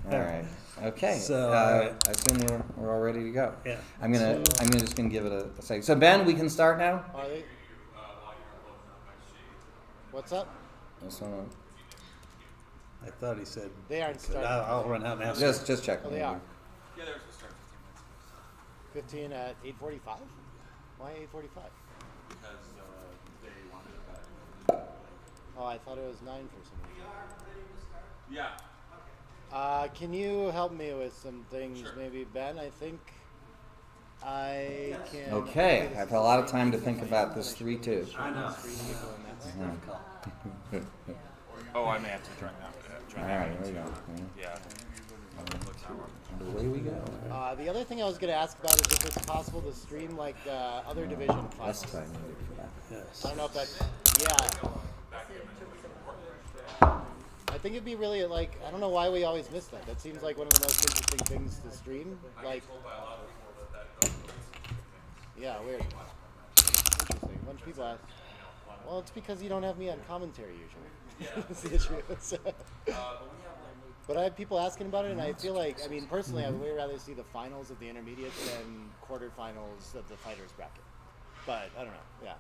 All right. Okay. So, I assume we're all ready to go. Yeah. I'm just gonna give it a second. So Ben, we can start now. Are they? What's up? So, I thought he said. They aren't starting. I'll run out and ask. just check. Oh, they are. Yeah, they were supposed to start 15 minutes 15 ago. at 8:45. Why 8:45? Because they wanted it back. Oh, I thought it was 9 for some reason. Yeah. Can you help me with some things, Sure. maybe, Ben? I think I can. Okay. I've had a lot of time to think about this 3-2. I know. Oh, I may have to join that. All right. There we go. Yeah. Away we go. The other thing I was going to ask about is if it's possible to stream like other division Let's finals. try music for that. Yes. I don't know if that's. Yeah. I think it'd be really like, I don't know why we always miss that. That seems like one of the most interesting things to stream. Like, yeah, weird. Interesting. A bunch of people ask. Well, it's because you don't have me on commentary usually. That's the issue. But I have people asking about it, and I feel like, I mean, personally, I would way rather see the finals of the intermediate than quarterfinals of the fighters bracket. But I don't know. Yeah.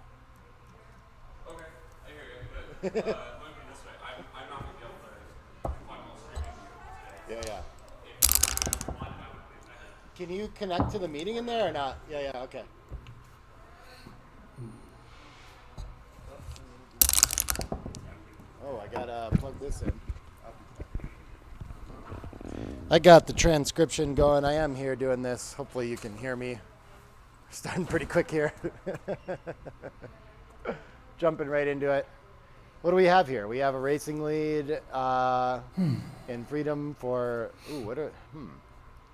Okay, I hear you. But let me put it this way: I'm not gonna be able to final streaming today. Yeah. Can you connect to the meeting in there or not? Yeah. Okay. Oh, I gotta plug this in. I got the transcription going. I am here doing this. Hopefully you can hear me. Starting pretty quick here. Jumping right into it. What do we have here? We have a racing lead in freedom for.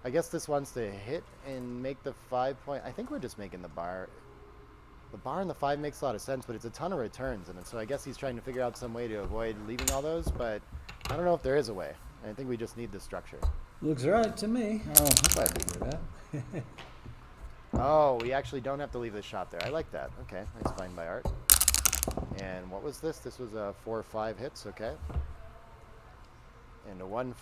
I guess this wants to hit and make the 5 point. I think we're just making the bar. The bar and the 5 makes a lot of sense, but it's a ton of returns, and so I guess he's trying to figure out some way to avoid leaving all those. But I don't know if there is a way. I think we just need the structure. Looks right to me. Oh, I'm glad to hear that. Oh, we actually don't have to leave the shot there. I like that. Okay, nice find by Art. And what was this? This was a 4-5 hits. Okay. And a 1-5. What's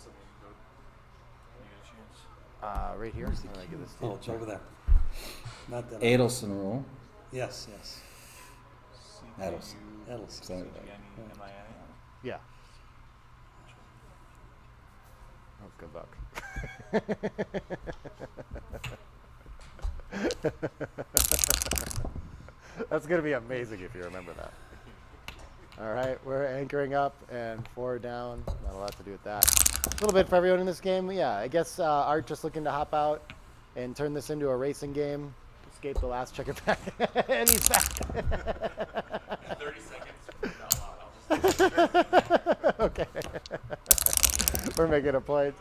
the name code? Any chance? Right here. I'm gonna give this to Oh, you. it's over there. Not that. Adelson rule. Yes. Adelson. Adelson. So, Yeah. Oh, good luck. That's going to be amazing if you remember that. All right, we're anchoring up and 4 down. Not a lot to do with that. A little bit for everyone in this game. Yeah, I guess Art just looking to hop out and turn this into a racing game. Escape the last checker back. And he's back. 30 seconds. Not loud. Okay. We're making a point.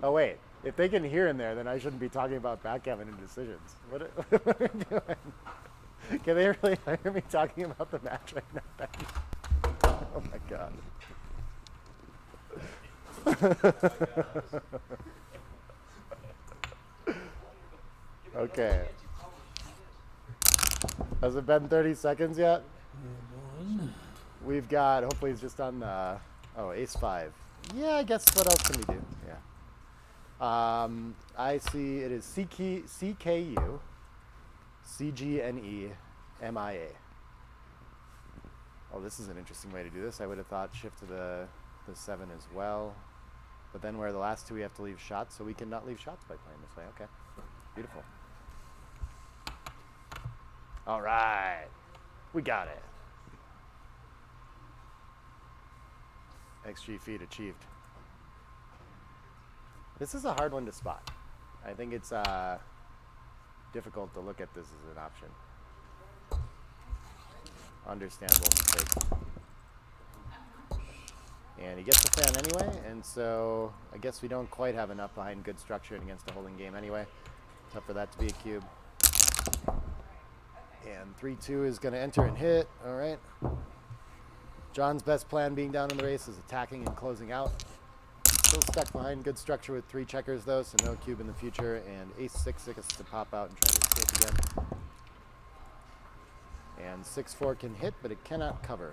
Oh, wait. If they can hear in there, then I shouldn't be talking about backgammon and decisions. What are we doing? Can they really hear me talking about the match right now? Oh, my God. Okay. Has it been 30 seconds yet? We've got, hopefully it's just on the, ace-5. Yeah, I guess what else can we do? Yeah. I see it is CKU, CGNE, MIA. Oh, this is an interesting way to do this. I would have thought shift to the 7 as well. But then where the last 2 we have to leave shots, so we cannot leave shots by playing this way. Okay. Beautiful. All right. We got it. XG feet achieved. This is a hard one to spot. I think it's difficult to look at this as an option. Understandable mistake. And he gets the fan anyway, and so I guess we don't quite have enough behind good structure and against a holding game anyway. Tough for that to be a cube. And 3-2 is going to enter and hit. All right. John's best plan being down in the race is attacking and closing out. He's still stuck behind good structure with 3 checkers though, so no cube in the future. And ace-6 gets to pop out and try to escape again. And 6-4 can hit, but it cannot cover.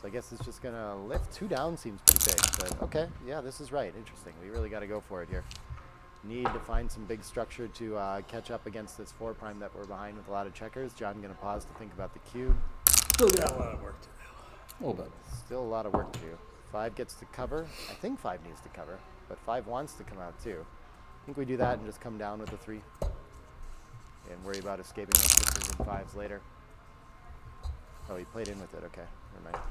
So I guess it's just gonna lift. 2 down seems pretty big, but okay. Yeah, this is right. Interesting. We really got to go for it here. Need to find some big structure to catch up against this 4' that we're behind with a lot of checkers. John gonna pause to think about the cube. Still got a lot of work to do. A little bit. Still a lot of work to do. 5 gets to cover. I think 5 needs to cover, but 5 wants to come out too. I think we do that and just come down with a 3 and worry about escaping those 6s and 5s later. Oh, he played in with it. Okay, never mind.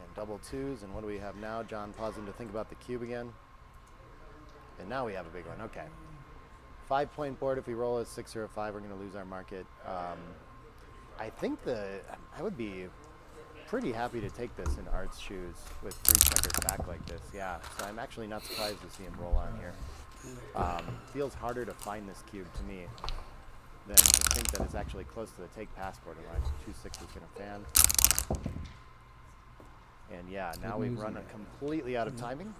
And double 2s, and what do we have now? John pausing to think about the cube again. And now we have a big one. Okay. 5-point board. If we roll a 6 or a 5, we're going to lose our market. I think I would be pretty happy to take this in Art's shoes with 3 checkers back like this. Yeah, so I'm actually not surprised to see him roll on here. Feels harder to find this cube to me than to think that it's actually close to the take pass borderline. 2-6 is going to fan. And yeah, now we've run completely out of timing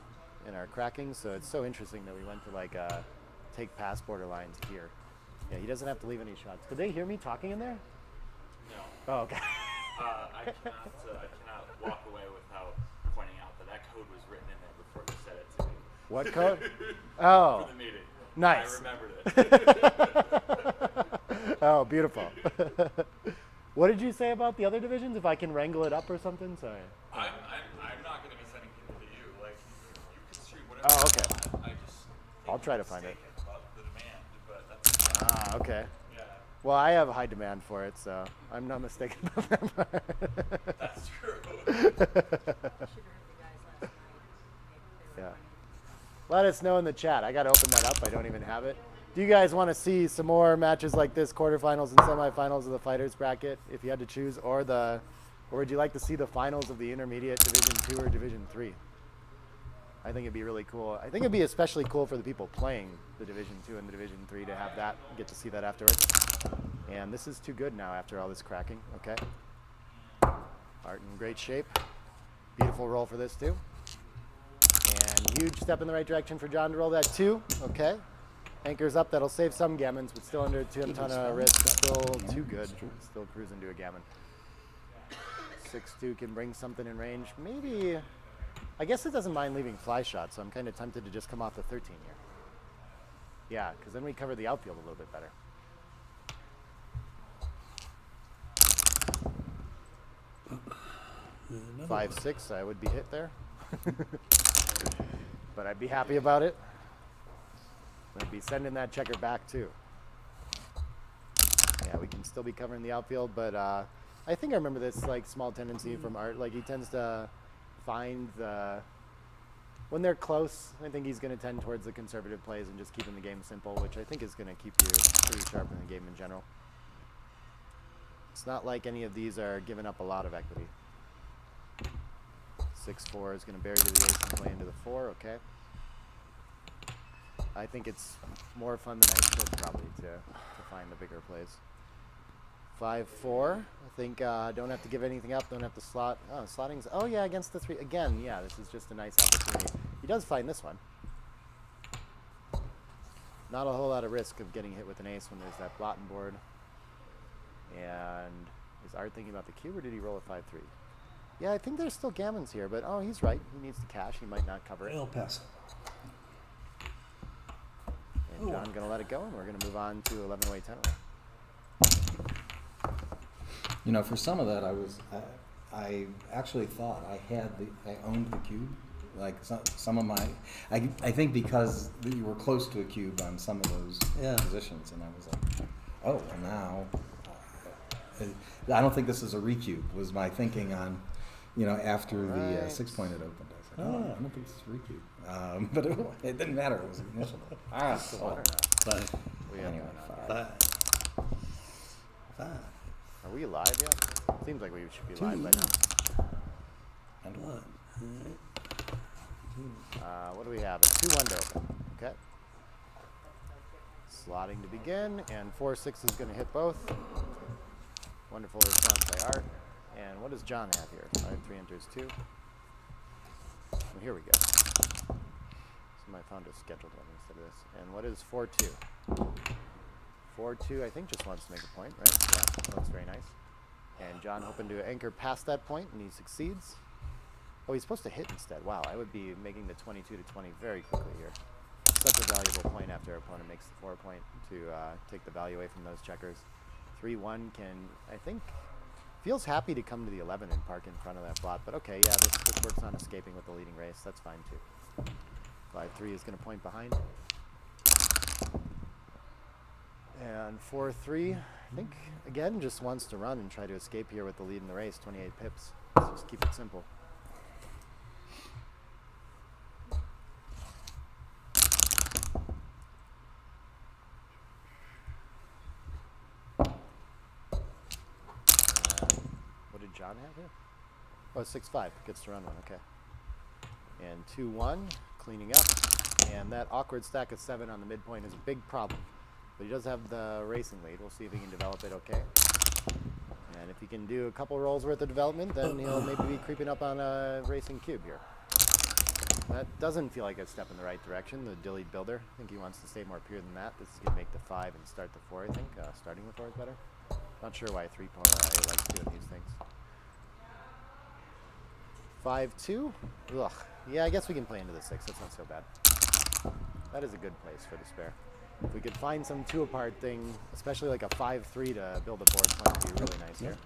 in our cracking, so it's so interesting that we went to like take pass borderlines here. Yeah, he doesn't have to leave any shots. Could they hear me talking in there? No. Oh, okay. I cannot walk away without pointing out that code was written in there before they said it to me. What code? Oh, For the meeting. nice. I remembered it. Oh, beautiful. What did you say about the other divisions? If I can wrangle it up or something? Sorry. I'm not going to be sending people to you. Like, you can stream whatever Oh, you okay. want. I just I'll try to find it. mistaken about the demand, but that's Ah, okay. yeah, Well, I have a high demand for it, so I'm not mistaken about that. that's true. Yeah. Let us know in the chat. I got to open that up. I don't even have it. Do you guys want to see some more matches like this, quarterfinals and semifinals of the fighters bracket, if you had to choose, or would you like to see the finals of the intermediate Division 2 or Division 3? I think it'd be really cool. I think it'd be especially cool for the people playing the Division 2 and the Division 3 to have that, get to see that afterwards. And this is too good now after all this cracking. Okay. Art in great shape. Beautiful roll for this too. And huge step in the right direction for John to roll that 2. Okay. Anchors up. That'll save some gammons, but still under a ton of risk. Still too good. Still cruising to a gammon. 6-2 can bring something in range. Maybe. I guess it doesn't mind leaving fly shots, so I'm kind of tempted to just come off the 13 here. Yeah, because then we cover the outfield a little bit better. Another 5-6, I would be hit there. But I'd be happy about it. I'd be sending that checker back too. Yeah, we can still be covering the outfield, but I think I remember this like small tendency from Art. Like he tends to find when they're close, I think he's going to tend towards the conservative plays and just keeping the game simple, which I think is going to keep you pretty sharp in the game in general. It's not like any of these are giving up a lot of equity. 6-4 is going to bury to the ace and play into the 4. Okay. I think it's more fun than I should probably to find the bigger plays. 5-4. I think don't have to give anything up. Don't have to slot. Oh, slotting's. Oh yeah, against the 3 again. Yeah, this is just a nice opportunity. He does find this one. Not a whole lot of risk of getting hit with an ace when there's that blotting board. And is Art thinking about the cube, or did he roll a 5-3? Yeah, I think there's still gammons here, but oh, he's right. He needs to cash. He might not cover it. I'll pass. And John's going to let it go, and we're going to move on to 11-way 10-way. You know, for some of that, I actually thought I owned the cube. Like some of my, I think because you were close to a cube on some of those positions, and I was like, oh, well now, I don't think this is a recube. Was my thinking on, you know, after the 6-point had opened. I was like, oh, I don't think this is a recube. But it didn't matter. It was an initial. Five. Anyway, 5. 5. Are we live yet? Seems like we should be live by now. And 1. What do we have? A 2-1 to open. Okay. Slotting to begin, and 4-6 is going to hit both. Wonderful response by Art. And what does John have here? 5-3 enters 2. Well, here we go. So I found a scheduled one instead of this. And what is 4-2? 4-2, I think, just wants to make a point, right? Yeah, that looks very nice. And John hoping to anchor past that point, and he succeeds. Oh, he's supposed to hit instead. Wow, I would be making the 22 to 20 very quickly here. Such a valuable point after our opponent makes the 4 point to take the value away from those checkers. 3-1 can, I think, feels happy to come to the 11 and park in front of that flop. But okay, yeah, this works on escaping with the leading race. That's fine too. 5-3 is going to point behind. And 4-3, I think, again, just wants to run and try to escape here with the lead in the race, 28 pips. Let's just keep it simple. What did John have here? Oh, 6-5, gets to run one, okay. And 2-1, cleaning up. And that awkward stack of 7 on the midpoint is a big problem. But he does have the racing lead. We'll see if he can develop it okay. And if he can do a couple rolls worth of development, then he'll maybe be creeping up on a racing cube here. That doesn't feel like a step in the right direction, the dillied builder. I think he wants to stay more pure than that. This is going to make the 5 and start the 4, I think. Starting the 4 is better. Not sure why 3-point likes doing these things. 5-2. Ugh. Yeah, I guess we can play into the 6. That's not so bad. That is a good place for the spare. If we could find some 2-apart thing, especially like a 5-3 to build a board point, would be really nice here.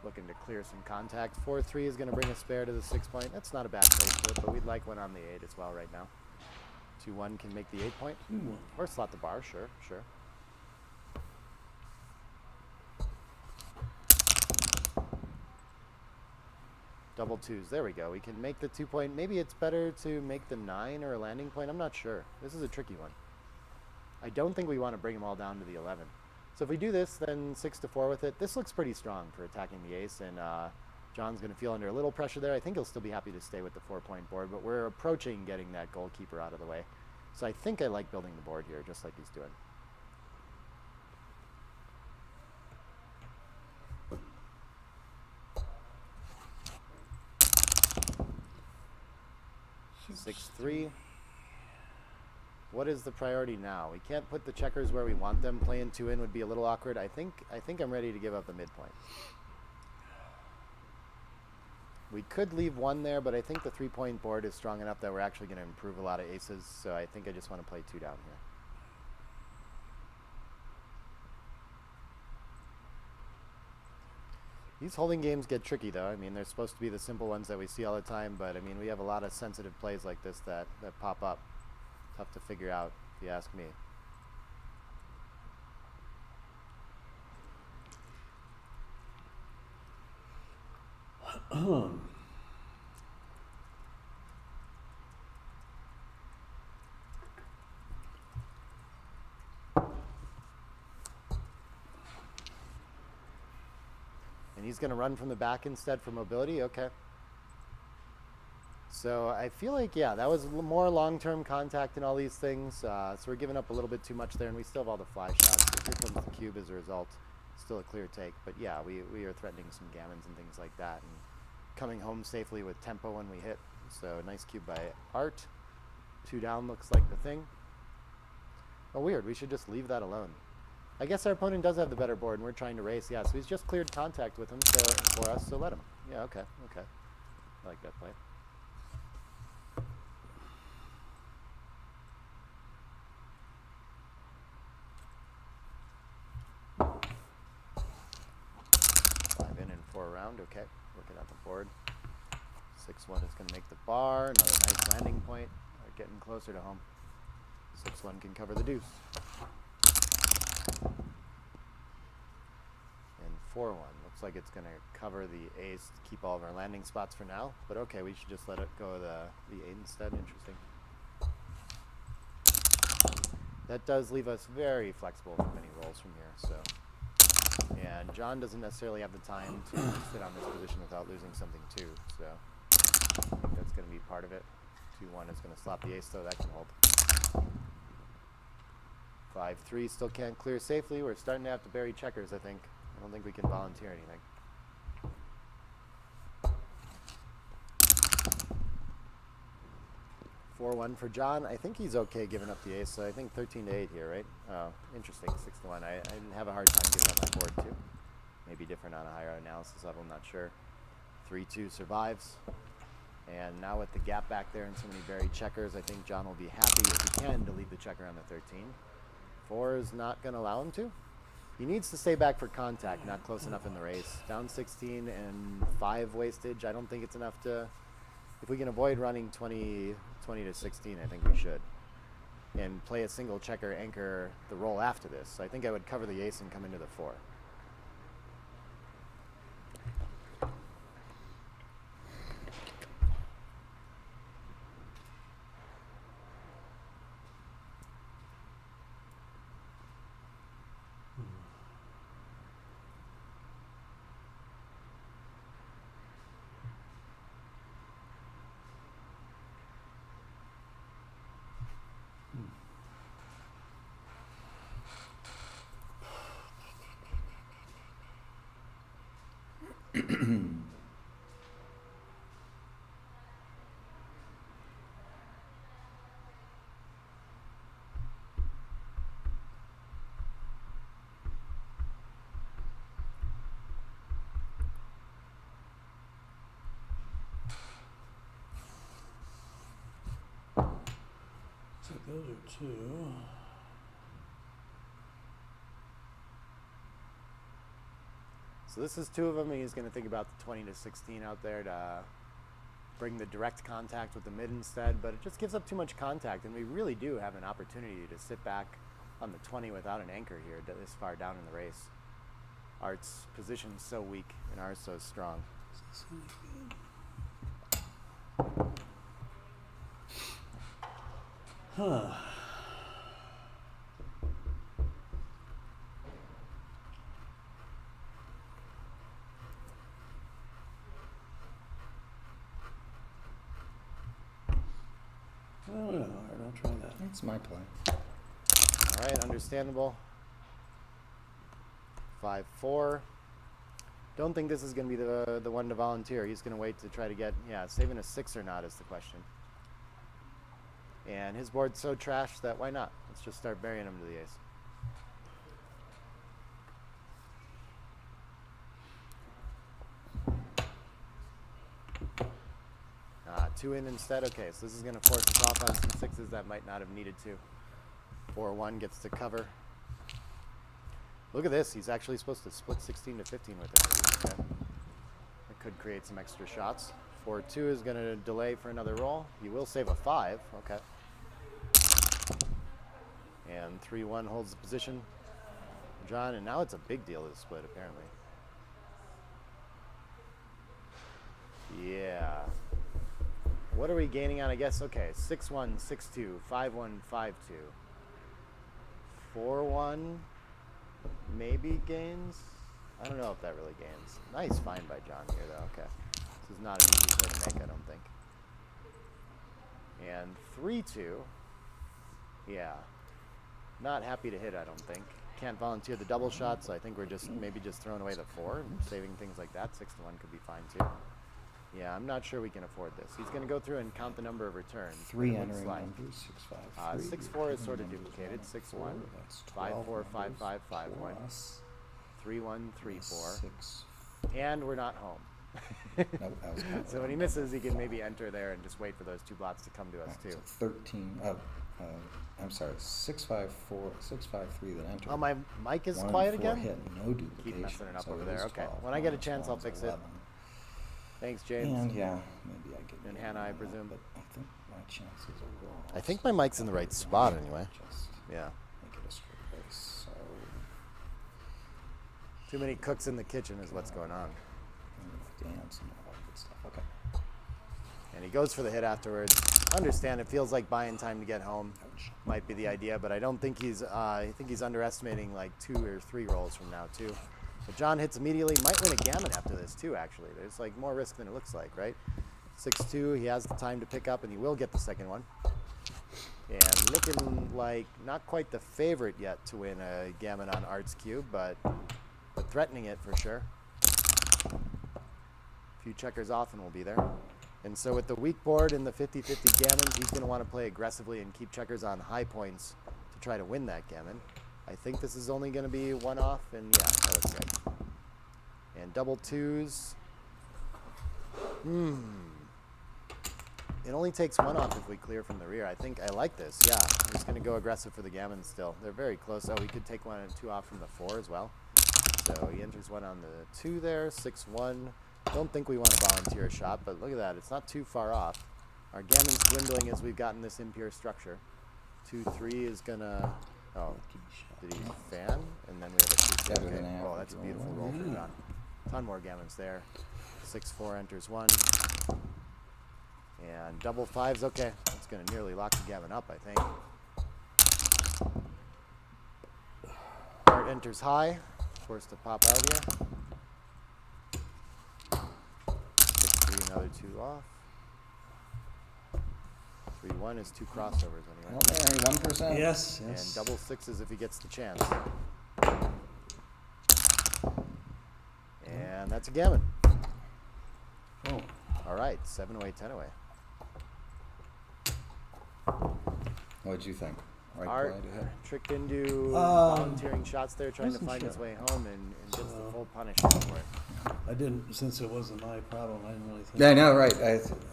Looking to clear some contact. 4-3 is going to bring a spare to the 6 point. That's not a bad place for it, but we'd like one on the 8 as well right now. 2-1 can make the 8 point. Or slot the bar, sure, sure. Double 2s, there we go. We can make the 2 point. Maybe it's better to make the 9 or a landing point. I'm not sure. This is a tricky one. I don't think we want to bring them all down to the 11. So if we do this, then 6-4 with it. This looks pretty strong for attacking the ace, and John's going to feel under a little pressure there. I think he'll still be happy to stay with the 4-point board, but we're approaching getting that goalkeeper out of the way. So I think I like building the board here, just like he's doing. Six, 3. What is the priority now? We can't put the checkers where we want them. Playing 2 in would be a little awkward. I think I'm ready to give up the midpoint. We could leave 1 there, but I think the 3-point board is strong enough that we're actually going to improve a lot of aces. So I think I just want to play 2 down here. These holding games get tricky, though. I mean, they're supposed to be the simple ones that we see all the time, but I mean, we have a lot of sensitive plays like this that pop up. Tough to figure out, if you ask me. And he's going to run from the back instead for mobility? Okay. So I feel like, yeah, that was more long-term contact and all these things. So we're giving up a little bit too much there, and we still have all the fly shots. So here comes the cube as a result. Still a clear take. But yeah, we are threatening some gammons and things like that. And coming home safely with tempo when we hit. So nice cube by Art. 2 down looks like the thing. Oh, weird. We should just leave that alone. I guess our opponent does have the better board, and we're trying to race. Yeah, so he's just cleared contact with him for us, so let him. Yeah, okay, okay. I like that play. Five in and 4 around, okay. Working on the board. 6-1 is going to make the bar. Another nice landing point. We're getting closer to home. 6-1 can cover the deuce. And 4-1. Looks like it's going to cover the ace to keep all of our landing spots for now. But okay, we should just let it go the 8 instead. Interesting. That does leave us very flexible for many rolls from here. So, and John doesn't necessarily have the time to sit on this position without losing something too. So I think that's going to be part of it. 2-1 is going to slap the ace, though. That can hold. 5-3 still can't clear safely. We're starting to have to bury checkers, I think. I don't think we can volunteer anything. 4-1 for John. I think he's okay giving up the ace, so I think 13-8 here, right? Oh, interesting, 6-1. I didn't have a hard time giving up my board too. Maybe different on a higher analysis level, I'm not sure. 3-2 survives. And now with the gap back there and so many buried checkers, I think John will be happy if he can to leave the checker on the 13. 4 is not going to allow him to. He needs to stay back for contact, not close enough in the race. Down 16 and 5 wastage. I don't think it's enough to... If we can avoid running 20 to 16, I think we should. And play a single checker, anchor the roll after this. So I think I would cover the ace and come into the 4. So those are 2. So this is 2 of them, and he's going to think about the 20 to 16 out there to bring the direct contact with the mid instead, but it just gives up too much contact, and we really do have an opportunity to sit back on the 20 without an anchor here this far down in the race. Art's position's so weak, and ours so strong. Huh. I don't know. All right, I'll try that. That's my play. All right, understandable. 5-4. Don't think this is going to be the one to volunteer. He's going to wait to try to get, saving a 6 or not is the question. And his board's so trashed that why not? Let's just start burying him to the ace. Ah, 2 in instead. Okay, so this is going to force us off on some 6s that might not have needed to. 4-1 gets to cover. Look at this. He's actually supposed to split 16 to 15 with it. Okay. That could create some extra shots. 4-2 is going to delay for another roll. He will save a 5. Okay. And 3-1 holds the position. John, and now it's a big deal to split, apparently. Yeah. What are we gaining on, I guess? Okay, 6-1, 6-2, 5-1, 5-2. 4-1 maybe gains? I don't know if that really gains. Nice find by John here, though. Okay. This is not an easy play to make, I don't think. And 3-2. Yeah. Not happy to hit, I don't think. Can't volunteer the double shot, so I think we're just maybe just throwing away the 4 and saving things like that. 6-1 could be fine, too. Yeah, I'm not sure we can afford this. He's going to go through and count the number of returns. 3 entering numbers, 6, 5, 3. 6-4 is sort of duplicated. 6-1, 5-4, 5-5, 5-1, 3-1, 3-4, 6. and we're not home. Nope, that was kind of So when he misses, he can maybe enter there and just wait for those 2 blots to come to us, too. So 13. I'm sorry. 6, 5, 4, 6, 5, 3 that enter. Oh, my mic is 1 and quiet 4 again? hit, no duplication. Keep messing it up so over it there. is Okay. 12. When I get a Minus chance, I'll 1's fix 11. it. Thanks, James. And yeah, maybe I could. And Hannah, I presume. But I think my chances overall. I think my mic's in the right spot anyway. Just Yeah. make it a straight race. So. Too many cooks in the kitchen is what's going on. Dance and all that good stuff. Okay. And he goes for the hit afterwards. Understand it feels like buying time to get home. Ouch. Might be the idea, but I don't think I think he's underestimating like 2 or 3 rolls from now too. But John hits immediately. Might win a gammon after this too, actually. There's like more risk than it looks like, right? 6-2, he has the time to pick up and he will get the second one. And looking like not quite the favorite yet to win a gammon on Art's Cube, but threatening it for sure. A few checkers off and we'll be there. And so with the weak board and the 50-50 gammon, he's going to want to play aggressively and keep checkers on high points to try to win that gammon. I think this is only going to be one off, and yeah, that looks good. And double twos. It only takes one off if we clear from the rear. I think I like this. Yeah, I'm just going to go aggressive for the gammon still. They're very close. Oh, we could take one and two off from the 4 as well. So he enters one on the 2 there, 6-1. Don't think we want to volunteer a shot, but look at that. It's not too far off. Our gammon's dwindling as we've gotten this impure structure. 2-3 is going to... Oh, did he fan? And then we have a 2-3. Better Okay. than average Oh, that's a beautiful roll for John. Ton more gammons there. 6-4 enters 1. And double 5s, okay. That's going to nearly lock the gammon up, I think. Heart enters high. Forced to pop out here. 6-3, another 2 off. 3-1 is 2 crossovers anyway. Well, Mary, 1%. Yes, And yes. double 6s if he gets the chance. And that's a gammon. Oh, All right, 7 away, 10 away. What'd you think? Right Art play to hit? tricked into volunteering shots there, trying to wasn't find his sure. way home, and gets the full punishment for it. I didn't, since it wasn't my problem, I didn't really think. Yeah, I know, right.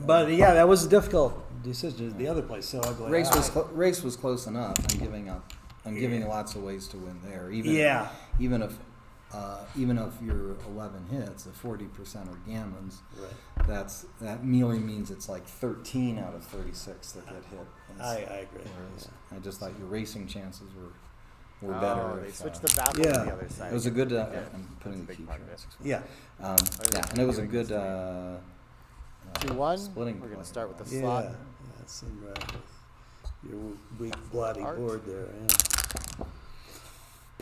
But yeah, that was a difficult decision. The other place, so ugly. Race was close enough. I'm giving lots of ways to win there. Even Yeah. Even if your 11 hits, the 40% are gammons. Right. That merely means it's like 13 out of 36 that get hit. I agree. Whereas I just thought your racing chances were better. Oh, they if, switched the baffle yeah. to the other side. It was a good. Yeah, I'm putting that's the a big key part of it. Yeah. Yeah, and it was a good 2-1. splitting. We're going play. to start with the Yeah. slot. Yeah, it seemed right with your weak, bloody Art. board there.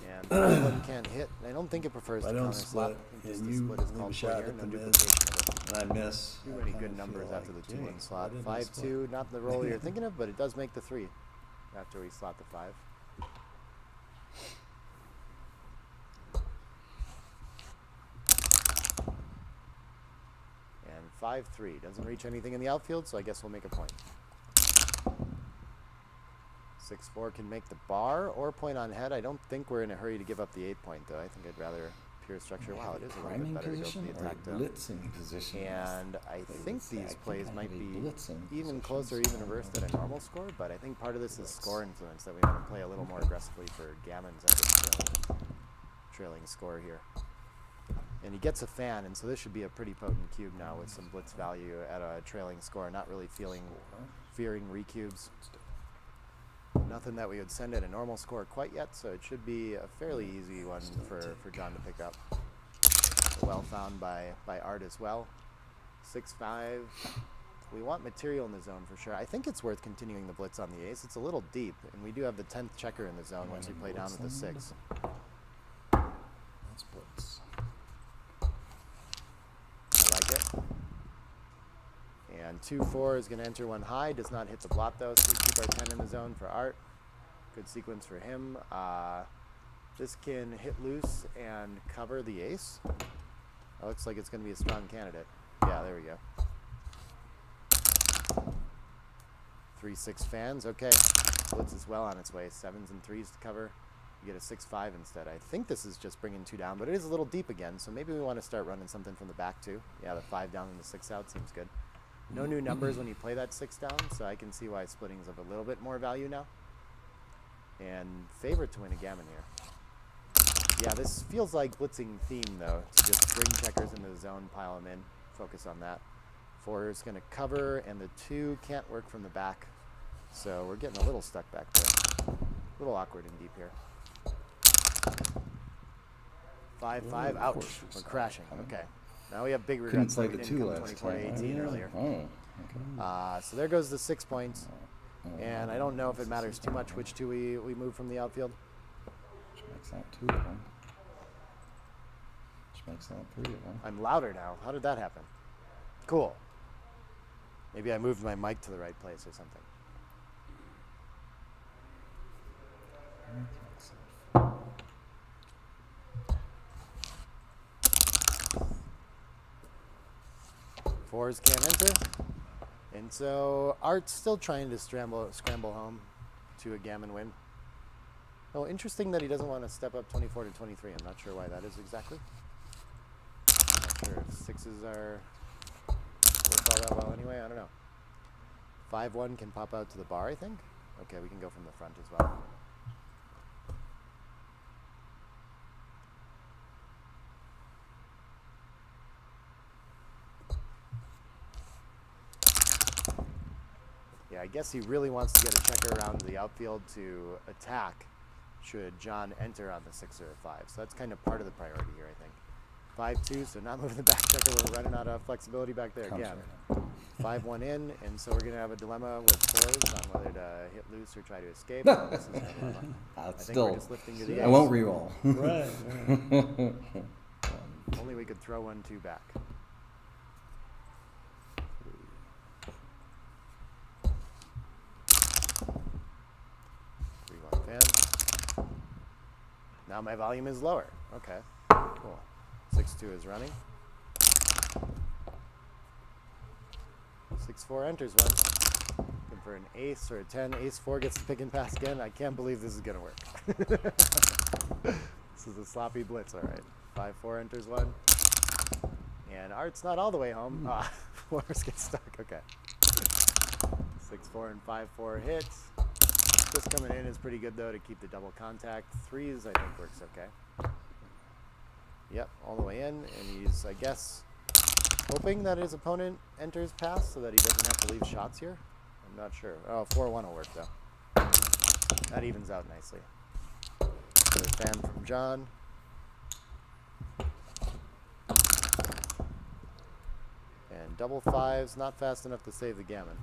Yeah. And this one can't hit. I don't think it prefers I to don't counter slot. split, Just and the you split is leave a called shot for here. at No the mid. duplication of it. And I miss. Too I many kinda good numbers feel after the like, 2-1 gee, slot. why didn't I 5-2, split? not the roll you're thinking of, but it does make the 3 after we slot the 5. And 5-3 doesn't reach anything in the outfield, so I guess we'll make a point. 6-4 can make the bar or point on head. I don't think we're in a hurry to give up the 8 point, though. I think I'd rather pure structure. Wow, it is a little bit Priming better to go for position the or attack, though. blitzing position. And I They think would say, these I think plays I might have a be blitzing even position, closer, so even I reversed don't than a know. normal score, but I think part of this is score influence that we want to play a little more aggressively for gammons at this trailing score here. And he gets a fan, and so this should be a pretty potent cube now with some blitz value at a trailing score, not really fearing recubes. Nothing that we would send at a normal score quite yet, so it should be a fairly easy one for John to pick up. Well found by Art as well. 6-5. We want material in the zone for sure. I think it's worth continuing the blitz on the ace. It's a little deep, and we do have the 10th checker in the zone once we play down with the 6. That's blitz. I like it. And 2-4 is going to enter one high. Does not hit the blot though, so we keep our 10 in the zone for Art. Good sequence for him. This can hit loose and cover the ace. That looks like it's going to be a strong candidate. Yeah, there we go. 3-6 fans. Okay. Blitz is well on its way. 7s and 3s to cover. You get a 6-5 instead. I think this is just bringing 2 down, but it is a little deep again, so maybe we want to start running something from the back too. Yeah, the 5 down and the 6 out seems good. No new numbers when you play that 6 down, so I can see why splitting is of a little bit more value now. And favorite to win a gammon here. Yeah, this feels like blitzing theme though, to just bring checkers into the zone, pile them in, focus on that. 4 is going to cover, and the 2 can't work from the back, so we're getting a little stuck back there. A little awkward and deep here. 5-5, ouch, we're crashing. Okay, now we have big Couldn't regrets. play We the didn't 2 come last 24-18 time. earlier. Oh, okay. So there goes the 6 points. And I don't know if it matters too much which 2 we move from the outfield. Which makes that 2 of them. Which makes that 3 of them. I'm louder now. How did that happen? Cool. Maybe I moved my mic to the right place or something. Fours can't enter. And so Art's still trying to scramble home to a gammon win. Oh, interesting that he doesn't want to step up 24 to 23. I'm not sure why that is exactly. Not sure if sixes are worth all that well anyway. I don't know. 5-1 can pop out to the bar, I think. Okay, we can go from the front as well. Yeah, I guess he really wants to get a checker around the outfield to attack should John enter on the 6 or a 5. So that's kind of part of the priority here, I think. 5-2, so not moving the back checker. We're running out of flexibility back there again. 5-1 in, and so we're going to have a dilemma with 4s on whether to hit loose or try to escape. This is a dilemma. I think we're just lifting to the ace. I won't re-roll. Right. Only we could throw 1-2 back. 3-1 fan. Now my volume is lower. Okay, cool. 6-2 is running. 6-4 enters one. Looking for an ace or a 10. Ace-4 gets the pick and pass again. I can't believe this is going to work. This is a sloppy blitz, all right. 5-4 enters one. And Art's not all the way home. 4s get stuck. Okay. 6-4 and 5-4 hits. This coming in is pretty good, though, to keep the double contact. 3s, I think, works okay. Yep, all the way in. And he's, I guess, hoping that his opponent enters pass so that he doesn't have to leave shots here. I'm not sure. Oh, 4-1 will work, though. That evens out nicely. Another fan from John. And double 5s, not fast enough to save the gammon.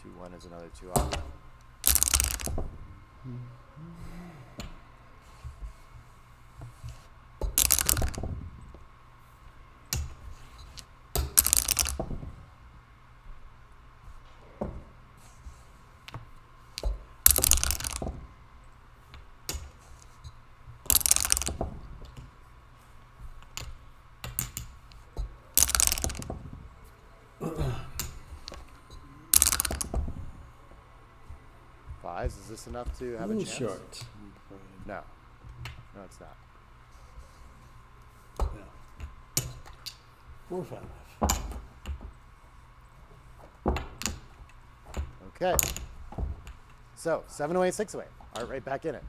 2-1 is another 2 off. Is this enough to have a chance? Short. No. No, it's not. Yeah. 4-5. Okay. So, 7 away, 6 away. Art right back in it.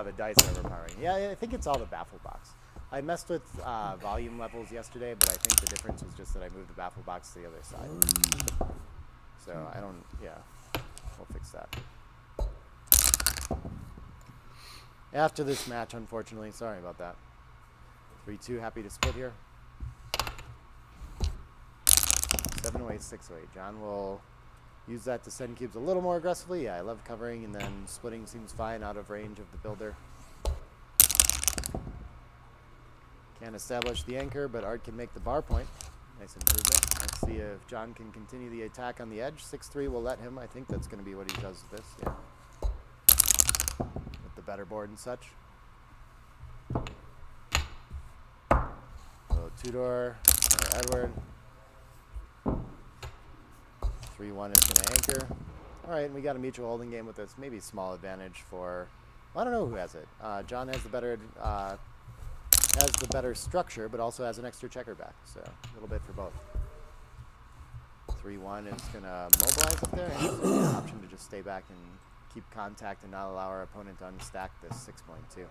The dice are overpowering. Yeah, I think it's all the baffle box. I messed with volume levels yesterday, but I think the difference was just that I moved the baffle box to the other side. So I don't, yeah, we'll fix that. After this match, unfortunately, sorry about that. 3-2, happy to split here. 7 away, 6 away. John will use that to send cubes a little more aggressively. Yeah, I love covering, and then splitting seems fine out of range of the builder. Can't establish the anchor, but Art can make the bar point. Nice improvement. Let's see if John can continue the attack on the edge. 6-3 will let him. I think that's going to be what he does with this. Yeah. With the better board and such. So Tudor, Edward. 3-1 is going to anchor. All right, and we got a mutual holding game with this. Maybe small advantage for, well, I don't know who has it. John has the better structure, but also has an extra checker back. So a little bit for both. 3-1 is going to mobilize up there. And there's an option to just stay back and keep contact and not allow our opponent to unstack this 6.2.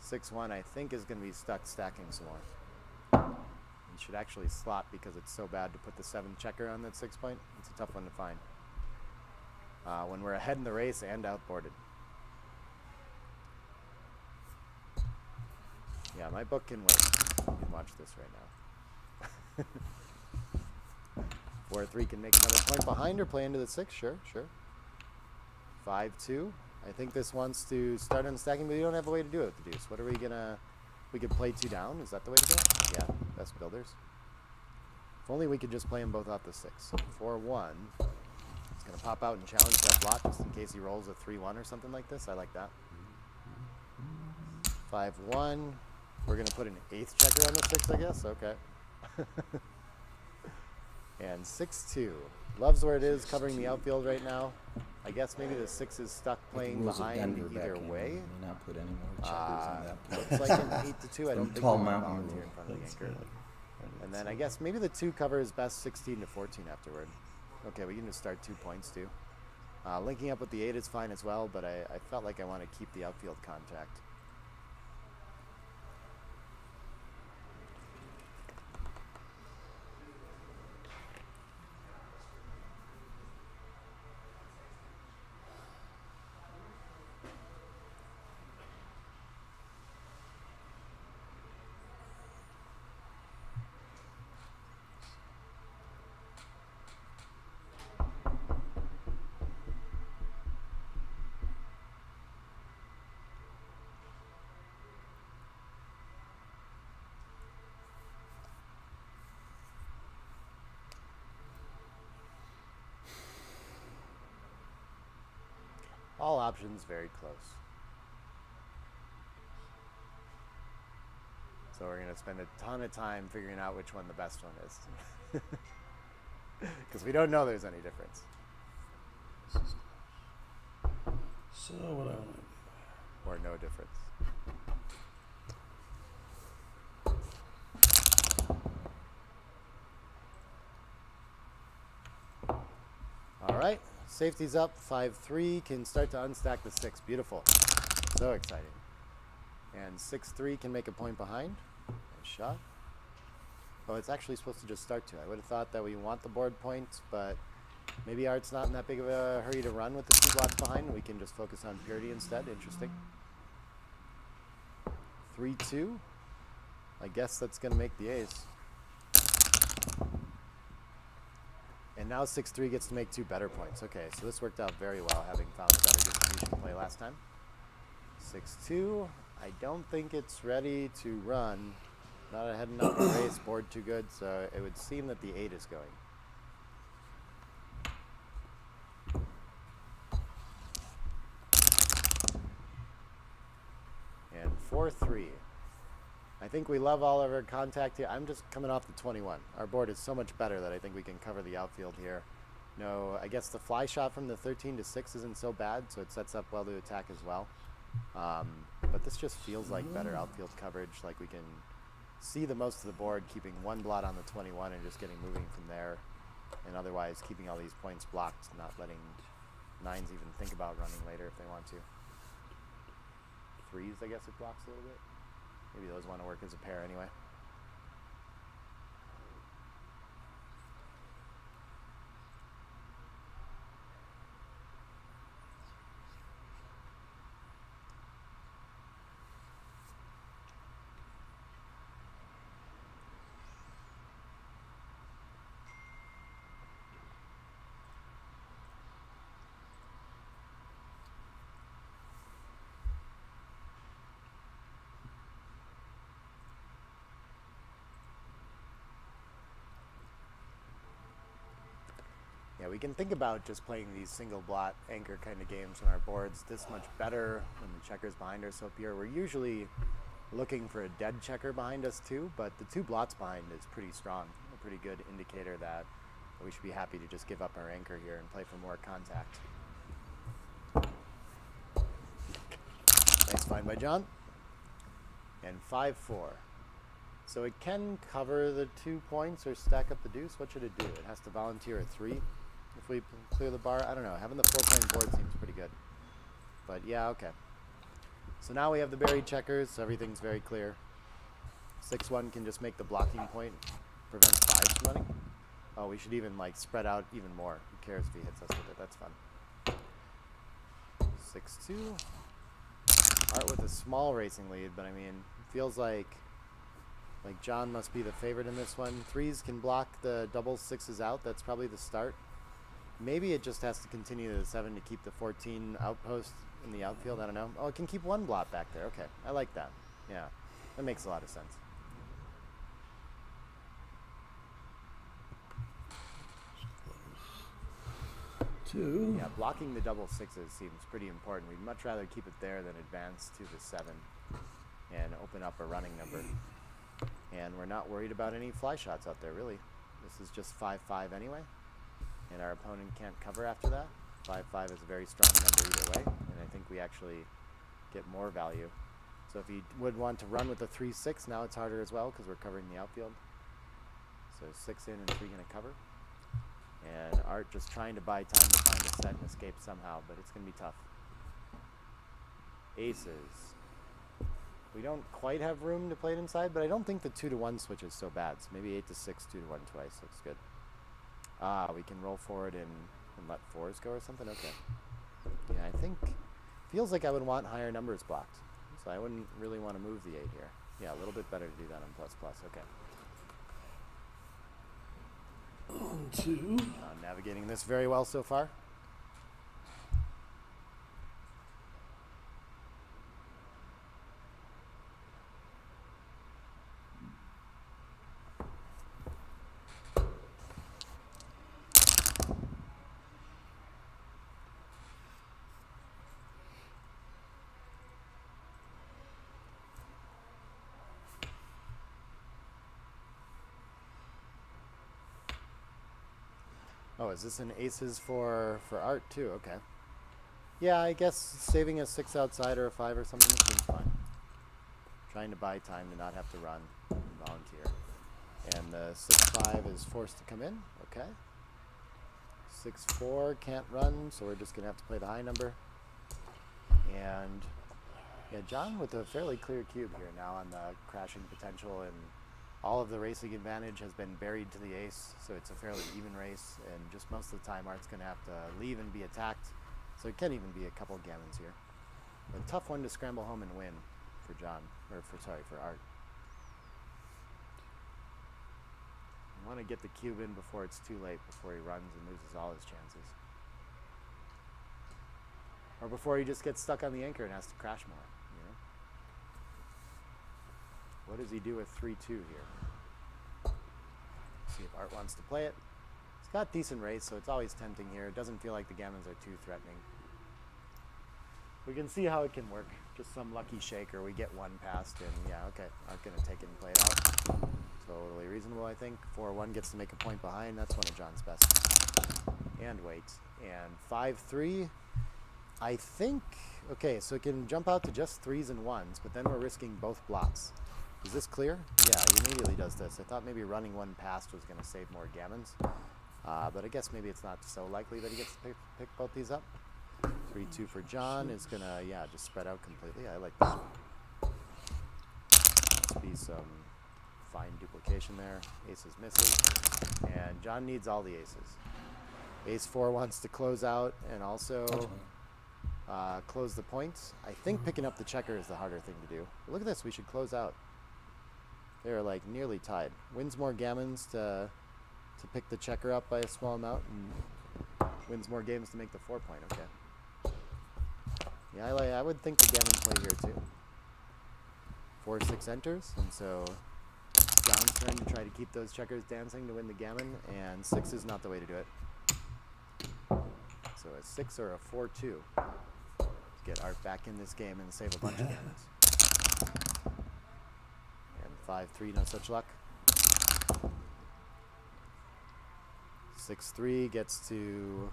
6-1, I think, is going to be stuck stacking some more. You should actually slot because it's so bad to put the 7 checker on that 6 point. It's a tough one to find. When we're ahead in the race and outboarded. Yeah, my book can wait. You can watch this right now. 4-3 can make another point behind or play into the 6. Sure. 5-2. I think this wants to start unstacking, but you don't have a way to do it with the deuce. What are we gonna? We could play 2 down. Is that the way to go? Yeah, best builders. If only we could just play them both off the 6. 4-1. It's Gonna pop out and challenge that blot just in case he rolls a 3-1 or something like this. I like that. 5-1. We're gonna put an 8th checker on the 6, I guess. Okay. And 6-2. Loves where it is, covering the outfield right now. I guess maybe the 6 is stuck playing Rules of behind Denver either back in, way. may not put any more checkers on that play. It's like an 8-2. I don't think Tall we want mountain volunteer rule. in front of the anchor. And then I guess maybe the 2 covers best 16-14 afterward. Okay, we can just start 2 points too. Linking up with the 8 is fine as well, but I felt like I want to keep the outfield contact. All options very close. So we're going to spend a ton of time figuring out which one the best one is. Because we don't know there's any difference. So what I want to do. Or no difference. All right, safety's up, 5-3, can start to unstack the 6, beautiful. So exciting. And 6-3 can make a point behind. Nice shot. Oh, it's actually supposed to just start 2. I would have thought that we want the board points, but maybe Art's not in that big of a hurry to run with the 2 blocks behind. We can just focus on purity instead, interesting. 3-2. I guess that's going to make the ace. And now 6-3 gets to make 2 better points. Okay, so this worked out very well, having found the better distribution play last time. 6-2. I don't think it's ready to run. Not ahead enough to race, board too good, so it would seem that the 8 is going. And 4-3. I think we love all of our contact here. I'm just coming off the 21. Our board is so much better that I think we can cover the outfield here. No, I guess the fly shot from the 13 to 6 isn't so bad, so it sets up well to attack as well. But this just feels like better outfield coverage, like we can see the most of the board, keeping 1 blot on the 21 and just getting moving from there, and otherwise keeping all these points blocked, not letting 9s even think about running later if they want to. 3s, I guess it blocks a little bit. Maybe those want to work as a pair anyway. Yeah, we can think about just playing these single blot anchor kind of games on our boards this much better when the checkers behind are so pure. We're usually looking for a dead checker behind us too, but the 2 blots behind is pretty strong, a pretty good indicator that we should be happy to just give up our anchor here and play for more contact. Nice find by John. And 5-4. So it can cover the 2 points or stack up the deuce. What should it do? It has to volunteer a 3 if we clear the bar. I don't know. Having the 4-point board seems pretty good. But yeah, okay. So now we have the buried checkers, so everything's very clear. 6-1 can just make the blocking point, prevent 5s from running. Oh, we should even like spread out even more. Who cares if he hits us with it? That's fun. 6-2. Art with a small racing lead, but I mean, it feels like John must be the favorite in this one. 3s can block the double 6s out. That's probably the start. Maybe it just has to continue to the 7 to keep the 14 outpost in the outfield. I don't know. Oh, it can keep 1 blot back there. Okay, I like that. Yeah, that makes a lot of sense. 2. Yeah, blocking the double sixes seems pretty important. We'd much rather keep it there than advance to the 7 and open up a running number. And we're not worried about any fly shots out there, really. This is just 5-5 anyway, and our opponent can't cover after that. 5-5 is a very strong number either way, and I think we actually get more value. So if he would want to run with a 3-6, now it's harder as well because we're covering the outfield. So 6 in and 3 going to cover. And Art just trying to buy time to find a set and escape somehow, but it's going to be tough. Aces. We don't quite have room to play it inside, but I don't think the 2-1 switch is so bad. So maybe 8-6, 2-1 twice looks good. We can roll forward and let 4s go or something. Okay. Yeah, I think feels like I would want higher numbers blocked, so I wouldn't really want to move the 8 here. Yeah, a little bit better to do that on ++. Okay. On 2. Navigating this very well so far. Oh, is this an aces for Art too? Okay. Yeah, I guess saving a 6 outside or a 5 or something seems fine. Trying to buy time to not have to run and volunteer. And the 6-5 is forced to come in. Okay. 6-4 can't run, so we're just going to have to play the high number. And yeah, John with a fairly clear cube here now on the crashing potential, and all of the racing advantage has been buried to the ace, so it's a fairly even race, and just most of the time Art's going to have to leave and be attacked, so it can even be a couple of gammons here. A tough one to scramble home and win for John, or for Art. I want to get the cube in before it's too late, before he runs and loses all his chances. Or before he just gets stuck on the anchor and has to crash more, you know? What does he do with 3-2 here? See if Art wants to play it. It's got decent race, so it's always tempting here. It doesn't feel like the gammons are too threatening. We can see how it can work. Just some lucky shaker. We get one past, and yeah, okay. Art gonna take it and play it out. Totally reasonable, I think. 4-1 gets to make a point behind. That's one of John's best. And wait. And 5-3. I think, okay, so it can jump out to just 3s and 1s, but then we're risking both blocks. Is this clear? Yeah, he immediately does this. I thought maybe running one past was going to save more gammons, but I guess maybe it's not so likely that he gets to pick both these up. 3-2 for John is going to, yeah, just spread out completely. I like this one. Must be some fine duplication there. Aces misses, and John needs all the aces. Ace-4 wants to close out and also close the points. I think picking up the checker is the harder thing to do. But look at this, we should close out. They're like nearly tied. Wins more gammons to pick the checker up by a small amount, and wins more games to make the 4-point. Okay. Yeah, I would think the gammon play here too. 4-6 enters, and so John's turn to try to keep those checkers dancing to win the gammon, and 6 is not the way to do it. So a 6 or a 4-2 to get Art back in this game and save a bunch of gammons. And 5-3, no such luck. 6-3 gets to...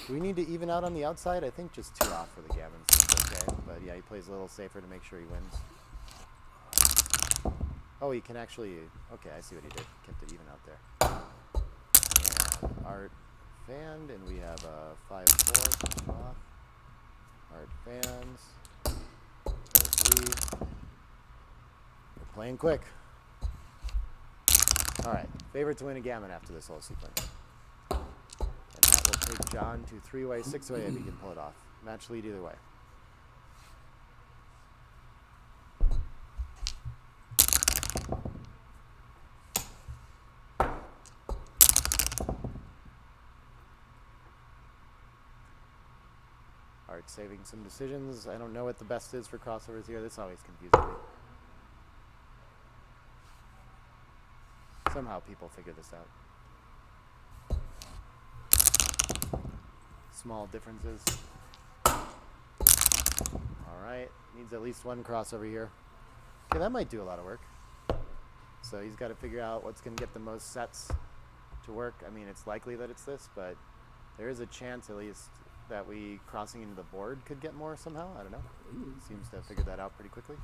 Do we need to even out on the outside? I think just 2 off for the gammons seems okay. But yeah, he plays a little safer to make sure he wins. Oh, he can actually... Okay, I see what he did. Kept it even out there. And Art fanned, and we have a 5-4 off. Art fans. 4-3. We're playing quick. Alright, favorite to win a gammon after this whole sequence. And that will take John to 3-way, 6-way if he can pull it off. Match lead either way. Art saving some decisions. I don't know what the best is for crossovers here. This always confuses me. Somehow people figure this out. small differences. All right, needs at least one crossover here. Okay, that might do a lot of work. So he's got to figure out what's going to get the most sets to work. I mean, it's likely that it's this, but there is a chance at least that we crossing into the board could get more somehow. I don't know. Seems to have figured that out pretty quickly.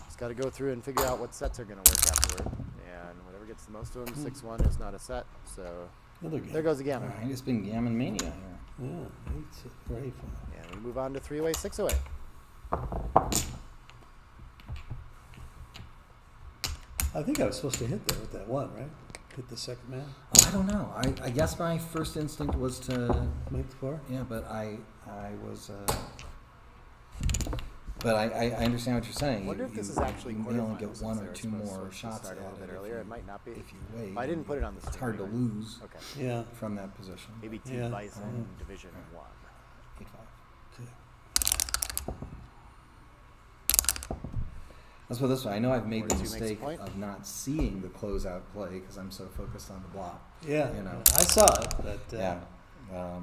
Just got to go through and figure out what sets are going to work afterward. And whatever gets the most of them, 6-1 is not a set. So there goes the gammon. It's been gammon mania here. Yeah, it's very fun. And we move on to 3-away, 6-away. I think I was supposed to hit there with that one, right? Hit the second man. Oh, I don't know. I guess my first instinct was to, Make the four. yeah, but I was, but I understand what you're saying. I wonder if this is actually you may only quarterfinals, get since one they or were two supposed more to shots start at a little bit it earlier. if It might not be. If you wait, I didn't put it on the it's screen hard to anyway. lose Okay. Yeah. from that position. Maybe T Yeah. Bison Division 1. 8-5. Okay. Let's put it this way. I know I've made the 4-2 makes a mistake point. of not seeing the closeout play because I'm so focused on the block. Yeah. You know. I saw it, but Yeah. yeah.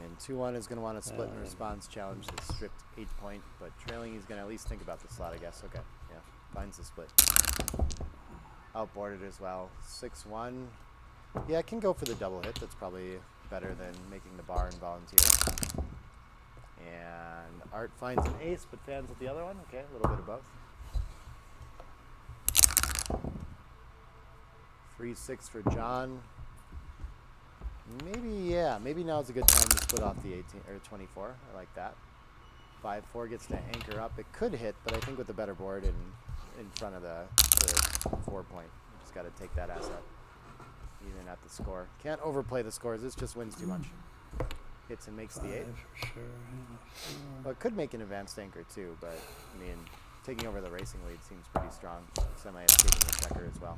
And 2-1 is going to want to split and Uh, response challenge the stripped 8-point, but trailing he's going to at least think about the slot, I guess. Okay, yeah, finds the split. Outboarded as well. 6-1. Yeah, I can go for the double hit. That's probably better than making the bar and volunteer. And Art finds an ace, but fans with the other one. Okay, a little bit of both. 3-6 for John. Maybe now's a good time to split off the 18 or 24. I like that. 5-4 gets to anchor up. It could hit, but I think with the better board and in front of the 4-point, you just got to take that asset, even at the score. Can't overplay the scores. This just wins too much. Hits and makes the 8. 5 for sure. Yeah, Well, it could make an advanced anchor too, but I mean, taking over the racing lead seems pretty strong. Semi-escaping the checker as well.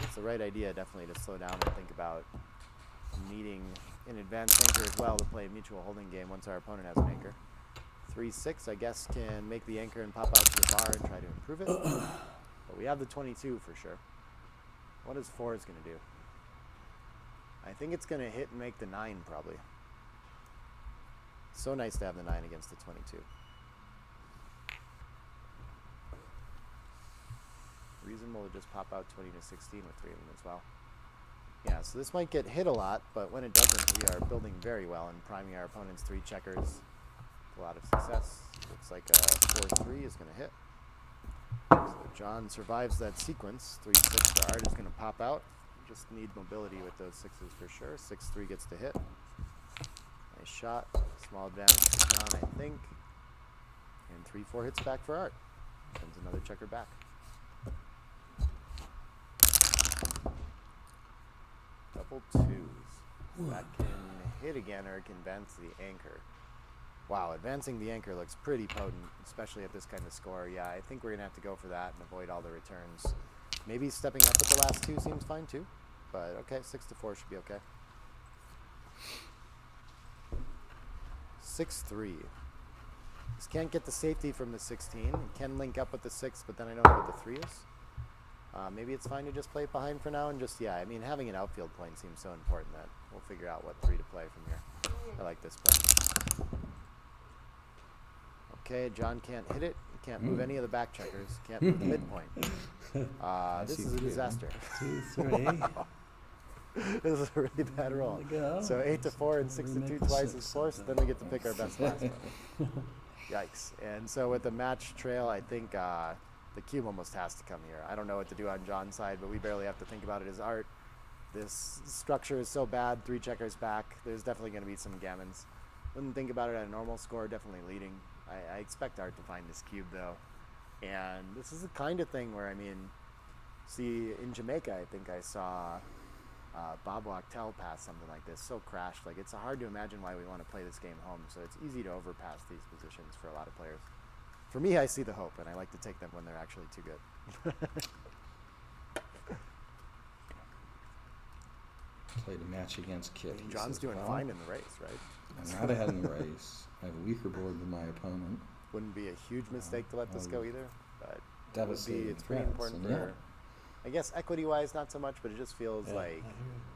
It's the right idea, definitely, to slow down and think about needing an advanced anchor as well to play a mutual holding game once our opponent has an anchor. 3-6, I guess, can make the anchor and pop out to the bar and try to improve it. But we have the 22 for sure. What is 4 is going to do? I think it's going to hit and make the 9 probably. So nice to have the 9 against the 22. Reasonable to just pop out 20 to 16 with 3 of them as well. Yeah, so this might get hit a lot, but when it doesn't, we are building very well and priming our opponent's 3 checkers with a lot of success. Looks like a 4-3 is going to hit. So John survives that sequence. 3-6 for Art is going to pop out. Just need mobility with those 6s for sure. 6-3 gets to hit. Nice shot. Small advantage for John, I think. And 3-4 hits back for Art. Sends another checker back. Double 2s. That can hit again, or it can advance the anchor. Wow, advancing the anchor looks pretty potent, especially at this kind of score. Yeah, I think we're going to have to go for that and avoid all the returns. Maybe stepping up with the last 2 seems fine too. But okay, 6-4 should be okay. 6-3. Just can't get the safety from the 16. It can link up with the 6, but then I don't know what the 3 is. Maybe it's fine to just play it behind for now and just, yeah, I mean, having an outfield point seems so important that we'll figure out what 3 to play from here. I like this play. Okay, John can't hit it. He can't move any of the back checkers. Can't move the midpoint. This is a disaster. 2-3. This is a really bad roll. So 8-4 and 6-2 twice is forced. Then we get to pick our best last one. Yikes. And so with the match trail, I think the cube almost has to come here. I don't know what to do on John's side, but we barely have to think about it as Art. This structure is so bad, 3 checkers back. There's definitely going to be some gammons. Wouldn't think about it at a normal score, definitely leading. I expect Art to find this cube though. And this is the kind of thing where, I mean, see, in Jamaica, I think I saw Bob Wachtel pass something like this, so crashed. Like, it's hard to imagine why we want to play this game home, so it's easy to overpass these positions for a lot of players. For me, I see the hope, and I like to take them when they're actually too good. Played a match against Kit. He John's says, doing well, fine in the race, right? I'm not ahead in the race. I have a weaker board than my opponent. Wouldn't be a huge mistake to let this go either, but it would be, Devastating it's pretty threats, important and for I guess equity-wise, not so much, but it just feels Yeah, like I hear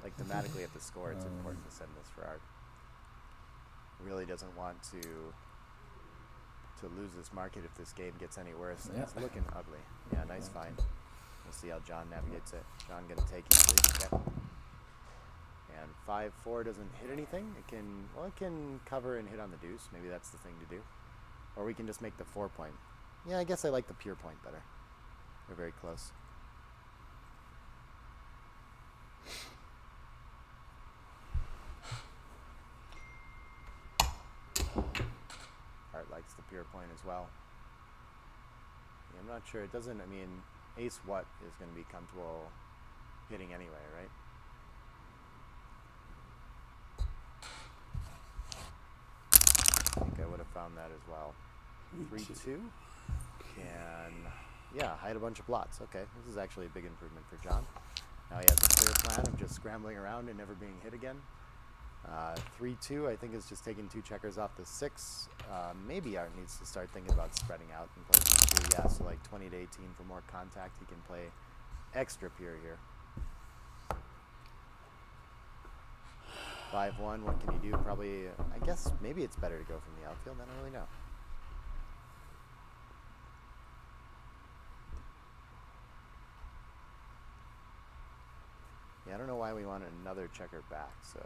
you. thematically at the score, it's important to send this for art. Really doesn't want to lose this market if this game gets any worse. And Yeah. it's looking ugly. Yeah, nice find. We'll see how John navigates it. John gonna take easily. Yep. And 5-4 doesn't hit anything. It can cover and hit on the deuce. Maybe that's the thing to do. Or we can just make the 4 point. Yeah, I guess I like the pure point better. They're very close. Art likes the pure point as well. Yeah, I'm not sure. It doesn't, I mean, ace what is going to be comfortable hitting anyway, right? I think I would have found that as well. 3-2. Can, yeah, hide a bunch of blots. Okay, this is actually a big improvement for John. Now he has a clear plan of just scrambling around and never being hit again. 3-2, I think, is just taking 2 checkers off the 6. Maybe Art needs to start thinking about spreading out and play some 2. Yeah, so like 20 to 18 for more contact. He can play extra pure here. 5-1, what can you do? Probably, I guess, maybe it's better to go from the outfield. I don't really know. Yeah, I don't know why we want another checker back, so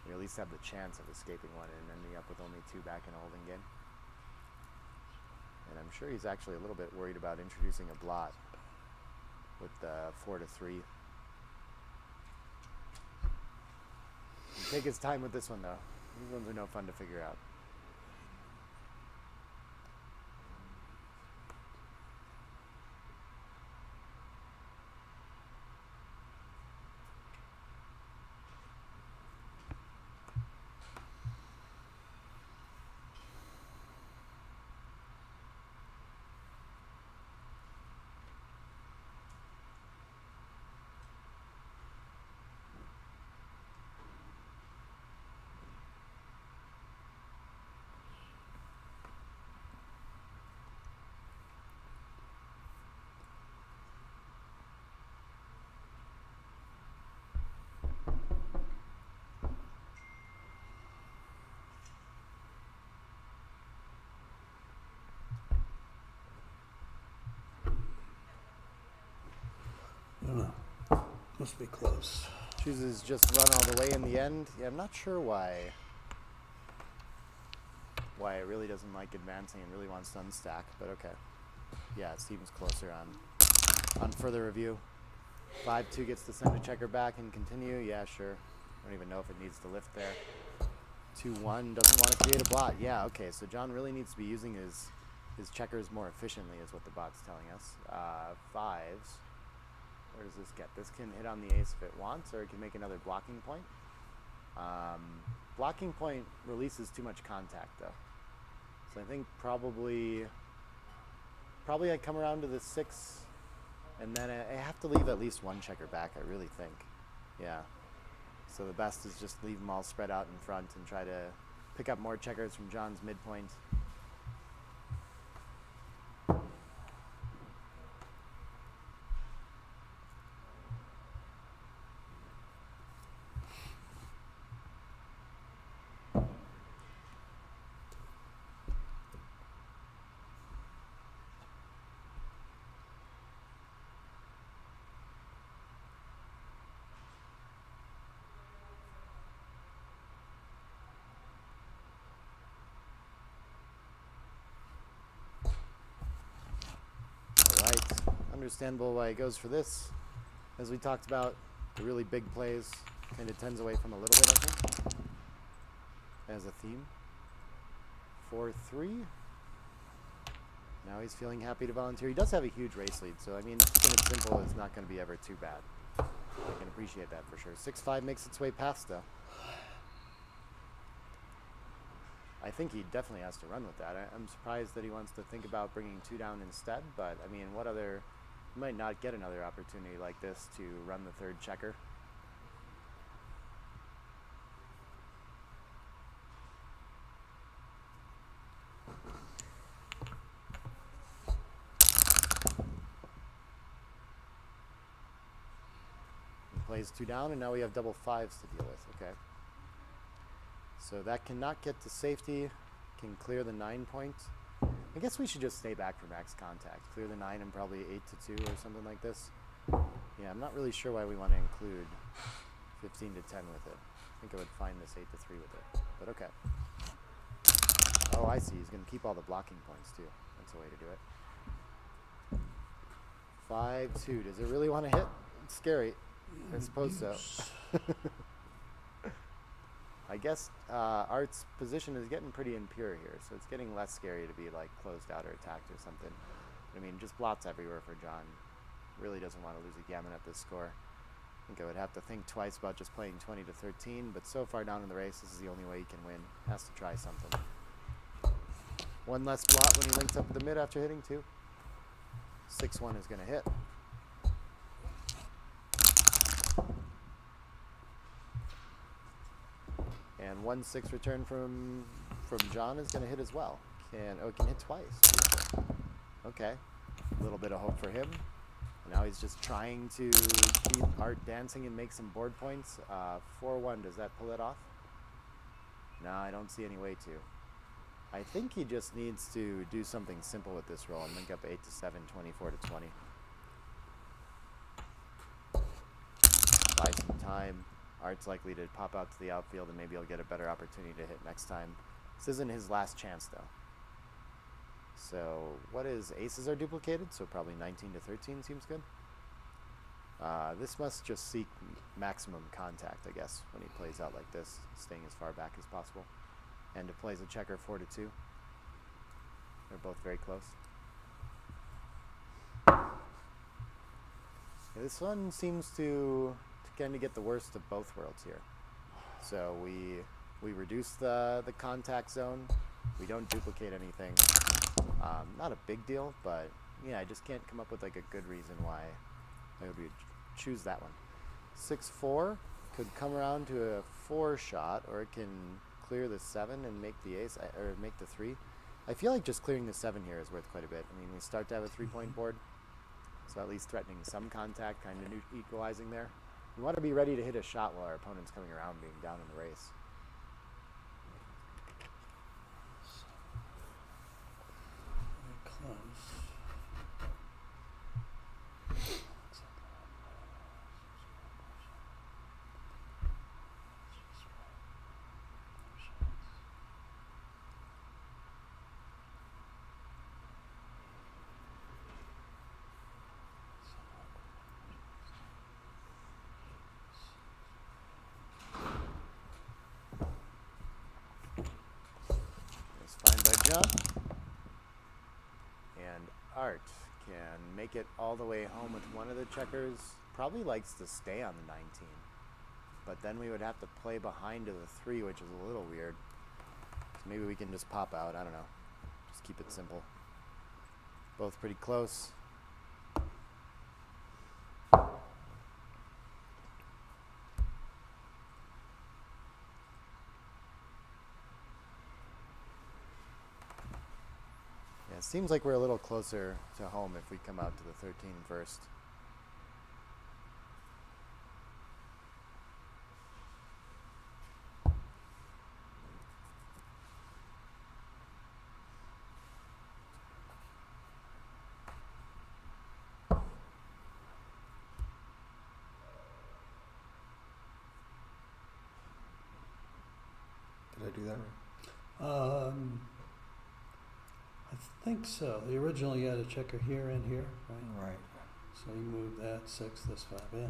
we at least have the chance of escaping one and ending up with only 2 back in a holding game. And I'm sure he's actually a little bit worried about introducing a blot with the 4-3. Take his time with this one, though. These ones are no fun to figure out. I don't know. Must be close. Chooses just run all the way in the end. Yeah, I'm not sure why it really doesn't like advancing and really wants to unstack, but okay. Yeah, it seems closer on further review. 5-2 gets to send a checker back and continue. Yeah, sure. I don't even know if it needs to lift there. 2-1 doesn't want to create a blot. Yeah, okay, so John really needs to be using his checkers more efficiently is what the bot's telling us. 5s. Where does this get? This can hit on the ace if it wants, or it can make another blocking point. Blocking point releases too much contact, though. So I think probably I come around to the 6, and then I have to leave at least 1 checker back, I really think. Yeah. So the best is just leave them all spread out in front and try to pick up more checkers from John's midpoint. Understandable why he goes for this. As we talked about, the really big plays kind of tends away from a little bit, I think, as a theme. 4-3. Now he's feeling happy to volunteer. He does have a huge race lead, so I mean, keeping it simple is not going to be ever too bad. I can appreciate that for sure. 6-5 makes its way past, though. I think he definitely has to run with that. I'm surprised that he wants to think about bringing 2 down instead, but I mean, what other... You might not get another opportunity like this to run the 3rd checker. plays 2 down, and now we have double 5s to deal with. Okay. So that cannot get to safety. Can clear the 9 point. I guess we should just stay back for max contact. Clear the 9 and probably 8 to 2 or something like this. Yeah, I'm not really sure why we want to include 15 to 10 with it. I think I would find this 8 to 3 with it, but okay. Oh, I see. He's going to keep all the blocking points too. That's a way to do it. 5-2. Does it really want to hit? It's scary. I suppose so. I guess Art's position is getting pretty impure here, so it's getting less scary to be like closed out or attacked or something. I mean, just blots everywhere for John. Really doesn't want to lose a gammon at this score. I think I would have to think twice about just playing 20 to 13, but so far down in the race, this is the only way he can win. Has to try something. One less blot when he links up with the mid after hitting 2. 6-1 is going to hit. And 1-6 return from John is going to hit as well. It can hit twice. Beautiful. Okay, a little bit of hope for him. Now he's just trying to keep Art dancing and make some board points. 4-1, does that pull it off? No, I don't see any way to. I think he just needs to do something simple with this roll and link up 8 to 7, 24 to 20. Buy some time. Art's likely to pop out to the outfield and maybe he'll get a better opportunity to hit next time. This isn't his last chance though. So what is, aces are duplicated, so probably 19 to 13 seems good. This must just seek maximum contact, I guess, when he plays out like this, staying as far back as possible. And it plays a checker 4 to 2. They're both very close. Yeah, this one seems to kind of get the worst of both worlds here. So we reduce the contact zone. We don't duplicate anything. Not a big deal, but yeah, I just can't come up with like a good reason why I would choose that one. 6-4 could come around to a 4 shot, or it can clear the 7 and make the ace, or make the 3. I feel like just clearing the 7 here is worth quite a bit. I mean, we start to have a 3-point board, so at least threatening some contact, kind of equalizing there. We want to be ready to hit a shot while our opponent's coming around being down in the race. Close. It's fine by John. And Art can make it all the way home with one of the checkers. Probably likes to stay on the 19. But then we would have to play behind to the 3, which is a little weird. So maybe we can just pop out. I don't know. Just keep it simple. Both pretty close. Yeah, it seems like we're a little closer to home if we come out to the 13 first. Did I do that right? I think so. The original you had a checker here and here, right? Right. So you moved that 6, this 5, yeah.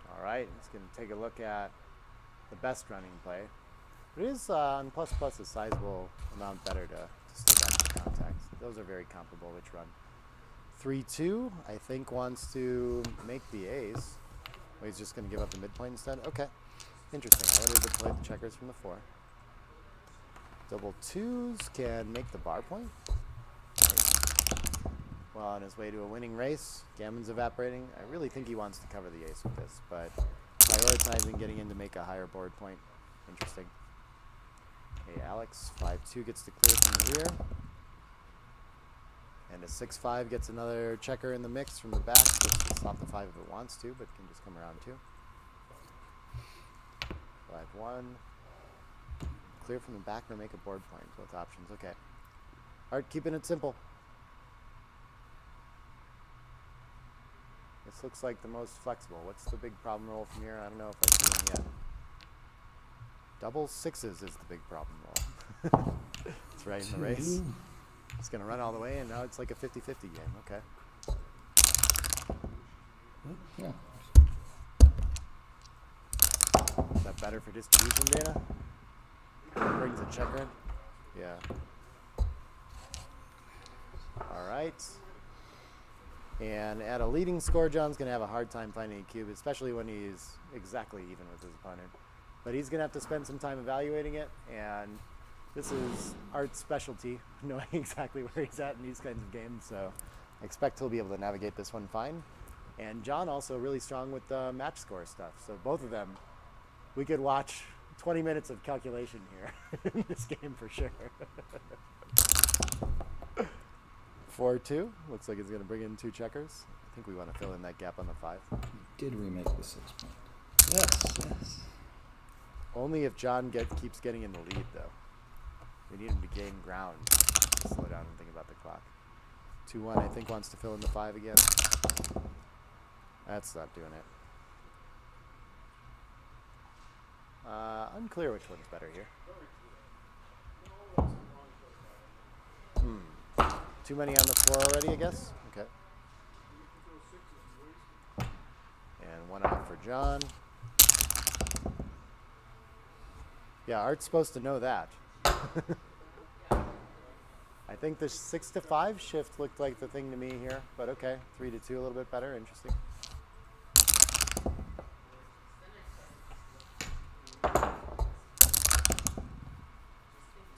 All right, let's going to take a look at the best running play. It is on plus plus a sizable amount better to stay back to contact. Those are very comparable, which run. 3-2, I think, wants to make the ace. Oh, he's just going to give up the midpoint instead? Okay. Interesting. I would have deployed the checkers from the 4. Double 2s can make the bar point. Well, on his way to a winning race, gammon's evaporating. I really think he wants to cover the ace with this, but prioritizing getting in to make a higher board point. Interesting. Hey, Alex, 5-2 gets to clear from the rear. And a 6-5 gets another checker in the mix from the back. It's stop the 5 if it wants to, but can just come around too. 5-1. Clear from the back or make a board point. Both options. Okay. Art, keeping it simple. This looks like the most flexible. What's the big problem roll from here? I don't know if I've seen one yet. Double 6s is the big problem roll. It's right in the race. It's going to run all the way, and now it's like a 50-50 game. Okay. Yeah. Is that better for distribution, Dana? Brings a checker in? Yeah. All right. And at a leading score, John's going to have a hard time finding a cube, especially when he's exactly even with his opponent. But he's going to have to spend some time evaluating it, and this is Art's specialty, knowing exactly where he's at in these kinds of games. So I expect he'll be able to navigate this one fine. And John also really strong with the match score stuff. So both of them, we could watch 20 minutes of calculation here in this game for sure. 4-2. Looks like it's going to bring in 2 checkers. I think we want to fill in that gap on the 5. Did remake the 6 point. Yes. Only if John keeps getting in the lead, though. We need him to gain ground. Slow down and think about the clock. 2-1, I think, wants to fill in the 5 again. That's not doing it. Unclear which one's better here. Too many on the floor already, I guess? Okay. And 1 out for John. Yeah, Art's supposed to know that. I think the 6-5 shift looked like the thing to me here, but okay. 3-2, a little bit better. Interesting.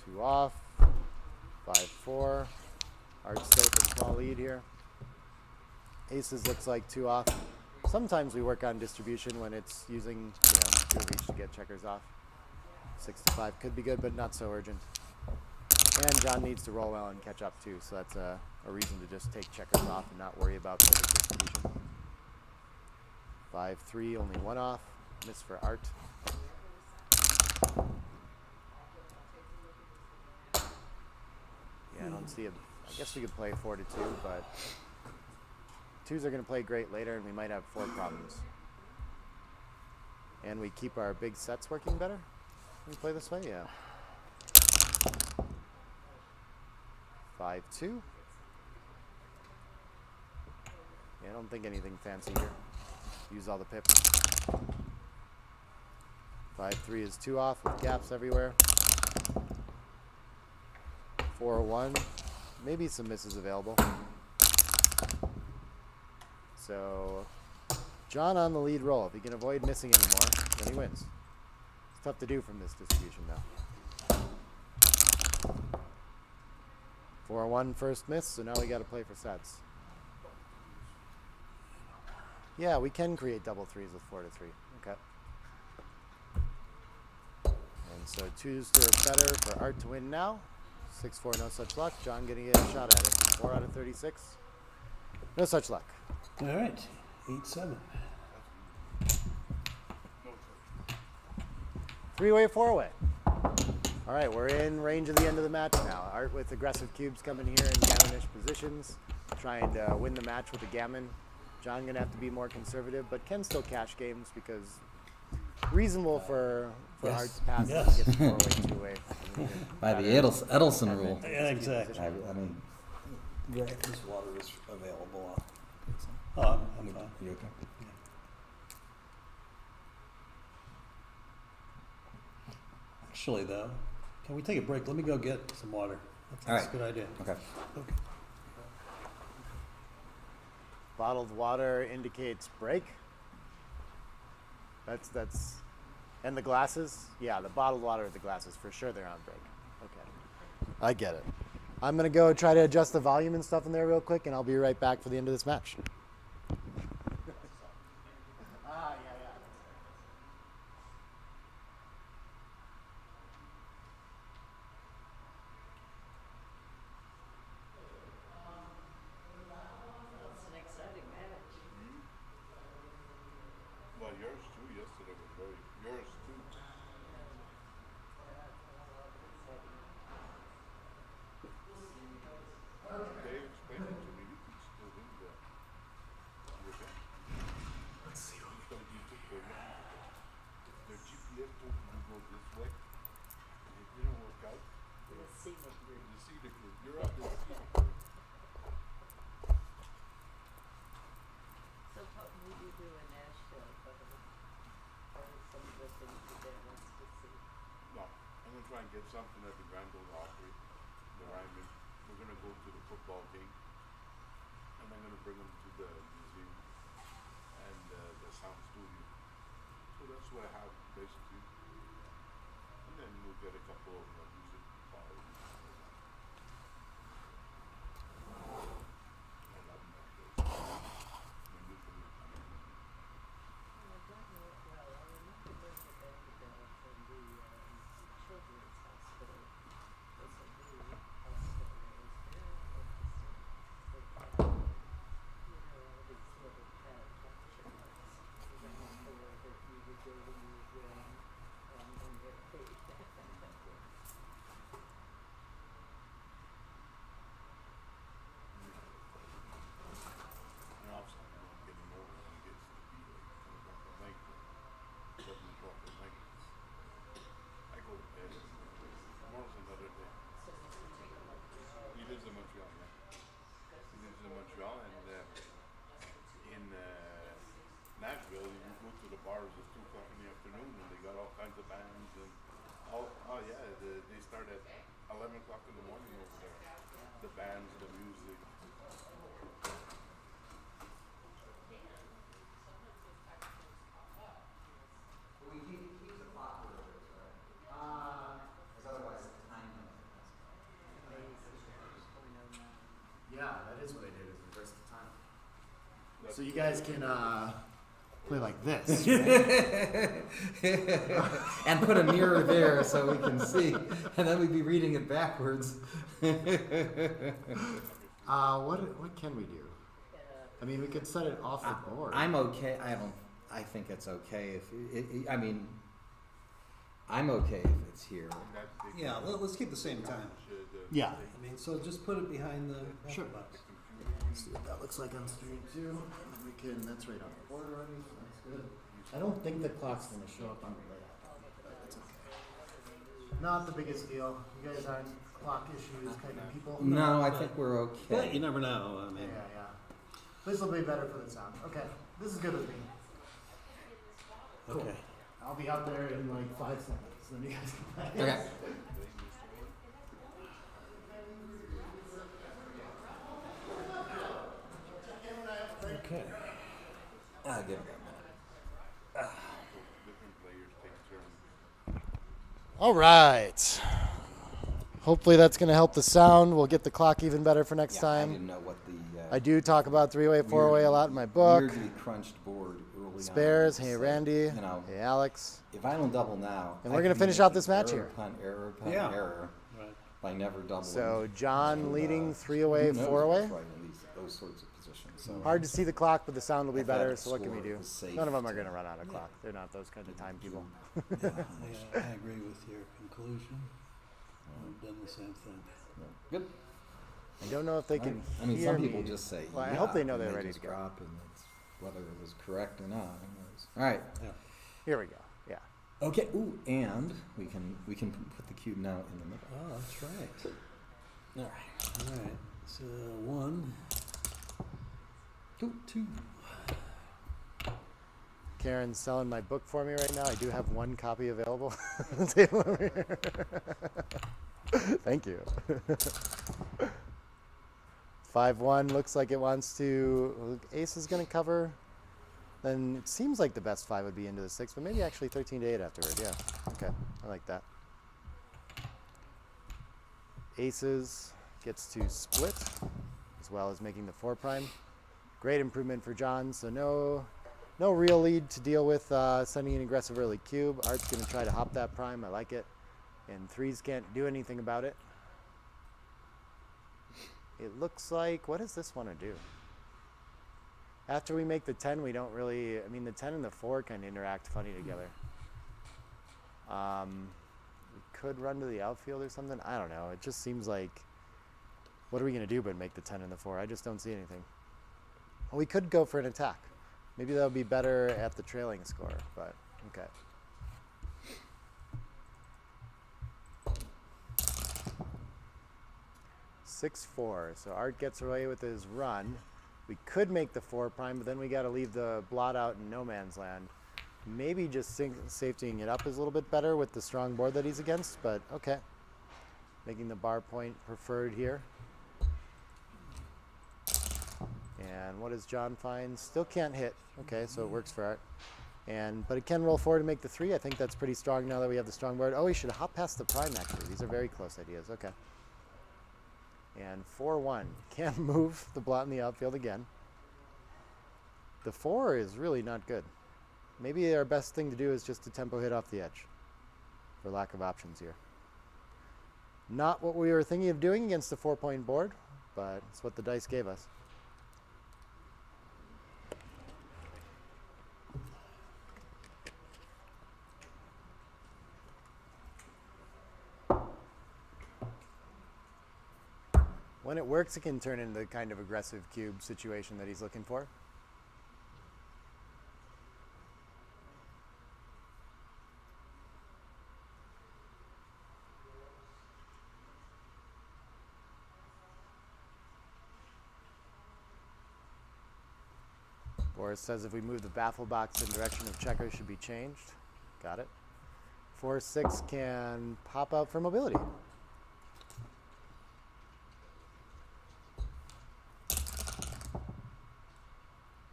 Two off. 5-4. Art's still with a small lead here. Aces looks like 2 off. Sometimes we work on distribution when it's using 2 of each to get checkers off. 6-5 could be good, but not so urgent. And John needs to roll well and catch up too, so that's a reason to just take checkers off and not worry about perfect distribution. 5-3, only 1 off. Miss for Art. Yeah, I don't see I guess we could play 4-2, but 2s are going to play great later, and we might have 4 problems. And we keep our big sets working better when we play this way? Yeah. 5-2. Yeah, I don't think anything fancy here. Use all the pips. 5-3 is 2 off with gaps everywhere. 4-1. Maybe some misses available. So John on the lead roll. If he can avoid missing anymore, then he wins. It's tough to do from this distribution though. 4-1 first miss, so now we got to play for sets. Yeah, we can create double 3s with 4-3. Okay. And so 2s do it better for Art to win now. 6-4, no such luck. John getting a shot at it. 4 out of 36. No such luck. All right. 8-7. 3-way, 4-way. All right, we're in range of the end of the match now. Art with aggressive cubes coming here in gammonish positions, trying to win the match with a gammon. John going to have to be more conservative, but can still cash games because reasonable for Yes. Art's pass Yes. to get the 4-way, 2-way. By the Edelson rule. Yeah, exactly. I mean, yeah, this water is available. Oh, I'm fine. You okay? Actually, though, can we take a break? Let me go get some water. That's All a right. good idea. Okay. Okay. Bottled water indicates break. That's, and the glasses? Yeah, the bottled water at the glasses, for sure they're on break. Okay. I get it. I'm going to go try to adjust the volume and stuff in there real quick, and I'll be right back for the end of this match. scenic route. The scenic route. You're up the scenic route. So what will you do in Nashville? What are some of the things that Dan wants to see? No, I'm gonna try and get something at the Grand Ole Opry, the Ryman. We're gonna go to the football game, and I'm gonna bring them to the museum and the sound studio. So that's what I have basically. And then we'll get a couple of music bars. I love them that place. When you can, I don't know it well. I remember going to Vanderbilt and the children's hospital was a new hospital. It was very interesting. They had, all these little lecture notes around the floor that you would go when you were young and when you're paid. and also I'm getting older and it gets to be like 10 o'clock at night, 11 o'clock at night. I go to bed. Tomorrow's another day. He lives in Montreal, yeah. He lives in Montreal, and in Nashville, you go to the bars at 2 o'clock in the afternoon, and they got all kinds of bands and oh yeah, they start at 11 o'clock in the morning over there. The bands, the music. We keep the clock where it is, right? Because otherwise the time Yeah, that is what I did, is reverse the time. That's So you guys can play like this. and put a mirror there so we can see, and then we'd be reading it backwards. What can we do? I mean, we could set it off the board. I'm okay. I think it's okay if I mean, I'm okay if it's here. and that they Yeah, can let's keep the same time. Yeah. I mean, so just put it behind the Sure. box. See what that looks like on screen too. And we can. That's right on the board already. So that's good. I don't think the clock's gonna show up on the layout, but it's okay. Not the biggest deal. You guys aren't clock issues kind of people. No, I think we're okay. But you never know. I Yeah, mean, yeah. This will be better for the sound. Okay, this is good with me. Cool. okay. I'll be out there in like 5 seconds. Then you guys can play. Okay. Okay. I'll give it a minute. different players take turns. All right. Hopefully that's going to help the sound. We'll get the clock even better for next I time. didn't know what the. I do talk about three-way, four-way a lot in my book. Weirdly crunched board early Spares. on. Hey, So, Randy. You know, Hey, Alex. if I don't double now, And I we're gonna could be finish out making this match error here. upon error upon Yeah. error Right. by never doubling. So John leading who three-away, knows four-away. what's right in those sorts of positions. So Hard to see the clock, but the sound will be better. Athletic So what can we score do? is safe None of them are to- going to run out of clock. They're not those kind of time people. Yeah, I agree with your conclusion. I've done the same thing. good. I don't know if they can I mean, hear some people me. just say. Well, I yeah, hope they know and they're ready just to go. drop, and it's whether it was correct or not. Who knows? All right. Yeah. Here we go. Yeah. Okay. Ooh, and we can put the cube now in the middle. Oh, that's right. All right. All right. So 1, 2. Karen's selling my book for me right now. I do have one copy available on the table over here. Thank you. 5-1 looks like it wants to. Ace is going to cover. Then it seems like the best 5 would be into the 6, but maybe actually 13-8 afterward. Yeah. Okay. I like that. Aces gets to split as well as making the 4 prime. Great improvement for John. So no real lead to deal with sending an aggressive early cube. Art's going to try to hop that prime. I like it. And 3s can't do anything about it. It looks like, what does this want to do? After we make the 10, we don't really, I mean, the 10 and the 4 kind of interact funny together. We could run to the outfield or something. I don't know. It just seems like, what are we going to do but make the 10 and the 4? I just don't see anything. We could go for an attack. Maybe that'll be better at the trailing score, but okay. 6-4. So Art gets away with his run. We could make the 4 prime, but then we got to leave the blot out in no man's land. Maybe just safetying it up is a little bit better with the strong board that he's against, but okay. Making the bar point preferred here. And what does John find? Still can't hit. Okay, so it works for Art. But it can roll forward to make the 3. I think that's pretty strong now that we have the strong board. Oh, he should hop past the prime, actually. These are very close ideas. Okay. And 4-1. Can't move the blot in the outfield again. The 4 is really not good. Maybe our best thing to do is just to tempo hit off the edge, for lack of options here. Not what we were thinking of doing against the 4-point board, but it's what the dice gave us. When it works, it can turn into the kind of aggressive cube situation that he's looking for. Boris says if we move the baffle box in direction of checker, should be changed. Got it. 4-6 can pop out for mobility.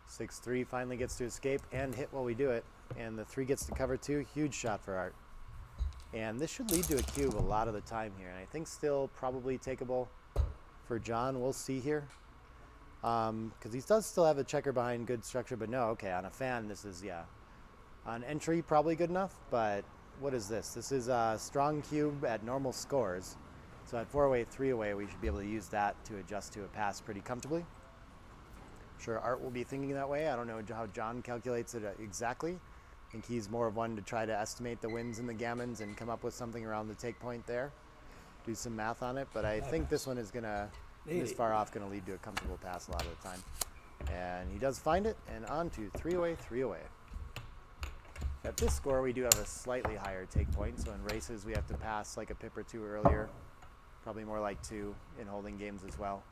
Six 3 finally gets to escape and hit while we do it, and the 3 gets to cover 2. Huge shot for Art. And this should lead to a cube a lot of the time here, and I think still probably takeable for John. We'll see here. Because he does still have a checker behind good structure, but no, okay, on a fan, this is, yeah. On entry, probably good enough, but what is this? This is a strong cube at normal scores. So at 4-away, 3-away, we should be able to use that to adjust to a pass pretty comfortably. Sure, Art will be thinking that way. I don't know how John calculates it exactly. I think he's more of one to try to estimate the wins and the gammons and come up with something around the take point there. Do some math on it, but I think this one is going to, this far off, going to lead to a comfortable pass a lot of the time. And he does find it, and on to 3-away, 3-away. At this score, we do have a slightly higher take point, so in races we have to pass like a pip or 2 earlier. Probably more like 2 in holding games as well.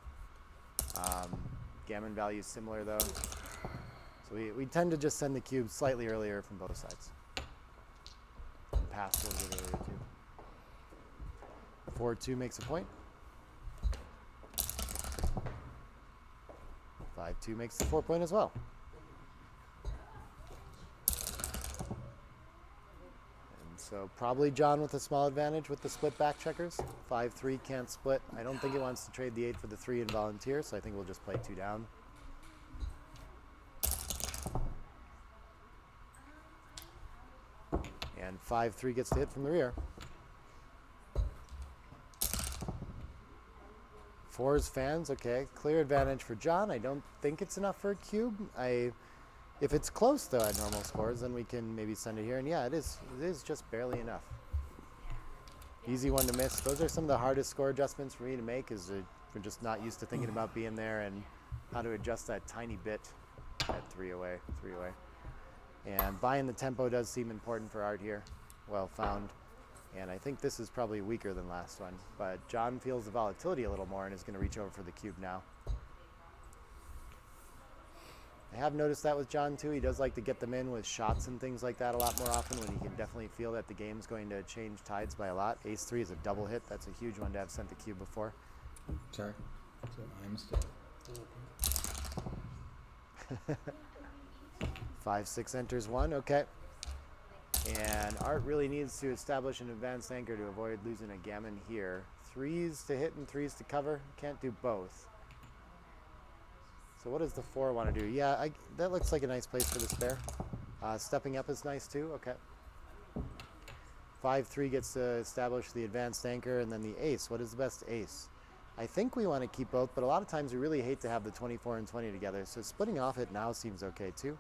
Gammon value is similar though. So we tend to just send the cube slightly earlier from both sides. And pass a little bit earlier too. 4-2 makes a point. 5-2 makes the 4 point as well. And so probably John with a small advantage with the split back checkers. 5-3 can't split. I don't think he wants to trade the 8 for the 3 and volunteer, so I think we'll just play 2 down. And 5-3 gets to hit from the rear. 4's fans, okay. Clear advantage for John. I don't think it's enough for a cube. If it's close though at normal scores, then we can maybe send it here. And yeah, it is just barely enough. Easy one to miss. Those are some of the hardest score adjustments for me to make, is we're just not used to thinking about being there and how to adjust that tiny bit at 3-away, 3-away. And buying the tempo does seem important for Art here. Well found. And I think this is probably weaker than last one. But John feels the volatility a little more and is going to reach over for the cube now. I have noticed that with John too. He does like to get them in with shots and things like that a lot more often when he can definitely feel that the game's going to change tides by a lot. Ace-3 is a double hit. That's a huge one to have sent the cube before. Sorry. So my mistake. 5-6 enters 1. Okay. And Art really needs to establish an advanced anchor to avoid losing a gammon here. 3s to hit and 3s to cover. Can't do both. So what does the 4 want to do? Yeah, that looks like a nice place for the spare. Stepping up is nice too. Okay. 5-3 gets to establish the advanced anchor, and then the ace. What is the best ace? I think we want to keep both, but a lot of times we really hate to have the 24 and 20 together. So splitting off it now seems okay too.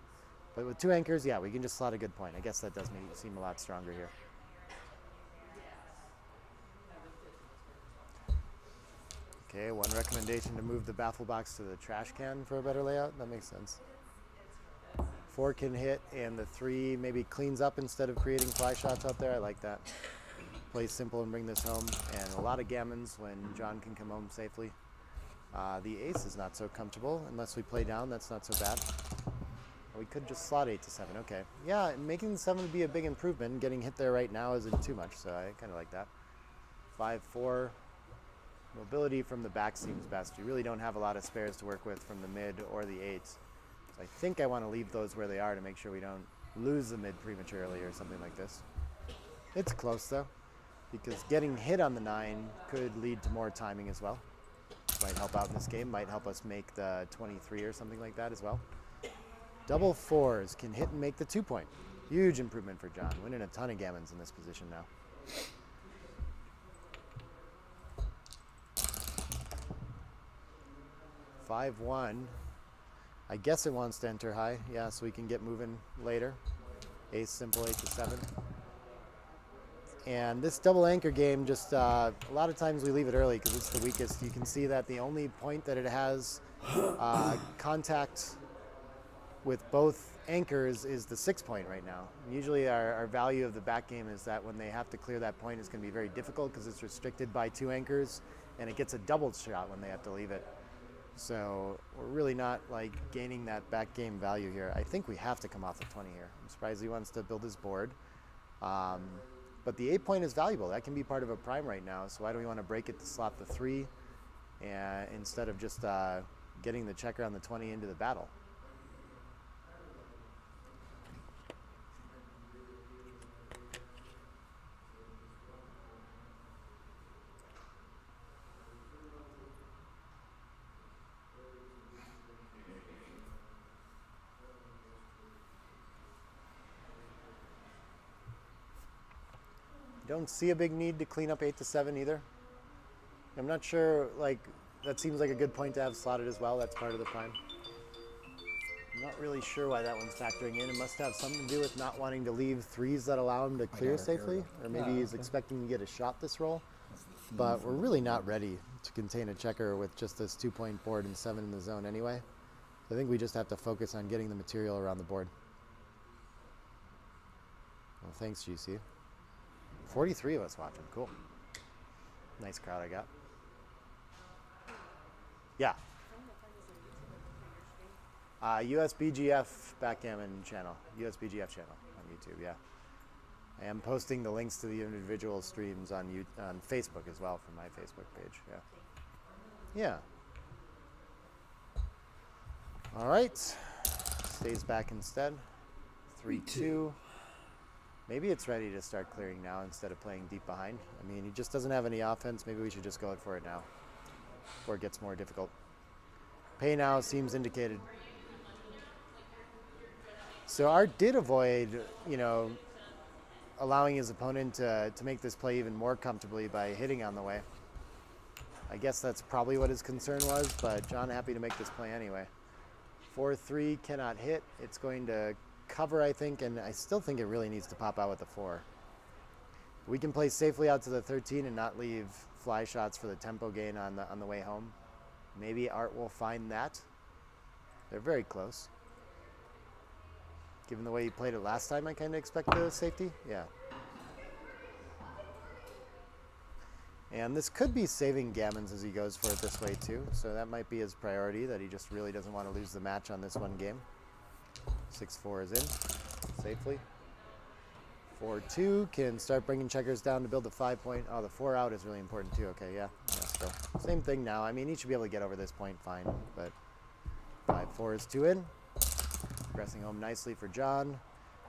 But with 2 anchors, yeah, we can just slot a good point. I guess that does seem a lot stronger here. Okay, one recommendation to move the baffle box to the trash can for a better layout. That makes sense. 4 can hit, and the 3 maybe cleans up instead of creating fly shots out there. I like that. Play simple and bring this home. And a lot of gammons when John can come home safely. The ace is not so comfortable unless we play down. That's not so bad. We could just slot 8 to 7. Okay. Yeah, making the 7 would be a big improvement. Getting hit there right now isn't too much, so I kind of like that. 5-4. Mobility from the back seems best. You really don't have a lot of spares to work with from the mid or the 8s. So I think I want to leave those where they are to make sure we don't lose the mid prematurely or something like this. It's close though, because getting hit on the 9 could lead to more timing as well. Might help out in this game, might help us make the 23 or something like that as well. Double 4s can hit and make the 2-point. Huge improvement for John, winning a ton of gammons in this position now. Five one. I guess it wants to enter high. Yeah, so we can get moving later. Ace simple 8 to 7. And this double anchor game, just a lot of times we leave it early because it's the weakest. You can see that the only point that it has contact with both anchors is the 6-point right now. And usually our value of the back game is that when they have to clear that point, it's going to be very difficult because it's restricted by 2 anchors, and it gets a double shot when they have to leave it. So we're really not like gaining that back game value here. I think we have to come off the 20 here. I'm surprised he wants to build his board. But the 8-point is valuable. That can be part of a prime right now. So why do we want to break it to slot the 3 and instead of just getting the checker on the 20 into the battle? Don't see a big need to clean up 8 to 7 either. I'm not sure, like, that seems like a good point to have slotted as well. That's part of the prime. I'm not really sure why that one's factoring in. It must have something to do with not wanting to leave 3s that allow him to clear safely. Or maybe he's expecting to get a shot this roll. But we're really not ready to contain a checker with just this 2-point board and 7 in the zone anyway. I think we just have to focus on getting the material around the board. Well, thanks, GC. 43 of us watching. Cool. Nice crowd I got. Yeah. USBGF Backgammon channel. USBGF channel on YouTube, yeah. I am posting the links to the individual streams on Facebook as well from my Facebook page, yeah. All right. Stays back instead. 3-2. Maybe it's ready to start clearing now instead of playing deep behind. I mean, he just doesn't have any offense. Maybe we should just go for it now before it gets more difficult. Pay now seems indicated. So Art did avoid, allowing his opponent to make this play even more comfortably by hitting on the way. I guess that's probably what his concern was, but John happy to make this play anyway. 4-3 cannot hit. It's going to cover, I think, and I still think it really needs to pop out with the 4. We can play safely out to the 13 and not leave fly shots for the tempo gain on the way home. Maybe Art will find that. They're very close. Given the way he played it last time, I kind of expect the safety. Yeah. And this could be saving gammons as he goes for it this way too. So that might be his priority, that he just really doesn't want to lose the match on this one game. 6-4 is in safely. 4-2 can start bringing checkers down to build the 5-point. Oh, the 4 out is really important too. Okay, yeah. So same thing now. I mean, he should be able to get over this point fine, but 5-4 is 2 in. Progressing home nicely for John.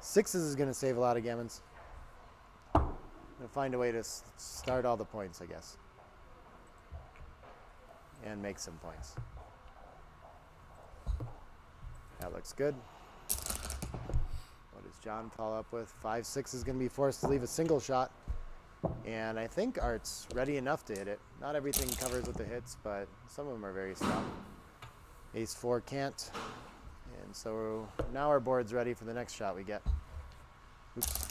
6s is going to save a lot of gammons. Gonna find a way to start all the points, I guess, and make some points. That looks good. What does John follow up with? 5-6 is going to be forced to leave a single shot, and I think Art's ready enough to hit it. Not everything covers with the hits, but some of them are very strong. Ace-4 can't, and so now our board's ready for the next shot we get. Oops.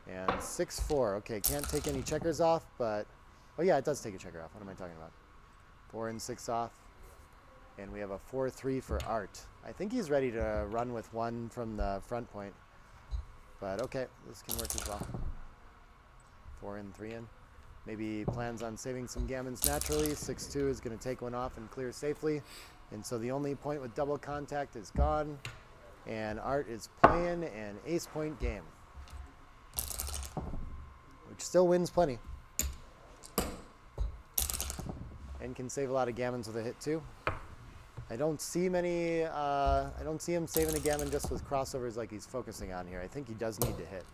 And 6-4. Okay, can't take any checkers off, but oh yeah, it does take a checker off. What am I talking about? 4 and 6 off. And we have a 4-3 for Art. I think he's ready to run with 1 from the front point. But okay, this can work as well. 4 in, 3 in. maybe plans on saving some gammons naturally. 6-2 is going to take one off and clear safely. And so the only point with double contact is gone. And Art is playing an ace point game, which still wins plenty. And can save a lot of gammons with a hit too. I don't see many, I don't see him saving a gammon just with crossovers like he's focusing on here. I think he does need to hit.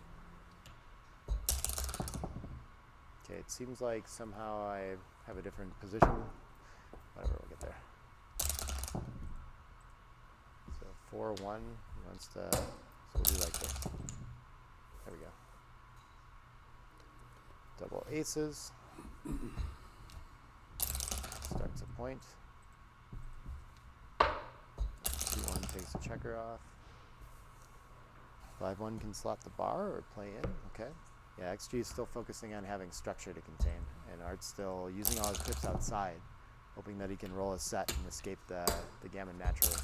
Okay, it seems like somehow I have a different position. Whatever, we'll get there. So 4-1, he wants to, so we'll do like this. There we go. Double aces. Starts a point. 2-1 takes the checker off. 5-1 can slot the bar or play in. Okay. Yeah, XG is still focusing on having structure to contain, and Art's still using all his pips outside, hoping that he can roll a set and escape the gammon naturally.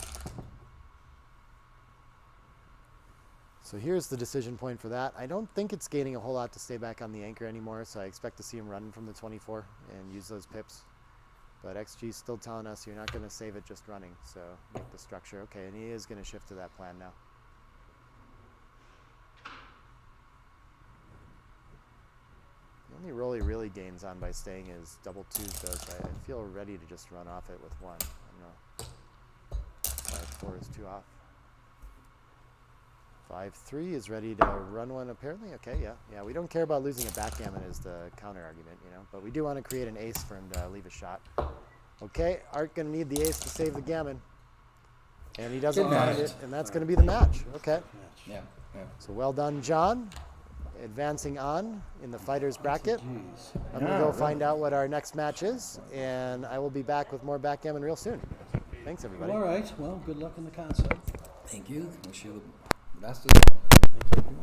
So here's the decision point for that. I don't think it's gaining a whole lot to stay back on the anchor anymore, so I expect to see him run from the 24 and use those pips. But XG is still telling us you're not going to save it just running, so make the structure. Okay, and he is going to shift to that plan now. The only roll he really gains on by staying is double twos, though, so I feel ready to just run off it with one. I don't know. 5-4 is two off. 5-3 is ready to run one, apparently. Okay, yeah. We don't care about losing a backgammon as the counter argument, you know, but we do want to create an ace for him to leave a shot. Okay, Art going to need the ace to save the gammon. And he doesn't find it, and that's going to be the match. Okay. Yeah. So well done, John. Advancing on in the fighters bracket. Jeez. I'm going to go find out what our next match is, and I will be back with more backgammon real soon. Thanks, everybody. All right, well, good luck in the concept. Thank you. Wish you the best of luck. Thank you.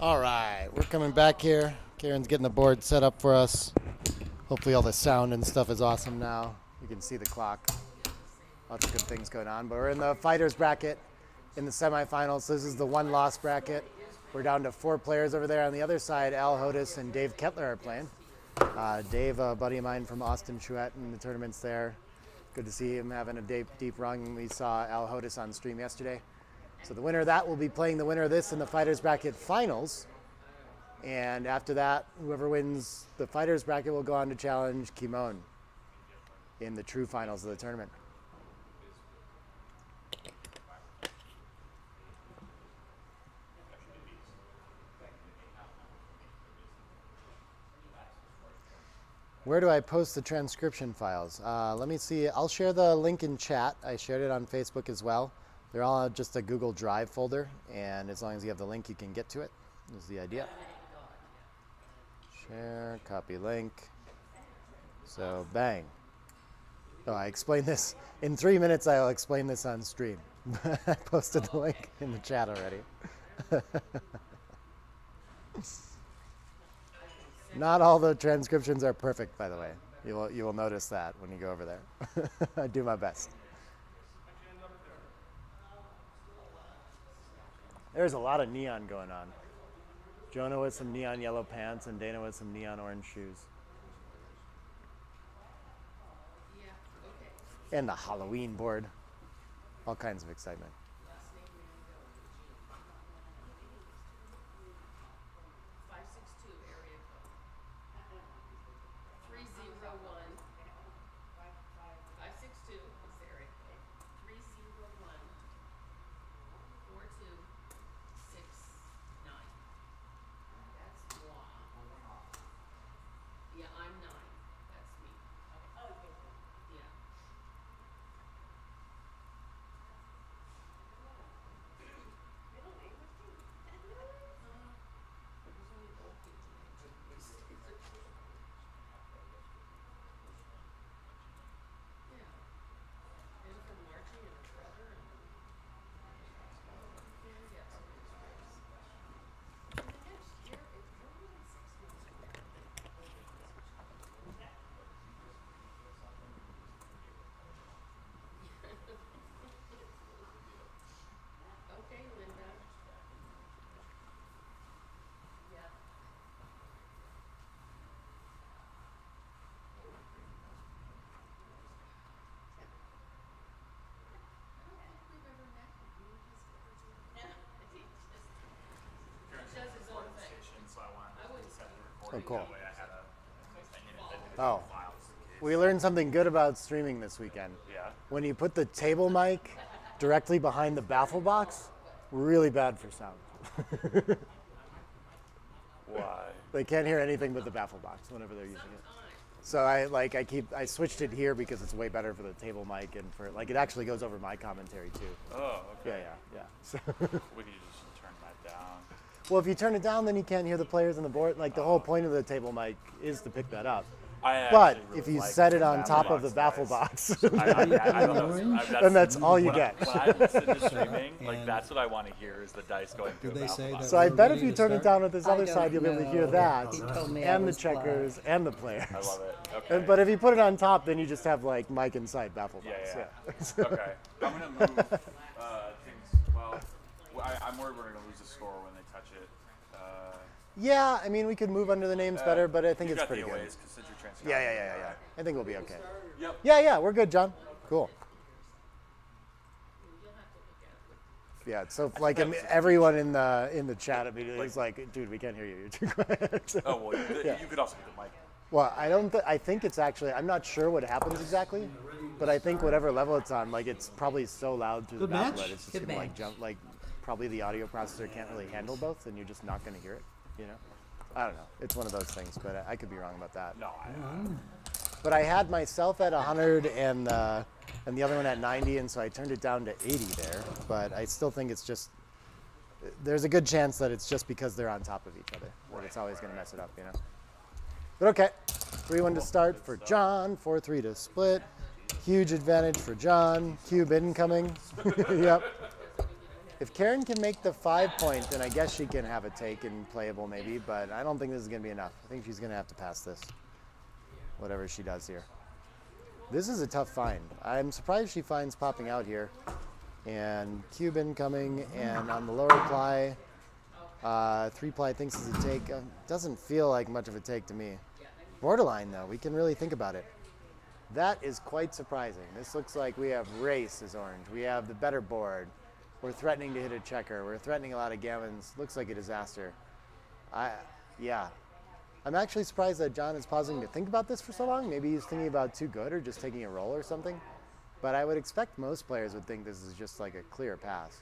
All right, we're coming back here. Karen's getting the board set up for us. Hopefully all the sound and stuff is awesome now. You can see the clock. Lots of good things going on. But we're in the fighters bracket in the semifinals. This is the one-loss bracket. We're down to 4 players over there. On the other side, Al Hodis and Dave Kettler are playing. Dave, a buddy of mine from Austin Chouette in the tournaments there. Good to see him having a deep run. We saw Al Hodis on stream yesterday. So the winner of that will be playing the winner of this in the fighters bracket finals. And after that, whoever wins the fighters bracket will go on to challenge Kimon in the true finals of the tournament. Where do I post the transcription files? Let me see. I'll share the link in chat. I shared it on Facebook as well. They're all just a Google Drive folder, and as long as you have the link, you can get to it, is the idea. Share, copy link. So, bang. Oh, I explained this. In 3 minutes, I'll explain this on stream. I posted the link in the chat already. Not all the transcriptions are perfect, by the way. You will notice that when you go over there. I do my best. There's a lot of neon going on. Jonah with some neon yellow pants and Dana with some neon orange shoes. And the Halloween board. All kinds of excitement. Oh, cool. That way I had a Oh, file just in case. we learned something good about streaming this weekend. Yeah. When you put the table mic directly behind the baffle box, really bad for sound. Why? They can't hear anything but the baffle box whenever they're using it. So I switched it here because it's way better for the table mic and for it actually goes over my commentary too. Oh, Yeah, okay. yeah. So, We could just turn that down. well, if you turn it down, then you can't hear the players on the board. Like the whole point of the table mic is to pick that up. I But actually really if you like set it the on top of the baffle baffle box box, noise. I don't know. then that's all you when get. When I listen to streaming, like And- that's what I want to hear is the dice going through Did they a say baffle box. that? So I We're bet if ready you to turn it start? down with this I other don't side, you'll be able to hear know. that He told me I and the was blind. checkers and the players. I love it. Okay. But if you put it on top, then you just have like mic inside baffle box. Yeah. Okay. I'm gonna move things. Well, I'm worried we're gonna lose the score when they touch it. Yeah, I mean, we could move under the names better, but I think You've it's got pretty the good. aways, since you're transferring. Yeah. I think we'll be okay. Yep. Yeah, we're good, John. Cool. Yeah, so like everyone in the chat immediately is like, dude, we can't hear you. You're too quiet. Oh well, Yeah. you could also get the mic. Well, I think it's actually, I'm not sure what happens exactly, but I think whatever level it's on, like it's probably so loud through the Good baffle match. that it's just Good gonna like match. jump, like probably the audio processor can't really handle both, and you're just not gonna hear it. You know, I don't know. It's one of those things, but I could be wrong about that. No, But I had myself at 100 and the other one at 90, and so I turned it down to 80 there. But I still think it's just, there's a good chance that it's just because they're on top of each other. That it's always going to mess it up, you know. But okay, 3-1 to start for John, 4-3 to split. Huge advantage for John. Cube incoming. Yep. If Karen can make the 5-point, then I guess she can have a take and playable maybe, but I don't think this is going to be enough. I think she's going to have to pass this, whatever she does here. This is a tough find. I'm surprised she finds popping out here. And cube incoming, and on the lower ply, 3-ply thinks is a take. Doesn't feel like much of a take to me. Borderline though, we can really think about it. That is quite surprising. This looks like we have race is orange. We have the better board. We're threatening to hit a checker. We're threatening a lot of gammons. Looks like a disaster. Yeah. I'm actually surprised that John is pausing to think about this for so long. Maybe he's thinking about too good or just taking a roll or something. But I would expect most players would think this is just like a clear pass.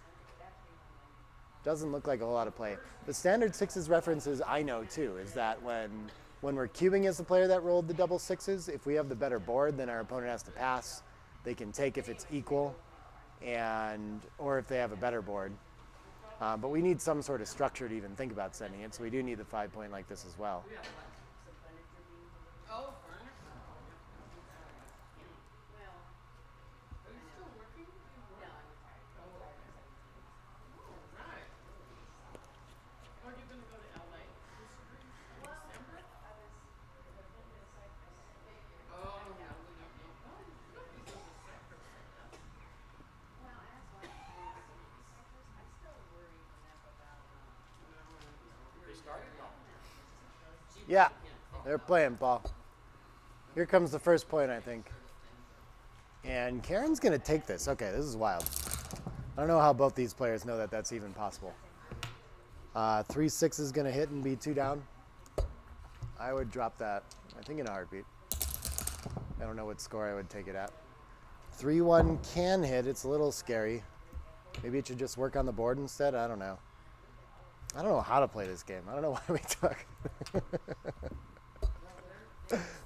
Doesn't look like a whole lot of play. The standard sixes references I know too is that when we're cubing as the player that rolled the double sixes, if we have the better board, then our opponent has to pass. They can take if it's equal, or if they have a better board. But we need some sort of structure to even think about sending it, so we do need the 5-point like this as well. Yeah, they're playing ball. Here comes the first point, I think. And Karen's going to take this. Okay, this is wild. I don't know how both these players know that that's even possible. 3-6 is going to hit and be 2 down. I would drop that, I think, in a heartbeat. I don't know what score I would take it at. 3-1 can hit. It's a little scary. Maybe it should just work on the board instead. I don't know. I don't know how to play this game. I don't know why we took.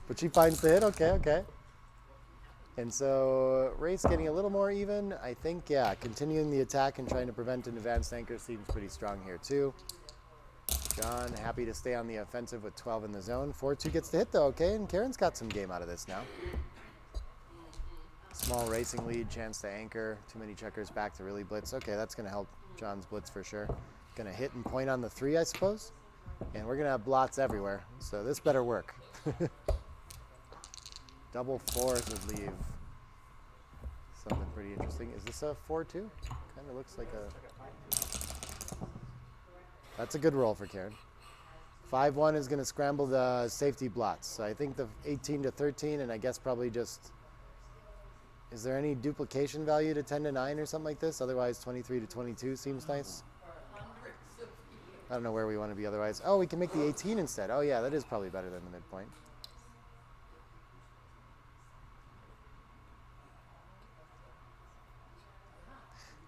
But she finds the hit. Okay. And so race getting a little more even. I think, yeah, continuing the attack and trying to prevent an advanced anchor seems pretty strong here too. John happy to stay on the offensive with 12 in the zone. 4-2 gets the hit though, okay, and Karen's got some game out of this now. Small racing lead, chance to anchor. Too many checkers back to really blitz. Okay, that's going to help John's blitz for sure. Going to hit and point on the 3, I suppose. And we're going to have blots everywhere, so this better work. Double 4s would leave something pretty interesting. Is this a 4-2? Kind of looks like a... That's a good roll for Karen. 5-1 is going to scramble the safety blots. So I think the 18 to 13, and I guess probably just... Is there any duplication value to 10 to 9 or something like this? Otherwise, 23 to 22 seems nice. I don't know where we want to be otherwise. Oh, we can make the 18 instead. Oh yeah, that is probably better than the midpoint.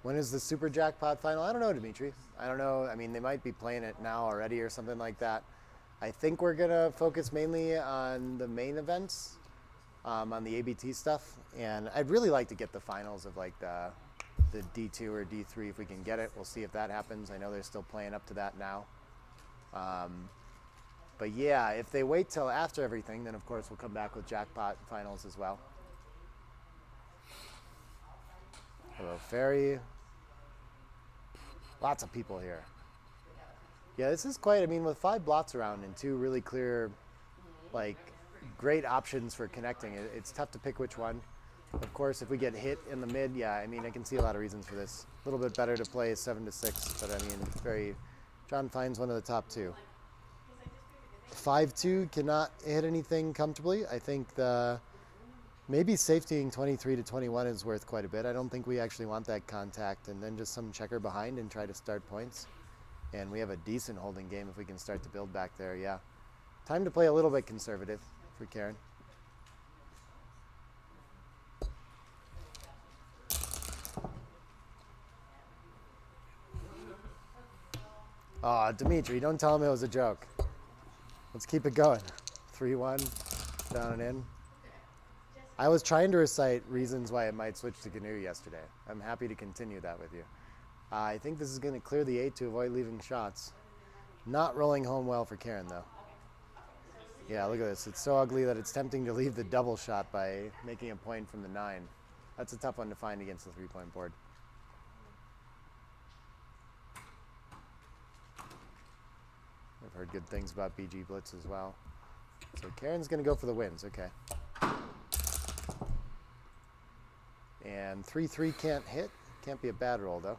When is the Super Jackpot final? I don't know, Dimitri. I don't know. I mean, they might be playing it now already or something like that. I think we're going to focus mainly on the main events, on the ABT stuff. And I'd really like to get the finals of like the D2 or D3 if we can get it. We'll see if that happens. I know they're still playing up to that now. But yeah, if they wait till after everything, then of course we'll come back with Jackpot finals as well. Hello, Ferry. Lots of people here. Yeah, this is quite, I mean, with 5 blots around and 2 really clear, like, great options for connecting, it's tough to pick which one. Of course, if we get hit in the mid, yeah, I mean, I can see a lot of reasons for this. A little bit better to play 7 to 6, but I mean, John finds one of the top 2. 5-2 cannot hit anything comfortably. I think maybe safetying 23 to 21 is worth quite a bit. I don't think we actually want that contact and then just some checker behind and try to start points. And we have a decent holding game if we can start to build back there, yeah. Time to play a little bit conservative for Karen. Aw, Dimitri, don't tell him it was a joke. Let's keep it going. 3-1, down and in. I was trying to recite reasons why it might switch to Canoe yesterday. I'm happy to continue that with you. I think this is going to clear the 8 to avoid leaving shots. Not rolling home well for Karen, though. Yeah, look at this. It's so ugly that it's tempting to leave the double shot by making a point from the 9. That's a tough one to find against the 3-point board. I've heard good things about BG Blitz as well. So Karen's going to go for the wins. Okay. And 3-3 can't hit. Can't be a bad roll, though.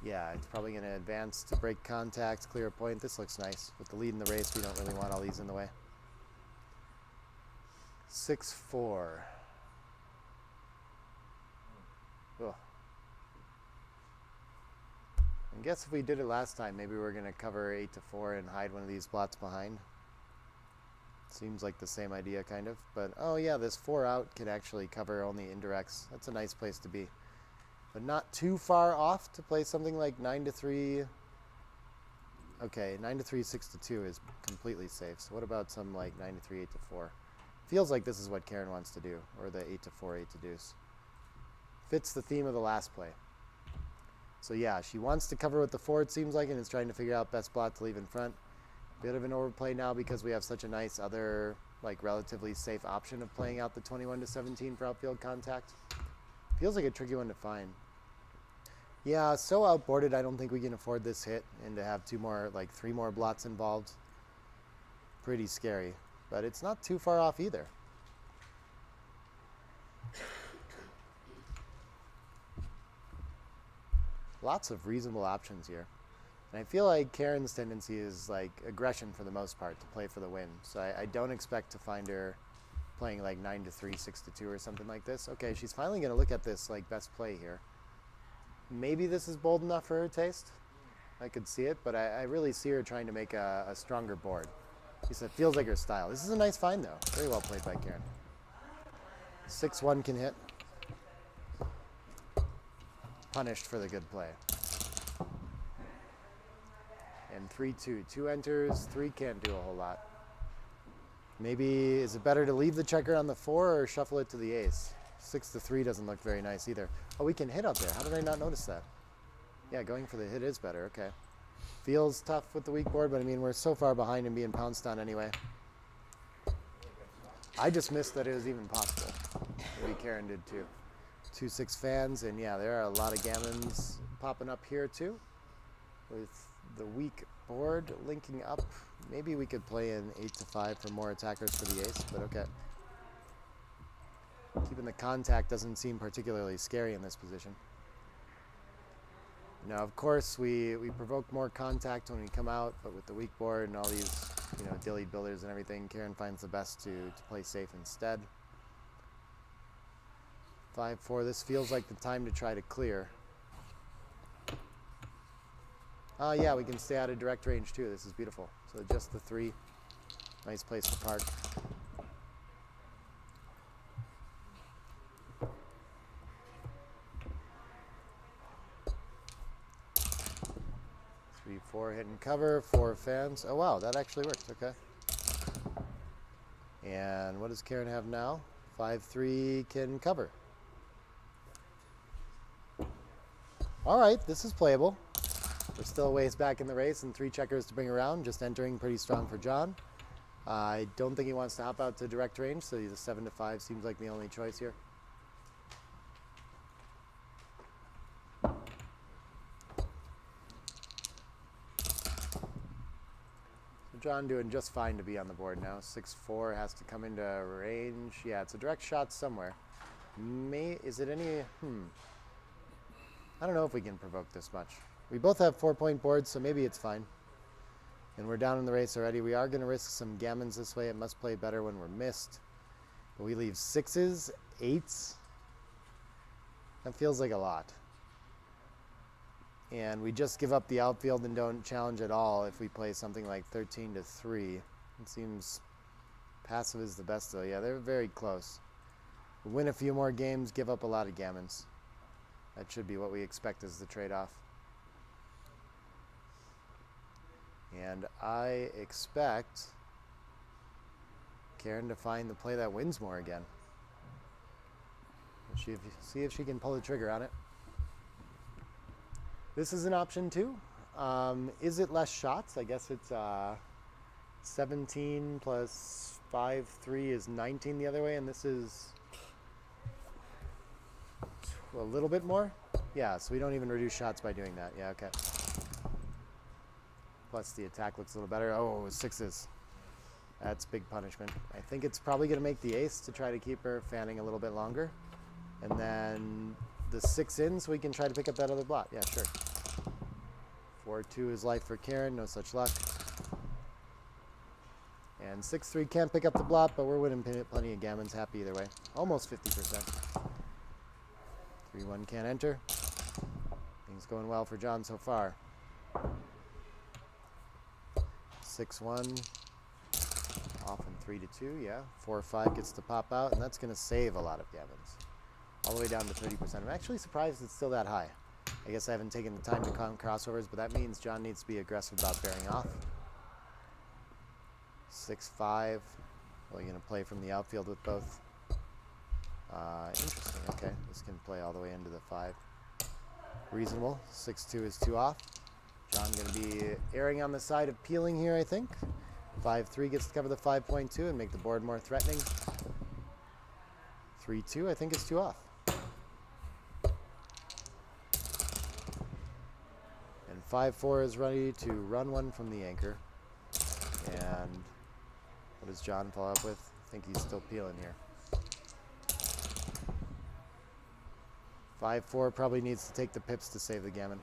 Yeah, it's probably going to advance to break contact, clear a point. This looks nice. With the lead in the race, we don't really want all these in the way. 6-4. Ugh. I guess if we did it last time, maybe we're going to cover 8-4 and hide one of these blots behind. Seems like the same idea, kind of. But, oh yeah, this 4 out could actually cover only indirects. That's a nice place to be. But not too far off to play something like 9-3. Okay, 9-3, 6-2 is completely safe. So what about some like 9-3, 8-4? Feels like this is what Karen wants to do, or the 8-4, 8 to deuce. Fits the theme of the last play. So yeah, she wants to cover with the 4, it seems like, and is trying to figure out best blot to leave in front. Bit of an overplay now because we have such a nice other, like, relatively safe option of playing out the 21-17 for outfield contact. Feels like a tricky one to find. Yeah, so outboarded, I don't think we can afford this hit, and to have 2 more, like 3 more blots involved. Pretty scary, but it's not too far off either. Lots of reasonable options here. And I feel like Karen's tendency is like aggression for the most part, to play for the win. So I don't expect to find her playing like 9-3, 6-2 or something like this. Okay, she's finally going to look at this like best play here. Maybe this is bold enough for her taste. I could see it, but I really see her trying to make a stronger board. She said, feels like her style. This is a nice find, though. Very well played by Karen. 6-1 can hit. Punished for the good play. And 3-2. 2 enters, 3 can't do a whole lot. Maybe, is it better to leave the checker on the 4 or shuffle it to the ace? 6-3 doesn't look very nice either. Oh, we can hit out there. How did I not notice that? Yeah, going for the hit is better. Okay. Feels tough with the weak board, but I mean, we're so far behind and being pounced on anyway. I just missed that it was even possible. Maybe Karen did too. 2-6 fans, and yeah, there are a lot of gammons popping up here too. With the weak board linking up, maybe we could play in 8-5 for more attackers for the ace, but okay. Keeping the contact doesn't seem particularly scary in this position. Now, of course, we provoke more contact when we come out, but with the weak board and all these, you know, dilly builders and everything, Karen finds the best to play safe instead. 5-4, this feels like the time to try to clear. Yeah, we can stay out of direct range too. This is beautiful. So just the 3. Nice place to park. Three, 4 hitting cover, 4 fans. Oh wow, that actually worked. Okay. And what does Karen have now? 5-3 can cover. All right, this is playable. We're still a ways back in the race and 3 checkers to bring around. Just entering pretty strong for John. I don't think he wants to hop out to direct range, so he's a 7-5 seems like the only choice here. So John doing just fine to be on the board now. 6-4 has to come into range. Yeah, it's a direct shot somewhere. Is it any? I don't know if we can provoke this much. We both have 4-point boards, so maybe it's fine. And we're down in the race already. We are going to risk some gammons this way. It must play better when we're missed. But we leave 6s, 8s. That feels like a lot. And we just give up the outfield and don't challenge at all if we play something like 13-3. It seems passive is the best though. Yeah, they're very close. We win a few more games, give up a lot of gammons. That should be what we expect as the trade-off. And I expect Karen to find the play that wins more again. See if she can pull the trigger on it. This is an option too. Is it less shots? I guess it's 17 plus 5-3 is 19 the other way, and this is a little bit more. Yeah, so we don't even reduce shots by doing that. Yeah, okay. Plus the attack looks a little better. Oh, 6s. That's big punishment. I think it's probably going to make the ace to try to keep her fanning a little bit longer. And then the 6 in so we can try to pick up that other blot. Yeah, sure. 4-2 is life for Karen. No such luck. And 6-3 can't pick up the blot, but we're winning plenty of gammons. Happy either way. Almost 50%. 3-1 can't enter. Things going well for John so far. 6-1. Off in 3-2, yeah. 4-5 gets to pop out, and that's going to save a lot of gammons. All the way down to 30%. I'm actually surprised it's still that high. I guess I haven't taken the time to count crossovers, but that means John needs to be aggressive about bearing off. 6-5. Well, you're going to play from the outfield with both. Interesting, okay. This can play all the way into the 5. Reasonable. 6-2 is 2 off. John going to be erring on the side of peeling here, I think. 5-3 gets to cover the 5.2 and make the board more threatening. 3-2, I think, is 2 off. And 5-4 is ready to run one from the anchor. And what does John follow up with? I think he's still peeling here. 5-4 probably needs to take the pips to save the gammon.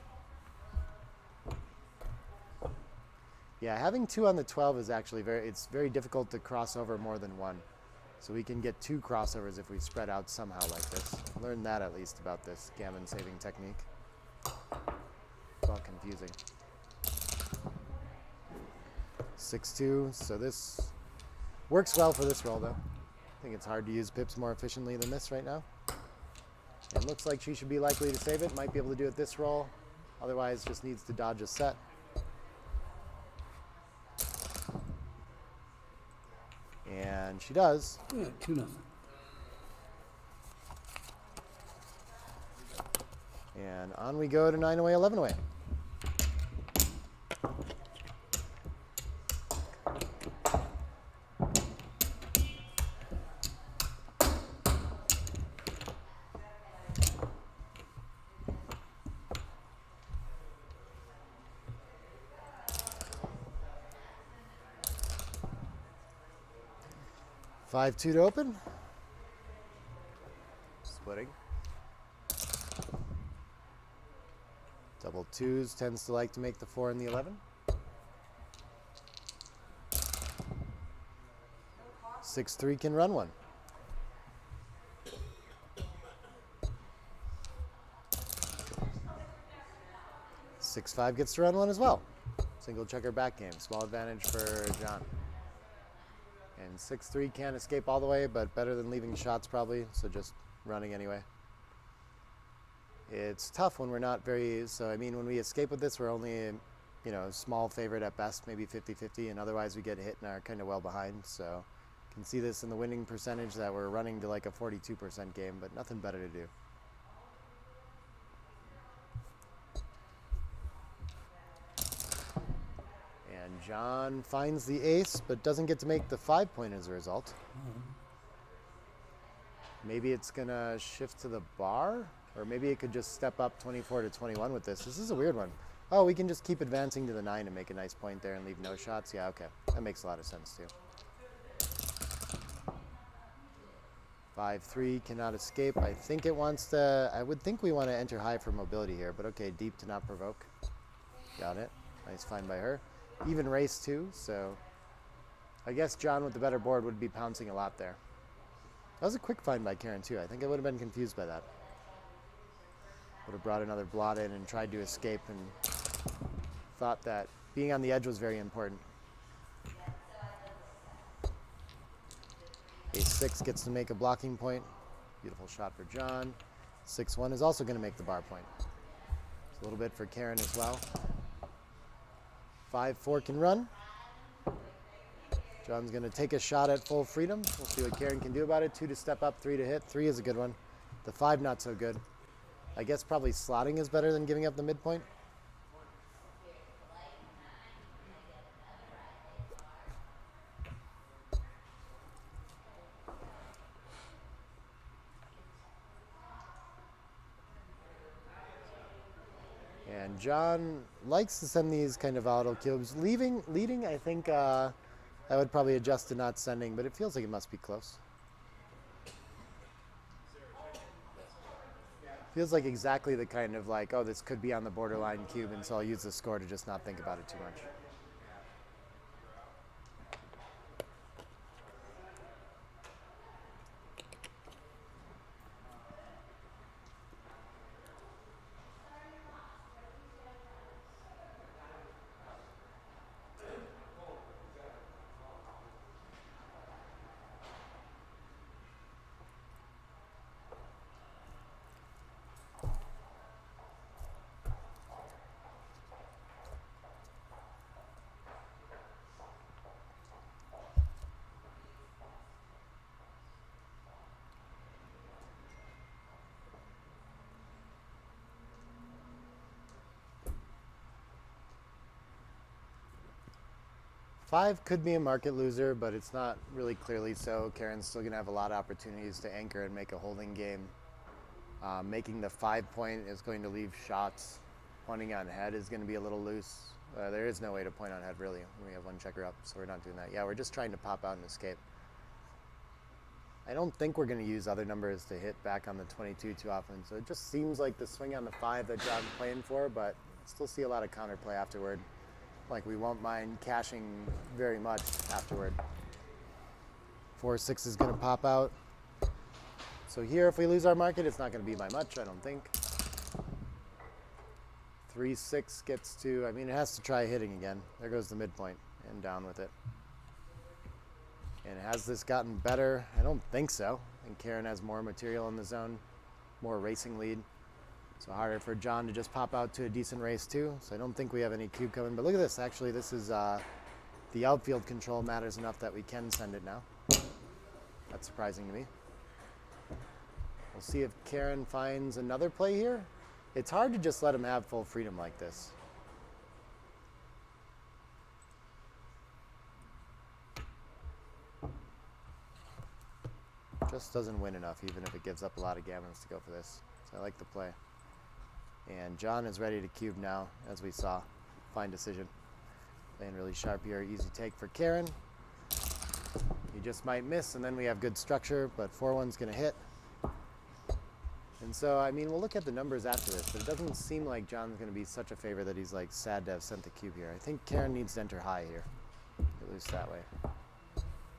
Yeah, having 2 on the 12 is actually it's very difficult to cross over more than 1. So we can get 2 crossovers if we spread out somehow like this. Learn that at least about this gammon saving technique. It's all confusing. 6-2, so this works well for this roll though. I think it's hard to use pips more efficiently than this right now. It looks like she should be likely to save it. Might be able to do it this roll. Otherwise, just needs to dodge a set. And she does. Yeah, 2-0. And on we go to 9 away, 11 away. Five 2 to open. Splitting. Double 2s tends to like to make the 4 and the 11. 6-3 can run one. 6-5 gets to run one as well. Single checker back game. Small advantage for John. And 6-3 can't escape all the way, but better than leaving shots probably, so just running anyway. It's tough when we're not very, so I mean when we escape with this we're only, you know, small favorite at best, maybe 50-50, and otherwise we get hit and are kind of well behind, so you can see this in the winning percentage that we're running to like a 42% game, but nothing better to do. And John finds the ace, but doesn't get to make the 5-point as a result. Maybe it's gonna shift to the bar, or maybe it could just step up 24-21 with this. This is a weird one. Oh, we can just keep advancing to the 9 and make a nice point there and leave no shots. Yeah, okay, that makes a lot of sense too. 5-3 cannot escape. I think it wants to, I would think we want to enter high for mobility here, but okay, deep to not provoke. Got it. Nice find by her. Even race too, so I guess John with the better board would be pouncing a lot there. That was a quick find by Karen too. I think I would have been confused by that. Would have brought another blot in and tried to escape and thought that being on the edge was very important. Ace-6 gets to make a blocking point. Beautiful shot for John. 6-1 is also going to make the bar point. It's a little bit for Karen as well. 5-4 can run. John's going to take a shot at full freedom. We'll see what Karen can do about it. 2 to step up, 3 to hit. 3 is a good one. The 5 not so good. I guess probably slotting is better than giving up the midpoint. And John likes to send these kind of volatile cubes. Leading, I think I would probably adjust to not sending, but it feels like it must be close. Feels like exactly the kind of like, oh, this could be on the borderline cube, and so I'll use the score to just not think about it too much. Five could be a market loser, but it's not really clearly so. Karen's still going to have a lot of opportunities to anchor and make a holding game. Making the 5-point is going to leave shots. Pointing on head is going to be a little loose. There is no way to point on head, really. We have one checker up, so we're not doing that. Yeah, we're just trying to pop out and escape. I don't think we're going to use other numbers to hit back on the 22 too often, so it just seems like the swing on the 5 that John's playing for, but still see a lot of counterplay afterward. Like we won't mind cashing very much afterward. 4-6 is going to pop out. So here, if we lose our market, it's not going to be by much, I don't think. 3-6 gets to, I mean, it has to try hitting again. There goes the midpoint, and down with it. And has this gotten better? I don't think so. I think Karen has more material in the zone, more racing lead. So harder for John to just pop out to a decent race too. So I don't think we have any cube coming. But look at this, actually, this is, the outfield control matters enough that we can send it now. That's surprising to me. We'll see if Karen finds another play here. It's hard to just let him have full freedom like this. Just doesn't win enough, even if it gives up a lot of gammons to go for this. So I like the play. And John is ready to cube now, as we saw. Fine decision. Playing really sharp here. Easy take for Karen. You just might miss, and then we have good structure, but 4-1's going to hit. And so, I mean, we'll look at the numbers after this, but it doesn't seem like John's going to be such a favor that he's, like, sad to have sent the cube here. I think Karen needs to enter high here, at least that way.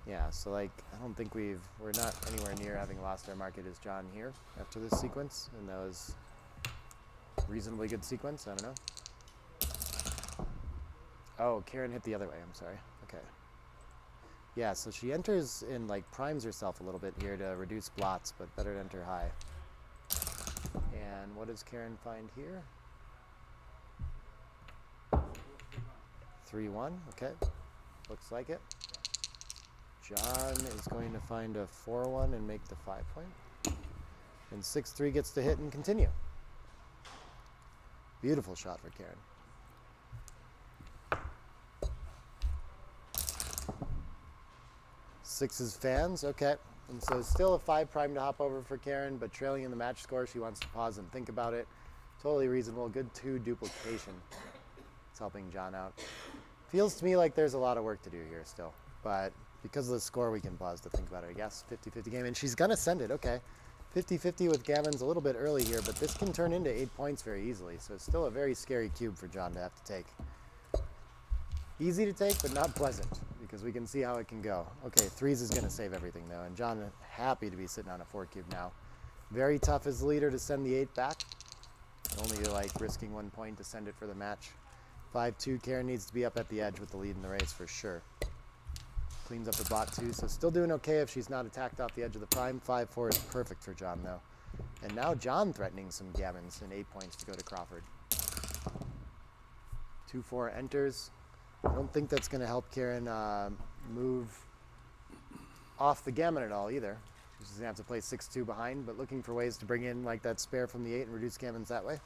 Yeah, so, like, I don't think we're not anywhere near having lost our market as John here after this sequence, and that was a reasonably good sequence, I don't know. Oh, Karen hit the other way. I'm sorry. Okay. Yeah, so she enters and like primes herself a little bit here to reduce blots, but better to enter high. And what does Karen find here? 3-1. Okay. Looks like it. John is going to find a 4-1 and make the 5-point. And 6-3 gets to hit and continue. Beautiful shot for Karen. Sixes fans, okay. And so still a 5 prime to hop over for Karen, but trailing in the match score, she wants to pause and think about it. Totally reasonable. Good 2 duplication. It's helping John out. Feels to me like there's a lot of work to do here still, but because of the score, we can pause to think about it, I guess. 50-50 game, and she's gonna send it, okay. 50-50 with Gavin's a little bit early here, but this can turn into 8 points very easily, so it's still a very scary cube for John to have to take. Easy to take, but not pleasant, because we can see how it can go. Okay, 3s is gonna save everything though, and John happy to be sitting on a 4 cube now. Very tough as the leader to send the 8 back. Only like risking 1 point to send it for the match. 5-2, Karen needs to be up at the edge with the lead in the race for sure. Cleans up the bot too, so still doing okay if she's not attacked off the edge of the prime. 5-4 is perfect for John though. And now John threatening some Gavins and 8 points to go to Crawford. 2-4 enters. I don't think that's going to help Karen move off the gammon at all either. She's going to have to play 6-2 behind, but looking for ways to bring in like that spare from the 8 and reduce gammons that way.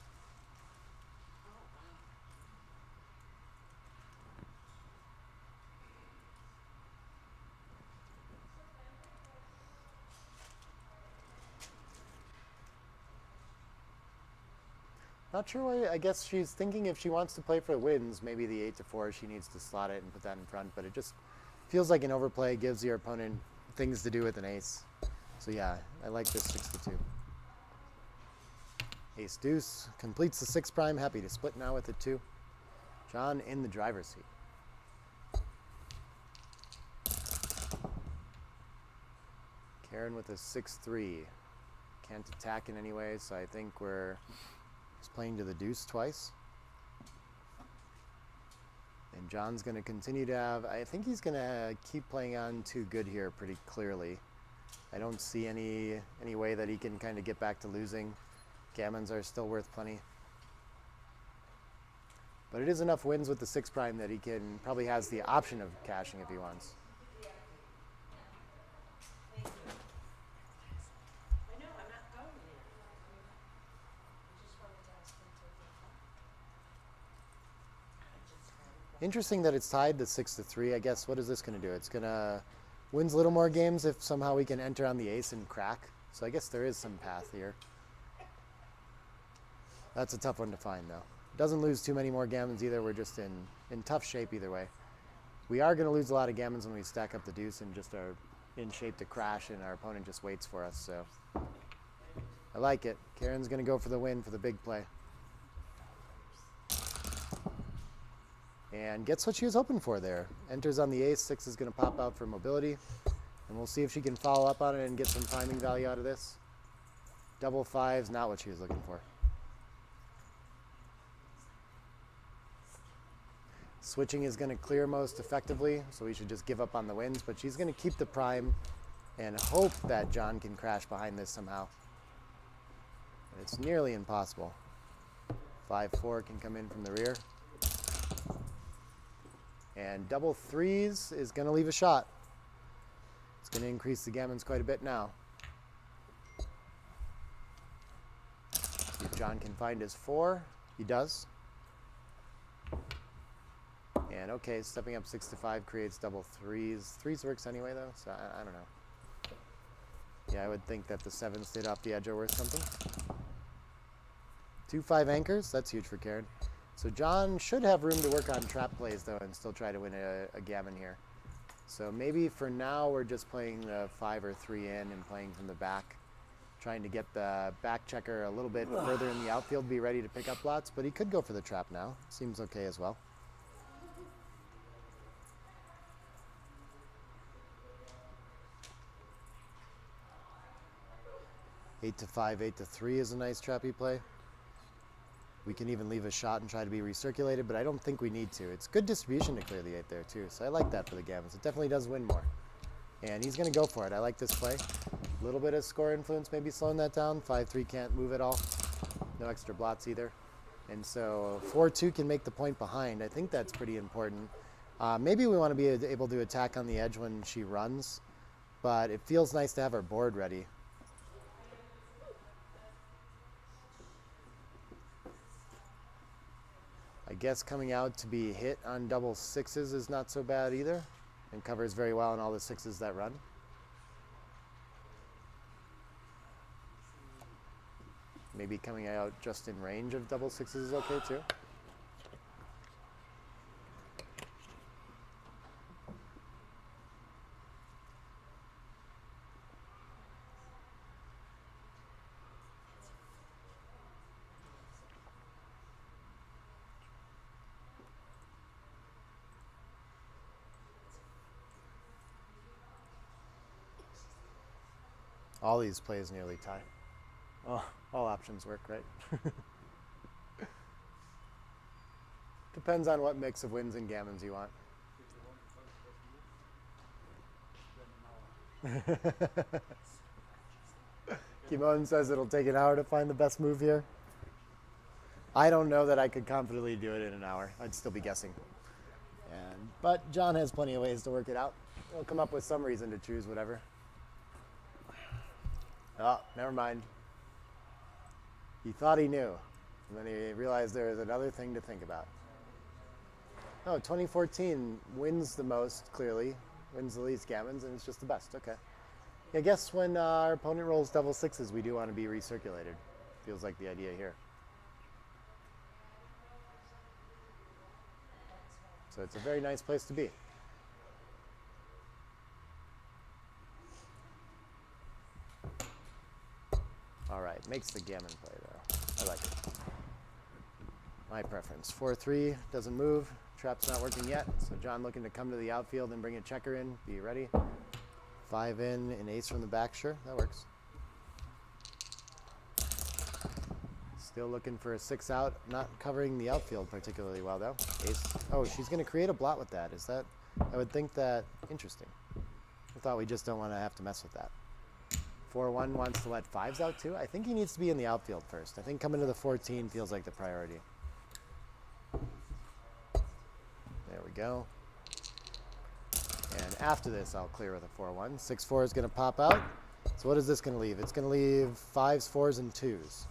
Not sure why. I guess she's thinking if she wants to play for the wins, maybe the 8-4, she needs to slot it and put that in front. But it just feels like an overplay, gives your opponent things to do with an ace. So yeah, I like this 6-2. Ace deuce completes the 6 prime. Happy to split now with it 2. John in the driver's seat. Karen with a 6-3. Can't attack in any way, so I think we're playing to the deuce twice. And John's going to continue to have, I think he's going to keep playing on 2 good here pretty clearly. I don't see any way that he can kind of get back to losing. Gammons are still worth plenty. But it is enough wins with the 6 prime that he can probably has the option of cashing if he wants. Interesting that it's tied to 6-3. I guess what is this going to do? It's going to wins a little more games if somehow we can enter on the ace and crack. So I guess there is some path here. That's a tough one to find though. Doesn't lose too many more gammons either. We're just in tough shape either way. We are going to lose a lot of gammons when we stack up the deuce and just are in shape to crash and our opponent just waits for us. So I like it. Karen's going to go for the win for the big play. And gets what she was hoping for there. Enters on the ace. 6 is going to pop out for mobility. And we'll see if she can follow up on it and get some timing value out of this. Double 5's not what she was looking for. Switching is going to clear most effectively, so we should just give up on the wins. But she's going to keep the prime and hope that John can crash behind this somehow. And it's nearly impossible. 5-4 can come in from the rear. And double 3s is going to leave a shot. It's going to increase the gammons quite a bit now. If John can find his 4, he does. And okay, stepping up 6-5 creates double 3s. 3s works anyway though, so I don't know. Yeah, I would think that the 7 stayed off the edge are worth something. 2-5 anchors, that's huge for Karen. So John should have room to work on trap plays though and still try to win a gammon here. So maybe for now we're just playing the 5 or 3 in and playing from the back. Trying to get the back checker a little bit further in the outfield, be ready to pick up lots, but he could go for the trap now. Seems okay as well. Eight to 5, 8 to 3 is a nice trappy play. We can even leave a shot and try to be recirculated, but I don't think we need to. It's good distribution to clear the 8 there too, so I like that for the gammons. It definitely does win more. And he's going to go for it. I like this play. A little bit of score influence, maybe slowing that down. 5-3 can't move at all. No extra blots either. And so 4-2 can make the point behind. I think that's pretty important. Maybe we want to be able to attack on the edge when she runs, but it feels nice to have our board ready. I guess coming out to be hit on double 6s is not so bad either, and covers very well on all the 6s that run. Maybe coming out just in range of double 6s is okay too. All these plays nearly tie. Oh, all options work, right? Depends on what mix of wins and gammons you want. Kimon says it'll take an hour to find the best move here. I don't know that I could confidently do it in an hour. I'd still be guessing. But John has plenty of ways to work it out. He'll come up with some reason to choose whatever. Oh, never mind. He thought he knew, and then he realized there was another thing to think about. Oh, 2014 wins the most, clearly. Wins the least gammons, and it's just the best. Okay. I guess when our opponent rolls double 6s, we do want to be recirculated. Feels like the idea here. So it's a very nice place to be. All right, makes the gammon play though. I like it. My preference. 4-3 doesn't move. Trap's not working yet. So John looking to come to the outfield and bring a checker in. Be ready. 5 in, an ace from the back. Sure, that works. Still looking for a 6 out. Not covering the outfield particularly well though. Ace. Oh, she's going to create a blot with that. Is that? I would think that interesting. I thought we just don't want to have to mess with that. 4-1 wants to let 5s out too. I think he needs to be in the outfield first. I think coming to the 14 feels like the priority. There we go. And after this, I'll clear with a 4-1. 6-4 is going to pop out. So what is this going to leave? It's going to leave 5s, 4s, and 2s.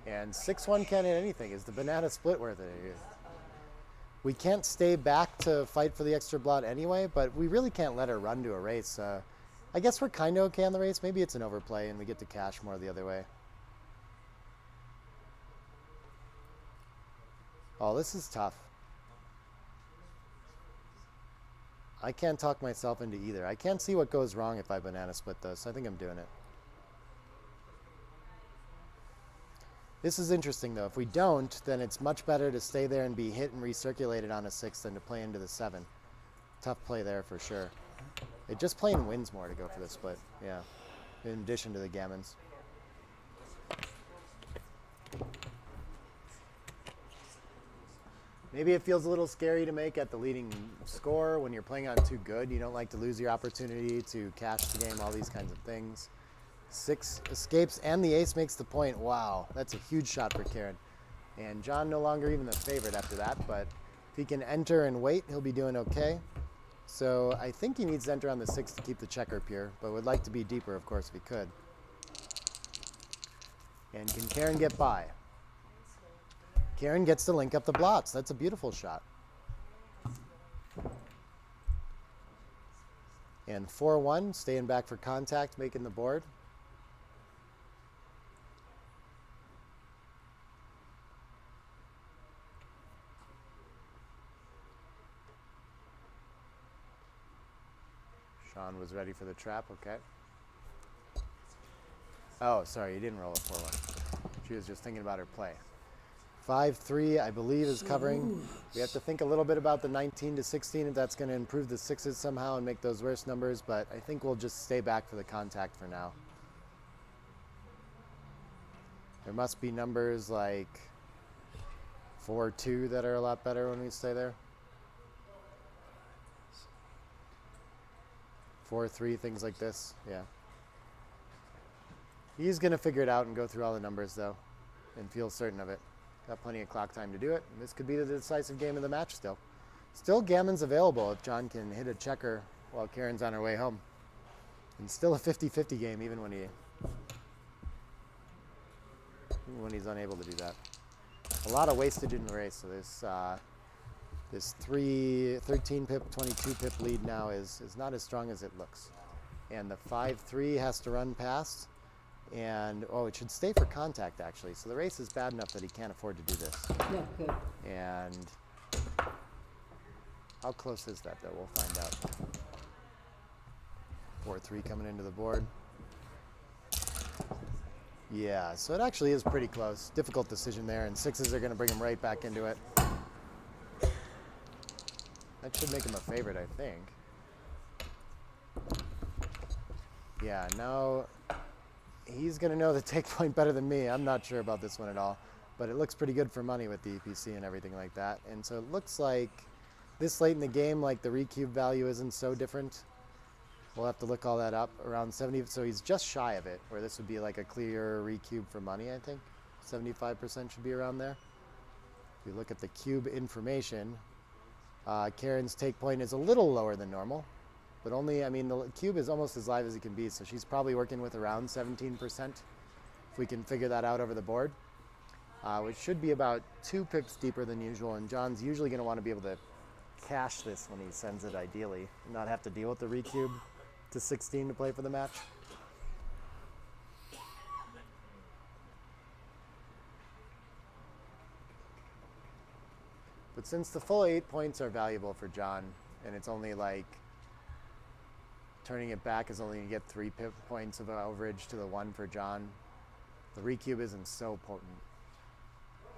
And 6-1 can't hit anything. Is the banana split worth it? We can't stay back to fight for the extra blot anyway, but we really can't let her run to a race. I guess we're kind of okay on the race. Maybe it's an overplay and we get to cash more the other way. Oh, this is tough. I can't talk myself into either. I can't see what goes wrong if I banana split though, so I think I'm doing it. This is interesting though. If we don't, then it's much better to stay there and be hit and recirculated on a 6 than to play into the 7. Tough play there for sure. It just plain wins more to go for the split, yeah, in addition to the gammons. Maybe it feels a little scary to make at the leading score when you're playing on too good. You don't like to lose your opportunity to cash the game, all these kinds of things. 6 escapes and the ace makes the point. Wow, that's a huge shot for Karen. And John no longer even the favorite after that, but if he can enter and wait, he'll be doing okay. So I think he needs to enter on the 6 to keep the checker pure, but would like to be deeper, of course, if he could. And can Karen get by? Karen gets to link up the blots. That's a beautiful shot. And 4-1, staying back for contact, making the board. Sean was ready for the trap, okay. Oh, sorry, he didn't roll a 4-1. She was just thinking about her play. 5-3, I believe, is covering. We have to think a little bit about the 19 to 16 if that's going to improve the 6s somehow and make those worse numbers, but I think we'll just stay back for the contact for now. There must be numbers like 4-2 that are a lot better when we stay there. 4-3, things like this. Yeah. He's going to figure it out and go through all the numbers, though, and feel certain of it. Got plenty of clock time to do it. And this could be the decisive game of the match still. Still gammon's available if John can hit a checker while Karen's on her way home. And still a 50-50 game even when he's unable to do that. A lot of wastage in the race, so this 13 pip, 22 pip lead now is not as strong as it looks. And the 5-3 has to run past. And, oh, it should stay for contact, actually. So the race is bad enough that he can't afford to do this. Yeah, good. And how close is that, though? We'll find out. 4-3 coming into the board. Yeah, so it actually is pretty close. Difficult decision there, and sixes are going to bring him right back into it. That should make him a favorite, I think. Yeah, now he's going to know the take point better than me. I'm not sure about this one at all, but it looks pretty good for money with the EPC and everything like that. And so it looks like this late in the game, like the recube value isn't so different. We'll have to look all that up. Around 70, so he's just shy of it, where this would be like a clear recube for money, I think. 75% should be around there. If you look at the cube information, Karen's take point is a little lower than normal, but only, I mean, the cube is almost as live as it can be, so she's probably working with around 17%, if we can figure that out over the board, which should be about 2 pips deeper than usual, and John's usually going to want to be able to cash this when he sends it, ideally, and not have to deal with the recube to 16 to play for the match. But since the full 8 points are valuable for John, and it's only like turning it back is only going to get 3 pip points of overage to the 1 for John, the recube isn't so potent.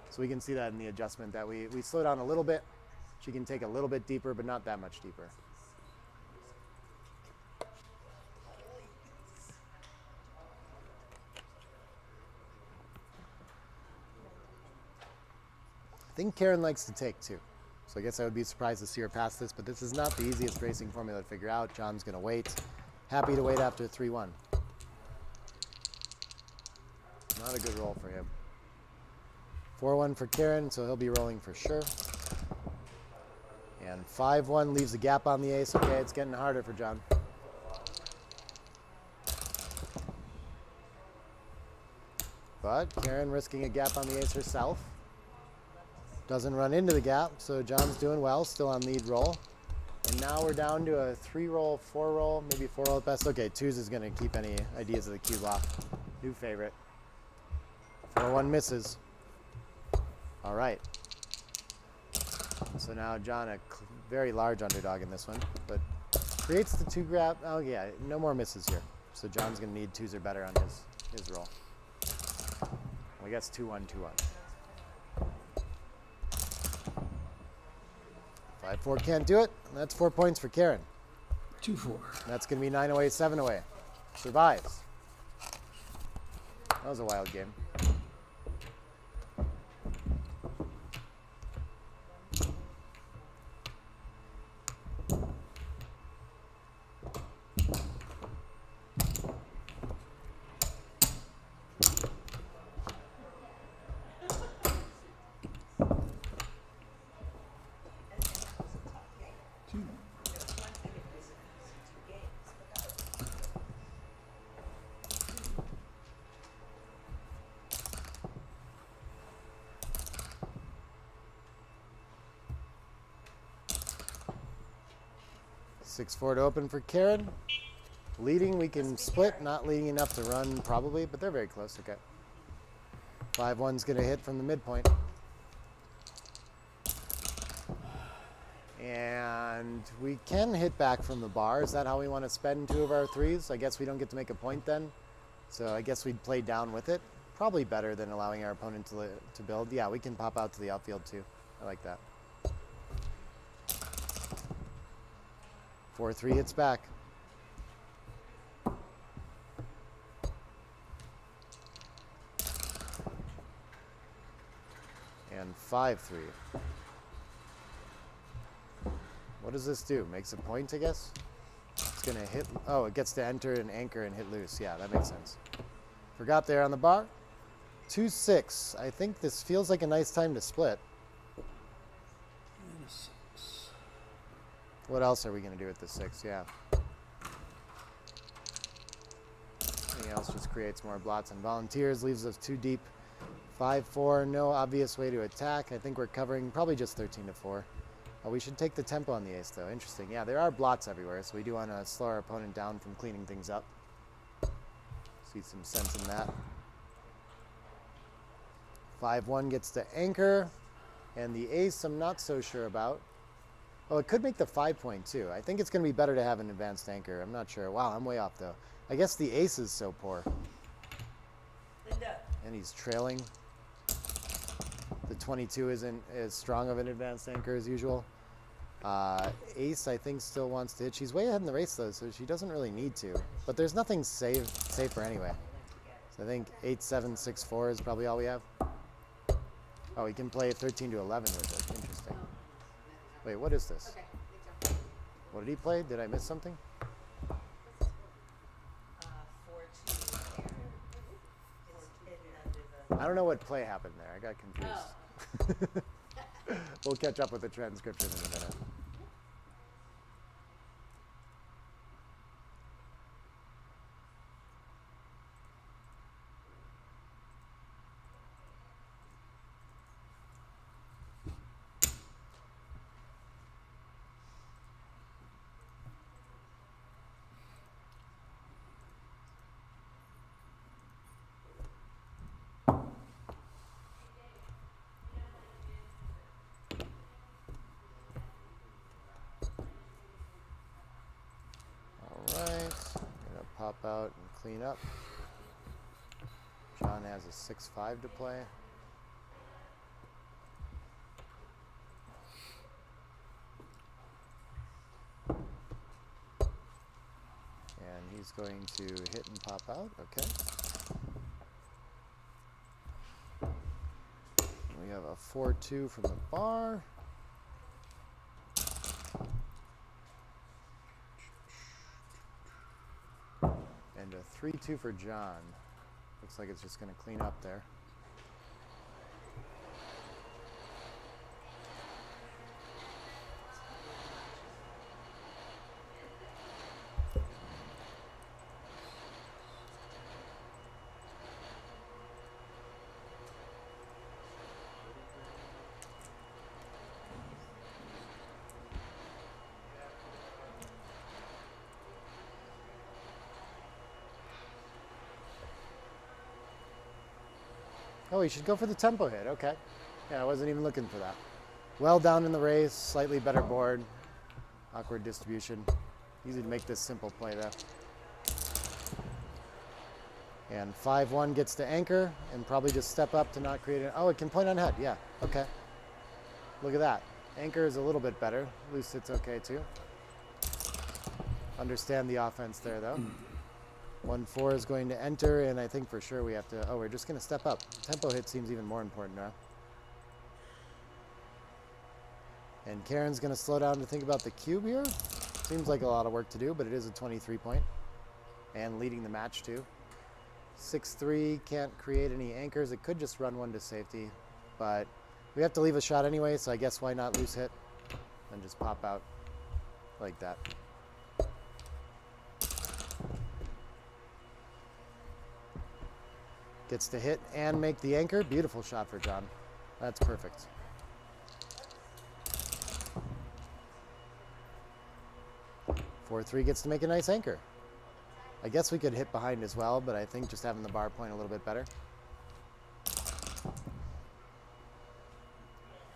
So we can see that in the adjustment that we slow down a little bit. She can take a little bit deeper, but not that much deeper. I think Karen likes to take too. So I guess I would be surprised to see her pass this, but this is not the easiest racing formula to figure out. John's going to wait. Happy to wait after 3-1. Not a good roll for him. 4-1 for Karen, so he'll be rolling for sure. And 5-1 leaves a gap on the ace. Okay, it's getting harder for John. But Karen risking a gap on the ace herself. Doesn't run into the gap, so John's doing well, still on lead roll. And now we're down to a 3-roll, 4-roll, maybe 4-roll at best. Okay, 2s is going to keep any ideas of the cube off. New favorite. 4-1 misses. All right. So now John, a very large underdog in this one, but creates the 2 grab. Oh yeah, no more misses here. So John's going to need 2s or better on his roll. I guess 2-1, 2-1. 5-4 can't do it. That's 4 points for Karen. 2-4. That's going to be 9 away, 7 away. Survives. That was a wild game. Six 4 to open for Karen. Leading, we can split. Not leading enough to run, probably, but they're very close. Okay. 5-1's going to hit from the midpoint. And we can hit back from the bar. Is that how we want to spend 2 of our 3s? I guess we don't get to make a point then. So I guess we'd play down with it. Probably better than allowing our opponent to build. Yeah, we can pop out to the outfield too. I like that. 4-3 hits back. 5-3. What does this do? Makes a point, I guess? It's going to hit... Oh, it gets to enter and anchor and hit loose. Yeah, that makes sense. Forgot there on the bar. 2-6. I think this feels like a nice time to split. And a 6. What else are we going to do with the 6? Yeah. Anything else just creates more blots and volunteers, leaves us too deep. 5-4, no obvious way to attack. I think we're covering probably just 13-4. Oh, we should take the tempo on the ace, though. Interesting. Yeah, there are blots everywhere, so we do want to slow our opponent down from cleaning things up. See some sense in that. 5-1 gets to anchor, and the ace I'm not so sure about. Oh, it could make the 5 point, too. I think it's going to be better to have an advanced anchor. I'm not sure. Wow, I'm way off, though. I guess the ace is so poor. Linda. And he's trailing. The 22 isn't as strong of an advanced anchor as usual. Ace, I think, still wants to hit. She's way ahead in the race, though, so she doesn't really need to. But there's nothing safer anyway. So I think 8-7-6-4 is probably all we have. Oh, he can play 13-11 with it. Interesting. Wait, what is this? What did he play? Did I miss something? 4-2 there. I don't know what play happened there. I got confused. We'll catch up with the transcription in a minute. Pop out and clean up. John has a 6-5 to play. And he's going to hit and pop out. Okay. We have a 4-2 from the bar. And a 3-2 for John. Looks like it's just going to clean up there. Oh, he should go for the tempo hit. Okay. Yeah, I wasn't even looking for that. Well down in the race, slightly better board. Awkward distribution. Easy to make this simple play though. And 5-1 gets to anchor and probably just step up to not create an... Oh, it can point on head. Yeah, okay. Look at that. Anchor is a little bit better. Loose hit's okay too. Understand the offense there though. 1-4 is going to enter, and I think for sure we have to... Oh, we're just going to step up. Tempo hit seems even more important now. And Karen's going to slow down to think about the cube here. Seems like a lot of work to do, but it is a 23 point. And leading the match too. 6-3, can't create any anchors. It could just run one to safety, but we have to leave a shot anyway, so I guess why not loose hit and just pop out like that. Gets to hit and make the anchor. Beautiful shot for John. That's perfect. Four 3 gets to make a nice anchor. I guess we could hit behind as well, but I think just having the bar point a little bit better.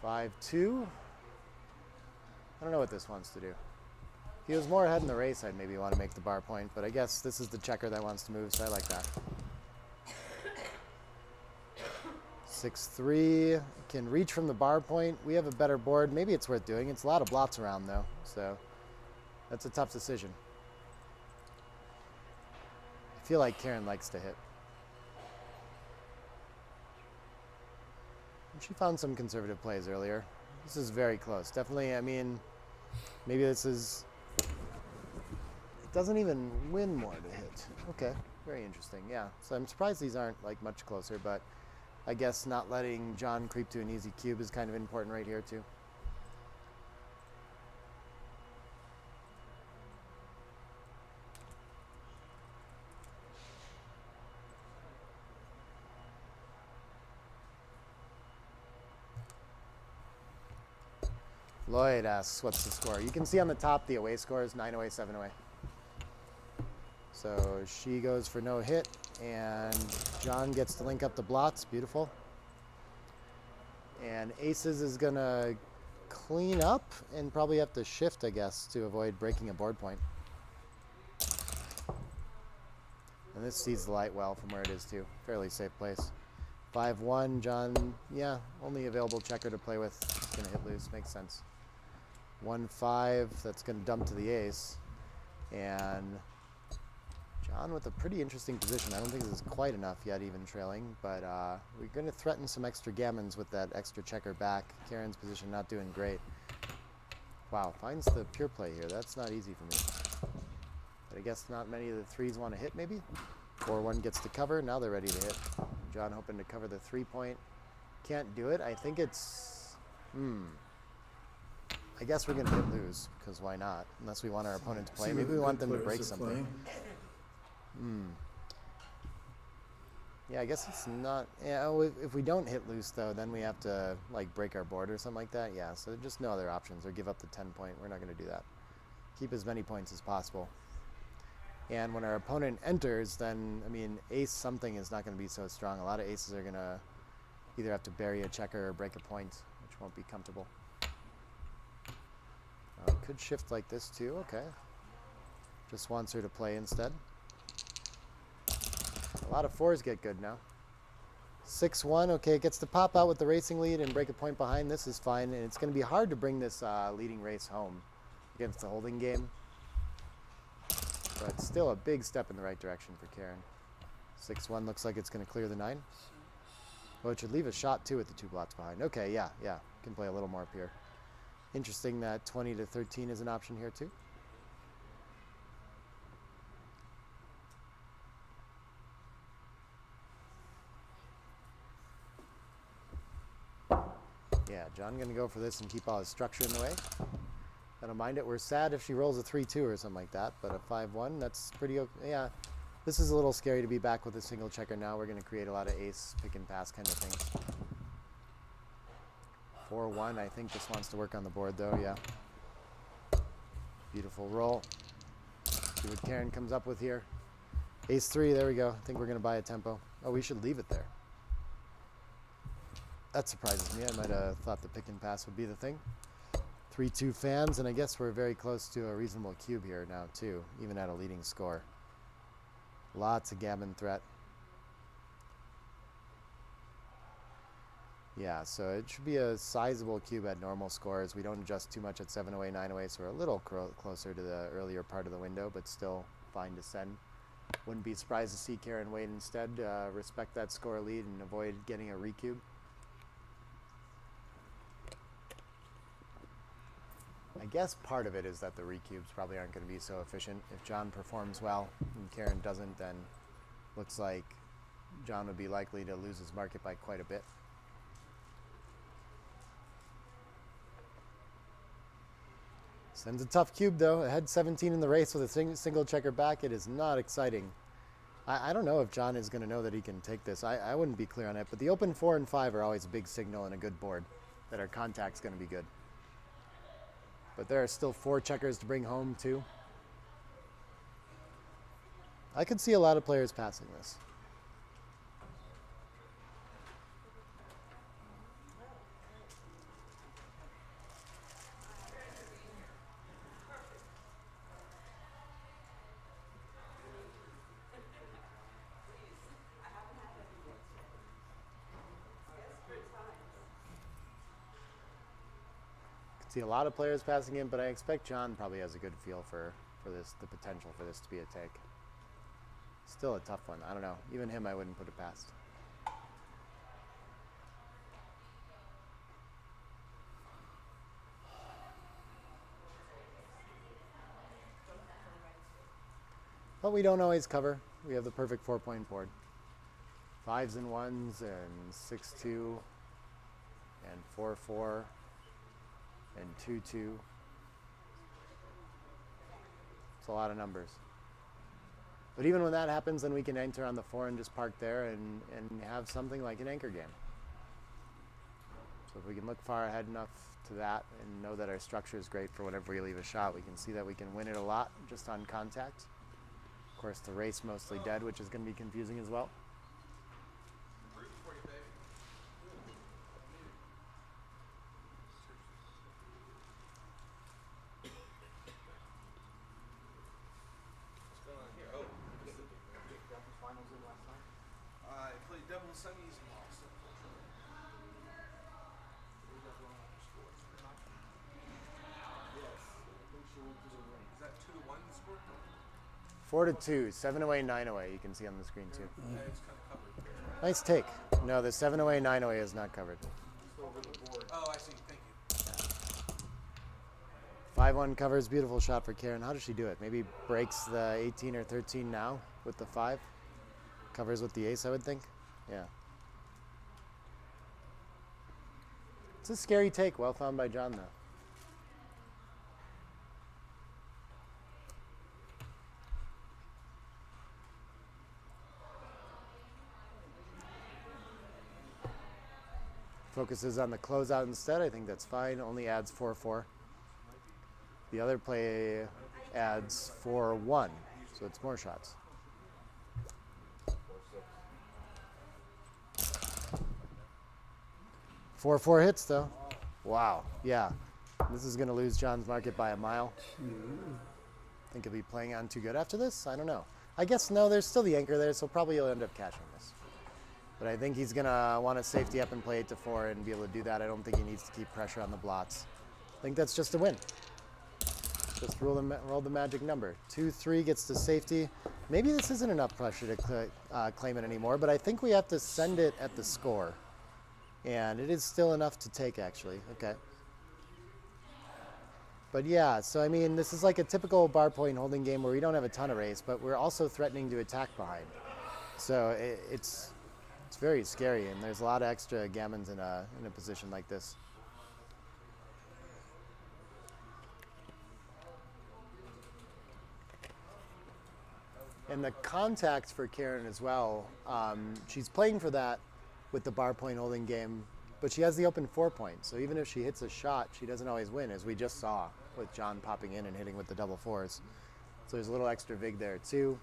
5-2. I don't know what this wants to do. If he was more ahead in the race, I'd maybe want to make the bar point, but I guess this is the checker that wants to move, so I like that. 6-3, can reach from the bar point. We have a better board. Maybe it's worth doing. It's a lot of blots around though, so that's a tough decision. I feel like Karen likes to hit. She found some conservative plays earlier. This is very close. Definitely, I mean, maybe this is... It doesn't even win more to hit. Okay, very interesting. Yeah, so I'm surprised these aren't like much closer, but I guess not letting John creep to an easy cube is kind of important right here too. Lloyd asks, what's the score? You can see on the top the away score is 9 away, 7 away. So she goes for no hit, and John gets to link up the blots. Beautiful. And Aces is going to clean up and probably have to shift, I guess, to avoid breaking a board point. And this sees the light well from where it is, too. Fairly safe place. 5-1, John, yeah, only available checker to play with. Going to hit loose, makes sense. 1-5, that's going to dump to the ace. And John with a pretty interesting position. I don't think this is quite enough yet, even trailing, but we're going to threaten some extra gammons with that extra checker back. Karen's position not doing great. Wow, finds the pure play here. That's not easy for me. But I guess not many of the threes want to hit, maybe? 4-1 gets to cover. Now they're ready to hit. John hoping to cover the 3-point. Can't do it. I think it's... I guess we're going to hit lose, because why not? Unless we want our opponent to play. Maybe we want them to break something. Yeah, I guess it's not... Yeah, if we don't hit loose, though, then we have to, like, break our board or something like that. Yeah, so just no other options, or give up the 10-point. We're not going to do that. Keep as many points as possible. And when our opponent enters, then, I mean, ace something is not going to be so strong. A lot of aces are going to either have to bury a checker or break a point, which won't be comfortable. Could shift like this, too. Okay. Just wants her to play instead. A lot of fours get good now. 6-1, okay, gets to pop out with the racing lead and break a point behind. This is fine, and it's going to be hard to bring this leading race home against the holding game. But still a big step in the right direction for Karen. 6-1 looks like it's going to clear the 9. Well, it should leave a shot, too, with the 2 blots behind. Okay, yeah, can play a little more up here. Interesting that 20 to 13 is an option here, too. Yeah, John going to go for this and keep all his structure in the way. I don't mind it. We're sad if she rolls a 3-2 or something like that, but a 5-1, that's pretty okay. Yeah, this is a little scary to be back with a single checker now. We're going to create a lot of ace, pick and pass kind of things. 4-1, I think just wants to work on the board, though, yeah. Beautiful roll. See what Karen comes up with here. Ace-3, there we go. I think we're going to buy a tempo. Oh, we should leave it there. That surprises me. I might have thought the pick and pass would be the thing. 3-2 fans, and I guess we're very close to a reasonable cube here now, too, even at a leading score. Lots of gammon threat. Yeah, so it should be a sizable cube at normal scores. We don't adjust too much at 7 away, 9 away, so we're a little closer to the earlier part of the window, but still fine to send. Wouldn't be surprised to see Karen wait instead, respect that score lead and avoid getting a recube. I guess part of it is that the recubes probably aren't going to be so efficient. If John performs well and Karen doesn't, then looks like John would be likely to lose his market by quite a bit. Sends a tough cube, though. Ahead 17 in the race with a single checker back. It is not exciting. I don't know if John is going to know that he can take this. I wouldn't be clear on it, but the open 4 and 5 are always a big signal in a good board that our contact's going to be good. But there are still 4 checkers to bring home, too. I could see a lot of players passing this. See a lot of players passing in, but I expect John probably has a good feel for this, the potential for this to be a take. Still a tough one. I don't know. Even him, I wouldn't put it past. But we don't always cover. We have the perfect 4-point board. 5s and 1s and 6-2 and 4-4 and 2-2. It's a lot of numbers. But even when that happens, then we can enter on the 4 and just park there and have something like an anchor game. So if we can look far ahead enough to that and know that our structure is great for whenever we leave a shot, we can see that we can win it a lot just on contact. Of course, the race mostly dead, which is going to be confusing as well. I played double semis and lost. Is that 2-1 score? 4-2, 7 away, 9 away. You can see on the screen too. It's kind of covered. Nice take. No, the 7 away, 9 away is not covered. Oh, I see. Thank you. 5-1 covers, beautiful shot for Karen. How does she do it? Maybe breaks the 18 or 13 now with the 5. Covers with the ace, I would think. Yeah. It's a scary take. Well found by John, though. Focuses on the closeout instead. I think that's fine. Only adds 4-4. The other play adds 4-1, so it's more shots. 4-4 hits though. Wow. Yeah. This is going to lose John's market by a mile. Think he'll be playing on too good after this? I don't know. I guess no, there's still the anchor there, so probably he'll end up catching this. But I think he's going to want to safety up and play 8-4 and be able to do that. I don't think he needs to keep pressure on the blots. I think that's just a win. Just roll the magic number. 2-3 gets to safety. Maybe this isn't enough pressure to claim it anymore, but I think we have to send it at the score. And it is still enough to take, actually. Okay. But yeah, so I mean, this is like a typical bar point holding game where we don't have a ton of race, but we're also threatening to attack behind. So it's very scary, and there's a lot of extra gammons in a position like this. And the contact for Karen as well, she's playing for that with the bar point holding game, but she has the open 4-point. So even if she hits a shot, she doesn't always win, as we just saw with John popping in and hitting with the double 4s. So there's a little extra vig there too.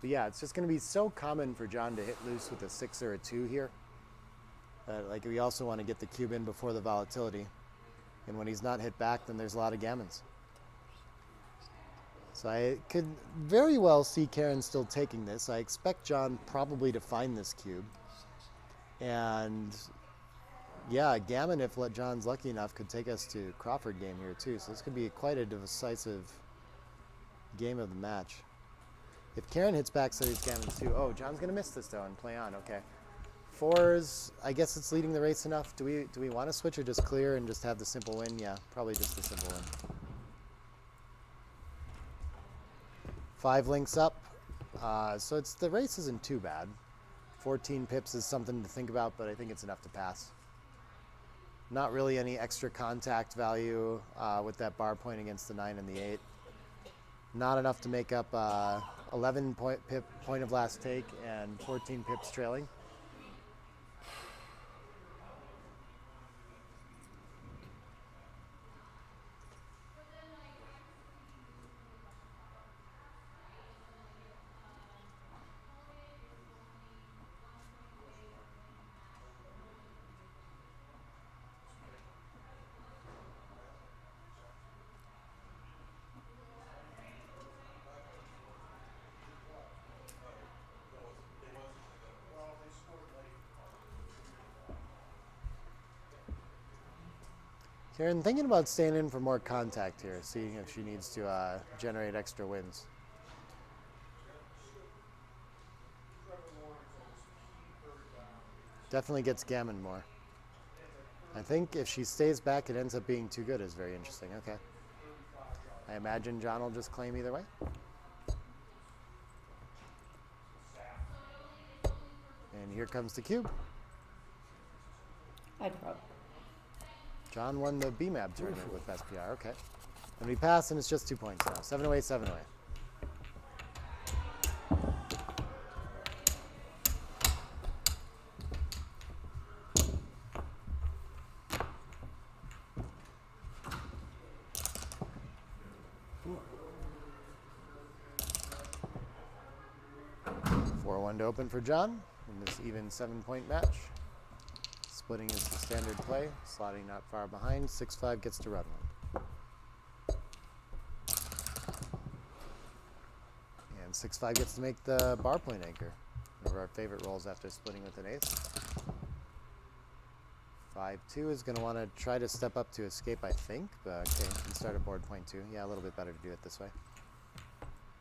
But yeah, it's just going to be so common for John to hit loose with a 6 or a 2 here. Like we also want to get the cube in before the volatility. And when he's not hit back, then there's a lot of gammons. So I could very well see Karen still taking this. I expect John probably to find this cube. And yeah, gammon, if John's lucky enough, could take us to Crawford game here too. So this could be quite a decisive game of the match. If Karen hits back, so he's gammon too. Oh, John's gonna miss this though and play on. Okay, 4s. I guess it's leading the race enough. Do we want to switch or just clear and just have the simple win? Yeah, probably just the simple win. 5 links up. So the race isn't too bad. 14 pips is something to think about, but I think it's enough to pass. Not really any extra contact value with that bar point against the 9 and the 8. Not enough to make up 11 point of last take and 14 pips trailing. Karen, thinking about staying in for more contact here, seeing if she needs to generate extra wins. Definitely gets gammon more. I think if she stays back, it ends up being too good is very interesting. Okay. I imagine John will just claim either way. here comes the cube. I'd probably. John won the BMAB tournament with best PR. Okay. And we pass, and it's just 2 points now. 7 away, 7 away. To open for John in this even 7-point match. Splitting is the standard play, slotting not far behind. 6-5 gets to run one. And 6-5 gets to make the bar point anchor. One of our favorite rolls after splitting with an ace. 5-2 is going to want to try to step up to escape, I think. But okay, can start at board point 2. Yeah, a little bit better to do it this way.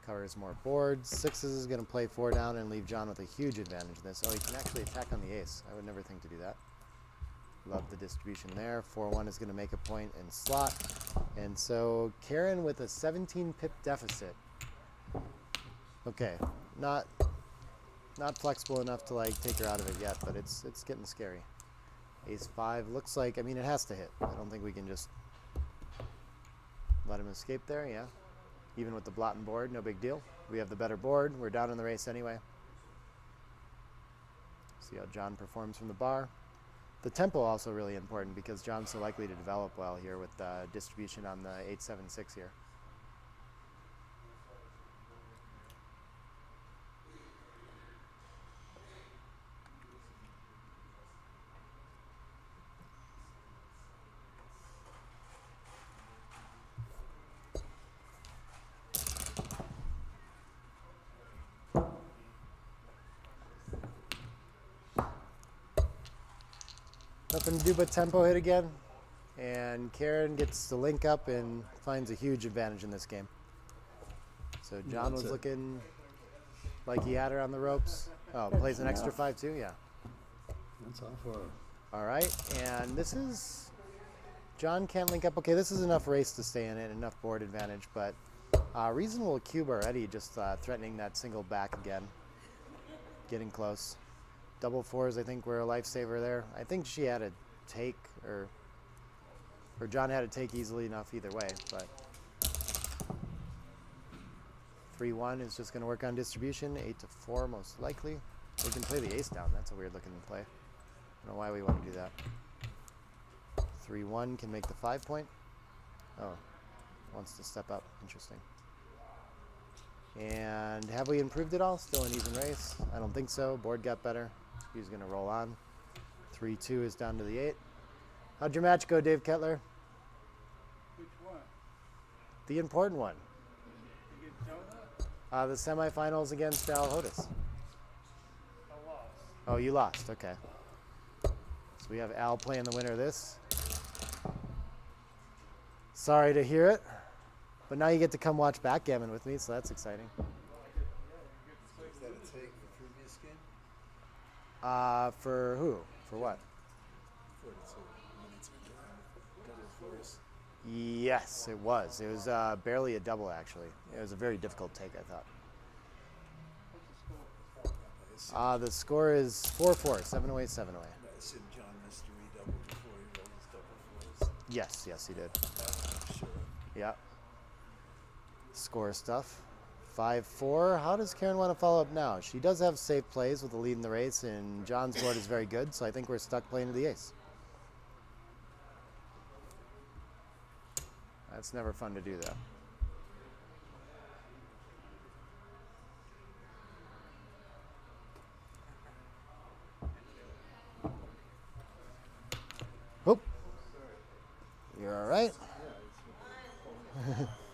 Covers more boards. 6s is going to play 4 down and leave John with a huge advantage in this. Oh, he can actually attack on the ace. I would never think to do that. Love the distribution there. 4-1 is going to make a point in slot. And so Karen with a 17-pip deficit. Okay, not flexible enough to like take her out of it yet, but it's getting scary. Ace 5 looks like, I mean, it has to hit. I don't think we can just let him escape there, yeah. Even with the Blotten board, no big deal. We have the better board. We're down in the race anyway. See how John performs from the bar. The tempo also really important because John's so likely to develop well here with distribution on the 8-7-6 here. Nothing to do but tempo hit again. And Karen gets to link up and finds a huge advantage in this game. So John was looking like he had her on the ropes. Oh, plays an extra 5-2, yeah. That's all for her. All right, and this is, John can't link up. Okay, this is enough race to stay in it, enough board advantage, but reasonable cube already, just threatening that single back again. Getting close. Double 4s, I think, were a lifesaver there. I think she had a take, or John had a take easily enough either way, but 3-1 is just going to work on distribution. 8-4 most likely. We can play the ace down. That's a weird looking play. I don't know why we want to do that. 3-1 can make the 5-point. Oh, wants to step up. Interesting. And have we improved it all? Still an even race? I don't think so. Board got better. He's going to roll on. 3-2 is down to the 8. How'd your match go, Dave Kettler? Which one? The important one. You get donut? The semifinals against Al Hodis. I lost. Oh, you lost. Okay. So we have Al playing the winner of this. Sorry to hear it. But now you get to come watch backgammon with me, so that's exciting. Is that a take the previous game? For who? For what? 42. When it's double 4s. Yes, it was. It was barely a double, actually. It was a very difficult take, I thought. The score is 4-4, 7 away, 7 away. I assume John missed a redouble before he rolled his double 4s. Yes, yes, he did. Sure. Yeah. Score stuff. 5-4. How does Karen want to follow up now? She does have safe plays with the lead in the race, and John's board is very good, so I think we're stuck playing to the ace. That's never fun to do, though. Oh. You're all right?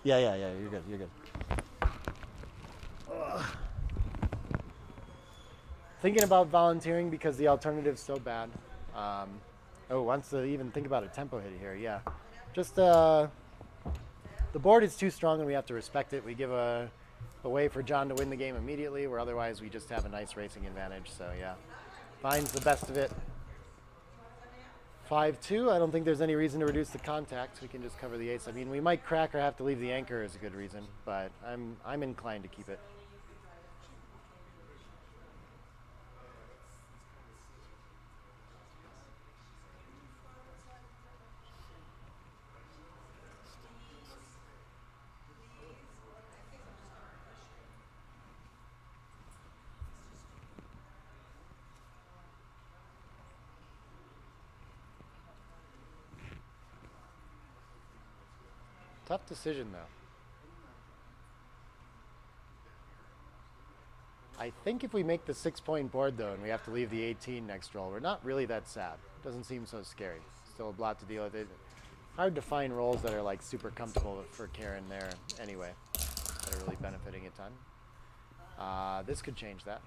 Yeah, you're good, you're good. Thinking about volunteering because the alternative's so bad. Wants to even think about a tempo hit here, yeah. Just, the board is too strong and we have to respect it. We give a way for John to win the game immediately, where otherwise we just have a nice racing advantage, so yeah. Finds the best of it. 5-2, I don't think there's any reason to reduce the contact. We can just cover the ace. I mean, we might crack or have to leave the anchor is a good reason, but I'm inclined to keep it. Tough decision, though. I think if we make the 6-point board, though, and we have to leave the 18 next roll, we're not really that sad. Doesn't seem so scary. Still a lot to deal with. It hard to find rolls that are like super comfortable for Karen there anyway, that are really benefiting a ton. This could change that.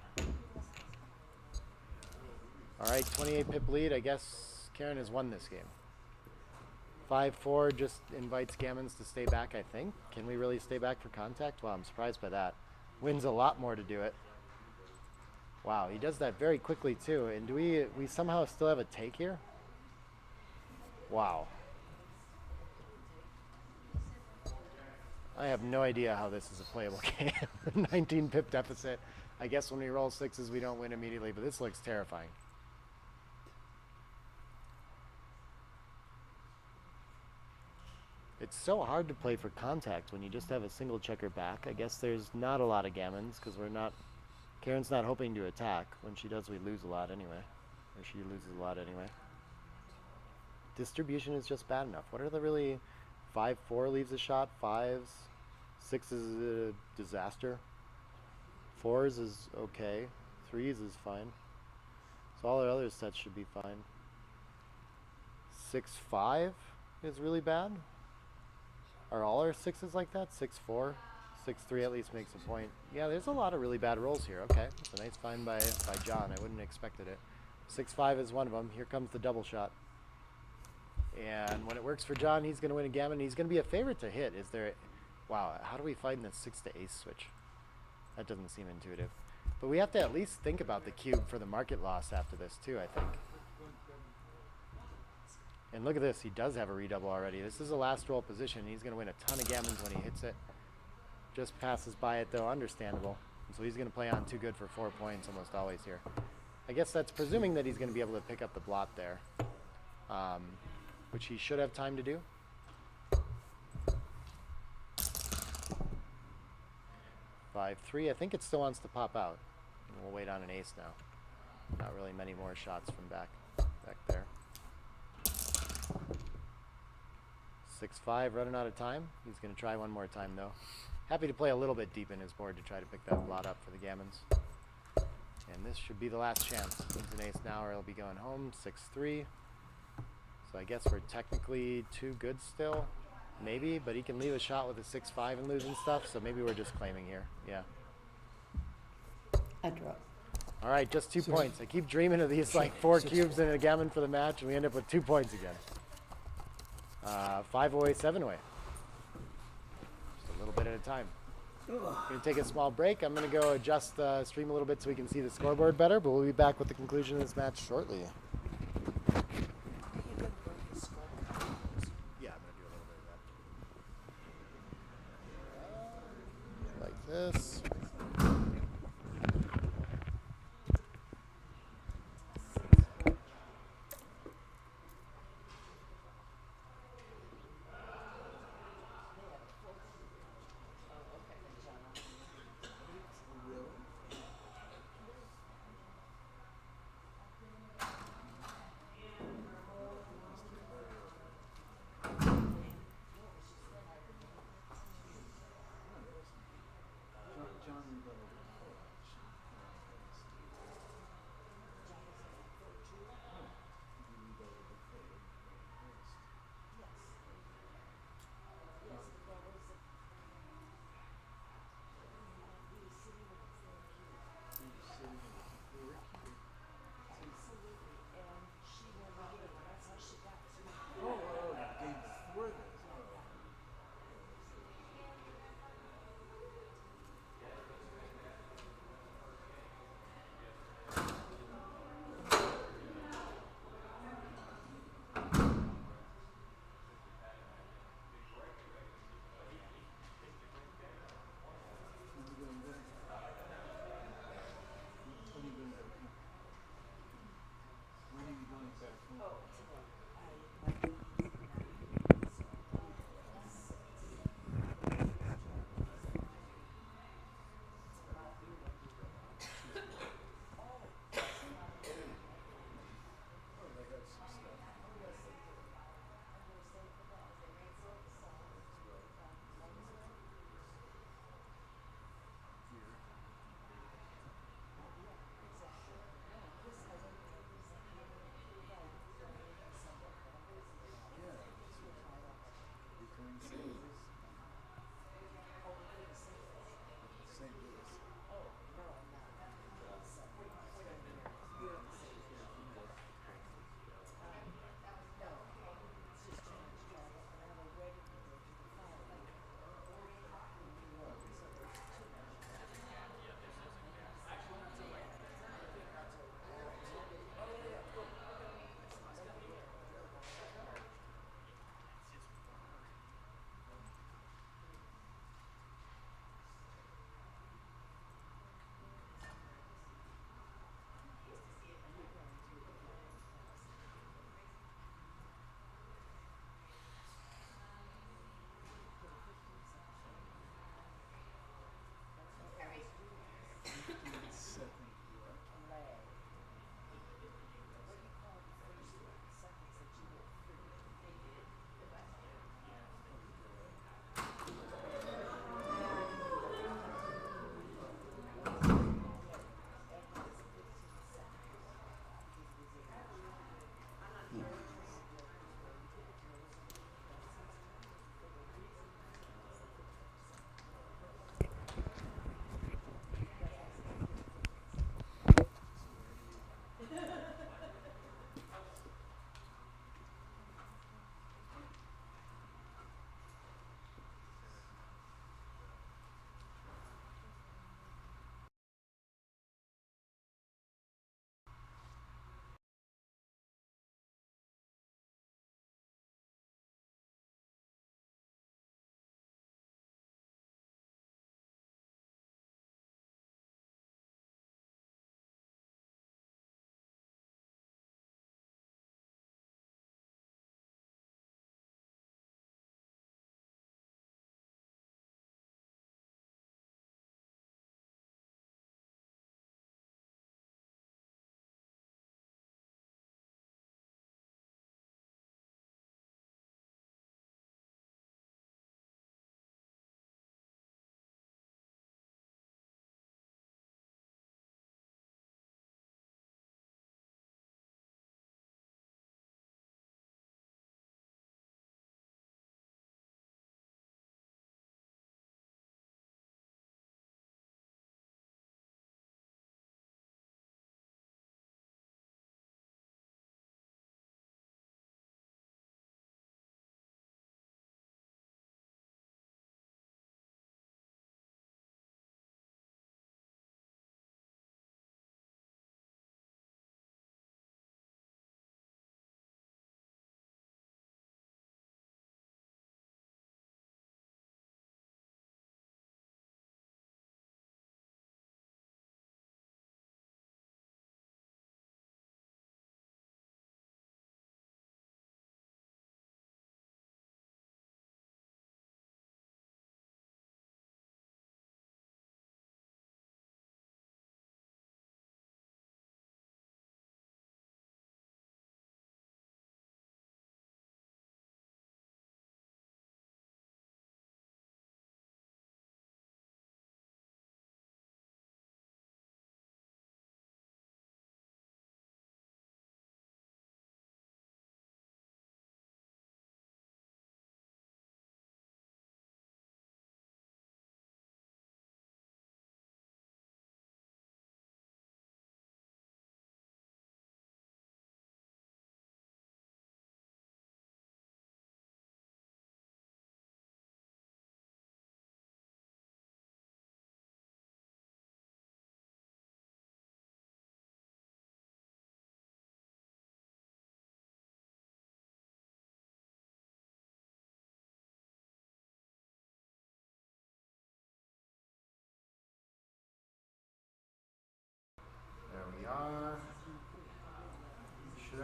All right, 28 pip lead. I guess Karen has won this game. 5-4 just invites Gammons to stay back, I think. Can we really stay back for contact? Well, I'm surprised by that. Wins a lot more to do it. Wow, he does that very quickly too. And do we somehow still have a take here? Wow. I have no idea how this is a playable game. 19 pip deficit. I guess when we roll sixes, we don't win immediately, but this looks terrifying. It's so hard to play for contact when you just have a single checker back. I guess there's not a lot of gammons because Karen's not hoping to attack. When she does, we lose a lot anyway. Or she loses a lot anyway. Distribution is just bad enough. What are the really... 5-4 leaves a shot. 5s. 6 is a disaster. 4s is okay. 3s is fine. So all our other sets should be fine. 6-5 is really bad. Are all our 6s like that? 6-4? 6-3 at least makes a point. Yeah, there's a lot of really bad rolls here. Okay, it's a nice find by John. I wouldn't have expected it. 6-5 is one of them. Here comes the double shot. And when it works for John, he's going to win a gammon. He's going to be a favorite to hit. Is there... Wow, how do we find the 6 to ace switch? That doesn't seem intuitive. But we have to at least think about the cube for the market loss after this too, I think. And look at this, he does have a redouble already. This is a last roll position. He's going to win a ton of gammons when he hits it. Just passes by it though, understandable. And so he's going to play on too good for 4 points almost always here. I guess that's presuming that he's going to be able to pick up the blot there. Which he should have time to do. Five, 3, I think it still wants to pop out. And we'll wait on an ace now. Not really many more shots from back there. 6-5, running out of time. He's going to try one more time, though. Happy to play a little bit deep in his board to try to pick that blot up for the gammons. And this should be the last chance. He's an ace now, or he'll be going home. 6-3. So I guess we're technically too good still. Maybe, but he can leave a shot with a 6-5 and losing stuff, so maybe we're just claiming here. Yeah. I drop. All right, just 2 points. I keep dreaming of these like 4 cubes and a gammon for the match, and we end up with 2 points again. 5 away, 7 away. Just a little bit at a time. Gonna take a small break. I'm gonna go adjust the stream a little bit so we can see the scoreboard better, but we'll be back with the conclusion of this match shortly. Yeah, I'm gonna do a little bit of that. Like this. John,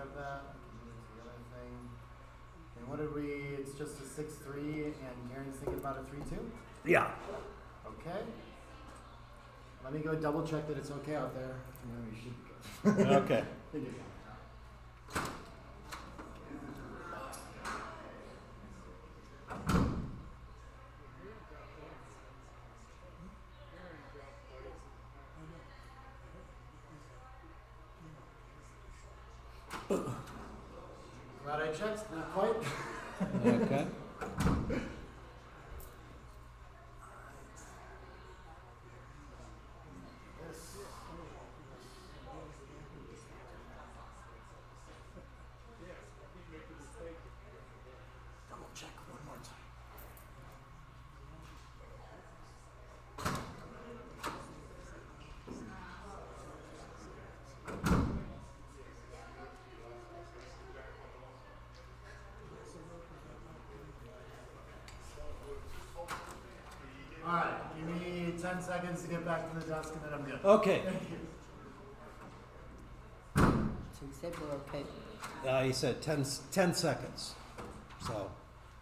have that. I can move to the other thing. And what did we? It's just a 6-3, and Karen's thinking about a 3-2. Yeah. Okay. Let me go double check that it's okay out there. And then we should be good. Okay. Glad I checked. Not quite. Okay. Double check one more time. All right, give me 10 seconds to get back to the desk and then I'm good. Okay. Thank you. So you said we're okay. He said 10 seconds. So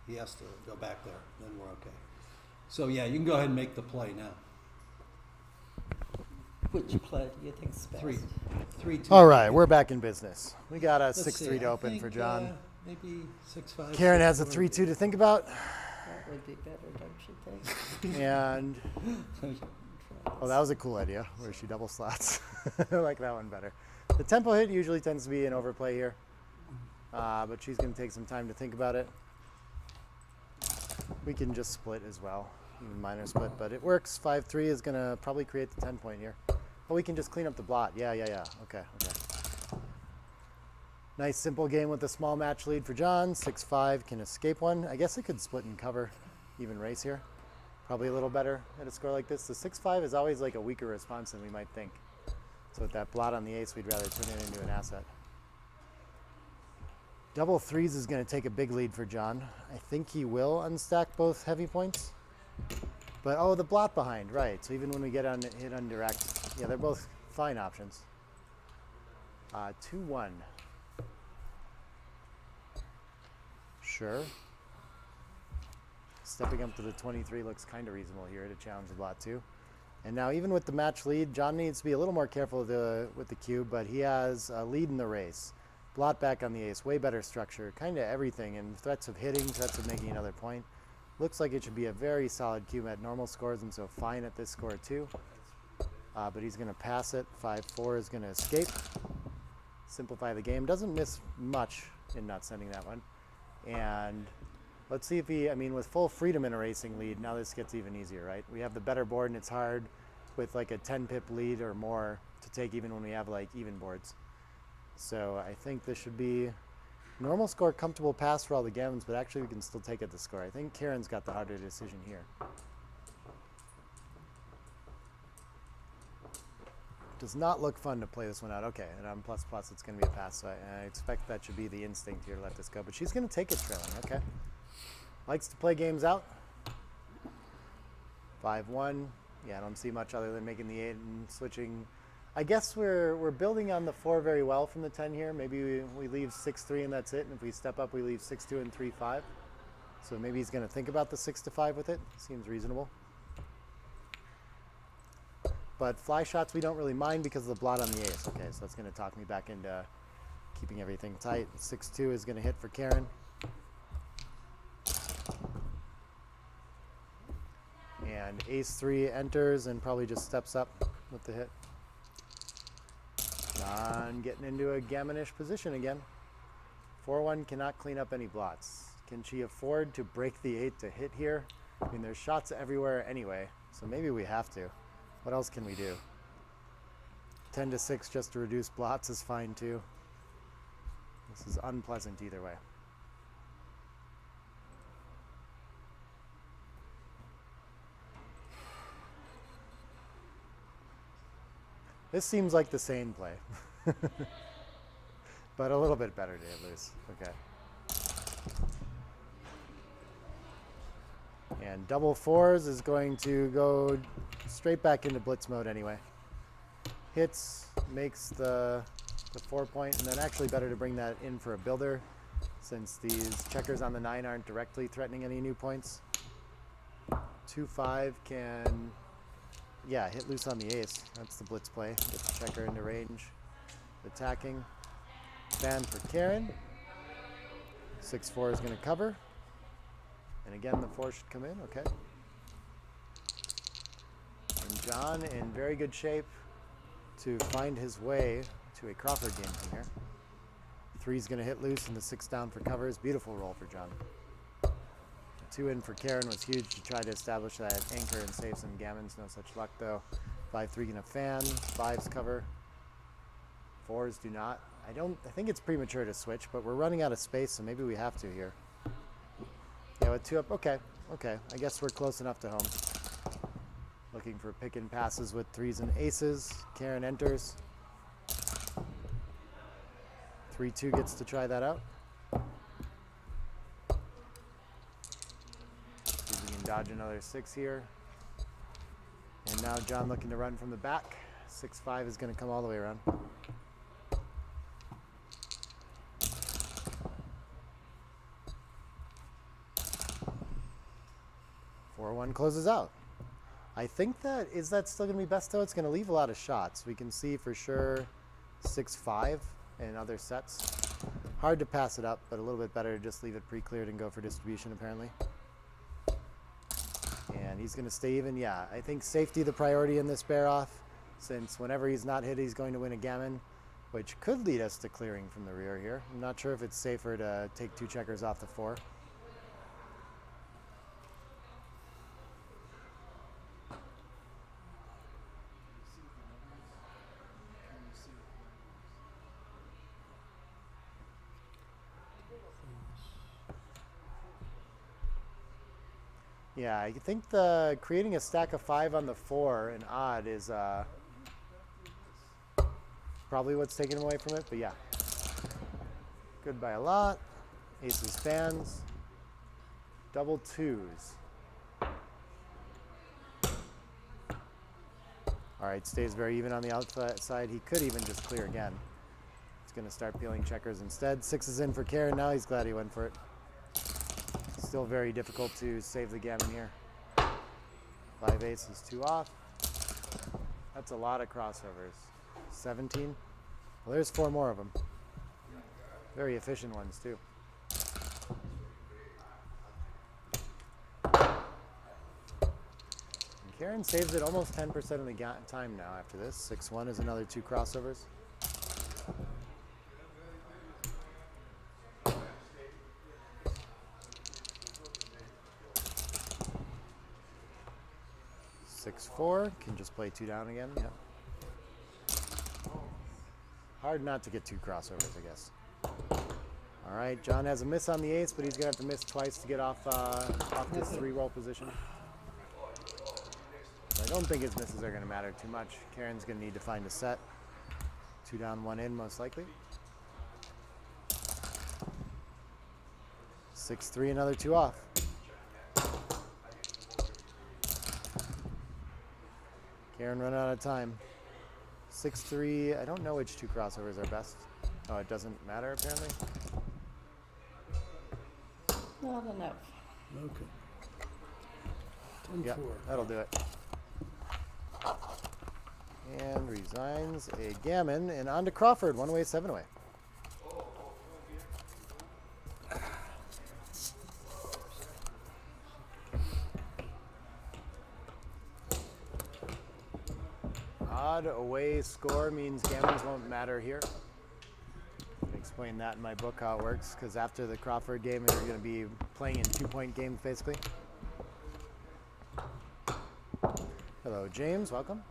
he has to go back there, then we're okay. So yeah, you can go ahead and make the play now. Which play do you think's best? 3-2. All right, we're back in business. We got a Let's 6-3 see, to I open for think, John. Maybe 6-5. Karen has a 6-4. 3-2 to think about. That would be better, don't you think? And oh, that was a cool idea where she double slots. I like that one better. The tempo hit usually tends to be an overplay here, but she's going to take some time to think about it. We can just split as well, even minor split, but it works. 5-3 is going to probably create the 10 point here. Oh, we can just clean up the blot. Yeah. Okay. Nice simple game with a small match lead for John. 6-5 can escape one. I guess I could split and cover, even race here. Probably a little better at a score like this. The 6-5 is always like a weaker response than we might think. So with that blot on the ace, we'd rather turn it into an asset. Double threes is going to take a big lead for John. I think he will unstack both heavy points. But oh, the blot behind, right. So even when we get on hit on direct, yeah, they're both fine options. 2-1. Sure. Stepping up to the 23 looks kind of reasonable here to challenge the blot too. And now even with the match lead, John needs to be a little more careful with the cube, but he has a lead in the race. Blot back on the ace, way better structure, kind of everything, and threats of hitting, threats of making another point. Looks like it should be a very solid cube at normal scores, and so fine at this score too. But he's going to pass it. 5-4 is going to escape. Simplify the game. Doesn't miss much in not sending that one. And let's see if he, I mean, with full freedom in a racing lead, now this gets even easier, right? We have the better board, and it's hard with like a 10 pip lead or more to take even when we have like even boards. So I think this should be normal score, comfortable pass for all the gammons, but actually we can still take it the score. I think Karen's got the harder decision here. Does not look fun to play this one out. Okay, and on plus plus it's going to be a pass, so I expect that should be the instinct here to let this go. But she's going to take it trailing, okay. Likes to play games out. 5-1. Yeah, I don't see much other than making the 8 and switching. I guess we're building on the 4 very well from the 10 here. Maybe we leave 6-3 and that's it. And if we step up, we leave 6-2 and 3-5. So maybe he's going to think about the 6-5 with it. Seems reasonable. But fly shots we don't really mind because of the blot on the ace. Okay, so that's going to talk me back into keeping everything tight. 6-2 is going to hit for Karen. And ace-3 enters and probably just steps up with the hit. John getting into a gammonish position again. 4-1 cannot clean up any blots. Can she afford to break the 8 to hit here? I mean, there's shots everywhere anyway, so maybe we have to. What else can we do? 10-6 just to reduce blots is fine too. This is unpleasant either way. This seems like the same play, but a little bit better to hit loose. Okay. And double 4s is going to go straight back into blitz mode anyway. Hits, makes the the 4 point, and then actually better to bring that in for a builder since these checkers on the 9 aren't directly threatening any new points. 2-5 can, yeah, hit loose on the ace. That's the blitz play. Get the checker into range. Attacking. Fan for Karen. 6-4 is going to cover. And again, the 4 should come in. Okay. And John in very good shape to find his way to a Crawford game from here. 3's going to hit loose and the 6 down for covers. Beautiful roll for John. 2 in for Karen was huge to try to establish that anchor and save some gammons. No such luck though. 5-3 going to fan. 5s cover. 4s do not. I think it's premature to switch, but we're running out of space, so maybe we have to here. Yeah, with 2 up. Okay. Okay. I guess we're close enough to home. Looking for pick and passes with 3s and aces. Karen enters. 3-2 gets to try that out. See if we can dodge another 6 here. And now John looking to run from the back. 6-5 is going to come all the way around. 4-1 closes out. I think that, is that still going to be best though? It's going to leave a lot of shots. We can see for sure 6-5 in other sets. Hard to pass it up, but a little bit better to just leave it pre-cleared and go for distribution apparently. And he's going to stay even. Yeah, I think safety the priority in this bear off, since whenever he's not hit, he's going to win a gammon, which could lead us to clearing from the rear here. I'm not sure if it's safer to take 2 checkers off the 4. Yeah, I think the creating a stack of 5 on the 4 and odd is probably what's taking away from it, but yeah. Good by a lot. Aces fans. Double 2s. Alright, stays very even on the outside. He could even just clear again. He's going to start peeling checkers instead. 6 is in for Karen now. He's glad he went for it. Still very difficult to save the gammon here. 5 aces, 2 off. That's a lot of crossovers. 17. Well, there's 4 more of them. Very efficient ones too. And Karen saves it almost 10% of the time now after this. 6-1 is another 2 crossovers. Six, 4 can just play 2 down again. Yep. Hard not to get 2 crossovers, I guess. All right, John has a miss on the ace, but he's gonna have to miss twice to get off this 3-roll position. So I don't think his misses are gonna matter too much. Karen's gonna need to find a set. 2 down, 1 in, most likely. 6-3, another 2 off. Karen run out of time. 6-3, I don't know which 2 crossovers are best. Oh, it doesn't matter apparently. Not enough. Okay. Yep, 10-4. that'll do it. And resigns a gammon, and on to Crawford, 1 away, 7 away. Odd away score means gammons won't matter here. I explain that in my book how it works, because after the Crawford game, you're going to be playing in 2-point games basically. Hello, James. Welcome.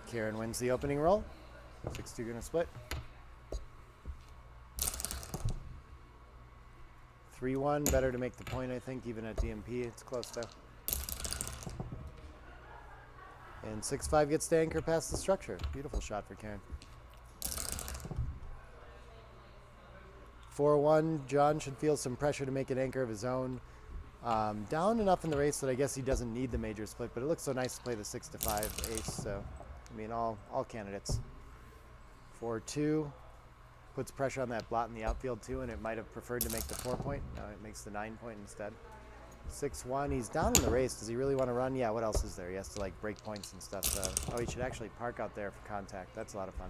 Karen wins the opening roll. 6-2 gonna split. 3-1, better to make the point, I think, even at DMP. It's close though. And 6-5 gets to anchor past the structure. Beautiful shot for Karen. 4-1. John should feel some pressure to make an anchor of his own. Down enough in the race that I guess he doesn't need the major split, but it looks so nice to play the 6-5 ace. So, I mean, all candidates. 4-2 puts pressure on that blot in the outfield too, and it might have preferred to make the 4-point. No, it makes the 9-point instead. 6-1. He's down in the race. Does he really want to run? Yeah. What else is there? He has to like break points and stuff. So, oh, he should actually park out there for contact. That's a lot of fun.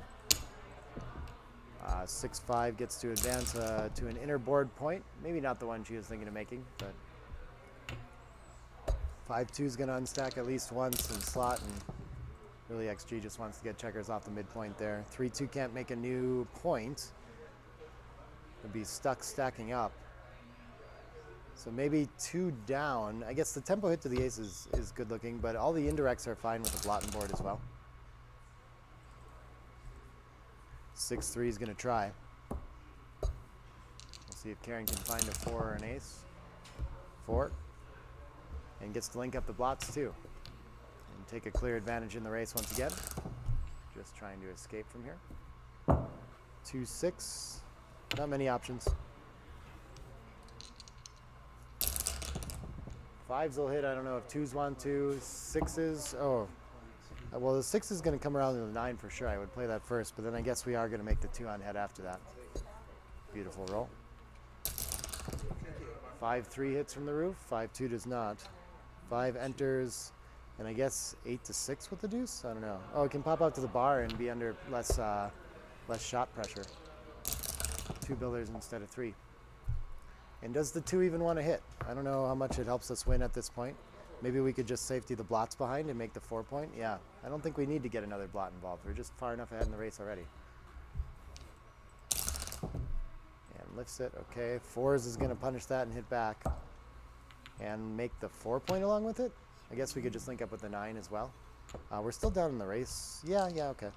6-5 gets to advance to an inner board point. Maybe not the one she was thinking of making, but 5-2 is going to unstack at least once and slot, and really XG just wants to get checkers off the midpoint there. 3-2 can't make a new point. Would be stuck stacking up. So maybe 2 down. I guess the tempo hit to the ace is good looking, but all the indirects are fine with the blotting board as well. 6-3 is going to try. We'll see if Karen can find a 4 or an ace. 4. And gets to link up the blots too. And take a clear advantage in the race once again. Just trying to escape from here. 2-6. Not many options. 5s will hit. I don't know if 2s want to. 6s. Oh. Well, the 6 is going to come around to the 9 for sure. I would play that first, but then I guess we are going to make the 2 on head after that. Beautiful roll. 5-3 hits from the roof. 5-2 does not. 5 enters, and I guess 8-6 with the deuce. I don't know. Oh, it can pop out to the bar and be under less shot pressure. 2 builders instead of 3. And does the 2 even want to hit? I don't know how much it helps us win at this point. Maybe we could just safety the blots behind and make the 4-point. Yeah, I don't think we need to get another blot involved. We're just far enough ahead in the race already. And lifts it. Okay, 4s is going to punish that and hit back. And make the 4-point along with it. I guess we could just link up with the 9 as well. We're still down in the race. Yeah, okay.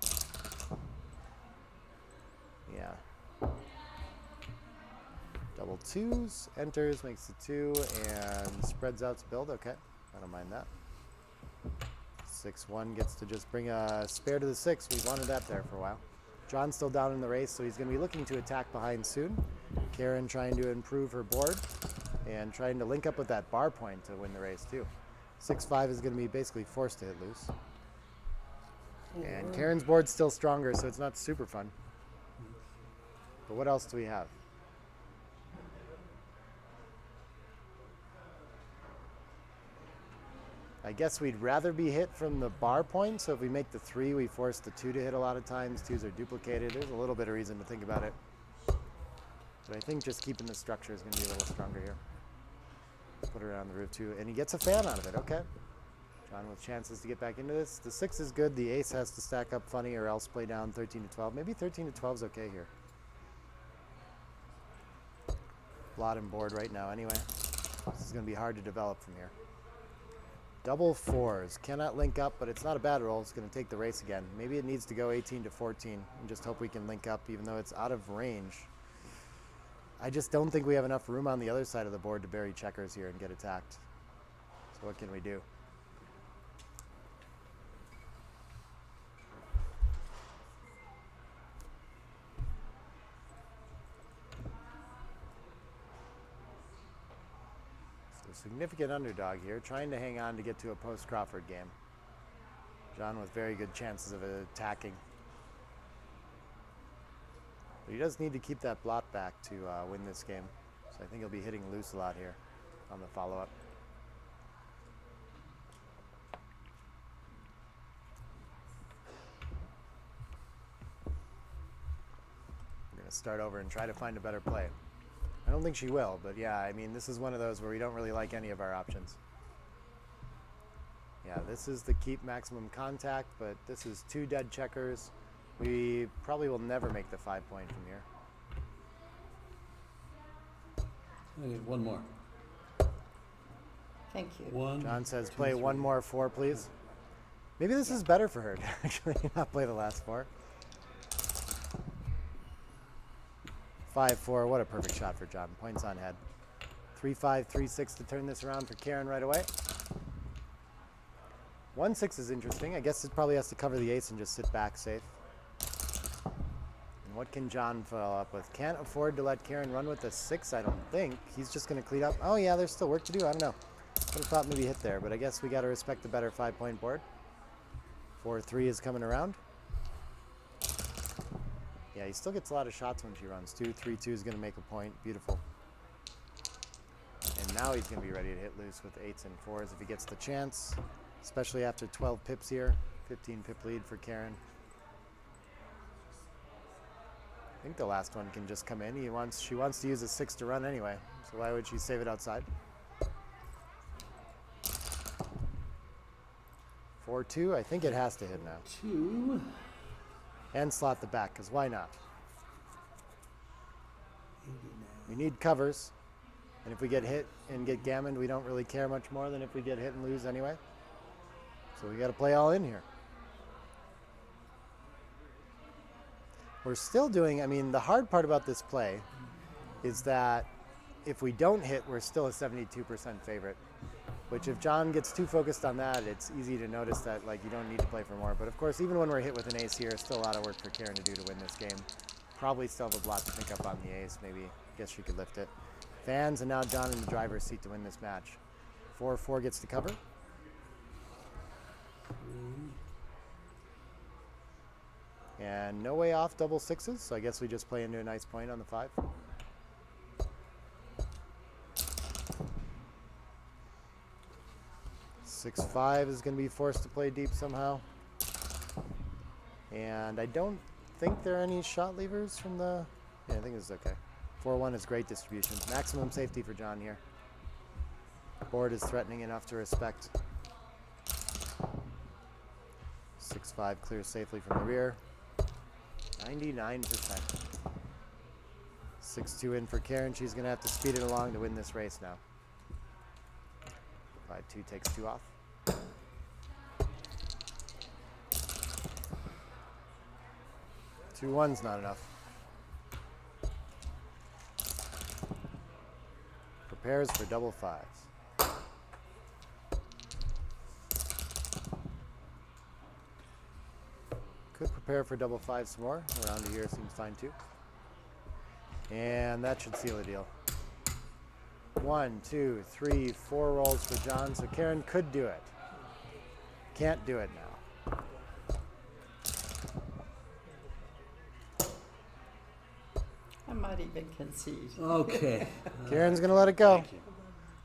Yeah. Double 2s, enters, makes the 2, and spreads out to build. Okay, I don't mind that. 6-1 gets to just bring a spare to the 6. We wanted that there for a while. John's still down in the race, so he's going to be looking to attack behind soon. Karen trying to improve her board and trying to link up with that bar point to win the race too. 6-5 is going to be basically forced to hit loose. And Karen's board's still stronger, so it's not super fun. But what else do we have? I guess we'd rather be hit from the bar point, so if we make the 3, we force the 2 to hit a lot of times. 2s are duplicated. There's a little bit of reason to think about it. But I think just keeping the structure is going to be a little stronger here. Put it on the roof too, and he gets a fan out of it. Okay. John with chances to get back into this. The 6 is good. The ace has to stack up funny or else play down 13-12. Maybe 13-12 is okay here. Blot and board right now anyway. This is going to be hard to develop from here. Double 4s. Cannot link up, but it's not a bad roll. It's going to take the race again. Maybe it needs to go 18-14 and just hope we can link up even though it's out of range. I just don't think we have enough room on the other side of the board to bury checkers here and get attacked. So what can we do? Significant underdog here, trying to hang on to get to a post-Crawford game. John with very good chances of attacking. But he does need to keep that blot back to win this game. So I think he'll be hitting loose a lot here on the follow-up. We're going to start over and try to find a better play. I don't think she will, but yeah, I mean, this is one of those where we don't really like any of our options. Yeah, this is the keep maximum contact, but this is 2 dead checkers. We probably will never make the 5-point from here. I need one more. Thank you. One. John says, 2, play 3. one more 4, please. Maybe this is better for her to actually not play the last 4. 5-4, what a perfect shot for John. Points on head. 3-5, 3-6 to turn this around for Karen right away. 1-6 is interesting. I guess it probably has to cover the ace and just sit back safe. And what can John follow up with? Can't afford to let Karen run with a 6, I don't think. He's just going to clean up. Oh, yeah, there's still work to do. I don't know. Would have thought maybe hit there, but I guess we got to respect the better 5-point board. 4-3 is coming around. Yeah, he still gets a lot of shots when she runs. 2-3-2 is going to make a point. Beautiful. And now he's going to be ready to hit loose with 8s and 4s if he gets the chance, especially after 12 pips here. 15 pip lead for Karen. I think the last one can just come in. She wants to use a 6 to run anyway, so why would she save it outside? 4-2, I think it has to hit now. 2. And slot the back, because why not? We need covers, and if we get hit and get gammoned, we don't really care much more than if we get hit and lose anyway. So we got to play all in here. We're still doing, I mean, the hard part about this play is that if we don't hit, we're still a 72% favorite. Which if John gets too focused on that, it's easy to notice that like you don't need to play for more. But of course, even when we're hit with an ace here, still a lot of work for Karen to do to win this game. Probably still have a block to pick up on the ace, maybe. Guess she could lift it. Fans, and now John in the driver's seat to win this match. 4-4 gets to cover. And no way off double 6s, so I guess we just play into a nice point on the 5. Six 5 is going to be forced to play deep somehow. And I don't think there are any shot levers from the... Yeah, I think this is okay. 4-1 is great distribution. Maximum safety for John here. Board is threatening enough to respect. 6-5 clears safely from the rear. 99%. 6-2 in for Karen. She's going to have to speed it along to win this race now. 5-2 takes 2 off. 2-1's not enough. Prepares for double 5s. Could prepare for double 5 some more. Around here seems fine too. And that should seal the deal. 1, 2, 3, 4 rolls for John. So Karen could do it. Can't do it now. I might even concede. Okay. Karen's going to let it go.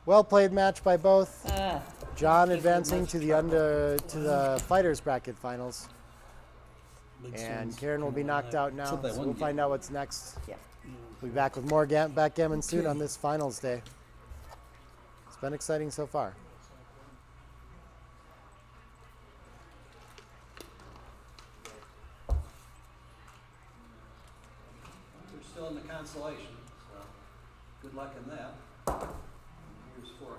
Well played match by both. Ah, John advancing to the fighters bracket finals. And Karen will be knocked out now. Except that So one we'll game. find out what's next. yeah. We'll be back with more backgammon soon Okay. on this finals day. It's been exciting so far. We're still in the consolation, so good luck in that. Here's 4.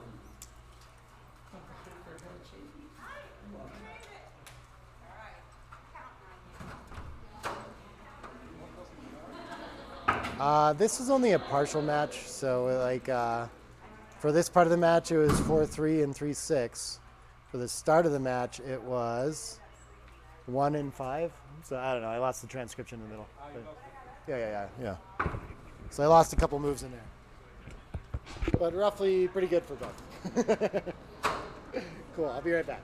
This is only a partial match, so like for this part of the match it was 4-3 and 3-6. For the start of the match it was 1 and 5. So I don't know. I lost the transcription in the middle. But yeah. So I lost a couple moves in there, but roughly pretty good for both. Cool. I'll be right back.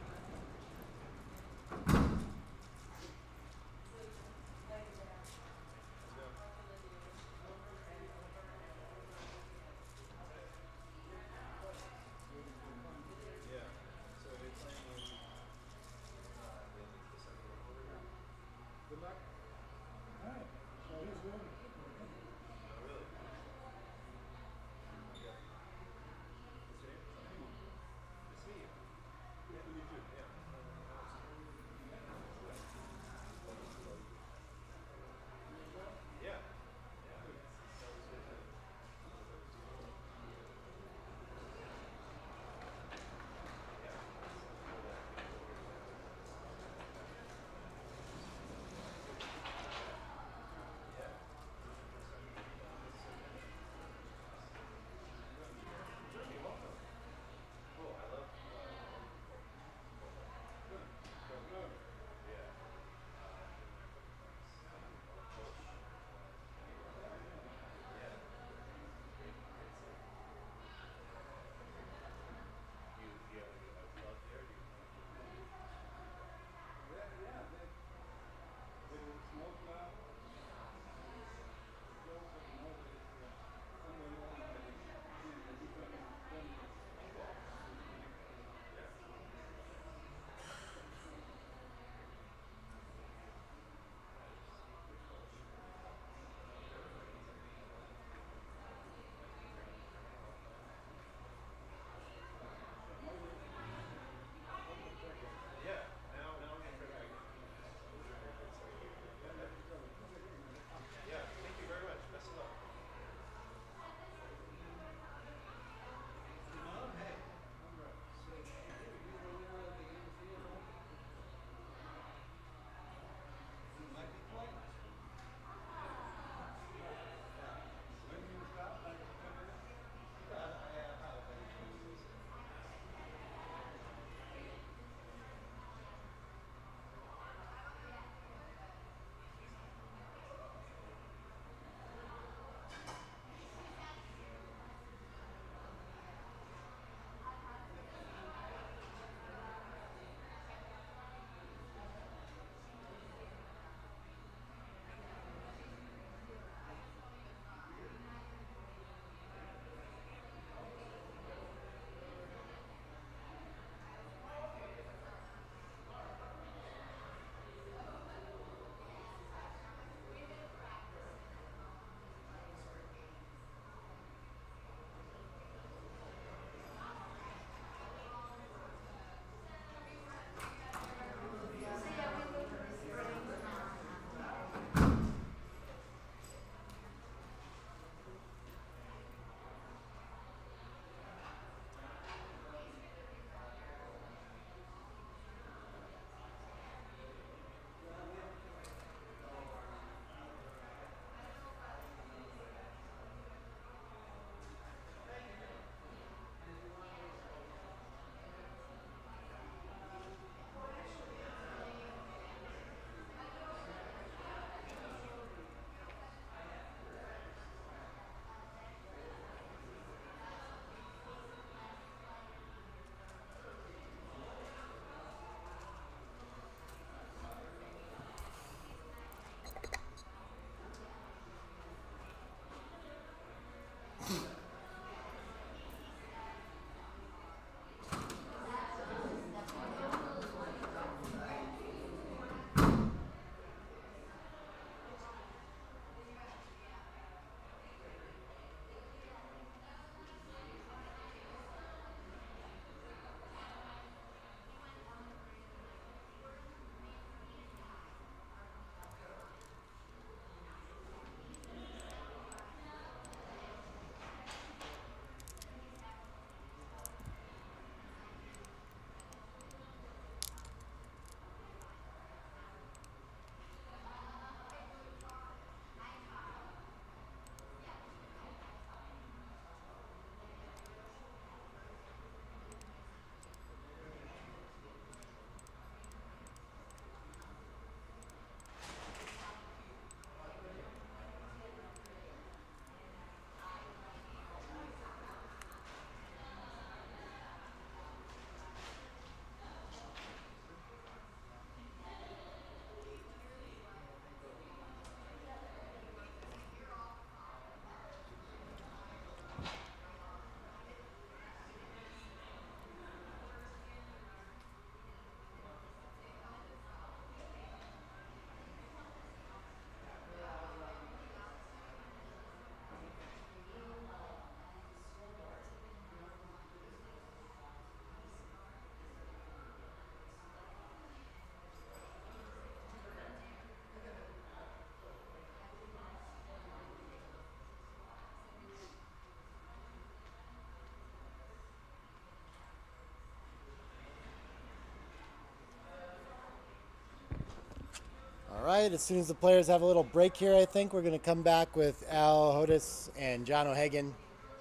All right, as soon as the players have a little break here, I think we're going to come back with Al Hodis and John O'Hagan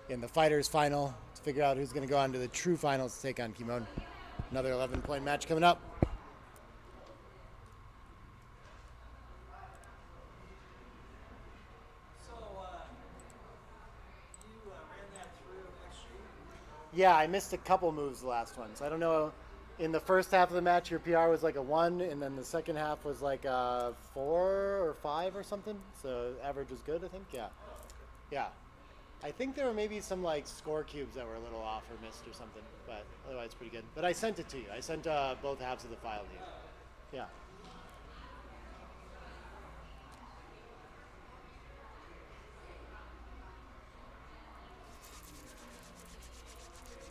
in the Fighters final to figure out who's going to go on to the true finals to take on Kimon. Another 11-point match coming up. So, you ran that through XG? Yeah, I missed a couple moves the last one, so I don't know. In the first half of the match, your PR was like a 1, and then the second half was like a 4 or 5 or something. So average was good, I think. Yeah, yeah. I think there were maybe some like score cubes that were a little off or missed or something, but otherwise pretty good. But I sent it to you. I sent both halves of the file to you. Yeah.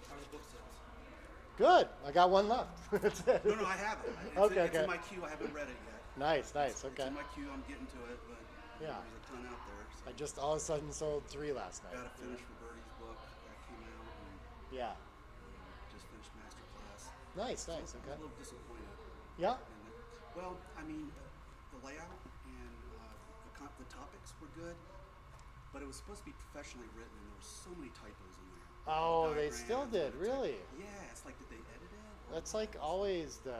How are the book sales? Good. I got one left. That's it. No, I haven't. It's, Okay, it's okay. in my queue. I haven't read it yet. Nice, nice. It's Okay. in my queue. I'm getting to it, but Yeah. there's a ton out there. So I just all of a sudden sold 3 last night. got to finish Roberti's book that came out, and Yeah. just finished Masterclass. Nice, So nice. I'm Okay. a little disappointed. Yeah. Well, I mean, the layout and the topics were good, but it was supposed to be professionally written, and there were so many typos in there. Oh, they Diagrams still and did. the Really? Yeah, it's like, did they edit it? That's like always the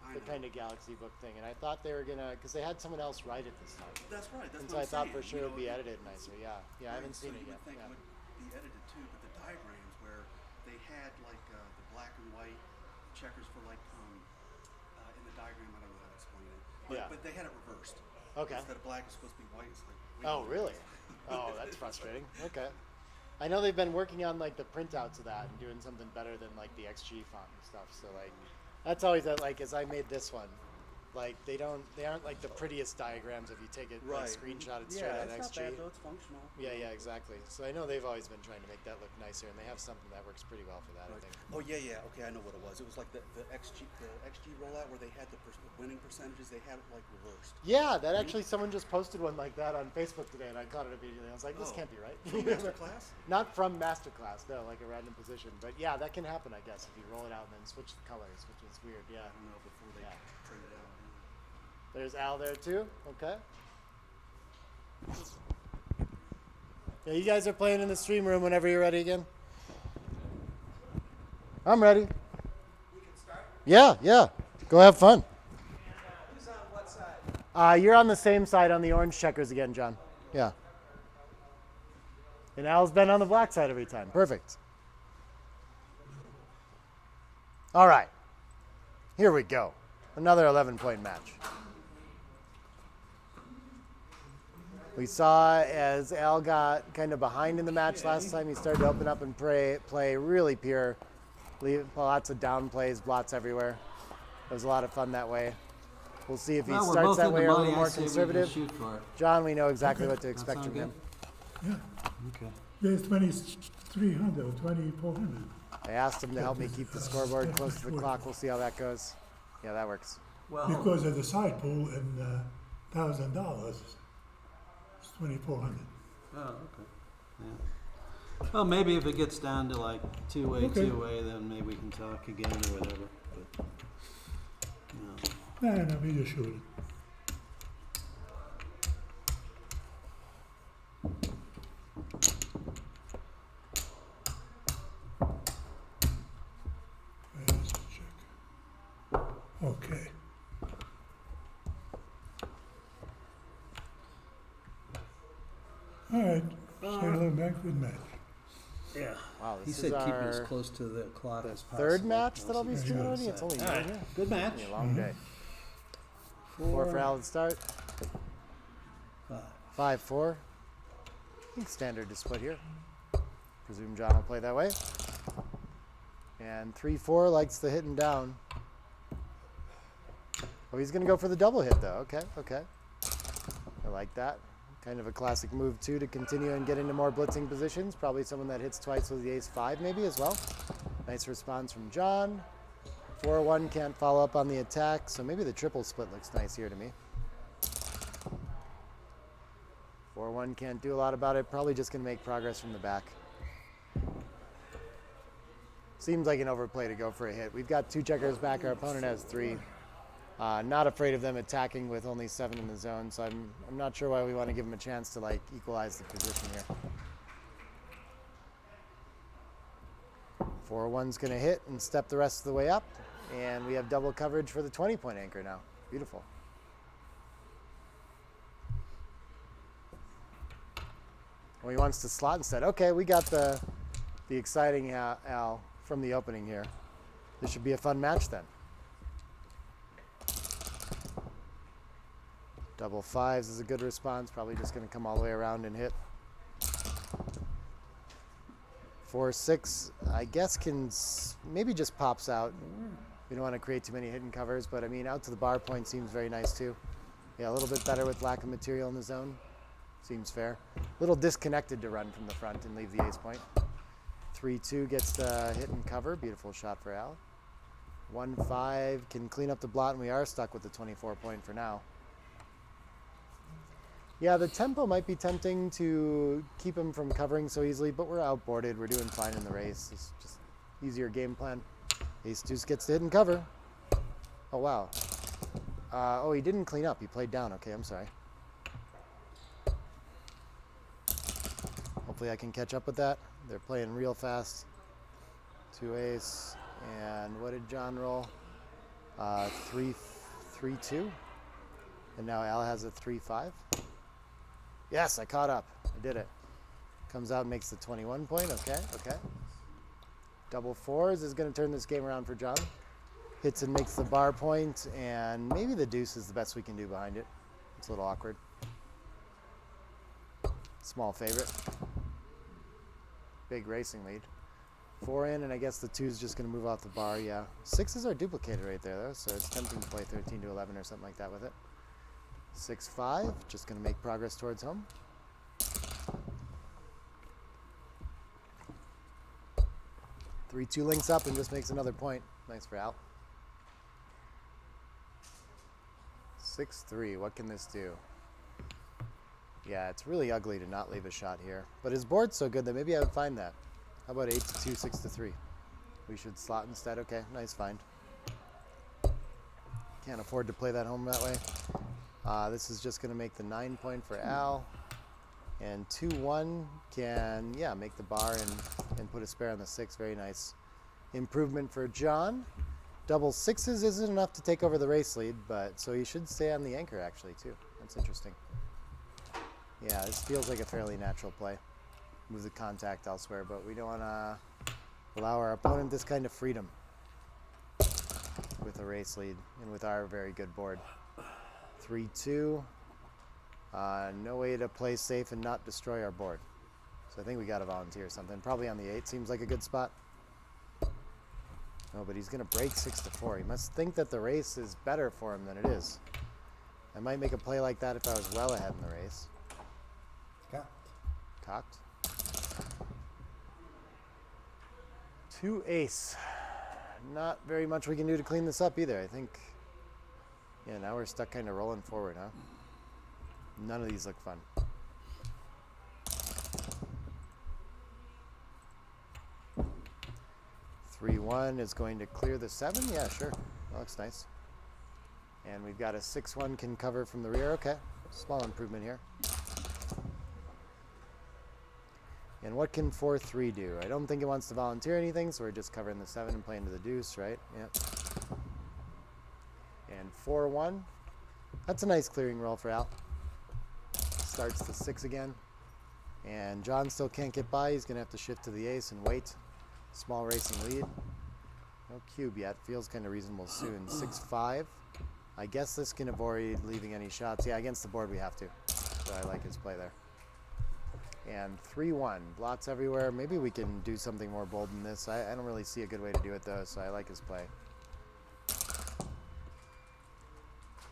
I know. kind of Galaxy book thing, and I thought they were gonna, because they had someone else write it this time, That's right. That's and what so I thought I'm for saying, sure you it'd be know, edited nicer. Yeah, yeah, I haven't seen so it you yet. would think Yeah. it would be edited too, but the diagrams where they had like the black and white checkers for like in the diagram, I don't know how to explain it, but, Yeah. but they had it reversed. Okay. Instead of black, it's supposed to be white. It's like, wait Oh, a minute. really? Oh, that's frustrating. Okay. I know they've been working on like the printouts of that and doing something better than like the XG font and stuff. So like, that's always that, like, as I made this one, like they aren't like the prettiest diagrams if you take it like screenshot it straight out of it's XG. not bad though. It's functional. Yeah, yeah, exactly. So I know they've always been trying to make that look nicer, and they have something that works pretty well for that, I think. Oh yeah, yeah. Okay, I know what it was. It was like the XG rollout where they had the winning percentages. They had it like reversed. Yeah, that actually someone just posted one like that on Facebook today, and I caught it immediately. I was like, this Oh. can't be right. From Masterclass? Not from Masterclass, no, like a random position. But yeah, that can happen, I guess, if you roll it out and then switch the colors, which is weird. Yeah. I don't know before they Yeah. turned it out. There's Al there too. Okay. Yeah, you guys are playing in the stream room whenever you're ready again. I'm ready. We can start. Yeah, yeah. Go have fun. Who's on what side? You're on the same side on the orange checkers again, John. Yeah. And Al's been on the black side every time. Perfect. All right. Here we go. Another 11-point match. We saw as Al got kind of behind in the match last time, he started to open up and play really pure. Leave lots of down plays, blots everywhere. It was a lot of fun that way. We'll see if he Well, we're starts both that in way the or a money. little more I say we can conservative. shoot for it. John, we know exactly what to That expect sound from him. good? Yeah, Okay. there's 2,300 or 2,400. I asked him to help me keep the scoreboard close to the clock. We'll see how that goes. Yeah, that works. Well, Because of the side pool and $1,000, it's 2,400. oh, okay. Yeah. Well, maybe if it gets down to like two-way, Okay. then maybe we can talk again or whatever. But, no. No, we just shoot it. Let's check. Okay. All right, Sailor Mac, good match. Yeah. Wow, He this said is keep it as our close to the clock as possible. third match that I'll be We'll see streaming what already. It's only All nine right. here. Good match. Be a long day. 4 for Al to start. 5-4. I think standard to split here. Presume John will play that way. And 3-4 likes the hitting down. Oh, he's going to go for the double hit though. Okay, okay. I like that. Kind of a classic move too to continue and get into more blitzing positions. Probably someone that hits twice with the ace-5 maybe as well. Nice response from John. 4-1 can't follow up on the attack, so maybe the triple split looks nice here to me. 4-1 can't do a lot about it. Probably just going to make progress from the back. Seems like an overplay to go for a hit. We've got 2 checkers back. Our opponent has 3. Not afraid of them attacking with only 7 in the zone, so I'm not sure why we want to give them a chance to like equalize the position here. 4-1's going to hit and step the rest of the way up, and we have double coverage for the 20-point anchor now. Beautiful. Well, he wants to slot instead. Okay, we got the exciting Al from the opening here. This should be a fun match then. Double 5s is a good response. Probably just going to come all the way around and hit. 4-6, I guess maybe just pops out. We don't want to create too many hidden covers, but I mean, out to the bar point seems very nice too. Yeah, a little bit better with lack of material in the zone. Seems fair. A little disconnected to run from the front and leave the ace point. 3-2 gets the hit and cover. Beautiful shot for Al. 1-5 can clean up the blot, and we are stuck with the 24-point for now. Yeah, the tempo might be tempting to keep him from covering so easily, but we're outboarded. We're doing fine in the race. It's just easier game plan. Ace-deuce gets the hit and cover. Oh, wow. Oh, he didn't clean up. He played down. Okay, I'm sorry. Hopefully I can catch up with that. They're playing real fast. 2 ace. And what did John roll? 3-2. And now Al has a 3-5. Yes, I caught up. I did it. Comes out and makes the 21 point. Okay, okay. Double 4s is going to turn this game around for John. Hits and makes the bar point, and maybe the deuce is the best we can do behind it. It's a little awkward. Small favorite. Big racing lead. 4 in, and I guess the 2 is just going to move off the bar. Yeah. 6s are duplicated right there, though, so it's tempting to play 13 to 11 or something like that with it. 6-5, just going to make progress towards home. 3-2 links up and just makes another point. Nice for Al. 6-3, what can this do? Yeah, it's really ugly to not leave a shot here. But his board's so good that maybe I would find that. How about 8-2, 6-3? We should slot instead. Okay, nice find. Can't afford to play that home that way. This is just going to make the 9 point for Al. And 2-1 can, yeah, make the bar and put a spare on the 6. Very nice improvement for John. Double 6s isn't enough to take over the race lead, but so he should stay on the anchor actually too. That's interesting. Yeah, this feels like a fairly natural play. Move the contact elsewhere, but we don't want to allow our opponent this kind of freedom with a race lead and with our very good board. 3-2. No way to play safe and not destroy our board. So I think we got to volunteer something. Probably on the 8 seems like a good spot. No, but he's going to break 6 to 4. He must think that the race is better for him than it is. I might make a play like that if I was well ahead in the race. Cocked. 2 ace. Not very much we can do to clean this up either. I think, yeah, now we're stuck kind of rolling forward, huh? None of these look fun. Three one is going to clear the 7. Yeah, sure. That looks nice. And we've got a 6-1 can cover from the rear. Okay, small improvement here. And what can 4-3 do? I don't think it wants to volunteer anything, so we're just covering the 7 and playing to the deuce, right? Yep. And 4-1. That's a nice clearing roll for Al. Starts the 6 again. And John still can't get by. He's going to have to shift to the ace and wait. Small racing lead. No cube yet. Feels kind of reasonable soon. 6-5. I guess this can avoid leaving any shots. Yeah, against the board we have to. So I like his play there. And 3-1. Blots everywhere. Maybe we can do something more bold than this. I don't really see a good way to do it though, so I like his play.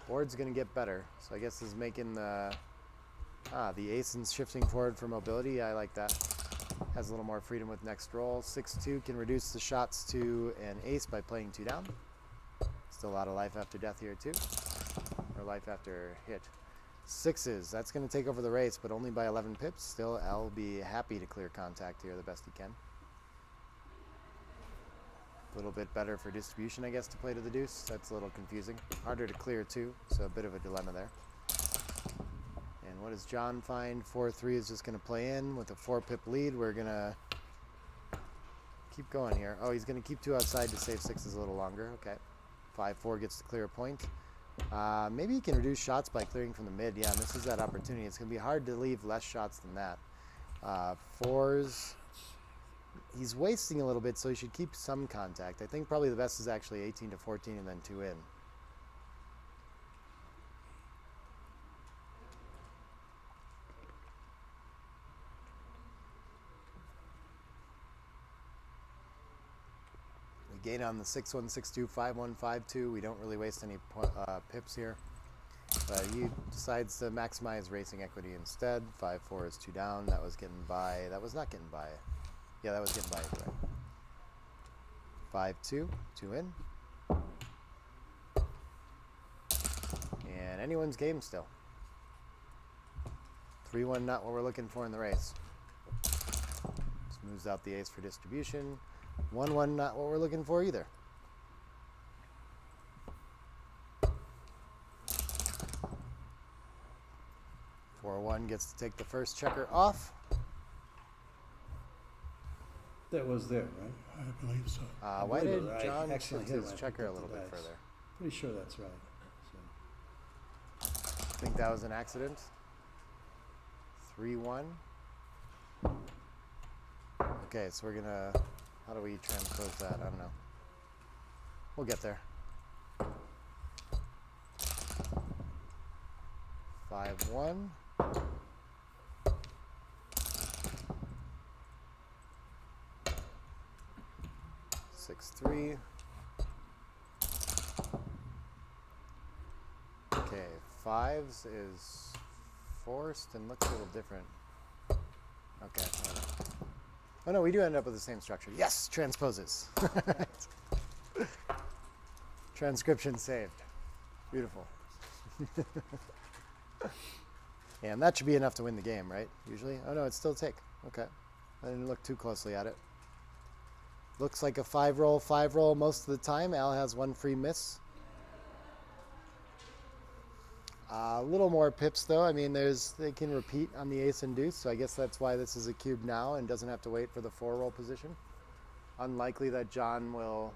Board's going to get better. So I guess this is making the ace and shifting forward for mobility. I like that. Has a little more freedom with next roll. 6-2 can reduce the shots to an ace by playing 2 down. Still a lot of life after death here too. Or life after hit. 6s. That's going to take over the race, but only by 11 pips. Still, I'll be happy to clear contact here the best he can. A little bit better for distribution, I guess, to play to the deuce. That's a little confusing. Harder to clear too, so a bit of a dilemma there. And what does John find? 4-3 is just going to play in with a 4-pip lead. We're going to keep going here. Oh, he's going to keep 2 outside to save 6s a little longer. Okay. 5-4 gets to clear a point. Maybe he can reduce shots by clearing from the mid. Yeah, this is that opportunity. It's going to be hard to leave less shots than that. 4s. He's wasting a little bit, so he should keep some contact. I think probably the best is actually 18 to 14 and then 2 in. Gain on the 6-1, 6-2, 5-1, 5-2. We don't really waste any pips here. But he decides to maximize racing equity instead. 5-4 is 2 down. That was getting by. That was not getting by. Yeah, that was getting by. Right. 5-2, 2 in. And anyone's game still. 3-1, not what we're looking for in the race. Smooths out the ace for distribution. 1-1, not what we're looking for either. One gets to take the first checker off. That was there, right? I believe so. Why believe did it was. I John actually shift did his when I checker a picked little up the bit dice. further? Pretty sure that's right. So. I think that was an accident. 3-1. Okay, so we're gonna, how do we transpose that? I don't know. We'll get there. 5-1. Six, 3. Okay, 5s is forced and looks a little different. Okay. Oh no, we do end up with the same structure. Yes, transposes. Transcription saved. Beautiful. And that should be enough to win the game, right? Usually? Oh no, it's still a take. Okay. I didn't look too closely at it. Looks like a 5-roll most of the time. Al has 1 free miss. A little more pips though. I mean, they can repeat on the ace and deuce, so I guess that's why this is a cube now and doesn't have to wait for the 4-roll position. Unlikely that John will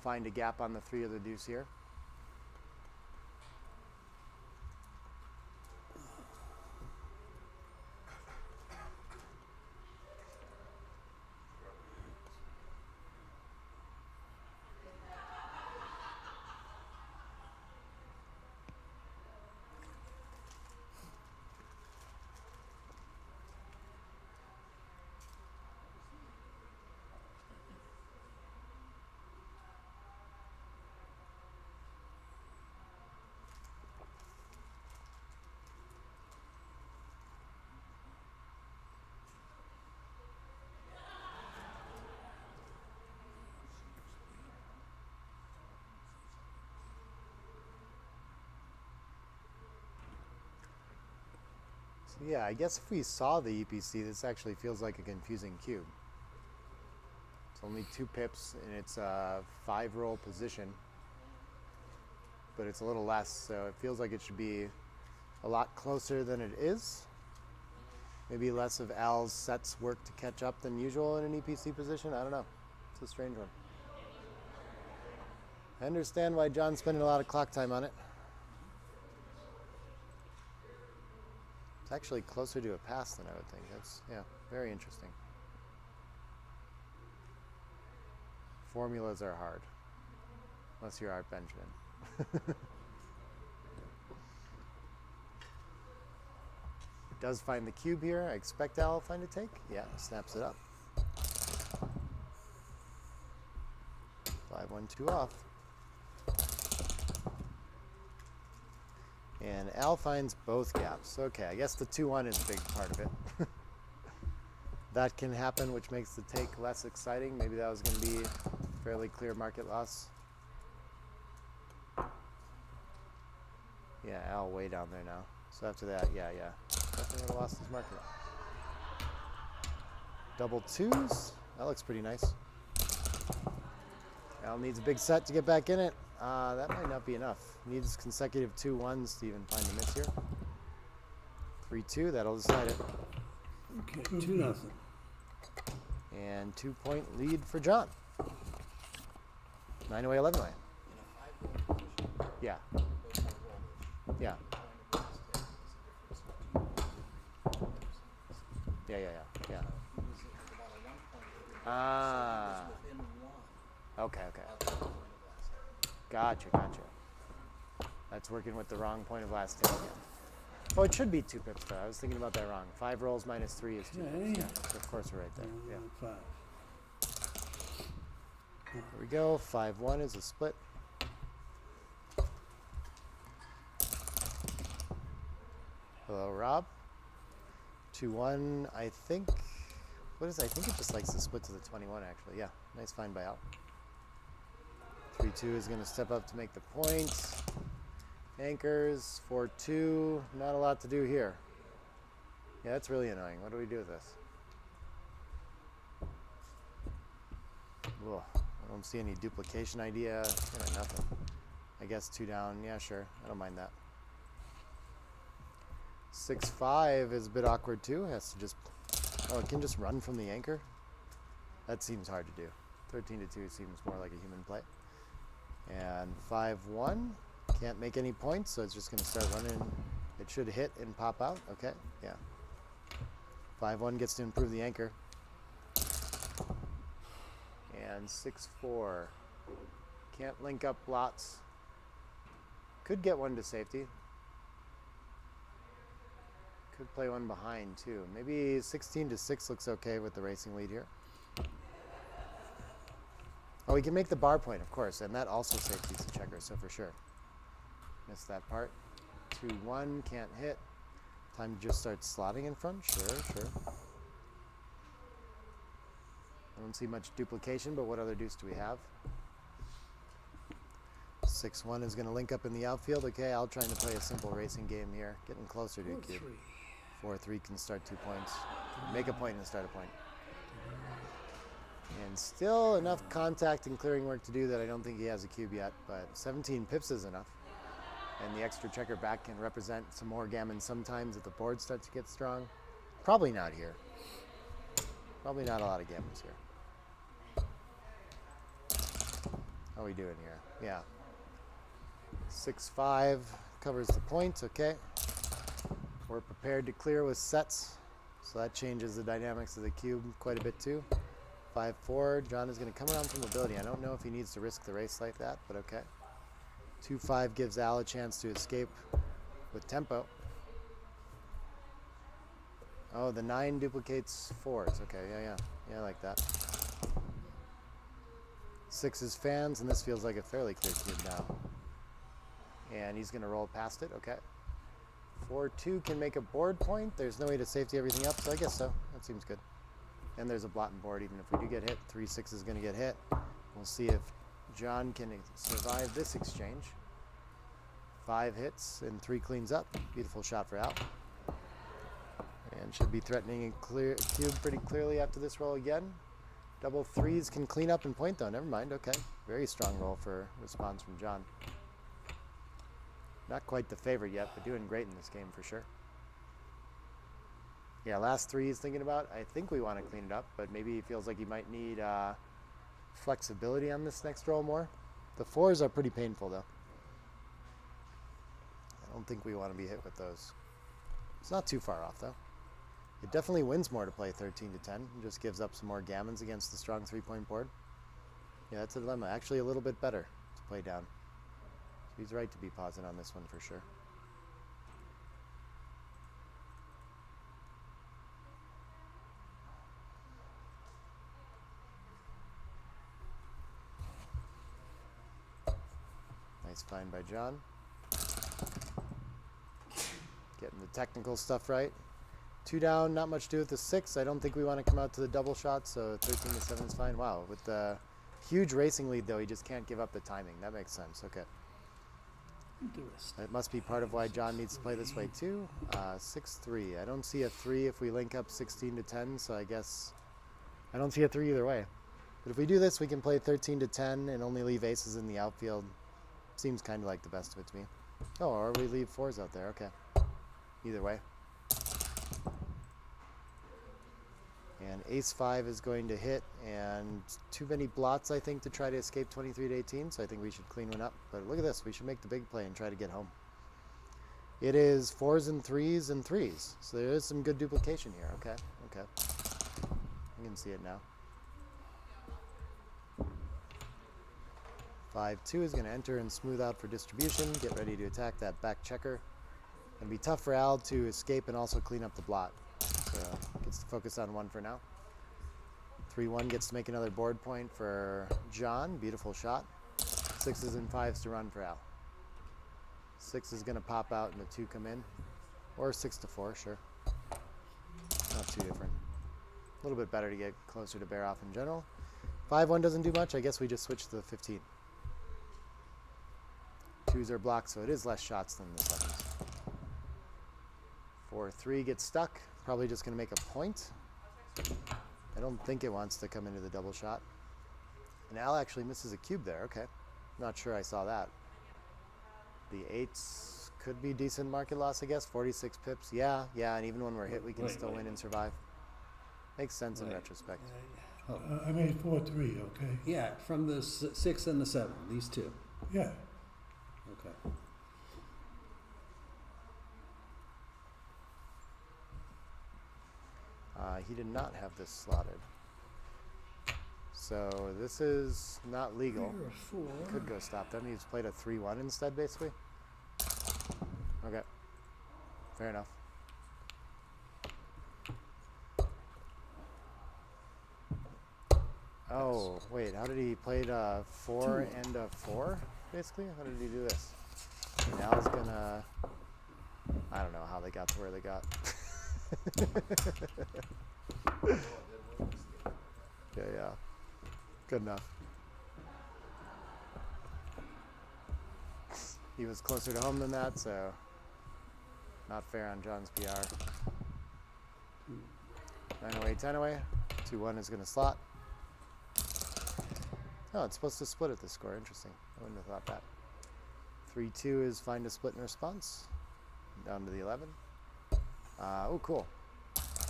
find a gap on the 3 of the deuce here. So yeah, I guess if we saw the EPC, this actually feels like a confusing cube. It's only 2 pips, and it's a 5-roll position. But it's a little less, so it feels like it should be a lot closer than it is. Maybe less of Al's sets work to catch up than usual in an EPC position. I don't know. It's a strange one. I understand why John's spending a lot of clock time on it. It's actually closer to a pass than I would think. That's, yeah, very interesting. Formulas are hard. Unless you're Art Benjamin. Does find the cube here. I expect Al will find a take. Yeah, snaps it up. 5-1-2 off. And Al finds both gaps. Okay, I guess the 2-1 is a big part of it. That can happen, which makes the take less exciting. Maybe that was going to be a fairly clear market loss. Yeah, Al way down there now. So after that, yeah. Definitely would have lost his market. Double 2s. That looks pretty nice. Al needs a big set to get back in it. That might not be enough. Needs consecutive 2-1s to even find a miss here. 3-2, that'll decide it. Okay, 2-0. And 2-point lead for John. 9 away, 11 away. Yeah. Yeah. Yeah. Ah. Okay. Gotcha. That's working with the wrong point of last hit again. Oh, it should be 2 pips though. I was thinking about that wrong. 5 rolls minus 3 is 2 pips. Yeah, so of course we're right there. Yeah. 5. Here we go. 5-1 is a split. Hello, Rob. 2-1, I think. What is it? I think it just likes to split to the 21, actually. Yeah, nice find by Al. 3-2 is going to step up to make the point. Anchors, 4-2. Not a lot to do here. Yeah, that's really annoying. What do we do with this? Ugh, I don't see any duplication idea. Kind of nothing. I guess 2 down. Yeah, sure. I don't mind that. 6-5 is a bit awkward too. Has to just, oh, it can just run from the anchor. That seems hard to do. 13-2 seems more like a human play. And 5-1 can't make any points, so it's just going to start running. It should hit and pop out. Okay, yeah. 5-1 gets to improve the anchor. And 6-4 can't link up lots. Could get one to safety. Could play one behind too. Maybe 16-6 looks okay with the racing lead here. Oh, we can make the bar point, of course, and that also safeties the checker, so for sure. Missed that part. 2-1, can't hit. Time to just start slotting in front. Sure. I don't see much duplication, but what other deuce do we have? 6-1 is going to link up in the outfield. Okay, I'll try to play a simple racing game here. Getting closer to a cube. 4-3 can start 2 points. Make a point and start a point. And still enough contact and clearing work to do that I don't think he has a cube yet, but 17 pips is enough. And the extra checker back can represent some more gammon sometimes if the board starts to get strong. Probably not here. Probably not a lot of gammons here. How are we doing here? Yeah. 6-5 covers the point, okay. We're prepared to clear with sets, so that changes the dynamics of the cube quite a bit too. 5-4, John is going to come around from ability. I don't know if he needs to risk the race like that, but okay. 2-5 gives Al a chance to escape with tempo. Oh, the 9 duplicates 4s. Okay, yeah, I like that. 6 is fans, and this feels like a fairly clear cube now. And he's going to roll past it, okay. 4-2 can make a board point. There's no way to safety everything up, so I guess so. That seems good. And there's a blotting board, even if we do get hit. 3-6 is going to get hit. We'll see if John can survive this exchange. 5 hits and 3 cleans up. Beautiful shot for Al. And should be threatening a clear cube pretty clearly after this roll again. Double threes can clean up and point though. Never mind. Okay. Very strong roll for response from John. Not quite the favorite yet, but doing great in this game for sure. Yeah, last three he's thinking about. I think we want to clean it up, but maybe he feels like he might need flexibility on this next roll more. The fours are pretty painful though. I don't think we want to be hit with those. It's not too far off though. It definitely wins more to play 13 to 10. It just gives up some more gammons against the strong 3-point board. Yeah, that's a dilemma. Actually, a little bit better to play down. So he's right to be pausing on this one for sure. Nice find by John. Getting the technical stuff right. 2 down, not much to do with the 6. I don't think we want to come out to the double shot, so 13 to 7 is fine. Wow, with the huge racing lead though, he just can't give up the timing. That makes sense. Okay. That must be part of why John needs to play this way too. 6-3. I don't see a 3 if we link up 16 to 10, so I guess I don't see a 3 either way. But if we do this, we can play 13 to 10 and only leave aces in the outfield. Seems kind of like the best of it to me. Oh, or we leave 4s out there. Okay. Either way. And ace-5 is going to hit, and too many blots, I think, to try to escape 23 to 18, so I think we should clean one up. But look at this. We should make the big play and try to get home. It is 4s and 3s and 3s, so there is some good duplication here. Okay, okay. You can see it now. 5-2 is going to enter and smooth out for distribution. Get ready to attack that back checker. It'll be tough for Al to escape and also clean up the blot. So gets to focus on 1 for now. 3-1 gets to make another board point for John. Beautiful shot. 6s and 5s to run for Al. 6 is going to pop out and the 2 come in. Or 6 to 4, sure. Not too different. A little bit better to get closer to bear off in general. 5-1 doesn't do much. I guess we just switch to the 15. 2s are blocked, so it is less shots than the 7s. 4-3 gets stuck. Probably just going to make a point. I don't think it wants to come into the double shot. And Al actually misses a cube there. Okay. Not sure I saw that. The 8s could be decent market loss, I guess. 46 pips. Yeah, and even when we're hit, we can still win and survive. Makes sense in retrospect. I made 4-3, okay? Yeah, from the 6 and the 7, these two. Yeah. Okay. He did not have this slotted. So this is not legal. You're a 4. Could go stop them. He's played a 3-1 instead, basically. Okay. Fair enough. Oh, wait. How did he play a 4 and a 4, basically? How did he do this? Now he's gonna... I don't know how they got to where they got. Yeah. Good enough. He was closer to home than that, so not fair on John's PR. 9 away, 10 away. 2-1 is going to slot. Oh, it's supposed to split at this score. Interesting. I wouldn't have thought that. 3-2 is find a split in response. Down to the 11. Oh, cool.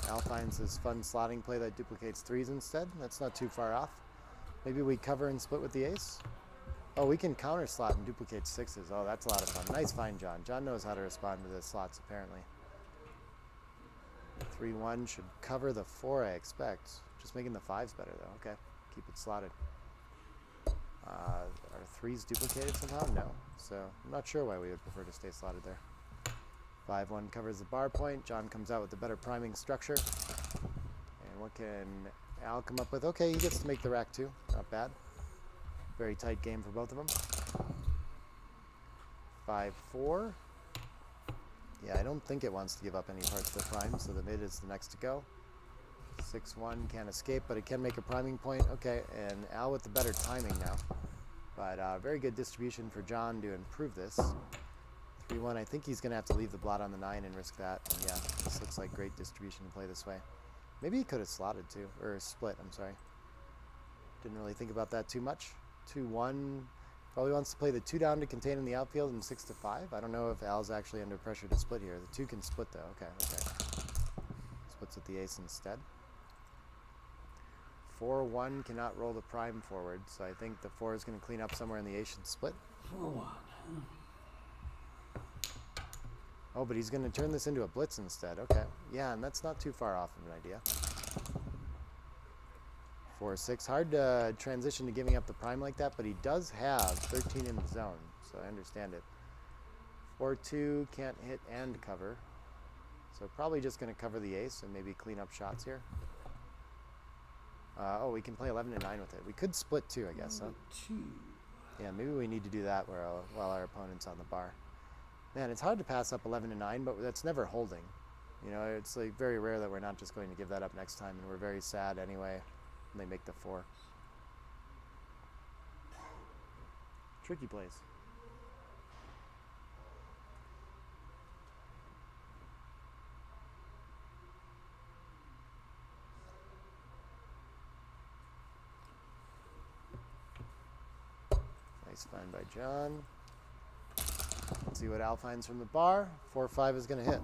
Al finds this fun slotting play that duplicates 3s instead. That's not too far off. Maybe we cover and split with the ace. Oh, we can counter slot and duplicate 6s. Oh, that's a lot of fun. Nice find, John. John knows how to respond to the slots, apparently. 3-1 should cover the 4, I expect. Just making the 5s better, though. Okay, keep it slotted. Are 3s duplicated somehow? No. So I'm not sure why we would prefer to stay slotted there. 5-1 covers the bar point. John comes out with the better priming structure. And what can Al come up with? Okay, he gets to make the rack too. Not bad. Very tight game for both of them. 5-4. Yeah, I don't think it wants to give up any parts of the prime, so the mid is the next to go. 6-1 can't escape, but it can make a priming point. Okay, and Al with the better timing now. But very good distribution for John to improve this. 3-1. I think he's going to have to leave the blot on the 9 and risk that. And yeah, this looks like great distribution to play this way. Maybe he could have slotted too, or split, I'm sorry. Didn't really think about that too much. 2-1. Probably wants to play the 2 down to contain in the outfield and 6 to 5. I don't know if Al's actually under pressure to split here. The 2 can split though. Okay. Splits with the ace instead. 4-1 cannot roll the prime forward, so I think the 4 is going to clean up somewhere and the ace should split. 4-1. Oh, but he's going to turn this into a blitz instead. Okay. Yeah, and that's not too far off of an idea. 4-6. Hard to transition to giving up the prime like that, but he does have 13 in the zone, so I understand it. 4-2 can't hit and cover, so probably just going to cover the ace and maybe clean up shots here. Oh, we can play 11 and 9 with it. We could split too, I guess, huh? 2. Yeah, maybe we need to do that while our opponent's on the bar. Man, it's hard to pass up 11 and 9, but that's never holding. You know, it's like very rare that we're not just going to give that up next time, and we're very sad anyway when they make the 4. Tricky plays. Nice find by John. Let's see what Al finds from the bar. 4-5 is going to hit.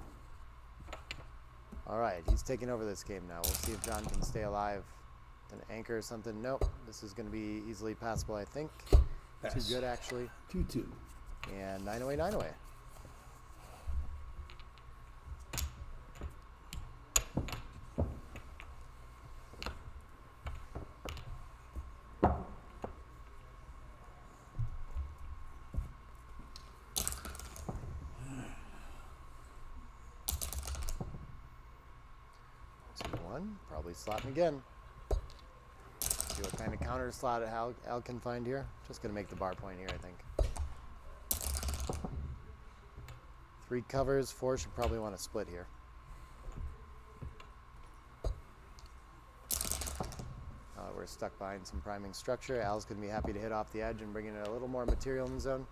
All right, he's taking over this game now. We'll see if John can stay alive. An anchor or something. Nope. This is going to be easily passable, I think. Pass. Too good, actually. 2-2. And 9 away, 9 away. Probably slotting again. See what kind of counter slot Al can find here. Just going to make the bar point here, I think. 3 covers, 4 should probably want to split here. We're stuck behind some priming structure. Al's going to be happy to hit off the edge and bring in a little more material in the zone.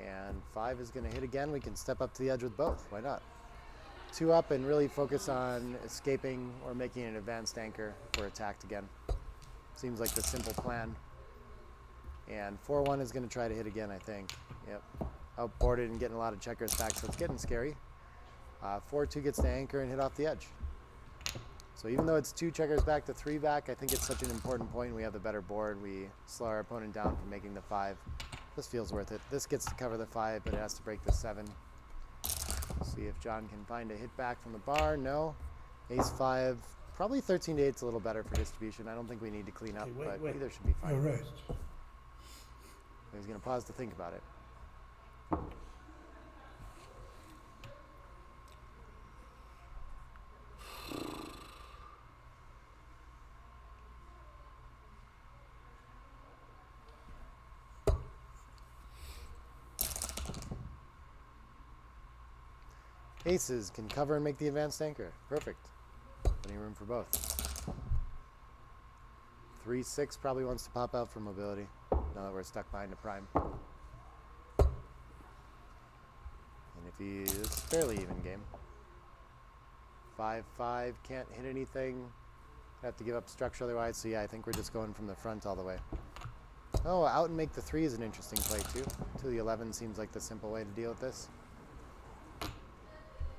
And 5 is going to hit again. We can step up to the edge with both. Why not? 2 up and really focus on escaping or making an advanced anchor if we're attacked again. Seems like the simple plan. And 4-1 is going to try to hit again, I think. Yep. Outboarded and getting a lot of checkers back, so it's getting scary. 4-2 gets to anchor and hit off the edge. So even though it's 2 checkers back to 3 back, I think it's such an important point. We have the better board. We slow our opponent down from making the 5. This feels worth it. This gets to cover the 5, but it has to break the 7. See if John can find a hit back from the bar. No. Ace 5. Probably 13 to 8 is a little better for distribution. I don't think we need to clean up, Hey, but wait. either should be fine. You're right. He's going to pause to think about it. Aces can cover and make the advanced anchor. Perfect. Plenty of room for both. 3-6 probably wants to pop out for mobility now that we're stuck behind a prime. And if he is fairly even game. 5-5 can't hit anything. Have to give up structure otherwise. So yeah, I think we're just going from the front all the way. Oh, out and make the 3 is an interesting play too. To the 11 seems like the simple way to deal with this.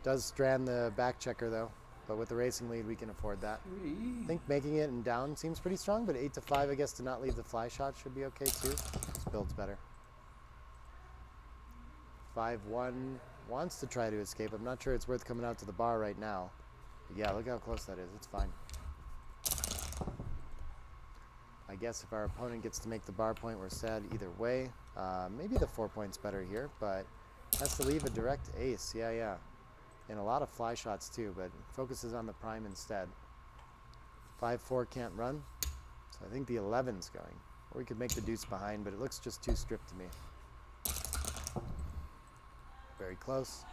Does strand the back checker though, but with the racing lead we can afford that. 3. I think making it and down seems pretty strong, but 8-5 I guess to not leave the fly shot should be okay too. This build's better. 5-1 wants to try to escape. I'm not sure it's worth coming out to the bar right now. But yeah, look how close that is. It's fine. I guess if our opponent gets to make the bar point, we're sad either way. Maybe the 4 point's better here, but has to leave a direct ace. Yeah. And a lot of fly shots too, but focuses on the prime instead. 5-4 can't run, so I think the 11's going. Or we could make the deuce behind, but it looks just too stripped to me. Very close.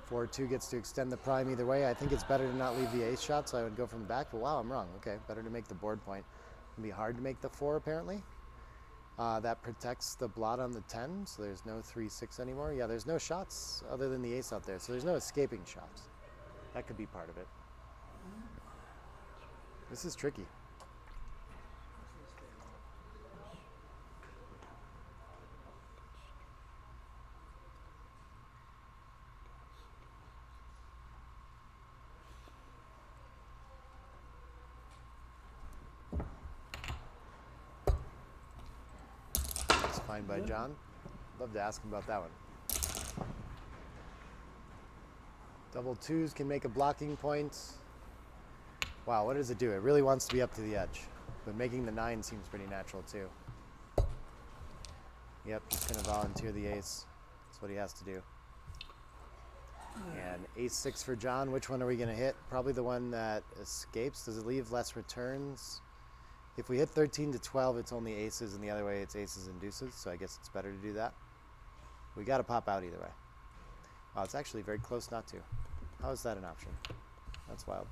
4-2 gets to extend the prime either way. I think it's better to not leave the ace shot, so I would go from the back, but wow, I'm wrong. Okay, better to make the board point. It'd be hard to make the 4 apparently. That protects the blot on the 10, so there's no 3-6 anymore. Yeah, there's no shots other than the ace out there, so there's no escaping shots. That could be part of it. This is tricky. It's fine by John. Love to ask him about that one. Double twos can make a blocking point. Wow, what does it do? It really wants to be up to the edge, but making the 9 seems pretty natural too. Yep, just gonna volunteer the ace. That's what he has to do. And ace-6 for John. Which one are we gonna hit? Probably the one that escapes. Does it leave less returns? If we hit 13 to 12, it's only aces, and the other way it's aces and deuces, so I guess it's better to do that. We gotta pop out either way. Oh, it's actually very close not to. How is that an option? That's wild.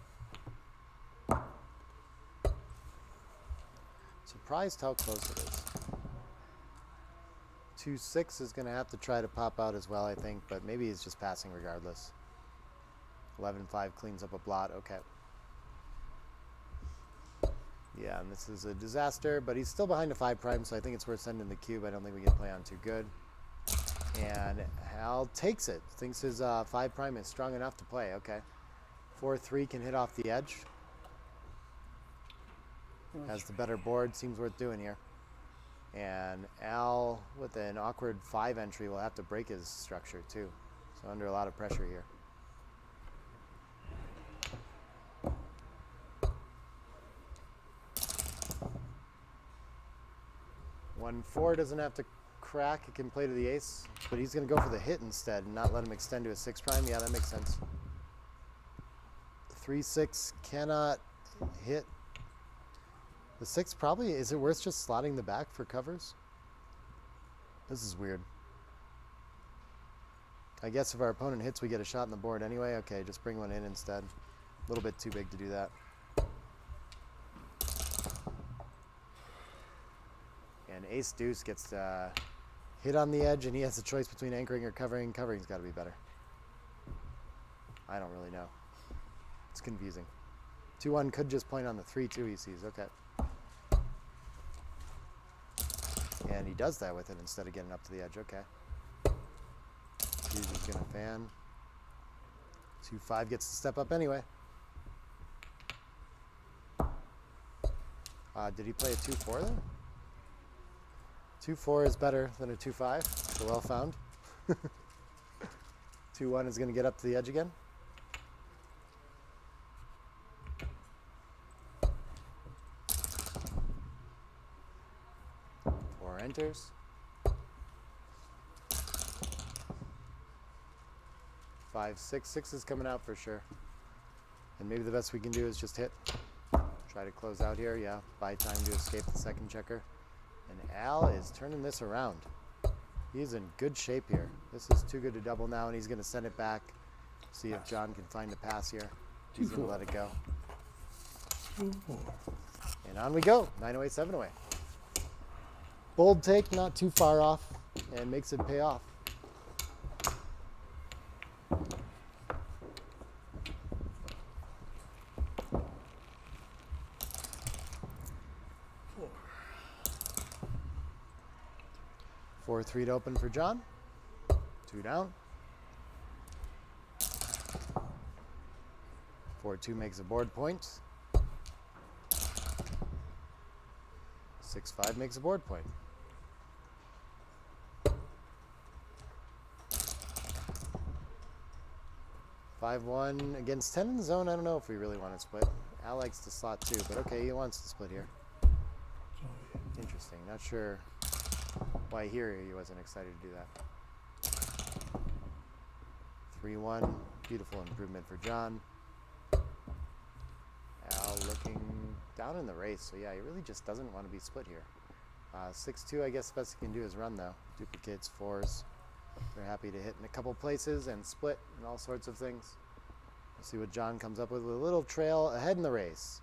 Surprised how close it is. 2-6 is gonna have to try to pop out as well, I think, but maybe he's just passing regardless. 11-5 cleans up a blot, okay. Yeah, and this is a disaster, but he's still behind a 5 prime, so I think it's worth sending the cube. I don't think we can play on too good. And Hal takes it. Thinks his 5 prime is strong enough to play. Okay. 4-3 can hit off the edge. Has the better board. Seems worth doing here. And Al, with an awkward 5 entry, will have to break his structure too. So under a lot of pressure here. When 4 doesn't have to crack, it can play to the ace, but he's going to go for the hit instead and not let him extend to a 6 prime. Yeah, that makes sense. 3-6 cannot hit. The 6 probably, is it worth just slotting the back for covers? This is weird. I guess if our opponent hits, we get a shot on the board anyway. Okay, just bring one in instead. A little bit too big to do that. And ace deuce gets hit on the edge, and he has a choice between anchoring or covering. Covering's got to be better. I don't really know. It's confusing. 2-1 could just point on the 3-2 he sees. Okay. And he does that with it instead of getting up to the edge. Okay. He's just going to fan. 2-5 gets to step up anyway. Did he play a 2-4 there? 2-4 is better than a 2-5, so well found. 2-1 is going to get up to the edge again. Four enters. 5-6, 6 is coming out for sure. And maybe the best we can do is just hit. Try to close out here, yeah. Buy time to escape the second checker. And Al is turning this around. He's in good shape here. This is too good to double now, and he's going to send it back. See if John can find a pass here. He's going to let it go. 2-4. And on we go. 9-away, 7-away. Bold take, not too far off, and makes it pay off. Four. 4-3 to open for John. 2 down. 4-2 makes a board point. 6-5 makes a board point. 5-1 against 10 in the zone. I don't know if we really want to split. Al likes to slot too, but okay, he wants to split here. Sorry. Interesting. Not sure why here he wasn't excited to do that. 3-1. Beautiful improvement for John. Al looking down in the race, so yeah, he really just doesn't want to be split here. 6-2, I guess the best he can do is run though. Duplicates 4s. They're happy to hit in a couple places and split and all sorts of things. We'll see what John comes up with a little trail ahead in the race.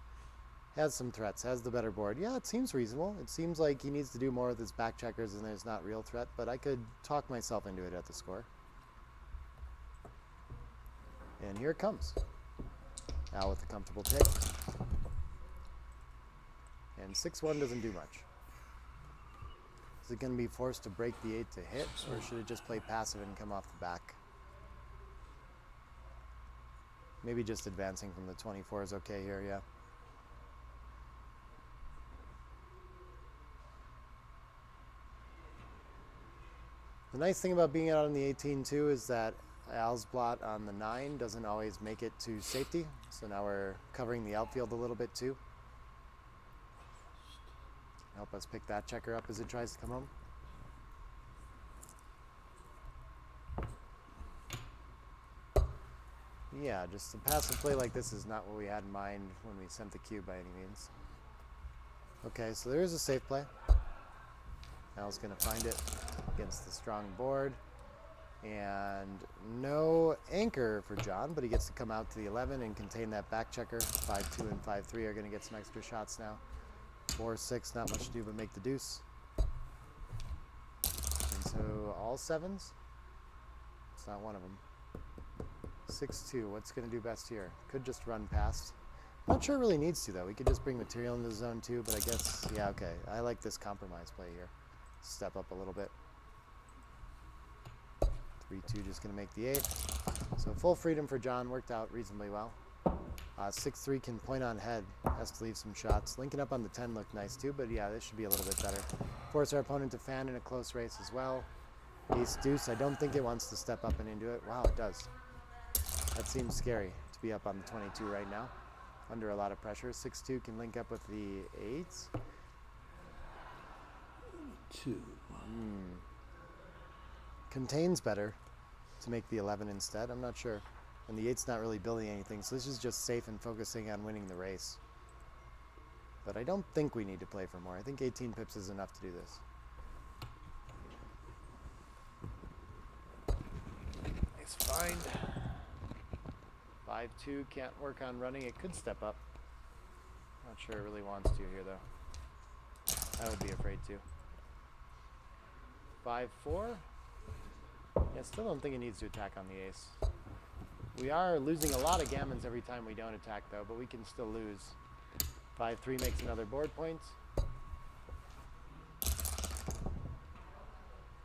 Has some threats, has the better board. Yeah, it seems reasonable. It seems like he needs to do more with his back checkers and there's not real threat, but I could talk myself into it at the score. And here it comes. Al with a comfortable take. And 6-1 doesn't do much. Is it going to be forced to break the 8 to hit, or should it just play passive and come off the back? Maybe just advancing from the 24 is okay here, yeah. The nice thing about being out on the 18 too is that Al's blot on the 9 doesn't always make it to safety. So now we're covering the outfield a little bit too. Help us pick that checker up as it tries to come home. Yeah, just a passive play like this is not what we had in mind when we sent the cube by any means. Okay, so there is a safe play. Al's going to find it against the strong board. And no anchor for John, but he gets to come out to the 11 and contain that back checker. 5-2 and 5-3 are going to get some extra shots now. 4-6, not much to do but make the deuce. And so all 7s? It's not one of them. 6-2, what's going to do best here? Could just run past. Not sure it really needs to though. We could just bring material into the zone too, but I guess, yeah, okay. I like this compromise play here. Step up a little bit. 3-2 just going to make the 8. So full freedom for John, worked out reasonably well. 6-3 can point on head, has to leave some shots. Linking up on the 10 looked nice too, but yeah, this should be a little bit better. Force our opponent to fan in a close race as well. Ace deuce, I don't think it wants to step up and into it. Wow, it does. That seems scary to be up on the 22 right now, under a lot of pressure. 6-2 can link up with the 8s. 2. Contains better to make the 11 instead. I'm not sure. And the 8's not really building anything, so this is just safe and focusing on winning the race. But I don't think we need to play for more. I think 18 pips is enough to do this. Nice find. 5-2 can't work on running. It could step up. Not sure it really wants to here though. I would be afraid to. 5-4. Yeah, still don't think it needs to attack on the ace. We are losing a lot of gammons every time we don't attack though, but we can still lose. 5-3 makes another board point.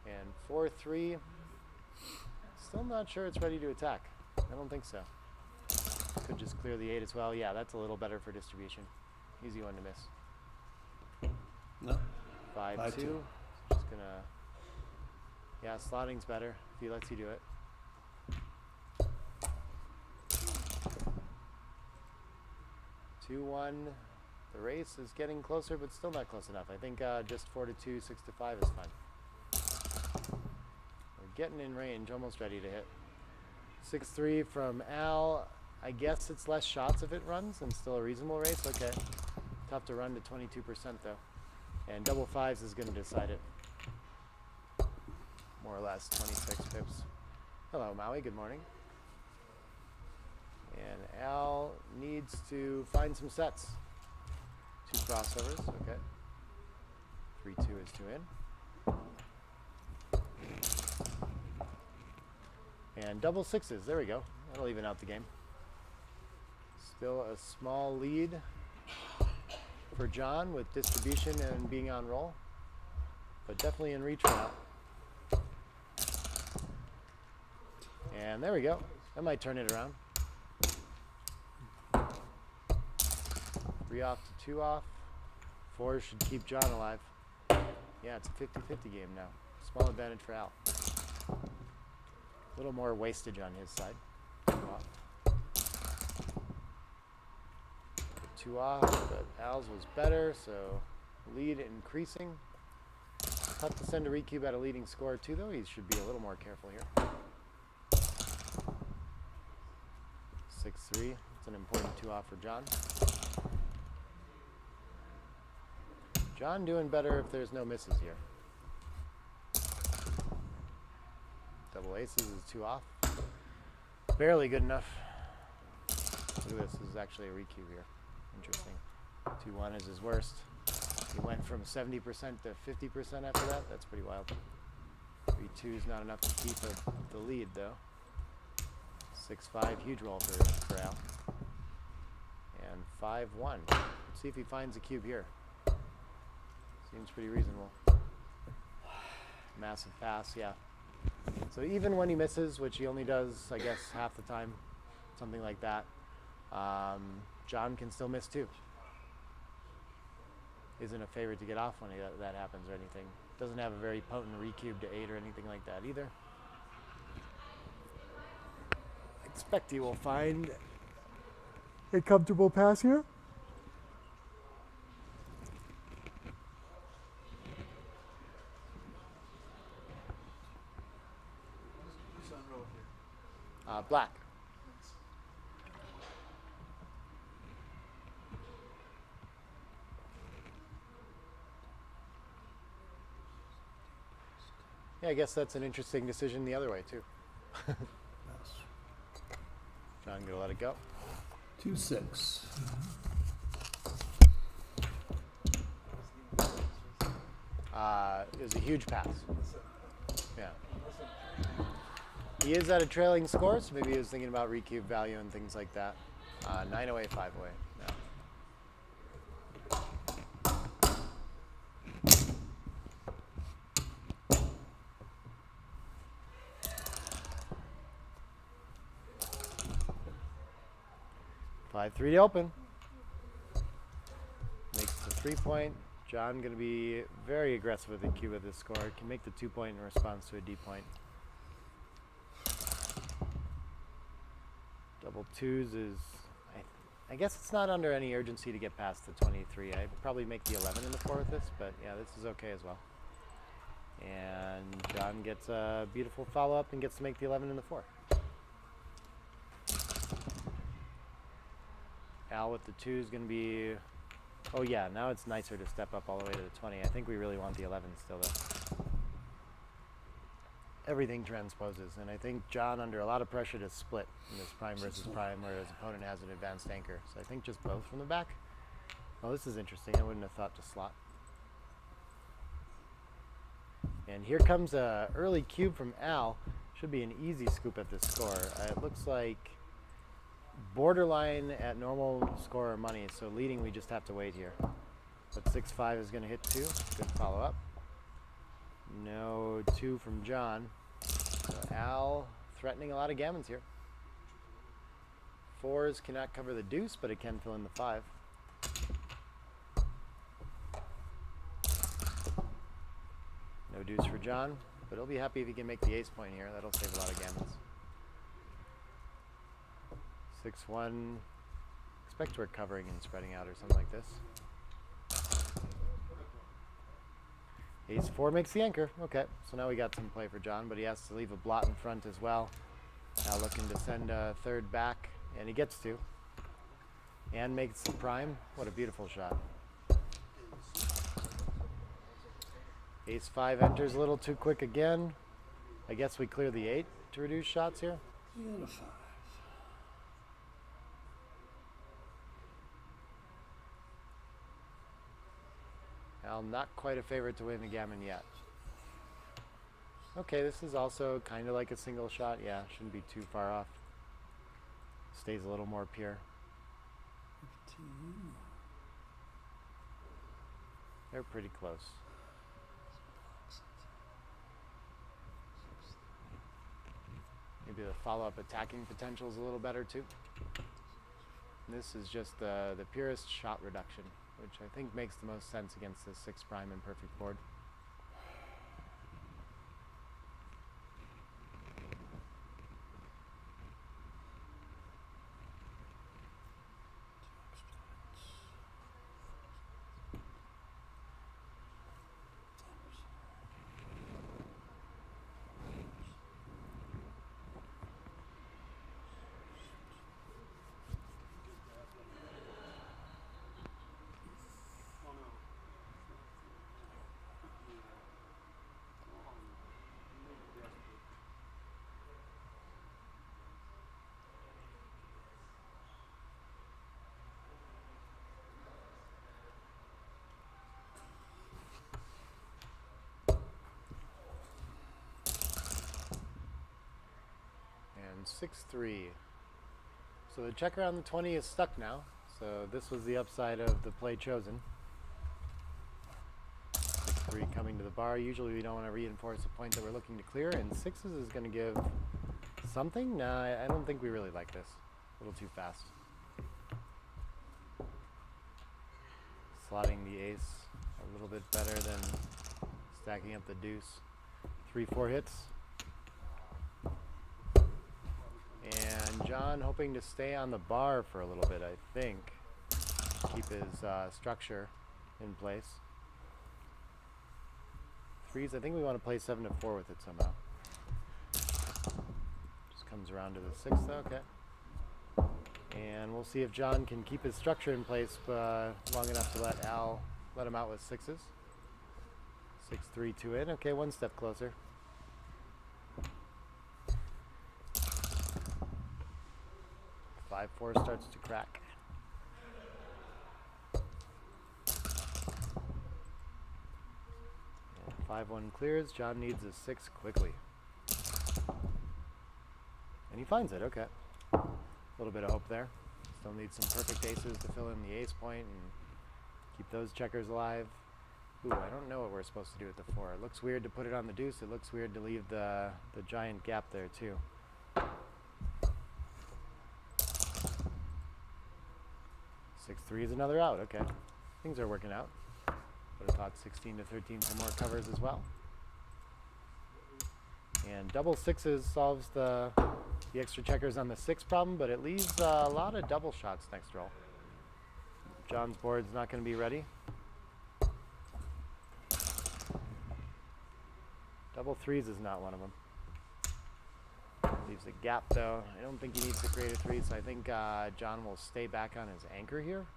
And 4-3. Still not sure it's ready to attack. I don't think so. Could just clear the 8 as well. Yeah, that's a little better for distribution. Easy one to miss. No. 5-2. 5-2. Just gonna... Yeah, slotting's better if he lets you do it. Two, 1. The race is getting closer, but still not close enough. I think just 4-2, 6-5 is fine. We're getting in range, almost ready to hit. 6-3 from Al. I guess it's less shots if it runs and still a reasonable race. Okay. Tough to run to 22% though. And double 5s is going to decide it. More or less 26 pips. Hello, Maui. Good morning. And Al needs to find some sets. 2 crossovers. Okay. 3-2 is 2 in. And double 6s. There we go. That'll even out the game. Still a small lead for John with distribution and being on roll. But definitely in reach for now. And there we go. That might turn it around. 3 off to 2 off. 4 should keep John alive. Yeah, it's a 50-50 game now. Small advantage for Al. A little more wastage on his side. 2 off. 2 off, but Al's was better, so lead increasing. Tough to send a recube at a leading score too, though. He should be a little more careful here. 6-3. It's an important 2 off for John. John doing better if there's no misses here. Double aces is 2 off. Barely good enough. Look at this. This is actually a recube here. Interesting. 2-1 is his worst. He went from 70% to 50% after that. That's pretty wild. 3-2 is not enough to keep the lead, though. 6-5, huge roll for Al. And 5-1. Let's see if he finds a cube here. Seems pretty reasonable. Massive pass, yeah. So even when he misses, which he only does, I guess, half the time, something like that, John can still miss too. Isn't a favorite to get off when that happens or anything. Doesn't have a very potent recube to 8 or anything like that either. Expect he will find a comfortable pass here. Who's on roll here? Black. Yeah, I guess that's an interesting decision the other way too. John gonna let it go. 2-6. It was a huge pass. Yeah. He is at a trailing score, so maybe he was thinking about recube value and things like that. 9 away, 5 away. Yeah. Five-3 to open. Makes the 3-point. John going to be very aggressive with the cube at this score. Can make the 2-point in response to a D point. Double twos is, I guess it's not under any urgency to get past the 23. I'd probably make the 11 in the 4 with this, but yeah, this is okay as well. And John gets a beautiful follow-up and gets to make the 11 in the 4. Al with the 2 is going to be, oh yeah, now it's nicer to step up all the way to the 20. I think we really want the 11 still though. Everything transposes, and I think John under a lot of pressure to split in this prime versus prime where his opponent has an advanced anchor. So I think just both from the back. Oh, this is interesting. I wouldn't have thought to slot. And here comes a early cube from Al. Should be an easy scoop at this score. It looks like borderline at normal score or money, so leading we just have to wait here. But 6-5 is going to hit 2. Good follow up. No 2 from John. So Al threatening a lot of gammons here. 4s cannot cover the deuce, but it can fill in the 5. No deuce for John, but he'll be happy if he can make the ace point here. That'll save a lot of gammons. 6-1. Expect we're covering and spreading out or something like this. Ace-4 makes the anchor. Okay, so now we got some play for John, but he has to leave a blot in front as well. Now looking to send a 3rd back, and he gets to. And makes the prime. What a beautiful shot. Ace-5 enters a little too quick again. I guess we clear the 8 to reduce shots here. And a 5. Al not quite a favorite to win the gammon yet. Okay, this is also kind of like a single shot. Yeah, shouldn't be too far off. Stays a little more pure. 15. They're pretty close. Maybe the follow-up attacking potential is a little better too. And this is just the purest shot reduction, which I think makes the most sense against this 6' imperfect board. 6-3. So the checker on the 20 is stuck now. So this was the upside of the play chosen. 6-3 coming to the bar. Usually we don't want to reinforce a point that we're looking to clear, and sixes is going to give something. Nah, I don't think we really like this. A little too fast. Slotting the ace a little bit better than stacking up the deuce. 3-4 hits. And John hoping to stay on the bar for a little bit, I think. Keep his structure in place. Threes, I think we want to play 7-4 with it somehow. Just comes around to the sixth, okay. And we'll see if John can keep his structure in place long enough to let him out with sixes. 6-3, 2 in. Okay, one step closer. 5-4 starts to crack. 5-1 clears. John needs a 6 quickly. And he finds it, okay. A little bit of hope there. Still needs some perfect aces to fill in the ace point and keep those checkers alive. Ooh, I don't know what we're supposed to do with the 4. It looks weird to put it on the deuce. It looks weird to leave the giant gap there too. 6-3 is another out, okay. Things are working out. Would have thought 16 to 13 for more covers as well. And double sixes solves the extra checkers on the 6 problem, but it leaves a lot of double shots next roll. John's board's not going to be ready. Double threes is not one of them. Leaves a gap though. I don't think he needs to create a 3, so I think John will stay back on his anchor here.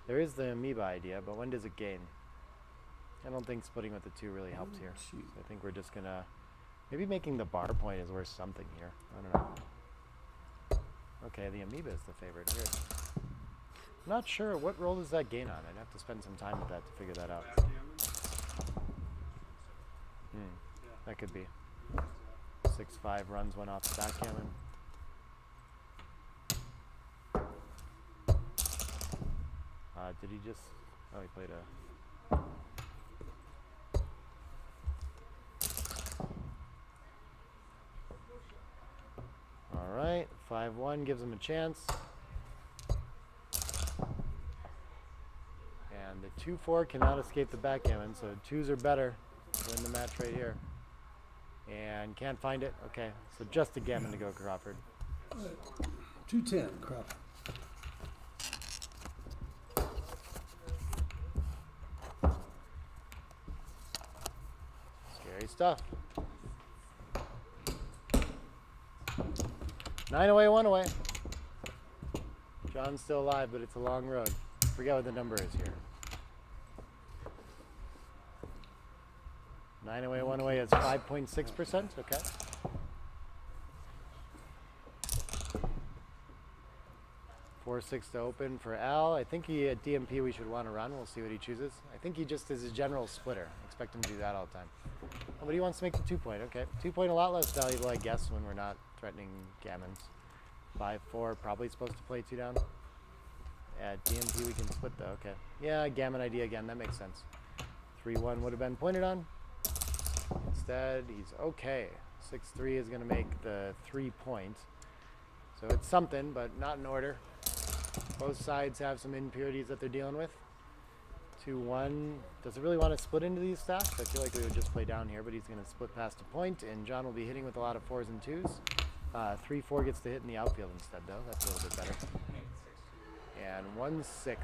There is the amoeba idea, but when does it gain? I don't think splitting with the 2 really helps here. So I think we're just gonna, maybe making the bar point is worth something here. I don't know. Okay, the amoeba is the favorite here. I'm not sure, what role does that gain on? I'd have to spend some time with that to figure that out. That could be. 6-5 runs one off the backgammon. Did he just? Oh, he played a. All right, 5-1 gives him a chance. And the 2-4 cannot escape the backgammon, so 2s are better to win the match right here. And can't find it. Okay, so just a gammon to go, Crawford. 210, Crawford. Scary stuff. 9 away, 1 away. John's still alive, but it's a long road. Forget what the number is here. 9 away, 1 away is 5.6%. Okay. Four, 6 to open for Al. I think he at DMP we should want to run. We'll see what he chooses. I think he just is a general splitter. Expect him to do that all the time. Oh, but he wants to make the 2-point. Okay. 2-point a lot less valuable, I guess, when we're not threatening gammons. 5-4, probably supposed to play 2 down. At DMP we can split though. Okay. Yeah, gammon idea again. That makes sense. 3-1 would have been pointed on. Instead, he's okay. 6-3 is going to make the 3-point. So it's something, but not in order. Both sides have some impurities that they're dealing with. 2-1. Does it really want to split into these stacks? I feel like we would just play down here, but he's going to split past a point, and John will be hitting with a lot of 4s and 2s. 3-4 gets to hit in the outfield instead, though. That's a little bit better. And 1-6. He's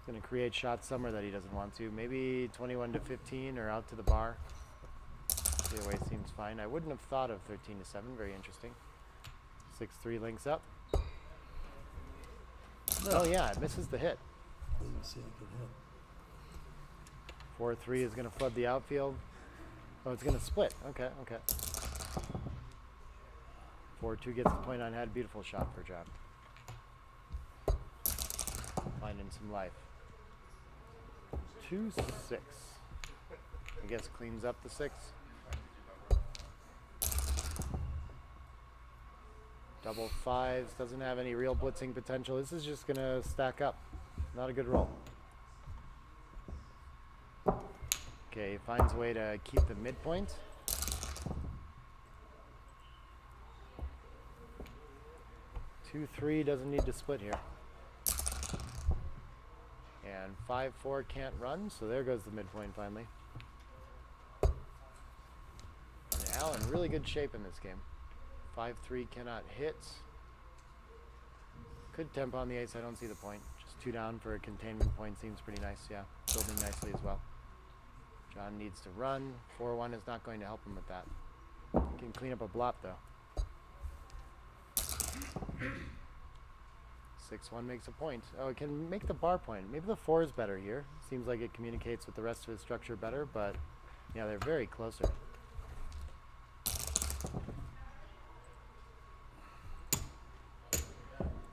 going to create shots somewhere that he doesn't want to. Maybe 21 to 15 or out to the bar. Either way seems fine. I wouldn't have thought of 13 to 7. Very interesting. 6-3 links up. No. Oh yeah, it misses the hit. Didn't see it could hit. 4-3 is going to flood the outfield. Oh, it's going to split. Okay, okay. 4-2 gets the point on head. Beautiful shot for John. Finding some life. 2-6. I guess cleans up the 6. Double fives doesn't have any real blitzing potential. This is just gonna stack up. Not a good roll. Okay, finds a way to keep the midpoint. Two, three doesn't need to split here. And 5-4 can't run, so there goes the midpoint finally. And Al in really good shape in this game. 5-3 cannot hit. Could temp on the ace, I don't see the point. Just 2 down for a containment point seems pretty nice, yeah. Building nicely as well. John needs to run. 4-1 is not going to help him with that. He can clean up a blop though. 6-1 makes a point. Oh, it can make the bar point. Maybe the 4 is better here. Seems like it communicates with the rest of his structure better, but yeah, they're very closer.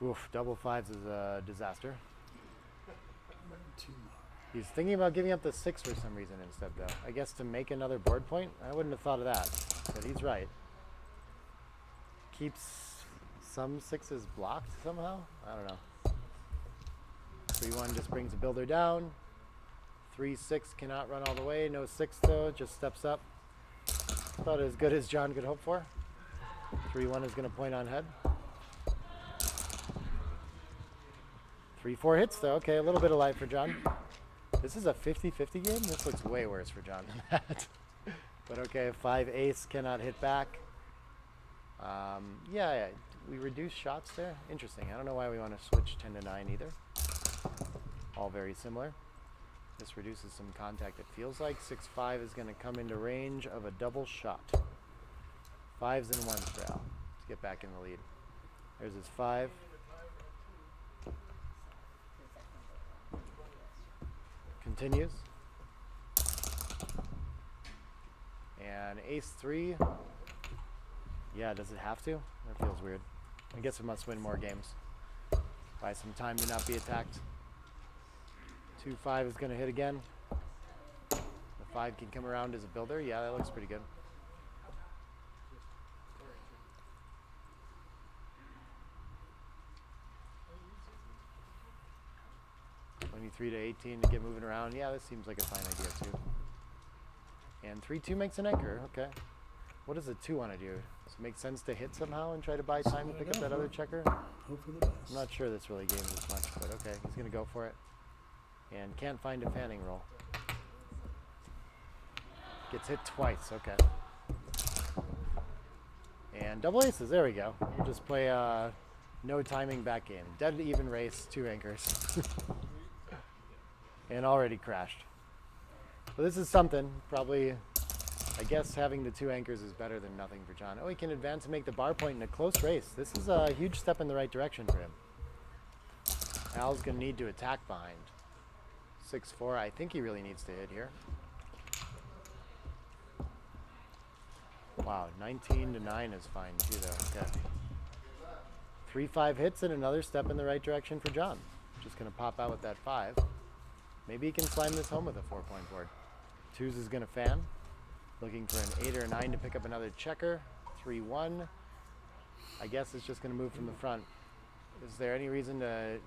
Oof, double fives is a disaster. He's thinking about giving up the 6 for some reason instead though. I guess to make another board point? I wouldn't have thought of that, but he's right. Keeps some 6s blocked somehow? I don't know. 3-1 just brings the builder down. 3-6 cannot run all the way. No 6 though, just steps up. About as good as John could hope for. 3-1 is going to point on head. 3-4 hits though. Okay, a little bit of life for John. This is a 50-50 game? This looks way worse for John than that. But okay, 5 ace cannot hit back. Yeah, we reduce shots there. Interesting. I don't know why we want to switch 10-9 either. All very similar. This reduces some contact, it feels like. 6-5 is going to come into range of a double shot. 5s and 1s for Al. Let's get back in the lead. There's his 5. Continues. And ace-3. Yeah, does it have to? That feels weird. I guess it must win more games. Buy some time to not be attacked. 2-5 is going to hit again. The 5 can come around as a builder. Yeah, that looks pretty good. To 18 to get moving around. Yeah, this seems like a fine idea too. And 3-2 makes an anchor. Okay. What does the 2 want to do? Does it make sense to hit somehow and try to buy time to pick up that other checker? Hope for the best. I'm not sure this really gains as much, but okay. He's going to go for it. And can't find a fanning roll. Gets hit twice. Okay. And double aces. There we go. We'll just play no timing back game. Dead even race, 2 anchors. And already crashed. Well, this is something. Probably, I guess having the 2 anchors is better than nothing for John. Oh, he can advance and make the bar point in a close race. This is a huge step in the right direction for him. Al's going to need to attack behind. 6-4, I think he really needs to hit here. Wow, 19-9 is fine too though. Okay. 3-5 hits and another step in the right direction for John. Just going to pop out with that 5. Maybe he can slam this home with a 4-point board. 2s is going to fan. Looking for an 8 or a 9 to pick up another checker. 3-1. I guess it's just going to move from the front. Is there any reason to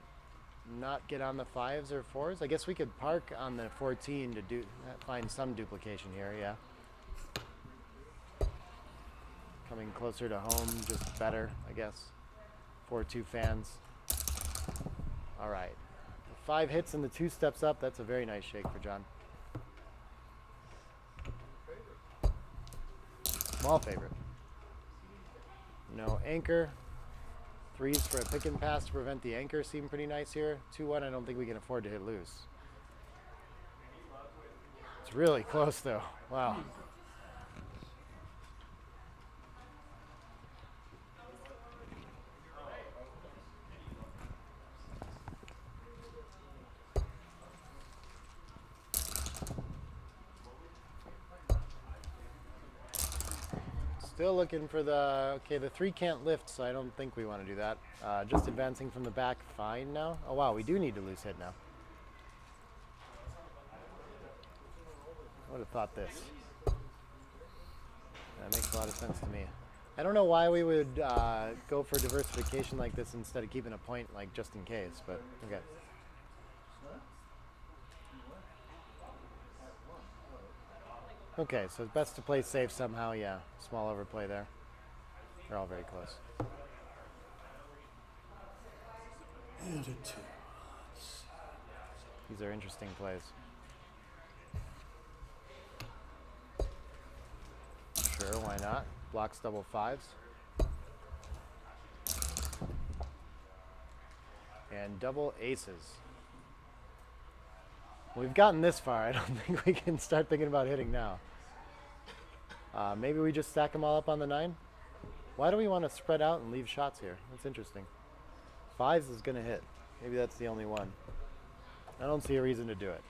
not get on the 5s or 4s? I guess we could park on the 14 to find some duplication here, yeah. Coming closer to home, just better, I guess. 4-2 fans. All right. 5 hits and the 2 steps up. That's a very nice shake for John. Small favorite. No anchor. 3s for a pick and pass to prevent the anchor seem pretty nice here. 2-1, I don't think we can afford to hit loose. It's really close though. Wow. Still looking for the, okay, the 3 can't lift, so I don't think we want to do that. Just advancing from the back, fine now. Oh wow, we do need to loose hit now. I would have thought this. That makes a lot of sense to me. I don't know why we would go for diversification like this instead of keeping a point, like, just in case, but okay. Okay, so it's best to play safe somehow, yeah. Small overplay there. They're all very close. And a 2. These are interesting plays. Sure, why not? Blocks double fives. And double aces. We've gotten this far. I don't think we can start thinking about hitting now. Maybe we just stack them all up on the 9? Why do we want to spread out and leave shots here? That's interesting. 5s is going to hit. Maybe that's the only one. I don't see a reason to do it.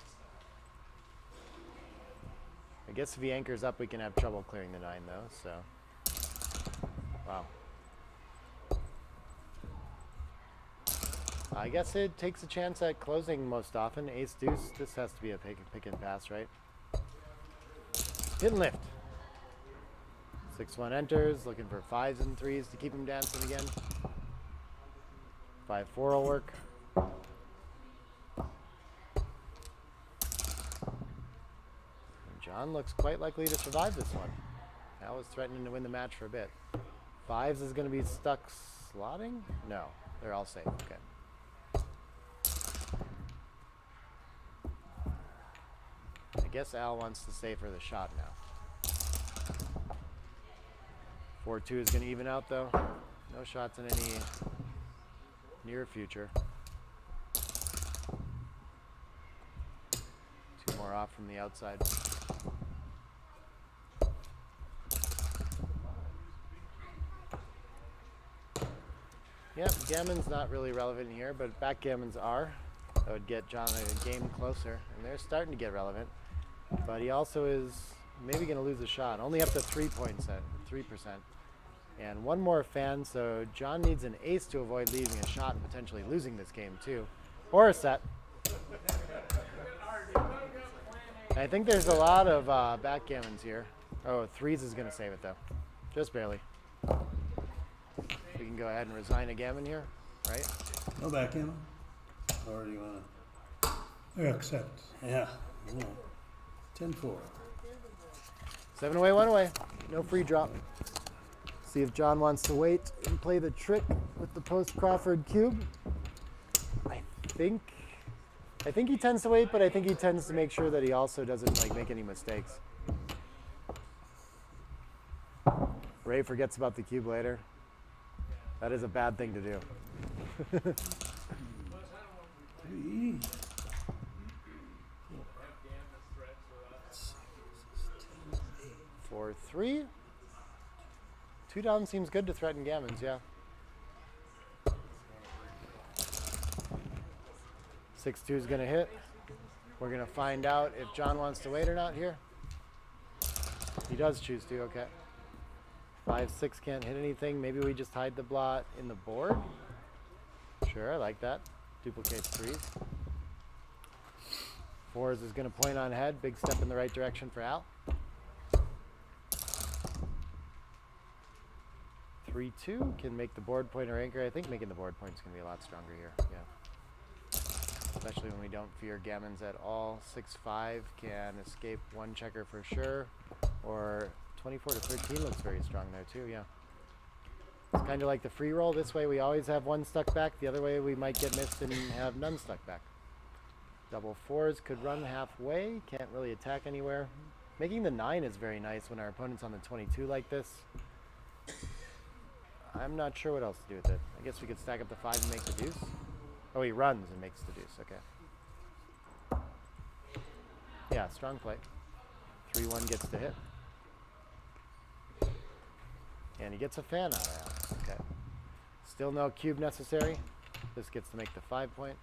I guess if he anchors up, we can have trouble clearing the 9, though, so. Wow. I guess it takes a chance at closing most often. Ace deuce, this has to be a pick and pass, right? Hit and lift. 6-1 enters, looking for 5s and 3s to keep him dancing again. 5-4 will work. John looks quite likely to survive this one. Al was threatening to win the match for a bit. 5s is going to be stuck slotting? No, they're all safe. Okay. I guess Al wants to save for the shot now. 4-2 is going to even out, though. No shots in any near future. 2 more off from the outside. Yep, gammon's not really relevant here, but backgammons are. That would get John a game closer, and they're starting to get relevant. But he also is maybe going to lose a shot. Only up to 3%. And one more fan, so John needs an ace to avoid leaving a shot and potentially losing this game too. Or a set. I think there's a lot of backgammons here. Oh, 3s is going to save it though. Just barely. We can go ahead and resign a gammon here, right? No backgammon? Or do you want I accept. to? Yeah. 10-4. 7 away, 1 away. No free drop. See if John wants to wait and play the trick with the post-Crawford cube. I think he tends to wait, but I think he tends to make sure that he also doesn't make any mistakes. Ray forgets about the cube later. That is a bad thing to do. 3. 4-3. 2 down seems good to threaten gammons, yeah. 6-2 is going to hit. We're going to find out if John wants to wait or not here. He does choose to, okay. 5-6 can't hit anything. Maybe we just hide the blot in the board. Sure, I like that. Duplicates 3s. 4s is going to point on head. Big step in the right direction for Al. 3-2 can make the board point or anchor. I think making the board point is going to be a lot stronger here. Yeah. Especially when we don't fear gammons at all. 6-5 can escape 1 checker for sure. Or 24-13 looks very strong there too, yeah. It's kind of like the free roll. This way we always have 1 stuck back. The other way we might get missed and have none stuck back. Double 4s could run halfway. Can't really attack anywhere. Making the 9 is very nice when our opponent's on the 22 like this. I'm not sure what else to do with it. I guess we could stack up the 5 and make the deuce. Oh, he runs and makes the deuce. Okay. Yeah, strong play. 3-1 gets to hit. And he gets a fan out of that. Okay. Still no cube necessary. This gets to make the 5 point.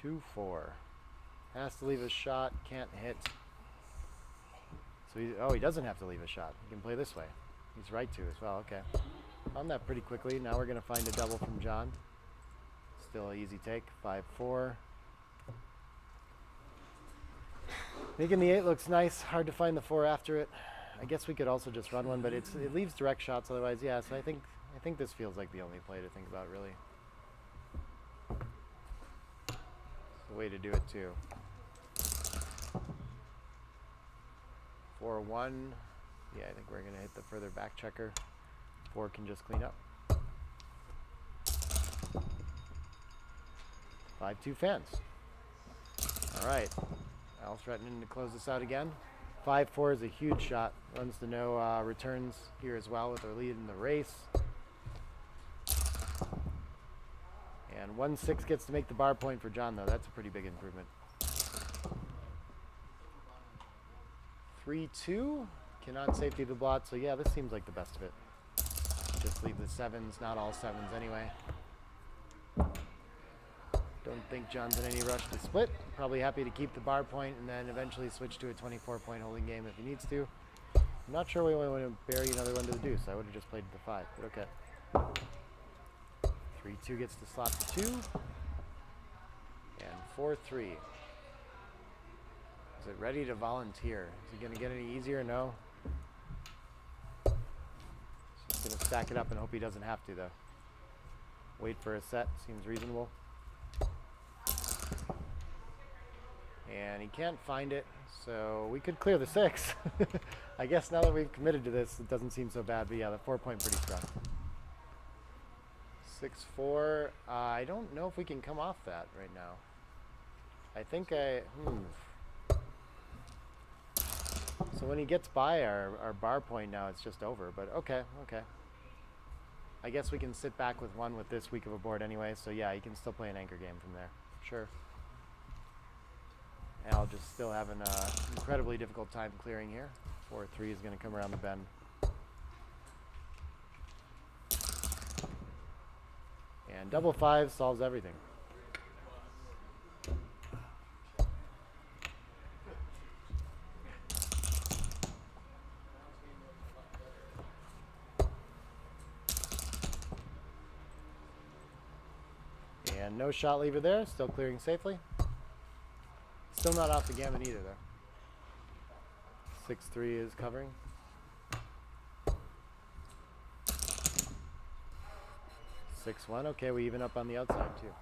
2-4. Has to leave a shot. Can't hit. So he doesn't have to leave a shot. He can play this way. He's right to as well. Okay. Found that pretty quickly. Now we're going to find a double from John. Still an easy take. 5-4. Making the 8 looks nice. Hard to find the 4 after it. I guess we could also just run one, but it leaves direct shots otherwise. Yeah, so I think this feels like the only play to think about, really. It's the way to do it too. 4-1. Yeah, I think we're gonna hit the further back checker. 4 can just clean up. 5-2 fans. All right. Al threatening to close this out again. 5-4 is a huge shot. Runs to no returns here as well with our lead in the race. And 1-6 gets to make the bar point for John, though. That's a pretty big improvement. 3-2. Cannot safety the blot, so yeah, this seems like the best of it. Just leave the 7s, not all 7s anyway. Don't think John's in any rush to split. Probably happy to keep the bar point and then eventually switch to a 24-point holding game if he needs to. I'm not sure we want to bury another one to the deuce. I would have just played the 5, but okay. 3-2 gets to slot to 2. And 4-3. Is it ready to volunteer? Is he going to get any easier? No. Just going to stack it up and hope he doesn't have to, though. Wait for a set. Seems reasonable. And he can't find it, so we could clear the 6. I guess now that we've committed to this, it doesn't seem so bad, but yeah, the 4-point pretty strong. 6-4. I don't know if we can come off that right now. I think So when he gets by our bar point now, it's just over, but okay. I guess we can sit back with 1 with this weak of a board anyway, so yeah, he can still play an anchor game from there. Sure. Al just still having an incredibly difficult time clearing here. 4-3 is going to come around the bend. And double 5 solves everything. And no shot lever there, still clearing safely. Still not off the gammon either, though. 6-3 is covering. 6-1. Okay, we even up on the outside, too.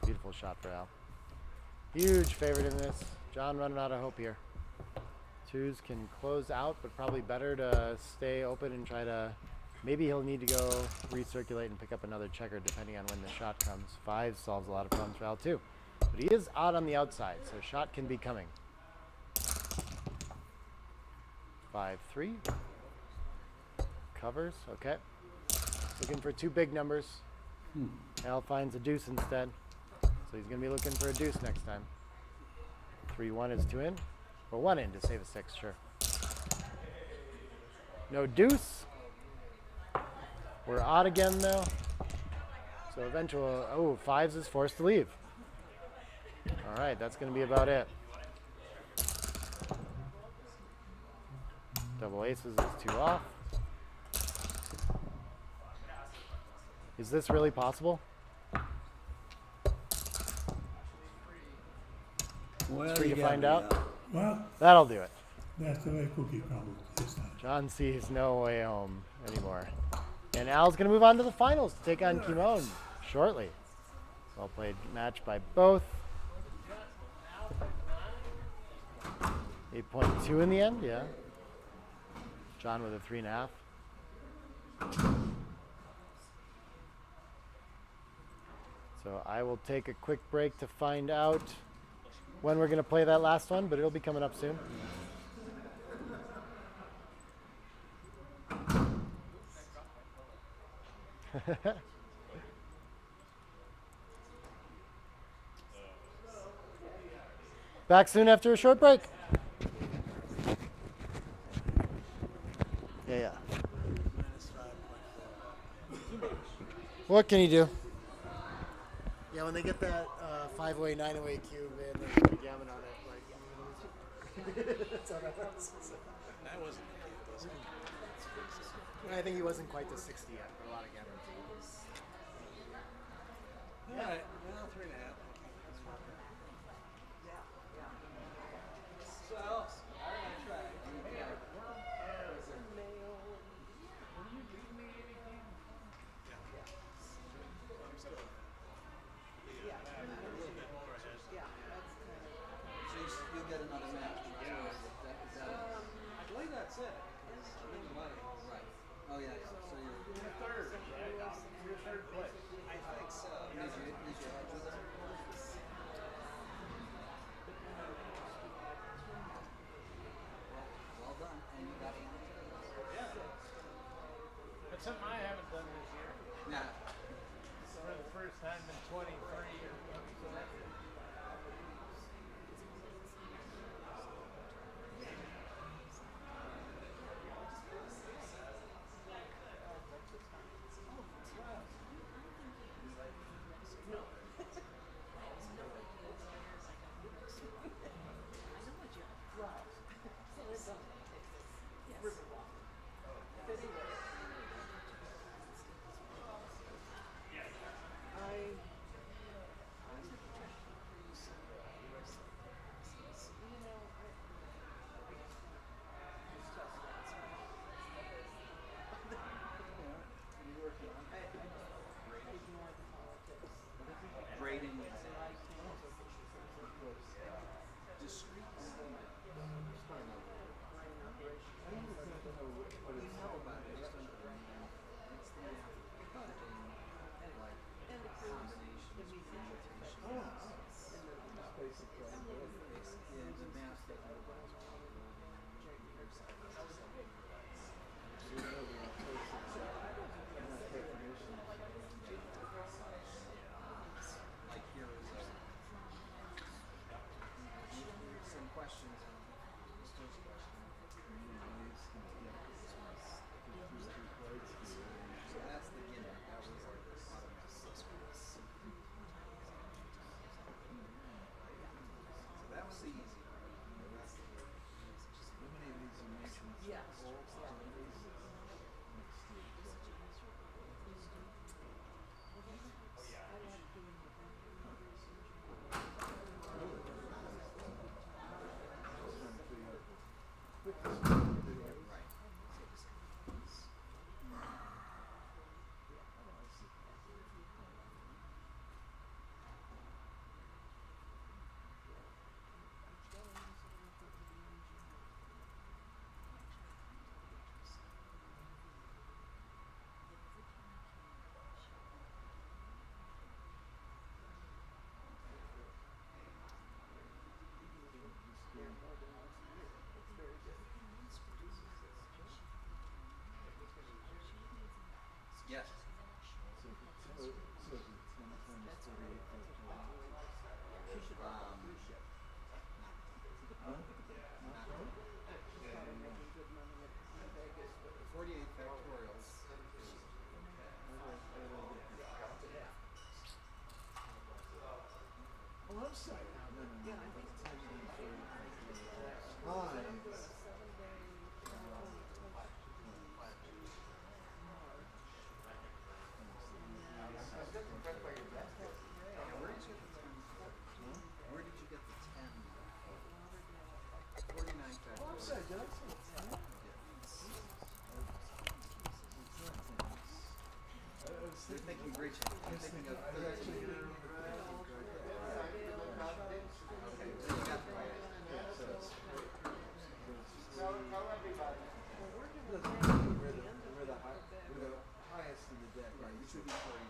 Beautiful shot for Al. Huge favorite in this. John running out of hope here. 2s can close out, but probably better to stay open and try to... Maybe he'll need to go recirculate and pick up another checker depending on when the shot comes. 5 solves a lot of problems for Al, too. But he is odd on the outside, so shot can be coming. 5-3. Covers, okay. Looking for 2 big numbers. Al finds a deuce instead. So he's going to be looking for a deuce next time. 3-1 is 2 in. Or 1 in to save a 6, sure. No deuce. We're odd again, though. So eventual, 5s is forced to leave. All right, that's going to be about it. Double aces is 2 off. Is this really possible? Well, Free you to got find me out. Well, That'll do it. that's the way cookie crumbles this time. John sees no way home anymore. And Al's going to move on to the finals to take on Kimon shortly. Well played match by both. 8.2 in the end, yeah. John with a 3.5. So I will take a quick break to find out when we're going to play that last one, but it'll be coming up soon. Back soon after a short break. Yeah. What can you do? Yeah, when they get that 5-way, 9-way cube in, they put a gammon on it. Like, that's how that works. That wasn't was it? I think he wasn't quite to 60 yet, but a lot of gammons. All right, well, 3.5. So, all right, I tried. another match? I believe that's it. Right. Oh yeah. So you're Third. You're third place. I think so. Is your edge with her? Well done. And you got it. Yeah. That's something I haven't done this year. Yeah. For the first time in 23 years. Grading. Discrete. What do you know about it? It's the like combination of it's a math that like here is some questions on this first question. So that's the gimmick. That was our automatic system. So that was the easy part. The rest of it eliminate these emissions. Yes. Yes. Forty-eight factorials. Oh, I'm sorry. Where did you get the 10? 49 factorials. You're thinking bridge. You're thinking of 13. Okay, so you got the right. We're the highest in the deck, right? Which would be 49.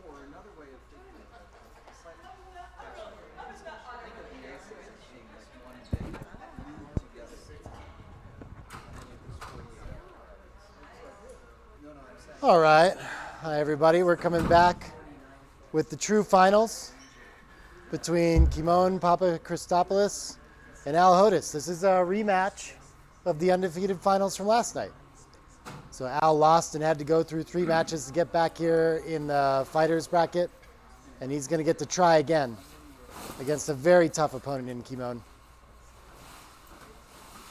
Or another way of thinking of it, slightly faster. Think of the aces as being like one big glued together. And then it was 48. No, I'm saying. All right. Hi, everybody. We're coming back with the true finals between Kimon Papachristopoulos and Al Hodis. This is a rematch of the undefeated finals from last night. So Al lost and had to go through 3 matches to get back here in the fighters bracket, and he's going to get to try again against a very tough opponent in Kimon.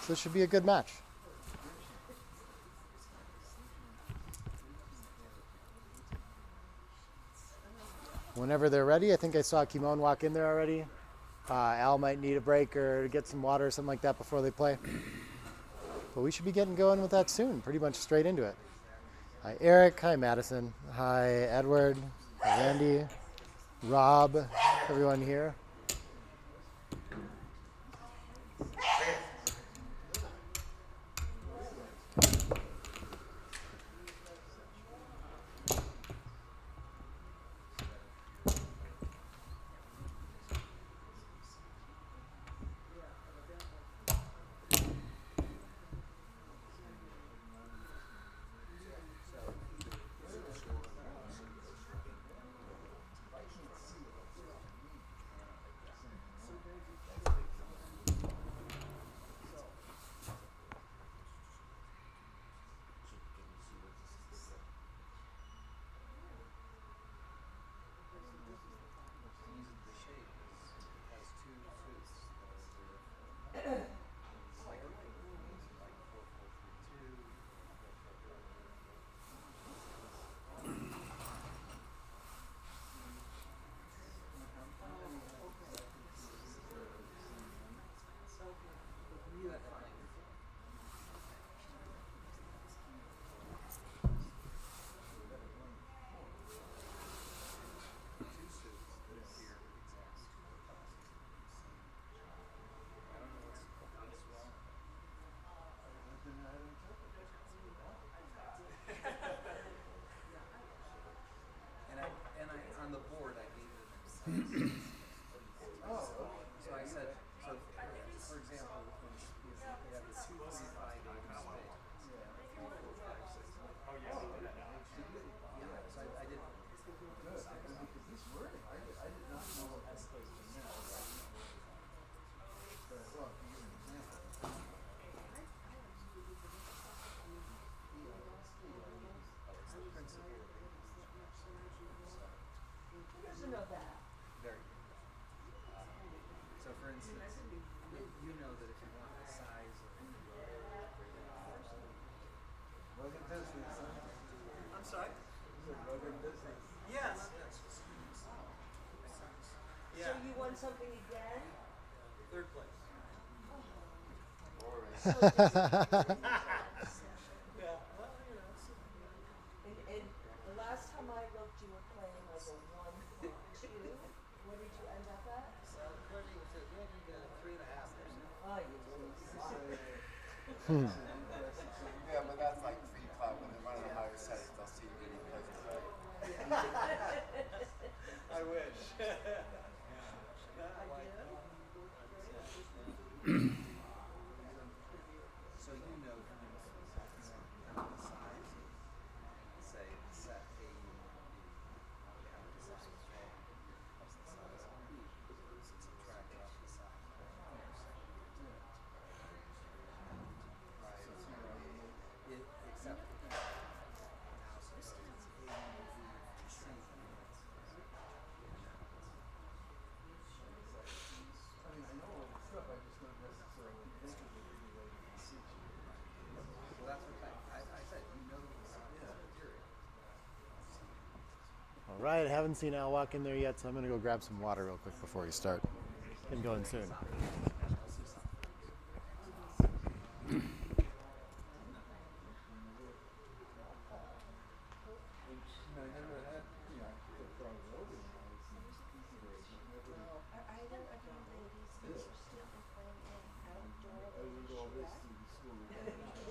So this should be a good match. Whenever they're ready, I think I saw Kimon walk in there already. Al might need a break or get some water or something like that before they play. But we should be getting going with that soon, pretty much straight into it. Hi, Eric. Hi, Madison. Hi, Edward. Hi, Randy. Rob. Everyone here. And I on the board I gave them sizes. So I said, so for example, when they have the 245 inch space. Oh yeah. Yeah, so I did. This wording, I did not know what this place was meant. Well, to give an example. Who doesn't know that? Very good. So for instance, you know that if you want the size of Logan business. I'm sorry? Logan business. Yes. So you won something again? Third place. So disappointed. Yeah. Well, you know. And the last time I looked, you were playing like a 1-2. What did you end up at? According to yeah, you got 3.5%. Oh, you lose. Yeah, but that's like pre-club. When they run in a higher setting, they'll see you really close to that. I wish. So you know, for instance, if you want the size of, say, set A and B, count the size of A plus the size of B, subtract off the size of A. Right. Except now, so it's A, B, and C. I mean, I know all the stuff, I just don't necessarily think of it the way that it suits you. Well, that's what I said. You know the size of the material. All right, I haven't seen Al walk in there yet, so I'm going to go grab some water real quick before we start. Been going soon. I never had, the front row in my I don't know ladies interested in playing an outdoor I learned all this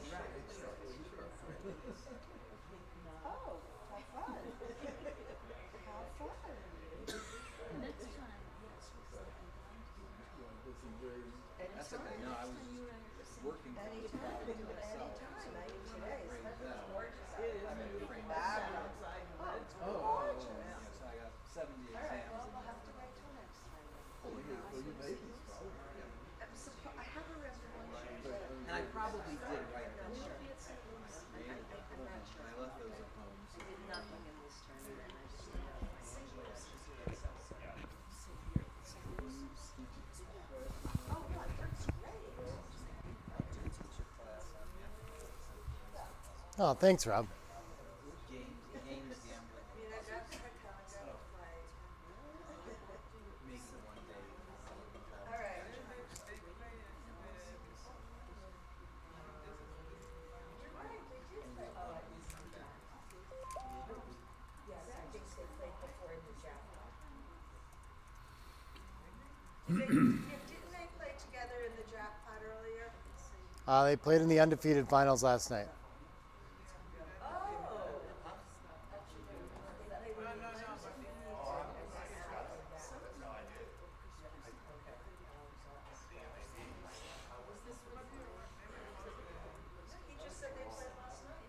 track. through the school. Oh, how fun. How fun. Next time, yes. This is very, That's okay. No, I was working for this Anytime, project myself. anytime. I mean, today, especially it's gorgeous out. It is. I'm in the frame outside. It's Oh, gorgeous. yeah, so I got 70 All right, exams. well, we'll have to wait till next time. you babies, probably. I have a reservation. And I probably did write them. I'm When not sure. I left those at home. I did nothing in this tournament. I just did Oh, what? That's great. Oh, thanks, Rob. Games, gambling. Maybe one day. All right. didn't they play together in the jackpot earlier? They played in the undefeated finals last night. He just said they played last night.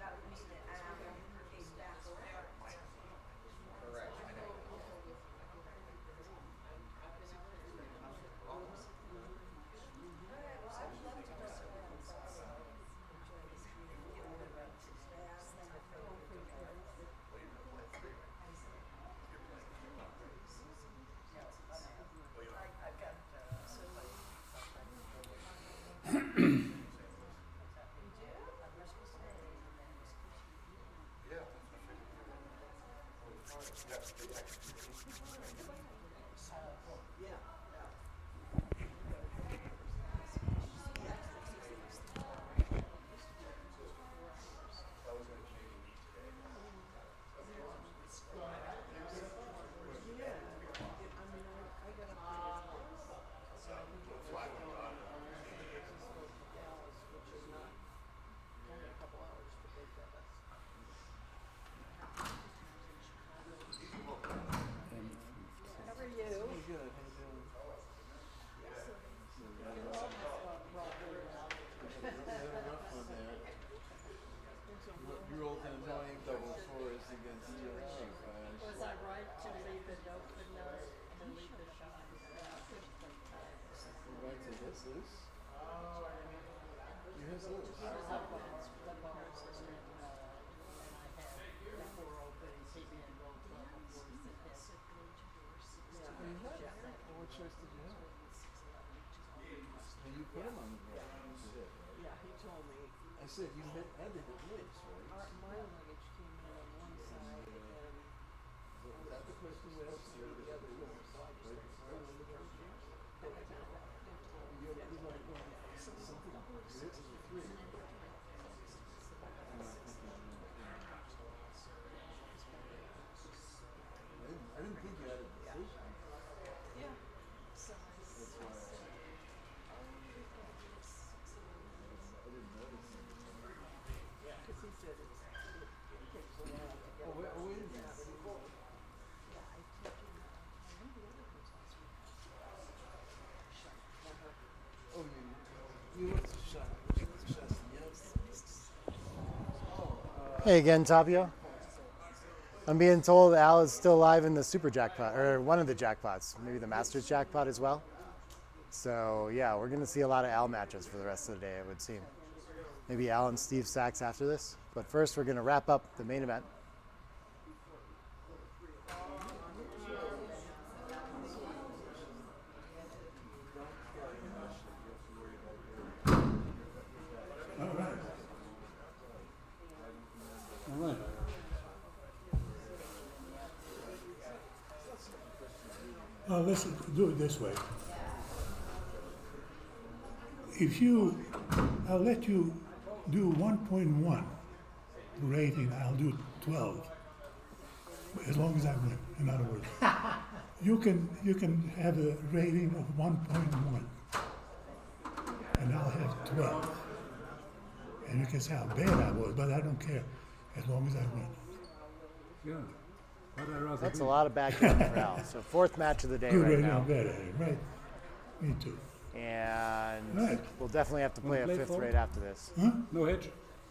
That would mean that Adam came back. Correct. I know. You rolled an annoying double fours against your Was I right to leave a note for now to leave the shot? We're going to his loose. You his loose. The bars and I had the 4 openings, he didn't roll 12 before he said that. What choice did you have? And you put him on the board. You did, right? Yeah, he told me. I said you had to hit loose, right? My luggage came in on one side and Was that the question we asked you? the other door, so I just went on the drum chair. You have like something. This is a 3. I didn't think you had a decision. Yeah. So I That's why I didn't notice it. yeah, because he said it takes a while to get. Oh, wait a minute. Yeah, I took him. I remember the other ones last week. Oh, you looked at shot. You looked at shots yes. Hey again, Tapio. I'm being told Al is still alive in the super jackpot, or one of the jackpots, maybe the Masters jackpot as well. So yeah, we're gonna see a lot of Al matches for the rest of the day, it would seem. Maybe Al and Steve Sachs after this. But first we're gonna wrap up the main event. All right. All right. Let's do it this way. I'll let you do 1.1 rating, I'll do 12. As long as I win, in other words. You can have a rating of 1.1. And I'll have 12. And you can say how bad I was, but I don't care, as long as I win. Yeah. But I rather That's a win. lot of backgammon for Al. So fourth match of the day Good right rating, now. better, right? Me too. And Right. we'll definitely have to play a play fifth four? right after this. Huh? No hedge.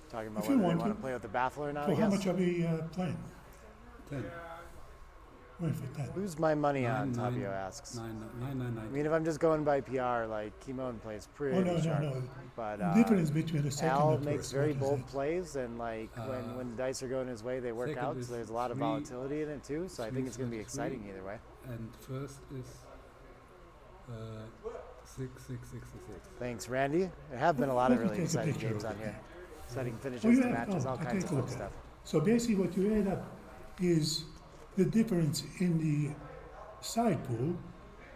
Talking about If you whether they want want to. to play with the baffler or not, So I how guess. much are we playing? 10. Wait for 10. Who's my money on, Nine, Tapio nine, asks. 9. I mean, if I'm just going by PR, like, Kimon plays pretty Oh, no, sharp. no, no. But The difference between the second Al and makes first, very what is bold it? plays, and like when the dice are going his way, they work Second out. is So there's a lot of 3, volatility in it too. So I think it's going to be 3, exciting either way. And first is 6. Thanks, Randy. There have been a lot of Let me really take a exciting picture games of on it. here. Exciting finishes Oh, you to have- matches, oh, all I'll kinds take of a fun look at stuff. it. So basically what you add up is the difference in the side pool,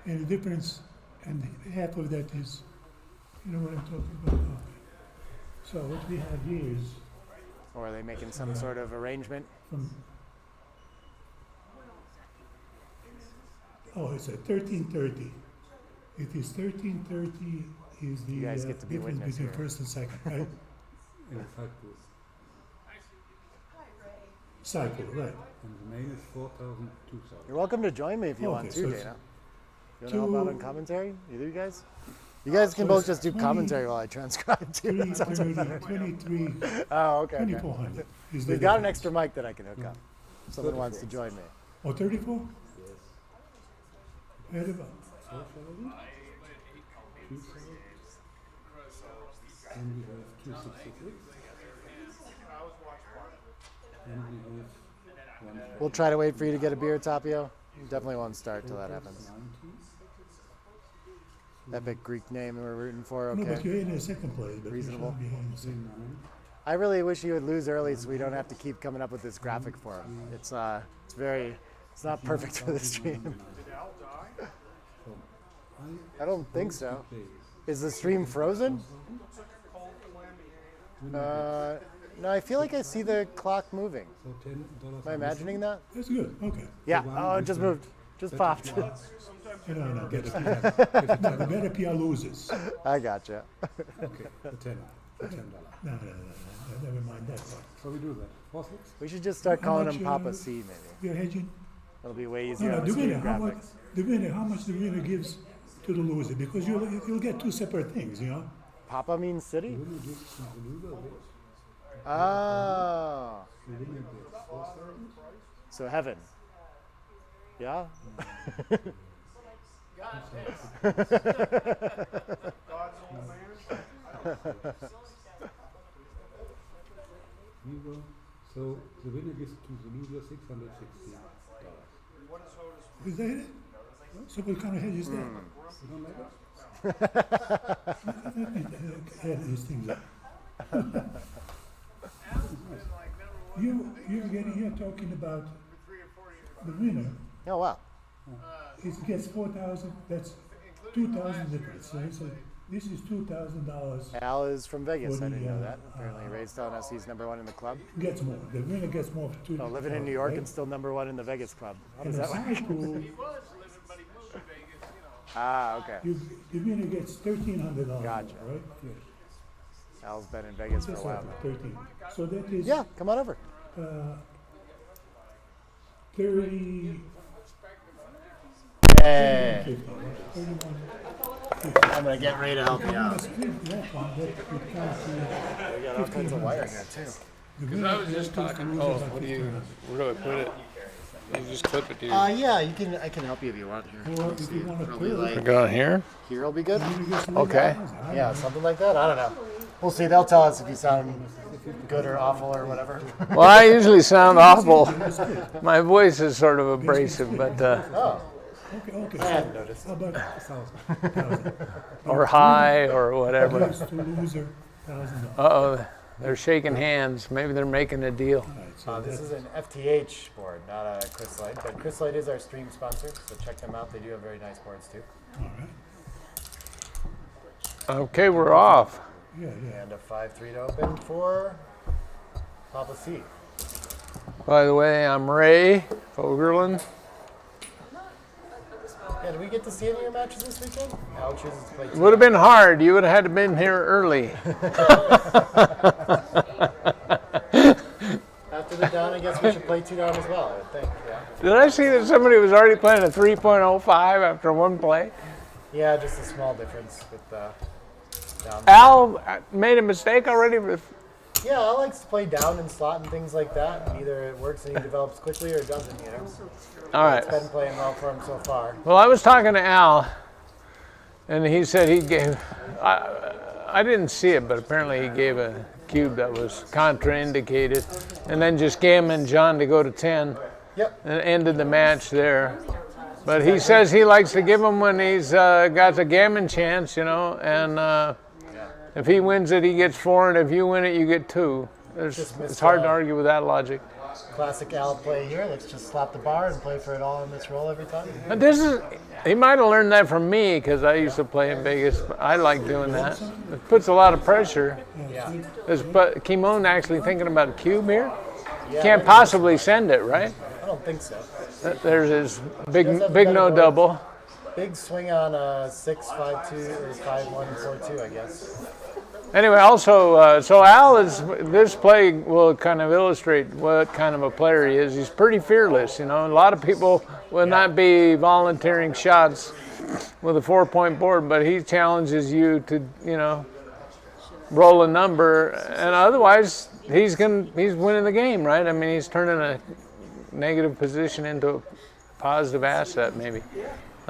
and the difference, and half of that is, you know what I'm talking about? Okay. So what we have here is Or are they making some sort of arrangement? from Oh, it's at 13:30. It is 13:30 is the You guys get to be difference witness between here. first and second, right? In the cycle. Cycle, right. And the main is 4,000, 2,000. You're welcome to join me if you want Okay, to, so it's Dana. You want to help out on two- commentary? Either you guys? You guys can So both it's just do 20 commentary while I transcribe too. That sounds 3:30, better. 23, Oh, okay. 2400 is the We've got an difference. extra mic that I can hook up. If someone wants to join me. Oh, 34? Very well. 4,000, 2,000, and we have 266, and we have 1,000. We'll try to wait for you to get a beer, Tapio. You definitely won't start till that happens. 90, Epic Greek name we're rooting for, No, but okay. you're in the second place, but Reasonable. you should be in the second. 9, I really wish you would lose early so we don't have to keep coming up with this graphic for him. It's not perfect for the stream. so I don't think so. play. Is the stream frozen? No, I feel like I see the clock moving. So $10. Am I imagining that? That's good, okay. Yeah. Oh, it just moved. Just popped. No, Get but a PR. no, the better PR loses. I gotcha. Okay, the $10. The $10. No, never mind that part. So we do that. 4, 6. We should just start How calling much, him Papa uh, C, maybe. You're hedging? It'll be way No, easier no, on the the winner, stream how much, graphics. the winner, how much the winner gives to the loser, because you'll get two separate things, you know? Papa means city? The winner gives to the loser this. Oh. The winner gets 4,000. So heaven. Yeah? Zero. So the winner gives to the loser $660. Is that it? So what kind of hedge is that? You don't like it? Let me add these things up. You're talking about the winner. Oh, wow. It gets 4,000, that's 2,000 difference, right? So this is $2,000, Al is from Vegas. For I the, didn't know that. Apparently, Ray's telling us he's #1 in the club. gets more. The winner gets more. Oh, living in New York and still #1 in the Vegas club. How And does the that work? side pool, Ah, okay. the winner gets $1,300, Gotcha. right? Al's been in Vegas for a Just while like now. 13. So that is Yeah, come on over. 30. Yay. 31. I'm going to get Ray to help you out. Split that one, that it comes to We got all kinds of wire here, too. the winner I was just goes to talking. lose Oh, about what do you? 1,500. Where do I put it? You just clip it, dude. Yeah, you can. I can help you if you want here. Or if you want to Probably put like Go here. here will be good. Okay. Yeah, something like that. I don't know. We'll see. They'll tell us if you sound good or awful or whatever. Well, I usually sound awful. My voice is sort of abrasive, but Oh, Okay, I hadn't noticed. how about 1,000? or high or whatever. Gives to loser $1,000. Uh-oh, they're shaking hands. Maybe they're making a deal. All right, so This that's is an FTH board, not a Chrysolite. But Chrysolite is our stream sponsor, so check them out. They do have very nice boards too. all right. Okay, we're off. Yeah, yeah. And a 5-3 to open for Papa C. By the way, I'm Ray Fogerlin. Yeah, did we get to see any of your matches this weekend? Al chooses to play It would have been hard. You would have had to been here early. After the down, I guess we should play 2 down as well, I would think. Yeah. Did I see that somebody was already playing a 3.05 after one play? Yeah, just a small difference with down. Al made a mistake already with. Yeah, Al likes to play down and slot and things like that. And either it works and he develops quickly or it doesn't, you know. All right. It's been playing well for him so far. Well, I was talking to Al, and he said he gave. I didn't see it, but apparently he gave a cube that was contraindicated, and then just gammoned John to go to 10, Yep. and ended the match there. But he says he likes to give him when he's got the gammon chance, you know, and if he wins it, he gets 4, and if you win it, you get 2. It's hard to argue with that logic. Classic Al play here. Let's just slap the bar and play for it all on this roll every time. But he might have learned that from me because I used to play in Vegas. I like doing that. It puts a lot of pressure. Yeah. Is Kimon actually thinking about a cube here? Can't possibly send it, right? don't think so. There's his big does have a big better no board. double. Big swing on a 6-5-2 or 5-1-4-2, I guess. Anyway, also, so Al is, this play will kind of illustrate what kind of a player he is. He's pretty fearless, you know. A lot of people will not be volunteering shots with a 4-point board, but he challenges you to, you know, roll a number, and otherwise he's winning the game, right? I mean, he's turning a negative position into a positive asset, maybe.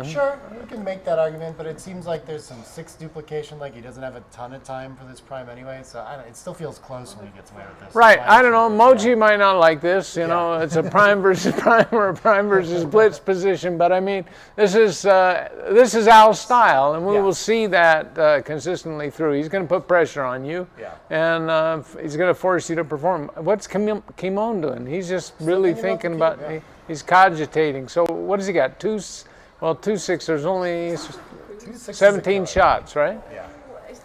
Sure, we can make that argument, but it seems like there's some 6 duplication, like he doesn't have a ton of time for this prime anyway, so it still feels close when he gets away with this. Right, That's why I don't know, it's- Moji might not like this, you know, it's a prime versus prime or a prime versus blitz position, but I mean, this is Al's style, and we Yeah. will see that consistently through. He's going to put pressure on you, Yeah. and he's going to force you to perform. What's Kimon doing? He's just really thinking about, yeah. he's cogitating. So what has he got? 2-6, there's only 2 6 is a 17 card. shots, right? Yeah.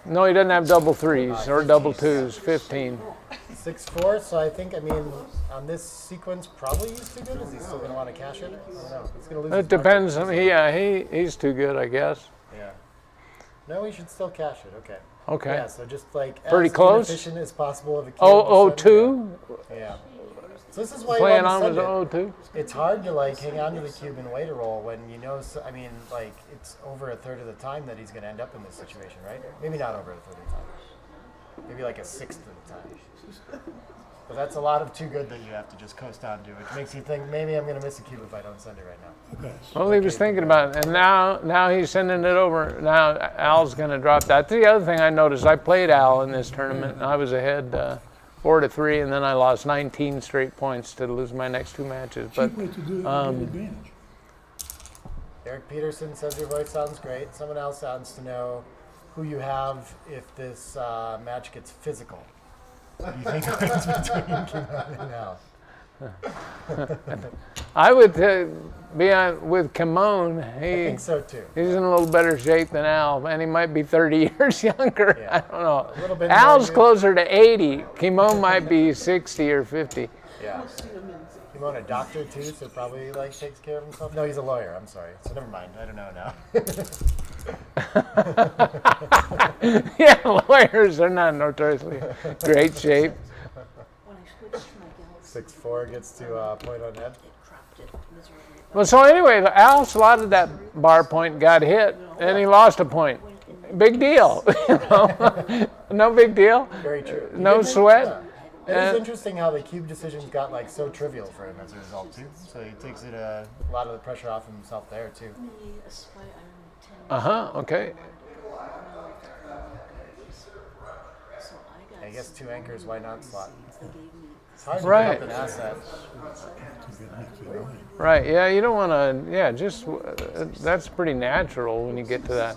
No, he doesn't have double threes or double twos, 15. 6-4, so I think, I mean, on this sequence, probably he's too good. Is he still going to want to cash it? I don't know. He's going to lose It his depends. market. He's too good, I guess. Yeah. No, we should still cash it. Okay. Okay. Yeah, so just like Pretty as close? inefficient as possible of a cube. Oh, to send, 02? Yeah. So this is why Playing you on want with to send it. 02? It's hard to like hang on to the cube and wait a roll when you know. I mean, like it's over a third of the time that he's going to end up in this situation, right? Maybe not over a third of the time. Maybe like a sixth of the time. But that's a lot of too good that you have to just coast on to, which makes you think maybe I'm going to miss a cube if I don't send it right now. Okay. Well, he was thinking about it, and now he's sending it over. Now Al's going to drop that. The other thing I noticed, I played Al in this tournament, and I was ahead 4-3, and then I lost 19 straight points to lose my next 2 matches. But Cheap way to do it, get advantage. Eric Peterson says your voice sounds great. Someone else wants to know who you have if this match gets physical. Do you think it's between Kimon and Al? I would be on with Kimon. I think so too. He's in a little better shape than Al, and he might be 30 years younger. Yeah. I don't know. A little bit Al's more closer to 80. Kimon might be 60 or 50. Yeah. Kimon a doctor too, so probably like takes care of himself. No, he's a lawyer. I'm sorry. So never mind. I don't know now. Yeah, lawyers are not notoriously great shape. When I switched to my Galaxy, 6'4" gets to point on head. it dropped it miserably. Well, so anyway, Al slotted that bar point, got hit, and he lost a point. Big deal, you know? No big deal. Very true. He No did make- sweat. yeah. It is interesting how the cube decisions got like so trivial for him as a result too. So he takes it a lot of the pressure off himself there too. Maybe a spy iron 10. Okay. So I got I guess 2 anchors, why not slot? they gave me It's hard to Right. pick up an asset. Right, yeah, you don't want to, yeah, just, that's pretty natural when you get to that.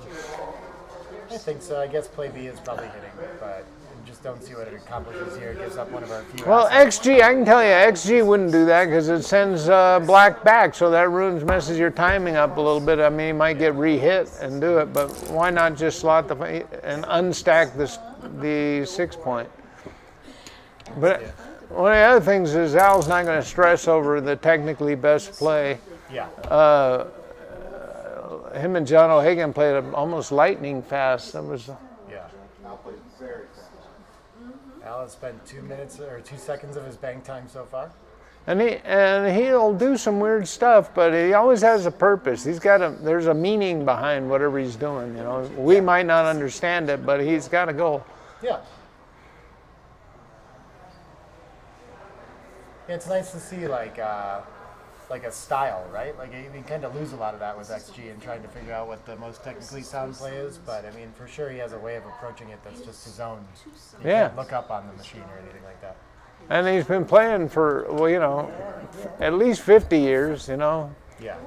I think so. I guess play B is probably hitting, but I just don't see what it accomplishes here. It gives up one of our few Well, assets. XG, I can tell you, XG wouldn't do that because it sends black back, so that messes your timing up a little bit. I mean, you might get re-hit and do it, but why not just slot and unstack the 6 point? But one of the other things is Al's not going to stress over the technically best play. Yeah. Him and John O'Hagan played almost lightning fast. That was. Yeah. Al has spent 2 minutes or 2 seconds of his bang time so far. And he'll do some weird stuff, but he always has a purpose. There's a meaning behind whatever he's doing. You know, we might not understand it, but he's got a goal. Yeah. Yeah, it's nice to see like a style, right? Like you kind of lose a lot of that with XG and trying to figure out what the most technically sound play is. But I mean, for sure, he has a way of approaching it that's just his own. You Yeah. can't look up on the machine or anything like that. And he's been playing for, well, you know, at least 50 years. You know, Yeah.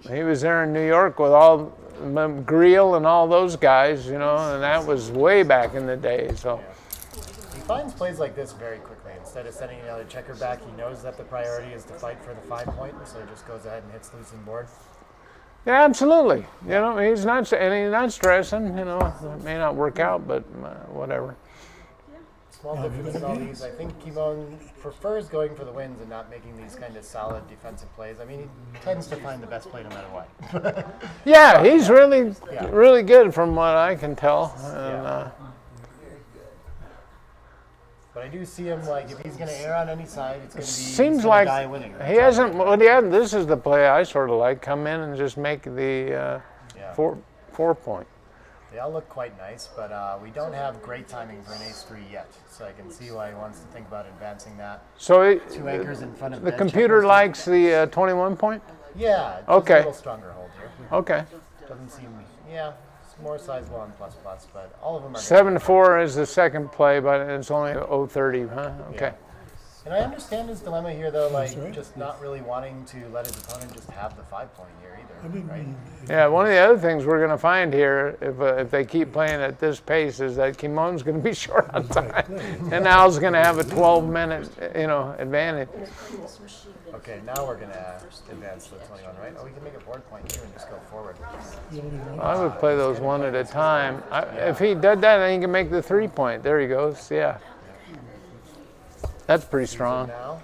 he was there in New York with all Greel and all those guys. You know, and that was way back in the day. So. He finds plays like this very quickly. Instead of sending another checker back, he knows that the priority is to fight for the 5 point, so he just goes ahead and hits losing board. Yeah, absolutely. You know, he's not stressing. You know, it may not work out, but whatever. small No, difference because in all he- these. I think Kimon prefers going for the wins and not making these kind of solid defensive plays. I mean, he tends to find the best play no matter what. Yeah, he's really, Yeah. really good from what I can tell. And, Yeah. But I do see him, like, if he's going to err on any side, it's going to be seems he's like gonna die winning. he hasn't. Well, yeah, this is the play I sort of like. Come in and just make the Yeah. 4 point. They all look quite nice, but we don't have great timing for an ace-3 yet. So I can see why he wants to think about advancing that. So 2 anchors in front of the dead computer checkers. likes the 21 point. Yeah, just Okay. a little stronger hold here. Okay. Doesn't seem, yeah, it's more sizable on plus plus, but all of them are. 7-4 is the second play, but it's only 0-30, huh? Okay. And I understand his dilemma here, though, like right. just not really wanting to let his opponent just have the 5-point here I either, didn't right? mean. Yeah, one of the other things we're going to find here, if they keep playing at this pace, is that Kimon's going to be short on time, and Al's going to have a 12-minute, advantage. Okay, now we're gonna advance to the 21, right? Oh, we can make a board point here and just go forward. The only one. I would play those one at a time. If he did that, then he can make the 3-point. There he goes. Yeah, that's pretty strong. Now,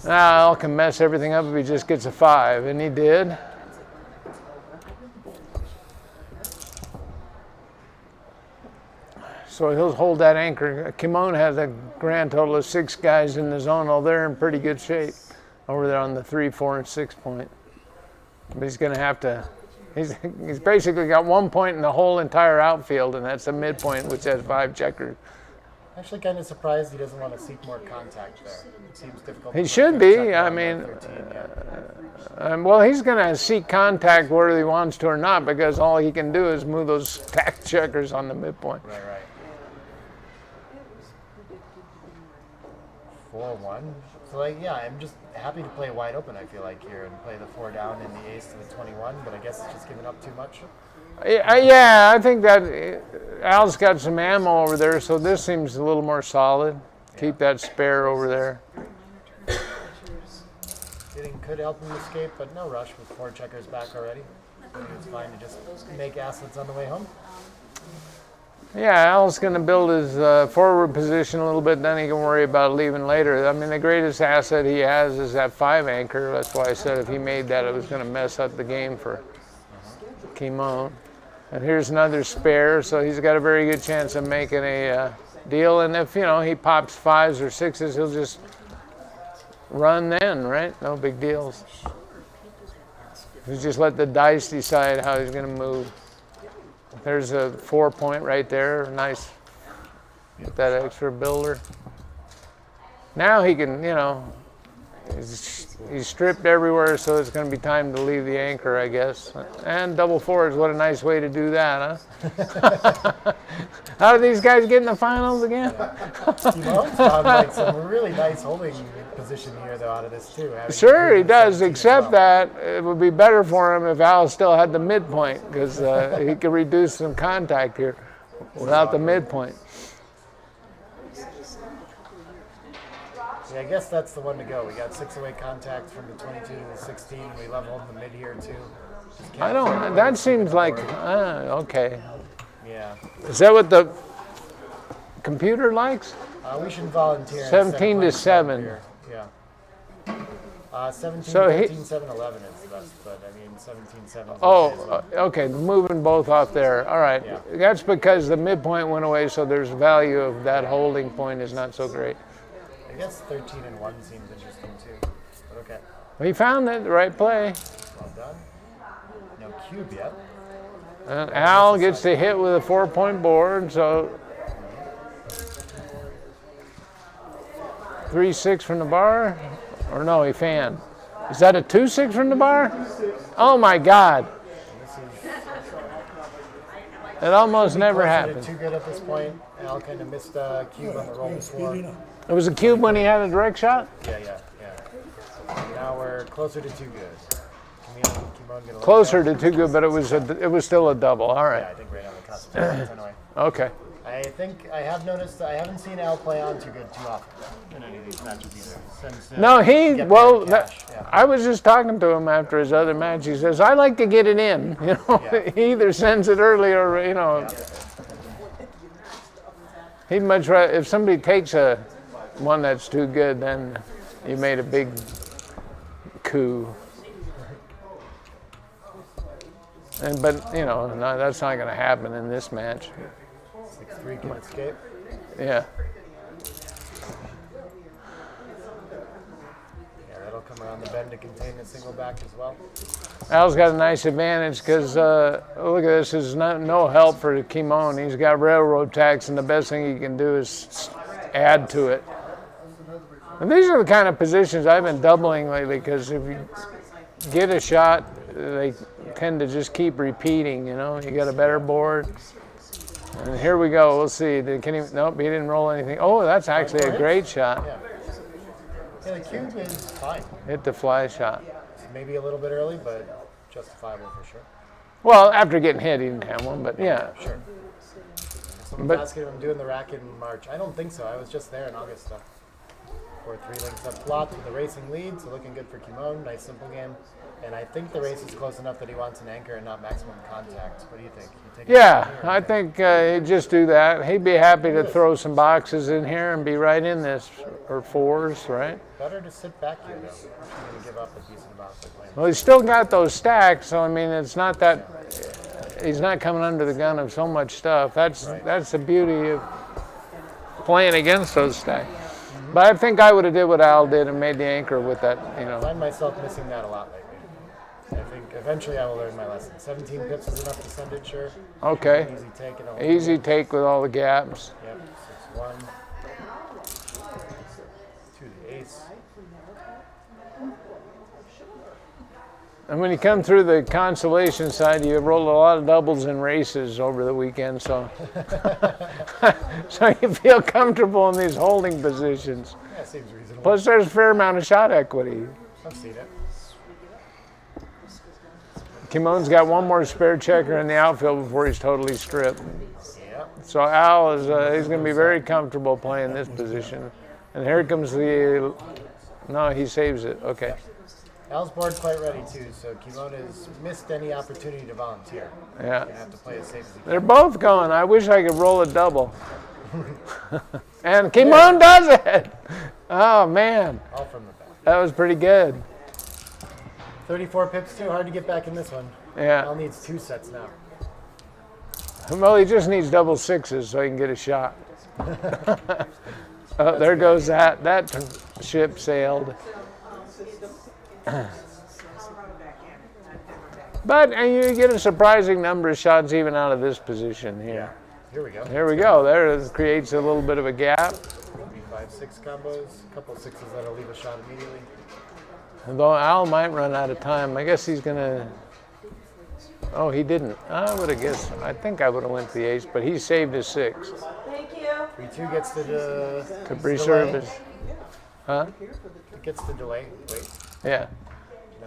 Now Al can mess everything up if he just gets a 5, and he did. So he'll hold that anchor. Kimon has a grand total of 6 guys in the zone. Oh, they're in pretty good shape over there on the 3, 4, and 6 point. But he's going to have to. He's basically got 1 point in the whole entire outfield, and that's a midpoint, which has 5 checkers. actually kind of surprised he doesn't want to seek more contact there. It seems difficult. He to should check be. down I that mean, 13, yeah. well, he's going to seek contact whether he wants to or not, because all he can do is move those stacked checkers on the midpoint. Right, right. 4-1. So, like, yeah, I'm just happy to play wide open, I feel like, here, and play the 4 down and the ace to the 21, but I guess it's just giving up too much. Yeah, I think that Al's got some ammo over there, so this seems a little more solid. Keep that spare over there. Hitting could help him escape, but no rush with 4 checkers back already. I think it's fine to just make assets on the way home. Yeah, Al's going to build his forward position a little bit, then he can worry about leaving later. I mean, the greatest asset he has is that 5 anchor. That's why I said if he made that, it was going to mess up the game for Kimon. And here's another spare, so he's got a very good chance of making a deal. And if, he pops 5s or 6s, he'll just run then, right? No big deals. You just let the dice decide how he's going to move. There's a 4 point right there. Nice. Get that extra builder. Now he can, he's stripped everywhere, so it's going to be time to leave the anchor, I guess. And double 4s, what a nice way to do that, huh? How do these guys get in the finals again? Kimon's found like some really nice holding position here, though, out of this too. Sure, he does, except that it would be better for him if Al still had the midpoint, because he could reduce some contact here without the midpoint. Yeah, I guess that's the one to go. We got 6-away contact from the 22 to the 16. We leveled the mid here too. I don't, that seems like, okay. Yeah. Is that what the computer likes? We should volunteer. 17 to 7. Here. Yeah. 17, So 15, 7, 11 is the best, but I mean 17, 7. Oh, okay, moving both off there. All right. Yeah. That's because the midpoint went away, so there's value of that holding point is not so great. I guess 13 and 1 seems interesting too. But okay. He found it, the right play. Well done. No cube yet. And Al gets to hit with a 4-point board, so 3-6 from the bar. Or no, he fanned. Is that a 2-6 from the bar? Oh my God. It almost never happened. Too good at this point. Al kind of missed a cube on the roll before. It was a cube when he had a direct shot? Yeah. Now we're closer to too good. Kimon get a Closer to too good, but it was still a double. All right. Yeah, I think right on the cusp. Anyway. Okay. I think I have noticed I haven't seen Al play on too good too often in any of these matches either. Since, No, cash. Yeah. I was just talking to him after his other match. He says, I like to get it in. Yeah. He either sends it early or, He'd much rather, if somebody takes one that's too good, then you made a big coup. But no, that's not going to happen in this match. 6-3 can escape. Yeah. Yeah, that'll come around the bend to contain the single back as well. Al's got a nice advantage because look at this. There's no help for Kimon. He's got railroad tacks, and the best thing he can do is add to it. And these are the kind of positions I've been doubling lately because if you get a shot, they tend to just keep repeating. You got a better board. And here we go. We'll see. Nope, he didn't roll anything. Oh, that's actually a great shot. Yeah, the cube is fine. Hit the fly shot. Maybe a little bit early, but justifiable for sure. Well, after getting hit, he didn't have one, but yeah. Sure. Someone's asking if I'm doing the racket in March. I don't think so. I was just there in August stuff. 4-3 links up plot with the racing lead, so looking good for Kimon. Nice simple game. And I think the race is close enough that he wants an anchor and not maximum contact. What do you think? I think he'd just do that. He'd be happy to throw some boxes in here and be right in this, or fours, right? Better to sit back here, though. If you're going to give up a decent amount of playing. Well, he's still got those stacks, so I mean, it's not that he's not coming under the gun of so much stuff. That's the beauty of playing against those stacks. But I think I would have did what Al did and made the anchor with that, I find myself missing that a lot lately. I think eventually I will learn my lesson. 17 pips is enough to send it, sure. Okay. Easy take. Easy take with all the gaps. Yep, 6-1. To the ace. And when you come through the consolation side, you rolled a lot of doubles in races over the weekend, so so you feel comfortable in these holding positions. Yeah, seems reasonable. Plus, there's a fair amount of shot equity. I've seen it. Kimon's got one more spare checker in the outfield before he's totally stripped. Yep. So Al is he's going to be very comfortable playing this position. And here comes the. No, he saves it. Okay. Al's board quite ready too, so Kimon has missed any opportunity to volunteer. Yeah. You have to play as safe as he can. They're both going. I wish I could roll a double. And Kimon does it. Oh man. All from the back. That was pretty good. 34 pips too hard to get back in this one. Yeah. Al needs 2 sets now. Well, he just needs double sixes so he can get a shot. Oh, there goes that. That ship sailed. But you get a surprising number of shots even out of this position here. Yeah. Here we go. Here we go. There it creates a little bit of a gap. 5-6 combos, a couple of sixes that'll leave a shot immediately. Though Al might run out of time. I guess he's gonna. Oh, he didn't. I would have guessed. I think I would have went the ace, but he saved his 6. Thank you. 3-2 gets the To preserve his. Huh? It gets the delay. Wait. Yeah.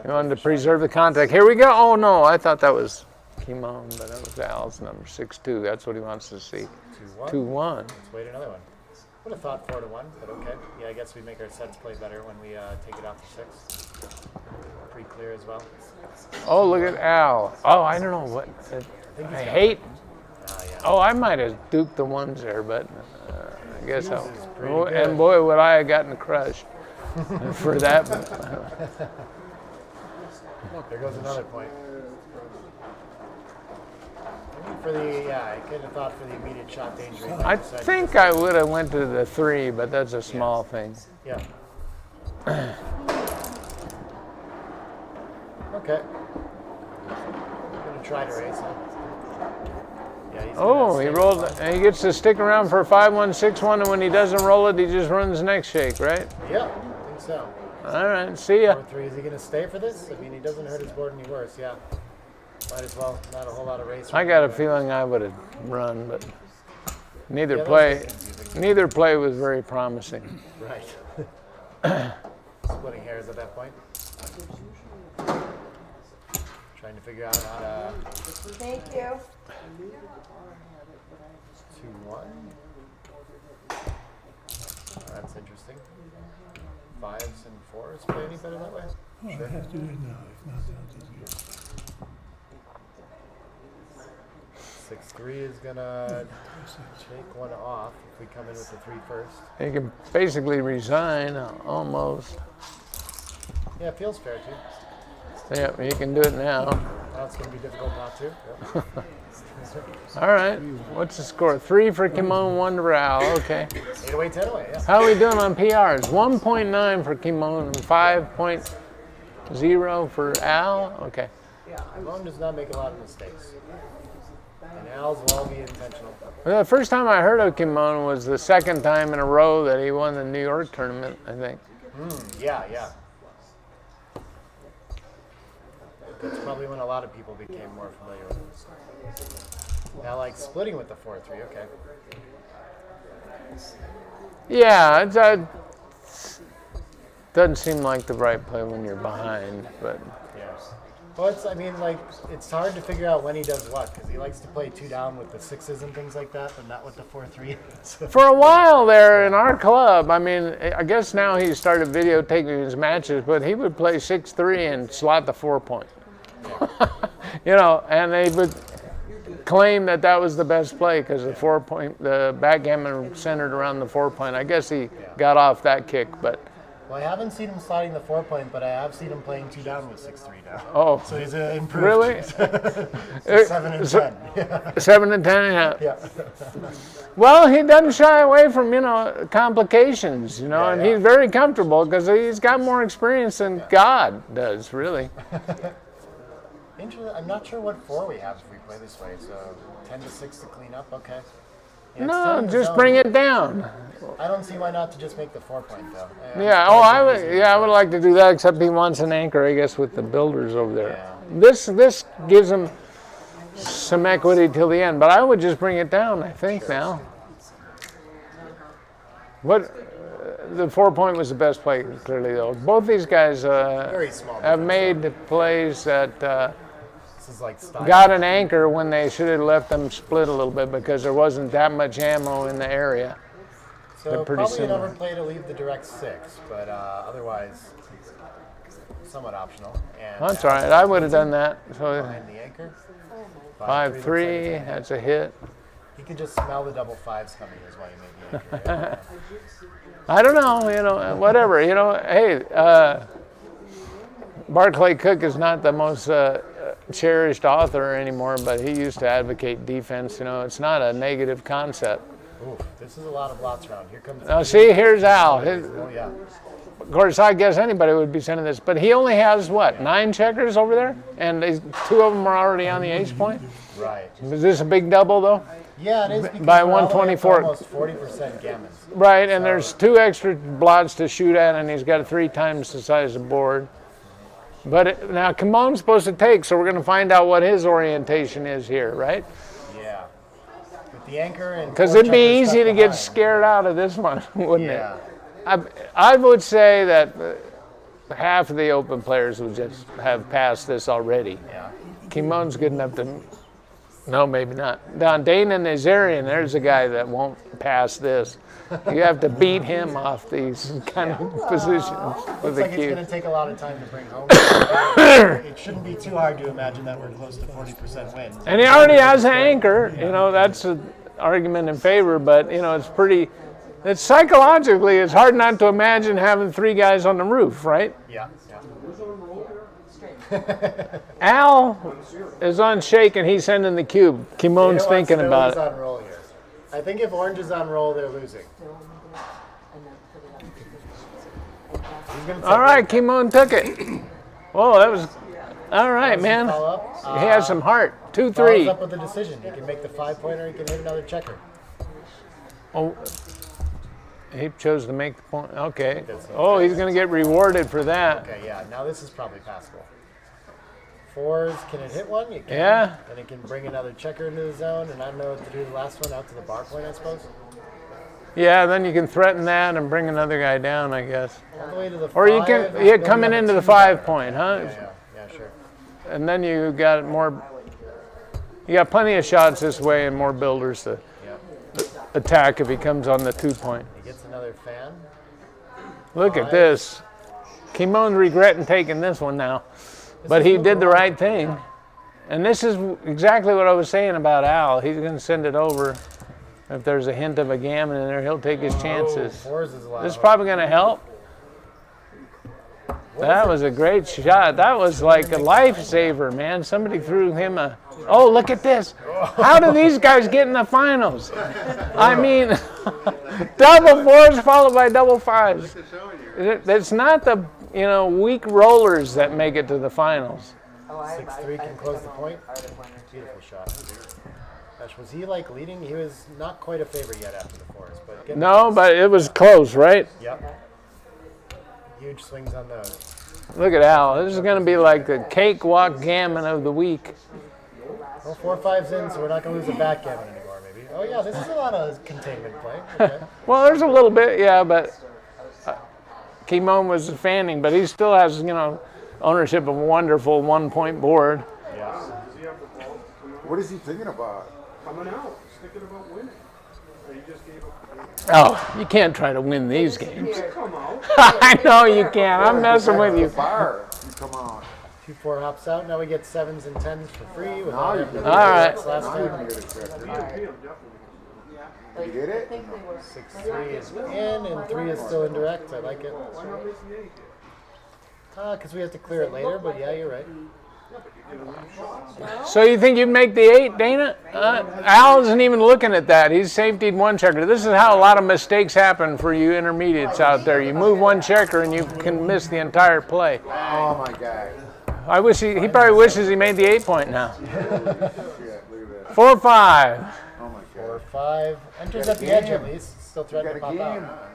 He wanted to preserve the contact. Here we go. Oh no, I thought that was Kimon, but that was Al's number 6-2. That's what he wants to see. 2-1. 2-1. Let's wait another one. Would have thought 4-1, but okay. Yeah, I guess we make our sets play better when we take it out to 6. Pretty clear as well. Oh, look at Al. Oh, I don't know what. I hate. Yeah. Oh, I might have duped the ones there, but I guess This I'll. is pretty Oh, good. and boy, would I have gotten crushed for that. There goes another point. Maybe for the, I could have thought for the immediate shot danger. I think I would have went to the 3, but that's a small thing. Yeah. Okay. I'm gonna try to raise him. Yeah, he's Oh, he rolled, and he gets to stick around for 5-1, 6-1, and when he doesn't roll it, he just runs next shake, right? Yeah, I think so. All right, see ya. 4-3, is he gonna stay for this? I mean, he doesn't hurt his board any worse, yeah. Might as well, not a whole lot of race. I got a feeling I would have run, but neither Yeah, that play, was confusing. neither play was very promising. Right. Splitting hairs at that point. Trying to figure out how to Thank you. 2-1. That's interesting. 5s and 4s play any better that way? Oh, I have to do it now. If not, I'll just go. 6-3 is gonna take one off if we come in with the 3 first. He can basically resign almost. Yeah, it feels fair too. Yeah, he can do it now. Now it's gonna be difficult not to. Yep. All right. What's the score? 3 for Kimon, 1 to Raul. Okay. 8 away, 10 away. Yeah. How are we doing on PRs? 1.9 for Kimon and 5.0 for Al. Okay. Ramon does not make a lot of mistakes. And Al's will all be intentional. Well, the first time I heard of Kimon was the second time in a row that he won the New York tournament, I think. Yeah. That's probably when a lot of people became more familiar with him. Now, like splitting with the 4-3, okay. Yeah, it doesn't seem like the right play when you're behind, but Yeah. Well, it's hard to figure out when he does what, because he likes to play 2 down with the 6s and things like that, but not with the 4-3. for a while there in our club, I mean, I guess now he started videotaping his matches, but he would play 6-3 and slot the 4-point. And they would claim that was the best play because the 4-point, the backgammon centered around the 4-point. I guess he got off that kick, but. Well, I haven't seen him sliding the 4-point, but I have seen him playing 2 down with 6-3 now. Oh. So he's improved. Really? 7 and 10. 7 and 10, yeah. Yeah. Well, he doesn't shy away from, complications, and yeah. he's very comfortable because he's got more experience than God does, really. I'm not sure what 4 we have if we play this way, so 10-6 to clean up, okay. Yeah, No, it's 10 just zone. bring it down. I don't see why not to just make the 4-point though. Yeah. Oh, I would like to do that. Except he wants an anchor, I guess, with the builders over there. Yeah. This gives him some equity till the end, but I would just bring it down. I think now. The 4-point was the best play, clearly though. Both these guys Very small have difference, made plays that This is like style. got an anchor when they should have left them split a little bit because there wasn't that much ammo in the area. So They're pretty probably similar. an overplay to leave the direct 6, but otherwise somewhat optional. And That's all right. I would have done that. So behind the anchor. 5-3. looks like it's That's a hit. You can just smell the double 5s coming is why you made the anchor. I don't know, whatever, hey, Barclay Cook is not the most cherished author anymore, but he used to advocate defense, it's not a negative concept. Ooh, this is a lot of lots round. Here comes Now see, here's Al. Oh, yeah. Of course, I guess anybody would be sending this, but he only has, 9 checkers over there? And 2 of them are already on the ace point? Right. Is this a big double, though? Yeah, it is because By we're all the way up to 124. almost 40% gammons. Right, and there's 2 extra blots to shoot at, and he's got 3 times the size of the board. But now Kimon's supposed to take, so we're going to find out what his orientation is here, right? Yeah. With the anchor and Because 4 it'd be checkers easy stuck to get behind. scared out of this one, wouldn't Yeah. it? I would say that half of the open players would just have passed this already. Yeah. Kimon's good enough to. No, maybe not. Don Dana Nazarian, there's a guy that won't pass this. You have to beat him off these kind of positions with Looks a like it's cue. going to take a lot of time to bring home. It shouldn't be too hard to imagine that we're close to 40% win. And he already has an anchor. That's an argument in favor, but it's psychologically, it's hard not to imagine having 3 guys on the roof, right? Yeah. Al is on shake and he's sending the cube. Kimon's thinking about it. On roll here. I think if orange is on roll, they're losing. He's gonna take All right, it. Kimon took it. Oh, that was all right, Does he man. follow up? He has some heart. Follows 2-3. up with a decision. He can make the 5-pointer. He can hit another checker. Oh, he chose to make the point. Okay. Oh, he's going to get rewarded for that. Okay, yeah. Now this is probably passable. 4s, can it hit one? You can. Yeah. And it can bring another checker into the zone, and I don't know what to do the last one out to the bar point, I suppose. Yeah, then you can threaten that and bring another guy down, I guess. All the way to the 5. Or you can coming into the 5-point, huh? Yeah, sure. And then you got more. You got plenty of shots this way and more builders to attack if he comes on the 2-point. He gets another fan. Look at 5. this. Kimon's regretting taking this one now. But he did the right thing. And this is exactly what I was saying about Al. He's going to send it over. If there's a hint of a gammon in there, he'll take his chances. Fours is allowed. This is probably going to help. That was a great shot. That was like a lifesaver, man. Somebody threw him a... Oh, look at this. How do these guys get in the finals? I mean, double fours followed by double fives. It's not the, weak rollers that make it to the finals. 6-3 can close the point. Beautiful shot. Gosh, was he like leading? He was not quite a favorite yet after the fours, but No, but it was close, right? Yep. Huge swings on those. Look at Al. This is going to be like the cakewalk gammon of the week. Well, 4-5's in, so we're not going to lose a backgammon anymore, maybe. Oh yeah, this is a lot of containment play. Okay. Well, there's a little bit, yeah, but Kimon was fanning, but he still has, ownership of a wonderful 1-point board. Yeah. What is he thinking about? Coming out. He's thinking about winning. Or he just gave up. Oh, you can't try to win these games. I know you can't. I'm messing with you. Fire. You come on. 2-4 hops out. Now we get 7s and 10s for free. Now you All right. Last Now you time. can get accepted. You did it? 6-3 is in, and 3 is still indirect. I like it. Because we have to clear it later, but yeah, you're right. So you think you'd make the 8, Dana? Al isn't even looking at that. He's safetied 1 checker. This is how a lot of mistakes happen for you intermediates out there. You move 1 checker and you can miss the entire play. Oh my God. I wish he probably wishes he made the 8-point now. Shit, look at that. 4-5. Oh my God. 4-5 enters at the edge at least. Still You threatening got to a pop game. out.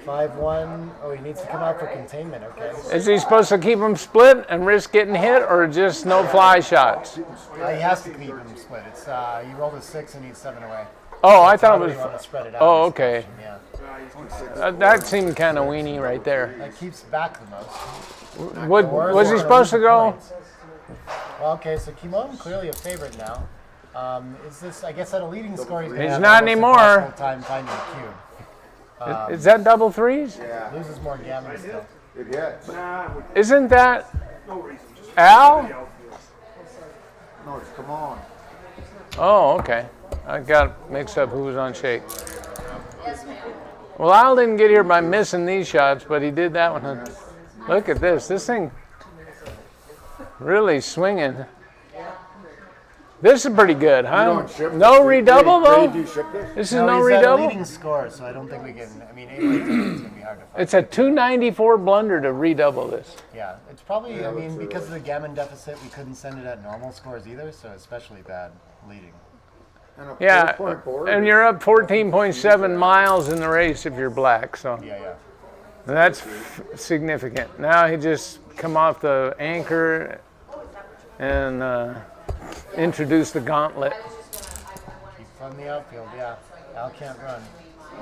5-1. Oh, he needs to come out for containment. Okay. Is he supposed to keep them split and risk getting hit, or just no fly shots? He has to keep him split. It's he rolled a 6 and needs 7 away. Oh, I thought it How was. do you want to spread it out Oh, in this okay. fashion? Yeah. That seemed kind of weenie right there. That keeps back the most. Was he supposed to go? Well, okay, so Kimon clearly a favorite now. Is this? I guess at a leading score, he's He's not anymore. Time finding a cube. Is that double threes? Yeah. Loses more gammon still. It hits. Isn't that Al? No, it's come on. Oh, okay. I got mixed up who was on shake. Well, Al didn't get here by missing these shots, but he did that one. Look at this. This thing really swinging. This is pretty good, You huh? don't ship No this? redouble, Ray, do though? you ship this? This is No, no he's at a redouble? leading score, so I don't think we can. I mean, 8 late it's gonna be hard to find. It's a 294 blunder to redouble this. Yeah, it's probably. I mean, because of the gammon deficit, we couldn't send it at normal scores either, so especially bad leading. And a Yeah, 4-point board. and you're up 14.7 miles in the race if you're black, so Yeah. that's significant. Now he just come off the anchor and introduce the gauntlet. Keep from the outfield. Yeah, Al can't run.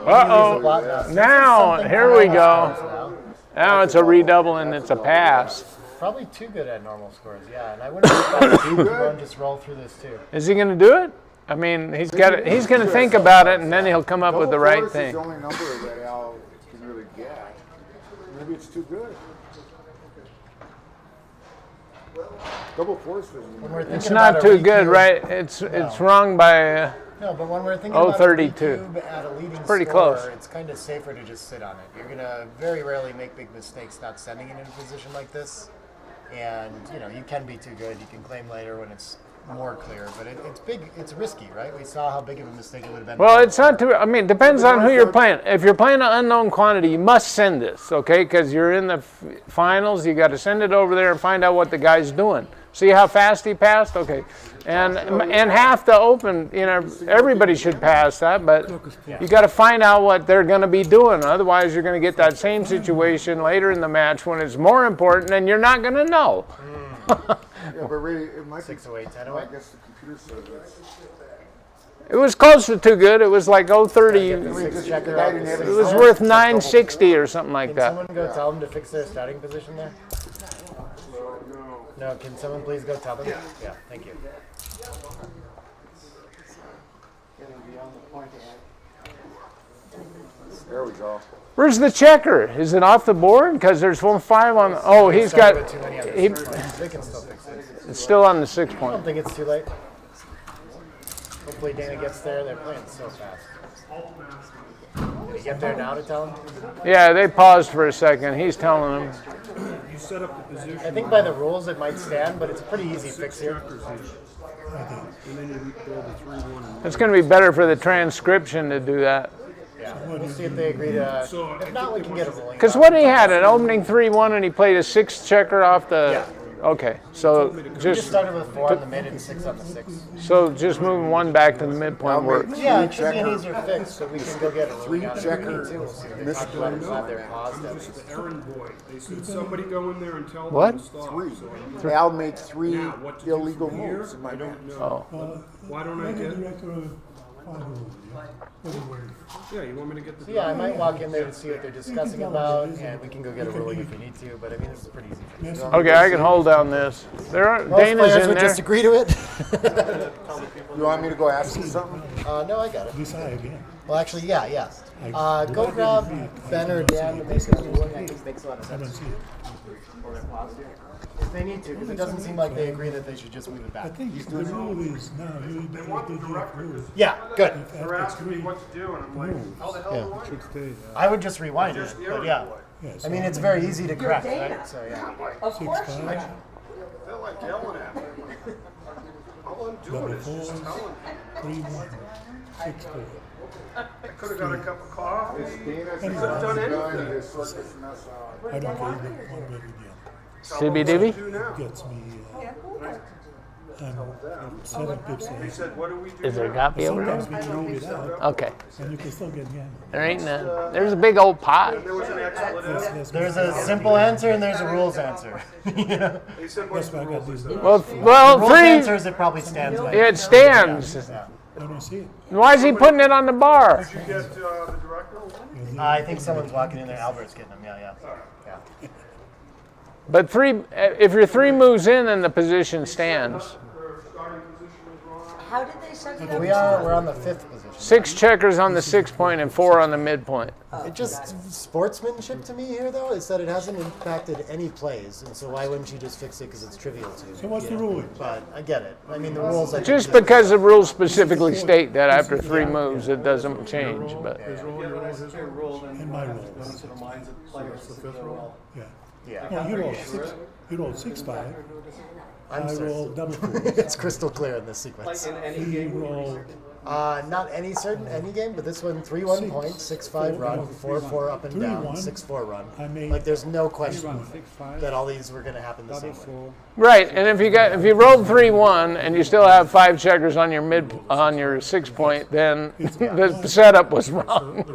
Uh-oh. Now, here we go. Now it's a redouble and it's a pass. Probably too good at normal scores. Yeah, and I wouldn't expect him to go and just roll through this too. Is he going to do it? I mean, he's going to think about it and then he'll come up with the right Double fours is thing. the only number that Al can really get. Maybe it's too good. Double fours is When we're thinking It's about not a too good, recube- right? It's wrong by. No, but when we're thinking Oh, about 32. a recube at a leading pretty score, close. it's kind of safer to just sit on it. You're gonna very rarely make big mistakes not sending it in a position like this, and you can be too good. You can claim later when it's more clear, but it's big. It's risky, right? We saw how big of a mistake it would have been. Well, it's not too. I mean, it depends on who you're playing. If you're playing an unknown quantity, you must send this, okay? Because you're in the finals. You got to send it over there and find out what the guy's doing. See how fast he passed? Okay, and half the open. Everybody should pass that, but you got to find out what they're going to be doing. Otherwise, you're going to get that same situation later in the match when it's more important, and you're not going to know. Yeah, but really, it might be 608, 10 I guess the computer says it's. It was close to too good. It was like 030. It checker out the six. was worth 960 or something like Can that. someone go tell them to fix their starting position there? No, can someone please go tell them? Yeah, thank you. There we go. Where's the checker? Is it off the board? Because there's 1-5 on. Oh, he's got. Too many on the He, 6 point. They can still fix it. it's still on the 6 I point. don't think it's too late. Hopefully Dana gets there. They're playing so fast. Did he get there now to tell him? Yeah, they paused for a second. He's telling them. You set up the position. I think by the rules it might stand, but it's a pretty easy fix here. And then you build a 3-1 and It's going to be better for the transcription to do that. Yeah, we'll see if they agree to. If not, we can get a ruling. Because what he had an opening 3-1 and he played a 6 checker off the. Okay, so We just just started with 4 on the mid and 6 on the 6. just moving 1 back to the midpoint works. Yeah, it should be an easier fix, so we can go get a ruling on it. We'll see if they talk about it and have their paused at least. errand boy. They said somebody go in there and tell What? them to stop. Three. Al made 3 Now, what to do illegal from here, moves. I don't know. Oh. Why don't I Like a get? director of fire rules, yeah. Yeah, you want me to get the? So yeah, I might walk in there to see what they're discussing about, and we can go get a ruling if we need to, but I mean, this is pretty easy. Okay, I can hold down this. There are Most Dana's players in would there. just agree to it. You want me to go ask you something? No, I got it. Decide, yeah. Well, actually, yeah. Go grab Ben or Dan to make a ruling. I think makes a lot of I don't sense. see it. If they need to, because it doesn't seem like they agree that they should just move it I back. think the rule is now, you better do the rules. Yeah, good. They're asking me what to do, and I'm like, how the hell do I? Should stay, I would just rewind it, but yeah. yes. I mean, it's very easy to correct, right? So yeah. Of course you 6-5, are. They're like yelling at me. All I'm doing double is just fours, telling them. 3-1, 6-4. I could have got a cup of coffee. Anyway, Done anything. I don't care either one way or the other. Sibby dibby? Do now. Gets me, Yeah, cool. I'm 7 pips They ahead. said, what do we do? Is there a now? copy over Sometimes there? we can move it out, Okay. and you can still get gamma. There ain't none. There's a big old pot. There was an expletive. That's There's a simple answer and there's a rules answer. You know? They said, what's why the I got rules? these. Well, Rules 3. answer is it probably stands by. It stands. Yeah. I don't see it. Why is he putting it on the bar? Did you get the director? I think someone's walking in there. Albert's getting them. Yeah. But 3. If you're 3 moves in, then the position stands. Their starting position is wrong. How did they set it up? We're on the 5th position. 6 checkers on the 6 point and 4 on the midpoint. It just sportsmanship to me here, though, is that it hasn't impacted any plays, and so why wouldn't you just fix it because it's trivial to? So what's you the know? ruling? But I get it. I mean, the rules. I think Just because the rules specifically state that after 3 moves, it doesn't change. But And my rule. Yeah. Yeah. Well, you roll 6-5. I'm I sorry. roll double 4. It's crystal clear in this sequence. He roll Not any game, but this one 3-1 point, 6-5 run, 4-4 up and down, 3-1. 6-4 run. I made Like there's no question that all these were going to happen the same way. right, and if you rolled 3-1 and you still have 5 checkers on your 6 point, then the setup was wrong.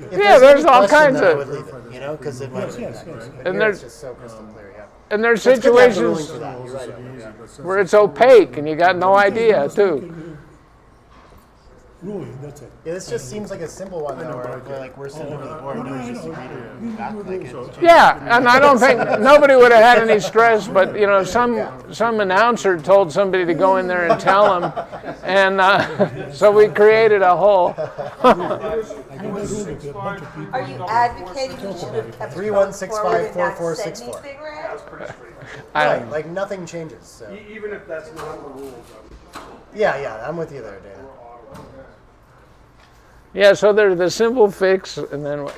If Yeah, there's any all question, kinds then I of- would leave it, you know, because it might. yes. And Here there's it's just so crystal clear, yeah. and there's It's good to have the ruling situations for that. You're right. where it's opaque and you got no idea too. ruling, that's it. Yeah, this just seems like a simple one though, where like we're sitting over the board and we just agree to back like it. Yeah, and I don't think nobody would have had any stress, but you know, some announcer told somebody to go in there and tell them, and so we created a whole. Are you advocating we should have kept 3-1-6-5 forward and not 4-4 said 6-4. anything, Raj? Right, like nothing changes. So. Even if that's not the rules. Yeah, I'm with you there, Dana. Yeah, so there's the simple fix, and then,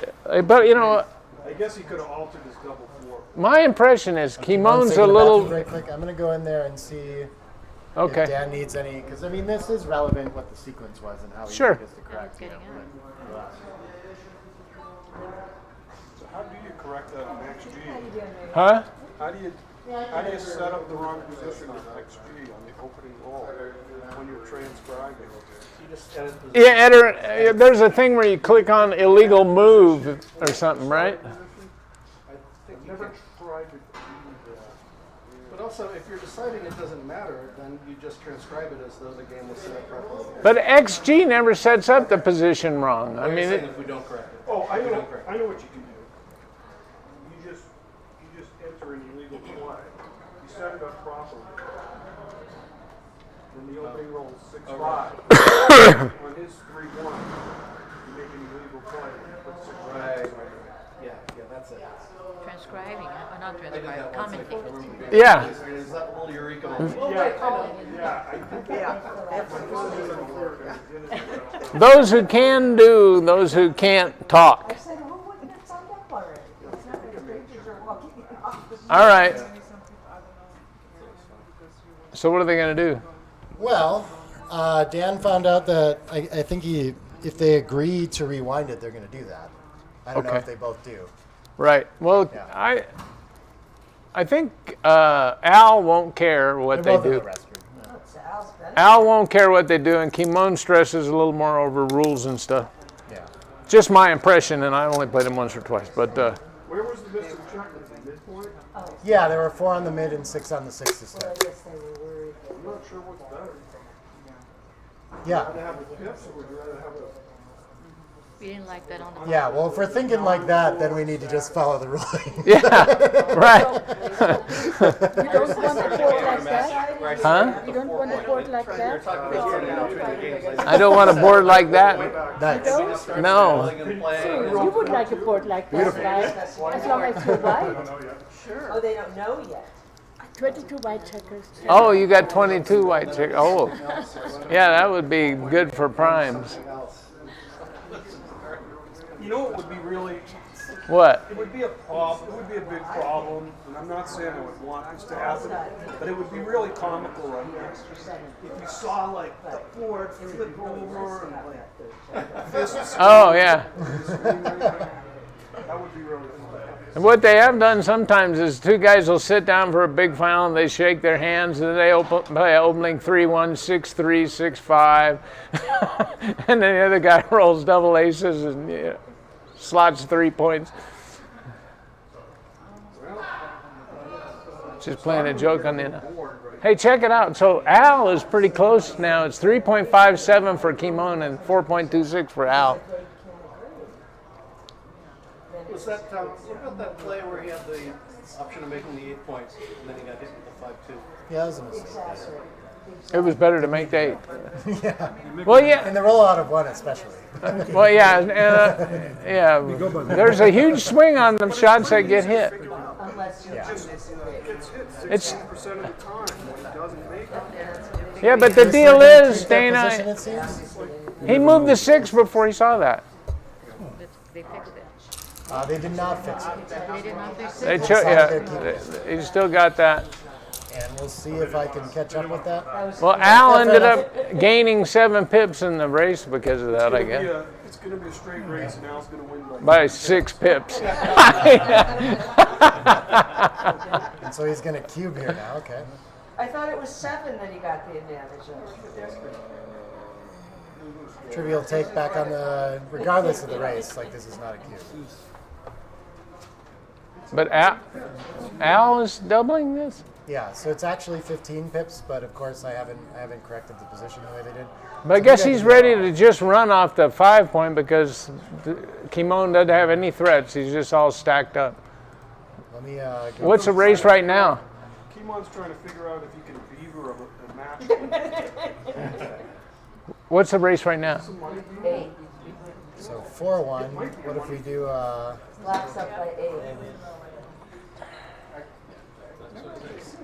but you know, I guess he could have altered his double 4. my impression is One Kimon's second a about little. this very quick. I'm gonna go in there and see if Okay. Dan needs any, because I mean this is relevant what the sequence was and how he Sure. gets to correct. You know, but, So how do you correct that on XG? Huh? How do you set up the wrong position on XG on the opening roll when you're transcribing? Yeah, enter, there's a thing where you click on illegal move or something, right? I've never tried to do that. But also, if you're deciding it doesn't matter, then you just transcribe it as though the game was set up properly. But XG never sets up the position wrong. I mean, If we don't correct it. Oh, I know what you can do. You just enter an illegal play. You set it up properly. Then the hope he rolls 6-5. On his 3-1, you make an illegal play. Put 6 Right. Yeah, that's it. Transcribing, or not transcribing, commentating. Yeah. Is that a little eureka? Those who can do, those who can't talk. I said, who wouldn't get signed up already? It's not like strangers are walking off the street. All right. So what are they going to do? Well, Dan found out that I think if they agree to rewind it, they're going to do that. I don't know Okay. if they both do. Right. Well, Yeah. I think Al won't care what they They're both do. interested. It's Al's benefit. Al won't care what they do, and Kimon stresses a little more over rules and stuff. Yeah. Just my impression, and I only played him once or twice. But Where was the missing check? At the midpoint? Yeah, there were 4 on the mid and 6 on the 6 this Well, time. I guess they were worried. I'm not sure what's better. Yeah. Would you rather have the pips or would you rather have a... We didn't like that on the. Yeah, well, if we're thinking like that, then we need to just follow the ruling. yeah, right. You don't want a board like that? Huh? You don't want a board like that? I don't want a board like that. Nice. No. You would like a board like that, right? As long as you're white. Oh, they don't know yet. 22 white checkers. Oh, you got 22 white chick. Oh, yeah, that would be good for primes. You know what would be really... What? It would be a problem. It would be a big problem, and I'm not saying I would want this to happen, but it would be really comical right now. If you saw like the board flip over and like fists. Oh, yeah. That would be really fun. And what they have done sometimes is two guys will sit down for a big final, and they shake their hands, and they play opening 3-1, 6-3, 6-5, and then the other guy rolls double aces and slots 3 points. Just playing a joke on the end. Hey, check it out. So Al is pretty close now. It's 3.57 for Kimon and 4.26 for Al. Was that, what about that play where he had the option of making the 8 points and then he got hit with the 5-2? Yeah, that was a mistake. It was better to make the 8. Yeah. Well, yeah. And the rollout of 1 especially. Well, yeah, yeah. There's a huge swing on the shots that get hit. Unless you Gets hit It's 60% of the time when he doesn't make it. yeah, but the deal is, Position, Dana, it seems. he moved the 6 before he saw that. They fixed it. They did not fix it. They did not fix it. They he still got that. And we'll see if I can catch up with that. Well, Al ended up gaining 7 pips in the race because of that, I guess. It's going to be a straight race, and Al's going to win By 6 pips. And so he's going to cube here now, okay. I thought it was 7 that he got the advantage of. Trivial take back on the, regardless of the race, like this is not a cube. But Al is doubling this? Yeah, so it's actually 15 pips, but of course I haven't corrected the position the way they did. But I guess he's ready to just run off the 5 point because Kimon doesn't have any threats. He's just all stacked up. Let me What's the race right now? Kimon's trying to figure out if he can beaver a match. What's the race right now? 8. So 4-1. What if we do Blacks up by 8.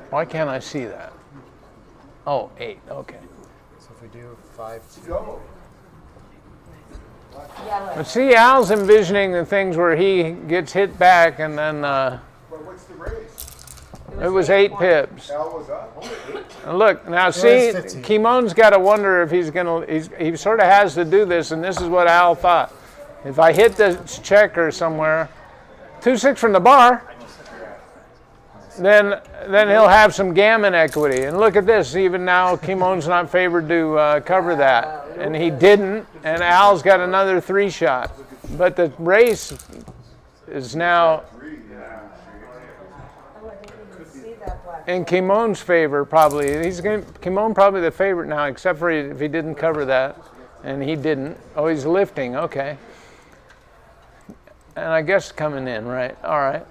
Why can't I see that? Oh, 8. Okay. so if we do 5-2. Yellow. But see, Al's envisioning the things where he gets hit back and then What's the race? it was 8 pips. Al was up. And look, now see, 15. Kimon's got to wonder if he's going to, he sort of has to do this, and this is what Al thought. If I hit the checker somewhere, 2-6 from the bar, then he'll have some gammon equity. And look at this, even now Kimon's not favored to cover that. And he didn't, and Al's got another 3 shot. But the race is now in Kimon's favor, probably. Kimon probably the favorite now, except for if he didn't cover that, and he didn't. Oh, he's lifting. Okay. And I guess coming in, right? All right.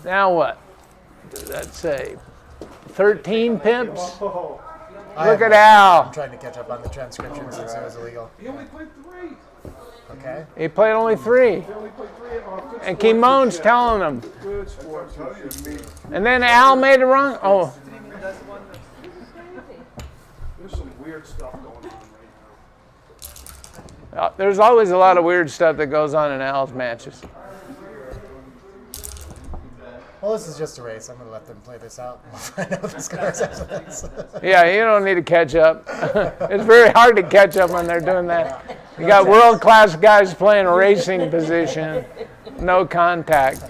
Now what? Does that say 13 pips? Look at Al. I'm trying to catch up on the transcription since it was illegal. He only played 3. Okay. He played only 3. He only played 3 on good And sportsmanship. Kimon's telling him. Good sportsmanship. And then Al made a run. Oh, There's some weird stuff going on right now. there's always a lot of weird stuff that goes on in Al's matches. Well, this is just a race. I'm going to let them play this out. We'll find out what the scores after this. Yeah, you don't need to catch up. It's very hard to catch up when they're doing that. You got world-class guys playing a racing position, no contact.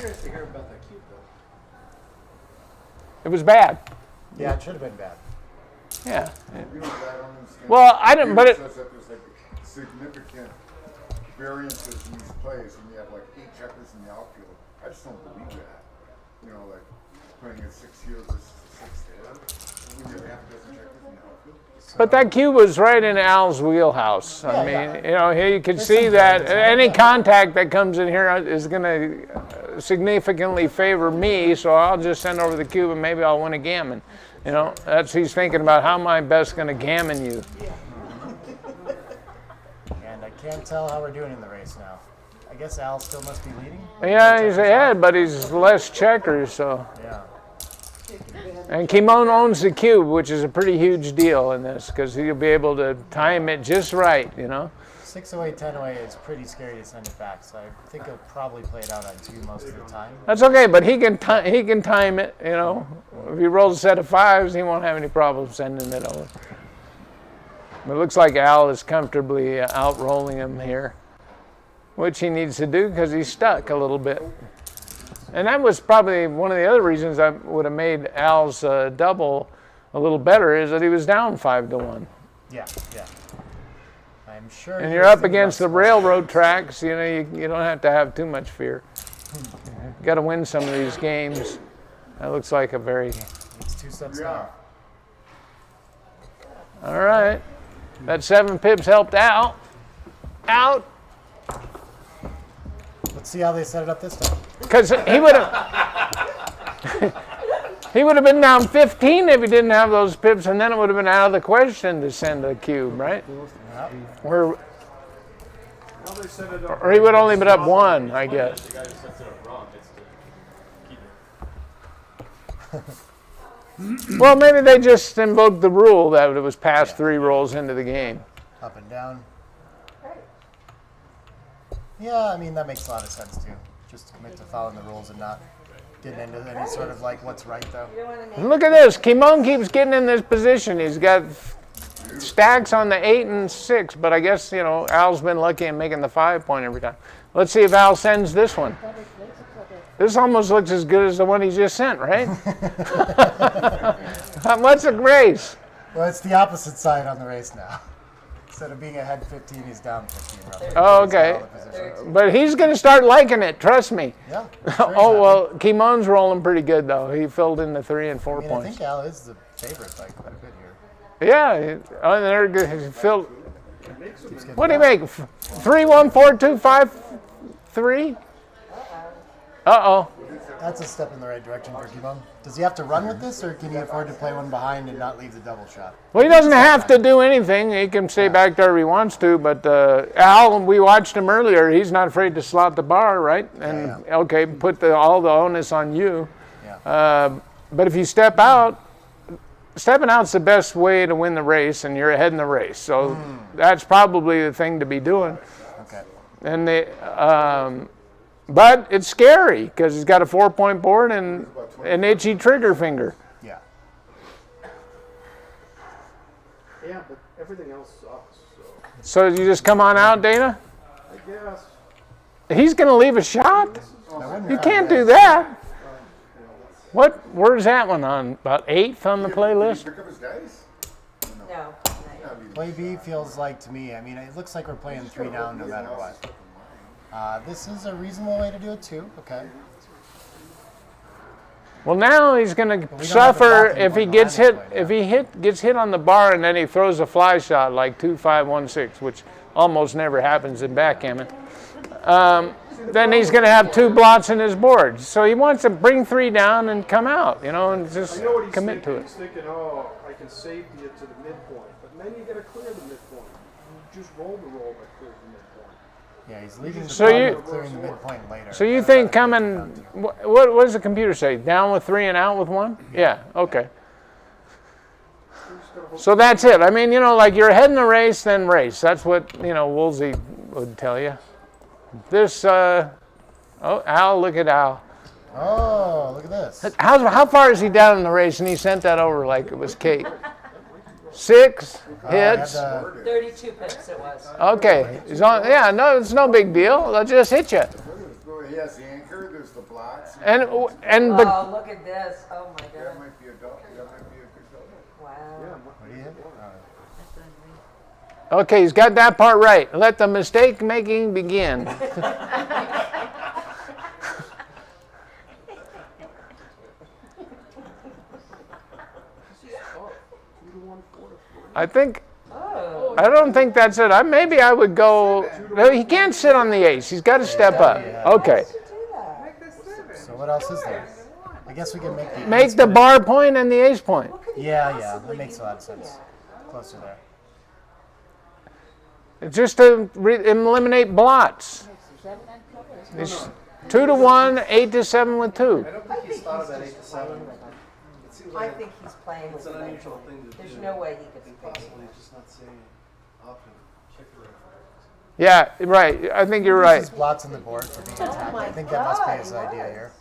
It was bad. Yeah, it should have been bad. Yeah. You know, I don't understand. Well, I didn't, but it, says that there's like significant variances in these plays, and you have like 8 checkers in the outfield. I just don't believe that. You know, like playing a 6 here versus a 6 there. When you have half a dozen checkers in the outfield. but that cube was right in Al's wheelhouse. I mean, you know, here you can see that any contact that comes in here is going to significantly favor me, so I'll just send over the cube and maybe I'll win a gammon. You know, that's he's thinking about how am I best going to gammon you. And I can't tell how we're doing in the race now. I guess Al still must be leading. Yeah, he's ahead, but he's less checkers, so. Yeah. And Kimon owns the cube, which is a pretty huge deal in this, because he'll be able to time it just right, you know. 6 away, 10 away is pretty scary to send it back, so I think he'll probably play it out on 2 most of the time. That's okay, but he can time it, you know. If he rolls a set of 5s, he won't have any problem sending it over. But it looks like Al is comfortably out-rolling him here, which he needs to do because he's stuck a little bit. And that was probably one of the other reasons I would have made Al's double a little better is that he was down 5-1. Yeah, yeah. I'm sure. And you're up against the railroad tracks, you know, you don't have to have too much fear. You got to win some of these games. That looks like a very... It's 2 sets down. All right. That 7 pips helped out. Out. Let's see how they set it up this time. Because he would have... He would have been down 15 if he didn't have those pips, and then it would have been out of the question to send a cube, right? Or he would only been up 1, I guess. Well, maybe they just invoked the rule that it was past 3 rolls into the game. Up and down. Yeah, I mean, that makes a lot of sense, too. Just to commit to following the rules and not getting into any sort of, like, what's right, though. And look at this. Kimon keeps getting in this position. He's got stacks on the 8 and 6, but I guess, you know, Al's been lucky in making the 5 point every time. Let's see if Al sends this one. This almost looks as good as the one he just sent, right? What's a race? Well, it's the opposite side on the race now. Instead of being ahead 15, he's down 15. Roughly. Oh, okay. But he's going to start liking it, trust me. Yeah. Oh, well, Kimon's rolling pretty good, though. He filled in the 3 and 4 points. I think Al is the favorite by quite a bit here. Yeah. Oh, they're good. He filled. What do you make? 3, 1, 4, 2, 5, 3? Uh-oh. That's a step in the right direction for Kimon. Does he have to run with this, or can he afford to play one behind and not leave the double shot? Well, he doesn't have to do anything. He can stay back there if he wants to. But Al, we watched him earlier. He's not afraid to slot the bar, right? And, okay, put all the onus on you. Yeah. But if you step out, stepping out's the best way to win the race, and you're ahead in the race. So that's probably the thing to be doing. Okay. And but it's scary because he's got a 4-point board and an itchy trigger finger. Yeah. Yeah, but everything else sucks. So you just come on out, Dana? I guess. He's going to leave a shot? You can't do that. Where's that one on? About 8th on the playlist? Pick up his dice? No. Play B feels like to me, I mean, it looks like we're playing 3 down no matter what. This is a reasonable way to do it too. Okay. Well, now he's going to suffer if he gets hit. If he gets hit on the bar and then he throws a fly shot like 2, 5, 1, 6, which almost never happens in backgammon. Then he's going to have 2 blots in his board. So he wants to bring 3 down and come out, you know, and just commit to it. He's thinking, oh, I can safety it to the midpoint, but then you gotta clear the midpoint. You just roll the roll that clears the midpoint. Yeah, he's leaving the So problem you- of clearing the midpoint later. So you think coming, what does the computer say? Down with 3 and out with 1? Yeah, okay. So that's it. I mean, like you're ahead in the race, then race. That's what, Woolsey would tell you. This, Al, look at Al. Oh, look at this. How far is he down in the race? And he sent that over like it was cake. 6 hits. 32 pips it was. Okay. He's on. Yeah, no, it's no big deal. They'll just hit you. He has the anchor, there's the blocks. And Oh, look at this. Oh my That god. might be a dog. That might be a good dog. Wow. What do you hit? Okay, he's got that part right. Let the mistake making begin. I don't think that's it. Maybe I would go. No, he can't sit on the ace. He's got to step up. Okay. So what else is there? I guess we can make Make the bar point and the ace point. Yeah, that makes a lot of sense. Closer there. It's just to eliminate blots. It's 2 to 1, 8 to 7 with 2. I don't think he's thought of that 8 to 7. It seems I like think he's playing with it's an it. unusual thing to do. There's no way he could be playing. Possibly just not seeing an option. Check the right. Yeah, right. I think you're right. Uses blots on the board for being attacked. I think that must be his idea here.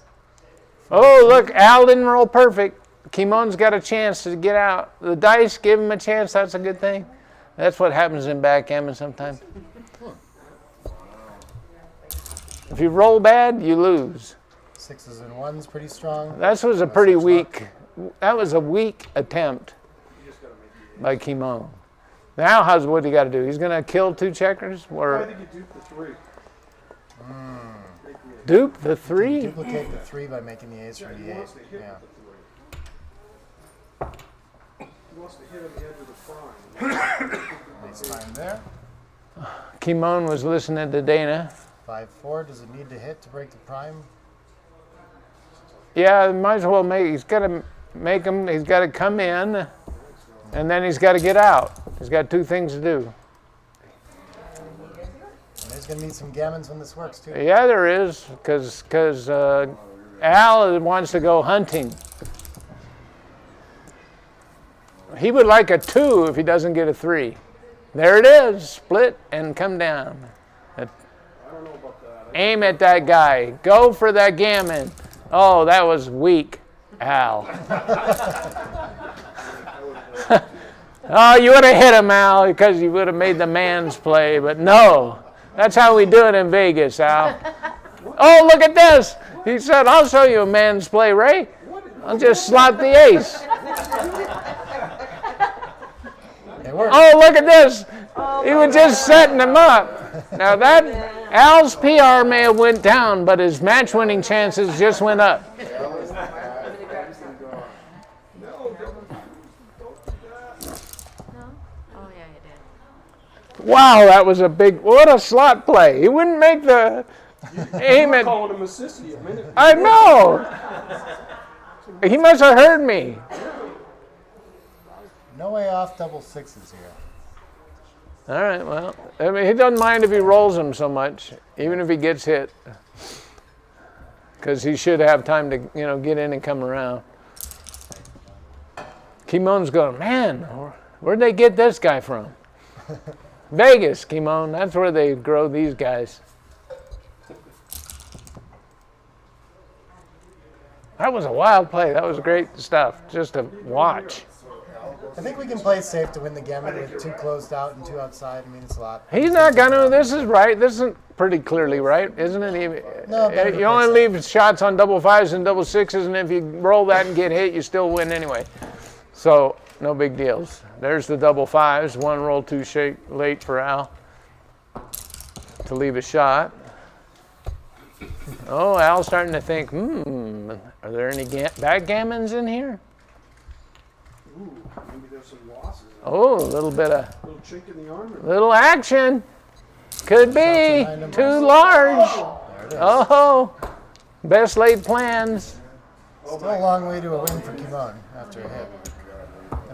Oh, look, Al didn't roll perfect. Kimon's got a chance to get out. The dice give him a chance. That's a good thing. That's what happens in backgammon sometimes. If you roll bad, you lose. 6s and 1s pretty strong. That was a pretty weak. That was a weak attempt by Kimon. Now, what he got to do? He's going to kill 2 checkers, I or think you dupe the 3. dupe the 3. Duplicate the 3 by making the ace for the 8. Yeah. He wants to hit on the edge of the prime. Ace time there. Kimon was listening to Dana. 5-4. Does it need to hit to break the prime? Yeah, might as well make. He's got to make him. He's got to come in, and then he's got to get out. He's got 2 things to do. And there's going to need some gammons when this works too. Yeah, there is, because Al wants to go hunting. He would like a 2 if he doesn't get a 3. There it is. Split and come down. Aim at that guy. Go for that gammon. Oh, that was weak, Al. Oh, you would have hit him, Al, because you would have made the man's play. But no, that's how we do it in Vegas, Al. Oh, look at this. He said, I'll show you a man's play, Ray. I'll just slot the ace. Oh, look at this. He was just setting him up. Now that Al's PR may have went down, but his match-winning chances just went up. Wow, that was a big, what a slot play. He wouldn't make the aim at. Calling him a sissy a minute. I know. He must have heard me. No way off double 6s here. All right, well, I mean, he doesn't mind if he rolls them so much, even if he gets hit, because he should have time to, get in and come around. Kimon's going, man, where'd they get this guy from? Vegas, Kimon. That's where they grow these guys. That was a wild play. That was great stuff, just to watch. I think we can play safe to win the gammon with 2 closed out and 2 outside. I mean, it's a lot. He's not going to. This is right. This isn't pretty clearly right, isn't it? No, better to you only play leave shots on double 5s and double 6s, and if you roll that and get hit, you still win anyway. So, no big deals. There's the double 5s. 1 roll, 2 shake late for Al to leave a shot. Oh, Al's starting to think, are there any backgammons in here? Ooh, maybe there's some losses. Oh, a little bit of, Little chink in the armor. little action. Could be too large. There it is. Oh, best laid plans. Still a long way to a win for Kimon after a hit.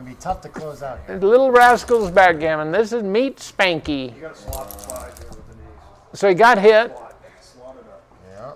gonna be tough to close out here. Little Rascals backgammon. This is Meat Spanky. You gotta slot the 5 here with an ace. So he got hit. Slot it up. Yeah.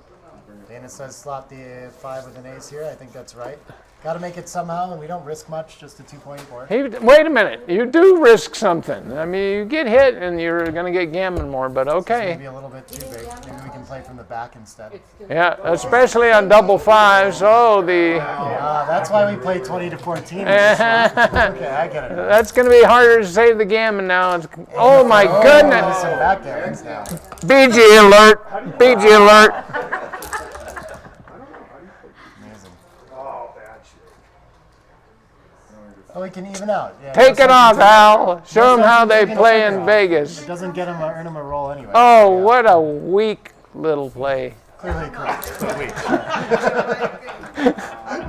Dana says slot the 5 with an ace here. I think that's right. Got to make it somehow, and we don't risk much. Just a 2-point board. Wait a minute. You do risk something. I mean, you get hit and you're going to get gammon more, but okay. Maybe a little bit too big. Maybe we can play from the back instead. Yeah, especially on double fives. Oh, that's why we play 20 to 14. Okay, I get it. That's going to be harder to save the gammon now. Oh my goodness. Some backgammons now. BG alert. BG alert. Oh, we can even out. Yeah, Take it off, Al. Show them how they play in Vegas. It doesn't get him earn him a roll anyway. Oh, what a weak little play. Clearly correct.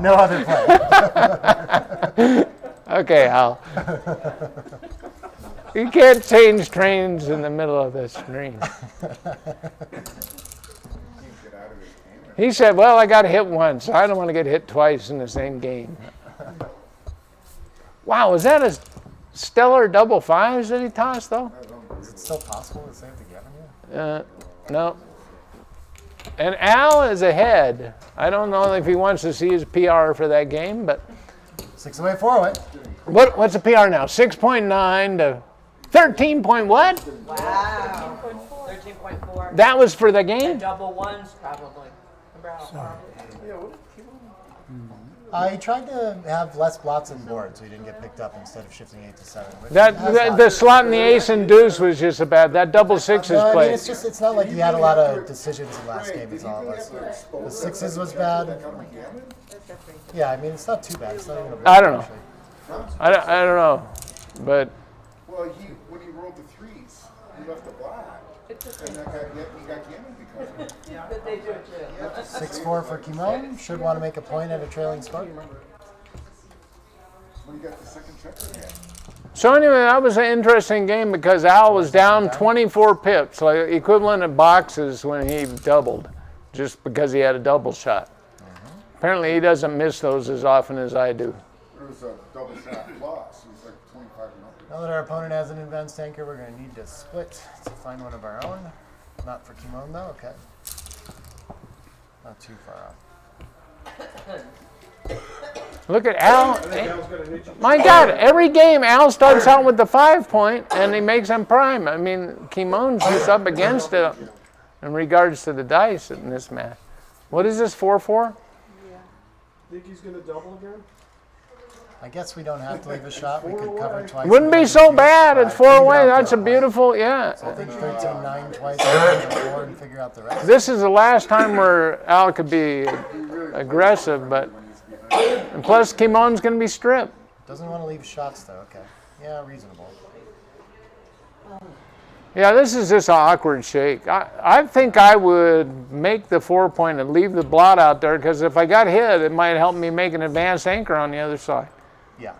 No other play. Okay, Al. You can't change trains in the middle of the screen. He said, well, I got hit once. I don't want to get hit twice in the same game. Wow, is that a stellar double fives that he tossed, though? Is it still possible to save the gammon here? No. And Al is ahead. I don't know if he wants to see his PR for that game, but 6 away, 4 away. What's the PR now? 6.9 to 13 point what? Wow. 13.4. That was for the game? Double ones, probably. Remember how He tried to have less blots and boards so he didn't get picked up instead of shifting 8 to 7. The slot in the ace and deuce was just a bad. That double sixes No, I play. mean, it's not like he had a lot of decisions in last game. It's all of us. The 6s was bad. Yeah, I mean, it's not too bad. It's not even a bad I don't know. I don't know, but Well, when he rolled the 3s, he left the black. And he got gammon because of it. But they do it too. 6-4 for Kimon. Should want to make a point at a trailing score. When he got the second checker again. so anyway, that was an interesting game because Al was down 24 pips, like equivalent of boxes when he doubled, just because he had a double shot. Apparently, he doesn't miss those as often as I do. It was a double shot loss. It was like 25 and up. Now that our opponent has an advanced anchor, we're going to need to split to find one of our own. Not for Kimon, though. Okay. Not too far off. Look at Al. My God, every game Al starts out with the 5 point and he makes them prime. I mean, Kimon's just up against it in regards to the dice in this match. What is this, 4-4? Think he's gonna double again? I guess we don't have to leave a shot. We could cover twice. Wouldn't be so bad. It's 4 away. That's a beautiful, yeah. So I think 13-9 twice, 4 and figure out the rest. This is the last time where Al could be aggressive, but and plus Kimon's going to be stripped. Doesn't want to leave shots though. Okay. Yeah, reasonable. Yeah, this is just an awkward shake. I think I would make the 4 point and leave the blot out there because if I got hit, it might help me make an advanced anchor on the other side. Yeah.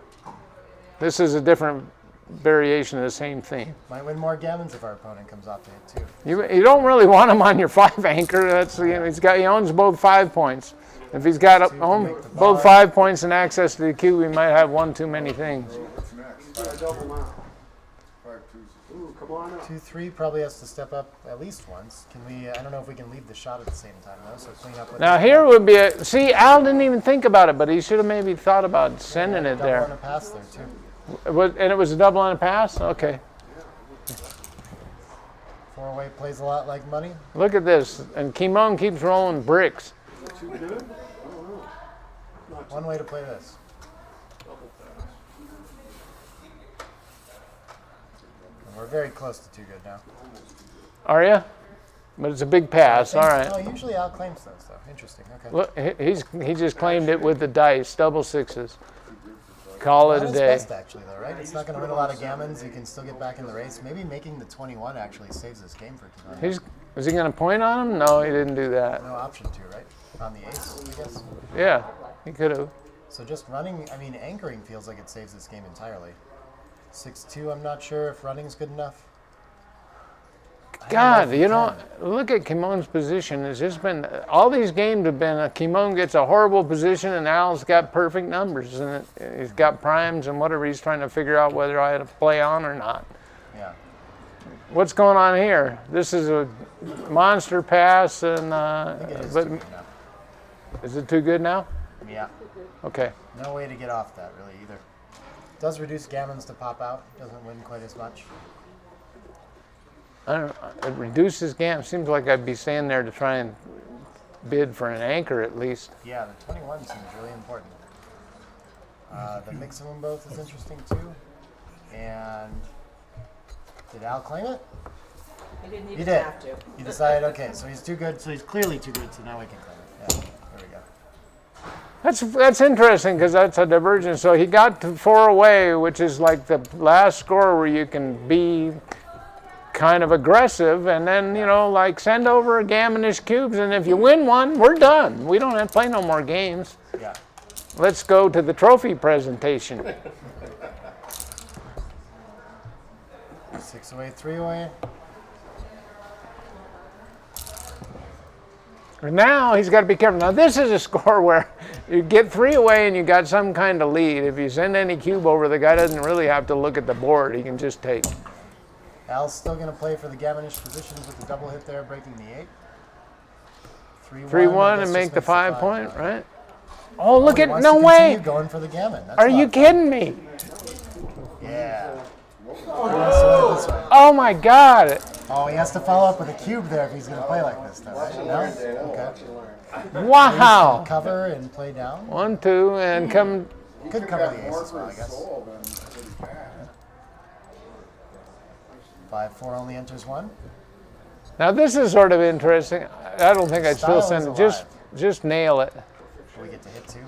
This is a different variation of the same theme. Might win more gammons if our opponent comes off to hit too. You don't really want him on your 5 anchor. He owns both 5 points. If he's got both 5 points and access to the cube, we might have one too many things. What's next? Gotta double now. 5 2s. Ooh, come on up. 2-3 probably has to step up at least once. Can we? I don't know if we can leave the shot at the same time though. So clean up. With Now here would be see, Al didn't even think about it, but he should have maybe thought about sending it double there. on a pass there too. And it was a double on a pass? Okay. 4-way plays a lot like money. Look at this. And Kimon keeps rolling bricks. Too good? I don't know. One way to play this. And we're very close to too good now. Are you? But it's a big pass. All right. Oh, usually Al claims those though. Interesting. Okay. Look, he just claimed it with the dice, double sixes. Call it Not a his day. best actually though, right? It's not going to win a lot of gammons. You can still get back in the race. Maybe making the 21 actually saves this game for Kimon. Was he going to point on him? No, he didn't do that. No option to, right? On the ace, I guess. Yeah, he could have. So just running, I mean, anchoring feels like it saves this game entirely. 6-2, I'm not sure if running's good enough. God, you know, look at Kimon's position. It's just been, all these games have been, Kimon gets a horrible position and Al's got perfect numbers. And he's got primes and whatever. He's trying to figure out whether I had to play on or not. Yeah. What's going on here? This is a monster pass, and I think it is too good now. is it too good now? Yeah. Okay. No way to get off that really either. Does reduce gammons to pop out. Doesn't win quite as much. I don't know. It reduces gammon. Seems like I'd be staying there to try and bid for an anchor at least. Yeah, the 21 seems really important. The mix of them both is interesting too. And did Al claim it? He didn't He even did. have to. He decided, okay, so he's too good. So he's clearly too good. So now we can claim it. Yeah, there we go. That's interesting because that's a divergence. So he got to 4 away, which is like the last score where you can be kind of aggressive and then, you know, like send over gammonish cubes, and if you win one, we're done. We don't have to play no more games. Yeah. Let's go to the trophy presentation. 6 away, 3 away. And now he's got to be careful. Now this is a score where you get 3 away and you got some kind of lead. If you send any cube over, the guy doesn't really have to look at the board. He can just take. Al's still going to play for the gammonish positions with the double hit there, breaking the 8. 3-1 and make the 5 point, right? Oh, look he at, wants no to way. continue going for the gammon. That's Are you not- kidding me? Yeah. He wants to win it this way. Oh my God. Oh, he has to follow up with a cube there if he's going to play like this, though, right? No? Okay. Wow. Cover and play down. 1, 2, and come. Could cover the ace as well, I guess. 5-4 only enters 1. Now this is sort of interesting. I don't think I'd still Style send is it. Just nail it. We get to hit 2.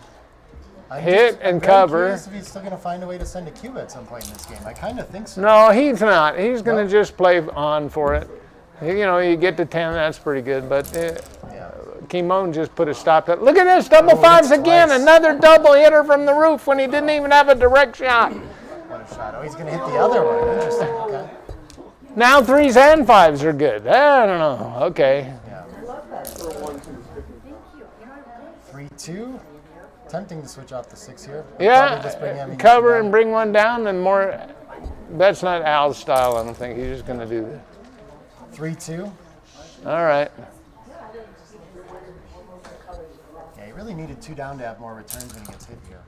Hit and I'm cover. very curious if he's still going to find a way to send a cube at some point in this game. I kind of think so. No, he's not. He's going to just play on for it. You know, you get to 10, that's pretty good. But Kimon just put a stop to it. Look at this, double fives again. twice. Another double hitter from the roof when he didn't even have a direct shot. What a shot. Oh, he's going to hit the other one. Interesting. Okay. Now 3s and 5s are good. I don't know. Okay. Yeah. 3-2. Tempting to switch off the 6 here. Probably just bring Yeah, ammunition cover down. and bring one down and more. That's not Al's style, I don't think. He's just going to do that. 3-2. All right. Yeah, he really needed 2 down to have more returns when he gets hit here.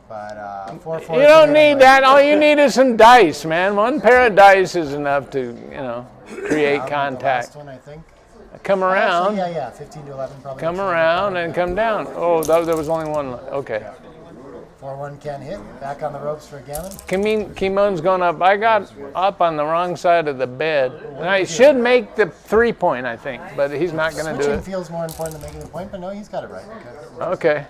But 4-4. You don't need that. All you need is some dice, man. 1 pair of dice is enough to, you know, create The contact. last one, I think. Come around. Actually, yeah, 15 to 11 probably. Come around and come down. Oh, there was only one. Okay. 4-1 can hit. Back on the ropes for a gammon. Kimon's going up. I got up on the wrong side of the bed. Now, he should make the 3 point, I think, but he's not going to do Switching it. feels more important than making the point, but no, he's got it right. Okay.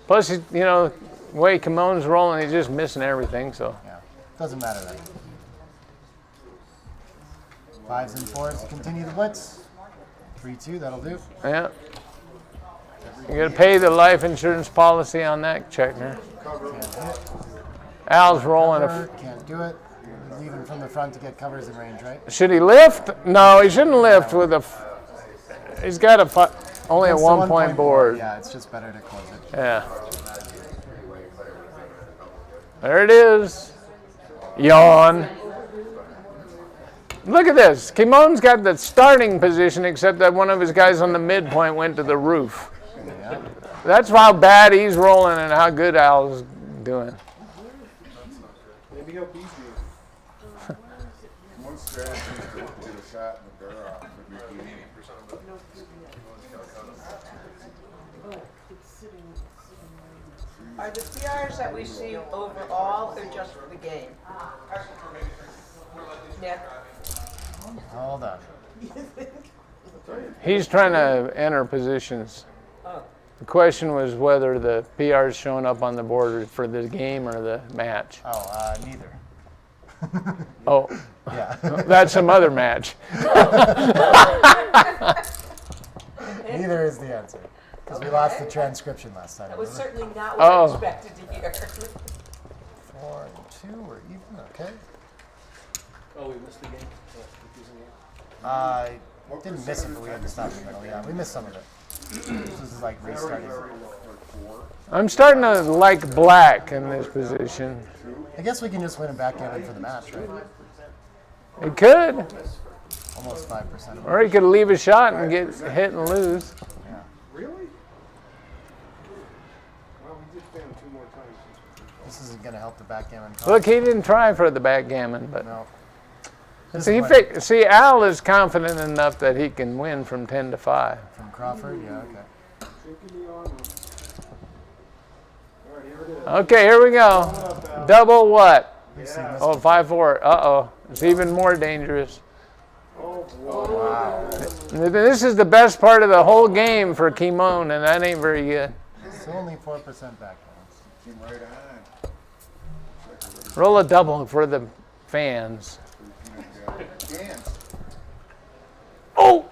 Plus, you know, the way Kimon's rolling, he's just missing everything, so. Yeah, doesn't matter then. 5s and 4s to continue the blitz. 3-2, that'll do. Yeah. You got to pay the life insurance policy on that, Checkner. Can't hit. Al's rolling Cover, can't do it. Leaving from the front to get covers in range, right? Should he lift? No, he shouldn't lift with a. He's got only a It's the 1 point board. Yeah, it's just better to close it. Yeah. There it is. Yawn. Look at this. Kimon's got the starting position, except that one of his guys on the midpoint went to the roof. Yeah. That's how bad he's rolling and how good Al's doing. Maybe he'll beat you. One strategy is to get a shot in the barrel off the beginning. Are the PRs that we see overall or just for the game? Nick? Hold on. He's trying to enter positions. Oh. The question was whether the PR's showing up on the board for the game or the match. Oh, neither. Oh, Yeah. that's some other match. Neither is the answer. Because we lost the transcription last time. That was remember? certainly not what I expected to hear. 4 and 2, we're even, okay. Oh, we missed the game? Confusing game? Didn't miss it, but we had to stop in the middle. Yeah, we missed some of it. This is like restarting. I'm starting to like black in this position. I guess we can just win a backgammon for the match, right? It could. Almost 5%. Or he could leave a shot and get hit and lose. Yeah. Really? Well, we did fail 2 more times. This isn't going to help the backgammon. Look, he didn't try for the backgammon, but No. see, Al is confident enough that he can win from 10 to 5. From Crawford? Yeah, okay. Shaking the arm. All right, here it is. Okay, here we go. Double what? Yeah. Oh, 5-4. Uh-oh. It's even more dangerous. Oh, wow. This is the best part of the whole game for Kimon, and that ain't very good. It's only 4% backgammon. Came right on. Roll a double for the fans. Oh!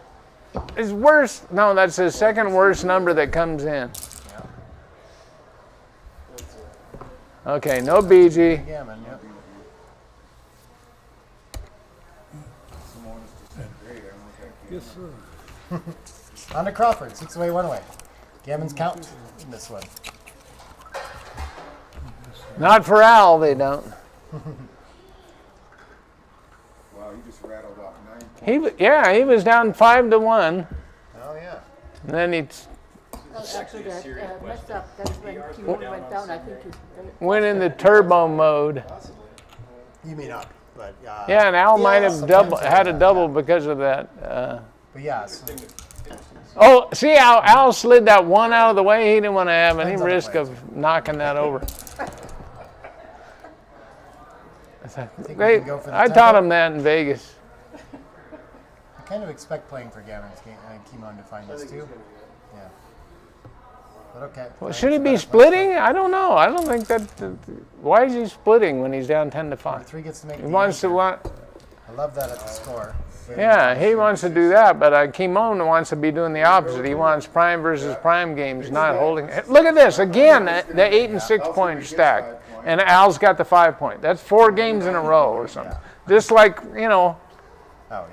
It's worse. No, that's the second worst number that comes in. Okay, no BG. Backgammon, yep. Yes, sir. On to Crawford. 6 away, 1 away. Gammons count in this one. Not for Al, they don't. Wow, you just rattled off 9 points. He was down 5-1, Oh, yeah. and then he After that messed up, that's when Kimon went down. I think he went into turbo mode. You mean up, but Yeah, and Al might have sometimes had a that, double because of that. But yeah, so Oh, see how Al slid that one out of the way? He didn't want to have any Depends on the risk players. of knocking that over. think we can go for the I tempo? taught him that in Vegas. I kind of expect playing for Gammons Kimon to find this too. Yeah. But okay. Well, should he be splitting? I don't know. I don't think that. Why is he splitting when he's down 10 to 5? 3 gets to make He the wants to anchor. want. I love that at the score. Yeah, he wants to do that, but Kimon wants to be doing the opposite. He wants prime versus prime games, not holding. Look at this again, the 8 and 6 point stack, and Al's got the 5 point. That's 4 games in a row or something. Just like Oh, he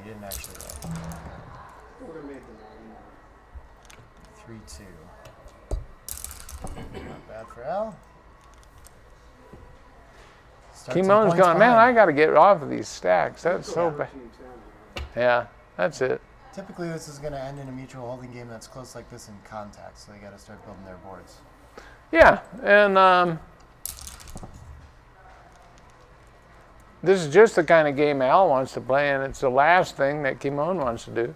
didn't actually roll. 3-2. Not bad for Al. Starts some Kimon's points going, man, behind. I got to get off of these stacks. That's so bad. Yeah, that's it. Typically, this is going to end in a mutual holding game that's close like this in contact, so they got to start building their boards. Yeah, and this is just the kind of game Al wants to play, and it's the last thing that Kimon wants to do.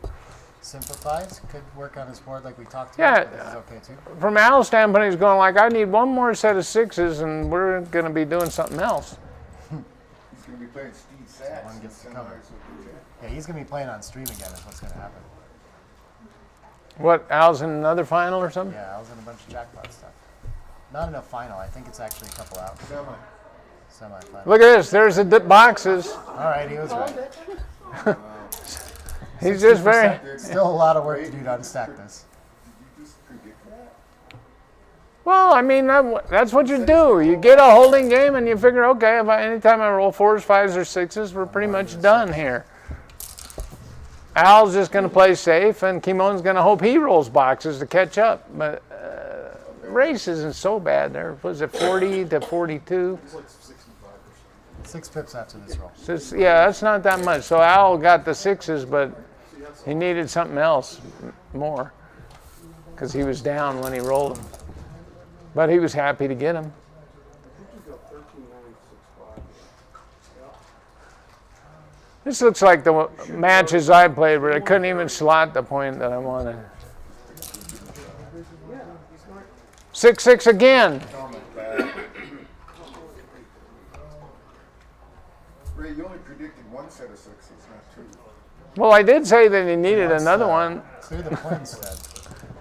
Simplifies, could work on his board like we talked Yeah. about, but this is okay too. From Al's standpoint, he's going like, I need one more set of 6s, and we're going to be doing something else. He's going to be playing Steve Sachs. One gets to cover. Yeah, he's going to be playing on stream again is what's going to happen. What, Al's in another final or something? Yeah, I was in a bunch of jackpot stuff. Not in a final, I think it's actually a couple out. Semi-final. Look at this, there's the boxes. All right, he was right. He's just very... Still a lot of work to do to unstack this. Well, I mean, that's what you do. You get a holding game and you figure, okay, anytime I roll 4s, 5s, or 6s, we're pretty much done here. Al's just going to play safe, and Kimon's going to hope he rolls boxes to catch up. But race isn't so bad there. Was it 40 to 42? 6 pips after this roll. Yeah, that's not that much. So Al got the 6s, but he needed something else more because he was down when he rolled them. But he was happy to get them. This looks like the matches I played where I couldn't even slot the point that I wanted. 6-6 again. Ray, you only predicted 1 set of 6s, not 2. Well, I did say that he needed another one. Clear the point instead.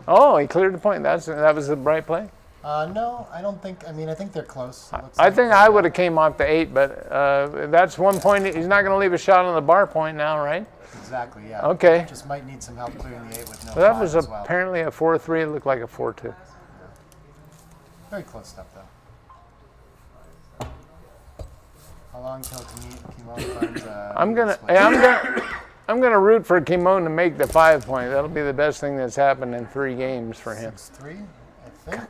Oh, he cleared the point. That was the right play? No, I don't think, I think they're close. I think I would have came off the 8, but that's 1 point. He's not going to leave a shot on the bar point now, right? Exactly, yeah. Okay. Just might need some help clearing the 8 with no So that 5 was as well. apparently a 4-3. It looked like a 4-2. Very close stuff, though. How long till Kimon finds I'm gonna root for Kimon to make the 5 point. That'll be the best thing that's happened in 3 games for him. 6-3, I think.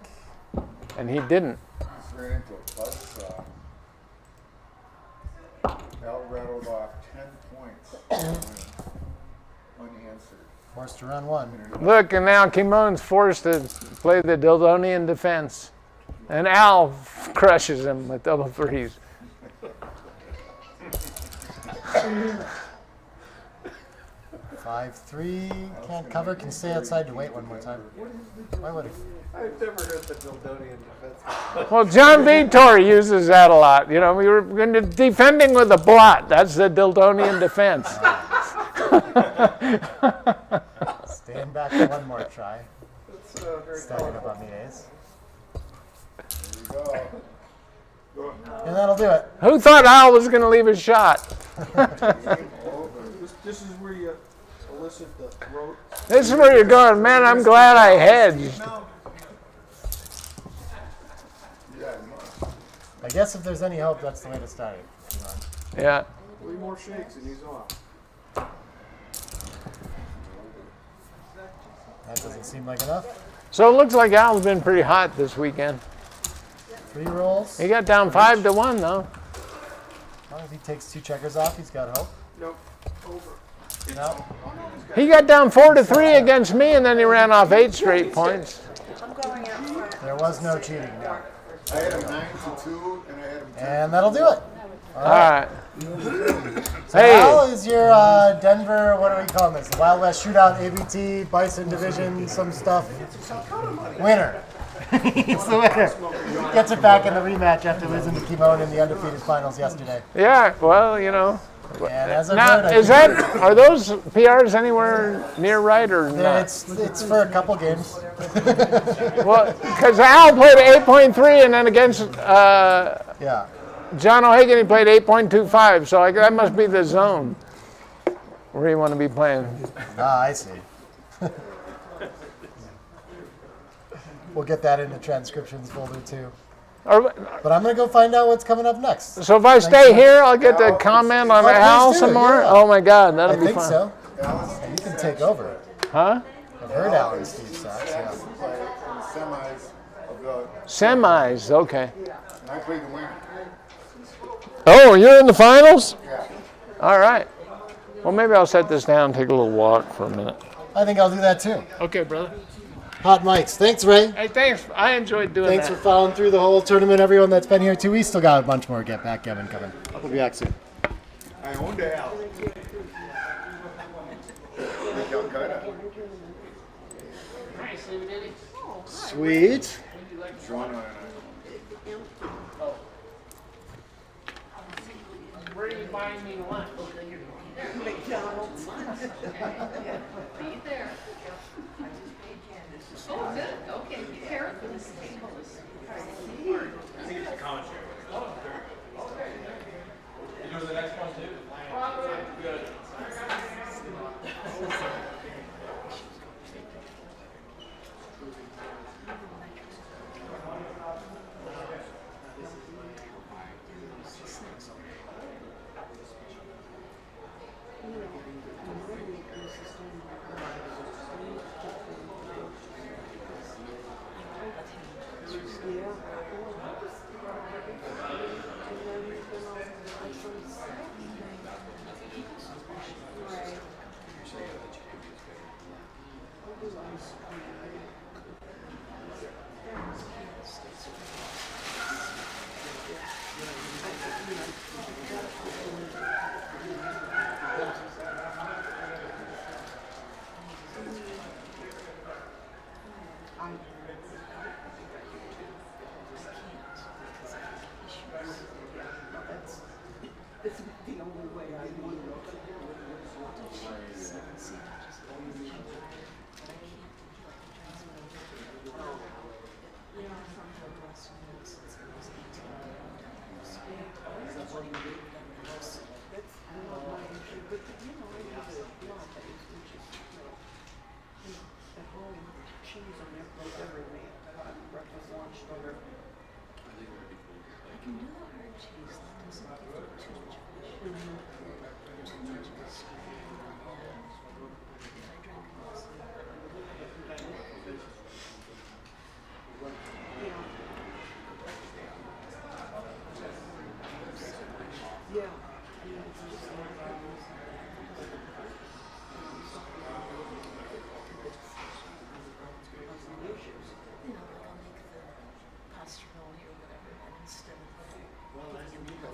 And he didn't. Ran into a buzz saw. Al rattled off 10 points unanswered. Forced to run one. Look, and now Kimon's forced to play the Dildonian defense. And Al crushes him with double threes. 5-3, can't cover, can stay outside to wait one more time. Why would he? I've never heard the Dildonian defense. Well, John Vitor uses that a lot. You know, we were defending with a blot. That's the Dildonian defense. Stand back for one more try. That's very Stacking up on the A's. There you go. And that'll do it. Who thought Al was going to leave a shot? This is where you elicit the throat. This is where you're going. Man, I'm glad I hedged. I guess if there's any hope, that's the way to start it. Yeah. 3 more shakes and he's off. That doesn't seem like enough. So it looks like Al's been pretty hot this weekend. 3 rolls. He got down 5-1 though. As long as he takes 2 checkers off, he's got hope. Nope. Over. No. He got down 4-3 against me, and then he ran off 8 straight points. There was no cheating, no. I had him 9-2, and I had him 10. And that'll do it. All right. So Hey. Al is your Denver, what are we calling this? The Wild West Shootout, ABT, Bison Division, some stuff. Winner. He's the winner. Gets it back in the rematch after losing to Kimon in the undefeated finals yesterday. Yeah. Well, you know. And as I've Now, heard, is that are those PRs anywhere near right or not? It's for a couple games. Well, because Al played 8.3, and then against Yeah. John O'Hagan, he played 8.25. So that must be the zone where you want to be playing. Ah, I see. We'll get that in the transcriptions folder too. But I'm going to go find out what's coming up next. So if I stay here, I'll get to comment on Al please do, some more? yeah. Oh my God, that'll be I think fun. so. And you can take over. Huh? I've heard Al and Steve Sachs, yeah. Semis of the. Semis, okay. And I played the winner. Oh, you're in the finals? Yeah. All right. Well, maybe I'll set this down and take a little walk for a minute. I think I'll do that too. Okay, brother. Hot mics. Thanks, Ray. Hey, thanks. I enjoyed doing Thanks that. for following through the whole tournament, everyone that's been here too. We still got a bunch more Get Back Kevin coming. We'll be back soon. I owned the house. Sweet. Where are you buying me lunch? McDonald's. Be there. Oh, good. Okay, prepare for this table. I think it's a commentary. You doing the next one too? Good. Yeah. You know, like I'll make the pastrami or whatever, and instead of giving him the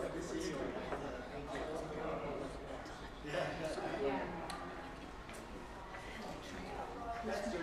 let's go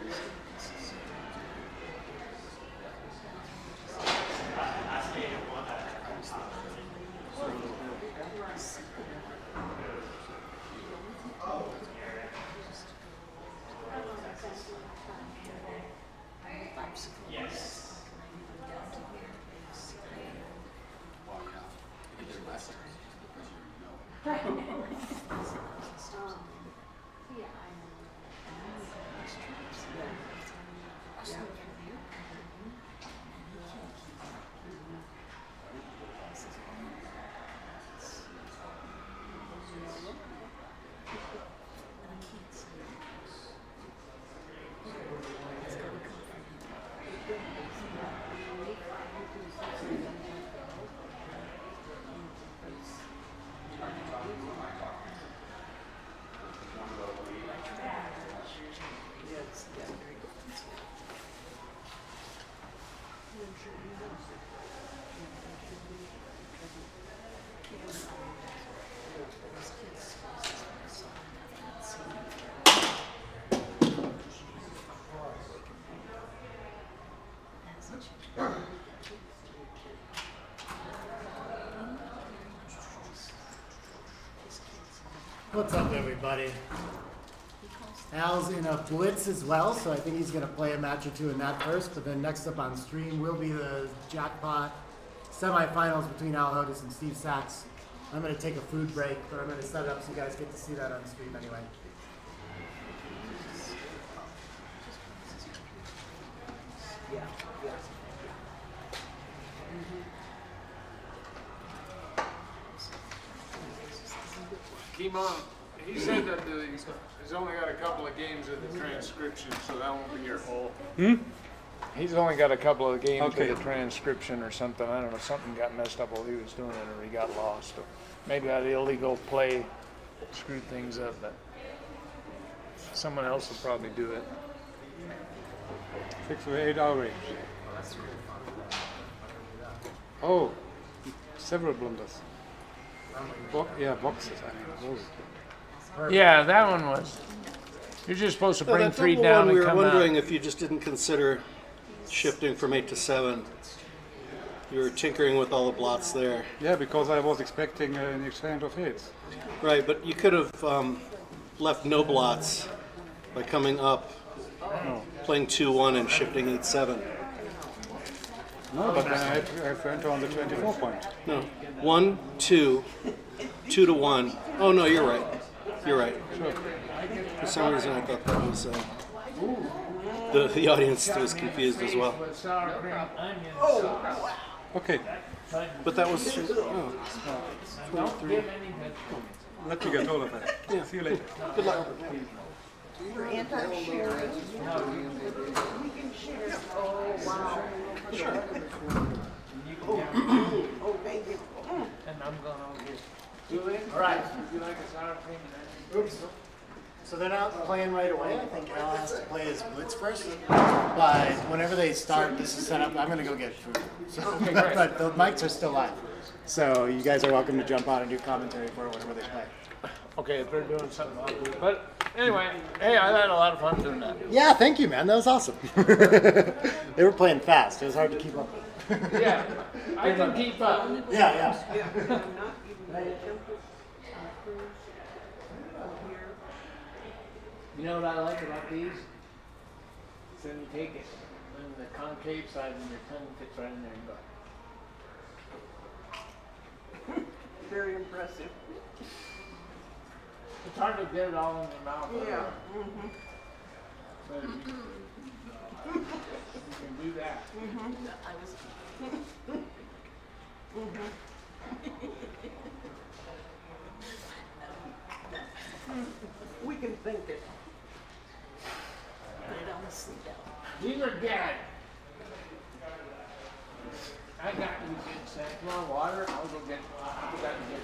What's up, everybody? Al's in a blitz as well, so I think he's going to play a match or two in that first. But then next up on stream will be the jackpot semifinals between Al Hodis and Steve Sachs. I'm going to take a food break, but I'm going to set it up so you guys get to see that on stream anyway. Yeah, yeah. Kimon, he said that he's only got a couple of games of the transcription, so that won't be your whole. He's only got a couple of games of the transcription or something. I don't know. Something got messed up while he was doing it, or he got lost, or maybe that illegal play screwed things up. But someone else will probably do it. 6 or 8 hour range. Oh, several blunders. Boxes. I mean, those. Yeah, that one was. You're just supposed to bring 3 down and come We were wondering out. if you just didn't consider shifting from 8 to 7. You were tinkering with all the blots there. Yeah, because I was expecting an exchange of hits. Right, but you could have left no blots by coming up, playing 2-1 and shifting 8-7. No, but then I have to enter on the 24 point. No, 1, 2, 2 to 1. Oh no, you're right. You're right. Sure. For some reason, I thought that was the audience was confused as well. Okay, But that was 23. let you get all of that. Yeah. See you later. Good luck. You're anti-sharing. We can share. Oh, wow. Sure. Oh, thank you. And I'm gonna get. All right. You like a sour cream? Oops. So they're not playing right away. I think Al has to play his blitz first. But whenever they start, this is set up. I'm going to go get food. So, but the mics are still live. So you guys are welcome to jump on and do commentary for whenever they play. Okay, if they're doing something, I'll do it. But anyway, hey, I had a lot of fun doing that. Yeah, thank you, man. That was awesome. They were playing fast. It was hard to keep up. Yeah, I can keep up. Yeah. You know what I like about these? Is when you take it, on the concave side, and your tongue fits right in there and go. Very impressive. It's hard to get it all in your mouth. Yeah. But you can do that. We can think it. Put it on the sleeve out. These are dead. I got you good sense. You want water? I'll go get. I forgot to get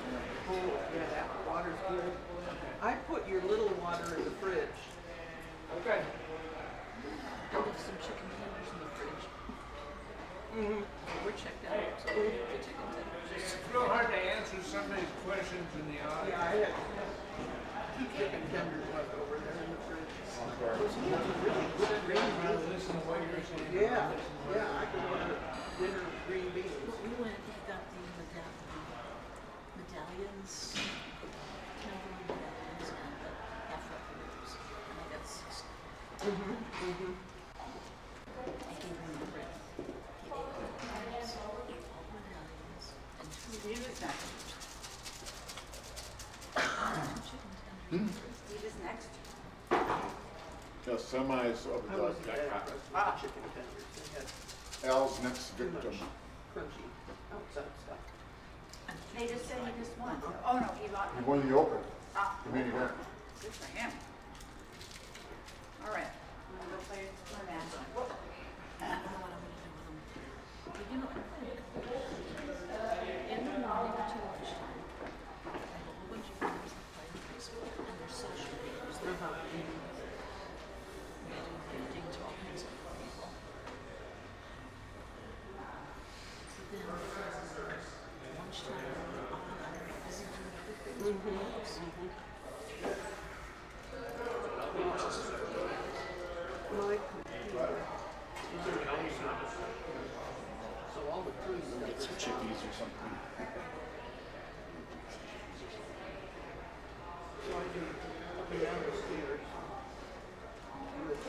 questions in the audience? Yeah, I had 2 chicken tenders left over there in the fridge. Really good green beans. Listen to what you're saying. Yeah, yeah, I could order dinner with green beans. We went and got the medallions, Timberland medallions, and the half ribs, and I got 6. I gave him the bread. He ate all the ribs, ate all the medallions, and 2 chicken tenders. Steve is next. Just semis of I the wasn't that impressed with the chicken tenders. They had Al's next too much victim. crunchy outside stuff. They just said he just won. Oh, no, he lost. He won the open. Ah, The main event. good for him. All right, I'm gonna go play for a match. I don't know what I'm gonna do with them. But you know, I'm playing in the morning to lunchtime. I have a whole bunch of friends that play on Facebook, and they're social media. They do painting to all kinds of people. So then, lunchtime, I'm busy doing other things with my house. My computer is in Elmsford. So all the crews in Get some chippies or something. So I do up and down the stairs with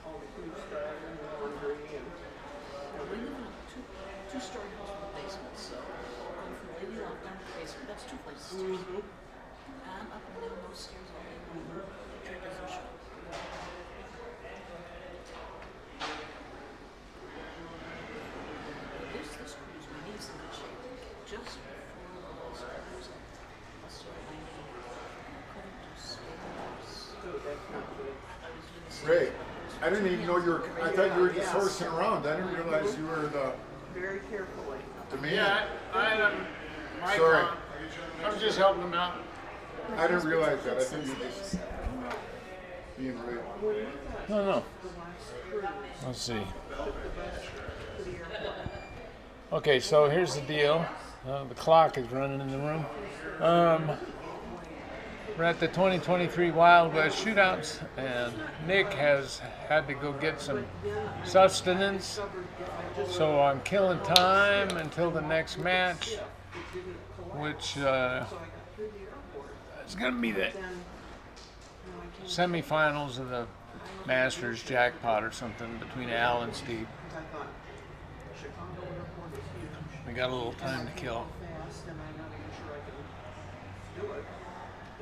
all the crew stuff and the laundry and Well, we live in a two-story house with a basement, so going from Lady Loft down to the basement, that's 2 flights of stairs. I'm up and down those stairs all day long. Trip doesn't show. This cruise, my knees in good shape. Just before the last cruise, I busted my knee, and I couldn't do stairs. oh, that's not good. I was doing the Ray, stairs. I didn't even know you were, I thought you were just horsing around. I didn't realize you were Very carefully. the man. Yeah, I had a mic Sorry. on. I was just helping him out. I didn't realize that. I think you were just being real. No. Let's see. Okay, so here's the deal. The clock is running in the room. We're at the 2023 Wild West Shootouts, and Nick has had to go get some sustenance. So I'm killing time until the next match, which is going to be the semifinals of the Masters jackpot or something between Al and Steve. I thought Chicago airport is huge. We got a little time to kill. Fast, and I'm not even sure I can do it.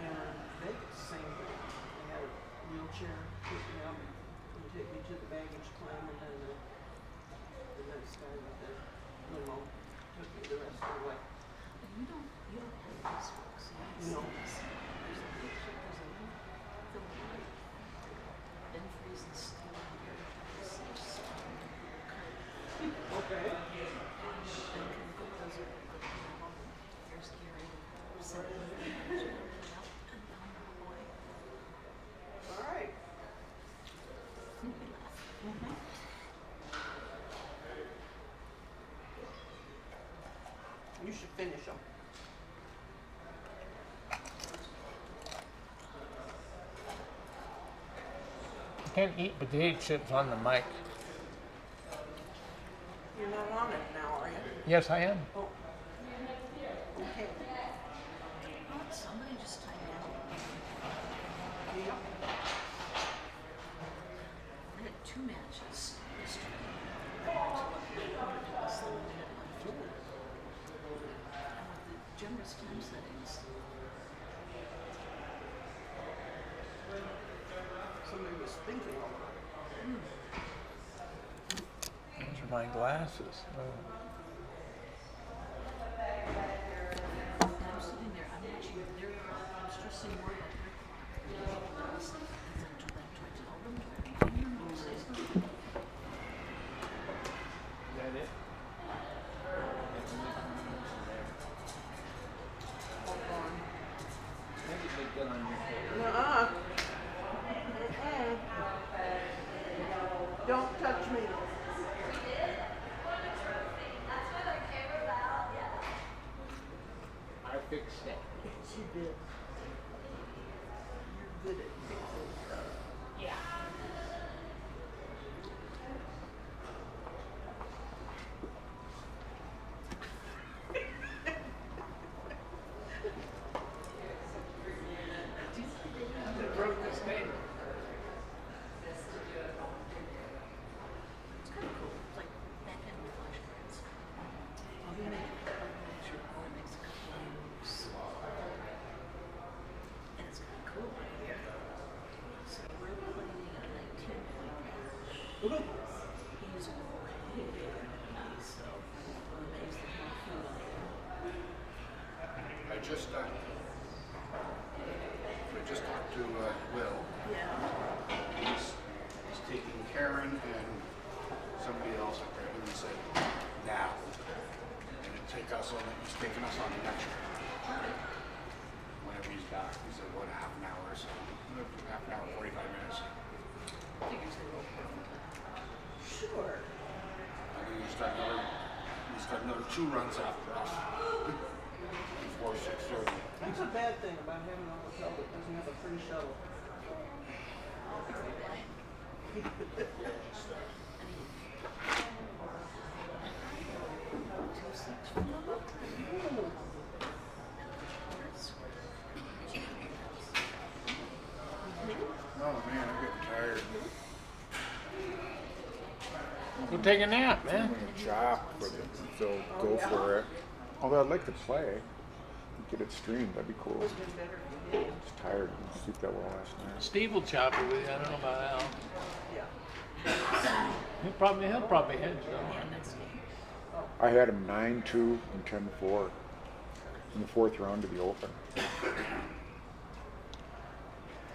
And Vegas, same thing. They had a wheelchair pick me up and take me to the baggage claim, and then the nice guy with the limo took me the rest of the way. You don't have these folks. No. There's a picture, there's a little film light. Ben Freeze and Steel and Gary Travis. Okay. Ben can go those are good. Here's Gary. Sending the picture up and down the hallway. All right. We laugh. You should finish them. You can't eat potato chips on the mic. You're not on it now, are you? Yes, I am. Oh. Okay. Somebody just timed out. Yep. I had 2 matches yesterday. Less than a minute left. And with the generous time settings, Somebody was thinking a lot. Those are my glasses. Oh. and I'm sitting there, I'm watching their clock, I'm stressing more about their clock. And then do I tell them? Do I say something? Is that it? Nuh-uh. Don't touch me. You did. You're good at fixing stuff. Yeah. Broke this table. It's kind of cool. It's like back end flashcards. I'll be making a couple of pictures over the next couple of years. And it's kind of cool. So we're playing a 19-point match. He's way bigger than me, so I'm amazed at how cool I am. I just talked to Will. Yeah. He's taking Karen and somebody else up there, and he said, now. And he's taking us on the next trip. Whenever he's back, he said, what, half an hour or so? Half an hour, 45 minutes. Figures they roll perfectly. Sure. And then he's got another 2 runs after us. Before 6:30. That's a bad thing about having a hotel that doesn't have a free shuttle. Oh man, I'm getting tired. Go take a nap, man. I'm gonna chop with it, so go for it. Although I'd like to play, get it streamed, that'd be cool. Just tired, didn't sleep that well last night. Steve will chop it with you. I don't know about Al. Yeah. He'll probably hedge though. I had him 9-2 and 10-4 in the 4th round of the Open.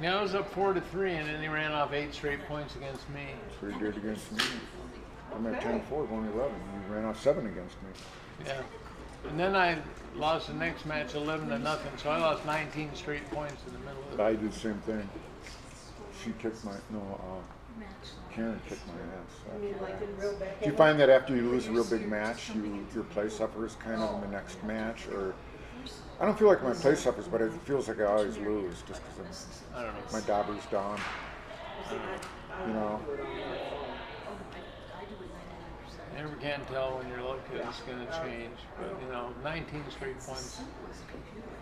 Yeah, I was up 4-3, and then he ran off 8 straight points against me. That's what he did against me. I'm at 10-4, only 11. He ran off 7 against me. Yeah. And then I lost the next match 11-0, so I lost 19 straight points in the middle of it. I did the same thing. She kicked Karen kicked my ass. You mean like in real bad? Do you find that after you lose a real big match, your play suffers kind of in the next match? Or I don't feel like my play suffers, but it feels like I always lose just because I don't know. my dauber's down. You know? You never can tell when your luck is going to change, but 19 straight points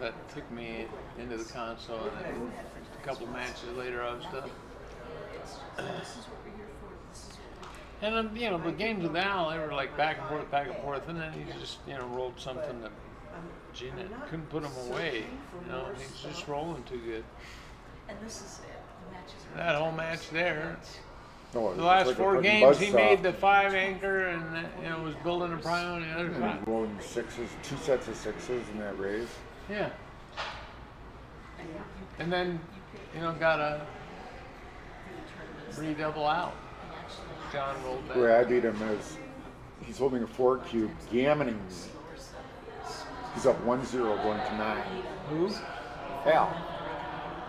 that took me into the console, and then a couple matches later I was done. And the games with Al, they were like back and forth, and then he just rolled something that Gina couldn't put him away. He's just rolling too good. And this is it. The matches are That whole match there. No, The last like 4 games, he made the 5 anchor and was building a prime on the other He was side. rolling 6s, 2 sets of 6s in that raise. Yeah. And then, got a redouble out. John rolled back. Where I beat him is he's holding a 4 cube, gammoning me. He's up 1-0 going to 9. Who? Al.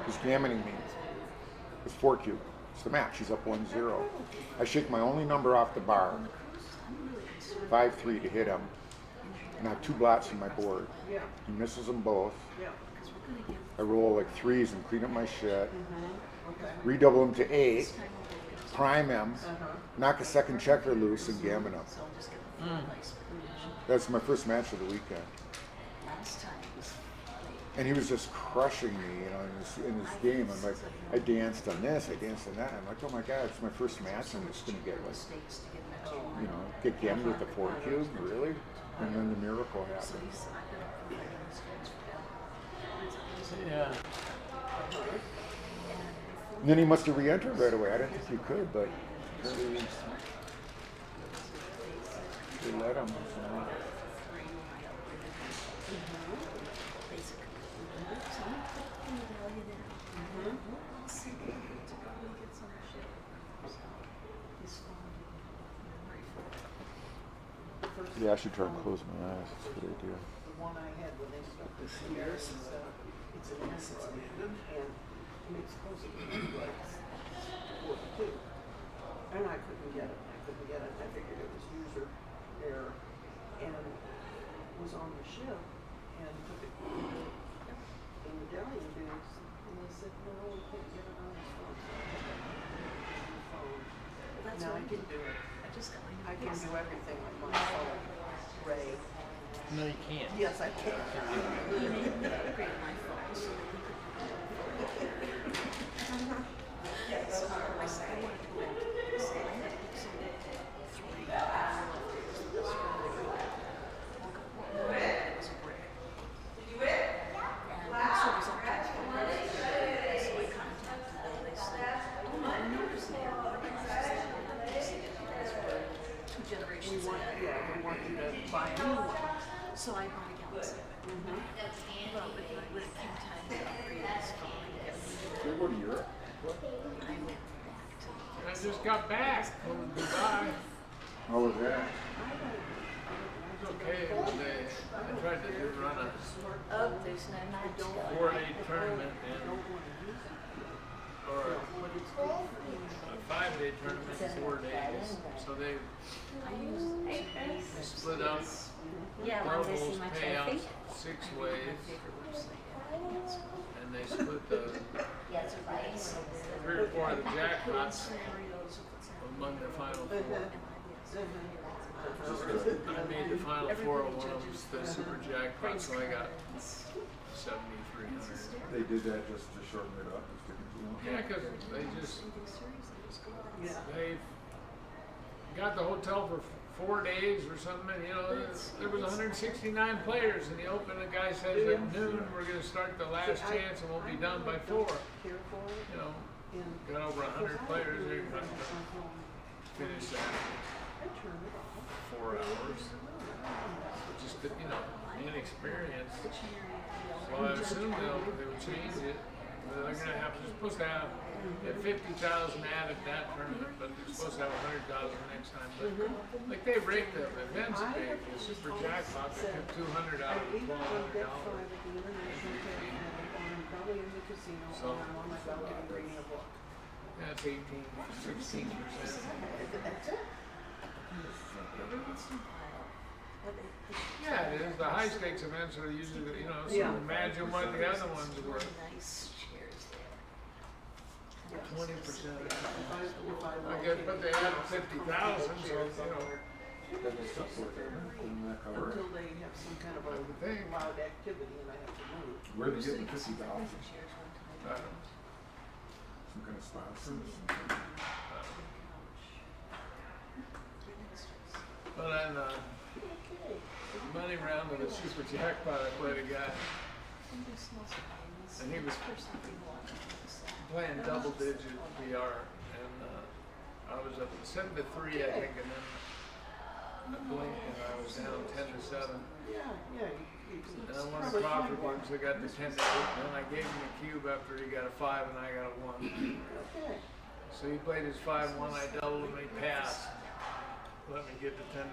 He's gammoning me. It's 4 cube. It's the match. He's up 1-0. I shake my only number off the bar, 5-3 to hit him, and I have 2 blots in my board. He misses them both. I roll like 3s and clean up my shit. Redouble him to 8, prime him, knock a second checker loose, and gammon him. That's my first match of the weekend. And he was just crushing me, in this game. I'm like, I danced on this, I danced on that. I'm like, oh my God, it's my first match. I'm just gonna get get gammoned with the 4 cube, really? And then the miracle happened. Yeah. And then he must have re-entered right away. I didn't think he could, but apparently they let him. Yeah, I should try and close my eyes. That's a good idea. The one I had when they stuck the stairs, it's an essence and it's supposed to be like 42. And I couldn't get it. I figured it was user error. And it was on the ship. and took it to the medallion dudes, and they said, no, we can't get it on his phone. So I took it on the phone. That's Now what I can do it. I just got my new I can fix. do everything with my phone, Ray. No, you can't. Yes, I can. He made me upgrade my phone so that he could do it. So I said I wanted to go back to Blitzing. I had Blitzing 3. I loved it. It was the best friend I ever had. Woke up one morning, it was a brick. Did you win? And so it was up to his phone. So I contacted them and they said, oh, I noticed that your organizers that were not using it because we're 2 generations ahead. We want you to buy a new one. So I bought a Galaxy. Well, but when it came time to upgrade this phone and get a new one, Go to Europe. I went back to I just got back from Dubai. How was that? It's okay. I tried to run a Oh, there's no match. 4-day tournament or a 5-day tournament in 4 days. So they split up Yeah, want to see doubles my payouts trophy? 6 my ways, favorite website. and they split the Yes, right. 3 or 4 of the jackpots Scenarios of what's happening. among the final 4. And I made the final 4 of one of them, the super jackpot, so I got 7,300. They did that just to shorten it up, just to continue. Yeah, because they just Yeah. they got the hotel for 4 days or something, and there was 169 players, and the open. The guy says at noon we're going to start the last chance, and we'll be done by 4. Care for it. You know, And got over 100 players. They're going to finish that I turned it off. 4 hours. Just inexperienced. So I assumed they would change it. But they're going to have. They're supposed to have 50,000 added that tournament, but they're supposed to have 100,000 next time. But like they rate the events big, the super jackpot, they took 200 out of I'm $1,200. at the international tournament, and I'm probably in the casino, So- and I'm on my balcony reading a book. That's 18, 16%. Yeah, it is. The high stakes events are usually, so Yeah. imagine what the other ones were. nice chairs there. 20%. If I guess, but they had 50,000, so, That was stuff with it, in that cover. until they have some kind of I would think. a loud activity and I have to move. Where did you get the 50,000? I don't know. Some kind of sponsor or something? But on the money round of the super jackpot, I played a guy, and he was playing double digit VR, and I was up 7-3, I think, and then I blinked and I was down 10-7. Yeah, you can. And I won the profit ones, I got to 10-8, and then I gave him the cube after he got a 5 and I got a 1. Okay. So he played his 5-1, I doubled him, he passed. Let me get to 10-9.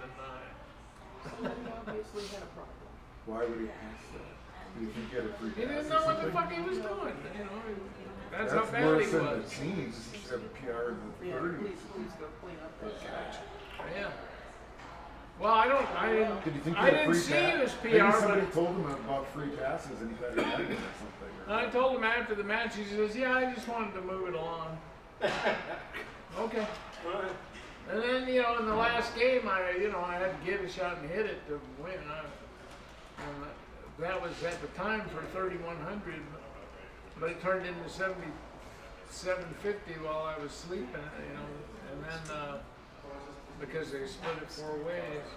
Somebody obviously had a problem. Why would he pass that? Do you think he had a free pass? He didn't or know what the something? fuck he was doing, That's how bad worse he than was. the teams. You should have a PR in the Yeah, 30s. please go clean up that. Yeah. Well, I didn't. Did you think I he had a didn't free see pass? his Maybe PR, somebody but told him about free passes and he thought he had it or something. I told him after the match. He says, "Yeah, I just wanted to move it along." Okay. And then in the last game, I had to get a shot and hit it to win. And that was at the time for 3,100, but it turned into 750 while I was sleeping. And then because they split it 4 ways.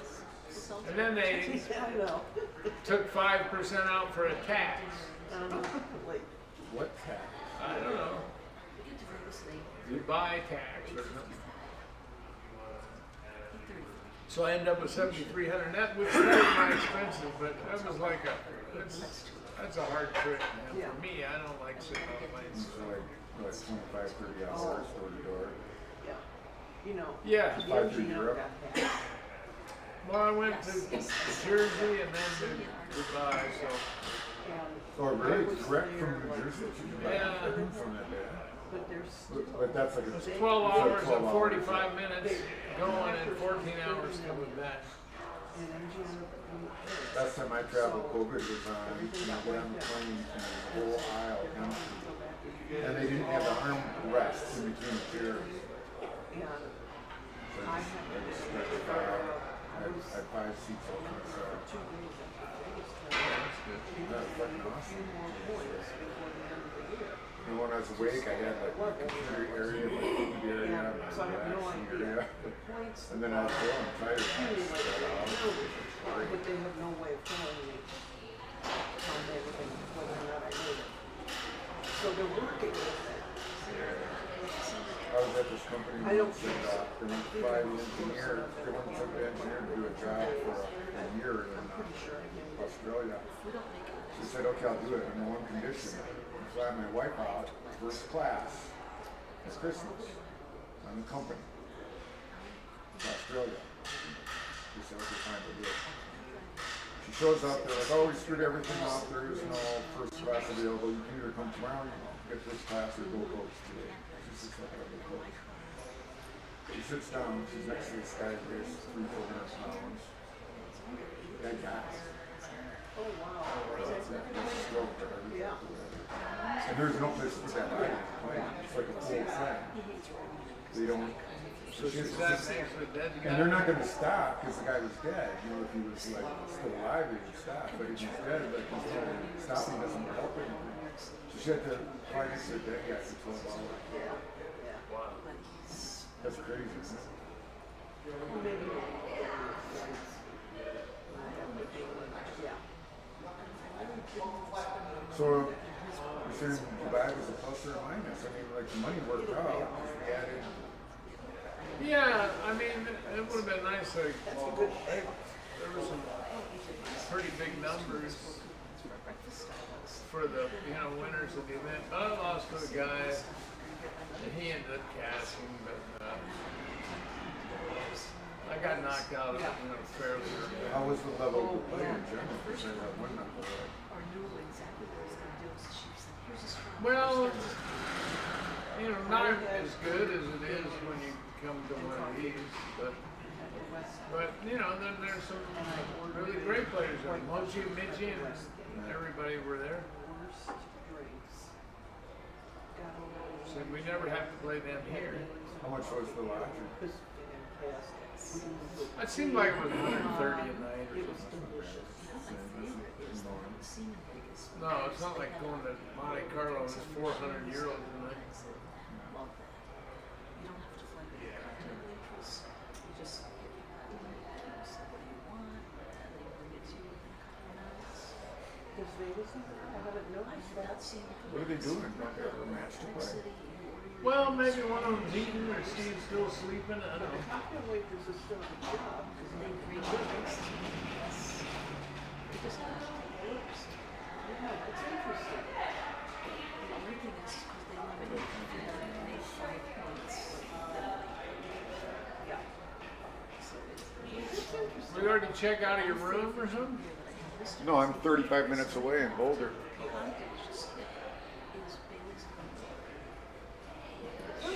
And then they I know. took 5% out for a tax. Like, What tax? I don't know. Dubai tax or something. So I ended up with 7,300. That was very my expensive, but that was like that's a hard trip, man. Yeah. For me, I don't like sitting on planes. So like 25, 30 hours door to door. yeah. You know. Yeah. the Fly through OGL Europe. got that. Well, I went to Jersey and then to Dubai, so. And Oh, I really? was Direct there, from New like, Jersey? Yeah. From that day. But there's But that's like a... It's 12 hours 12 and hours. 45 minutes going and 14 hours coming back. And MGM, Last time I traveled, COVID was on, you know, get on the plane and the whole aisle empty. And they didn't have the armrests in between the chairs. So I just stretched it out. I had 5 seats up on the side. That was fucking awesome. And when I was awake, I had like my computer area, my food area, my relaxing area. And then I was feeling tired. but they have no way of telling me how they were going to, whether or not I made it. So they're working with that. I was at this company once and they went to fly the engineer, they went to took the engineer to do a job for a year in Australia. She said, okay, I'll do it under one condition. Fly my wife out first class at Christmas on the company to Australia. She said, okay, fine, we'll do it. She shows up, they're like, oh, we screwed everything up, there is no first class available, you can either come tomorrow, you know, get first class or go coach today. She sits like a coach. She sits down, she's next to this guy who weighs 300-400 pounds. That guy. Oh, wow. Yeah. And there's no place to put that body in the plane. It's like a full thing. They don't. So she's not actually dead. And they're not going to stop because the guy was dead. You know, if he was like still alive, they would stop. But if he's dead, like he's dead, stopping doesn't help anything. So she had to fly next to the dead guy for 12 hours. Wow. That's crazy, isn't it? So you're saying Dubai was a plus or a minus? I mean, like the money worked out. We added. Yeah, I mean, it would have been nice. Like, there were some pretty big numbers for the winners of the event. But I lost to a guy, and he ended up cashing. But I got knocked out fairly early. How was the level of play in general? Because I got one number. Well, not as good as it is when you come to one of these, but then there's some really great players. Mochi, Michi, and everybody were there. So we never have to play them here. How much was the lottery? It seemed like it was 130 a night or something. No, it's not like going to Monte Carlo. It's 400 euros a night. What are they doing? Don't they have a match to play? Well, maybe one of them's eating or Steve's still sleeping. I don't know. We already check out of your room or something? No, I'm 35 minutes away in Boulder. You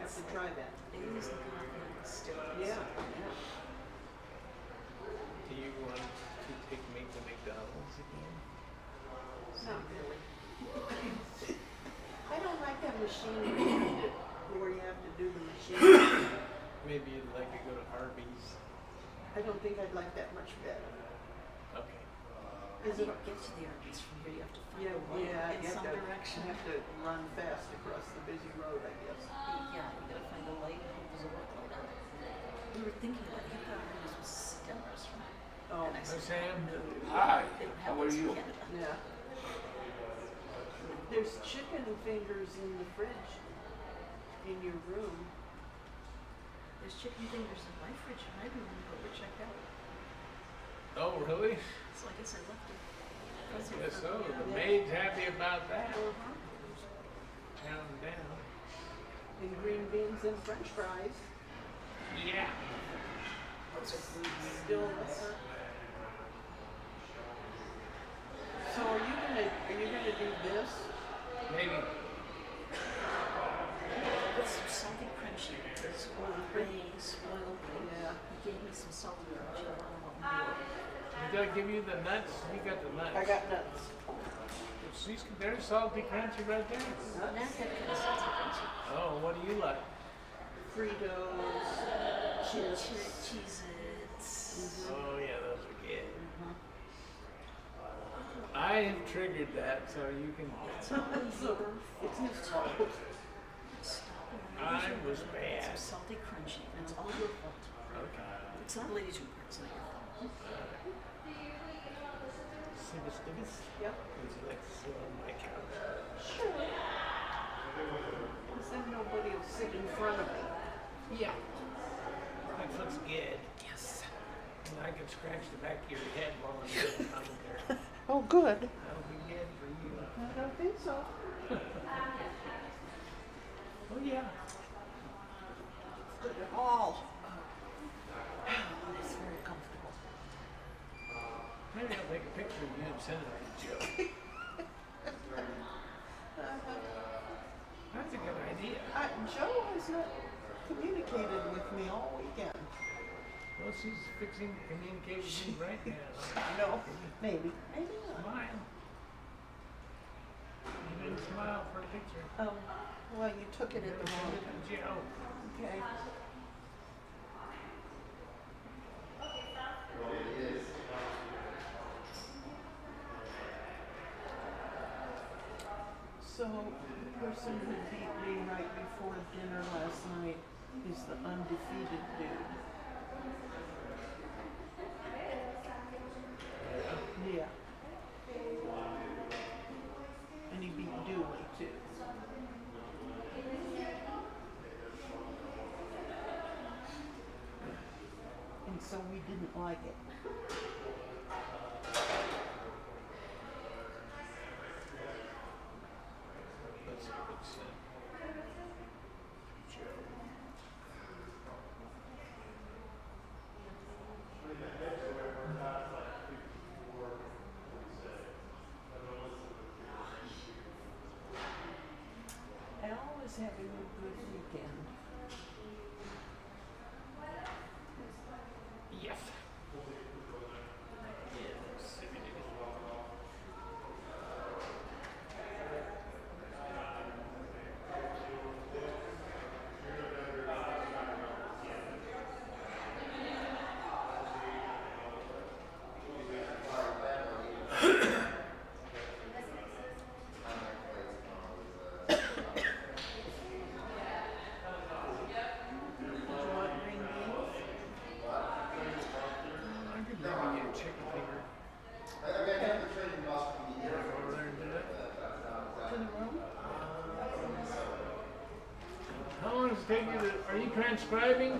have to try that. Yeah. Do you want to take me to McDonald's again? Not really. I don't like that machine where you have to do the machine. Maybe you'd like to go to Arby's. I don't think I'd like that much better. Okay. Is it? Get to the Arby's from here, you have to find Yeah, a way in you some have to, direction. you have to run fast across the busy road, I guess. Yeah, you gotta find a light, and hope there's a work light on it. We were thinking about it, he thought Arby's was a STEM restaurant. Oh, And I Hi, said, Sam. Hi. they don't How have are those in you? Canada. yeah. There's chicken fingers in the fridge in your room. There's chicken fingers in my fridge in my room, but we're checked out. Oh, really? So I guess I left it. Guess so. The maid's happy about that. Counting down. And green beans and french fries. Yeah. Still there. So are you gonna do this? Maybe. Put some salty crunchy. It's raised, spoiled. Yeah. He gave me some salty crunchy. I don't know what more. Did I give you the nuts? You got the nuts. I got nuts. She's, there's salty crunchy right there. Not that kind of salty crunchy. Oh, what do you like? Fritos. Cheez-Its. Oh yeah, those are good. I have triggered that, so you can. It's all your It's his fault. I was Some bad. salty crunchy. It's all your fault. Okay. It's not ladies' room. It's not your fault. See the stickies? Yep. Would you like to sit on my couch? Sure. Because then nobody will sit in front of me. Yeah. That looks good. Yes. And I can scratch the back of your head while I'm doing commentary. Oh, good. That'll be good for you. I don't think so. Oh yeah. Good at all. It's very comfortable. Maybe I'll take a picture of you and send it to Joe. That's a good idea. Joe has not communicated with me all weekend. Well, she's fixing to communicate with you right now. No, maybe. Maybe not. Smile. You didn't smile for a picture. Oh, well, you took it at the wrong Send time. it to Joe. Okay. So, the person who beat me right before dinner last night is the undefeated dude. Yeah. And he beat Dooley too. And so we didn't like it. That's a good sin. Joe. Al is having a good weekend. Yes. Did you want green beans? I could maybe get a chicken finger. Okay. Go over there and do that. To the room? How long does it take you to, are you transcribing?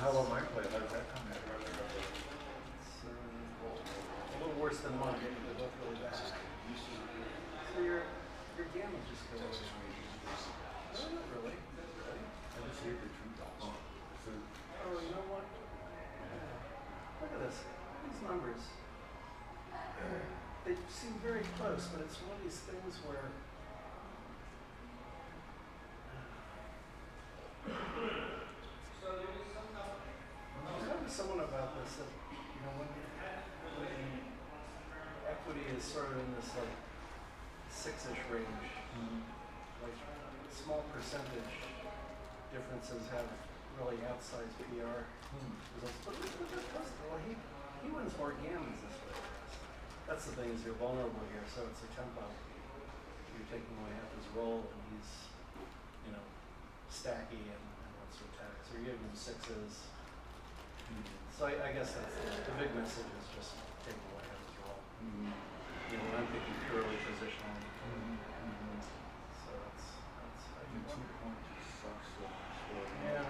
how about my play? How does that come in? It's a little worse than mine. They're both really bad. So your gamma just goes. No, not really. I just hate the true dots. So, Oh, you know what? Look at this. These numbers. They seem very close, but it's one of these things where. I was talking to someone about this. That, you know, when equity is sort of in this like 6-ish range, like small percentage differences have really outsized PR results. But look at that customer. Well, he wins more gammons this way. That's the thing, is you're vulnerable here, so it's a tempo. You're taking away half his roll, and he's, you know, stacky and wants to attack. So you're giving him 6s. So I guess that's the big message is just taking away half his roll. You know, I'm thinking purely positional. So that's I the think 2 point sucks so much. yeah.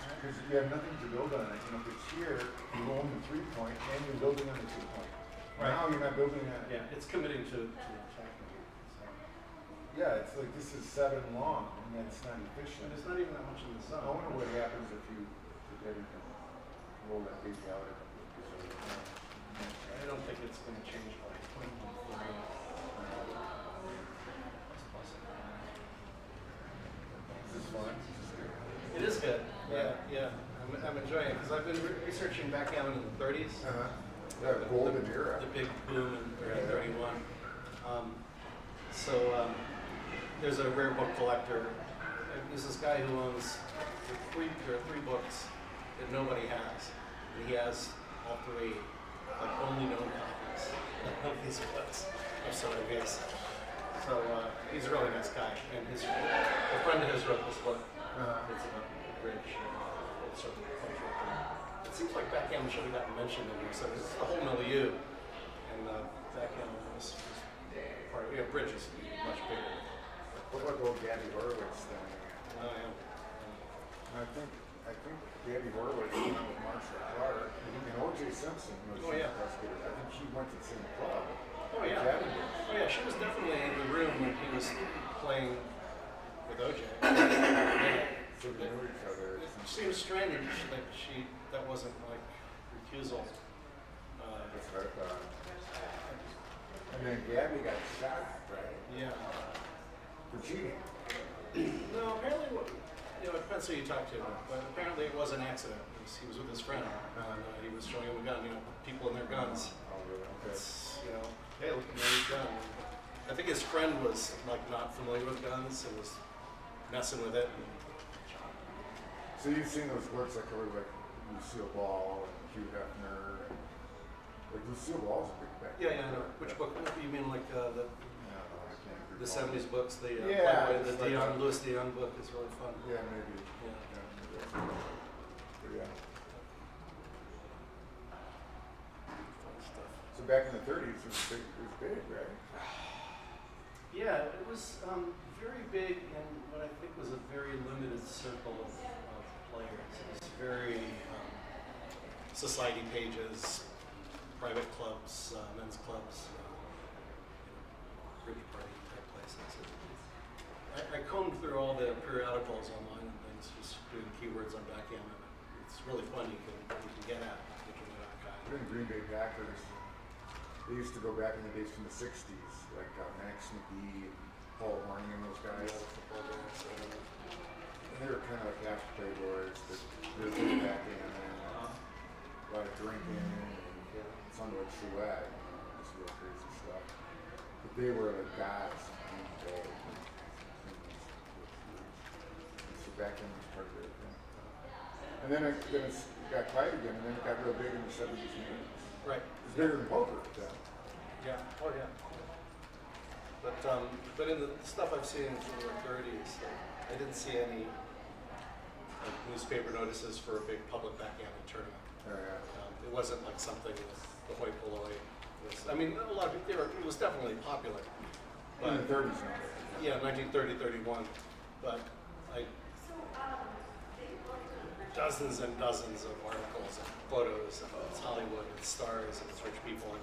Because you have nothing to build on it. You know, if it's here, you own the 3 point and you're building on the 2 point. Right. Now you're not building on it. Yeah, it's committing to attacking. So. Yeah, it's like this is 7 long and that's not efficient. And there's not even that much in the zone. I wonder what happens if you roll that baby out a couple of years later. I don't think it's going to change by 2023. Is this fun? It is good. Yeah. I'm enjoying it because I've been researching backgammon in the 30s. Yeah, golden era. The big boom in 31. There's a rare book collector. There's this guy who owns there are 3 books that nobody has. And he has all 3, like only known copies of these books. I'm sorry, guys. So he's a really nice guy, and a friend of his wrote this book. It's about bridge, sort of cultural thing. It seems like backgammon should have gotten mentioned in here. So it's the whole milieu, and backgammon was part of it. Yeah, bridge is much bigger. What about the old Gabby Horowitz thing? Oh, yeah. I think Gabby Horowitz went with Marshall Clark and O.J. Simpson was Oh, yeah. the prosecutor. I think she went to the same club. Oh yeah. Gabby did. Oh yeah. She was definitely in the room when he was playing with OJ. So they knew each other. It seems strange that that wasn't like recusal. That's what I thought. And then Gabby got shot, right? Yeah. For cheating. No, apparently, you know, it depends who you talk to, but apparently it was an accident. He was with his friend, and he was showing him a gun. You know, people and their guns. Oh, really? Okay. It's, you know, hey, look at my gun. I think his friend was like not familiar with guns and was messing with it. And, So you've seen those works that cover like Lucille Ball and Hugh Hefner. Like Lucille Ball's a big back. yeah, I know. Which book? You mean like No, I can't the recall. 70s books? The Yeah, Playboy, the just like Dion, Louis Dion book is really fun. Yeah, maybe. Yeah. But yeah. Fun stuff. So back in the 30s, it was big, right? Yeah, it was very big in what I think was a very limited circle of players. It was very society pages, private clubs, men's clubs, bridge party type places. I combed through all the periodicals online and things, just doing keywords on backgammon. It's really fun. You can get at if you're that guy. Even Green Bay Packers, they used to go back in the days from the 60s, like Max McGee and Paul Horning and those guys. And they were kind of like half playboys, but they were good backgammon and a lot of drinking and some like Chouette, just real crazy stuff. But they were like guys in the day. So backgammon was part of it. And then it got quiet again, and then it got real big in the 70s and 80s. Right. It's bigger than poker at the time. Yeah. Oh yeah. But in the stuff I've seen from the 30s, I didn't see any like, newspaper notices for a big public backgammon tournament. It wasn't like something the hoi polloi was. I mean, a lot of it was definitely popular. But, In the 30s now. Yeah, 1930, 31. But it does dozens and dozens of articles and photos, and it's Hollywood, it's stars, and it's rich people, and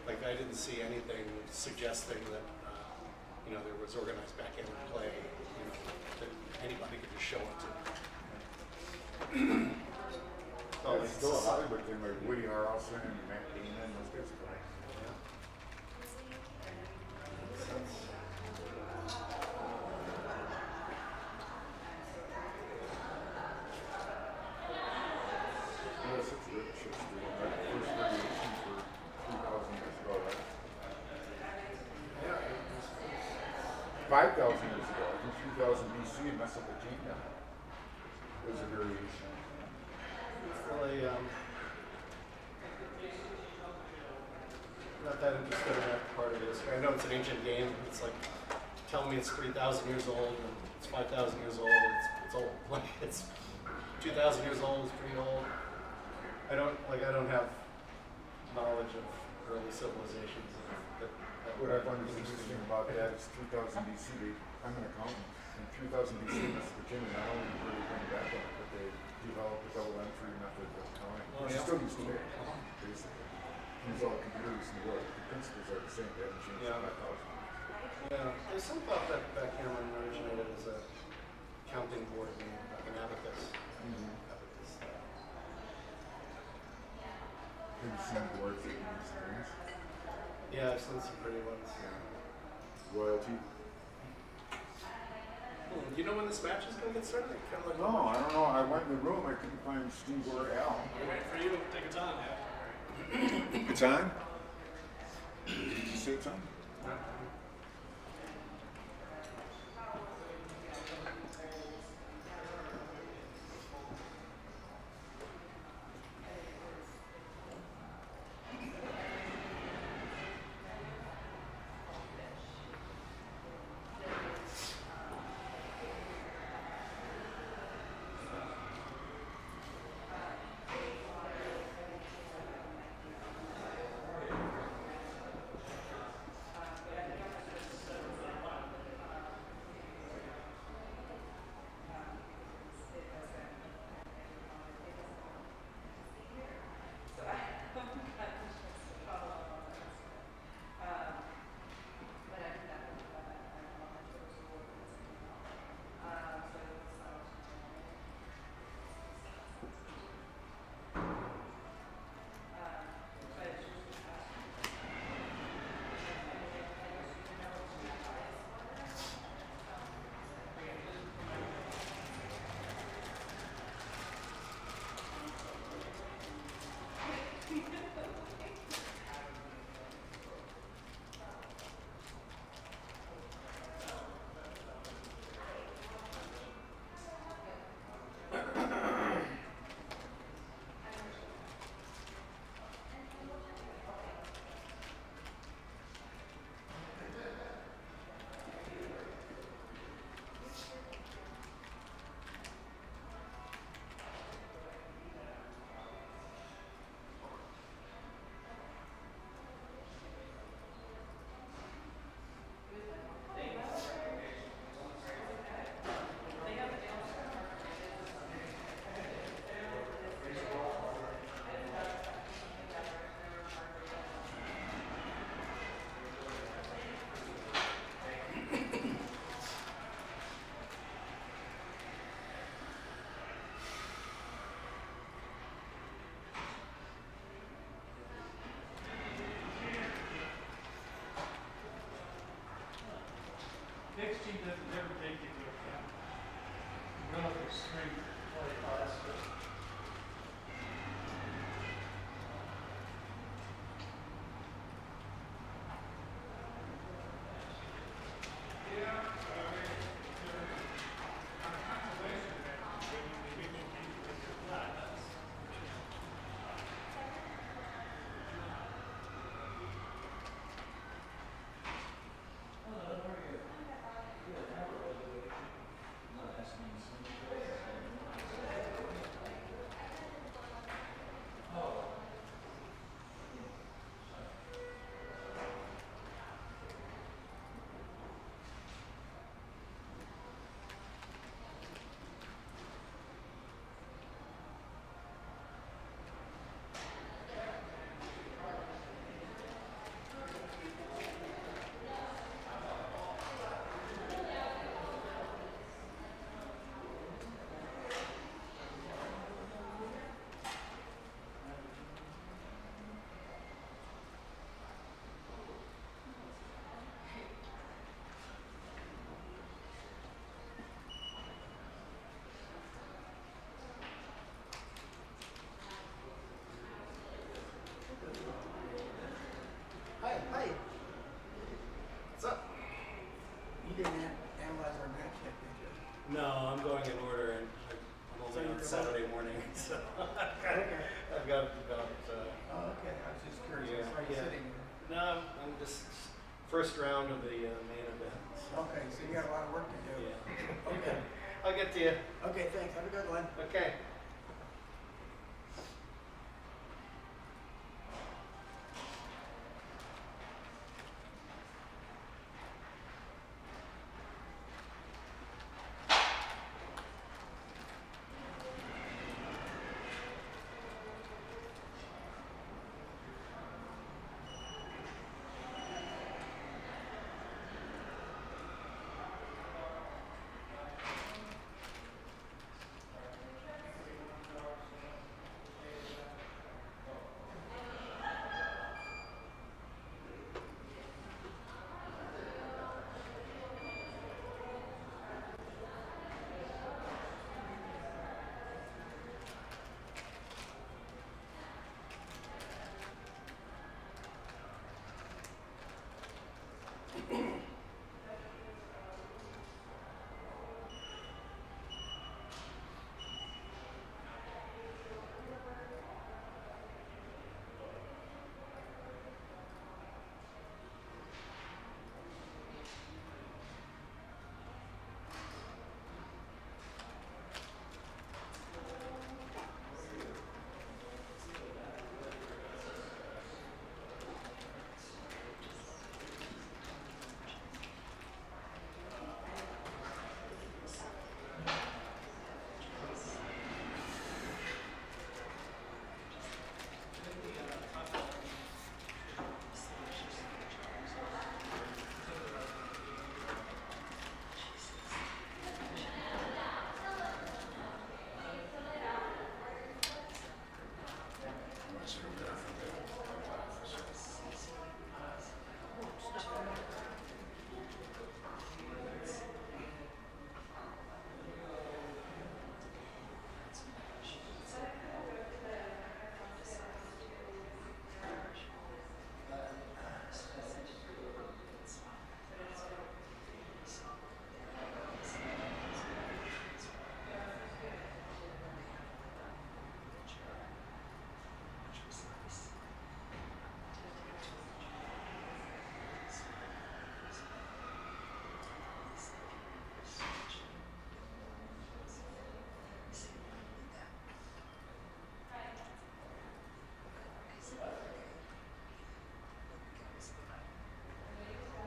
like I didn't see anything suggesting that there was organized backgammon play, that anybody could just show up to. Oh, it's still a Hollywood thing, like Woody Harrelson and Matt Damon, those guys are great. Yes, it's good. Shit's good. Like the first variation for 3,000 years ago, right? 5,000 years ago, I think 3000 BC in Mesopotamia. It was a variation. It's really not that interested in that part of it. I know it's an ancient game. It's like telling me it's 3,000 years old and it's 5,000 years old. It's old. Like it's 2,000 years old. It's pretty old. I don't have knowledge of early civilizations. What I find is interesting about that is 3000 BC. I'm an accountant. In 3000 BC, Mesopotamia not only did they bring back on it, but they developed a double entry method of accounting, which is still used today, basically. Use all the computers in the world. The principles are the same. They haven't changed in 5,000. Yeah, there's some thought that backgammon originated as a counting board game, like an abacus. Abacus. Have you seen boards that use things? Yeah, I've seen some pretty ones. Royalty? Do you know when this match is going to get started? Kind of like No, I don't know. I went in the room. I couldn't find Steve or Al. We're waiting for you. Take your time. It's on? Did you say it's on? morning, so Okay. I've got about. Oh, okay, I was just curious. Are you Yeah. sitting? No, I'm just first round of the main event. So. Okay, so you got a lot of work to do. Yeah. Okay. I'll get to you. Okay, thanks. Have a good one. Okay.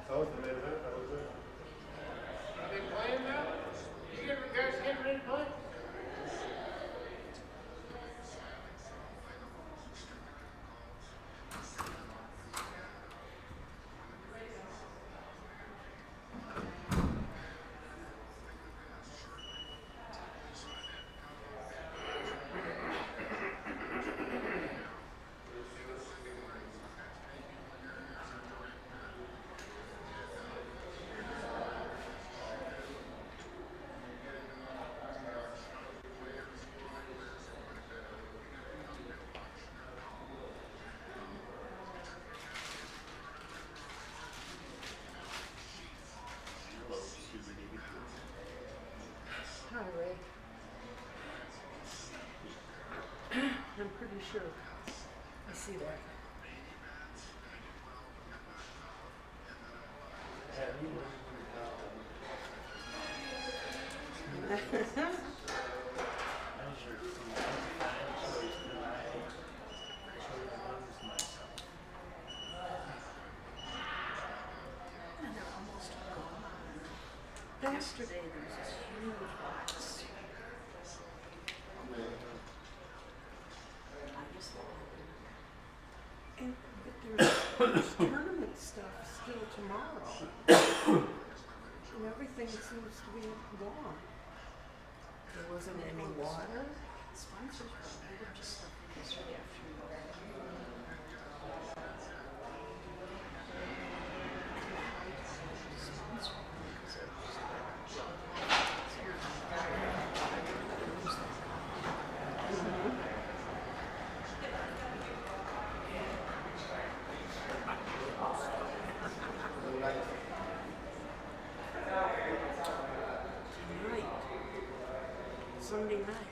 That was the main event. That was it. Are they playing now? You guys getting ready to play? Hi, Ray. I'm pretty sure I see that. And they're almost gone. Yesterday there was this huge box. I just and but there's tournament stuff still tomorrow. And everything seems to be gone. There wasn't any water. Sponsors were rid of just stuff yesterday afternoon. Tonight, Sunday night.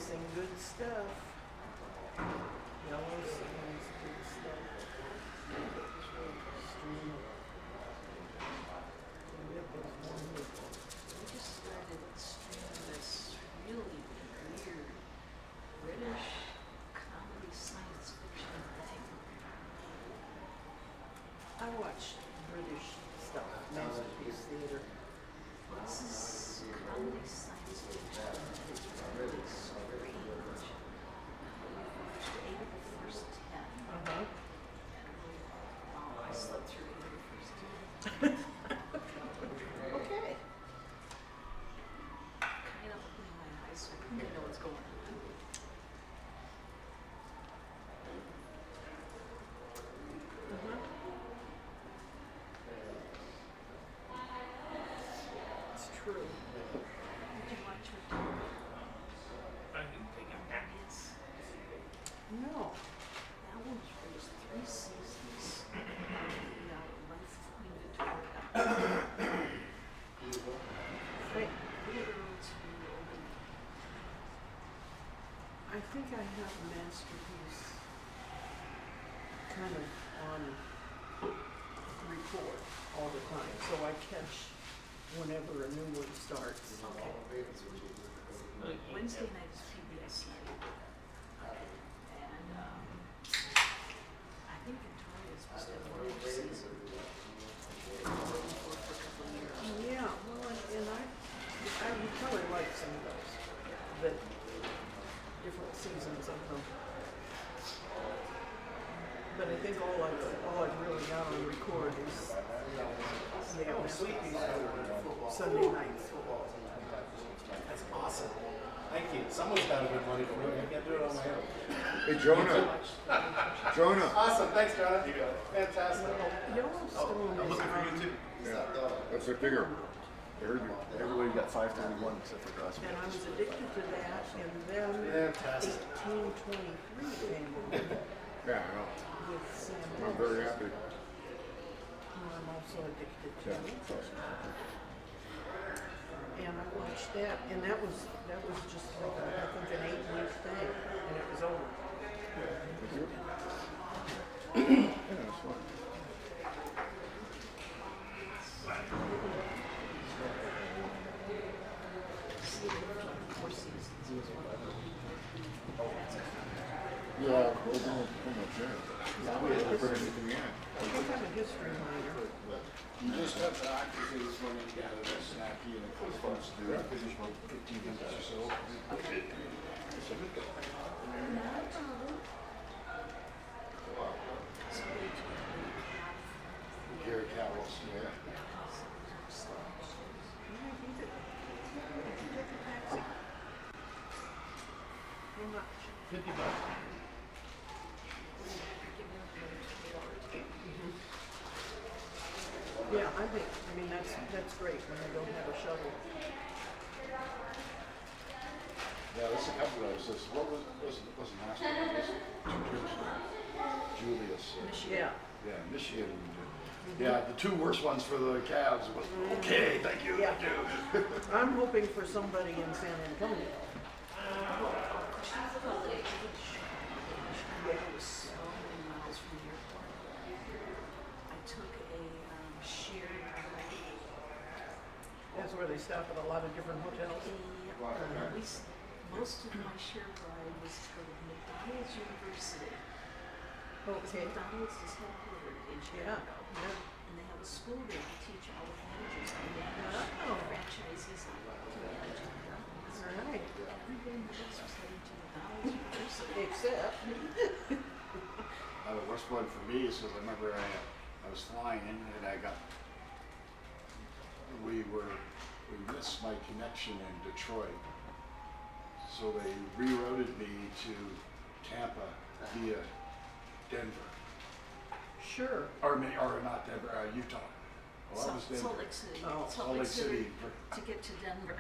Missing good stuff. Yellowstone's good stuff. Stream. It was wonderful. We just started streaming this really weird British comedy science fiction thing. I watch British stuff, Masterpiece Theater. This is comedy science fiction. It's really strange. We watched 8 of the first 10. Uh-huh. Wow, I slept through 8 of the first 10. Okay. Kind of opening my eyes so I really know what's going on. It's true. Did you watch it? I didn't think of that. Yes. No. That one was 3 seasons. The life of Queen Victoria. I think I have Masterpiece kind of on record all the time, so I catch whenever a new one starts. Okay. Wednesday night is PBS night. And I think Victoria's supposed to have one more season. Been waiting for it for a couple of years. Yeah, well, and I really like some of those, the different seasons of them. But I think all I've really got on record is the Masterpiece Sunday nights. That's awesome. Thank you. Someone's got to give money for it. I can't do it on my own. Hey, Jonah. Jonah. Awesome. Thanks, Jonah. You got it. Fantastic. Yellowstone I'm looking for you is too. Yeah, that's a figure. I heard you. Everybody got 531 except for Gus. and I was addicted to that, and then Fantastic. 1823 came along Yeah, I know. with Sam I'm Mills, very happy. who I'm also addicted to. Yeah. And I watched that, and that was just like I think an 8-week thing, and it was over. Yeah, that's fine. Four seasons was one of them. Yeah, pretty much, yeah. We're bringing it to the end. I think I'm a history minor. You just have to activate this one and get a snacky and a couple things to do. Finish about 15 minutes or so. Gary Cowles, yeah. How much? $50. Yeah, I mean, that's great when they don't have a shuttle. Yeah, that's a couple of those. What wasn't last one? It was 2 years ago. Julius. Yeah. Yeah, Michigan. Yeah, the 2 worst ones for the Cavs was okay, thank you, Yeah. thank you. I'm hoping for somebody in San Antonio. It was so many miles from the airport. I took a shared ride. That's where they stop at a lot of different hotels. At least most of my shared ride was to go to McDonald's University. Okay. McDonald's is headquartered in Chicago. And they have a school there to teach all the managers how to manage franchises and to manage McDonald's. All right. Everybody else was heading to McDonald's University. Except. The worst one for me is because I remember I was flying in and we missed my connection in Detroit. So they rerouted me to Tampa via Denver. Sure. Or not Denver, Utah. Well, that was Denver. Salt Lake City. Oh. Salt Lake City to get to Denver.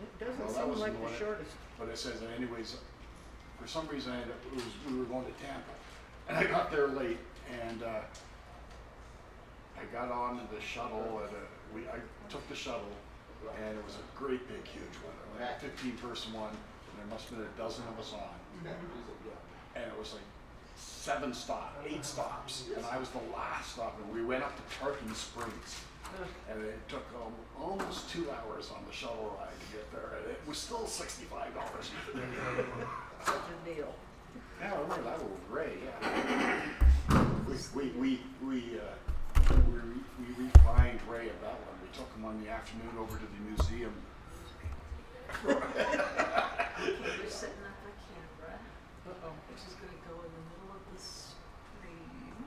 It doesn't Well, that seem wasn't like the the one- shortest. But it says, anyways, for some reason we were going to Tampa. And I got there late and I got on the shuttle I took the shuttle and it was a great big huge one, like a 15-person one, and there must have been a dozen of us on. And it was like 8 stops, and I was the last stop, and we went up to Parking Springs. And it took almost 2 hours on the shuttle ride to get there, and it was still $65. Such a deal. Yeah, I remember that with Ray, yeah. We refined Ray at that one. We took him one the afternoon over to the museum. We're setting up a camera, which is gonna go in the middle of the screen.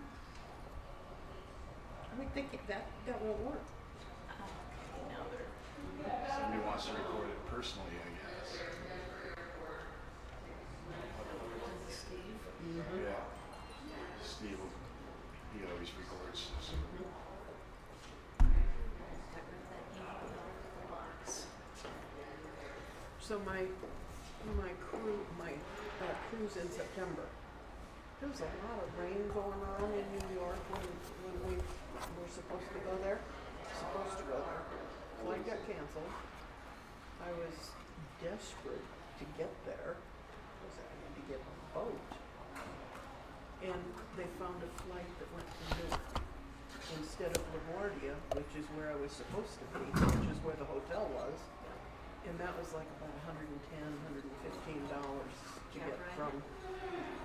I mean, that won't work. Okay, now they're. Somebody wants to record it personally, I guess. Steve. Yeah. Steve, he always records. So. So my cruise in September. There was a lot of rain going on in New York when we were supposed to go there. Flight got canceled. I was desperate to get there because I had to get on a boat. And they found a flight that went to Newark instead of LaGuardia, which is where I was supposed to be, which is where the hotel was. And that was like about $110, $115 to get from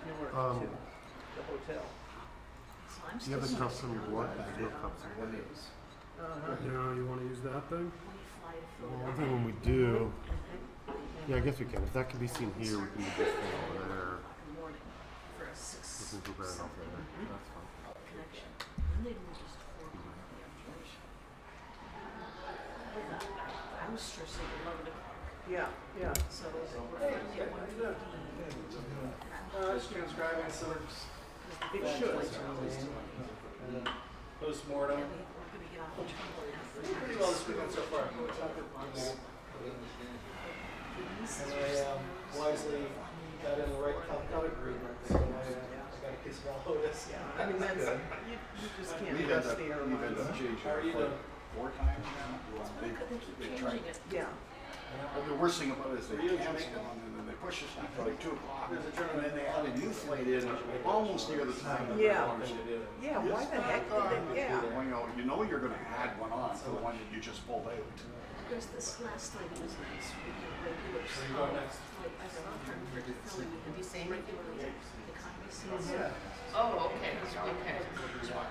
Newark to the hotel. So I'm You have the still custom reward bag or custom winnings. Yeah, you want to use that thing? Well, I think when we do, yeah, I guess we can. If that can be seen here, we can do this thing over there. morning for a 6 We can go right off there. That's fine. connection. And they were just forwarding the information. I was stressing at 11 o'clock. Yeah. So we're finally at 1:15. Just transcribing some It should. post-mortem. And we're gonna get off the tunnel after Pretty well this weekend so far. And I wisely got in the right Calcutta agreement, so I got a piece of all Otis. I mean, that's, you just can't We've trust ended the up airlines. changing How are our you flight doing? 4 times now. They keep They changing tried. it. Yeah. But the worst thing about it is they Were you cancel Jamaican? on and then they push us back to like 2 o'clock. And then they had a new flight in almost near the time. that Yeah. they launched. Yeah, why the heck did they, yeah. Well, you know you're going to add one on for the one that you just pulled out. Because this last night was nice. We had regular Where you going next? like I don't know, trying to figure filling in the same regular economy seats. Yeah. Oh, okay, okay.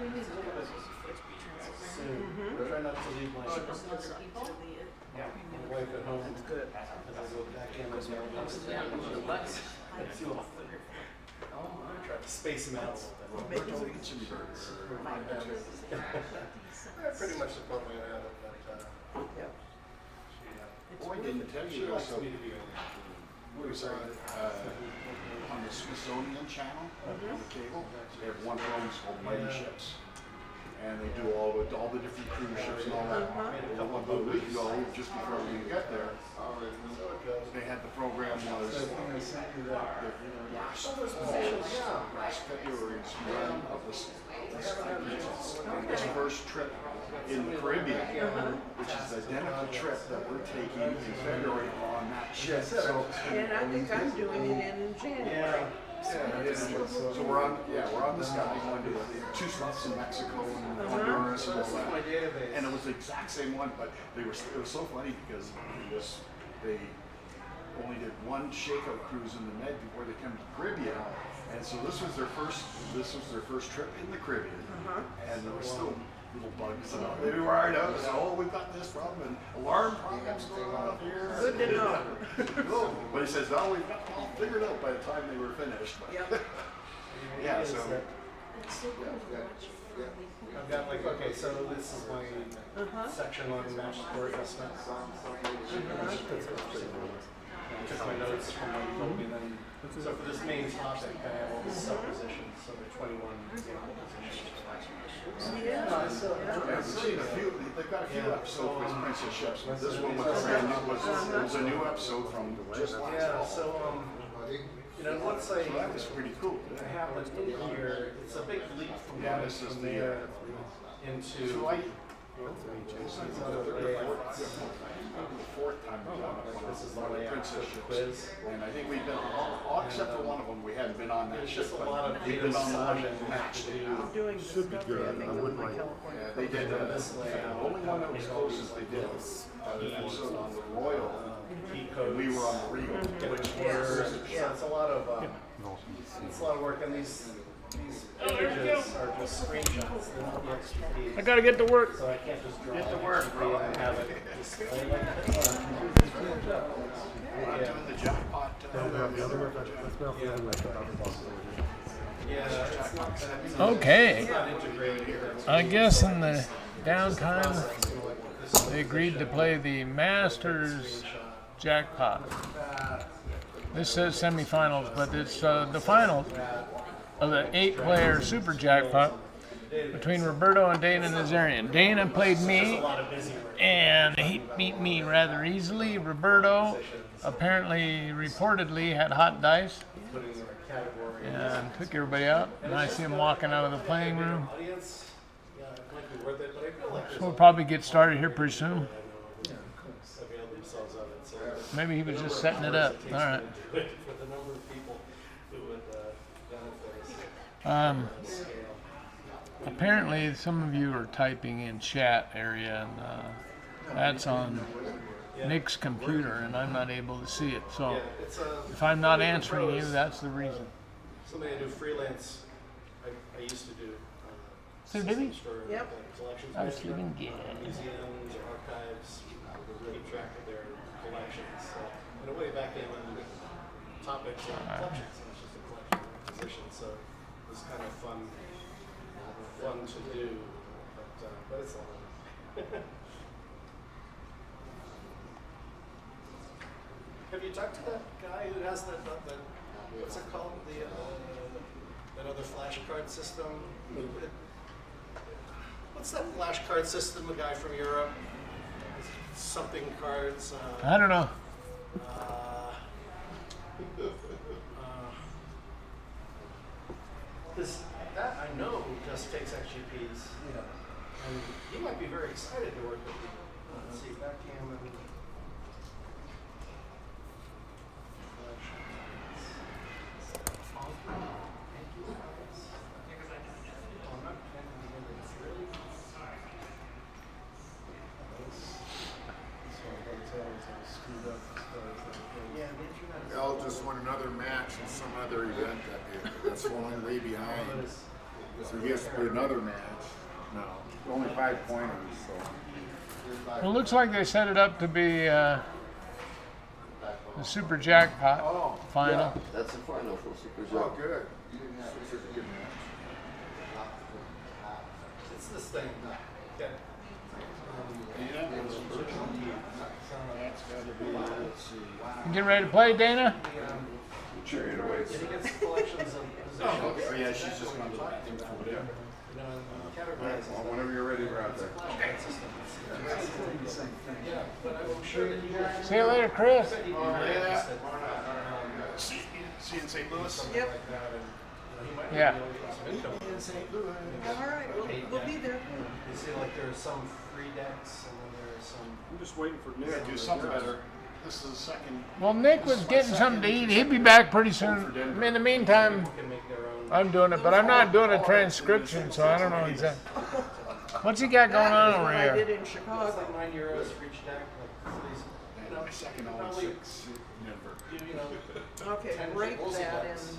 We need to go Soon. Try not to leave my into the my wife at home. That's good. As I go back in, I'm try to space them out a little bit. Pretty much the program I had, but Oh, I didn't tell she you this. likes So, me to be we was on the Smithsonian channel on the cable. They have one program called Mighty Ships, and they do all the different cruise ships and all that. A week ago, just before we get there, they had the program was last February's run of this first trip in the Caribbean, which is the identical trip that we're taking in February on that ship. So, And I think I'm doing it in January. so we're on this guy going to 2 stops in Mexico and Honduras and all that. And it was the exact same one, but it was so funny because they only did one shakeout cruise in the Med before they came to the Caribbean. And so this was their first trip in the Caribbean. And there were still little bugs and all. They were right out. So, we've got this problem and alarm problems going on here. Good to know. But he says, oh, we've got it all figured out by the time they were finished. But Yep. yeah, so It's so cool to watch I've got like, okay, so this is my section on match score adjustment. Took my notes from what you told me, then, so for this main topic, I have all the suppositions, so there are 21 example positions. they've got a few episodes with Princess Ships. This one was brand new. It was a new episode from just last Yeah, fall. so, once I So that was pretty cool. have it in here, it's a big leap from Yeah, going this is from the, there into So I The fourth time we've done it. This is the One of the layout princess for the ships. quiz. And I think we've been, all except for one of them, we hadn't been on that There's ship, just a but lot of we've data been on the one massaging that matched it. to Doing Should be discovery, I good. think, I with would my like- California. Yeah, they did this the layout. only one that was closest they did was an episode on the Royal, and we were on the Regal. Which were, yeah, it's a lot of it's a lot of work, and these images are just screenshots. They're not the extra feeds. I gotta get to work. So I can't just draw it and have it display like this. We're not doing the jackpot. Yeah, it's not. Okay. It's not integrated here. I guess in the downtime, they agreed to play the Masters jackpot. This says semifinals, but it's the final of the 8-player super jackpot between Roberto and Dana Nazarian. Dana played me, and he beat me rather easily. Roberto apparently, reportedly, had hot dice and took everybody out. And I see him walking out of the playing room. So we'll probably get started here pretty soon. Maybe he was just setting it up. All right. Apparently, some of you are typing in chat area, and that's on Nick's computer, and I'm not able to see it. So if I'm not answering you, that's the reason. Something I do freelance. I used to do. So did we? Yep. Collections I was management, sleeping good. museums or archives, keep track of their collections. In a way, back then, when the topics are collections, and it's just a collection position. So it was kind of fun to do, but it's a lot. Have you talked to that guy who has that what's it called, that other flashcard system? What's that flashcard system? The guy from Europe, something cards. I don't know. That I know just takes XGPs. Yeah. And you might be very excited to work with me. Let's see, backgammon. Al just won another match in some other event that's falling way behind. So he gets to play another match now. Only 5 pointers, so. Well, it looks like they set it up to be the super jackpot final. Yeah, that's the final for Super Oh, Jack. good. Super good match. It's this thing. Yeah. You getting ready to play, Dana? Chariot awaits. He gets collections of positions. Oh, yeah, she's just gone to the bathroom over there. Well, whenever you're ready, we're out there. Yeah, but I'm sure that you guys. See you later, Chris. See you in St. Louis? Yep. Yeah. In St. Louis. All right, we'll be there. You see, like there's some free decks, and then there's some. I'm just waiting for We Nick. gotta do something better. This is the second. Well, Nick was getting something to eat. He'll be back pretty soon. In the meantime, Can make their own. I'm doing it, but I'm not doing a transcription, so I don't know exactly. What's he got going on over I did here? in It's Chicago. like €9 for each deck. Like, so these, you know, My second all probably, 6. Denver. you know, Okay, 10 break proposal that in. decks.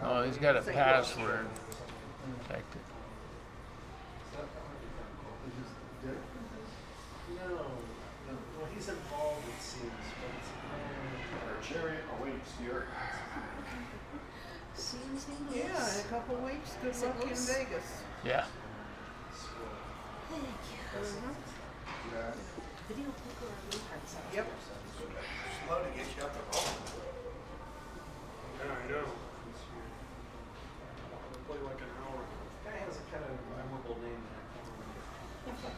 Oh, he's got a password. Protected. No. Well, he's involved, it seems, but it's. Our chariot awaits here. Yeah, in a couple weeks. Good luck in Vegas. Yeah. Yep. Slow to get you up the road. Yeah, I know. Play like an hour. Guy has a kind of memorable name that I can't remember.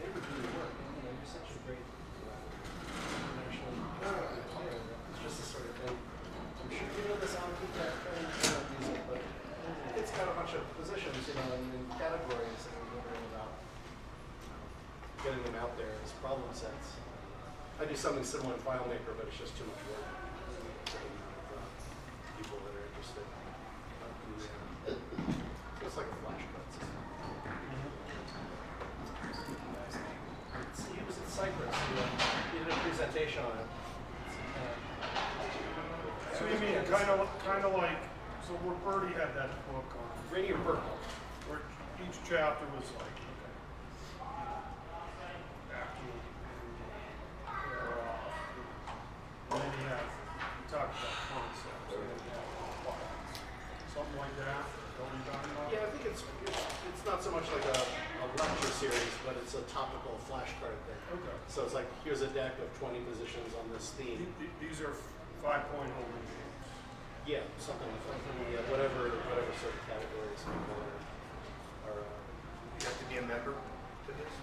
They would do the work, you know, you're such a great international player. It's just the sort of thing. bunch of positions, you know, in categories, and we're wondering about getting them out there as problem sets. I do something similar in FileMaker, but it's just too much work. People that are interested. It's like a flashcard system. He was at Cypress. He did a presentation on it. So you mean kind of like, so where Birdie had that book on Rainier Purple, where each chapter was like, actual, and then you talked about concepts, and then you have files. Something like that. What are you talking about? yeah, I think it's not so much like a lecture series, but it's a topical flashcard thing. Okay. So it's like, here's a deck of 20 positions on this theme. These are 5-point holding games. Yeah, something like that. Yeah, whatever sort of categories people are You have to be a member to this?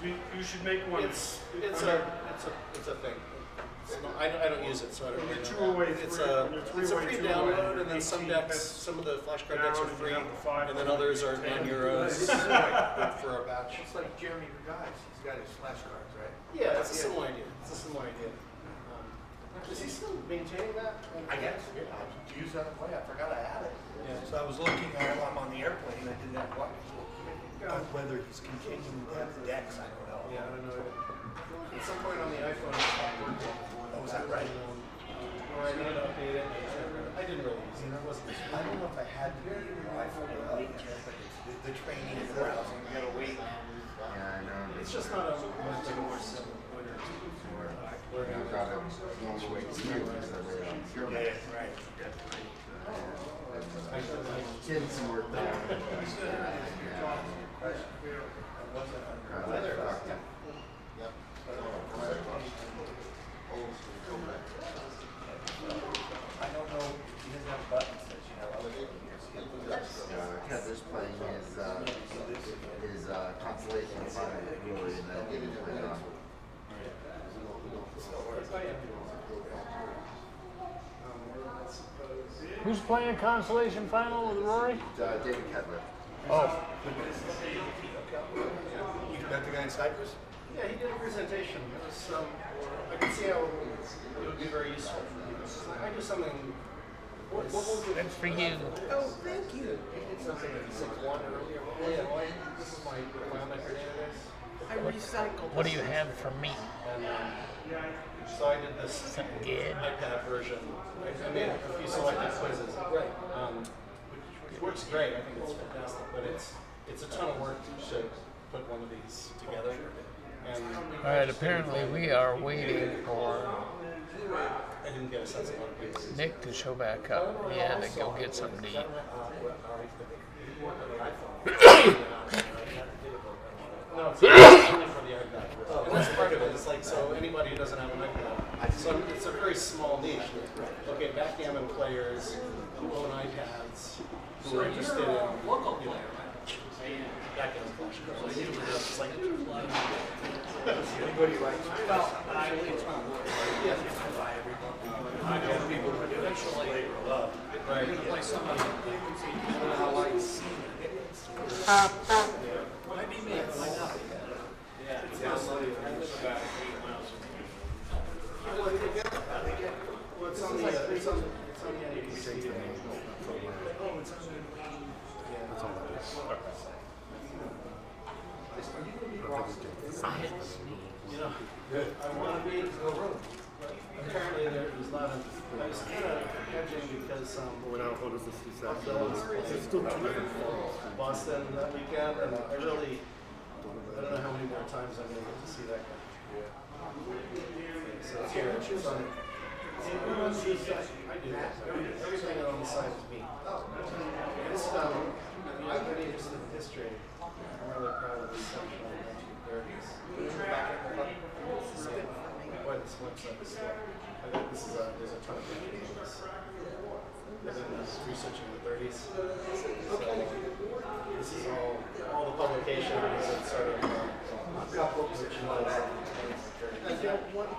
You should make one. it's a thing. I don't use it, so I don't really Your know. two-way It's three- a your free three-way two-way, download, and then 18 some decks, bits some of the flashcard decks are down, and free, you have the 5 and then others are 10 €9 for a batch. It's like Jeremy Guys. He's got his flashcards, right? Yeah, it's a similar idea. It's a similar idea. Is he still maintaining that? I guess, yeah. I use that way. I forgot I had it. Yeah. So I was looking at it. I'm on the airplane. I didn't have what. Whether he's continuing to have the decks, I don't know. Yeah, I don't know. At some point on the iPhone, it stopped working. Oh, was that right? Or I needed to update it. I didn't really use it. I don't know if I had to be iPhone but it's the training and browsing. You gotta wait. Yeah, I know. It's just not a much more simple. I've got a long way to go. Yeah, right. Getting some work done. I don't know. He doesn't have buttons that you know other people use. Heather's playing his consolation final really, and I did it with Who's playing consolation final with Rory? David Kettler. Oh. You met the guy in Cyprus? Yeah, he did a presentation. It was, I could see how it would be very useful. I do something. What will do? That's for you. Oh, thank you. He did something like 6.1 earlier. Oh, yeah, this is my FileMaker database. I recycled. What do you have for me? And so I did this Something good. iPad version. I made a few selected quizzes. Right. Which works great. I think it's fantastic. But it's a ton of work to put one of these together. And All right, apparently we are waiting for I didn't get a sense of what people Nick to show back up. He had to go get something to eat. No, it's only for the iPad. And that's part of it. It's like, so anybody who doesn't have an iPad. So it's a very small niche. Okay, backgammon players who own iPads who are interested in local player, backgammon flashcards. It's like, Anybody writes? well, I believe yeah. I know people who eventually right. Play somebody. I like seeing it. Might be me. Might not be. Yeah. It's downloaded about 8 miles from here. Well, it's on the NBC. Oh, it's on the. Yeah. That's all that is. You know, I want to be able to go road. Apparently there was not a, I was kind of hedging because What is this? Is that? it's still Boston that weekend, and I don't know how many more times I'm going to get to see that guy. So it's here. It's on. I do. Everything on the side is me. This, I'm very interested in history. I'm really proud of this section of the 1930s. Boy, this website is slow. I think there's a ton of pictures. I've been researching the 30s. So this is all the publications and sort of originalized. I don't want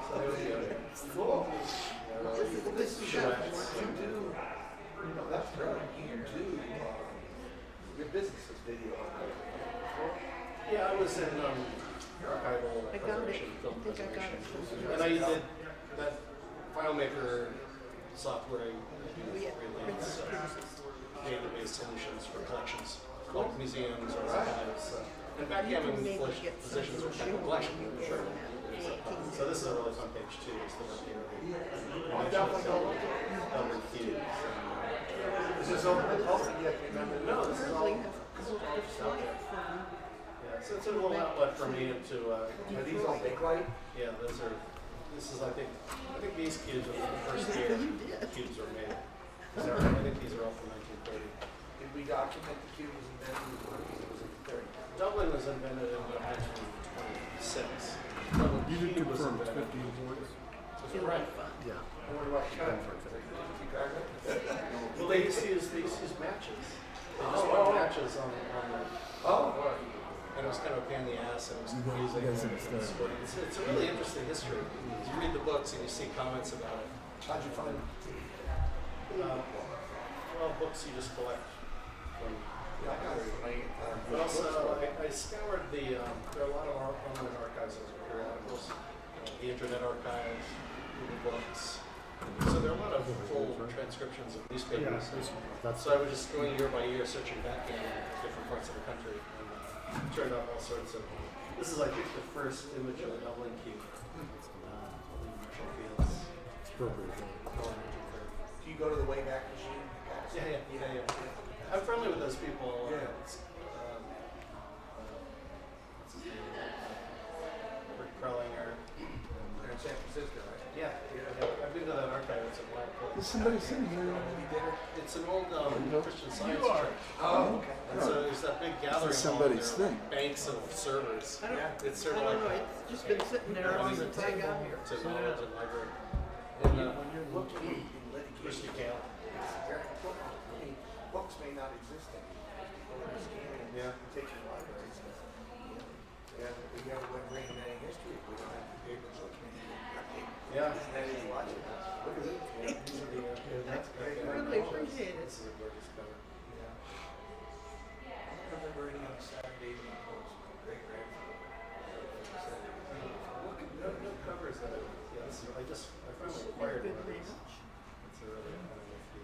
This is what you do. That's right. You do. was in archival I got it. preservation, film I think I got it. preservation. And I did that FileMaker software Yeah. relates database solutions for collections, like museums or archives. And backgammon positions are kind of collection, sure. So this is a really fun page too. It's the Is this open to the public? Yeah, remember? No, this is all. Yeah, So it's a little outlet for me to. Are these all Bakelite? Yeah, those are. This is I think these cubes are from the first year cubes were made. I think these are all from 1930. Did we document the cube was invented in the 20s? It was in the 30s. Dublin was invented in 1926. Dublin You did cube was confirm it's invented. 50 boards. Was it right? Yeah. Well, they used to use matches. They just put matches on the. And it was kind of a pain in the ass, and it was confusing. It's a really interesting history. You read the books and you see comments about it. How'd you find it? Well, books you just collect from. But also, I scoured there are a lot of online archives of periodicals, the Internet Archives, Google Books. So there are a lot of full transcriptions of newspapers. So I was just going year by year searching back in different parts of the country and turned up all sorts of. This is, I think, the first image of the Dublin cube. Marshall Fields. It's appropriate. Do you go to the Wayback Machine? Yeah. I'm friendly with those people. Yeah. What's his name? Rick Prelinger. They're in San Francisco, right? Yeah. I've been to that archive. It's a black place. There's somebody sitting here. It's an old Christian Science You are. church. Oh, okay. And so there's that big gathering hall. somebody's There are thing. banks of servers. It's I sort of don't know, like it's just been sitting there since I got here. it's a knowledge and library. And When you're looking in Christy litigation, Kale. books may not exist anymore. People are scanning, Yeah. taking libraries. Yeah, we have a bring in any history if we don't have the papers looking at it. Yeah. That is watching us. Look at it. Yeah, these are the, That's great. I really appreciate it. This is a gorgeous cover. Yeah. I remember reading on Saturday evening post, my great grandfather. No covers that I finally acquired one of these. It's a really kind of nifty.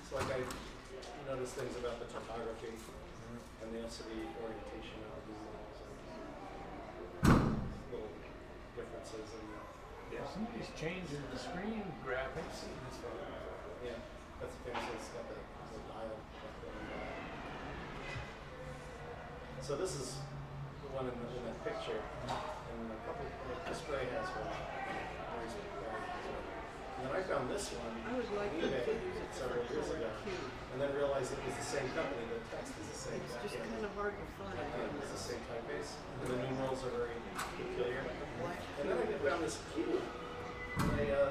It's like I notice things about the topography and also the orientation of the numerals and little differences in the. Somebody's changing the screen graphics. Yeah, that's the thing. So it's got the dial. So this is the one in that picture, and a couple. Spray has one. And then I found this one I would like on them eBay to use it for several years ago, cute. and then realized it was the same company. The text is the same. It's just kind of hard to find. It's the same typeface, and the numerals are very peculiar. And then I found this cube, a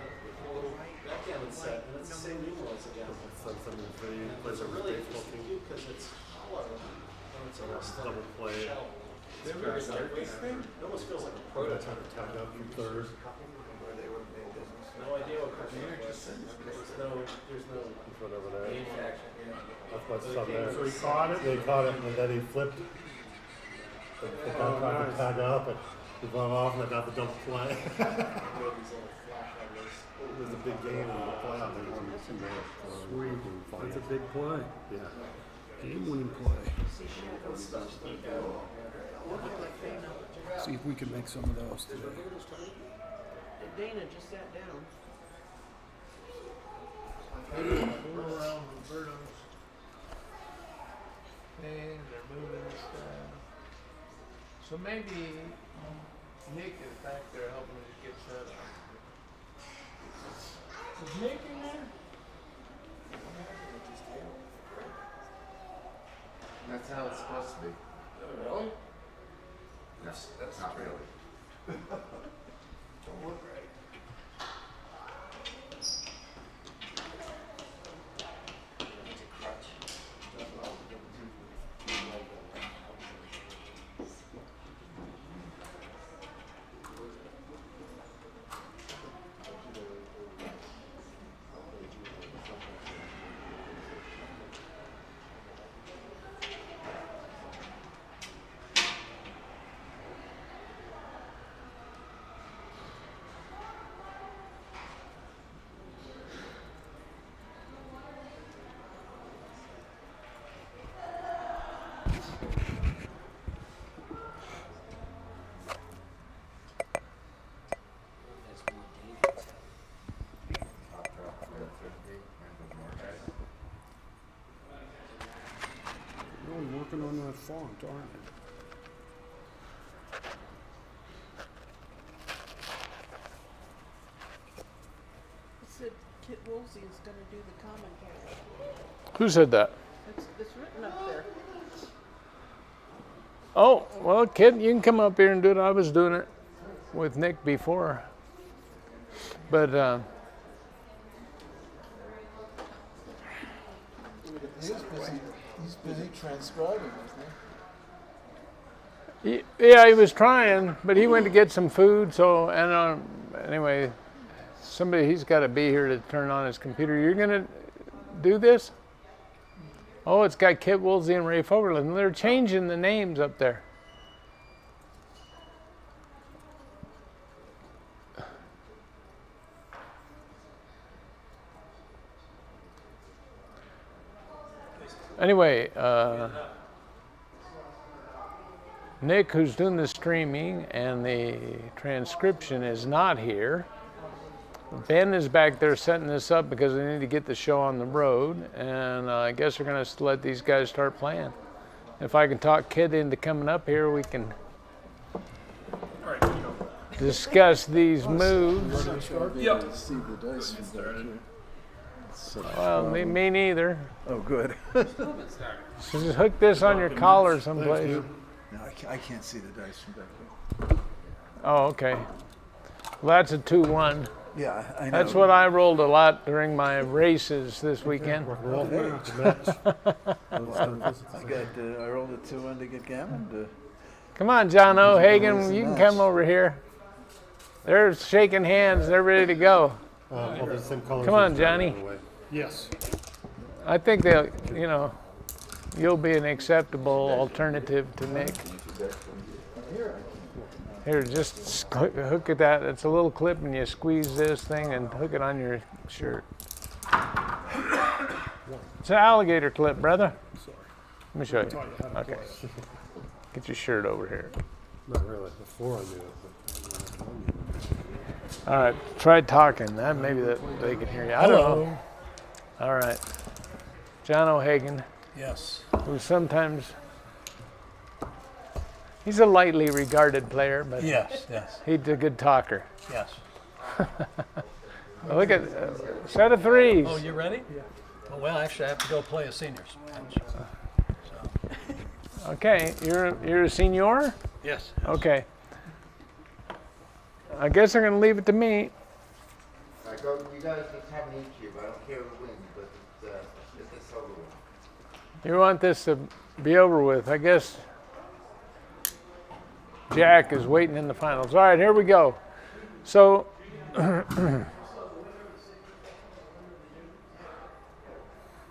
little backgammon set, and it's the same numerals again. It's a really interesting cube because it's hollow, and it's almost like double play. a shell. It's very lightweight. It almost feels like a prototype. Third. Where they were in business. No idea what company it was. There's no Whatever that is. manufacturer. That's my son there. So he caught it? They caught it and then he flipped. The guy tried to tag up and he went off and I got the double play. These little flash numbers. It was a big game in the playoff. Sweet. That's a big play. Yeah. Game-winning play. Look like Dana. See if we can make some of those today. Dana just sat down. Go around Roberto's. And they're moving stuff. So maybe Nick is back there helping us get set up. Is Nick in there? That's how it's supposed to be. Really? That's not really. Don't look right. Really working on that font, aren't you? It said Kit Woolsey is gonna do the commentary. Who said that? It's written up there. Oh, well, Kit, you can come up here and do it. I was doing it with Nick before. But He's busy transcribing, isn't yeah, he was trying, but he went to get some food. So, and anyway, he's got to be here to turn on his computer. You're going to do this? Oh, it's got Kit Woolsey and Ray Fogerland. They're changing the names up there. Anyway, Nick, who's doing the streaming and the transcription, is not here. Ben is back there setting this up because they need to get the show on the road, and I guess we're going to let these guys start playing. If I can talk Kid into coming up here, we can discuss these moves. Yep. See the dice from back here. Well, me neither. Oh, good. So just hook this on your collar someplace. No, I can't see the dice from back here. Oh, okay. Well, that's a 2-1. Yeah, I know. That's what I rolled a lot during my races this weekend. I rolled a 2-1 to get Gammon. Come on, John O'Hagan, you can come over here. They're shaking hands. They're ready to go. Come on, Johnny. Yes. I think you'll be an acceptable alternative to Nick. Here, just hook at that. It's a little clip, and you squeeze this thing and hook it on your shirt. It's an alligator clip, brother. Let me show you. Okay. Get your shirt over here. Not really. Before I knew it. All right, try talking. That maybe that they can hear you. I don't know. All right, John O'Hagan. Yes. Who sometimes he's a lightly regarded player, but yes. He's a good talker. Yes. Look at set of threes. Oh, you ready? Yeah. Oh, well, actually, I have to go play a seniors match. Okay, you're a senior? Yes. Okay. I guess they're going to leave it to me. You guys just have an EQ. I don't care who wins, but it's this over with. You want this to be over with. I guess Jack is waiting in the finals. All right, here we go. So,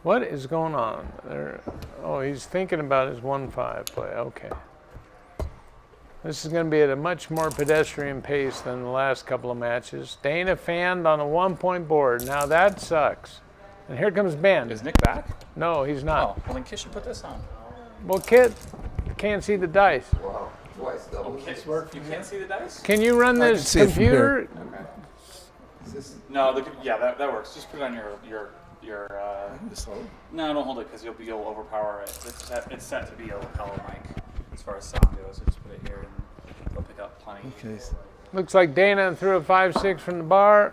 what is going on there? Oh, he's thinking about his 1-5 play. Okay. This is going to be at a much more pedestrian pace than the last couple of matches. Dana fanned on a 1-point board. Now that sucks. And here comes Ben. Is Nick back? No, he's not. Oh, well then Kit should put this on. Well, Kit can't see the dice. Wow. Twice double. You can't see the dice? Can you run this computer? Okay. No, that works. Just put it on your no, don't hold it because you'll overpower it. It's set to be a lapel mic as far as sound goes. So just put it here and it'll pick up plenty. Okay. Looks like Dana threw a 5-6 from the bar.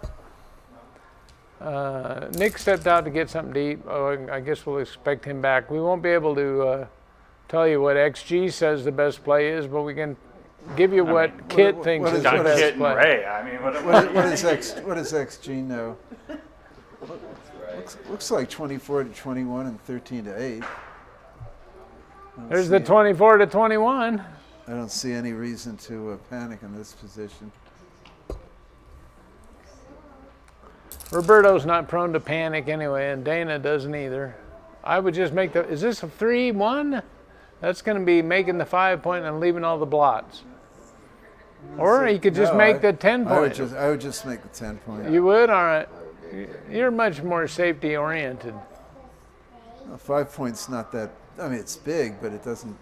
Nick stepped out to get something to eat. Oh, I guess we'll expect him back. We won't be able to tell you what XG says the best play is, but we can give you what Kit thinks is the best play. Ray. I mean, what does XG know? Looks like 24 to 21 and 13 to 8. There's the 24 to 21. I don't see any reason to panic in this position. Roberto's not prone to panic anyway, and Dana doesn't either. I would just make is this a 3-1? That's going to be making the 5-point and leaving all the blots. Or you could just make the 10-point. I would just make the 10-point. You would? All right. You're much more safety oriented. 5 points not that I mean, it's big, but it doesn't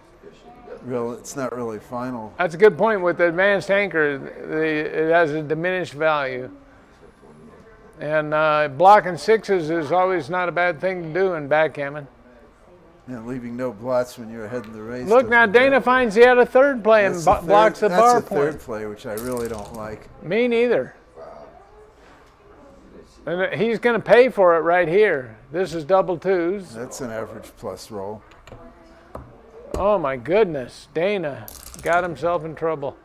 it's not really final. That's a good point. With the advanced anchor, it has a diminished value. And blocking sixes is always not a bad thing to do in backgammon. Yeah, leaving no blots when you're ahead in the race. Look, now Dana finds he had a third play and blocks the bar That's a point. third play, which I really don't like. Me neither. And he's going to pay for it right here. This is double twos. That's an average plus roll. Oh my goodness, Dana got himself in trouble.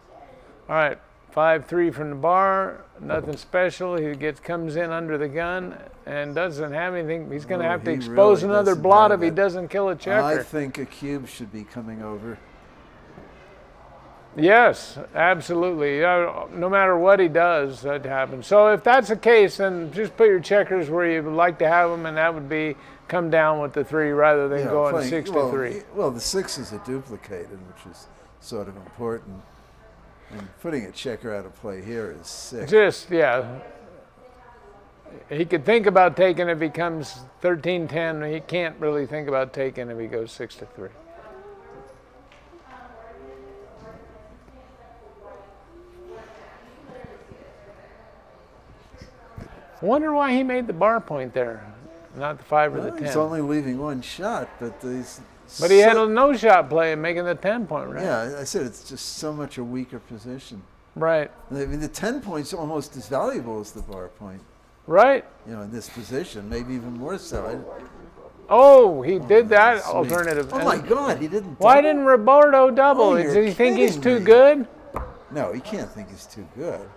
All right, 5-3 from the bar, nothing special. He comes in under the gun and doesn't have anything. He's going to have to expose really another doesn't blot have if he that. doesn't kill a checker. I think a cube should be coming over. Yes, absolutely. No matter what he does, that happens. So if that's the case, then just put your checkers where you would like to have them, and that would be come down with the 3 rather than going 6-3. Well, the 6s are duplicated, which is sort of important. And putting a checker out of play here is sick. Just, yeah. He could think about taking if he comes 13-10. He can't really think about taking if he goes 6-3. I wonder why he made the bar point there, not the 5 or the 10. He's only leaving one shot, but he's... But he had a no-shot play and making the 10-point, right? Yeah, I said it's just so much a weaker position. Right. I mean, the 10 point's almost as valuable as the bar point. Right. You know, in this position, maybe even more so. Oh, he did that sweet. Alternative. Oh my God, he didn't. Why didn't Roberto double? Oh, Does he think he's too me. good? No, he can't think he's too good.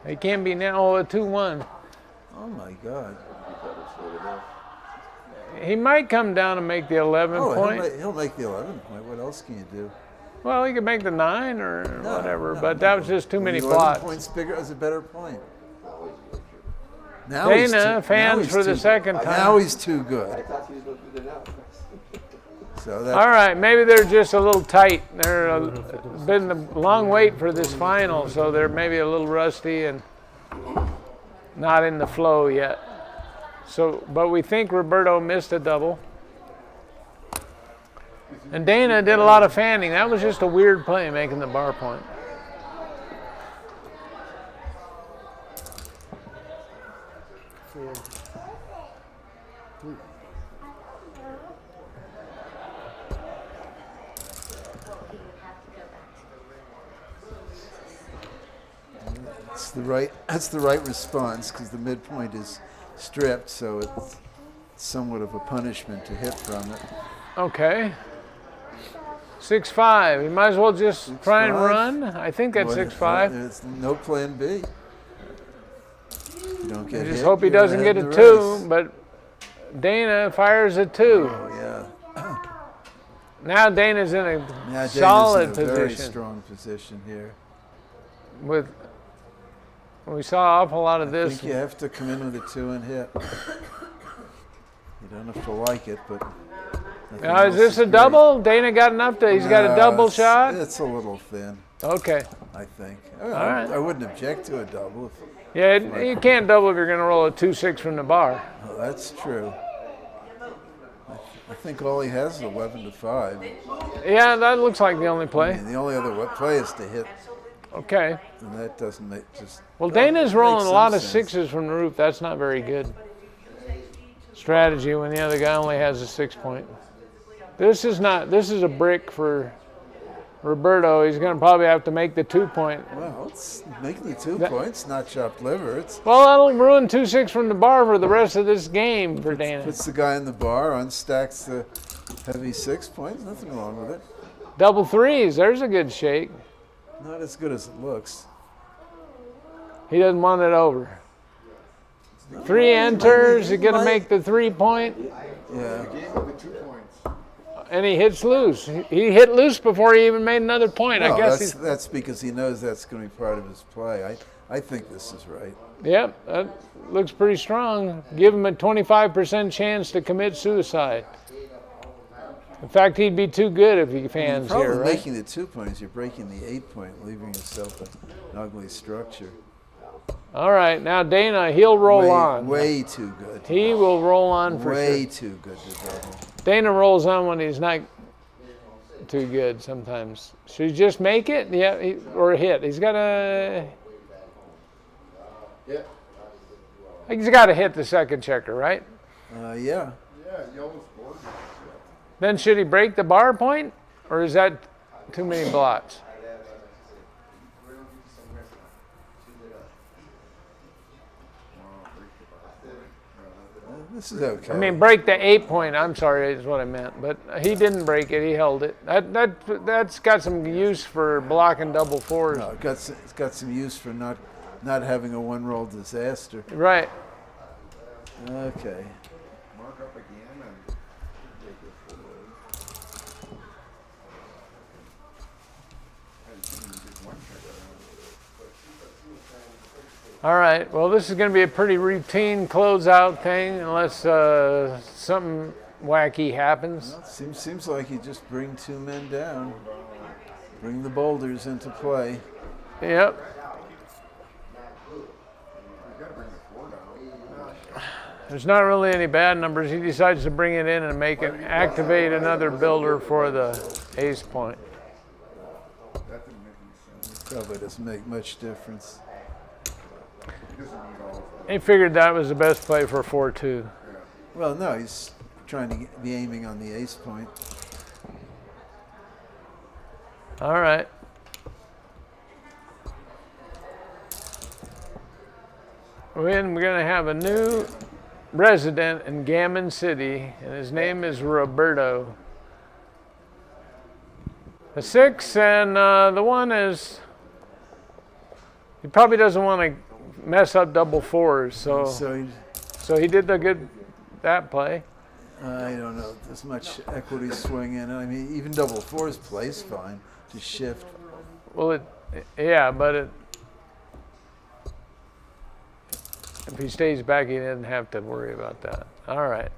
He can't be now. Oh, a 2-1. Oh my God. He might come down and make the 11 point. He'll make the 11 point. What else can you do? Well, he could make the 9 or whatever, but that was just too many 11 plots. points bigger is a better point. Dana fans for the second time. Now he's too good. So that, All right, maybe they're just a little tight. They're been a long wait for this final, so they're maybe a little rusty and not in the flow yet. So, but we think Roberto missed a double. And Dana did a lot of fanning. That was just a weird play, making the bar point. That's the right response because the midpoint is stripped, so it's somewhat of a punishment to hit from it. Okay. 6-5. You might as well just try and 6-5. run. I think that's 6-5. There's no plan B. You don't get I just hit, hope he you're doesn't ahead get in a the 2, race. but Dana fires a 2. Oh, yeah. Now Dana's in a Now solid Dana's in a very position. strong position here. We saw an awful lot of I this. think you have to come in with a 2 and hit. You don't have to like it, but... Now, is this a double? Dana got enough to, he's got a double shot? It's a little thin. Okay. I think. All right. I wouldn't object to a double. Yeah, you can't double if you're going to roll a 2-6 from the bar. Oh, that's true. I think all he has is 11 to 5. Yeah, that looks like the only play. I mean, the only other play is to hit. Okay. And that doesn't make just... Well, Dana's rolling makes a lot some of sense. 6s from the roof. That's not very good strategy when the other guy only has a 6 point. This is a brick for Roberto. He's going to probably have to make the 2 point. Well, it's making the 2 points, not chopped liver. It's Well, that'll ruin 2-6 from the bar for the rest of this game for Dana. puts the guy in the bar, unstacks the heavy 6 points. Nothing wrong with it. Double 3s. There's a good shake. Not as good as it looks. He doesn't want it over. 3 enters. He's going to make the 3 point. Yeah. And he hits loose. He hit loose before he even made another point. No, I guess that's because he knows that's going to be part of his play. I think this is right. Yep, that looks pretty strong. Give him a 25% chance to commit suicide. In fact, he'd be too good if he fans the problem here, with right? making the 2 points, you're breaking the 8 point, leaving yourself an ugly structure. All right, now Dana, he'll roll on. Way too good. He will roll on for Way sure. too good to double. Dana rolls on when he's not too good sometimes. Should he just make it? Yeah, or hit. He's got to. Yeah. He's got to hit the second checker, right? Yeah. Yeah, yellow's gorgeous. Then should he break the bar point, or is that too many blots? This is okay. I mean, break the 8 point. I'm sorry, is what I meant. But he didn't break it. He held it. That's got some use for blocking double fours. No, it's got some use for not having a one-roll disaster. Right. Okay. Mark up again and take it forward. All right. Well, this is going to be a pretty routine closeout thing, unless something wacky happens. Well, seems like you just bring two men down, bring the boulders into play. Yep. There's not really any bad numbers. He decides to bring it in and activate another builder for the ace point. That didn't make any sense. Probably doesn't make much difference. He figured that was the best play for 4-2. Well, no, he's trying to be aiming on the ace point. All right. We're going to have a new resident in Gammon City, and his name is Roberto. The 6 and the 1 is, he probably doesn't want to mess up double fours, so he did that play. I don't know. There's much equity swing in it. I mean, even double fours plays fine to shift. Well, but if he stays back, he doesn't have to worry about that. All right.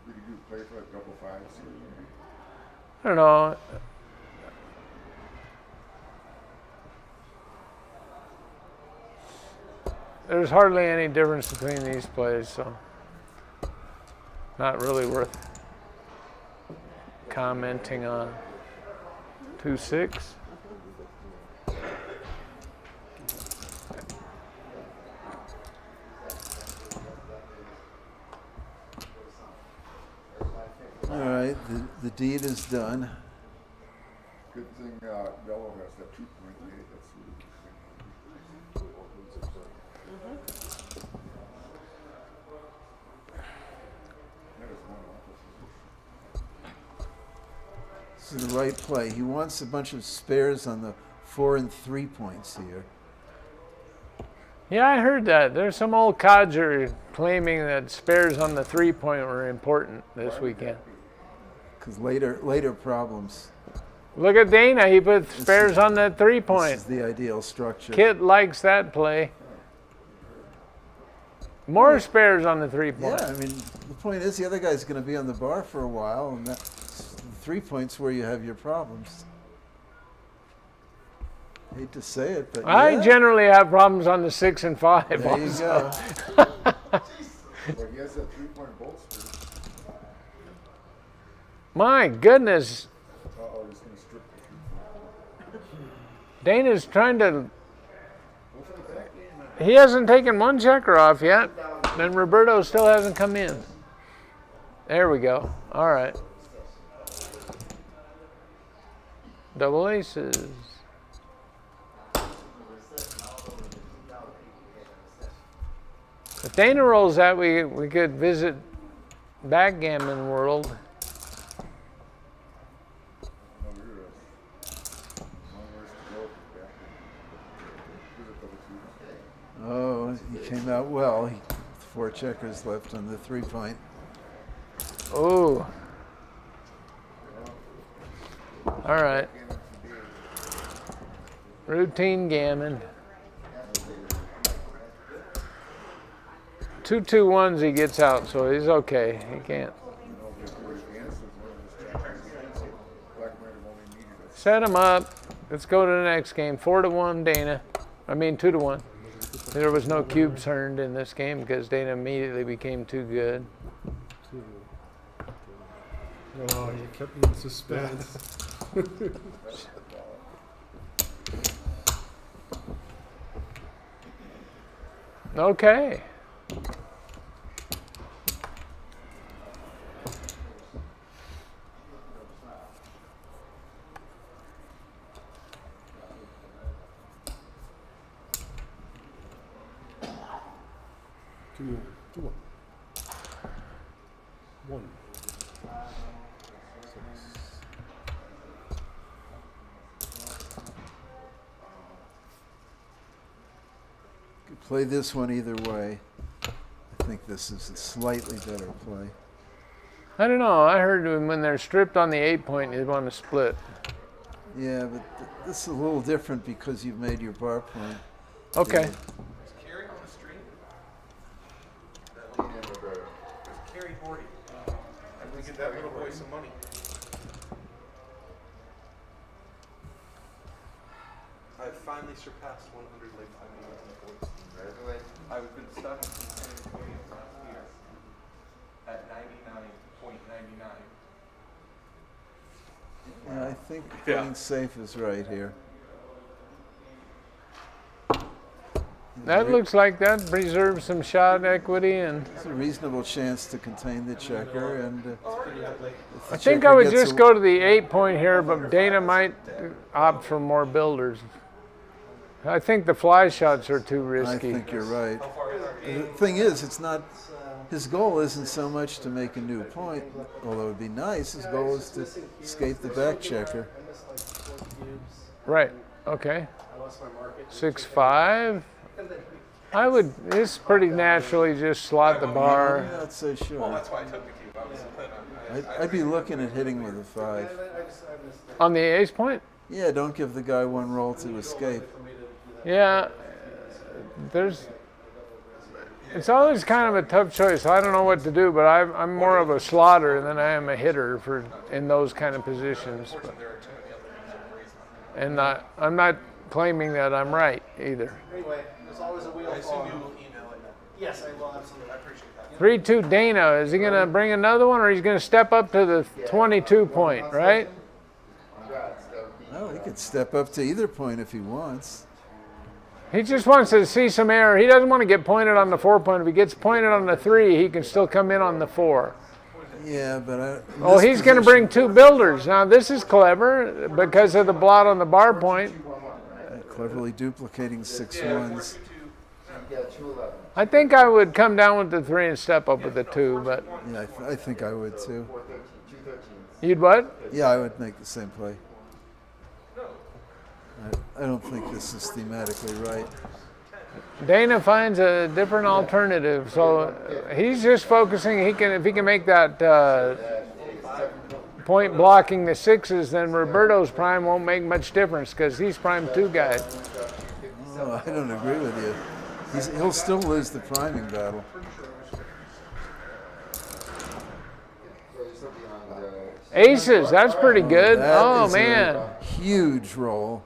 Did you play for like double fives? I don't know. There's hardly any difference between these plays, so not really worth commenting on. 2-6. All right, the deed is done. Good thing yellow has that 2.8. That's really This is the right play. He wants a bunch of spares on the 4 and 3 points here. Yeah, I heard that. There's some old codger claiming that spares on the 3 point were important this weekend. Because later problems. Look at Dana. He put spares on the 3 point. This is the ideal structure. Kit likes that play. More spares on the 3 point. Yeah, I mean, the point is the other guy's going to be on the bar for a while, and that 3 points where you have your problems. Hate to say it, but I generally have problems on the 6 and 5. There you also. go. Well, he has that 3-point bolster. My goodness. Uh-oh, he's going to strip the 3-point. Dana's trying to. He hasn't taken one checker off yet, and Roberto still hasn't come in. There we go. All right. Double aces. If Dana rolls that, we could visit Backgammon World. Oh, he came out well. 4 checkers left on the 3 point. Oh. All right. Routine gammon. 2-2-1s he gets out, so he's okay. He can't. Set him up. Let's go to the next game. 4-1 Dana. I mean 2-1. There was no cubes earned in this game because Dana immediately became too good. Oh, you kept me in suspense. Okay. Two, one. Could play this one either way. I think this is a slightly better play. I don't know. I heard when they're stripped on the 8-point, you'd want to split. Yeah, but this is a little different because you've made your bar point. Okay. Yeah. Is Carrie on the stream? Carrie Bordy. And we get that little boy some money. I've finally surpassed 100 like 5 minutes in the voice. Congratulations. I've been stuck on San Antonio last year at 99.99. Yeah, I think playing safe is right here. That looks like that preserves some shot equity, and it's a reasonable chance to contain the checker. And I think I would just go to the 8-point here, but Dana might opt for more builders. I think the fly shots are too risky. I think you're right. The thing is, it's not. His goal isn't so much to make a new point, although it'd be nice. His goal is to escape the back checker. Right. Okay. 6-5. I would. This pretty naturally just slot the bar. I'm not so sure. Well, that's why I took the cube. I was planning on I'd be looking at hitting with a 5. On the ace point? Yeah, don't give the guy one roll to escape. Yeah. It's always kind of a tough choice. I don't know what to do, but I'm more of a slotter than I am a hitter in those kind of positions. And I'm not claiming that I'm right either. Anyway, there's always a wheel fall. I assume you will email it. Yes, I will, absolutely. I appreciate that. 3-2 Dana. Is he going to bring another one, or he's going to step up to the 22 point, right? Oh, he could step up to either point if he wants. He just wants to see some error. He doesn't want to get pointed on the 4 point. If he gets pointed on the 3, he can still come in on the 4. Yeah, but he's going to bring 2 builders. Now, this is clever because of the blot on the bar point. Cleverly duplicating 6 ones. I think I would come down with the 3 and step up with the 2, but yeah, I think I would too. You'd what? Yeah, I would make the same play. I don't think this is thematically right. Dana finds a different alternative, so he's just focusing. If he can make that point blocking the 6s, then Roberto's prime won't make much difference because he's prime 2 guy. Oh, I don't agree with you. He'll still lose the priming battle. Aces, that's pretty good. That is man, a huge roll.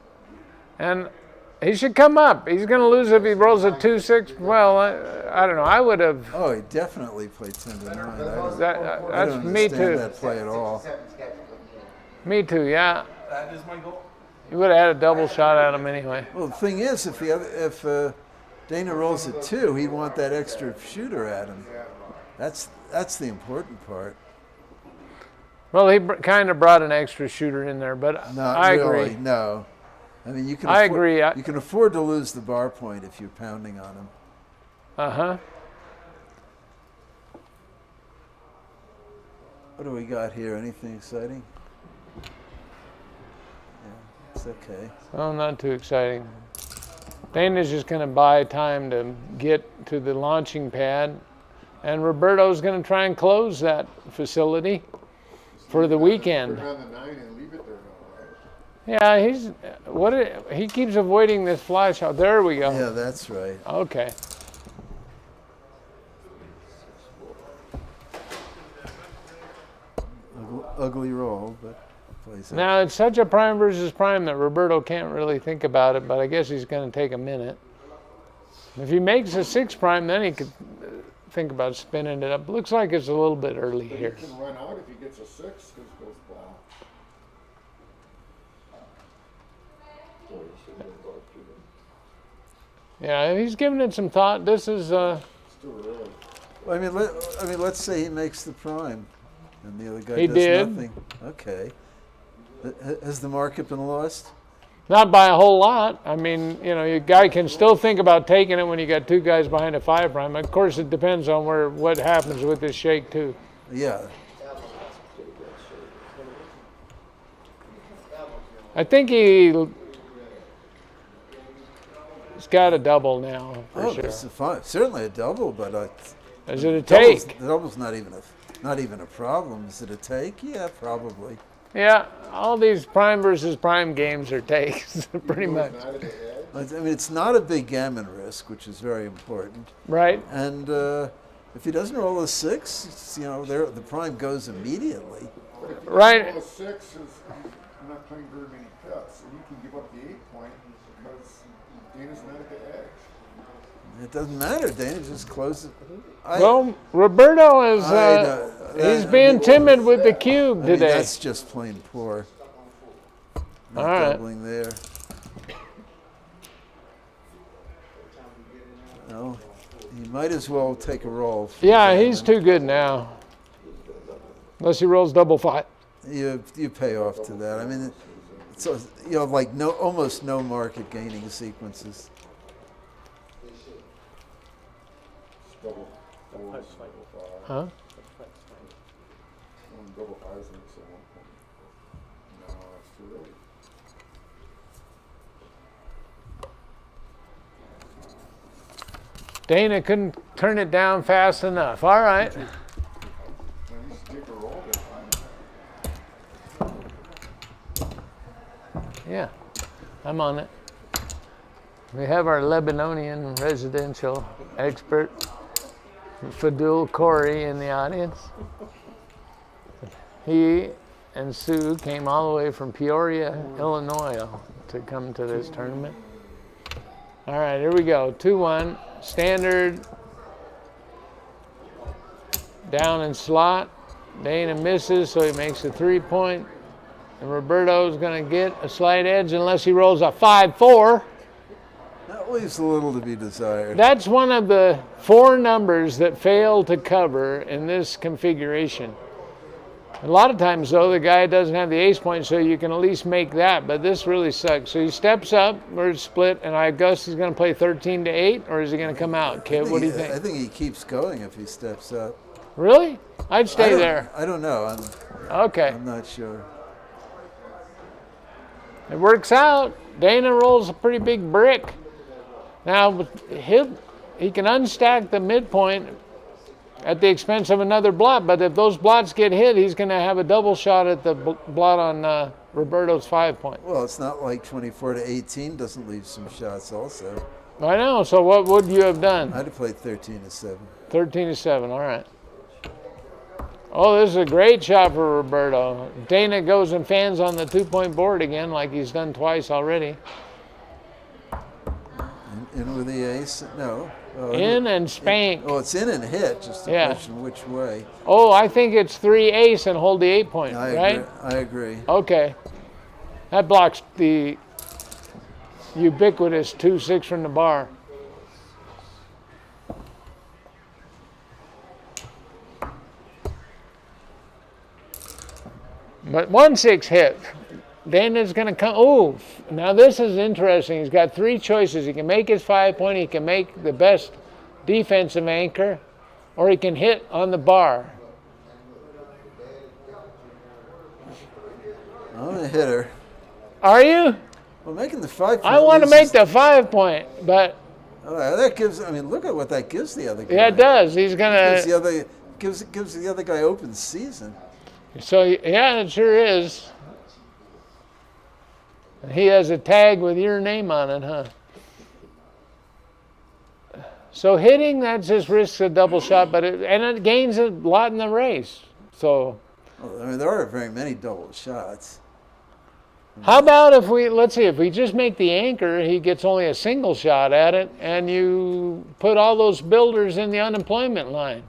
And he should come up. He's going to lose if he rolls a 2-6. Well, I don't know. I would have. Oh, he definitely played 10-9. That's don't me understand too. that play at all. Me too. Yeah. That is my goal. You would have had a double shot at him anyway. Well, the thing is, if Dana rolls a 2, he'd want that extra shooter at him. That's the important part. Well, he kind of brought an extra shooter in there, but Not I really, agree. No. I mean, you can. I agree. You can afford to lose the bar point if you're pounding on him. Uh-huh. What do we got here? Anything exciting? Yeah, it's okay. Oh, not too exciting. Dana's just going to buy time to get to the launching pad, and Roberto's going to try and close that facility for the weekend. Put it on the 9 and leave it there. Yeah, he keeps avoiding this fly shot. There we go. Yeah, that's right. Okay. Ugly roll, but plays out. Now, it's such a prime versus prime that Roberto can't really think about it, but I guess he's going to take a minute. If he makes a 6 prime, then he could think about spinning it up. Looks like it's a little bit early But here. he can run out if he gets a 6 because it goes black. Yeah, he's giving it some thought. This is It's too early. Well, I mean, let's say he makes the prime, and the other guy He does did. nothing. Okay. Has the market been lost? not by a whole lot. I mean, you know, your guy can still think about taking it when you got 2 guys behind a 5 prime. Of course, it depends on what happens with this shake too. Yeah. I think he's got a double now for sure. It's certainly a double, but is it a take? The double's not even a problem. Is it a take? Yeah, probably. Yeah, all these prime versus prime games are takes, pretty much. I mean, it's not a big gammon risk, which is very important. Right. And if he doesn't roll a 6, it's, the prime goes immediately. But if you Right. roll a 6, I'm not playing very many cuts, and you can give up the 8 point because Dana's not at the edge. It doesn't matter. Dana just closes. Well, Roberto is he's being timid with the cube I mean, today. that's just plain poor. No All right. doubling there. No, he might as well take a roll. Yeah, he's too good now. Unless he rolls double 5. You pay off to that. I mean, it's like almost no market gaining sequences. Double 4s, double 5. Huh? Double 5s and it's a 1 point. No, it's too early. Dana couldn't turn it down fast enough. All right. Now you should take a roll there, fine. Yeah, I'm on it. We have our Lebanonian residential expert, Fadul Corey, in the audience. He and Sue came all the way from Peoria, Illinois to come to this tournament. All right, here we go. 2-1, standard, down in slot. Dana misses, so he makes a 3-point. And Roberto's going to get a slight edge unless he rolls a 5-4. That leaves a little to be desired. That's one of the 4 numbers that fail to cover in this configuration. A lot of times, though, the guy doesn't have the ace point, so you can at least make that, but this really sucks. So he steps up, we're split, and I guess he's going to play 13-8, or is he going to come out? Kid, what do you think? I think he keeps going if he steps up. Really? I'd stay there. I don't know. Okay. I'm not sure. It works out. Dana rolls a pretty big brick. Now, he can unstack the midpoint at the expense of another blot, but if those blots get hit, he's going to have a double shot at the blot on Roberto's 5-point. Well, it's not like 24-18 doesn't leave some shots also. I know, so what would you have done? I'd have played 13-7. 13-7, all right. Oh, this is a great shot for Roberto. Dana goes and fans on the 2-point board again like he's done twice already. In with the ace? No. Oh, In and spank. Oh, it's in and hit, just a question which way. Oh, I think it's 3 ace and hold the 8-point, right? I agree. Okay. That blocks the ubiquitous 2-6 from the bar. But 1-6 hit. Dana's going to come. Oh, now this is interesting. He's got 3 choices. He can make his 5-point. He can make the best defensive anchor, or he can hit on the bar. I'm a hitter. Are you? Well, making the 5-point. I want to make the 5-point, but. That gives. I mean, look at what that gives the other guy. Yeah, it does. He's gonna. Gives the other guy open season. So yeah, it sure is. He has a tag with your name on it, huh? So hitting, that just risks a double shot, but it gains a lot in the race. So. Well, I mean, there aren't very many double shots. How about if let's see, if we just make the anchor, he gets only a single shot at it, and you put all those builders in the unemployment line.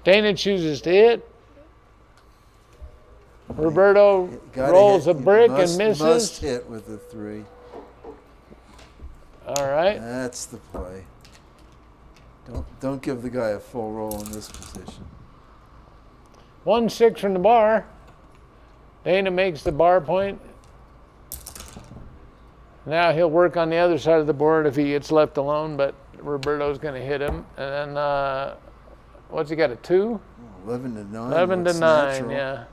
Dana chooses to hit. Roberto rolls a brick and misses. Must hit with a 3. All right. That's the play. Don't give the guy a full roll in this position. 1-6 from the bar. Dana makes the bar point. Now he'll work on the other side of the board if he gets left alone, but Roberto's going to hit him. And then, what's he got, a 2? 11 to 9. 11 to 9, natural. yeah.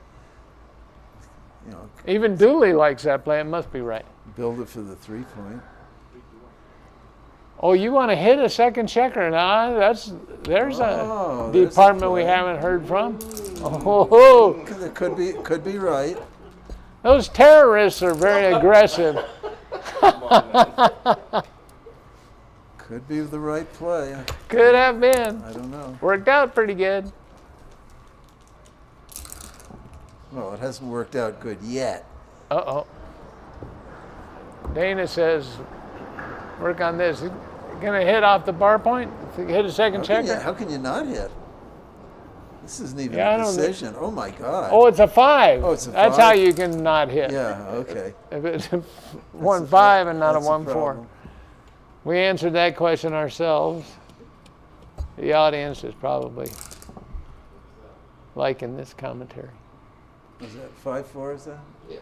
You know, Even Dooley likes that play. It must be right. build it for the 3-point. Oh, you want to hit a second checker? Nah, there's a there's department we haven't heard from. Oh, It could be right. those terrorists are very aggressive. Could be the right play. Could have been. I don't know. Worked out pretty good. Well, it hasn't worked out good yet. Uh-oh. Dana says, work on this. Going to hit off the bar point? Hit a second checker? How can you not hit? This isn't even Yeah, I a don't decision. Oh, my God. Oh, it's a 5. Oh, it's a That's 5? how you can not hit. Yeah, okay. If it's a 1-5 and not a That's 1-4. problem. We answered that question ourselves. The audience is probably liking this commentary. Is that 5-4, is that? Yeah.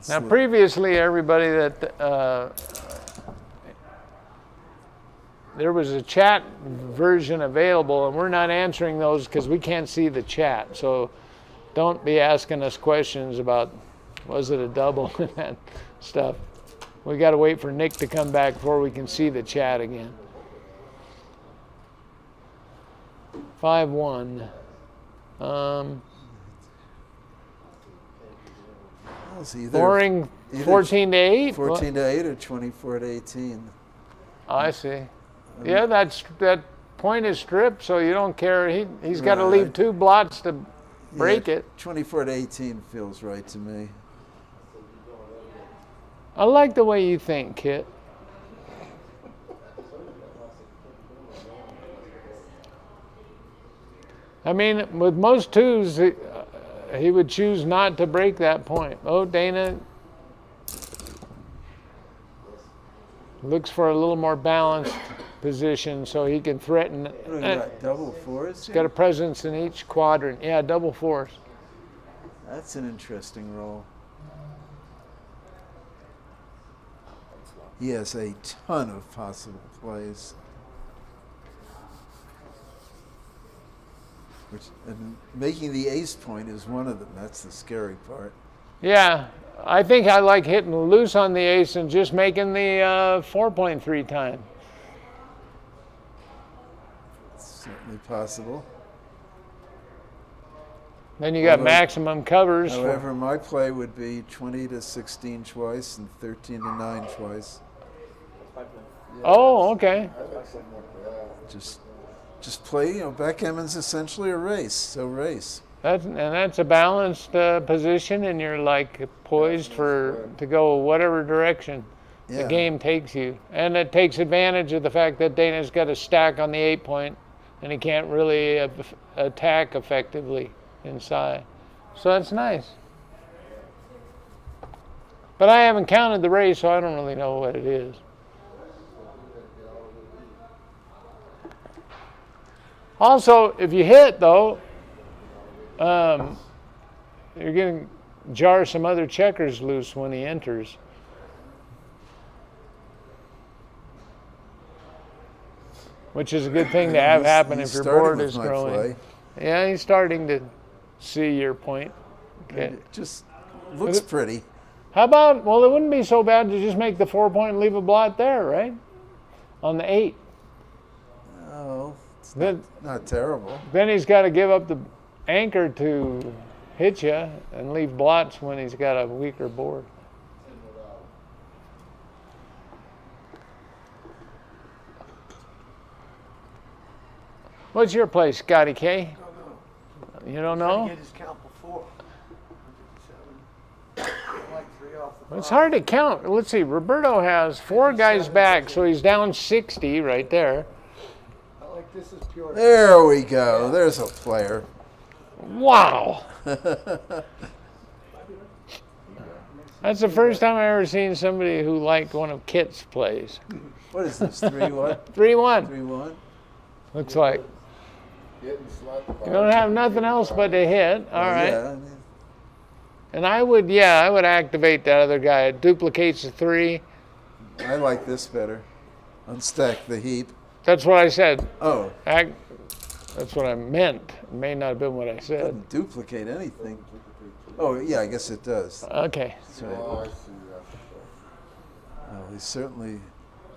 Now, previously, everybody that there was a chat version available, and we're not answering those because we can't see the chat. So don't be asking us questions about was it a double and that stuff. We got to wait for Nick to come back before we can see the chat again. 5-1. Boring 14 to 8? 14 to 8 or 24 to 18. I see. Yeah, that point is stripped, so you don't care. He's got to leave 2 blots to break it. 24 to 18 feels right to me. I like the way you think, Kit. I mean, with most 2s, he would choose not to break that point. Oh, Dana looks for a little more balanced position so he can threaten. What do we got, double 4s? He's got a presence in each quadrant. Yeah, double 4s. That's an interesting roll. He has a ton of possible plays. And making the ace point is one of them. That's the scary part. Yeah, I think I like hitting loose on the ace and just making the 4.3 time. It's certainly possible. Then you got maximum covers. However, my play would be 20 to 16 twice and 13 to 9 twice. Oh, okay. Just play, backgammon's essentially a race, so race. That's a balanced position, and you're like poised to go whatever direction the game takes you. And it takes advantage of the fact that Dana's got a stack on the 8-point, and he can't really attack effectively inside. So that's nice. But I haven't counted the race, so I don't really know what it is. Also, if you hit, though, you're going to jar some other checkers loose when he enters. Which is a good thing to have happen if your board is growing. Yeah, he's starting to see your point. Okay. It just looks pretty. How about, well, it wouldn't be so bad to just make the 4-point and leave a blot there, right? On the 8. Oh, it's not terrible. Then he's got to give up the anchor to hit you and leave blots when he's got a weaker board. What's your place, Scotty K? You don't know? Get his count before. Like 3 off the It's hard to count. Let's see. Roberto has 4 guys back, so he's down 60 right there. Like this is pure. There we go. There's a player. Wow. That's the first time I've ever seen somebody who liked one of Kit's plays. What is this? 3-1? 3-1. 3-1. Looks like. Hit and slot the You don't have nothing else but to hit. All right. Yeah, I mean, And I would activate that other guy. It duplicates the 3. I like this better. Unstack the heap. That's what I said. Oh. That's what I meant. It may not have been what I said. Doesn't duplicate anything. Oh, yeah, I guess it does. Okay. That's right. Well, he's certainly.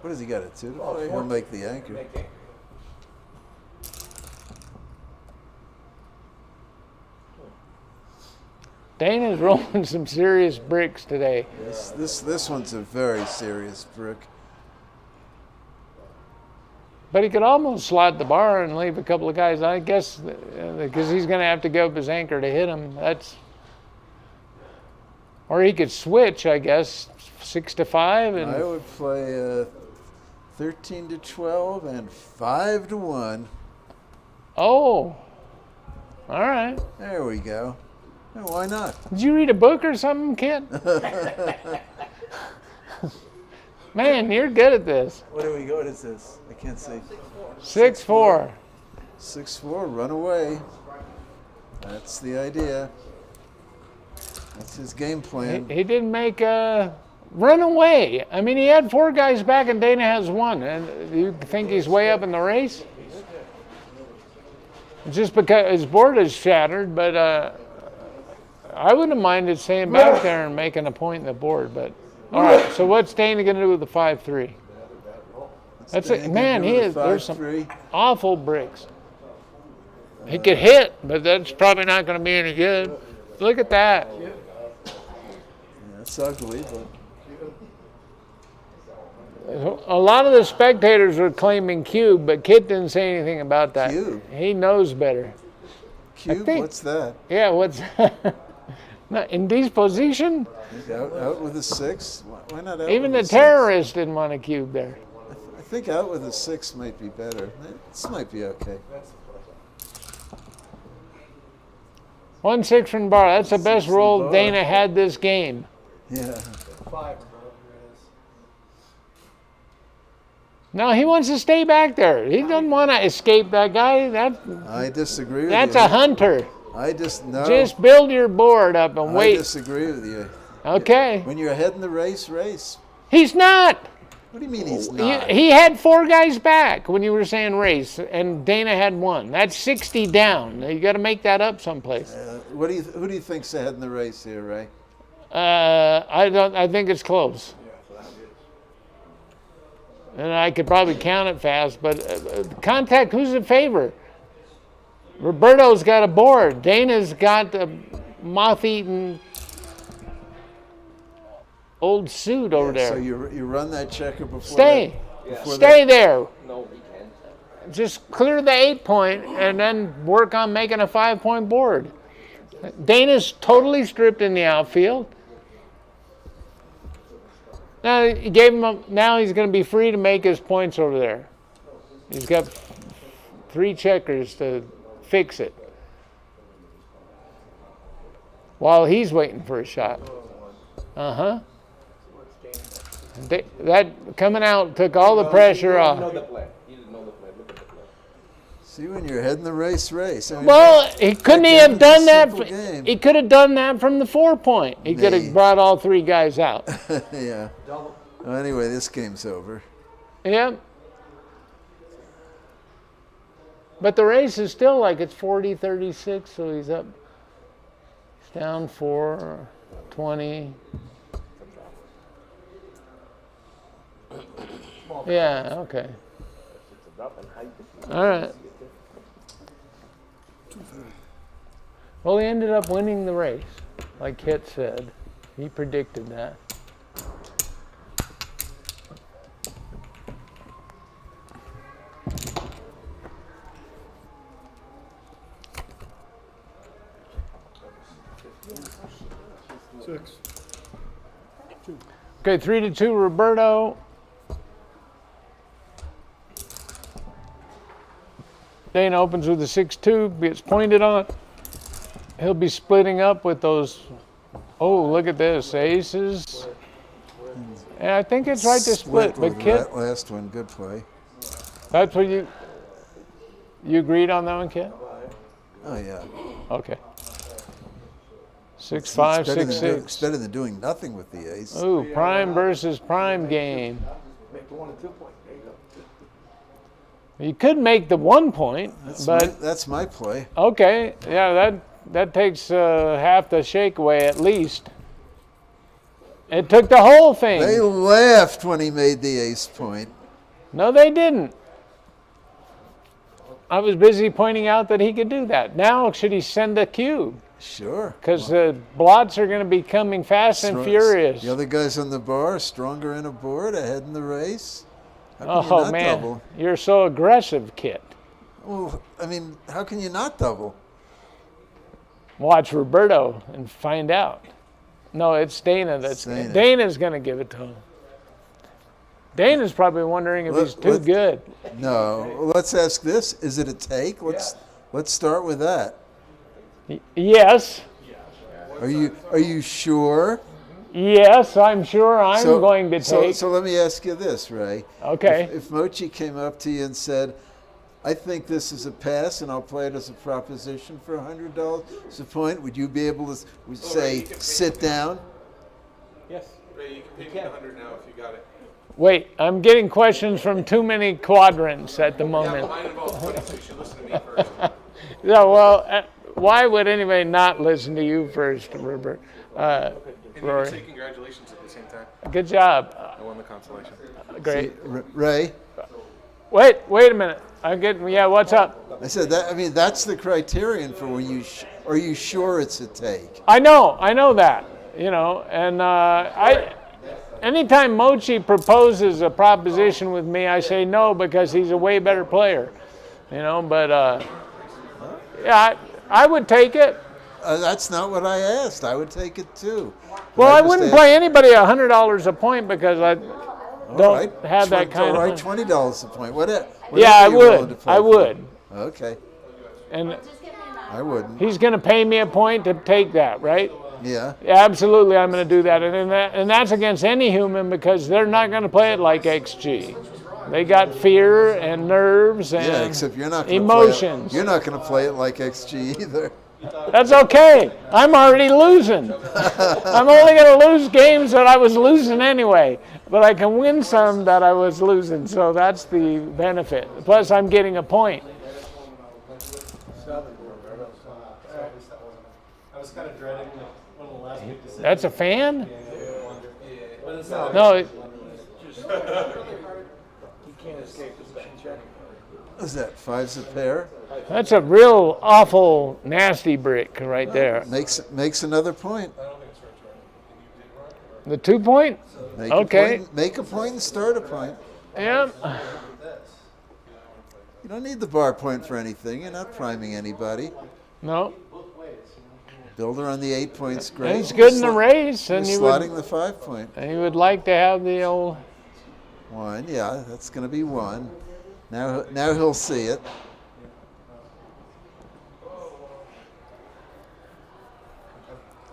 What has he got? A 2? He'll make the anchor. Dana's rolling some serious bricks today. This one's a very serious brick. But he could almost slot the bar and leave a couple of guys. I guess because he's going to have to go up his anchor to hit him. Or he could switch, I guess, 6 to 5. And I would play 13 to 12 and 5 to 1. Oh, all right. There we go. Yeah, why not? Did you read a book or something, kid? Man, you're good at this. What do we go? What is this? I can't see. 6-4. 6-4. Run away. That's the idea. That's his game plan. He didn't make a run away. I mean, he had 4 guys back and Dana has 1. And you think he's way up in the race? Just because his board is shattered, but I wouldn't mind it staying back there and making a point in the board. But all right, so what's Dana going to do with the 5-3? That's it, man. There's some awful bricks. He could hit, but that's probably not going to be any good. Look at that. Yeah, it's ugly, but. A lot of the spectators were claiming cube, but Kit didn't say anything about that. Cube? He knows better. Cube? What's that? Yeah, what's not in disposition? Out with a 6? Why not out Even with the a 6? terrorists didn't want a cube there. I think out with a 6 might be better. This might be okay. 1-6 from the bar. That's the best roll Dana had this game. Yeah. 5. No, he wants to stay back there. He doesn't want to escape that guy. I disagree with That's you. a hunter. No. Just build your board up and wait. I disagree with you. Okay. When you're ahead in the race, race. He's not. What do you mean he's not? He had 4 guys back when you were saying race, and Dana had 1. That's 60 down. You got to make that up someplace. Who do you think's ahead in the race here, Ray? I think it's close. And I could probably count it fast, but contact, who's in favor? Roberto's got a board. Dana's got a moth-eaten old suit over there. So you run that checker before Stay. Stay there. No, we can't. Just clear the 8-point and then work on making a 5-point board. Dana's totally stripped in the outfield. Now you gave him. Now he's going to be free to make his points over there. He's got 3 checkers to fix it while he's waiting for a shot. That coming out took all the pressure off. See, when you're ahead in the race. I mean, Well, couldn't he have done that? He could have done that from the 4-point. He could have brought all 3 guys out. Yeah. Well, anyway, this game's over. Yeah. But the race is still like it's 40-36, so he's up. He's down 4-20. Yeah, okay. All right. Well, he ended up winning the race, like Kit said. He predicted that. 6. Okay, 3-2, Roberto. Dana opens with a 6-2, gets pointed on. He'll be splitting up with those. Oh, look at this, aces. And I think it's right to split, but with Kit, that last one, good play. that's what you agreed on that one, Kit? Oh yeah. Okay. 6-5, It's better than 6-6. It's better than doing nothing with the ace. Ooh, prime versus prime game. Make the 1 and 2 point. There you go. You could make the 1 point, but That's my play. okay, yeah, that takes half the shake away at least. It took the whole thing. They laughed when he made the ace point. No, they didn't. I was busy pointing out that he could do that. Now, should he send a cube? Sure. Because the blots are going to be coming fast and furious. The other guys on the bar, stronger in a board, ahead in the race. How can you Oh, not man. double? You're so aggressive, Kit. Well, I mean, how can you not double? Watch Roberto and find out. No, it's Dana. Dana's going to give it to him. Dana's probably wondering if he's too good. No. Let's ask this. Is it a take? Let's start with that. Yes. Are you sure? Yes, I'm sure I'm going to take. So let me ask you this, Ray. Okay. If Mochi came up to you and said, I think this is a pass and I'll play it as a proposition for $100 a point, would you be able to say, sit down? Yes. Ray, you can pay me 100 now if you got it. Wait, I'm getting questions from too many quadrants at the moment. Yeah, mine involves money, so you should listen to me first. Yeah, well, why would anybody not listen to you first, Robert? And you Rory? can say congratulations at the same time. Good job. I won the consolation. Great. See, Ray? Wait a minute. I'm getting, yeah, what's up? I said that. I mean, that's the criterion for when you. Are you sure it's a take? I know that. You know, and anytime Mochi proposes a proposition with me, I say no because he's a way better player. You know, but yeah, I would take it. That's not what I asked. I would take it too. Well, I wouldn't play anybody $100 a point because I don't have that kind all right, of. $20 a point. Yeah, I would. I would. Okay. And I wouldn't. he's going to pay me a point to take that, right? Yeah. Absolutely, I'm going to do that. And that's against any human because they're not going to play it like XG. They got fear and nerves and except you're not gonna emotions. You're not going to play it like XG either. That's okay. I'm already losing. I'm only going to lose games that I was losing anyway. But I can win some that I was losing. So that's the benefit. Plus, I'm getting a point. I was kind of dreading one of the last big decisions. That's a fan? But it's No. not. You can't escape the check. Is that fives a pair? That's a real awful nasty brick right there. Makes another point. The 2 point? Okay. Make a point and start a point. Yeah. You don't need the bar point for anything. You're not priming anybody. No. Builder on the 8 points, great. It's good in the race, and you're you slotting would, the 5 point. and you would like to have the old. 1, yeah, that's going to be 1. Now he'll see it.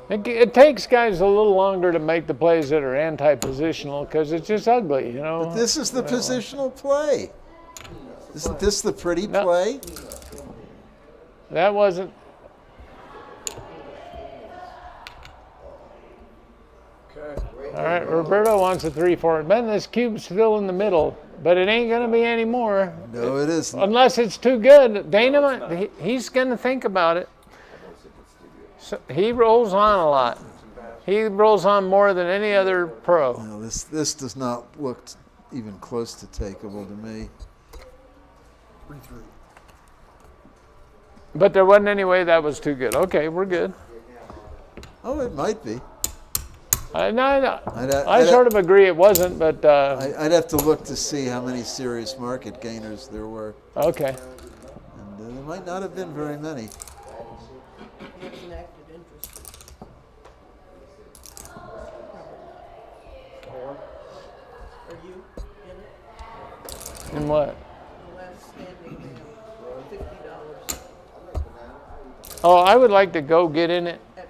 It takes guys a little longer to make the plays that are anti-positional because it's just ugly, you know. But this is the positional play. Isn't this the pretty play? That wasn't. All right, Roberto wants a 3-4. Ben, this cube's still in the middle, but it ain't going to be anymore. No, it isn't. Unless it's too good. Dana, he's going to think about it. So he rolls on a lot. He rolls on more than any other pro. No, this does not look even close to takeable to me. 3-3. But there wasn't any way that was too good. Okay, we're good. Oh, it might be. I sort of agree it wasn't, but... I'd have to look to see how many serious market gainers there were. Okay. And there might not have been very many. And what? The last standing man, $50 Oh, I would like to go get in it. at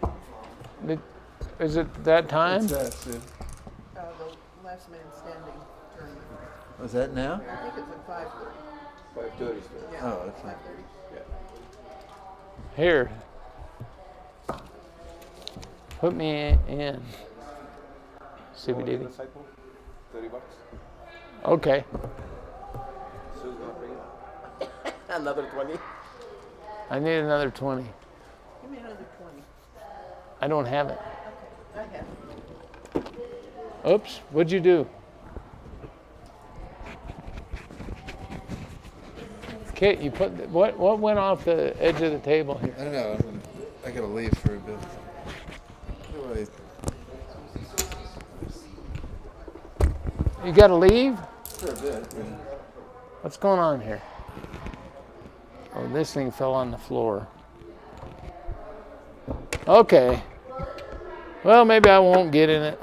5:30. Is it that time? What's that, Sue? The last man standing tournament. Was that now? I think it's at 5:30. 5:30. Yeah. Oh, okay. 5:30. Here. Put me in. CBD. $30. Okay. Sue's gonna bring it. Another 20. I need another 20. Give me another 20. I don't have it. Okay, I have it. Oops, what'd you do? Kit, you put, what went off the edge of the table here? I don't know. I gotta leave for a bit. Anyway, You gotta leave? for a bit. Yeah. What's going on here? Oh, this thing fell on the floor. Okay. Well, maybe I won't get in it.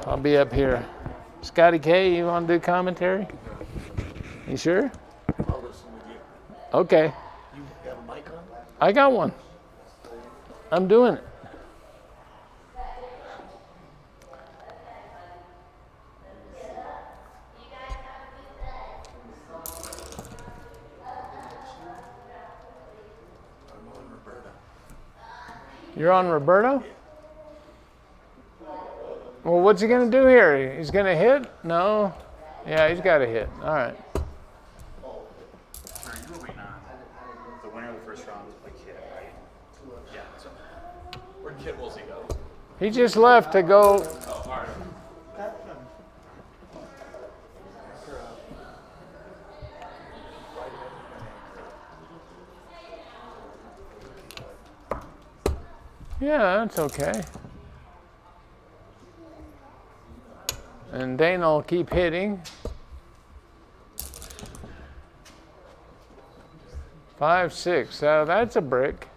I'll be up here. Scotty K, you want to do commentary? You sure? I'll listen with you. Okay. You have a mic on? I got one. I'm doing it. I'm on Roberta. You're on Roberto? Well, what's he going to do here? He's going to hit? No. Yeah, he's got to hit. All right. Sorry, you were waiting on the winner of the first round, like Kit, right? Yeah. So, where Kit will he go? He just left to go. Oh, all right. Yeah, that's okay. And Dana will keep hitting. 5, 6. That's a brick.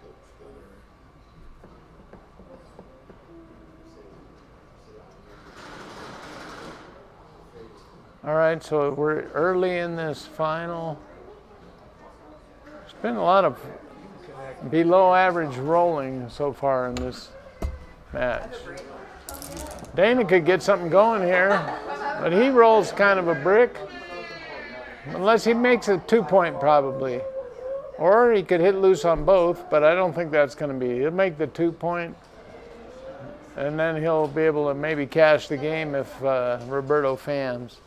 All right, so we're early in this final. It's been a lot of below average rolling so far in this match. Dana could get something going here, but he rolls kind of a brick. Unless he makes a 2-point probably. Or he could hit loose on both, but I don't think that's going to be. He'll make the 2-point, and then he'll be able to maybe cash the game if Roberto fans.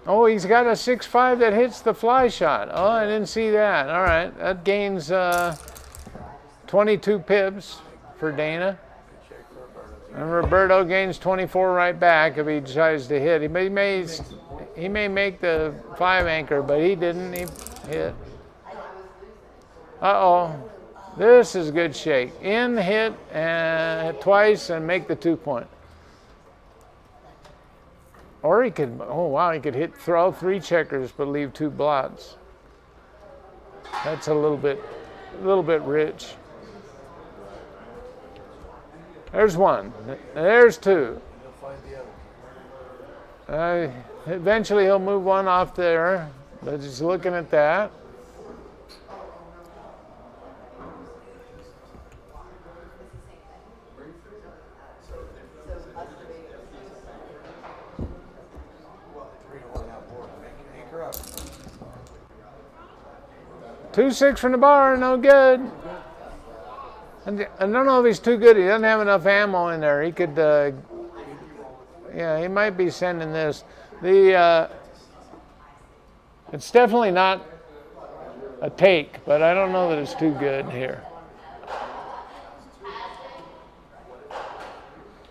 Oh, he's got a 6-5 that hits the fly shot. Oh, I didn't see that. All right, that gains 22 pips for Dana. And Roberto gains 24 right back if he decides to hit. He may make the 5 anchor, but he didn't. He hit. Uh-oh. This is a good shake. In, hit, and twice, and make the 2-point. Or he could, oh wow, he could throw 3 checkers but leave 2 blots. That's a little bit rich. There's 1. There's 2. Eventually he'll move 1 off there, but just looking at that. Two 6 from the bar, no good. And I don't know if he's too good. He doesn't have enough ammo in there. He could, yeah, he might be sending this. It's definitely not a take, but I don't know that it's too good here.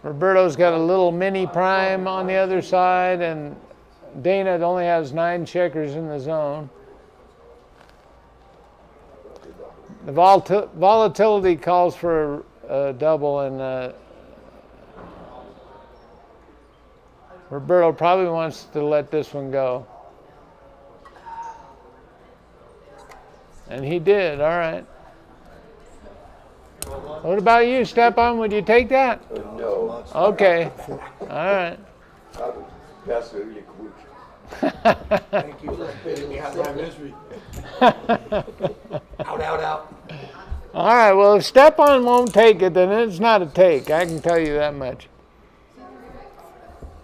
Roberto's got a little mini prime on the other side, and Dana only has 9 checkers in the zone. The volatility calls for a double, and Roberto probably wants to let this one go. And he did, all right. What about you, Stepan? Would you take that? No. Okay. All right. Thank you for spending me out of my misery. Out. All right. Well, if Stepan won't take it, then it's not a take. I can tell you that much.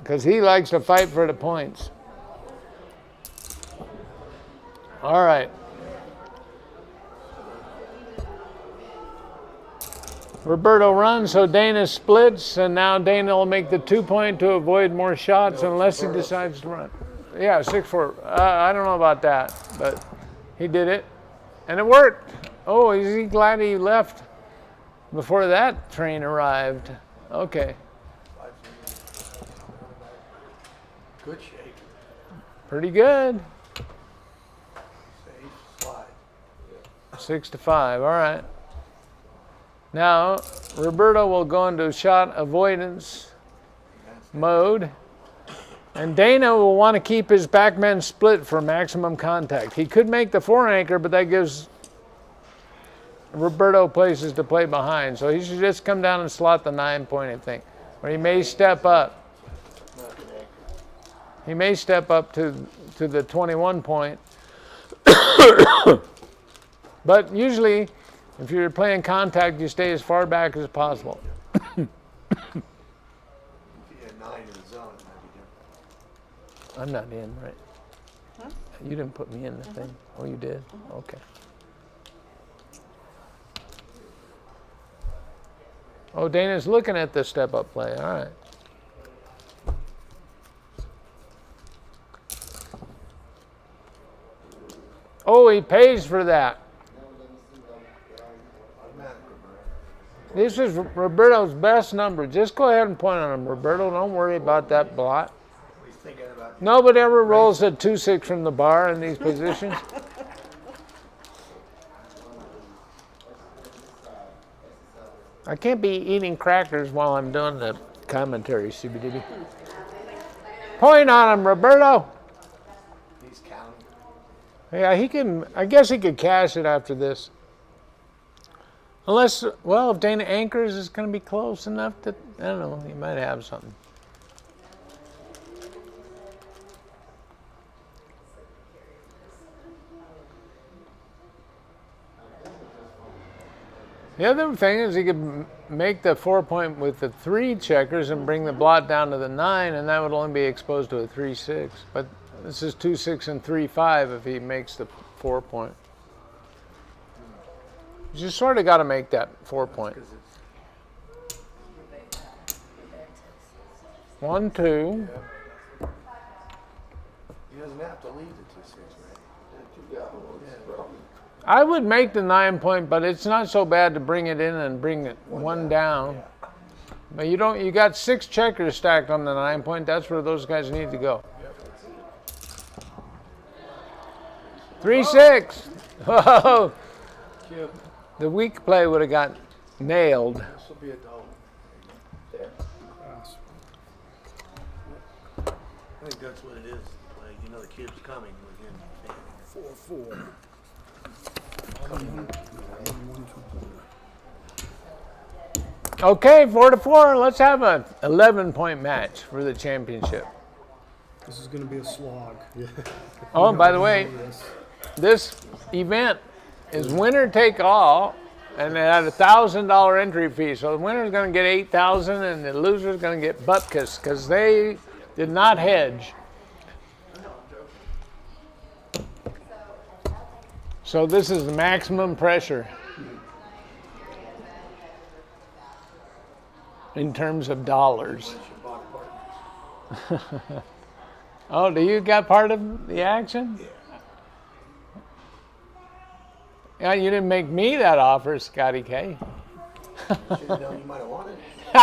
Because he likes to fight for the points. All right. Roberto runs, so Dana splits, and now Dana will make the 2-point to avoid more shots unless he decides to run. Yeah, 6-4. I don't know about that, but he did it, and it worked. Oh, is he glad he left before that train arrived? Okay. Good shape. Pretty good. Safe slide. 6-5. All right. Now, Roberto will go into shot avoidance mode, and Dana will want to keep his backman split for maximum contact. He could make the 4-anchor, but that gives Roberto places to play behind, so he should just come down and slot the 9-point, I think. Or he may step up. He may step up to the 21-point. But usually, if you're playing contact, you stay as far back as possible. If you had 9 in the zone, it might be different. I'm not in, right? Huh? You didn't put me in the thing. Oh, you did? Okay. Oh, Dana's looking at the step-up play. All right. Oh, he pays for that. This is Roberto's best number. Just go ahead and point on him, Roberto. Don't worry about that blot. He's thinking about Nobody ever rolls a 2-6 from the bar in these positions. I can't be eating crackers while I'm doing the commentary, CBDB. Point on him, Roberto. He's counting. Yeah, he can. I guess he could cash it after this. Unless, well, if Dana anchors, it's going to be close enough that, I don't know, he might have something. The other thing is he could make the 4-point with the 3 checkers and bring the blot down to the 9, and that would only be exposed to a 3-6. But this is 2-6 and 3-5 if he makes the 4-point. You just sort of got to make that 4-point. 1, 2. He doesn't have to leave the 2-6, right? I would make the 9-point, but it's not so bad to bring it in and bring it 1 down. But you don't. You got 6 checkers stacked on the 9-point. That's where those guys need to go. 3-6. Whoa. The weak play would have got nailed. This will be a double. I think that's what it is. Like, you know, the kid's coming with him. 4-4. Okay, 4-4. Let's have a 11-point match for the championship. This is going to be a slog. Oh, by the way, this event is winner take all, and it had a $1,000 entry fee. So the winner's going to get $8,000, and the loser's going to get bupkis because they did not hedge. So this is the maximum pressure in terms of dollars. Oh, do you got part of the action? Yeah, you didn't make me that offer, Scotty K. Should have known you might have wanted it.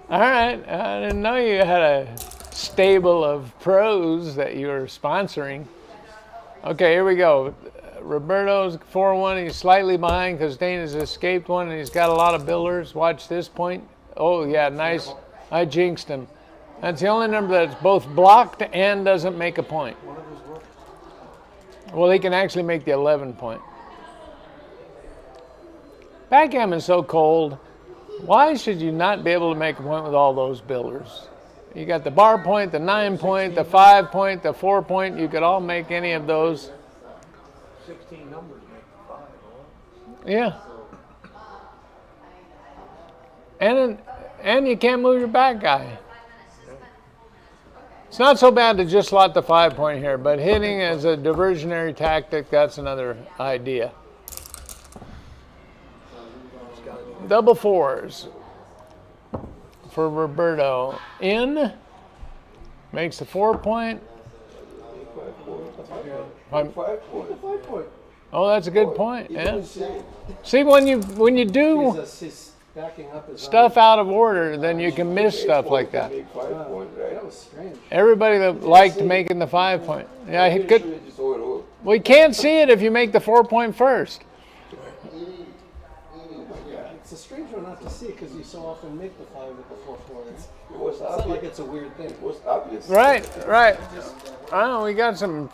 All right, I didn't know you had a stable of pros that you were sponsoring. Okay, here we go. Roberto's 4-1. He's slightly behind because Dana's escaped one, and he's got a lot of builders. Watch this point. Oh, yeah, nice. I jinxed him. That's the only number that's both blocked and doesn't make a point. Well, he can actually make the 11-point. Backgammon's so cold. Why should you not be able to make a point with all those builders? You got the bar point, the 9 point, the 5 point, the 4 point. You could all make any of those. 16 numbers make the 5, huh? Yeah. And you can't move your back guy. It's not so bad to just slot the 5 point here, but hitting as a diversionary tactic, that's another idea. Double fours for Roberto. In makes the 4 point. 5 point. Oh, that's a good point. Yeah. See, when you do stuff out of order, then you can miss stuff like that. That was strange. Everybody that liked making the 5 point. Yeah, he could. We can't see it if you make the 4 point first. It's a strange one not to see because you so often make the 5 with the 4-4. It's not like it's a weird thing. Right. Oh, we got some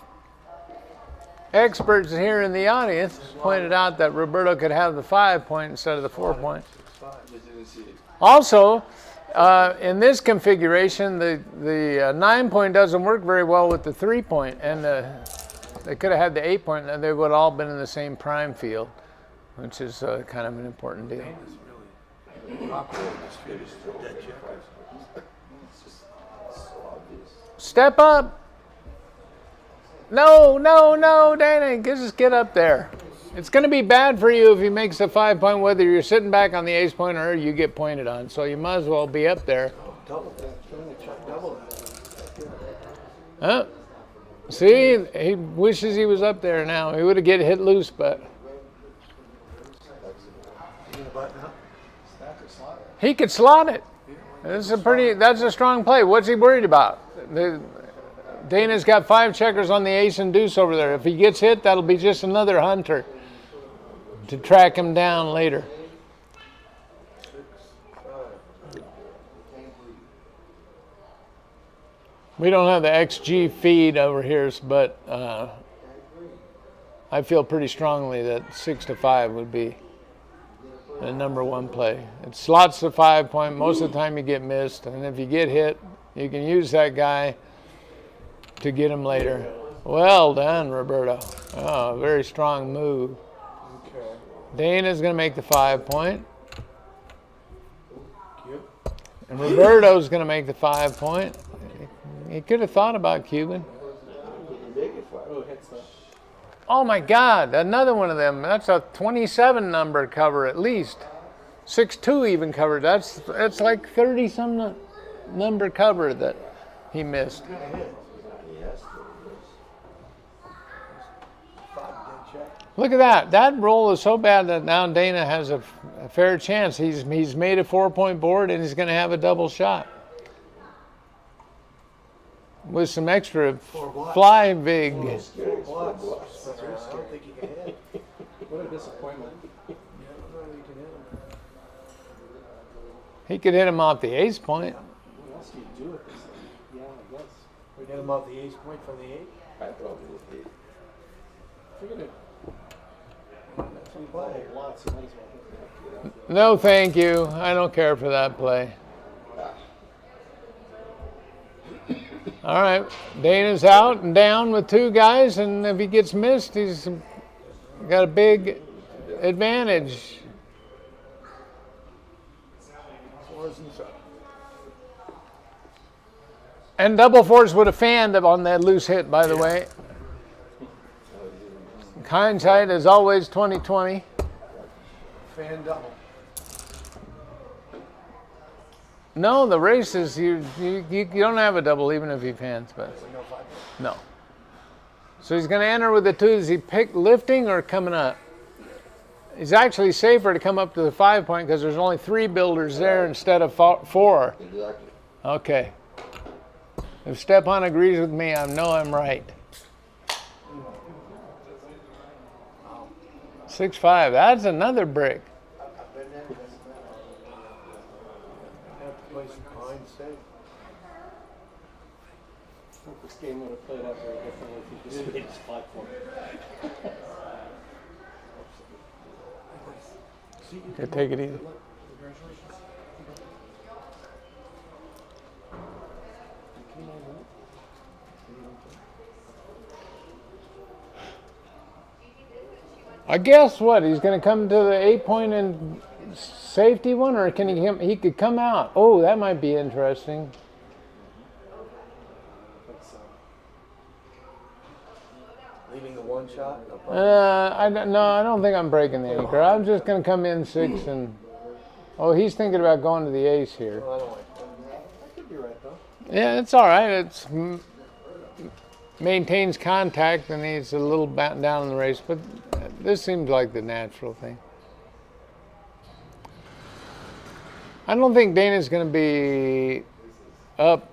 experts here in the audience pointed out that Roberto could have the 5 point instead of the 4 point. Also, in this configuration, the 9 point doesn't work very well with the 3 point, and they could have had the 8 point, and they would have all been in the same prime field, which is kind of an important deal. Step up. No, Dana, just get up there. It's going to be bad for you if he makes a 5 point, whether you're sitting back on the ace point or you get pointed on. So you might as well be up there. Double that. Huh? See, he wishes he was up there now. He would have get hit loose, but he could slot it. That's a strong play. What's he worried about? Dana's got 5 checkers on the ace and deuce over there. If he gets hit, that'll be just another hunter to track him down later. We don't have the XG feed over here, but I feel pretty strongly that 6 to 5 would be the number one play. It slots the 5 point. Most of the time you get missed, and if you get hit, you can use that guy to get him later. Well done, Roberto. Oh, very strong move. Okay. Dana's going to make the 5 point. And Roberto's going to make the 5 point. He could have thought about Cuban. Oh my God, another one of them. That's a 27 number cover at least. 6-2 even covered. That's like 30 some number cover that he missed. Look at that. That roll is so bad that now Dana has a fair chance. He's made a 4 point board and he's going to have a double shot. With some extra fly vig. What a disappointment. He could hit him off the ace point. What else do you do with this thing? Yeah, I guess. We get him off the ace point from the 8? I probably would be. Figured it. If you play lots, you might as well hit that. No, thank you. I don't care for that play. All right, Dana's out and down with 2 guys, and if he gets missed, he's got a big advantage. And double fours would have fanned on that loose hit, by the way. Hindsight is always 20/20. Fan double. No, the race is you don't have a double even if he fans, but no. So he's going to enter with the 2. Does he pick lifting or coming up? It's actually safer to come up to the 5 point because there's only 3 builders there instead of 4. Exactly. Okay. If Stepan agrees with me, I know I'm right. 6-5. That's another brick. I think this game would have played out very differently if he just made his 5 point. Okay, take it easy. I guess what? He's going to come to the 8-point and safety one, or can he could come out? Oh, that might be interesting. Leaving the one shot? I don't think I'm breaking the anchor. I'm just going to come in 6 and... Oh, he's thinking about going to the ace here. Well, I don't like that. That could be right, though. Yeah, it's all right. It's maintains contact and he's a little down in the race, but this seems like the natural thing. I don't think Dana's going to be up.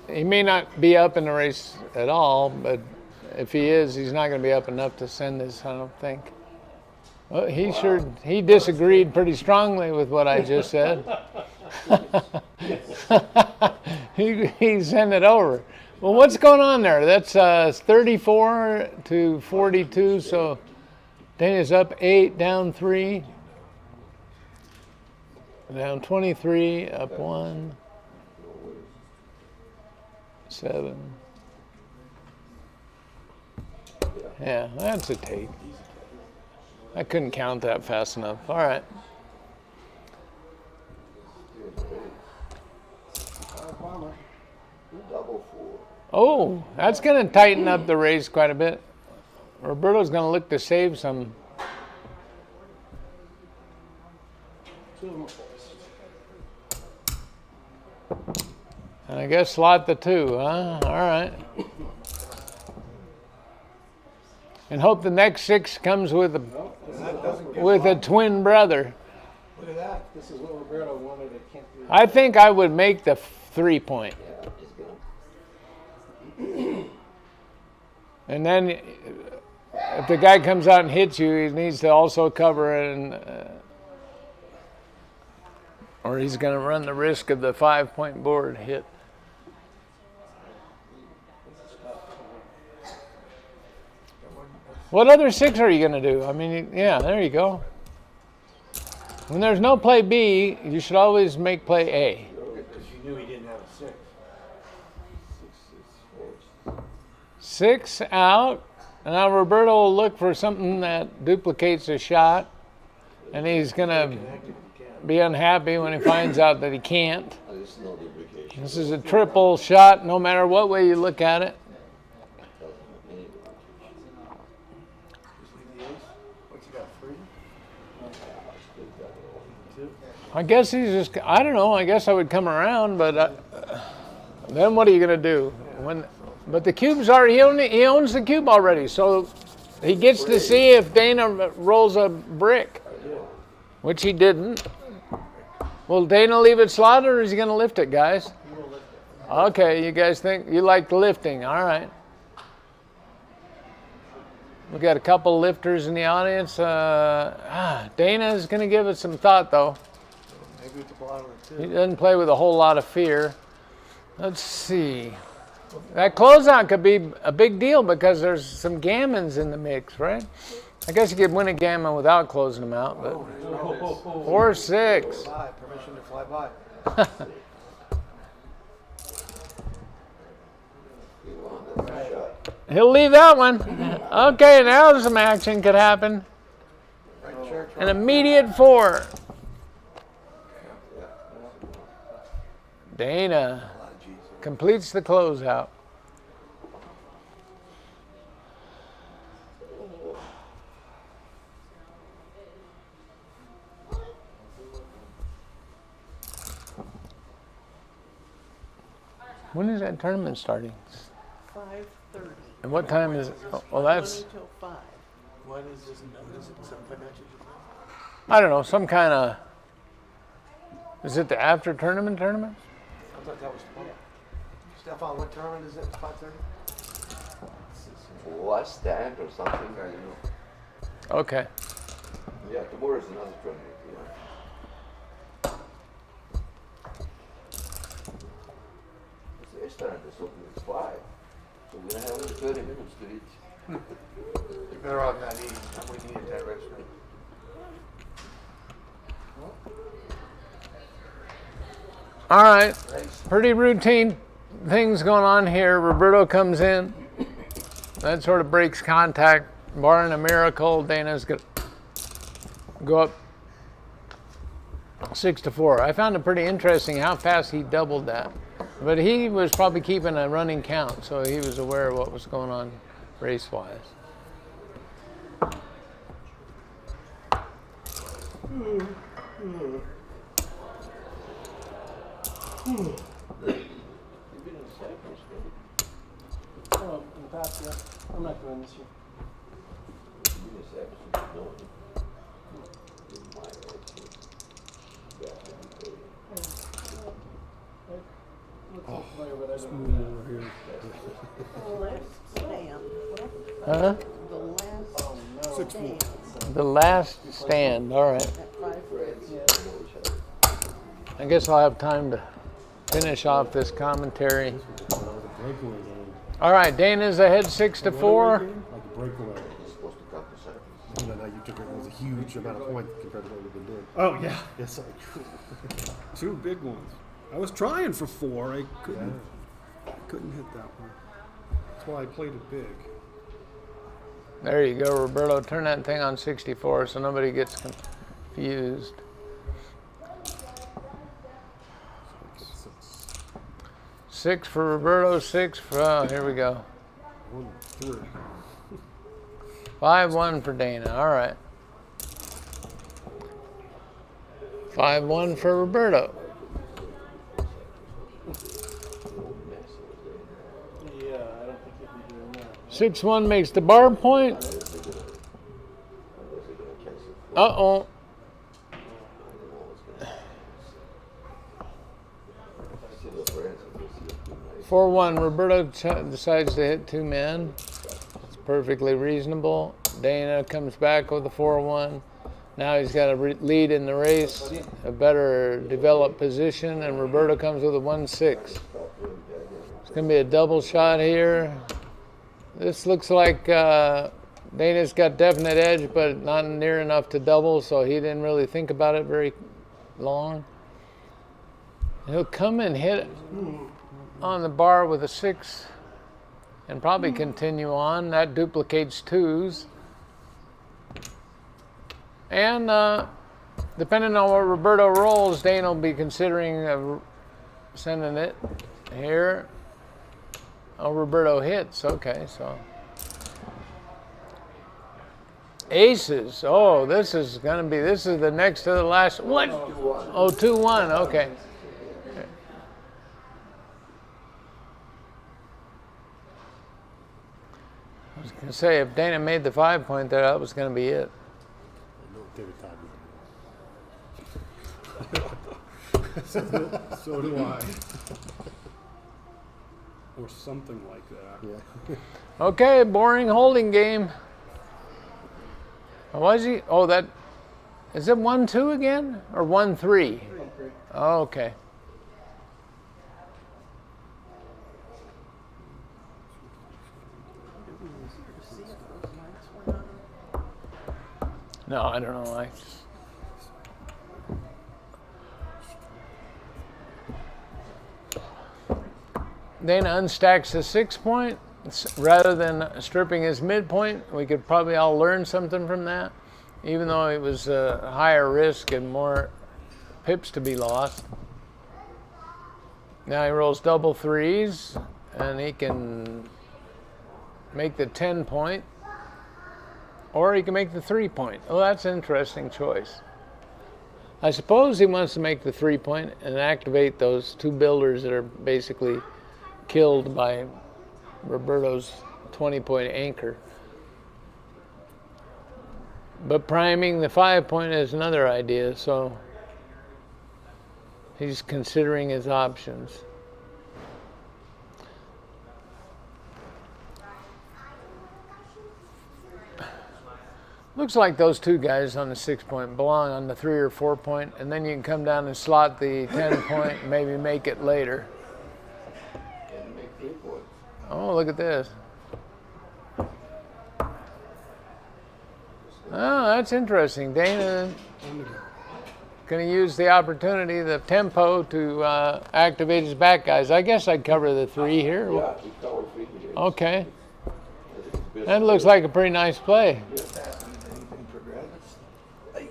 He may not be up in the race at all, but if he is, he's not going to be up enough to send this, I don't think. Well, he disagreed pretty strongly with what I just said. he sent it over. Well, what's going on there? That's 34 to 42, so Dana's up 8, down 3, down 23, up 1, 7. Yeah, that's a take. I couldn't count that fast enough. All right. Oh, that's going to tighten up the race quite a bit. Roberto's going to look to save some. And I guess slot the 2, huh? All right. And hope the next 6 comes with a twin brother. Look at that. This is what Roberto wanted. It can't be. I think I would make the 3-point. And then if the guy comes out and hits you, he needs to also cover it, and or he's going to run the risk of the 5-point board hit. What other 6 are you going to do? I mean, yeah, there you go. When there's no play B, you should always make play A. Because you knew he didn't have a 6. 6 out. And now Roberto will look for something that duplicates a shot. And he's going to be unhappy when he finds out that he can't. This is a triple shot no matter what way you look at it. I guess he's just, I don't know, I guess I would come around, but then what are you going to do? But the cube's already, he owns the cube already, so he gets to see if Dana rolls a brick, which he didn't. Will Dana leave it slotted, or is he going to lift it, guys? Okay, you guys think, you like lifting, all right. We got a couple lifters in the audience. Dana is going to give it some thought, though. Maybe with the bottom of 2. He doesn't play with a whole lot of fear. Let's see. That closeout could be a big deal because there's some gammons in the mix, right? I guess you could win a gammon without closing them out, but 4-6. Permission to fly by. He'll leave that one. Okay, now some action could happen. An immediate 4. Dana completes the closeout. When is that tournament starting? 5:30. And what time is it? Well, that's... Until 5. What is this? Is it something that you just I don't know, some kind of... Is it the after tournament? I thought that was the plan. Stefan, what tournament is it? 5:30? Last stand or something, I don't know. Okay. Yeah, tomorrow is another tournament. Yeah. This time it's open at 5. So we're gonna have only 30 minutes to eat. You're better off not eating. We need that restaurant. All right, pretty routine things going on here. Roberto comes in. That sort of breaks contact barring a miracle, Dana's going to go up 6-4. I found it pretty interesting how fast he doubled that. But he was probably keeping a running count, so he was aware of what was going on race-wise. Oh, in the past, yeah. I'm not going this year. Huh? The last stand, all right. I guess I'll have time to finish off this commentary. All right, Dana's ahead 6-4. Like a breakaway. You know, now you took it was a huge amount of points compared to what we've been doing. Oh, yeah. Yes, Two big ones. I was trying for 4. I couldn't hit that one. That's why I played it big. There you go, Roberto. Turn that thing on 64 so nobody gets confused. Six for Roberto, 6 for, oh, here we go. 1-3. 5-1 for Dana, all right. 5-1 for Roberto. Yeah, I don't think he'd be doing that. 6-1 makes the bar point. Uh-oh. 4-1, Roberto decides to hit 2 men. It's perfectly reasonable. Dana comes back with a 4-1. Now he's got a lead in the race, a better developed position, and Roberto comes with a 1-6. It's going to be a double shot here. This looks like Dana's got definite edge, but not near enough to double, so he didn't really think about it very long. He'll come and hit on the bar with a 6 and probably continue on. That duplicates 2s. And depending on what Roberto rolls, Dana will be considering sending it here. Oh, Roberto hits. Okay, so. Aces. Oh, this is the next to the last. What? Oh, 2-1. Okay. I was going to say, if Dana made the 5-point there, that was going to be it. So do I. Or something like that. Yeah. Okay, boring holding game. Was he? Oh, that. Is it 1-2 again? Or 1-3? Oh, okay. No, I don't know. Dana unstacks the 6-point rather than stripping his midpoint. We could probably all learn something from that, even though it was a higher risk and more pips to be lost. Now he rolls double 3s, and he can make the 10-point, or he can make the 3-point. Oh, that's an interesting choice. I suppose he wants to make the 3-point and activate those 2 builders that are basically killed by Roberto's 20-point anchor. But priming the 5-point is another idea, so he's considering his options. Looks like those 2 guys on the 6-point belong on the 3 or 4-point, and then you can come down and slot the 10-point and maybe make it later. Oh, look at this. Oh, that's interesting. Dana going to use the opportunity, the tempo, to activate his back guys. I guess I'd cover the 3 here. Yeah, we cover 3 here. Okay. Build That looks like a pretty nice play. Anything progressive? Hey.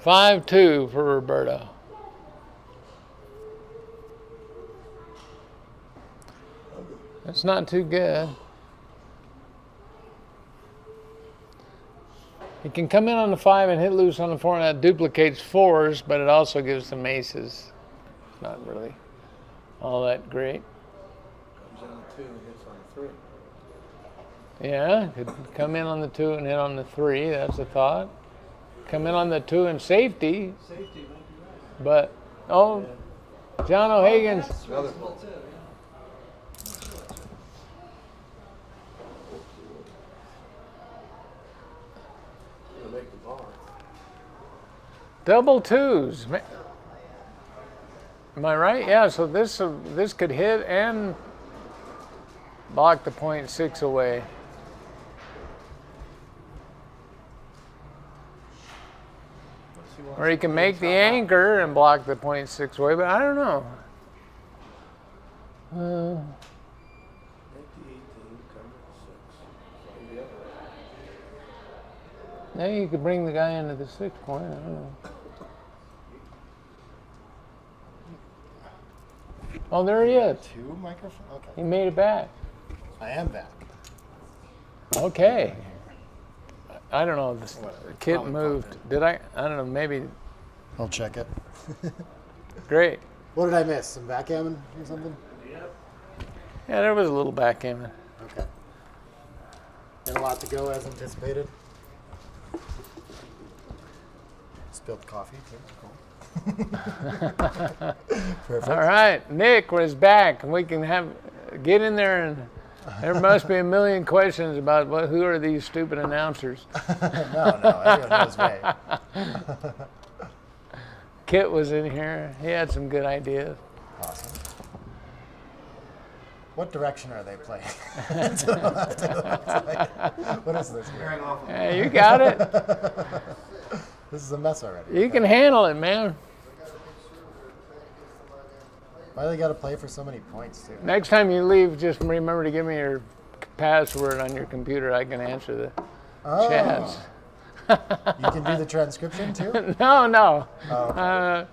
5-2 for Roberto. That's not too good. He can come in on the 5 and hit loose on the 4, and that duplicates 4s, but it also gives some aces. Not really all that great. Comes on the 2 and hits on the 3. Yeah, could come in on the 2 and hit on the 3. That's a thought. Come in on the 2 and safety. Safety might be right. But, oh, John O'Hagan's. Another Gonna make the bar. Double 2s. Am I right? Yeah, so this could hit and block the .6 away. Or he can make the anchor and block the .6 away, but I don't know. Make the 18, cover the 6. Find the other way. Maybe you could bring the guy into the 6 point. I don't know. Oh, there he is. 2 microphone? Okay. He made it back. I am back. Okay. I don't know. The kit probably moved. Did I? I don't know. Maybe. I'll check it. Great. What did I miss? Some backgammon or something? Yeah, there was a little backgammon. Okay. And a lot to go as anticipated. Spilled coffee too. Cool. Perfect. All right, Nick was back. We can get in there, and there must be a million questions about who are these stupid announcers. No, everyone knows Ray. Kit was in here. He had some good ideas. Awesome. What direction are they playing? What is this? Yeah, you got it. This is a mess already. You can handle it, man. Why they got to play for so many points, too? Next time you leave, just remember to give me your password on your computer. I can answer the chats. You can do the transcription, too? No. Oh, okay.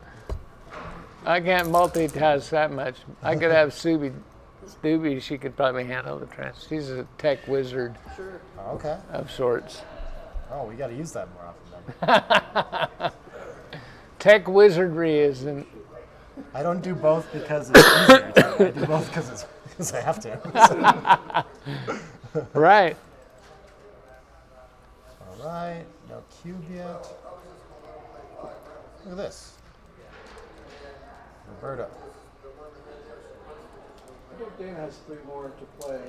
I can't multitask that much. I could have Doobie, she could probably handle the trans. She's a tech wizard. Sure. Okay. Of sorts. Oh, we got to use that more often then. Tech wizardry isn't. I don't do both because it's easier to. I do both because I have to. Right. All right. No cube yet. Look at this. Roberto. I think Dana has 3 more to play.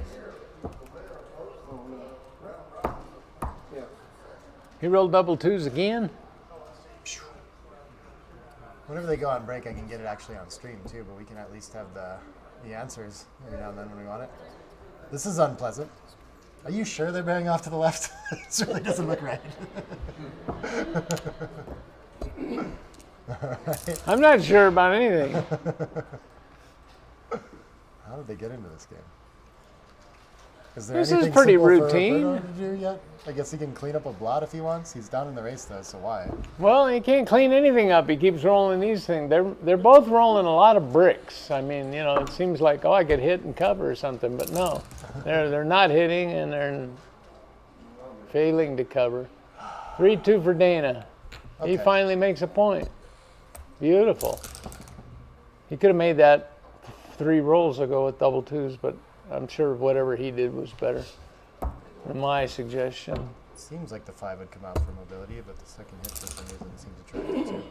Oh, no. Yeah. He rolled double 2s again? Whenever they go on break, I can get it actually on stream too, but we can at least have the answers every now and then when we want it. This is unpleasant. Are you sure they're bearing off to the left? This really doesn't look right. Right. I'm not sure about anything. How did they get into this game? Is This is pretty routine. For Roberto to do yet? I guess he can clean up a blot if he wants. He's down in the race though, so why? Well, he can't clean anything up. He keeps rolling these things. They're both rolling a lot of bricks. I mean, it seems like, I could hit and cover or something, but no. They're not hitting and they're failing to cover. 3-2 for Dana. Okay. He finally makes a point. Beautiful. He could have made that 3 rolls ago with double 2s, but I'm sure whatever he did was better than my suggestion. Seems like the 5 would come out for mobility, but the second hit for some reason seems to try it too.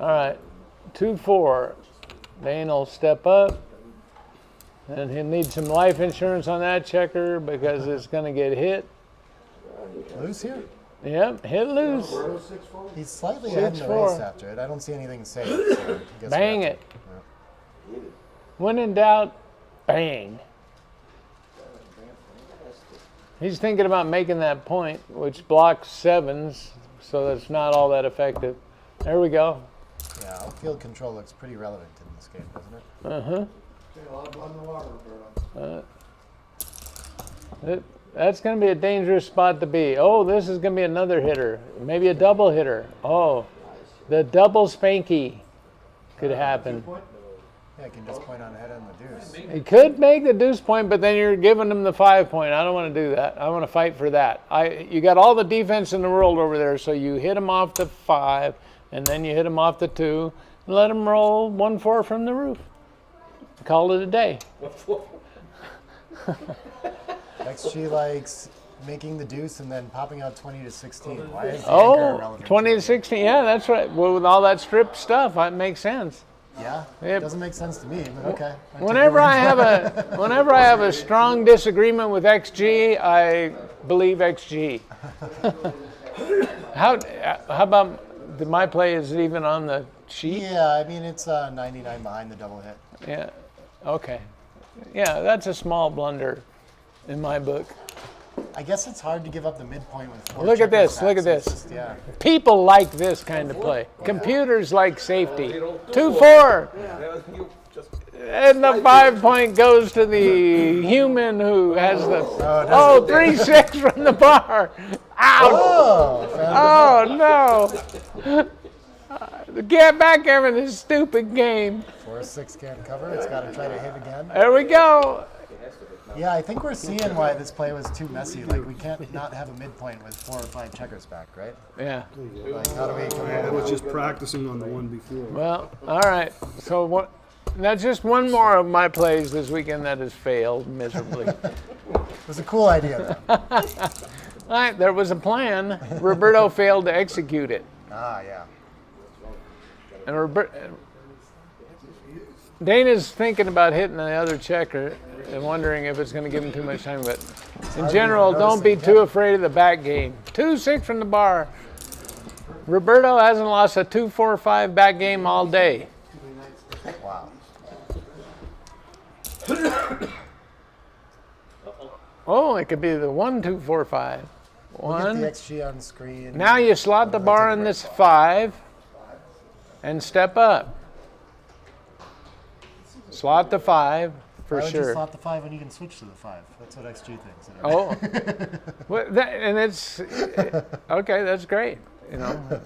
All right, 2-4. Dane will step up, and he'll need some life insurance on that checker because it's going to get hit. Loose here? Yep, hit loose. He's slightly ahead in the race after it. I don't see anything safe. So I guess Bang it. When in doubt, bang. He's thinking about making that point, which blocks 7s, so that's not all that effective. There we go. Yeah, outfield control looks pretty relevant in this game, doesn't it? Okay, a lot of blood in the water, Roberto. That's going to be a dangerous spot to be. Oh, this is going to be another hitter. Maybe a double hitter. Oh, the double spanky could happen. Yeah, I can just point on ahead on the deuce. He could make the deuce point, but then you're giving him the 5 point. I don't want to do that. I want to fight for that. You got all the defense in the world over there, so you hit him off the 5, and then you hit him off the 2, and let him roll 1-4 from the roof. Call it a day. XG likes making the deuce and then popping out 20 to 16. Why is the anchor irrelevant? 20 to 16. Yeah, that's right. Well, with all that strip stuff, that makes sense. Yeah, it doesn't make sense to me, but okay. Whenever I have a strong disagreement with XG, I believe XG. How about my play? Is it even on the sheet? Yeah, I mean it's 99 behind the double hit. Yeah. Okay. Yeah, that's a small blunder in my book. I guess it's hard to give up the midpoint with 4 Look at checker this. stacks. Look at It's this. just, yeah. People like this kind of play. Computers like safety. 2-4. And the 5 point goes to the human who has the 3-6 from the bar. Ouch! Oh no! Get back here in this stupid game. 4-6 can't cover. It's got to try to hit again. There we go. Yeah, I think we're seeing why this play was too messy. Like we can't not have a midpoint with 4 or 5 checkers back, right? Yeah. Like how do we? I was just practicing on the one before. Well, all right. So what? That's just one more of my plays this weekend that has failed miserably. It was a cool idea, though. All right, there was a plan. Roberto failed to execute it. Ah, yeah. And Dana's thinking about hitting the other checker and wondering if it's going to give him too much time. But in general, don't be too afraid of the back game. 2-6 from the bar. Roberto hasn't lost a 2-4-5 back game all day. Wow. Oh, it could be the 1-2-4-5. We'll get the XG on screen. Now you slot the bar in this 5 and step up. Slot the 5 for Why would sure. you slot the 5 when you can switch to the 5? That's what XG thinks. Oh, well, and it's okay. That's great. You know,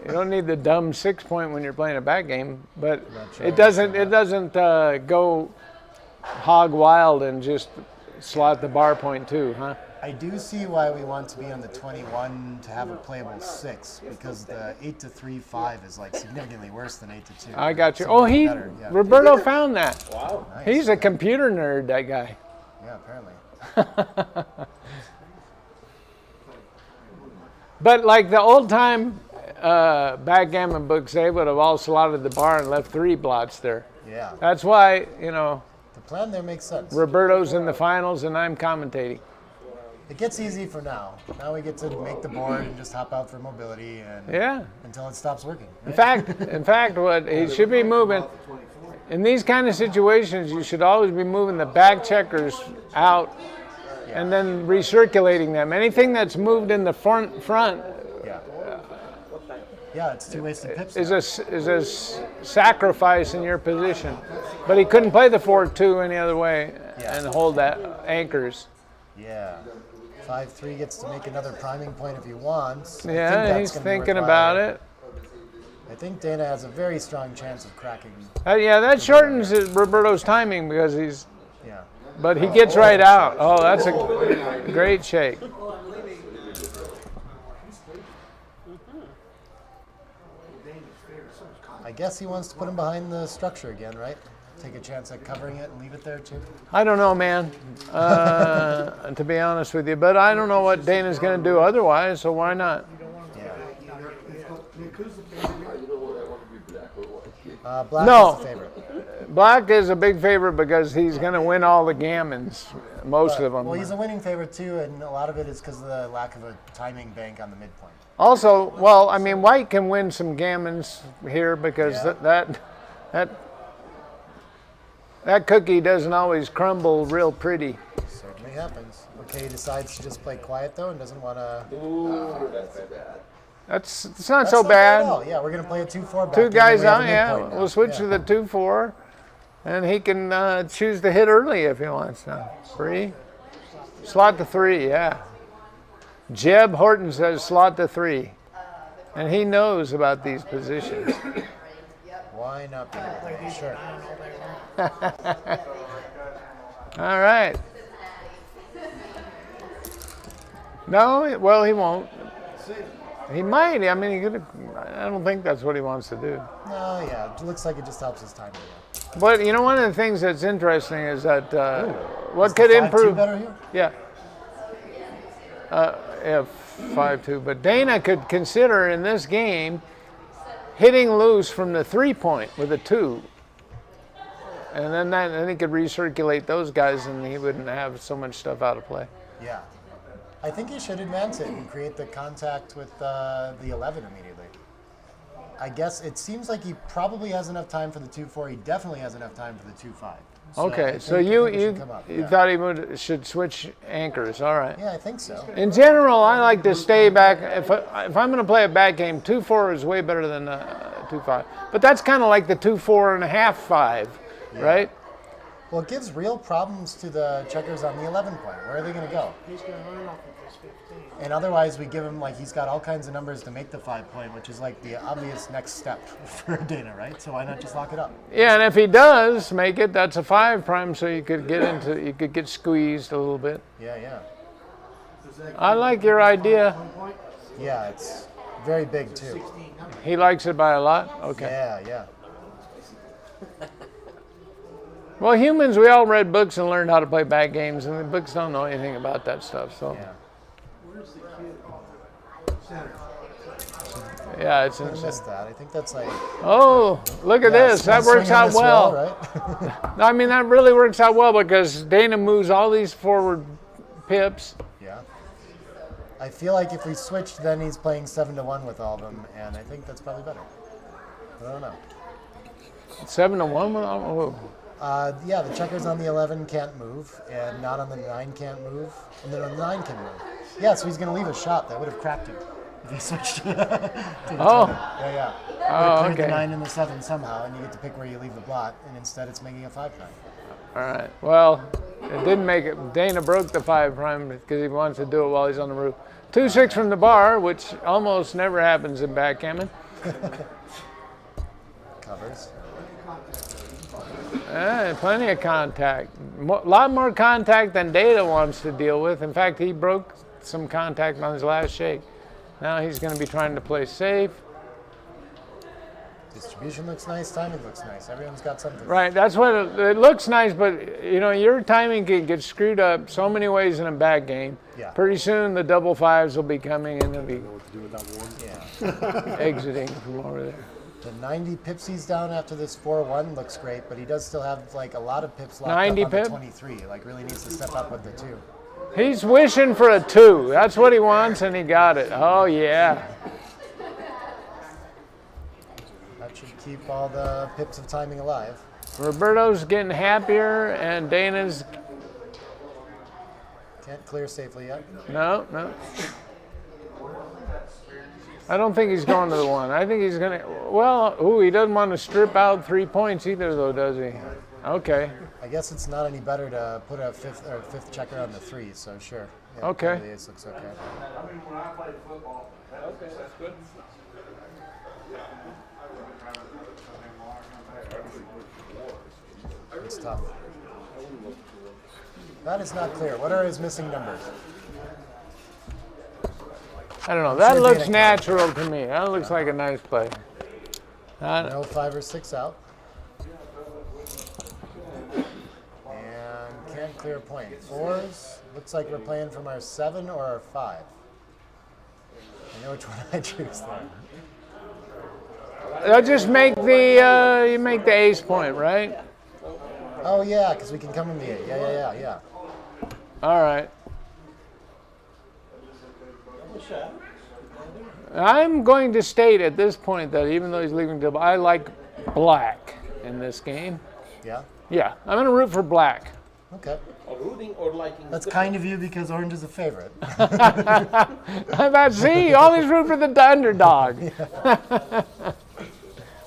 you don't need the dumb 6 point when you're playing a back game, but it doesn't go hog wild and just slot the bar point too, huh? I do see why we want to be on the 21 to have a playable 6 because the 8-3-5 is like significantly worse than 8-2. I got you. Oh, Better, yeah. Roberto found that. Wow. Nice. He's a computer nerd, that guy. Yeah, apparently. But like the old time backgammon books, they would have all slotted the bar and left 3 blots there. Yeah. That's why, you know, the plan there makes sense. Roberto's in the finals and I'm commentating. It gets easy for now. Now we get to make the board and just hop out for mobility and until it stops working. Right? In fact, what he should be moving in these kind of situations, you should always be moving the back checkers out and then recirculating them. Anything that's moved in the front yeah, it's 2 wasted pips. is a sacrifice in your position. But he couldn't play the 4-2 any other way and hold that anchors. Yeah. 5-3 gets to make another priming point if he wants. Yeah, he's thinking about it. I think Dana has a very strong chance of cracking. Yeah, that shortens Roberto's timing because he's. Yeah. But he gets right out. Oh, that's a great shake. I guess he wants to put him behind the structure again, right? Take a chance at covering it and leave it there too. I don't know, man. To be honest with you, but I don't know what Dana's going to do otherwise. So why not? Black No. is the favorite. Black is a big favorite because he's going to win all the gammons, most of them. Well, he's a winning favorite too, and a lot of it is because of the lack of a timing bank on the midpoint. Also, well, I mean, White can win some gammons here because that cookie doesn't always crumble real pretty. Certainly happens. Okay, he decides to just play quiet though and doesn't want to. It's not so bad. At all. Yeah, we're gonna play a 2-4 back. 2 guys we have out, a yeah. midpoint now. We'll switch to the 2-4, and he can choose to hit early if he wants. Now, 3, Slot to 3, yeah. Jeb Horton says slot to 3. And he knows about these positions. Why not be? Sure. All right. No, well, he won't. He might. I mean, I don't think that's what he wants to do. No, yeah. It looks like it just helps his timing. But you know, one of the things that's interesting is that what Is could the 5-2 improve. better here? Yeah. Yeah, 5-2. But Dana could consider in this game hitting loose from the 3-point with a 2. And then he could recirculate those guys, and he wouldn't have so much stuff out of play. Yeah. I think he should advance it and create the contact with the 11 immediately. I guess it seems like he probably has enough time for the 2-4. He definitely has enough time for the 2-5. Okay, so you thought he should switch anchors. All right. Yeah, I think so. In general, I like to stay back. If I'm going to play a back game, 2-4 is way better than 2-5. But that's kind of like the 2-4.5 5, right? Well, it gives real problems to the checkers on the 11 point. Where are they going to go? He's going to run off of this 15. And otherwise, we give him, like, he's got all kinds of numbers to make the 5 point, which is like the obvious next step for Dana, right? So why not just lock it up? Yeah, and if he does make it, that's a 5 prime, so you could get squeezed a little bit. Yeah, yeah. I like your idea. Yeah, it's very big too. He likes it by a lot? Okay. Yeah, yeah. Well, humans, we all read books and learned how to play back games, and the books don't know anything about that stuff. So. Yeah. Where's the cube? Yeah, it's I insane. missed that. I think that's like. Oh, look at this. That works out well. Right? I mean, that really works out well because Dana moves all these forward pips. Yeah. I feel like if we switch, then he's playing 7-1 with all of them, and I think that's probably better. I don't know. 7-1 with all. Yeah, the checkers on the 11 can't move, and not on the 9 can't move, and then on the 9 can move. Yeah, so he's going to leave a shot that would have cracked him if he switched to the 10. Yeah. Oh, okay. okay. The 9 and the 7 somehow, and you get to pick where you leave the blot, and instead it's making a 5 prime. All right. Well, it didn't make it. Dana broke the 5 prime because he wants to do it while he's on the roof. 2-6 from the bar, which almost never happens in backgammon. Covers. Plenty of contact. A lot more contact than Data wants to deal with. In fact, he broke some contact on his last shake. Now he's going to be trying to play safe. Distribution looks nice. Timing looks nice. Everyone's got something. Right. That's what it looks nice, but you know your timing can get screwed up so many ways in a back game. Yeah. Pretty soon the double 5s will be coming and they'll be Yeah. exiting from over there. The 90 pips he's down after this 4-1 looks great, but he does still have like a lot of pips locked 90 up on pip? the 23. Like really needs to step up with the 2. He's wishing for a 2. That's what he wants, and he got it. Oh yeah. That should keep all the pips of timing alive. Roberto's getting happier, and Dana's Can't clear safely yet. no. I don't think he's going to the 1. I think he's going to. Well, he doesn't want to strip out 3 points either, though, does he? Okay. I guess it's not any better to put a fifth checker on the 3, so sure. Yeah, Okay. The ace looks okay. I mean, when I played football, Okay, that's good. It's tough. That is not clear. What are his missing numbers? I don't know. That Sure, looks Dana. natural to me. That looks like a nice play. No 5 or 6 out. And can't clear point. 4s. Looks like we're playing from our 7 or our 5. I know which one I choose there. They'll just make the you make the ace point, right? Oh yeah, because we can come in the 8. Yeah. All right. I'm going to state at this point that even though he's leaving double, I like black in this game. Yeah? Yeah, I'm going to root for black. Okay. Rooting or liking. That's kind of you because orange is a favorite. See, you always root for the underdog.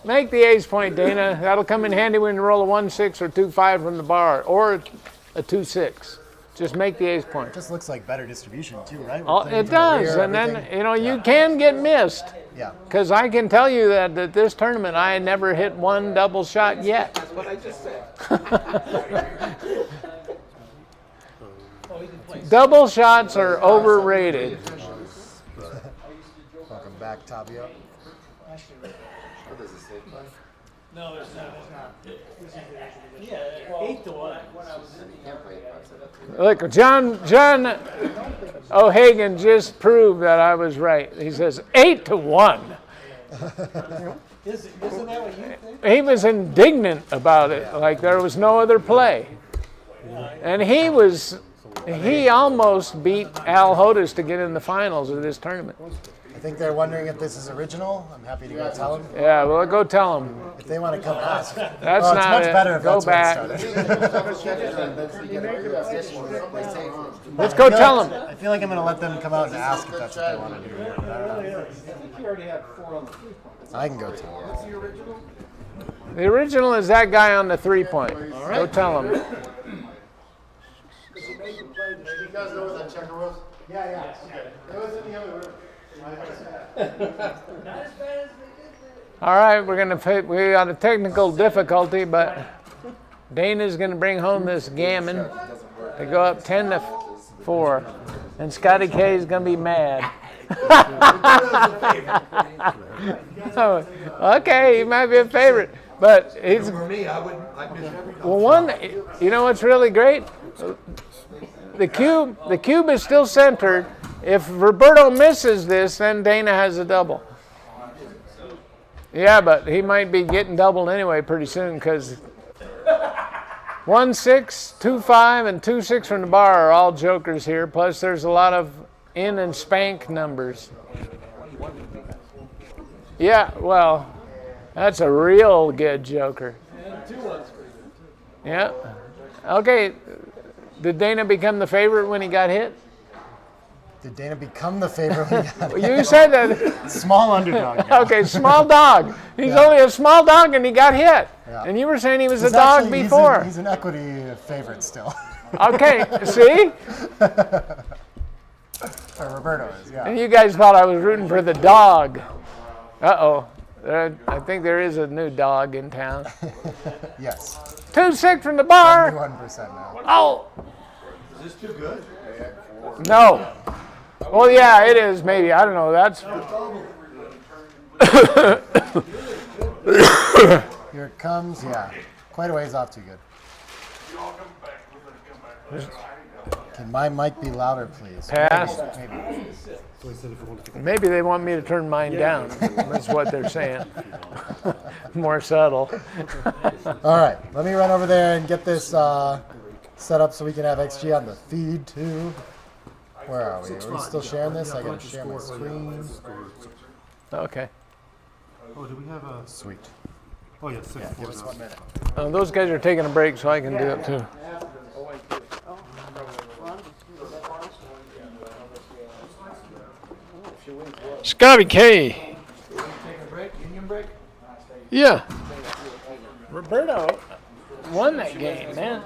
Make the ace point, Dana. That'll come in handy when you roll a 1-6 or 2-5 from the bar, or a 2-6. Just make the ace point. It just looks like better distribution too, right? We're Oh, playing it from the does, rear, and then everything. you can get missed. Yeah. Because I can tell you that at this tournament, I had never hit one double shot yet. That's what I just said. Double shots are overrated. Welcome back, Tabio. What does it say? No, there's not. Yeah, 8 to 1. You can't play it. Look, John O'Hagan just proved that I was right. He says 8 to 1. Isn't that what you think? He was indignant about it, like there was no other play. And he almost beat Al Hodes to get in the finals of this tournament. I think they're wondering if this is original. I'm happy to go tell them. Yeah, well, go tell them. If they want to come ask. That's it's not much it. better if Go that's back. where it started. Let's go tell them. I feel like I'm going to let them come out and ask if that's what they want to do here. But I don't know. I think you already had 4 on the 3-point. I can go tell them. What's the original? The original is that guy on the 3-point. Go tell him. You guys know what that checker was? Yeah. Okay. It was in the other room. All right, we got a technical difficulty, but Dana's going to bring home this gammon. They go up 10-4, and Scotty K is going to be mad. Oh, okay, he might be a favorite, but he's. For me, I miss every Well, you know what's really great? The cube is still centered. If Roberto misses this, then Dana has a double. Yeah, but he might be getting doubled anyway pretty soon because 1-6, 2-5, and 2-6 from the bar are all jokers here. Plus, there's a lot of in and spank numbers. Yeah, well, that's a real good joker. Yeah. Okay. Did Dana become the favorite when he got hit? Did Dana become the favorite when he got hit? You said that. Small underdog. Now. Okay, small dog. He's only a small dog and he got hit. Yeah. And you were saying he was a dog before. He's an equity favorite still. Okay, see? Roberto is, yeah. And you guys thought I was rooting for the dog. Uh-oh. I think there is a new dog in town. Yes. 2-6 from the bar. 71% now. Oh. Is this too good? No. Well, yeah, it is, maybe. I don't know. That's. Here it comes. Yeah. Quite a ways off too good. Can my mic be louder, please? Pass. Maybe. Maybe they want me to turn mine down. That's what they're saying. More subtle. All right. Let me run over there and get this set up so we can have XG on the feed too. Where are we? Are we still sharing this? I gotta share my screen. Okay. Oh, do we have a... Sweet. Oh, yeah, 6 Yeah, give us 1 minute. Those guys are taking a break, so I can do it too. Scotty K. Take a break? Union break? Yeah. Roberto won that game, man.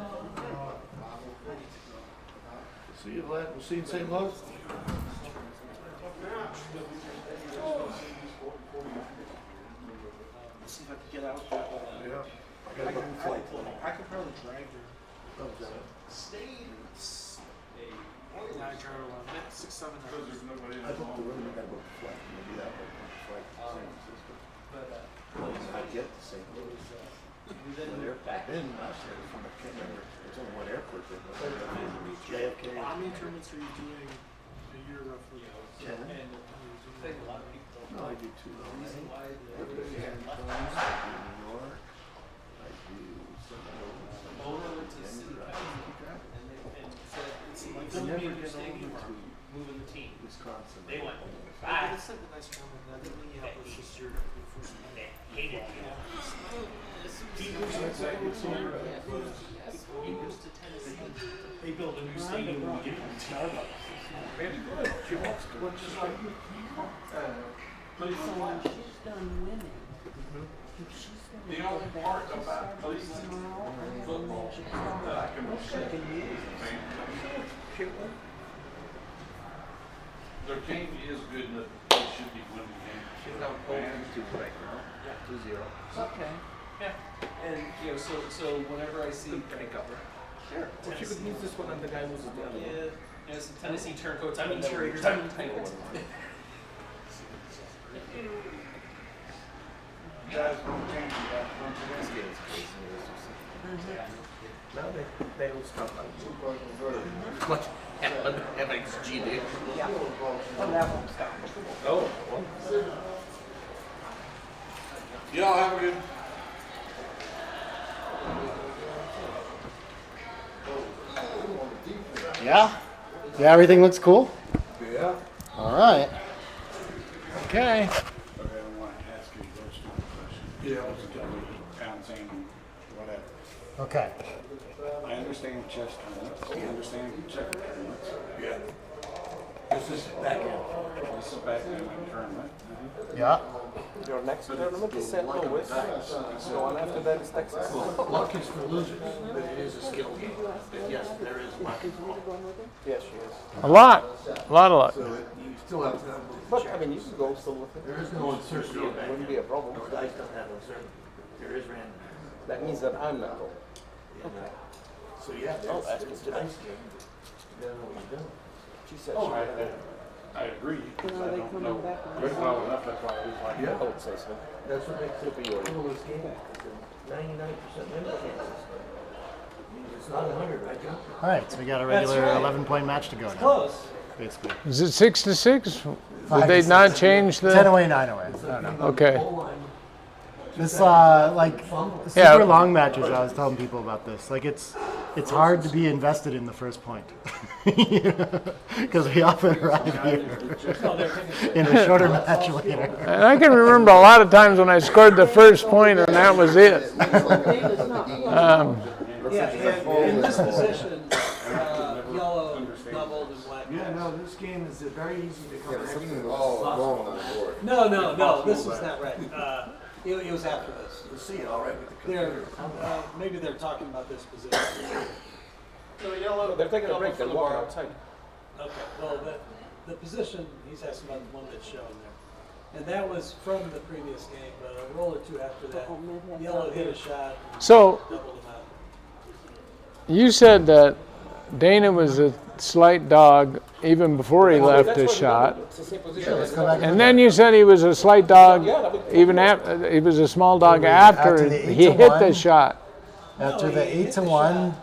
See you, Vlad. We'll see you in St. Louis. Let's see if I can get out that way. Yeah. I could probably drag her. Stay. Now I try to run. 6, 7, 8. I think the women got to go flat. Maybe that would be flat. I get the St. Louis. I've been last year from a Canada. It's only one airport there. JFK. How many tournaments are you doing a year roughly? 10. No, I do 2. I do San Antonio, I do New York, I do Moving the team. Wisconsin. They went. Bye. That's a nice comment. That Minneapolis is your first one. They hated you. He goes to Tennessee. They build a new stadium and give him Starbucks. But so when she's done winning, The only part about Blitzing football that I can their team is good enough. They should be winning games. She's down 0-2 right now. Yeah, 2-0. Okay. Yeah. And so whenever I see Pick up. sure, Well, she could use this one and the guy loses the other one. yeah, some Tennessee turncoats. I mean cheerleaders. I mean penguins. Guys don't change that. This game is crazy. Now they will stop like much MXG did. Yeah. Well, that won't stop. Oh. Y'all have a good. Yeah? Yeah, everything looks cool? Yeah. All right. Okay. Okay, I want to ask you those two questions. Yeah. Townsend, whatever. Okay. I understand chess tournaments. I understand checker tournaments. Yeah. This is back end. This is back end tournament. Yeah. Your next tournament is St. Louis. The one after that is Texas. Luck is for losers, but it is a skill game. But yes, there is luck. Yes, she is. A lot of luck. So you still have to. But I mean, you can go still with it. There is no uncertainty. It wouldn't be a problem. The dice don't have uncertainty. There is random. That means that I'm not going. Okay. So yeah, I'll ask it's her a today. dice game. You don't know what you're doing. She said Oh, she I agree. Because I don't know. back Very well enough, that's why I was like, I would say so. That's what makes it the coolest game. 99% win chances. It's not 100, right, John? All right, so we got a That's regular right. 11-point match to go now. Close. Basically. Is it 6-6? Did 5 they to not 6. change 10 the? away, 9 away. I don't know. Okay. This like super Yeah. long matches. I was telling people about this. Like it's hard to be invested in the first point because we often arrive here in a shorter match later. And I can remember a lot of times when I scored the first point and that was it. Yeah, in this position, yellow doubled and black. Yeah, no, this game is very easy to come back to. wrong on the board. No, this is not right. It was after this. You'll see it all right with the They're, maybe they're talking about this position. So yellow, they're taking a break. They're walking outside. Okay, well, the position, he's asking about the one that's shown there. And that was from the previous game, but a roll or two after that, yellow hit a shot. And So- doubled him out. You said that Dana was a slight dog even before he left the shot. It's the same position. And then you said he was a slight dog even after, he was a small dog after the he 8-1. hit the shot. After the 8-1,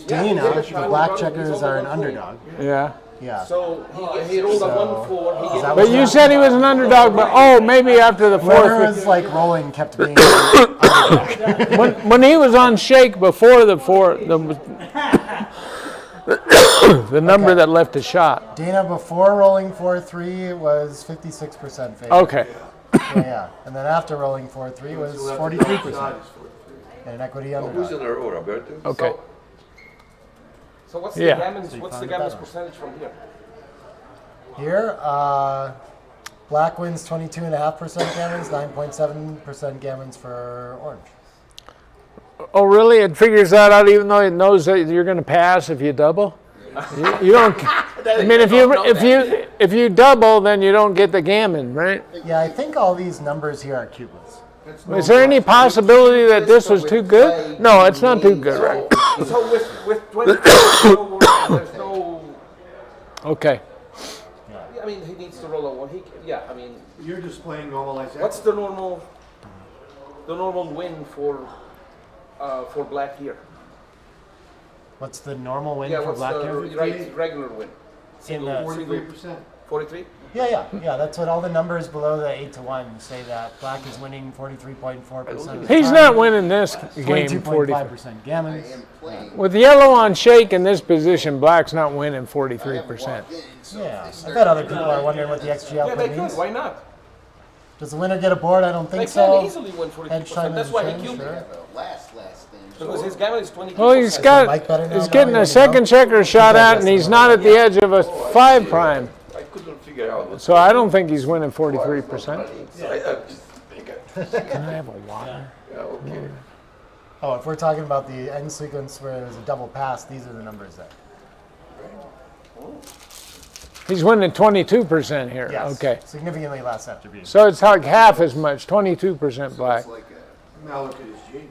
Dana, the black checkers are an underdog. Yeah. Yeah. So he rolled a 1-4. He Is that But what's you said he was an underdog, but oh, maybe after the Whoever fourth. was like rolling kept being underdog. When he was on shake before the four, the number that left a shot. Dana before rolling 4-3 was 56% favor. Okay. Yeah. And then after rolling 4-3 was 43%. And an equity Who's underdog. in our order, Alberto? Okay. So what's Yeah. the gammons? So you What's the found gammons that one. percentage from here? Here, black wins 22.5% gammons, 9.7% gammons for orange. Oh, really? It figures that out even though it knows that you're going to pass if you double? You don't. I mean, if you double, then you don't get the gammon, right? Yeah, I think all these numbers here are cubeless. Is there any possibility that this was too good? No, it's not too good, right? So with 20, there's no. Okay. I mean, he needs to roll a one. Yeah, I mean. You're just playing normalized. What's the normal win for black here? What's the normal win Yeah, for what's black the here? regular win? In the 43%. 43? Yeah. That's what all the numbers below the 8-1 say, that black is winning 43.4%. He's not winning this game 22.5% gammons. With yellow on shake in this position, black's not winning 43%. Yeah, I bet other people are wondering what the XG Yeah, output they could. means. Why not? Does the winner get a board? I don't think They so. can easily win 43%. That's and why he change, cubed sure. it. Because his gammon is 22%. Well, he's getting a second checker shot at, and he's not at the edge of a 5 prime. I couldn't figure out. So I don't think he's winning 43%. I just think Can I have a water? Okay. Oh, if we're talking about the end sequence where there's a double pass, these are the numbers there. He's winning 22% here. Yes, Okay. significantly less after being. So it's like half as much, 22% black. Now look at his G's.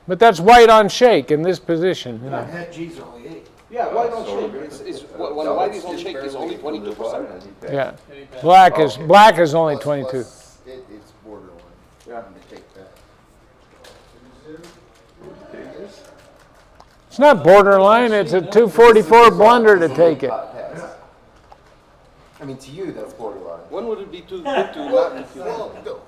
But that's white on shake in this position. You know. That G's only 8. Yeah, white on shake when white is on shake is only 22%. Yeah. Black is only 22. It's borderline. Yeah. Take that. It's not borderline, it's a 244 blunder to take it. I mean, to you, that's borderline. When would it be too good to not confuse?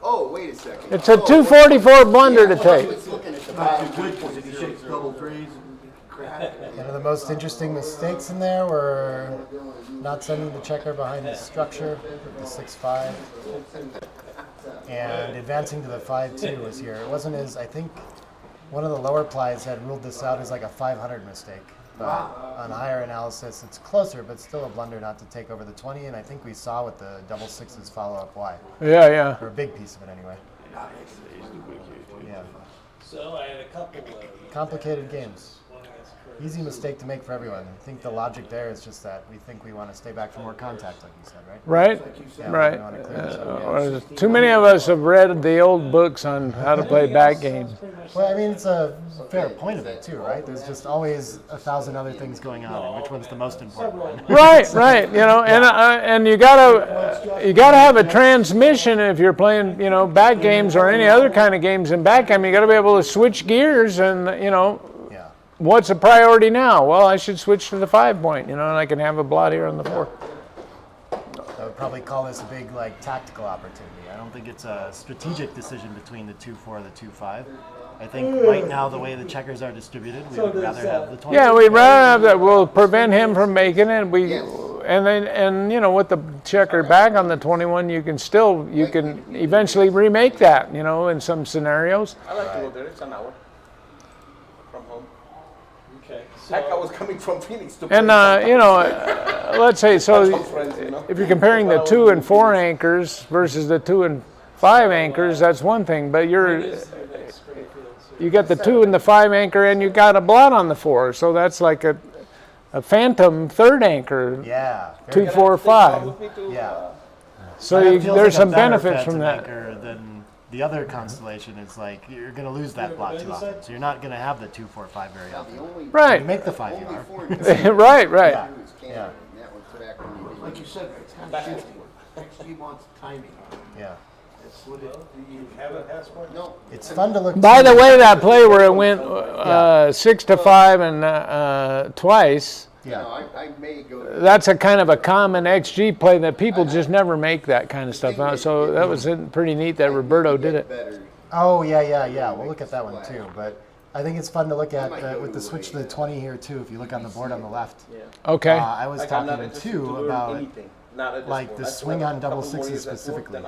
Oh, wait a second. It's a 244 blunder to take. Looking at the Not too good because if he shakes double threes and crack. One of the most interesting mistakes in there were not sending the checker behind the structure, the 6-5, and advancing to the 5-2 was here. It wasn't as, I think, one of the lower plies had ruled this out as like a 500 mistake. But on higher analysis, it's closer, but still a blunder not to take over the 20, and I think we saw with the double sixes follow-up why. Yeah, yeah. Or a big piece of it anyway. Yeah. So I had a couple of Complicated games. Easy mistake to make for everyone. I think the logic there is just that we think we want to stay back for more contact, like you said, right? Right, Yeah, right. we wanna clear this up, yeah. Too many of us have read the old books on how to play back games. Well, I mean, it's a fair point of it too, right? There's just always 1,000 other things going on, and which one's the most important one? Right, right. You know, and you gotta have a transmission if you're playing, you know, back games or any other kind of games in backgammon. You got to be able to switch gears, and you know, what's a priority now? Well, I should switch to the 5-point, you know, and I can have a blot here on the 4. I would probably call this a big like tactical opportunity. I don't think it's a strategic decision between the 2-4 and the 2-5. I think right now the way the checkers are distributed, we would rather have the 20. Yeah, we'd rather have that. We'll prevent him from making it. And you know, with the checker back on the 21, you can eventually remake that, you know, in some scenarios. I like to go there. It's an hour from home. Okay. Heck, I was coming from Phoenix to And play. you know, let's say so. Some friends, you know. If you're comparing the 2 and 4 anchors versus the 2 and 5 anchors, that's one thing. But you got the 2 and the 5 anchor, and you got a blot on the 4, so that's like a phantom 3rd anchor. Yeah. 2, 4, 5. Yeah. So It feels there's like a some better benefits from phantom that. anchor than the other constellation. It's like you're going to lose that blot too often, so you're not going to have the 2, 4, 5 very often. Right. You make the 5 you are. Right, right. Yeah. Like you said, it's kind of shifty. XG wants timing. Yeah. Do you have a passport? No. It's fun to look. By the way, that play where it went 6-5 and twice. Yeah. I may go. That's a kind of a common XG play that people just never make that kind of stuff out. So that was pretty neat that Roberto did it. Oh yeah. We'll look at that one too, but I think it's fun to look at with the switch to the 20 here too. If you look on the board on the left. Okay. I was talking too about like the swing on double sixes specifically.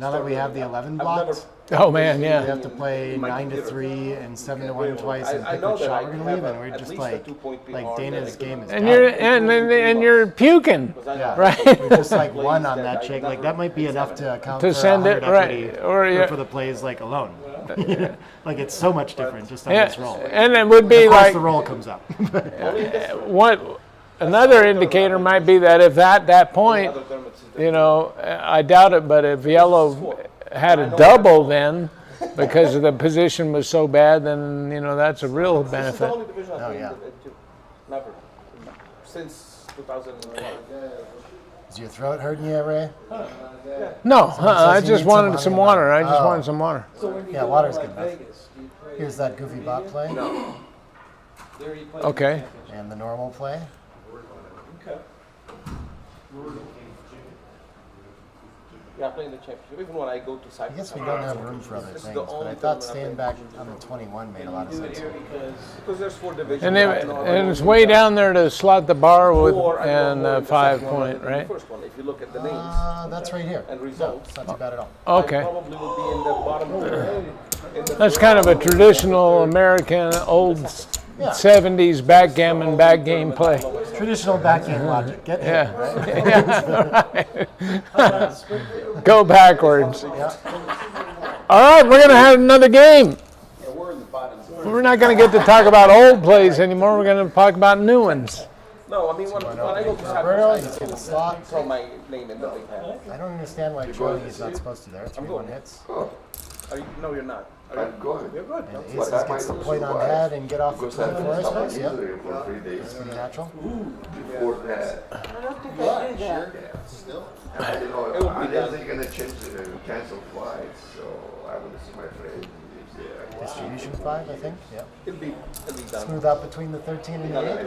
Now that we have the 11 blocks, oh man, yeah. We have to play 9-3 and 7-1 twice and pick which shot we're gonna leave, and we're just like Dana's game is. And you're puking. Yeah. Right. We just like won on that check. Like that might be enough to account To for send it, 100 right. equity Or for the plays like alone. Like it's so much different just on Yeah, this roll. and it would be of course like the roll comes up. What another indicator might be that if at that point, you know, I doubt it, but if yellow had a double then, because the position was so bad, then you know that's a real benefit. Oh yeah. Never. Since 2001. Is your throat hurting you, Ray? No, Someone says I you just need wanted some some honey water. I nut. just Oh. wanted some water. Yeah, water's good enough. Here's that goofy bot play. Okay. And the normal play. Okay. Yeah, playing the championship. Even when I go to Cyprus. I guess we don't have room for other things, but I thought staying back on the 21 made a lot of sense. Because there's 4 divisions. And it's way down there to slot the bar with and 5-point, right? First one, if you look at the names. That's right here. And results. It's not too bad at all. Okay. I probably would be in the bottom. That's kind of a traditional American old Yeah. 70s backgammon backgame play. Traditional backgame logic. Get hit, Yeah. right? Yeah, go backwards. Yeah. All right, we're going to have another game. We're not going to get to talk about old plays anymore. We're going to talk about new ones. No, I mean, when I go to Roberto, he's in the slot. throw my name in the big hat. I don't understand why Charlie is not supposed to there. 3-1 hits. Oh. No, you're not. I'm going. You're good. And Aces gets the point on head and get off the 24 space. Yep. For 3 days. That's pretty natural. Before that. I don't think I did that. Still? I didn't know. I didn't gonna change the cancel flights, so I want to see my friend. Distribution 5, I think. Yeah. It'll be done. Smooth out between the 13 and the 8.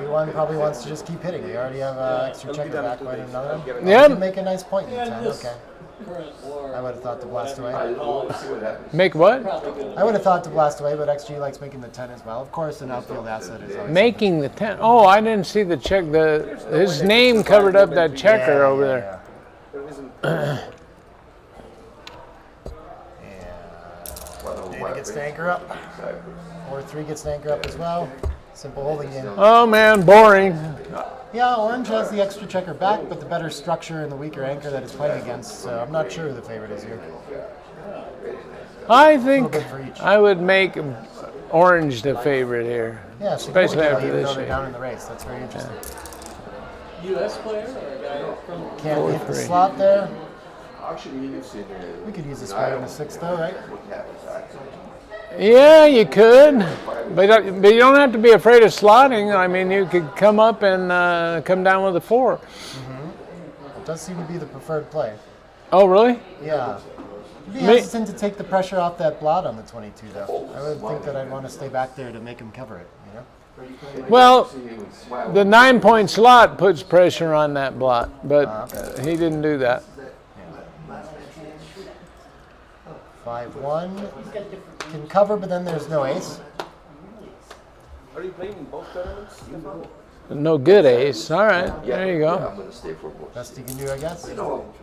E1 probably wants to just keep hitting. We already have extra checker back by another one. Yeah. You can make a nice point in the 10. Okay. I would have thought to blast away. Make what? I would have thought to blast away, but XG likes making the 10 as well. Of course, an outfield asset is always Making the 10. Oh, I didn't see the check. His name covered up that checker over there. Data gets the anchor up. 4-3 gets the anchor up as well. Simple holding game. Oh man, boring. Yeah, Orange has the extra checker back, but the better structure and the weaker anchor that it's playing against. So I'm not sure who the favorite is here. I think I would make Orange the favorite here. Yeah, so especially after even this though they're year. down in the race. That's very interesting. U.S. player or a guy from? Can't hit the slot there. Actually, We could use a spray on the 6 though, right? Yeah, you could, but you don't have to be afraid of slotting. I mean, you could come up and come down with a 4. It does seem to be the preferred play. Oh, really? Yeah. I'd be hesitant to take the pressure off that blot on the 22 though. I would think that I'd want to stay back there to make him cover it, you know? Well, the 9-point slot puts pressure on that blot, but he didn't do that. 5-1. Can cover, but then there's no ace. Are you playing in both tournaments? No good ace. All right, there you go. I'm gonna stay for both. Best you can do, I guess. You know,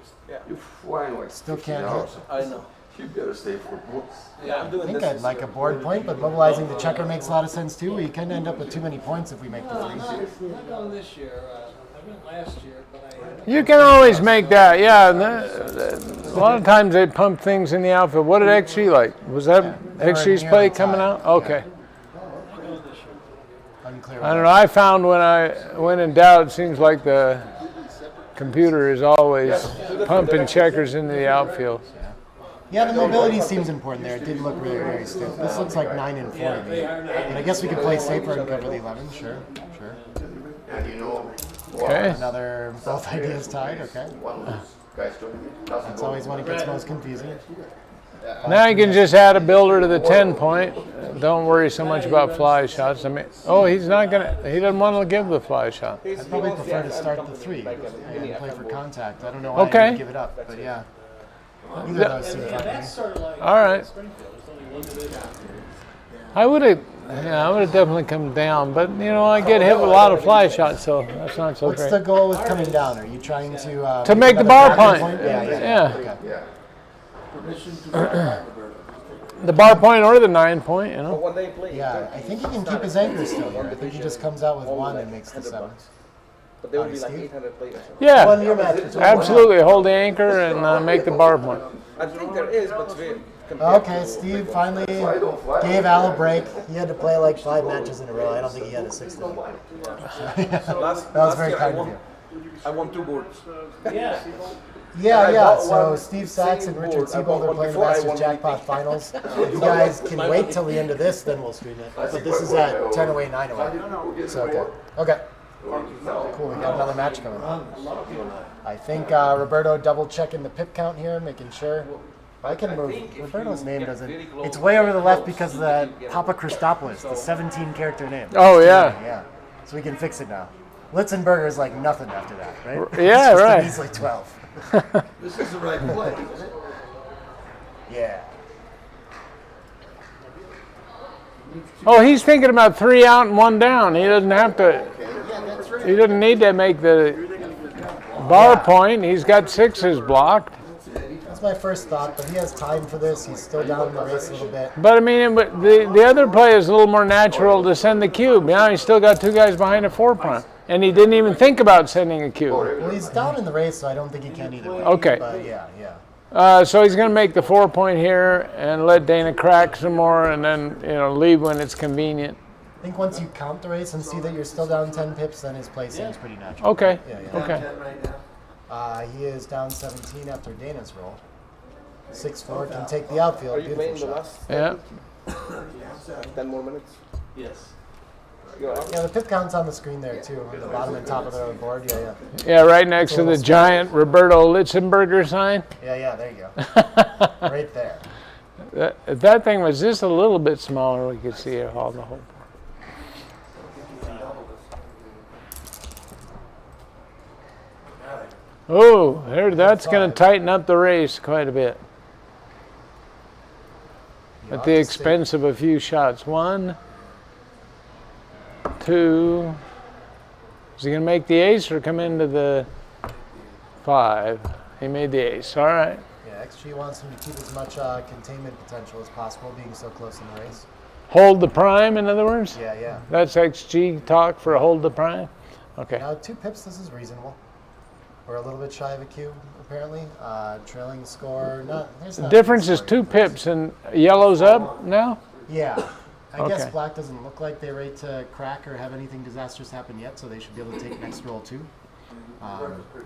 you fly like Still 15 can't hours. hit. I know. You better stay for both. Yeah, I'm I doing think this. I'd like a board point, but mobilizing the checker makes a lot of sense too. We kind of end up with too many points if we make the 3. Not going this year. I went last year, but I. You can always make that, yeah. A lot of times they pump things in the outfield. What did XG like? Was that XG's play coming out? Okay. Unclear. I don't know. I found when in doubt, it seems like the computer is always pumping checkers into the outfield. Yeah, the mobility seems important there. It did look really, very stiff. This looks like 9 and 4 to me. But I guess we could play safer and cover the 11. Sure, sure. Okay. Another both ideas tied. Okay. That's always when it gets most confusing. Now you can just add a builder to the 10-point. Don't worry so much about fly shots. I mean, oh, he's not gonna. He doesn't want to give the fly shot. I'd probably prefer to start the 3 and play for contact. I don't know why I would give it up, but yeah. Either of those seem fun to me. All right. I would have definitely come down, but you know I get hit with a lot of fly shots, so that's not so What's great. the goal with coming down? Are you trying to make the another bar back point? Yeah. Yeah. Okay. The bar point or the 9-point, you know. Yeah, I think he can keep his anchor still here. I think he just comes out with 1 and makes the 7. But there will be like 800 players. Yeah, 1 year match. absolutely. Hold the anchor and make the bar point. I think there is, but very. Okay, Steve finally gave Al a break. He had to play like 5 matches in a row. I don't think he had a 6th one. That was very kind of you. I won 2 boards. Yeah. Yeah. So Steve Sachs and Richard Siebold are playing the Masters Jackpot Finals. If you guys can wait till the end of this, then we'll stream it. But this is at 10 away, 9 away. So okay. Cool. We got another match coming up. I think Roberto double checking the pip count here, making sure. I can move. Roberto's name doesn't. It's way over the left because of that Papa Christopoulos, the 17-character name. Oh yeah. Yeah. So we can fix it now. Litzenberger is like nothing after that, right? Yeah, it's just right. A measly 12. This is the right play, isn't it? Yeah. Oh, he's thinking about 3 out and 1 down. He doesn't have to. He doesn't need to make the bar point. He's got 6s blocked. That's That's my first thought, but he has time for this. He's still down in the race a little bit. But I mean, the other play is a little more natural to send the cube. Now he's still got two guys behind a 4 and he didn't even think about sending a cube. Well, he's down in the race, so I don't think he can either way. Okay. But yeah. So he's going to make the 4 here and let Dana crack some more, and then leave when it's convenient. I think once you count the race and see that you're still down 10 pips, then his play seems pretty natural. Okay. Yeah. Okay. He is down 17 after Dana's roll. 6-4 can take the outfield. Are you playing Beautiful the shot. last? Yeah. 10 more minutes? Yes. Yeah, the pip count's on the screen there too, on the bottom and top of the board. Yeah. Yeah, right next to the giant Roberto Litzenberger sign. Yeah, there you go. Right there. If that thing was just a little bit smaller, we could see it all the whole. Oh, that's going to tighten up the race quite a bit. At the expense of a few shots. 1, 2. Is he going to make the ace or come into the 5? He made the ace. All right. Yeah, XG wants him to keep as much containment potential as possible, being so close in the race. Hold the prime, in other words? Yeah. That's XG talk for a hold the prime? Okay. Now, 2 pips, this is reasonable. We're a little bit shy of a cube, apparently. Trailing score, The difference is 2 pips, and yellow's up now? Yeah. I guess Okay. black doesn't look like they're ready to crack or have anything disastrous happen yet, so they should be able to take next roll too.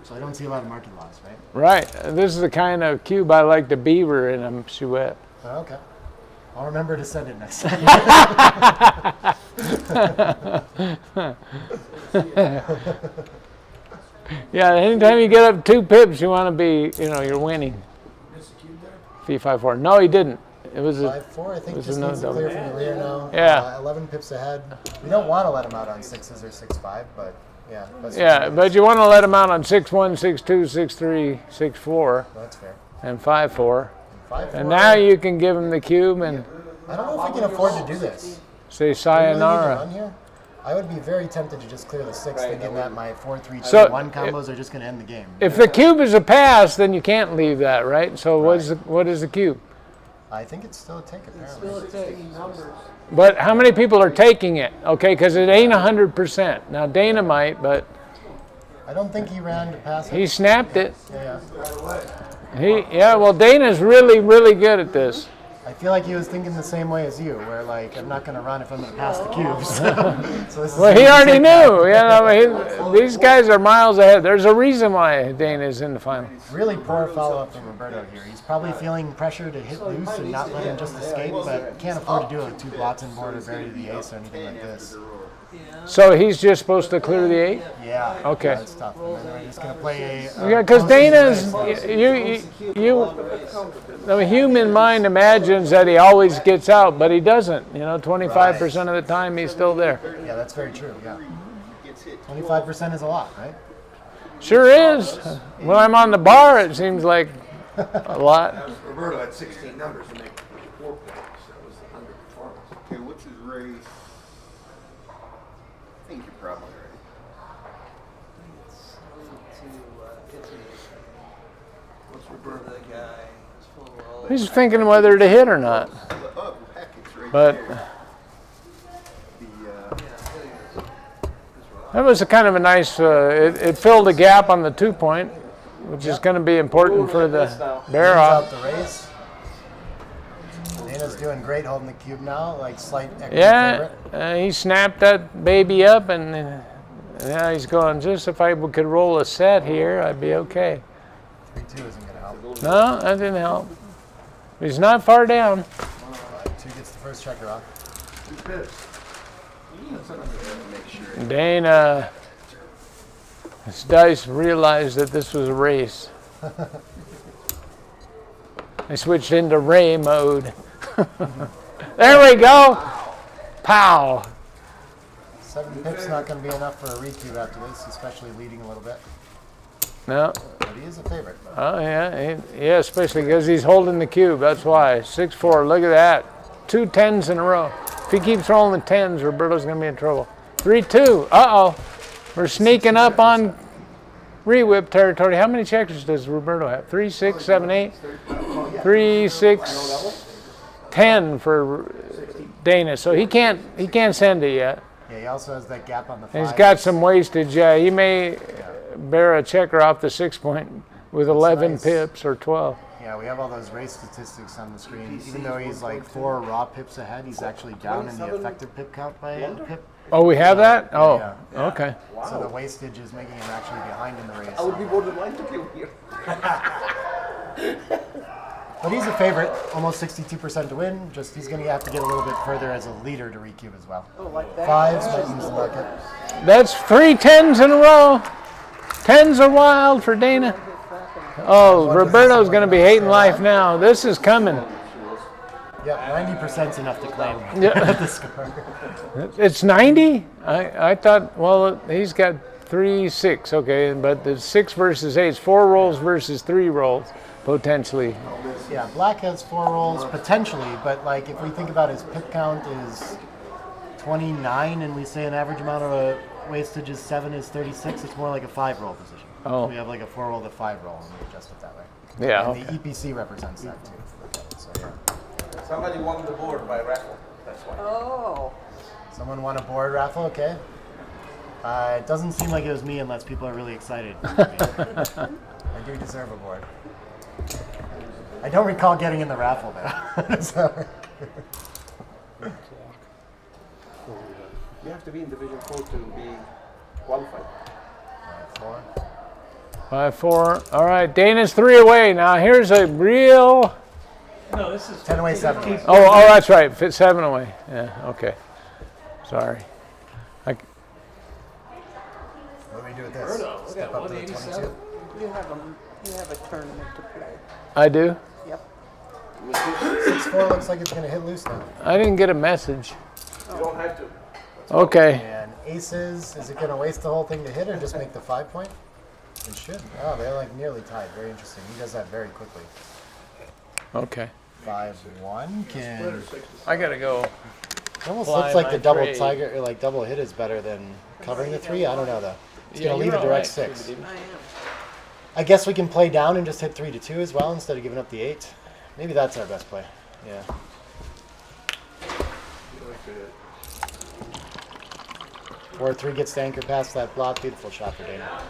So I don't see a lot of market loss, right? Right. This is the kind of cube I like to beaver in a Chouette. Oh, okay. I'll remember to send it next time. Yeah, anytime you get up 2 pips, you want to be, you're winning. Fee 5-4. No, he didn't. It was a 5-4. I think it was just a no needs to double. clear from the rear now. Yeah. 11 pips ahead. We don't want to let him out on 6s or 6-5, but yeah. Yeah, but you want to let him out on 6-1, 6-2, 6-3, 6-4. That's fair. And 5-4. And 5-4. And now you can give him the cube and I don't know if we can afford to do this. say Do we really need to sayonara. run here? I would be very tempted to just clear the 6, thinking that my 4-3-2-1 So, combos are just going to end the game. If the cube is a pass, then you can't leave that, right? So what is the cube? I think it's still a take, apparently. Still a take. Numbers. But how many people are taking it? Okay, because it ain't 100%. Now Dana might, but I don't think he ran to pass it. he snapped it. Yeah. Well, Dana's really, really good at this. I feel like he was thinking the same way as you, where like I'm not going to run if I'm going to pass the cubes. So this is Well, he already knew. These guys are miles ahead. There's a reason why Dana's in the final. Really poor follow-up from Roberto here. He's probably feeling pressure to hit loose and not let him just escape, but can't afford to do it with 2 blots in board or bury to the ace or anything like this. So he's just supposed to clear the 8? Yeah. Okay. That's tough. And then we're just going to play a... Yeah, because Dana's, the human mind imagines that he always gets out, but he doesn't. 25% of the time he's still there. Yeah, that's very true, yeah. 25% is a lot, right? Sure is. When I'm on the bar, it seems like a lot. Roberto had 16 numbers to make 4 points. That was underperformance. Okay, what's his race? I think you're probably What's Roberto? The guy is full of all He's thinking whether to hit or not. But that was a kind of a nice, it filled a gap on the 2 point, which is going to be important for the bear Out off. the race. Dana's doing great holding the cube now, like slight equity Yeah, favorite. he snapped that baby up, and now he's going, just if I could roll a set here, I'd be okay. 3-2 isn't going to help. No, that didn't help. He's not far down. 2 gets the first checker off. Dana, his dice realized that this was a race. They switched into Ray mode. There we go. Pow. 7 pips not going to be enough for a recube after this, especially leading a little bit. No. But he is a favorite. Oh, yeah. Yeah, especially because he's holding the cube. That's why. 6-4. Look at that. 2 10s in a row. If he keeps rolling the 10s, Roberto's going to be in trouble. 3-2. Uh-oh. We're sneaking up on re-whip territory. How many checkers does Roberto have? 3, 6, 7, 8? 3, 6, 10 for Dana. So he can't send it yet. Yeah, he also has that gap on the 5. And he's got some wastage. He may bear a checker off the 6 point with 11 nice. pips or 12. Yeah, we have all those race statistics on the screen. Even though he's like 4 raw pips ahead, he's actually down in the effective pip count by a pip. Oh, we have that? Oh, Yeah. okay. So the wastage is making him actually behind in the race. I would be more than likely to kill here. But he's a favorite, almost 62% to win. Just he's going to have to get a little bit further as a leader to recube as well. Oh, like that? 5s might use the market. That's 3 10s in a row. 10s are wild for Dana. Oh, Roberto's going to be hating life now. This is coming. Yeah, 90%'s enough to claim Yeah. the score. It's 90? I thought, well, he's got 3, 6, okay, but the 6 versus 8, it's 4 rolls versus 3 rolls, potentially. Yeah, black has 4 rolls, potentially, but like if we think about his pip count is 29 and we say an average amount of a wastage is 7 is 36, it's more like a 5 roll position. Oh. We have like a 4 roll to 5 roll and we adjust it that way. Yeah, And the EPC represents that too. So, yeah. Somebody won the board by raffle. That's why. Oh. Someone won a board raffle, okay. It doesn't seem like it was me unless people are really excited. I do deserve a board. I don't recall getting in the raffle though. So. You have to be in Division 4 to be qualified. 4. 5, 4. All right, Dana's 3 away. Now here's a real. No, this is 10 away, 7 away. Oh, that's right. 7 away. Yeah, okay. Sorry. What do we do with this? Step up to the 22. You have a tournament to play. I do? Yep. 6-4 looks like it's going to hit loose now. I didn't get a message. You don't have to. Okay. And aces, is it going to waste the whole thing to hit or just make the 5 point? It should. Oh, they're like nearly tied. Very interesting. He does that very quickly. Okay. 5-1 can. I gotta go. It almost Fly looks like my the double trade. tiger, or like double hit is better than covering the 3. I don't know though. It's Yeah, going to leave you're a direct all right. 6. I am. I guess we can play down and just hit 3 to 2 as well instead of giving up the 8. Maybe that's our best play. Yeah. 4-3 gets to anchor past that block. Beautiful shot for Dana.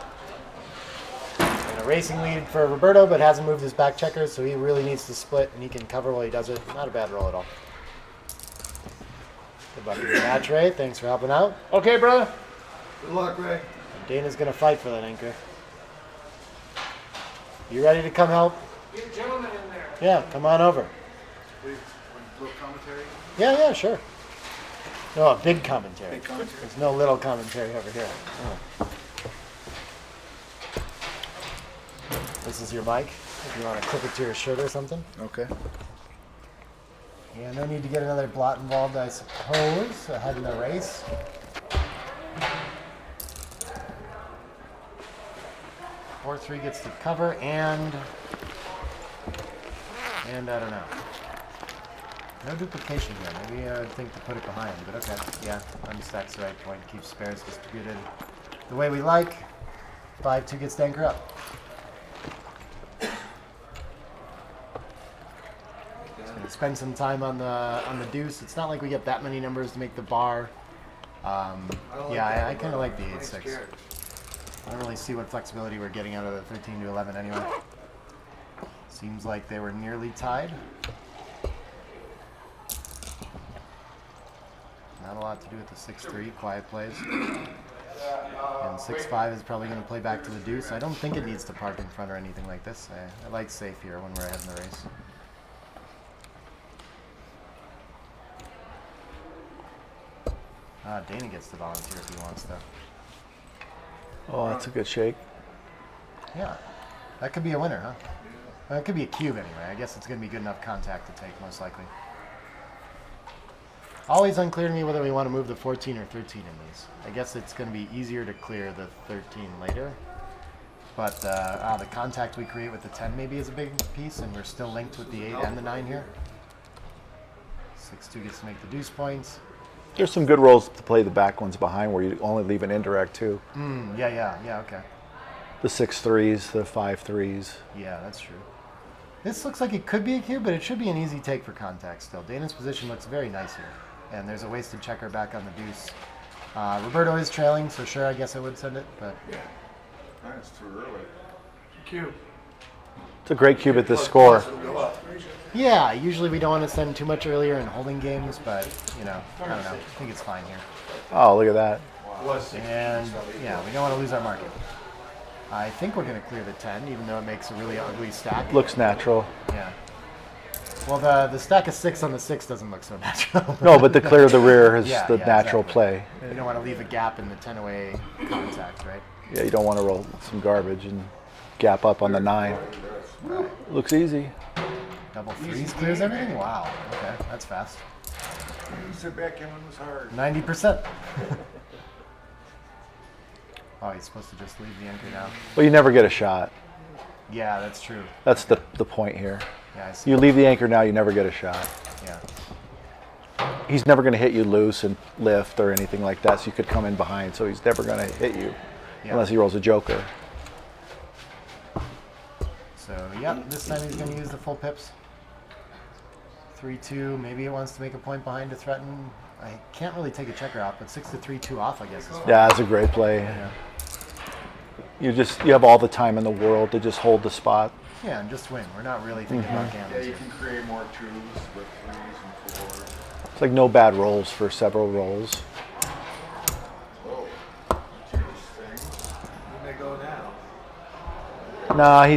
And a racing lead for Roberto, but hasn't moved his back checkers, so he really needs to split, and he can cover while he does it. Not a bad roll at all. Good luck in the match, Ray. Thanks for helping out. Okay, brother. Good luck, Ray. Dana's going to fight for that anchor. You ready to come help? Be a gentleman in there. Yeah, come on over. Little commentary. Yeah, sure. No, a big commentary. Big commentary. There's no little commentary over here. Oh. This is your mic. If you want to clip it to your shirt or something. Okay. Yeah, no need to get another blot involved, I suppose, ahead in the race. Four 3 gets to cover and I don't know. No duplication here. Maybe I would think to put it behind, but okay. Yeah, unstacks the right point, keeps spares distributed the way we like. 5-2 gets to anchor up. Spend some time on the deuce. It's not like we get that many numbers to make the bar. I kind of like the 8-6. I don't really see what flexibility we're getting out of the 13 to 11 anyway. Seems like they were nearly tied. Not a lot to do with the 6-3, quiet plays. And 6-5 is probably going to play back to the deuce. I don't think it needs to park in front or anything like this. I like safe here when we're ahead in the race. Dana gets to volunteer if he wants to. Oh, that's a good shake. Yeah, that could be a winner, huh? Well, it could be a cube anyway. I guess it's going to be good enough contact to take, most likely. Always unclear to me whether we want to move the 14 or 13 in these. I guess it's going to be easier to clear the 13 later. But the contact we create with the 10 maybe is a big piece, and we're still linked with the 8 and the 9 here. 6-2 gets to make the deuce points. There's some good rolls to play the back ones behind where you only leave an indirect too. Yeah, okay. The 6-3s, the 5-3s. Yeah, that's true. This looks like it could be a cube, but it should be an easy take for contact still. Dana's position looks very nice here. And there's a wasted checker back on the deuce. Roberto is trailing, so sure, I guess I would send it, but... Yeah. That's too early. Cube. It's a great cube at this score. Yeah, usually we don't want to send too much earlier in holding games, but, you know, I don't know. I think it's fine here. Oh, look at that. And, yeah, we don't want to lose our market. I think we're going to clear the 10, even though it makes a really ugly stack. Looks natural. Yeah. Well, the stack of 6 on the 6 doesn't look so natural. No, but the clear of the rear is the natural exactly. play. You don't want to leave a gap in the 10 away contact, right? Yeah, you don't want to roll some garbage and gap up on the 9. Right. Looks easy. Double 3s clears everything? Wow. Okay, that's fast. Sit back in on this hard. 90%. Oh, he's supposed to just leave the anchor now. Well, you never get a shot. Yeah, that's true. That's the point here. Yeah, I see. You leave the anchor now, you never get a shot. Yeah. He's never going to hit you loose and lift or anything like that, so you could come in behind. So he's never going to hit you unless he rolls a joker. So, yeah, this time he's going to use the full pips. 3-2. Maybe he wants to make a point behind to threaten. I can't really take a checker off, but 6-3-2 off, I guess, is fine. Yeah, that's a great play. Yeah. You have all the time in the world to just hold the spot. Yeah, and just win. We're not really thinking about Yeah, gammons you here. can create more 2s with 3s and 4s. It's like no bad rolls for several rolls. Oh, change things. Where they go now? Nah, he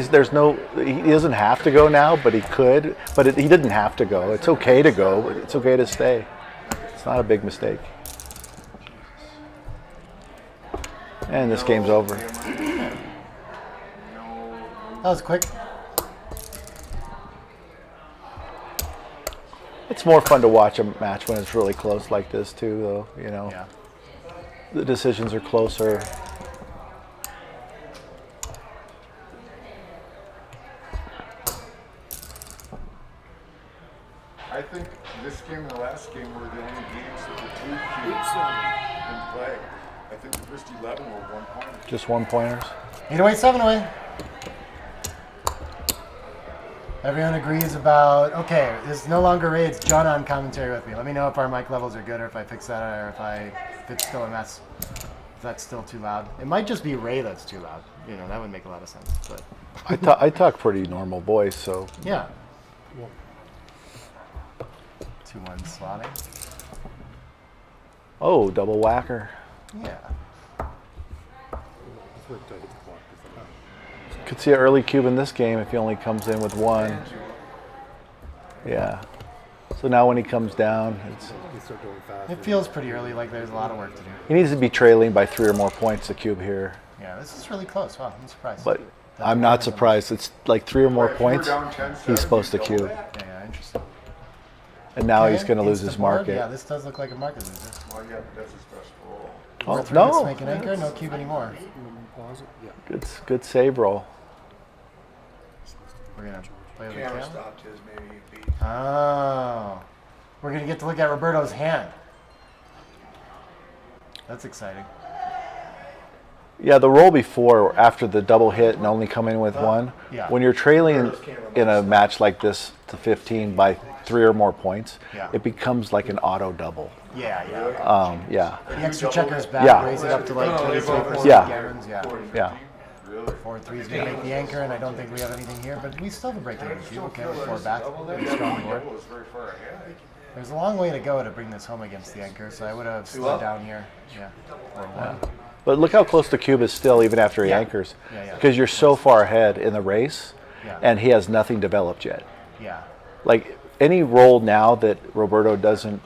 doesn't have to go now, but he could. But he didn't have to go. It's okay to go. It's okay to stay. It's not a big mistake. And this game's over. That was quick. It's more fun to watch a match when it's really close like this too, though. You know, the decisions are closer. I think this game and the last game were the only games that the 2 cubes in play. I think the first 11 were 1 point. Just 1-pointers. 8 away, 7 away. Everyone agrees about, okay, this is no longer Ray, it's John on commentary with me. Let me know if our mic levels are good or if I fix that or if it's still a mess. If that's still too loud. It might just be Ray that's too loud. You know, that would make a lot of sense. But I talk pretty normal voice, so. Yeah. 2-1 slotting. Oh, double whacker. Yeah. Could see an early cube in this game if he only comes in with 1. Yeah. So now when he comes down, It feels pretty early, like there's a lot of work to do. he needs to be trailing by 3 or more points to cube here. Yeah, this is really close. Wow, I'm surprised. But I'm not surprised. It's like 3 or more If you were points, down 10-7, he's supposed to you cube. double that? Yeah, interesting. And now Okay, he's going to lose his instant board. market. Yeah, this does look like a market loser. Well, yeah, but that's his best roll. Oh, 4-3, no. let's make an anchor, no cube anymore. Good save roll. We're going to play with the Camera cam. stopped his, maybe he beat. Oh. We're going to get to look at Roberto's hand. That's exciting. Yeah, the roll before, after the double hit and only come in with 1, yeah. when you're trailing in a match like this to 15 by 3 or more points, Yeah. it becomes like an auto double. Yeah, yeah. Yeah. The extra checkers back, Yeah. raise it up to like 23%. Yeah. Gammons, yeah. Yeah. 4-3 is going to make the anchor, and I don't think we have anything here, but we still have a break in cube. Okay, we're 4 back. Pretty strong board. Double is very far ahead. There's a long way to go to bring this home against the anchor, so I would have slowed down here. Yeah. Or 1. But look how close the cube is still, even after he anchors. Yeah, yeah. Because you're so far ahead in the race, Yeah. and he has nothing developed yet. Yeah. Like, any roll now that Roberto doesn't,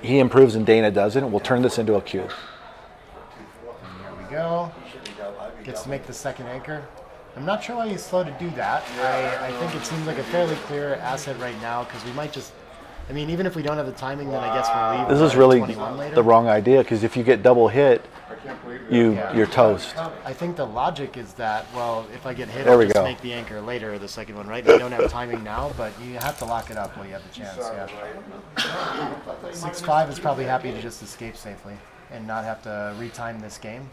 he improves and Dana doesn't, will turn this into a cube. And here we go. Gets to make the second anchor. I'm not sure why he's slow to do that. I think it seems like a fairly clear asset right now, because we might just, I mean, even if we don't have the timing, then I guess we'll leave. This is really 21 later. the wrong idea, because if you get double hit, you're toast. I think the logic is that, well, if I get hit, There I'll we just go. make the anchor later, the second one, right? You don't have timing now, but you have to lock it up while you have the chance, yeah. 6-5 is probably happy to just escape safely and not have to retime this game.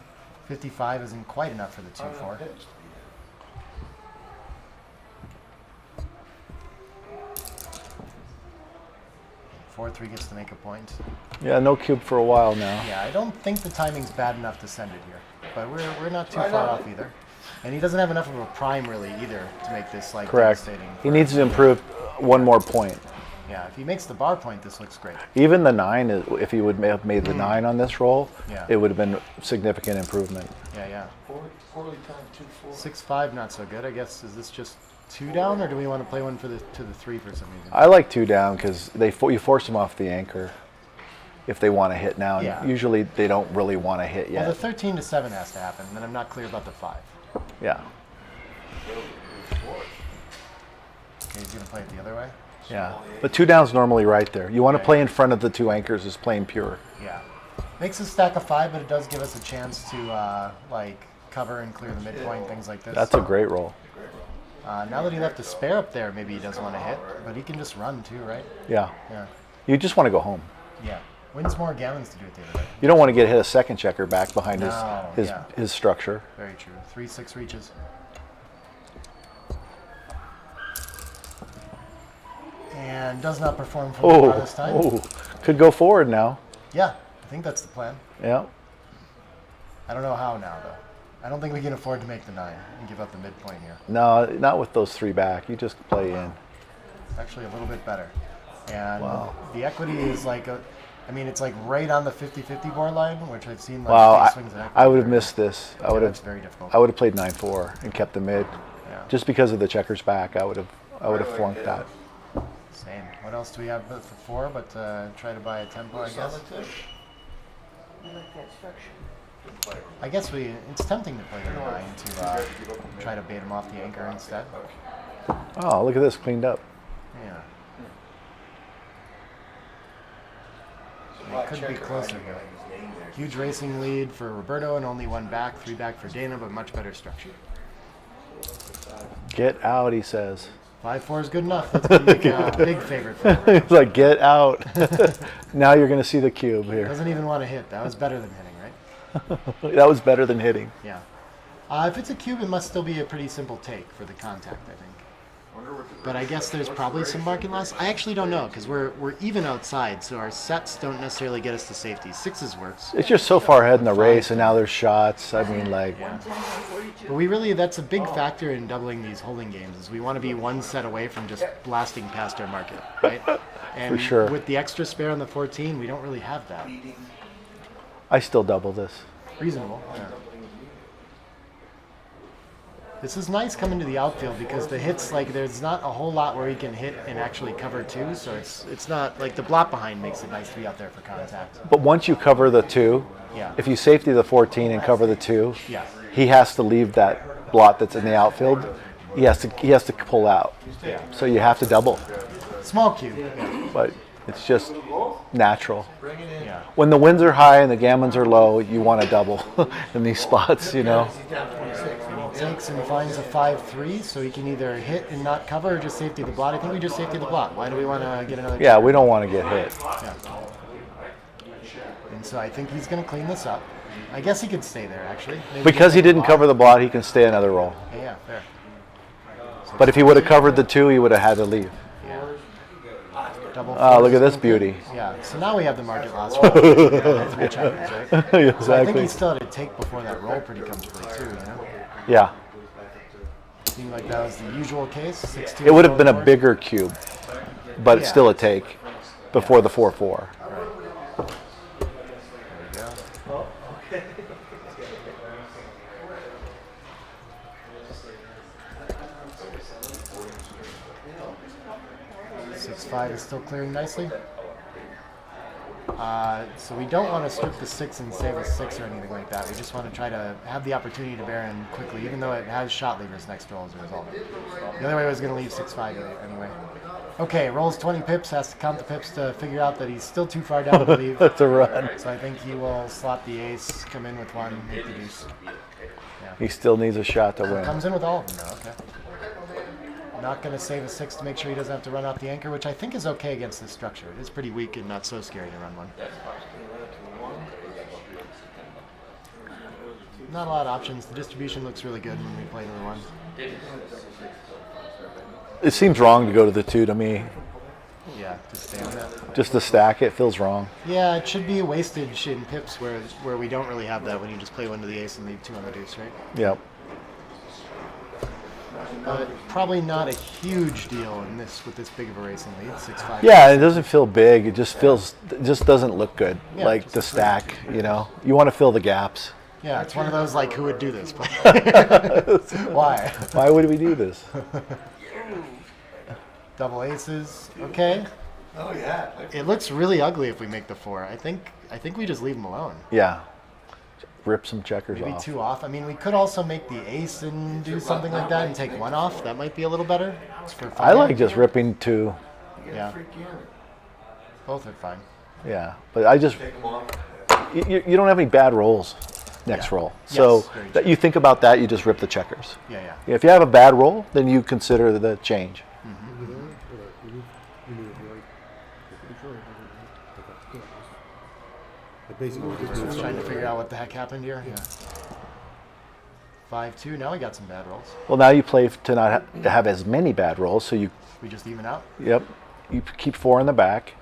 55 isn't quite enough for the 2-4. 4-3 gets to make a point. Yeah, no cube for a while now. Yeah, I don't think the timing's bad enough to send it here, but we're not too far off either. And he doesn't have enough of a prime really either to make this like Correct. devastating. He needs to improve one more point. Yeah, if he makes the bar point, this looks great. Even the 9, if he would have made the 9 on this roll, Yeah. it would have been significant improvement. Yeah. Poorly timed 2-4. 6-5, not so good. I guess is this just 2 down, or do we want to play one to the 3 for some reason? I like 2 down because you force them off the anchor if they want to hit now. Yeah. Usually they don't really want to hit yet. Well, the 13 to 7 has to happen, and then I'm not clear about the 5. Yeah. Okay, he's gonna play it the other way. Yeah. But 2 down's normally right there. You want to play in front of the 2 anchors is playing pure. Yeah. Makes a stack of 5, but it does give us a chance to like cover and clear the midpoint, things like this. That's a great roll. Now that he left a spare up there, maybe he doesn't want to hit, but he can just run too, right? Yeah. Yeah. You just want to go home. Yeah. Wins more gammons to do it the other way. You don't want to get hit a second checker back behind No, his structure. Very true. 3-6 reaches. And does not perform for the bar this time. Oh, could go forward now. Yeah, I think that's the plan. Yeah. I don't know how now, though. I don't think we can afford to make the 9 and give up the midpoint here. No, not with those 3 back. You just play in. It's actually a little bit better. And Wow. the equity is like, it's like right on the 50-50 board line, which I've seen like Wow, face swings and equity. I would have missed this. Yeah, that's very difficult. I would have played 9-4 and kept the mid. Yeah. Just because of the checkers back, I would have flunked that. Same. What else do we have for 4? But try to buy a tempo, I guess. I like that structure. I guess it's tempting to play the 9 to try to bait him off the anchor instead. Oh, look at this, cleaned up. Yeah. It could be closer here. Huge racing lead for Roberto and only 1 back, 3 back for Dana, but much better structure. Get out, he says. 5-4 is good enough. That's going to make a big favorite for him. He's like, get out. Now you're going to see the cube here. Doesn't even want to hit. That was better than hitting, right? That was better than hitting. Yeah. If it's a cube, it must still be a pretty simple take for the contact, I think. But I guess there's probably some marking loss. I actually don't know, because we're even outside, so our sets don't necessarily get us to safety. 6s works. It's just so far ahead in the race, and now there's shots. I mean, like... Yeah. But that's a big factor in doubling these holding games, is we want to be 1 set away from just blasting past our market, right? And For sure. with the extra spare on the 14, we don't really have that. I still double this. Reasonable, yeah. This is nice coming to the outfield because the hits, like, there's not a whole lot where he can hit and actually cover too, so it's not, like, the blot behind makes it nice to be out there for contact. But once you cover the 2, Yeah. if you safety the 14 and cover the 2, Yeah. he has to leave that blot that's in the outfield. He has to pull out. Yeah. So you have to double. Small cube. Yeah. But it's just natural. Yeah. When the winds are high and the gammons are low, you want to double in these spots, you know. And he takes and finds a 5-3, so he can either hit and not cover or just safety the blot. I think we just safety the blot. Why do we want to get another? Yeah, we don't want to get hit. Yeah. And so I think he's going to clean this up. I guess he could stay there, actually. Maybe Because get he the didn't blot. cover the blot, he can stay another roll. Yeah, fair. But if he would have covered the 2, he would have had to leave. Yeah. Double Oh, look fours at this is good. beauty. Yeah, so now we have the market loss. For 3 checkers, right? So I think Exactly. he still had to take before that roll pretty comfortably, too, you know? Yeah. Seemed like that was the usual case. 6-2 It would have been a forward. bigger cube, but it's Yeah. still a take before the 4-4. There we go. 6-5 is still clearing nicely. So we don't want to strip the 6 and save a 6 or anything like that. We just want to try to have the opportunity to bear in quickly, even though it has shot levers next roll as a result. The other way was going to leave 6-5 anyway. Okay, rolls 20 pips, has to count the pips to figure out that he's still too far down to leave. That's a run. So I think he will slot the ace, come in with 1, make the deuce. Yeah. He still needs a shot to win. Comes in with all of them though, okay. Not going to save a 6 to make sure he doesn't have to run out the anchor, which I think is okay against this structure. It is pretty weak and not so scary to run one. Not a lot of options. The distribution looks really good when we play to the 1. It seems wrong to go to the 2 to me. Yeah, to stay on that. Just to stack it feels wrong. Yeah, it should be a wastage in pips where we don't really have that when you just play one to the ace and leave 2 on the deuce, right? Yep. But probably not a huge deal in this with this big of a racing lead, 6-5. Yeah, it doesn't feel big. It just feels, it just doesn't look good. Yeah, like just the stack, you know. You want to fill the gaps. Yeah, it's one of those like, who would do this? Why? Why would we do this? Double aces, okay. Oh yeah. It looks really ugly if we make the 4. I think we just leave them alone. Yeah. Rip some checkers Maybe off. 2 off. I mean, we could also make the ace and do something like that and take 1 off. That might be a little better. It's for fun. I like just ripping 2. Yeah. Both are fine. Yeah, but I just you don't have any bad rolls next roll. So very that you think about that, you just rip the checkers. Yeah. If you have a bad roll, then you consider the change. We're just trying to figure out what the heck happened here. Yeah. 5-2. Now we got some bad rolls. Well, now you play to not have as many bad rolls, so you. We just even out. Yep. You keep 4 in the back.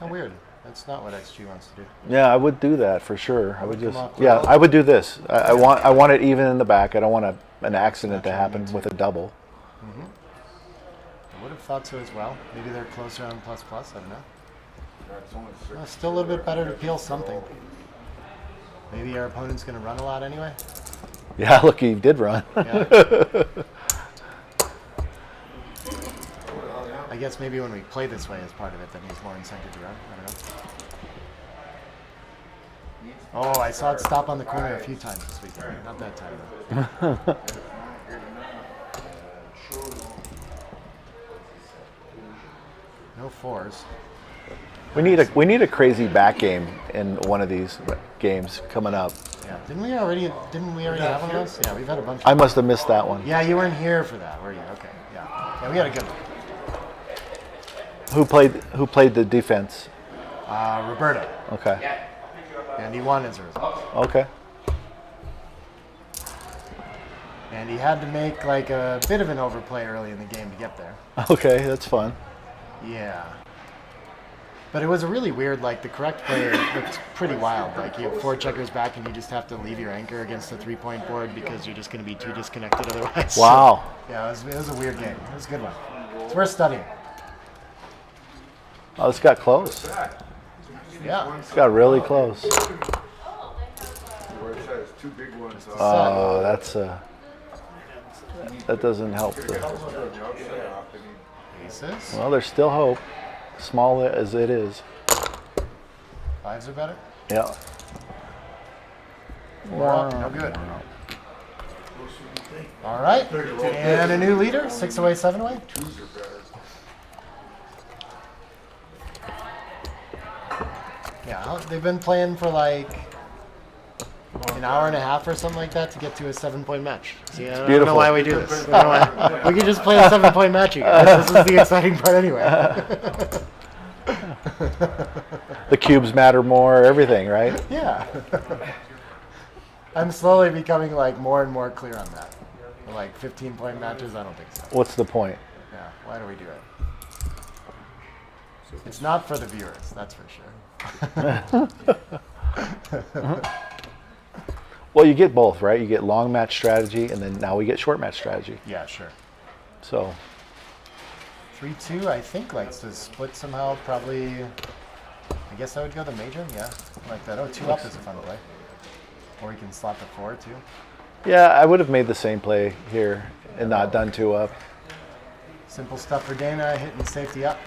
How weird. That's not what XG wants to do. Yeah, I would do that for sure. I would come just. off Yeah, well. I would do this. I want it even in the back. I don't want an accident to happen with a double. I would have thought so as well. Maybe they're closer on plus plus. I don't know. Well, still a little bit better to peel something. Maybe our opponent's going to run a lot anyway. Yeah, look, he did run. Yeah. I guess maybe when we play this way as part of it, then he's more incentive to run. I don't know. Oh, I saw it stop on the corner a few times this weekend. Not that time, though. No 4s. We need a crazy back game in one of these games coming up. Yeah. Didn't we already have one of those? Yeah, we've had a bunch. I must have missed that one. Yeah, you weren't here for that, were you? Okay. Yeah. Yeah, we had a good one. Who played the defense? Roberta. Okay. And he won as a result. Okay. And he had to make like a bit of an overplay early in the game to get there. Okay, that's fun. Yeah. But it was a really weird, like the correct play looked pretty wild. Like you have 4 checkers back and you just have to leave your anchor against the 3-point board because you're just going to be too disconnected otherwise. Wow. So, yeah, it was a weird game. It was a good one. It's worth studying. Oh, this got close. Yeah. It's got really close. Where it says 2 big ones. Oh, that doesn't help. Aces. Well, there's still hope, small as it is. 5s are better. Yeah. 4 up, no good. All right, and a new leader, 6 away, 7 away. Yeah, they've been playing for like an hour and a half or something like that to get to a 7-point match. See, I don't know why we do this. We could just play a 7-point match, you guys. This is the exciting part anyway. The cubes matter more, everything, right? Yeah. I'm slowly becoming like more and more clear on that. Like 15-point matches, I don't think so. What's the point? Yeah, why do we do it? It's not for the viewers, that's for sure. Well, you get both, right? You get long match strategy, and then now we get short match strategy. Yeah, sure. So 3-2, I think, likes to split somehow. Probably, I guess I would go the major. Yeah, like that. Oh, 2 up is a fun play. Or you can slot the 4 too. yeah, I would have made the same play here and not done 2 up. Simple stuff for Dana, hitting safety up,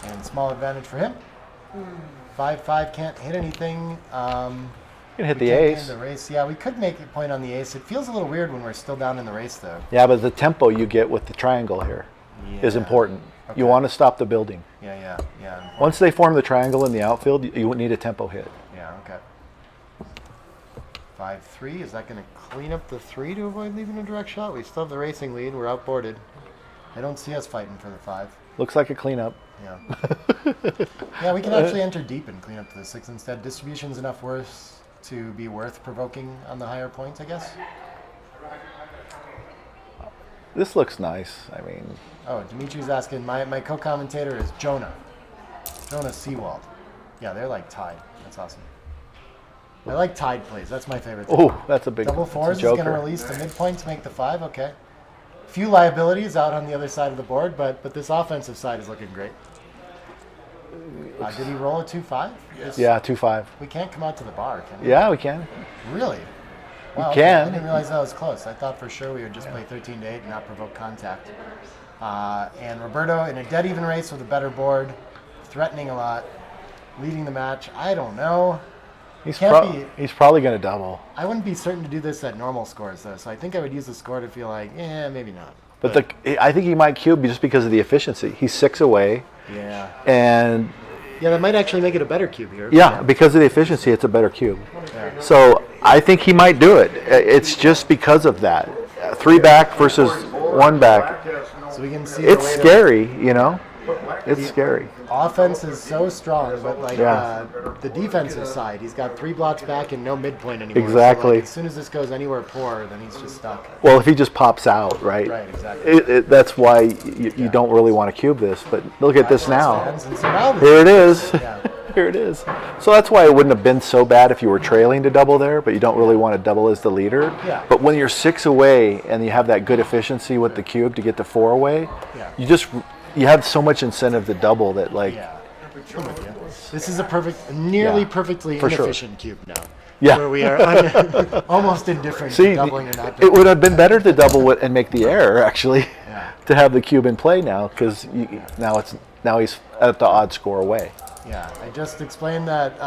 and small advantage for him. 5-5 can't hit anything. You can hit we the can't ace. gain the race. Yeah, we could make a point on the ace. It feels a little weird when we're still down in the race, though. Yeah, but the tempo you get with the triangle here is important. Okay. You want to stop the building. Yeah. Once they form the triangle in the outfield, you need a tempo hit. Yeah, okay. 5-3, is that going to clean up the 3 to avoid leaving a direct shot? We still have the racing lead. We're outboarded. I don't see us fighting for the 5. Looks like a cleanup. Yeah. Yeah, we can actually enter deep and clean up to the 6 instead. Distribution's enough worse to be worth provoking on the higher points, I guess. This looks nice. I mean, Oh, Dimitri's asking, my co-commentator is Jonah Seawald. Yeah, they're like tied. That's awesome. I like tied plays. That's my favorite thing. oh, that's a big Double that's a fours is going to joker. release the midpoint to make the 5. Okay. Few liabilities out on the other side of the board, but this offensive side is looking great. Did he roll a 2-5? Yeah, 2-5. We can't come out to the bar, can we? Yeah, we can. Really? You Wow, can. I didn't realize that was close. I thought for sure we would just play 13-8 and not provoke contact. And Roberto in a dead even race with a better board, threatening a lot, leading the match. I don't know. He's probably going to double. I wouldn't be certain to do this at normal scores though, so I think I would use the score to feel like, maybe not. But I think he might cube just because of the efficiency. He's 6 away. Yeah. And yeah, that might actually make it a better cube here. yeah, because of the efficiency, it's a better cube. Yeah. So I think he might do it. It's just because of that. 3 back versus 1 back. So we can see it's scary, you know. It's scary. Offense is so strong, but like Yeah. the defensive side, he's got 3 blocks back and no midpoint anymore. Exactly. So like, as soon as this goes anywhere poor, then he's just stuck. Well, if he just pops out, right? Right, exactly. That's why you don't really want to cube this. But look at this now. And so now Here it is. Yeah. Here it is. So that's why it wouldn't have been so bad if you were trailing to double there, but you don't really want to double as the leader. Yeah. But when you're 6 away and you have that good efficiency with the cube to get to 4 away, Yeah. you have so much incentive to double that like. Yeah. I'm with you. This is a nearly perfectly for sure. inefficient cube now. Yeah. Where we are almost indifferent See, to doubling or not it doubling. would have been better to double it and make the error actually, Yeah. to have the cube in play now because now he's at the odd score away. Yeah, I just explained that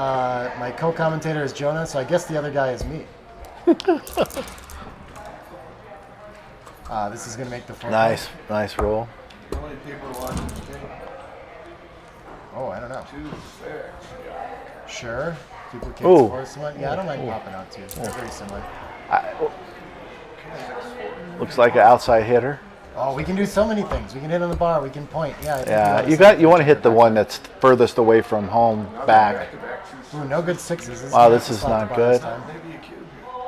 my co-commentator is Jonah, so I guess the other guy is me. This is going to make the 4. Nice roll. How many people are watching this game? Oh, I don't know. 2, 6. Sure. Duplicates Ooh. 4 someone. Yeah, I don't mind popping out too. They're very similar. Looks like an outside hitter. Oh, we can do so many things. We can hit on the bar. We can point. Yeah. I think Yeah, you want to hit the one that's furthest away from home back. Ooh, no good 6s. Wow, this is not good.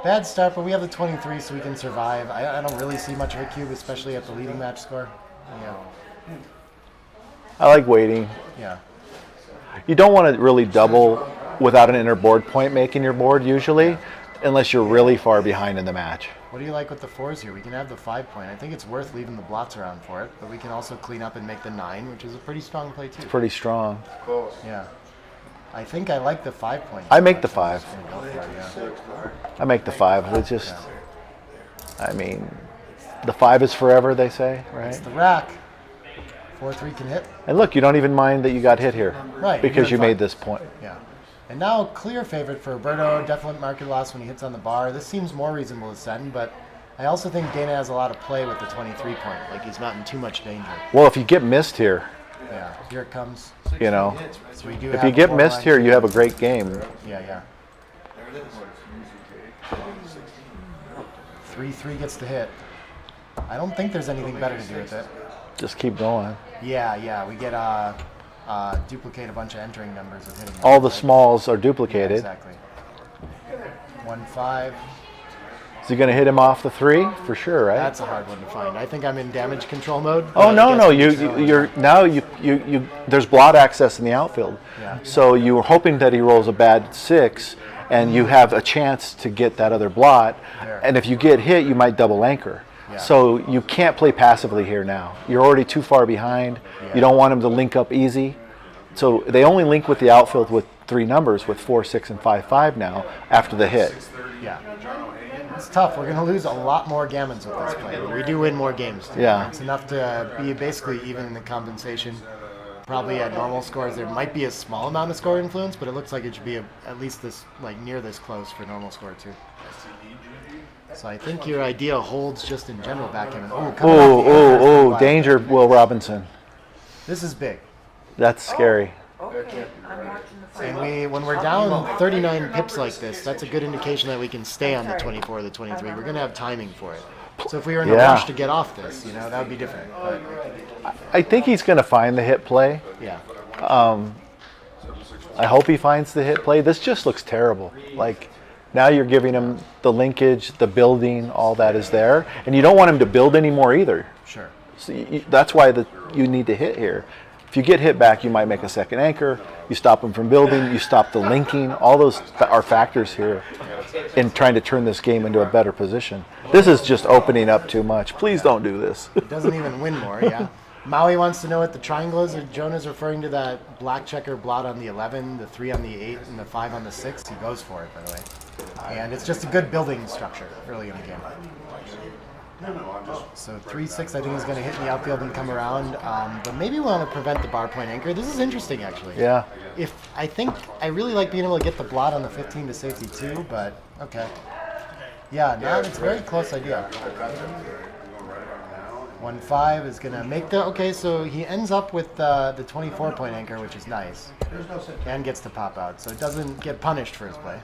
Bad start, but we have the 23, so we can survive. I don't really see much of a cube, especially at the leading match score. Yeah. I like waiting. Yeah. You don't want to really double without an inner board point making your board usually, unless you're really far behind in the match. What do you like with the 4s here? We can have the 5 point. I think it's worth leaving the blots around for it, but we can also clean up and make the 9, which is a pretty strong play too. It's pretty strong. Yeah. I think I like the 5 point. I make the 5. Go for it, yeah. I make the 5. It's just, I mean, the 5 is forever, they say, right? It's the rack. 4-3 can hit. And look, you don't even mind that you got hit here, Right, because you you're made fine. this point. Yeah. And now clear favorite for Roberto, definite market loss when he hits on the bar. This seems more reasonable to send, but I also think Dana has a lot of play with the 23 point. Like he's not in too much danger. Well, if you get missed here, Yeah, here it comes. you know, So we do if have you get a missed here, borderline you have a great game. Yeah, yeah. 3-3 gets the hit. I don't think there's anything better to do with it. Just keep going. Yeah, we get duplicate a bunch of entering numbers with hitting. All the numbers, right? smalls are duplicated. Yeah, exactly. 1-5. Is he going to hit him off the 3 for sure, right? That's a hard one to find. I think I'm in damage control mode. Oh but I no, guess you're now you there's blot access in the outfield. Yeah. So you were hoping that he rolls a bad 6 and you have a chance to get that other blot. There. And if you get hit, you might double anchor. Yeah. So you can't play passively here now. You're already too far behind. Yeah. You don't want him to link up easy. So they only link with the outfield with 3 numbers with 4, 6, and 5, 5 now after the hit. Yeah. It's tough. We're going to lose a lot more gammons with this play, but we do win more games. Yeah. It's enough to be basically even in the compensation. Probably at normal scores, there might be a small amount of score influence, but it looks like it should be at least this, like near this close for normal score too. So I think your idea holds just in general backgammon. Oh, danger, Will Robinson. This is big. That's scary. Okay, I'm watching the fight. And when we're down 39 pips like this, that's a good indication that we can stay on the 24 or the 23. We're going to have timing for it. So if we were in a Yeah. rush to get off this, that would be different. But I think he's going to find the hit play. yeah. I hope he finds the hit play. This just looks terrible. Like, Now you're giving him the linkage, the building, all that is there, and you don't want him to build anymore either. Sure. So that's why you need to hit here. If you get hit back, you might make a second anchor. You stop him from building. You stop the linking. All those are factors here in trying to turn this game into a better position. This is just opening up too much. Please don't do this. It doesn't even win more, yeah. Maui wants to know what the triangle is. Jonah's referring to that black checker blot on the 11, the 3 on the 8, and the 5 on the 6. He goes for it, by the way. And it's just a good building structure early in the game. So 3-6, I think, is going to hit in the outfield and come around. But maybe we want to prevent the bar point anchor. This is interesting, actually. Yeah. I really like being able to get the blot on the 15 to safety too, but okay. Yeah, now it's a very close idea. 1-5 is going to make okay, so he ends up with the 24-point anchor, which is nice, and gets to pop out, so it doesn't get punished for his play.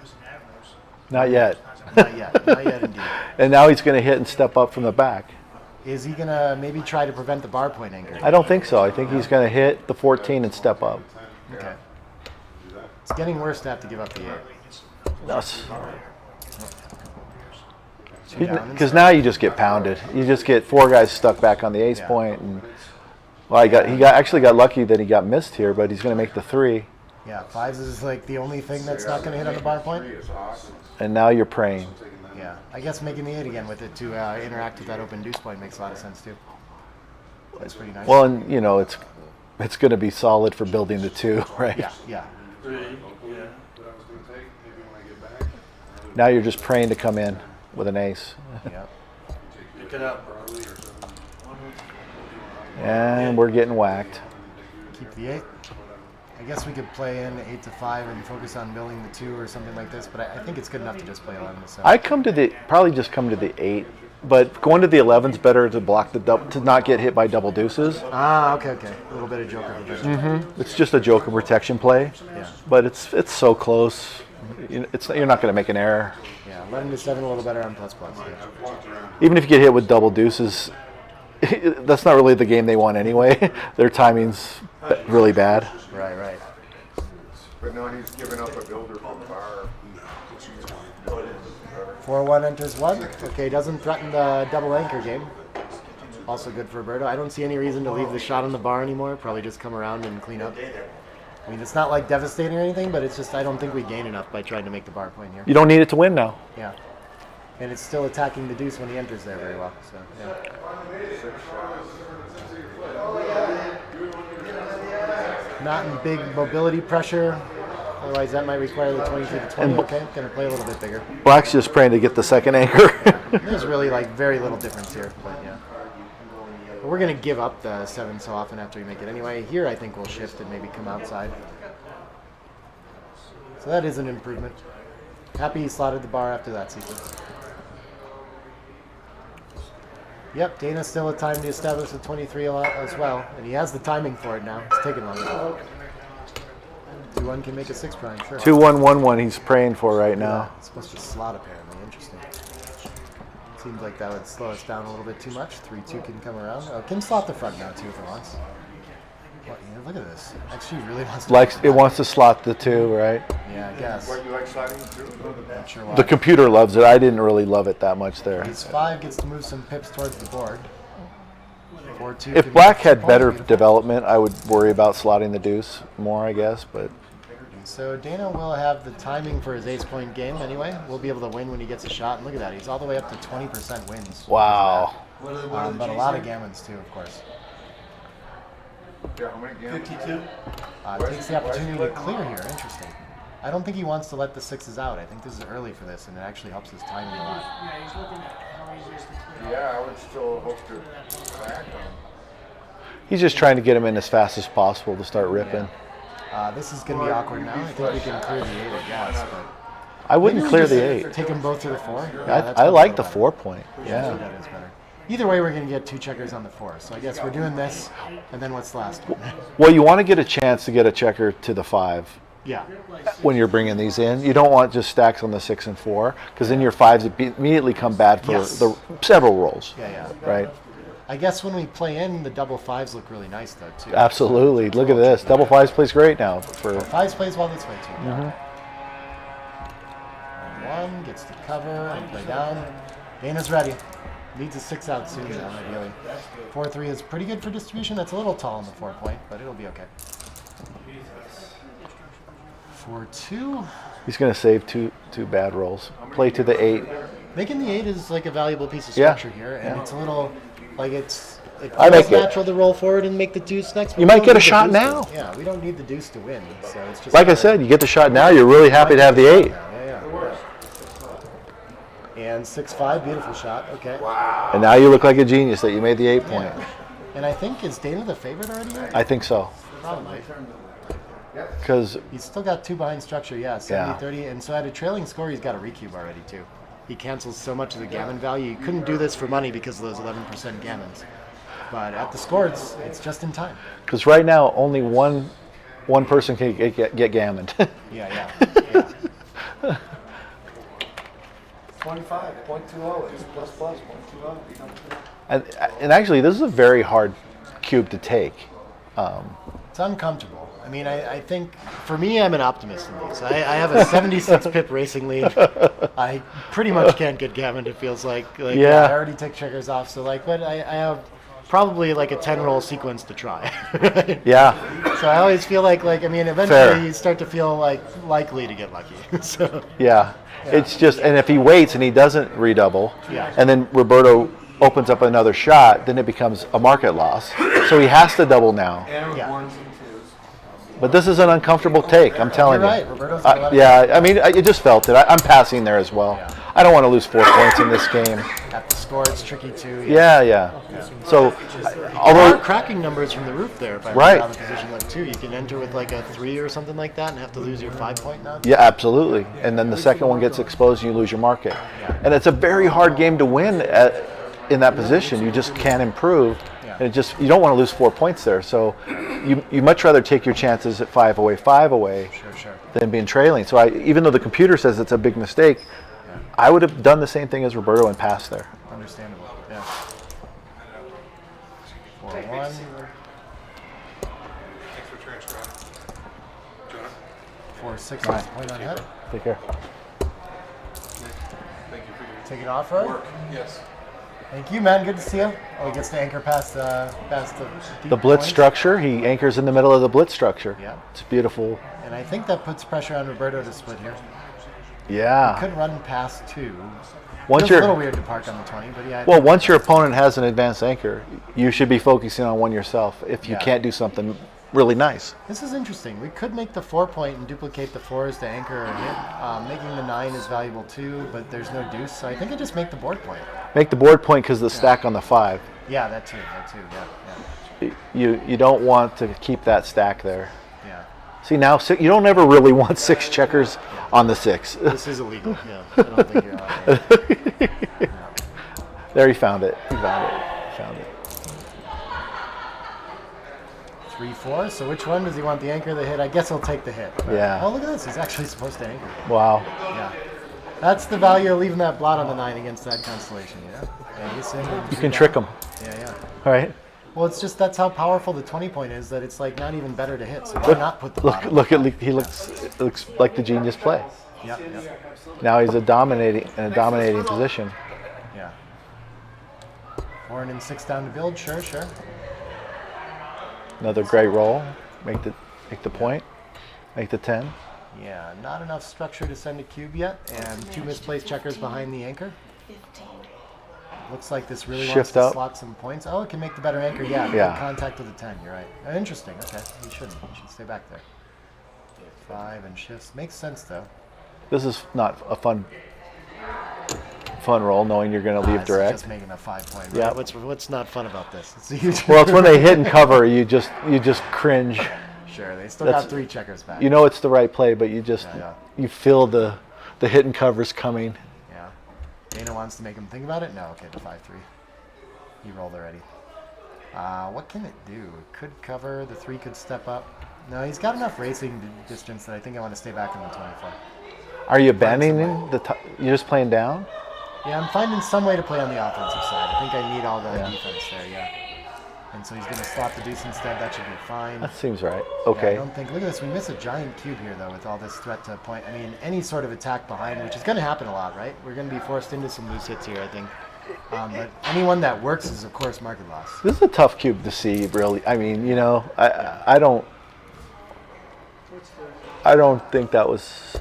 Not yet. Not yet indeed. And now he's going to hit and step up from the back. Is he going to maybe try to prevent the bar point anchor? I don't think so. I think he's going to hit the 14 and step up. Okay. It's getting worse to have to give up the 8. Yes. Because now you just get pounded. You just get 4 guys stuck back on the ace point, and well, he actually got lucky that he got missed here, but he's going to make the 3. Yeah, 5s is like the only thing that's not going to hit on the bar point. And now you're praying. Yeah, I guess making the 8 again with it to interact with that open deuce point makes a lot of sense too. That's pretty nice. Well, and it's going to be solid for building the 2, right? Yeah. Now you're just praying to come in with an ace. Yeah. Pick it up. And we're getting whacked. Keep the 8. I guess we could play in 8-5 and focus on building the 2 or something like this, but I think it's good enough to just play 11-7. I probably just come to the 8, but going to the 11's better to block to not get hit by double deuces. Okay. A little bit of joker protection. Mm-hmm. It's just a joker protection play. Yeah. But it's so close. You're not going to make an error. Yeah, 11-7 a little better on plus. Yeah. Even if you get hit with double deuces, that's not really the game they want anyway. Their timing's really bad. Right. But no, he's giving up a builder from bar. 4-1 enters 1. Okay, doesn't threaten the double anchor game. Also good for Roberto. I don't see any reason to leave the shot on the bar anymore. Probably just come around and clean up. I mean, it's not like devastating or anything, but it's just I don't think we gain enough by trying to make the bar point here. You don't need it to win now. Yeah. And it's still attacking the deuce when he enters there very well. So, yeah. Not in big mobility pressure. Otherwise, that might require the 22 to 20. Okay, going to play a little bit bigger. Black's just praying to get the second anchor. There's really very little difference here, but yeah. But we're going to give up the 7 so often after we make it anyway. Here, I think we'll shift and maybe come outside. So that is an improvement. Happy he slotted the bar after that sequence. Yep, Dana still had time to establish the 23 a lot as well, and he has the timing for it now. It's taking longer. 2-1 can make a 6 prime, sure. 2-1-1-1 he's praying for right now. Yeah, it's supposed to slot apparently. Interesting. Seems like that would slow us down a little bit too much. 3-2 can come around. Oh, can slot the front now too if it wants. What, look at this. Actually, really wants to. It wants to slot the 2, right? Yeah, I guess. What, you like sliding through? Not sure why. The computer loves it. I didn't really love it that much there. Ace 5 gets to move some pips towards the board. 4-2. If Black had better development, I would worry about slotting the deuce more, I guess. But so Dana will have the timing for his ace-point game anyway. We'll be able to win when he gets a shot. And look at that. He's all the way up to 20% wins. Wow. But a lot of gammons too, of course. Yeah, how many games? 52. Takes the opportunity to clear here. Interesting. I don't think he wants to let the 6s out. I think this is early for this, and it actually helps his timing a lot. Yeah, he's looking at how easy it is to clear. Yeah, I would still hope to crack him. he's just trying to get him in as fast as possible to start ripping. This is going to be awkward now. I think we can clear the 8, I guess. But I wouldn't clear the 8. Take them both to the 4? I like the 4 point. Yeah. That is better. Either way, we're going to get 2 checkers on the 4. So I guess we're doing this, and then what's last? Well, you want to get a chance to get a checker to the 5. Yeah. When you're bringing these in, you don't want just stacks on the 6 and 4, because then your 5s immediately come bad for the several rolls. Yeah. Right. I guess when we play in, the double 5s look really nice though too. Absolutely. Look at this. Double 5s plays great now. For 5s plays well this way too. 4-1, gets to cover and play down. Dana's ready. Needs a 6 out soon now, ideally. 4-3 is pretty good for distribution. That's a little tall on the 4-point, but it'll be okay. 4-2. He's going to save two bad rolls. Play to the 8. Making the 8 is like a valuable piece of Yeah. structure here, and it's a little like it I feels make it. natural to roll forward and make the deuce next. but You we might don't get a need the shot deuce to- now. Yeah, we don't need the deuce to win, so it's just Like I said, you get the shot now. You're really happy to have the 8. And 6-5, beautiful shot. Okay. And now you look like a genius that you made the 8 point. And I think, is Dana the favorite already? I think so. Probably. Because He's still got 2 behind structure, yeah, 70-30. And so at a trailing score, he's got a recube already, too. He cancels so much of the gammon value. You couldn't do this for money because of those 11% gammons. But at the score, it's just in time. right now, only one person can get gammoned. Yeah. 25, 0.20, it's plus, 0.20. and actually, this is a very hard cube to take. It's uncomfortable. I mean, I think, for me, I'm an optimist in these. I have a 76 pip racing lead. I pretty much can't get gammoned, it feels like. Yeah. I already took checkers off, so but I have probably like a 10-roll sequence to try. Yeah. So I always feel like I mean, eventually Fair. you start to feel likely to get lucky. So Yeah. It's just, and if he waits and he doesn't redouble, Yeah. and then Roberto opens up another shot, then it becomes a market loss. So he has to double now. Ones and twos. But this is an uncomfortable take, I'm telling You're you. right, Roberto's got a lot of- Yeah, I mean, I just felt it. I'm passing there as well. I don't want to lose 4 points in this game. At the score, it's tricky too. Yeah. So, There although are cracking numbers from the roof there, if I Right. remember how the position went too. You can enter with like a 3 or something like that and have to lose your 5-point now. Yeah, absolutely. And then the second one gets exposed and you lose your market. And it's a very hard game to win in that position. You just can't improve. And you don't want to lose 4 points there. So you much rather take your chances at 5 away Sure. than being trailing. So even though the computer says it's a big mistake, I would have done the same thing as Roberto and passed there. Understandable. Yeah. 4-1. Thanks for transcribing. Jonah? 4-6 All right. point on head. Take care. Thank you for your Take it off road. work. Yes. Thank you, man. Good to see you. Oh, he gets to anchor past the deep The blitz points. structure, he anchors in the middle of the blitz structure. Yeah. It's beautiful. And I think that puts pressure on Roberto to split here. Yeah. He could run past 2. Once Feels a you're- little weird to park on the 20, but yeah. I Well, think once your opponent has an advanced anchor, you should be focusing on one yourself if you Yeah. can't do something really nice. This is interesting. We could make the 4-point and duplicate the 4s to anchor or hit. Making the 9 is valuable too, but there's no deuce, so I think I just make the board point. Make the board point because the stack on the 5. Yeah, that too, yeah. You don't want to keep that stack there. Yeah. See, now you don't ever really want 6 checkers on the 6. This is illegal, yeah. I don't think you're allowed. There, he found it. He found it. 3-4, so which one does he want, the anchor or the hit? I guess he'll take the hit. But- Yeah. Oh, look at this. He's actually supposed to anchor. Wow. Yeah. That's the value of leaving that blot on the 9 against that constellation, yeah? He's in You can trick him. Yeah. All right. Well, it's just that's how powerful the 20-point is, that it's like not even better to hit, so why not put the blot on? Look at he looks like the genius play. Yeah. Now he's in a dominating position. Yeah. 4 and 6 down to build, sure. Another great roll. Make the point. Make the 10. Yeah, not enough structure to send a cube yet, and 2 misplaced checkers behind the anchor. Looks like this really wants Shift to up. slot some points. Oh, it can make the better anchor. Yeah. Yeah. Good contact with the 10. You're right. Interesting. Okay, you shouldn't. You should stay back there. 5 and shifts makes sense though. This is not a fun roll, knowing you're going to leave It's direct. just making a 5-point. Right? Yeah. What's not fun about this? It's a huge. Well, it's when they hit and cover, you just cringe. Sure, they still got 3 checkers back. You know it's the right play, but you just you feel the hit and covers coming. Yeah. Dana wants to make him think about it. No. Okay, the 5-3. He rolled already. What can it do? It could cover. The 3 could step up. No, he's got enough racing distance that I think I want to stay back in the 24. Are you abandoning you're just playing down? Yeah, I'm finding some way to play on the offensive side. I think I need all the defense there, yeah. And so he's going to slot the deuce instead. That should be fine. That seems right. Yeah, Okay. I don't think. Look at this. We miss a giant cube here, though, with all this threat to point. I mean, any sort of attack behind, which is going to happen a lot, right? We're going to be forced into some loose hits here, I think. But anyone that works is, of course, market loss. This is a tough cube to see, really. I mean, you know, I don't think that was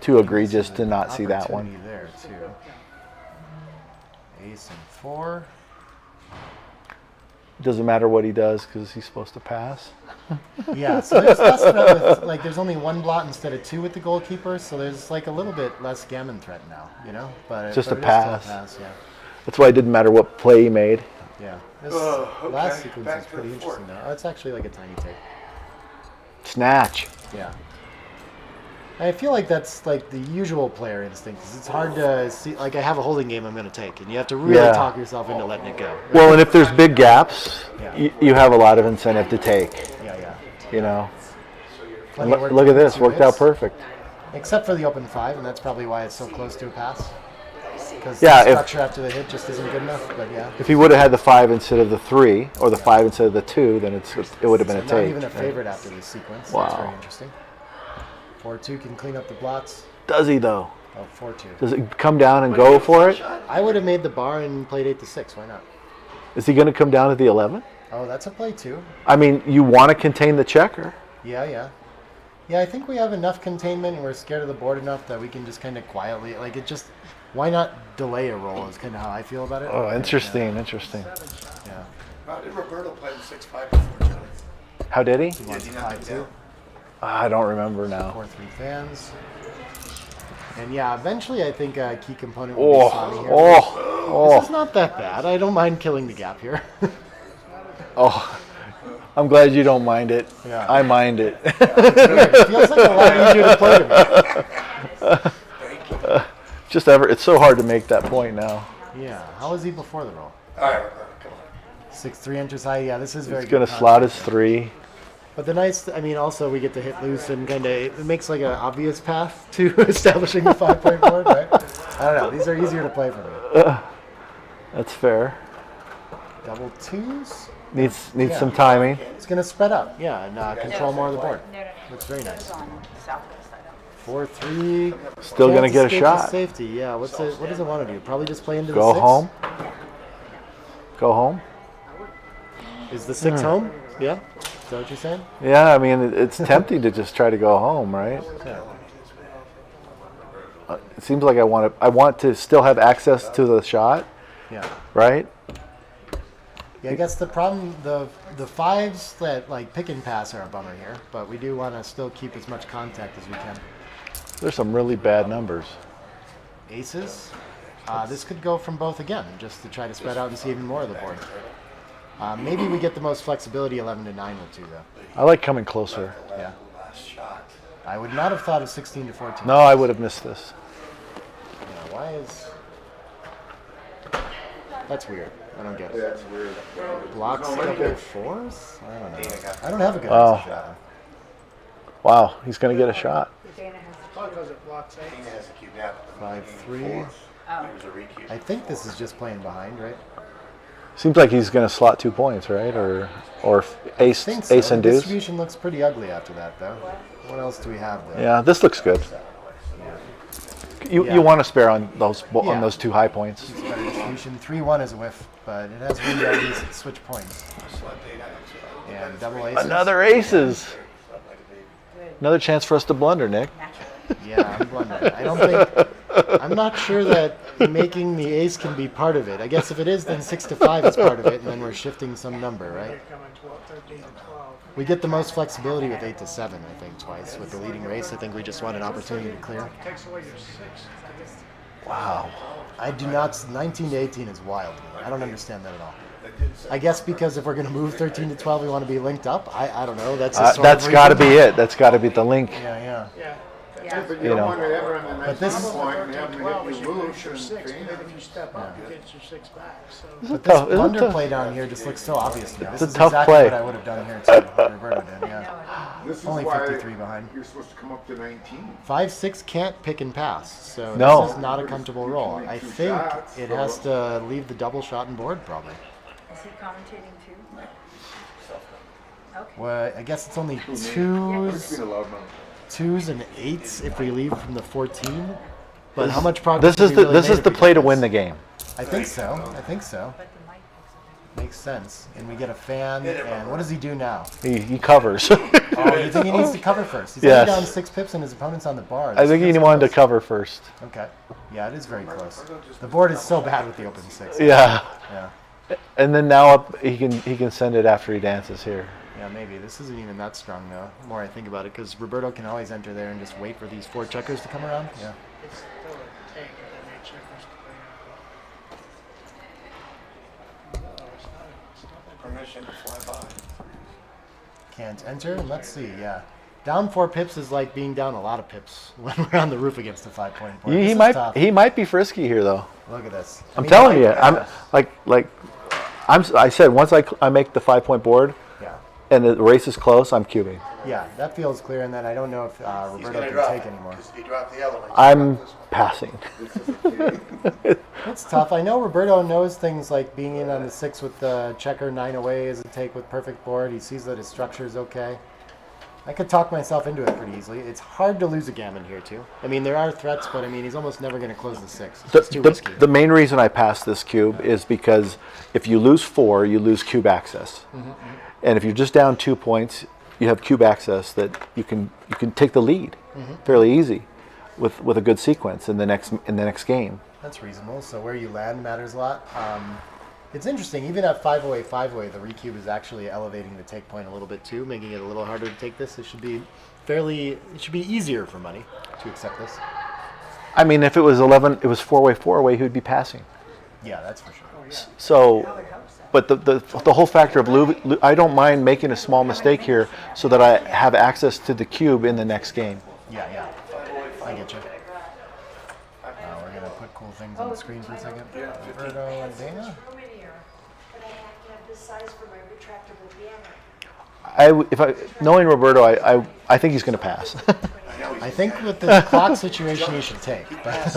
too egregious to not see that one. Opportunity there, too. Ace and 4. Doesn't matter what he does because he's supposed to pass. Yeah, so there's less threat with, like, there's only 1 blot instead of 2 with the goalkeeper, so there's like a little bit less gammon threat now, you know? But Just but a it is still pass. Yeah. That's why it didn't matter what play he made. Yeah. This Okay, last sequence back is to pretty the interesting, though. Oh, it's actually like a tiny take. Snatch. Yeah. I feel like that's like the usual player instinct. 'Cause it's hard to see. Like, I have a holding game I'm going to take, and you have to really talk yourself into letting it go. Right? Well, and if there's big gaps, Yeah. you have a lot of incentive to take. Yeah, yeah. You know. And Plenty of work look at between this. 2 Worked out hits. perfect. Except for the open 5, and that's probably why it's so close to a pass. Because Yeah, the if- structure after the hit just isn't good enough. But yeah. If he would have had the 5 instead of the 3, or the 5 instead of the 2, then it would have been So a not take. even a right? favorite after this sequence. Wow. That's very interesting. 4-2 can clean up the blots. Does he though? Oh, 4-2. Does it come down and go for it? I would have made the bar and played 8-6. Why not? Is he going to come down to the 11? Oh, that's a play too. I mean, you want to contain the checker. Yeah, yeah. Yeah, I think we have enough containment and we're scared of the board enough that we can just kind of quietly, like, it just, why not delay a roll is kind of how I feel about it. Oh, interesting, interesting. Yeah. Did Roberto play the 6-5 before, Johnny? How did he? He wants 5-2. I don't remember now. 4-3 fans. And yeah, eventually I think a key component will be Sami here. This is not that bad. I don't mind killing the gap here. Oh, I'm glad you don't mind it. Yeah. I mind it. It feels like a lot easier to play to me. It's so hard to make that point now. Yeah. How was he before the roll? All right, come on. 6-3 enters high. Yeah, this is very He's good. going to slot his 3. But the nice, I mean, also we get to hit loose and kind of, it makes like an obvious path to establishing the 5-point board, right? I don't know. These are easier to play for me. That's fair. Double 2s. Needs some timing. It's going to spread out, yeah, and control more of the board. Looks very nice. 4-3. Still going to get a escape shot. with safety, yeah. What does it want to do? Probably just play into the Go 6? home. Go home. Is the 6 home? Yeah? Is that what you're saying? Yeah, I mean, it's tempting to just try to go home, right? Yeah. It seems like I want to still have access to the shot. Yeah. Right? Yeah, I guess the problem, the 5s that like pick and pass are a bummer here, but we do want to still keep as much contact as we can. There's some really bad numbers. Aces. This could go from both again, just to try to spread out and see even more of the board. Maybe we get the most flexibility 11 to 9 with 2 though. I like coming closer. Yeah. I would not have thought of 16 to 14. No, I would have missed this. Yeah, why is... That's weird. I don't get it. That's weird. Blocks No, double good. 4s? I don't know. I don't have a good Oh. answer for that one. Wow, he's going to get a shot. Because it blocks 8. Dana has to keep that. 5-3. There's a recue. I think this is just playing behind, right? Seems like he's going to slot 2 points, right? Or ace, I think so. ace and The deuce. distribution looks pretty ugly after that, though. What else do we have there? Yeah, this looks good. You want to spare on those Yeah. 2 high points. It's better distribution. 3-1 is a whiff, but it has room to at least switch points. And double aces. Another aces. Another chance for us to blunder, Nick. Yeah, I'm blundering. I don't think. I'm not sure that making the ace can be part of it. I guess if it is, then 6 to 5 is part of it, and then we're shifting some number, right? We get the most flexibility with 8 to 7, I think, twice. With the leading race, I think we just want an opportunity to clear. Takes away your 6. Wow. I do not. 19 to 18 is wild. I don't understand that at all. I guess because if we're going to move 13 to 12, we want to be linked up. I don't know. That's a sort That's of got to reason. be it. That's got to be the link. Yeah. But You don't know. want to ever in the But next this- point and have them 12 hit is you your loose your and 6, train but then them. if you step up, you get your 6 back. So. But tough- this it's blunder tough. play down here just looks so obvious to me. This It's a is tough exactly play. what I would have done here too. What Roberto did, yeah. This is Only why 53 behind. you're supposed to come up to 19. 5-6 can't pick and pass, so No. this is not a comfortable roll. I think it has to leave the double shot and board probably. Is he commentating too? Okay. Well, I guess it's only twos and eights if we leave from the 14. But how much progress? This is the play to win the game. I think so. Makes sense. And we get a fan. And what does he do now? He covers. Oh, you think he needs to cover first? He's only down 6 pips and his opponent's on the bar. I think he wanted to cover first. Okay. Yeah, it is very close. The board is so bad with the open 6. Yeah. Yeah. And then now he can send it after he dances here. Yeah, maybe. This isn't even that strong, though, the more I think about it, because Roberto can always enter there and just wait for these 4 checkers to come around. Yeah. It's still a tank and then 8 checkers to play out. No, it's not that Permission to fly by. Can't enter. Let's see. Yeah. Down 4 pips is like being down a lot of pips when we're on the roof against a 5-point board. He might be frisky here, though. Look at this. I'm telling you. I said once I make the 5-point board. Yeah. And the race is close, I'm cubing. Yeah, that feels clear, and then I don't know if Roberto can take anymore. He dropped the other one. I'm passing. It's tough. I know Roberto knows things like being in on the 6 with the checker 9 away is a take with perfect board. He sees that his structure is okay. I could talk myself into it pretty easily. It's hard to lose a gammon here, too. I mean, there are threats, but I mean, he's almost never going to close the 6. It's just too risky. The main reason I passed this cube is because if you lose 4, you lose cube access. And if you're just down 2 points, you have cube access that you can take the lead fairly easy with a good sequence in the next game. That's reasonable. So where you land matters a lot. It's interesting. Even at 5-away, 5-away, the recube is actually elevating the take point a little bit too, making it a little harder to take this. It should be easier for money to accept this. I mean, if it was 11, it was 4-away, 4-away, he would be passing. Yeah, that's for sure. So, but the whole factor of I don't mind making a small mistake here so that I have access to the cube in the next game. Yeah. I get you. We're going to put cool things on the screen for a second. Roberto and Dana. Knowing Roberto, I think he's going to pass. I think with the clock situation, he should take. But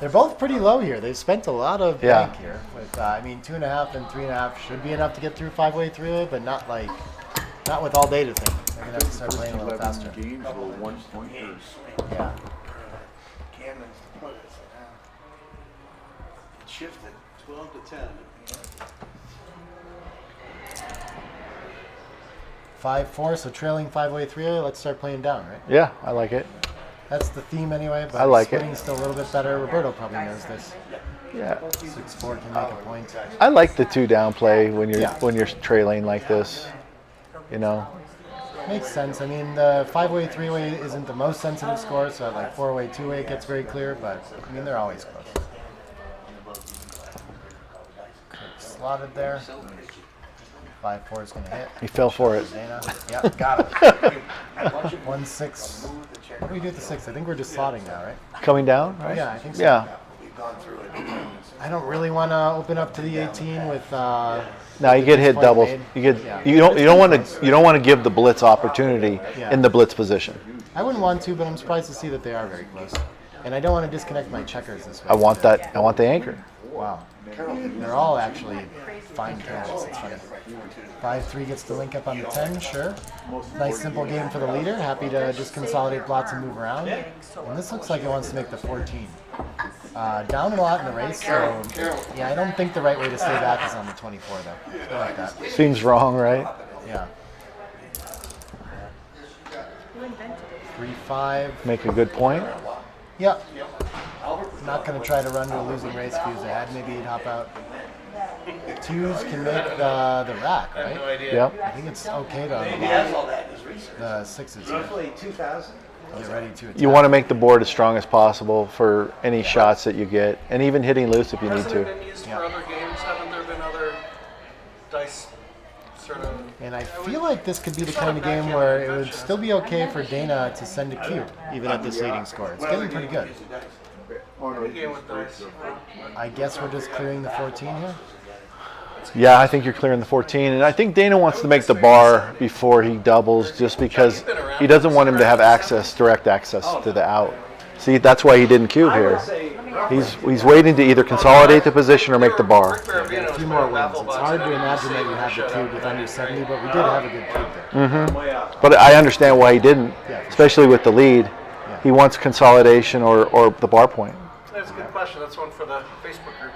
they're both pretty low here. They've spent a lot of bank here. With 2.5 and 3.5 should be enough to get through 5-way, 3-way, but not with all day to think. They're gonna have to start playing a little faster. Games were 1 pointers. Yeah. Cannon's the point. It shifted 12 to 10. 5-4, so trailing 5-way, 3-way. Let's start playing down, right? Yeah, I like it. That's the theme anyway. But I like splitting's still a little bit better. Roberto probably knows this. Yeah. 6-4 can make a point. I like the 2 down play when you're trailing like this. You know. Makes sense. I mean, the 5-way, 3-way isn't the most sensitive score, so at like 4-way, 2-way it gets very clear. But I mean, they're always close. Slotted there. 5-4 is going to hit. He fell for it. Dana. Yeah, got it. 1-6. What do we do at the 6? I think we're just slotting now, right? Coming down, right? Yeah, I think so. Yeah. I don't really want to open up to the 18 with. No, you get hit double. You don't want to give the blitz opportunity in the blitz position. I wouldn't want to, but I'm surprised to see that they are very close. And I don't want to disconnect my checkers this way. I want that. I want the anchor. Wow. They're all actually fine candidates. It's funny. 5-3 gets to link up on the 10, sure. Nice simple game for the leader. Happy to just consolidate plots and move around. And this looks like it wants to make the 14. Down a lot in the race, so yeah, I don't think the right way to stay back is on the 24 though. I like that. Seems wrong, right? Yeah. 3-5. Make a good point. Yep. Not going to try to run to a losing race if he was ahead. Maybe he'd hop out. 2s can make the rack, right? Yep. I think it's okay to unlock the 6s here. Roughly 2,000. Get ready to attack. You want to make the board as strong as possible for any shots that you get, and even hitting loose if you need to. Hasn't it been used for other games? Haven't there been other dice sort of? And I feel like this could be the kind of game where it would still be okay for Dana to send a cube, even at this leading score. It's getting pretty good. Game with dice. I guess we're just clearing the 14 here. Yeah, I think you're clearing the 14, and I think Dana wants to make the bar before he doubles, just because he doesn't want him to have direct access to the out. See, that's why he didn't cube here. Let me He's waiting to either consolidate the position or make the bar. A few more wins. It's hard to imagine that you have the cube with under 70, but we did have a good cube there. Mm-hmm. But I understand why he didn't, especially with the lead. He wants consolidation or the bar point. That's a good question. That's one for the Facebook group.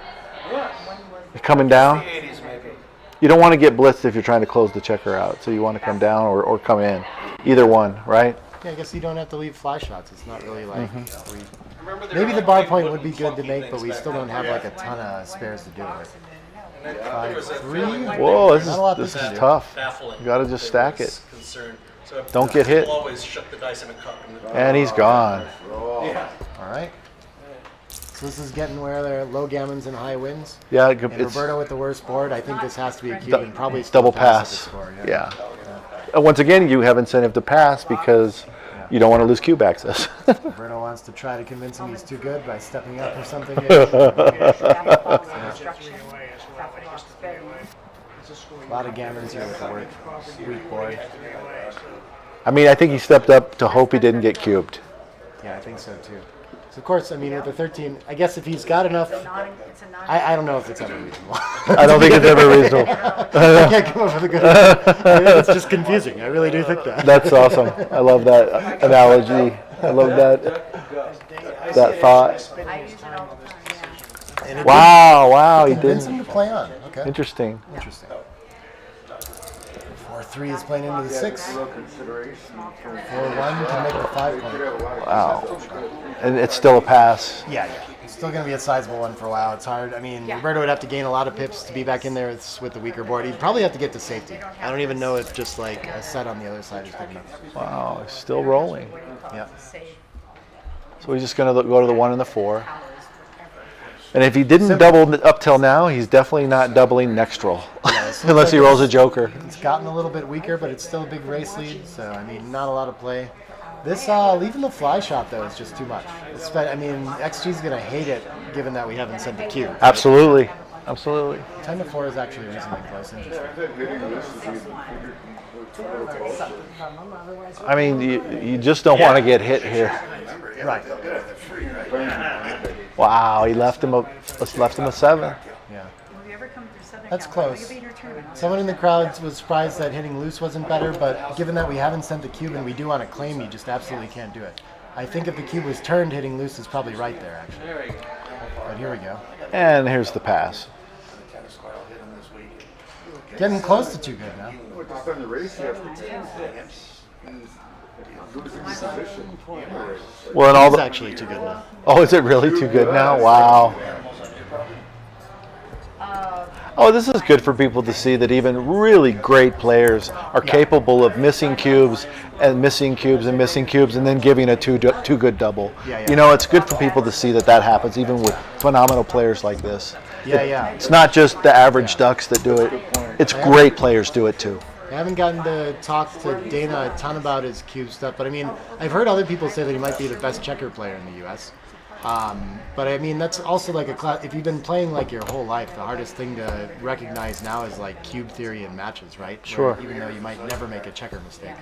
Coming down? The 80s maybe. You don't want to get blitzed if you're trying to close the checker out, so you want to come down or come in. Either one, right? Yeah, I guess you don't have to leave fly shots. It's not really like... Maybe the bar point would be good to make, but we still don't have like a ton of spares to do it with. 5-3? Whoa, this is tough. You got to just stack it. Don't get hit. Always shut the dice in a cup. And he's gone. Yeah. All right. So this is getting where there are low gammons and high wins. Yeah, and it's Roberto with the worst board. I think this has to be a cube and probably double pass. Score, Yeah. Once again, you have incentive to pass because you don't want to lose cube access. Roberto wants to try to convince him he's too good by stepping up or something. A lot of gammons here with the weak board. I mean, I think he stepped up to hope he didn't get cubed. Yeah, I think so too. So of course, I mean, with the 13, I guess if he's got enough, I don't know if it's ever reasonable. I don't think it's ever reasonable. I can't come up with a good one. It's just confusing. I really do think that. That's awesome. I love that analogy. I love that thought. Wow, he convinced didn't. him to play on. Okay. Interesting. 4-3 is playing into the 6. 4-1 to make the 5 point. Wow. And it's still a pass. Yeah. It's still going to be a sizable one for a while. It's hard. I mean, Roberto would have to gain a lot of pips to be back in there with the weaker board. He'd probably have to get to safety. I don't even know if just like a set on the other side is good enough. Wow, he's still rolling. Yeah. So he's just going to go to the 1 and the 4. And if he didn't double up till now, he's definitely not doubling next roll. Unless he rolls a joker. It's gotten a little bit weaker, but it's still a big race lead. So, I mean, not a lot of play. This, leaving the fly shot, though, is just too much. I mean, XG's going to hate it, given that we haven't sent the cube. Right? Absolutely. Absolutely. 10 to 4 is actually reasonably close. I mean, you just don't want to get hit here. Right. Wow, he left him a 7. Yeah. That's close. Someone in the crowd was surprised that hitting loose wasn't better, but given that we haven't sent the cube and we do want to claim, you just absolutely can't do it. I think if the cube was turned, hitting loose is probably right there, actually. But here we go. And here's the pass. Getting close to too good now. Well, and all It's actually too good now. Oh, is it really too good now? Wow. Oh, this is good for people to see that even really great players are capable of missing cubes and missing cubes and missing cubes and then giving a too good double. You know, it's good for people to see that happens even with phenomenal players like this. It's not just the average ducks that do it. It's great players do it too. I haven't gotten to talk to Dana a ton about his cube stuff, but I mean, I've heard other people say that he might be the best checker player in the U.S. But I mean, that's also like a class. If you've been playing like your whole life, the hardest thing to recognize now is like cube theory in matches, right? Sure. Where even though you might never make a checker mistake.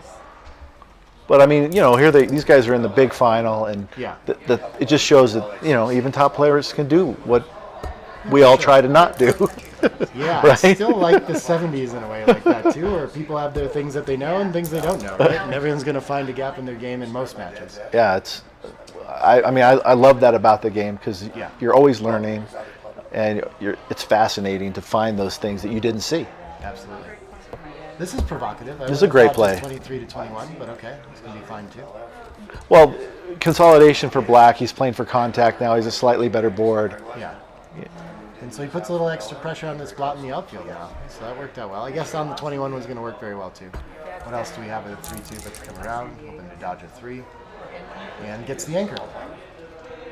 But I mean, you know, here these guys are in the big final, and it just shows that, you know, even top players can do what we all try to not do. Yeah, right? I still like the 70s in a way like that too, where people have their things that they know and things they don't know, right? And everyone's going to find a gap in their game in most matches. Yeah, I mean, I love that about the game because you're always learning, and it's fascinating to find those things that you didn't see. Absolutely. This is provocative. This is a great play. 23 to 21, but okay, it's going to be fine too. Well, consolidation for black. He's playing for contact now. He's a slightly better board. Yeah. And so he puts a little extra pressure on this blot in the outfield now. So that worked out well. I guess on the 21 was going to work very well too. What else do we have with a 3-2 that's come around? Hoping to dodge a 3. And gets the anchor.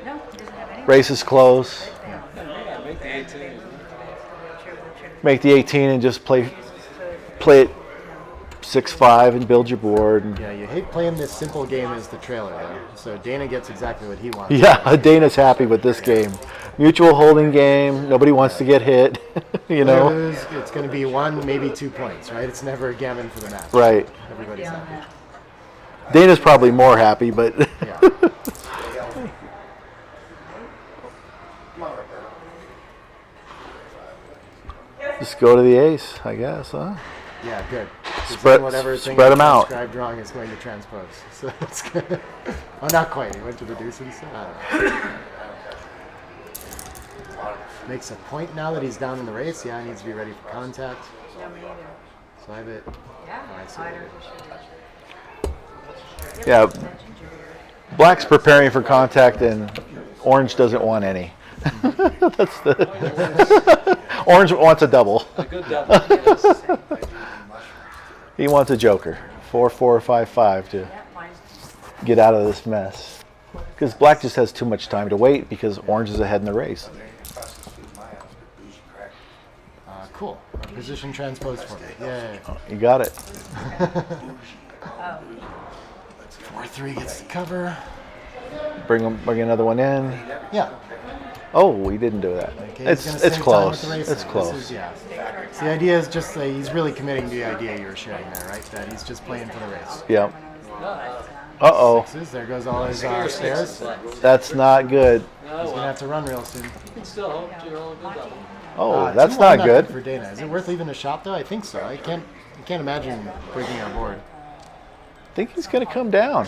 No, he doesn't have any. Race is close. Yeah. Make the 18. Make the 18 and just play it 6-5 and build your board. And yeah, you hate playing this simple game as the trailer though. So Dana gets exactly what he wants. Yeah, Dana's happy with this game. Mutual holding game. Nobody wants to get hit. You know. Lose, it's going to be 1, maybe 2 points, right? It's never a gammon for the match. Right. Everybody's happy. Dana's probably more happy, but. Just go to the ace, I guess, huh? Yeah, good. 'Cause Spread- then whatever thing spread I 'em out. Described wrong is going to transpose. So that's good. Oh, not quite. He went to the deuces. I don't know. Makes a point now that he's down in the race. Yeah, he needs to be ready for contact. No, me either. So I have it. Yeah, Oh, I see. cider for sure. Yeah. Black's preparing for contact, and orange doesn't want any. That's the orange wants a double. A good double. He wants a joker. 4, 4, 5, 5 to get out of this mess. Because black just has too much time to wait because orange is ahead in the race. Cool. Position transpose for me. Yay. Oh, you got it. 4-3 gets the cover. Bring another one in. Yeah. Oh, we didn't do that. Okay, It's he's gonna save time close. with the racing. It's close. This is, yeah. So the idea is just that he's really committing to the idea you were sharing there, right? That he's just playing for the race. Yep. Uh-oh. Sixes. There goes all his spares. That's not good. He's going to have to run real soon. You can still hope to roll a good double. Oh, that's 2-1 not nothing good. for Dana. Is it worth leaving a shot though? I think so. I can't imagine breaking our board. I think he's going to come down.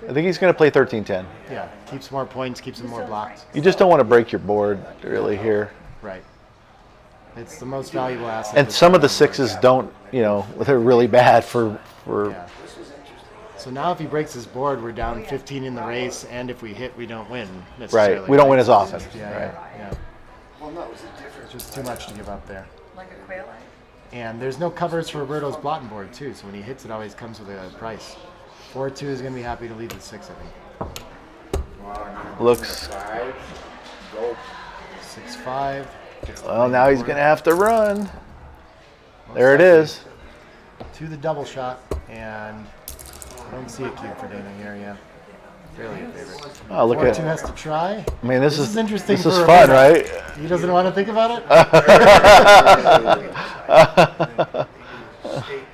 I think he's going to play 13-10. Yeah, keeps more points, keeps him more blocked. You just don't want to break your board really here. Right. It's the most valuable asset. And some of the sixes don't, they're really bad for. Yeah. So now if he breaks his board, we're down 15 in the race, and if we hit, we don't win. Right. We don't win as often. Yeah. It's just too much to give up there. Like a quail egg? And there's no covers for Roberto's blotting board too, so when he hits, it always comes with a price. 4-2 is going to be happy to lead with 6, I think. Looks. 6-5. Well, now he's going to have to run. There it is. To the double shot, and I don't see a cube for Dana here, yeah. Really a favorite. Oh, look at 4-2 has to try. I mean, this is interesting. This is for fun, Roberto. right? He doesn't want to think about it?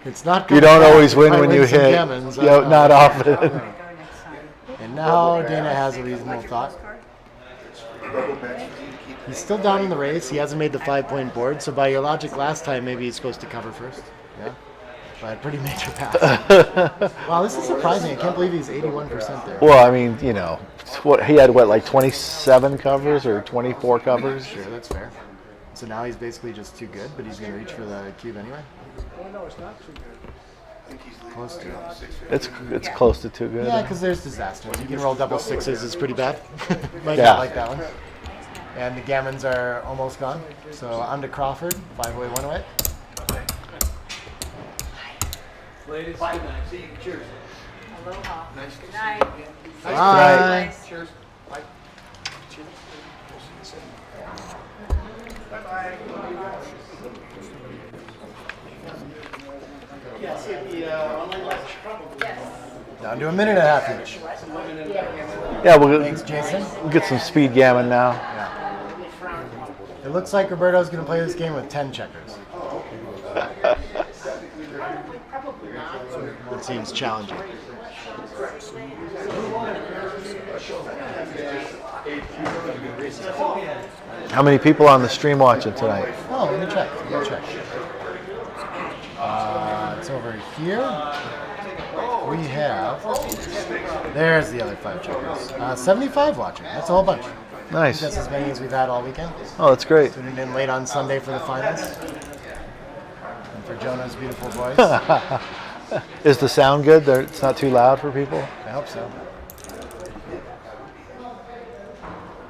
It's not. You don't always win Might when you some hit. gammons, Not often. And now Dana has a reasonable thought. He's still down in the race. He hasn't made the 5-point board, so by your logic last time, maybe he's supposed to cover first. Yeah. By a pretty major pass. Wow, this is surprising. I can't believe he's 81% there. Well, I mean, he had like 27 covers or 24 covers. Sure, that's fair. So now he's basically just too good, but he's going to reach for the cube anyway. No, it's not too good. Close to it. It's close to too good. Yeah, because there's disasters. You can roll double 6s. It's pretty bad. Might Yeah. not like that one. And the gammons are almost gone. So on to Crawford. 5-away, 1-away. Ladies, good night. See you. Cheers. Aloha. Nice to Good see night. you again. Bye. Cheers. Bye. Cheers. Bye-bye. Yeah, see if the online lecture probably. Yes. Down to a minute and a half each. Yeah, we'll Thanks, Jason. We'll get some speed gammon now. Yeah. It looks like Roberto's going to play this game with 10 checkers. It seems challenging. How many people on the stream watching tonight? Oh, let me check. It's over here. We have. There's the other 5 checkers. 75 watching. That's a whole bunch. Nice. That's as many as we've had all weekend. Oh, that's great. Tuning in late on Sunday for the finals. And for Jonah's beautiful voice. Is the sound good? It's not too loud for people? I hope so.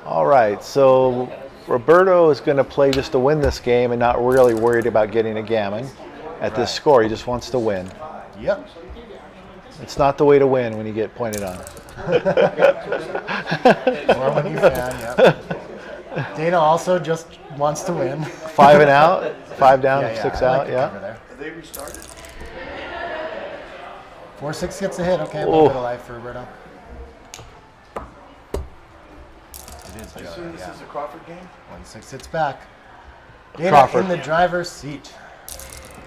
All right, so Roberto is going to play just to win this game and not really worried about getting a gammon at this score. He just wants to win. Yep. It's not the way to win when you get pointed on. Or when you fan, yep. Dana also just wants to win. 5 and out, 5 down, Yeah, 6 I out, like the cover there. Have they restarted? 4-6 gets a hit. Okay, a little bit of life for Roberto. It is I Joe, assume this yeah. is a Crawford game? 1-6 hits back. Dana Crawford. in the driver's seat.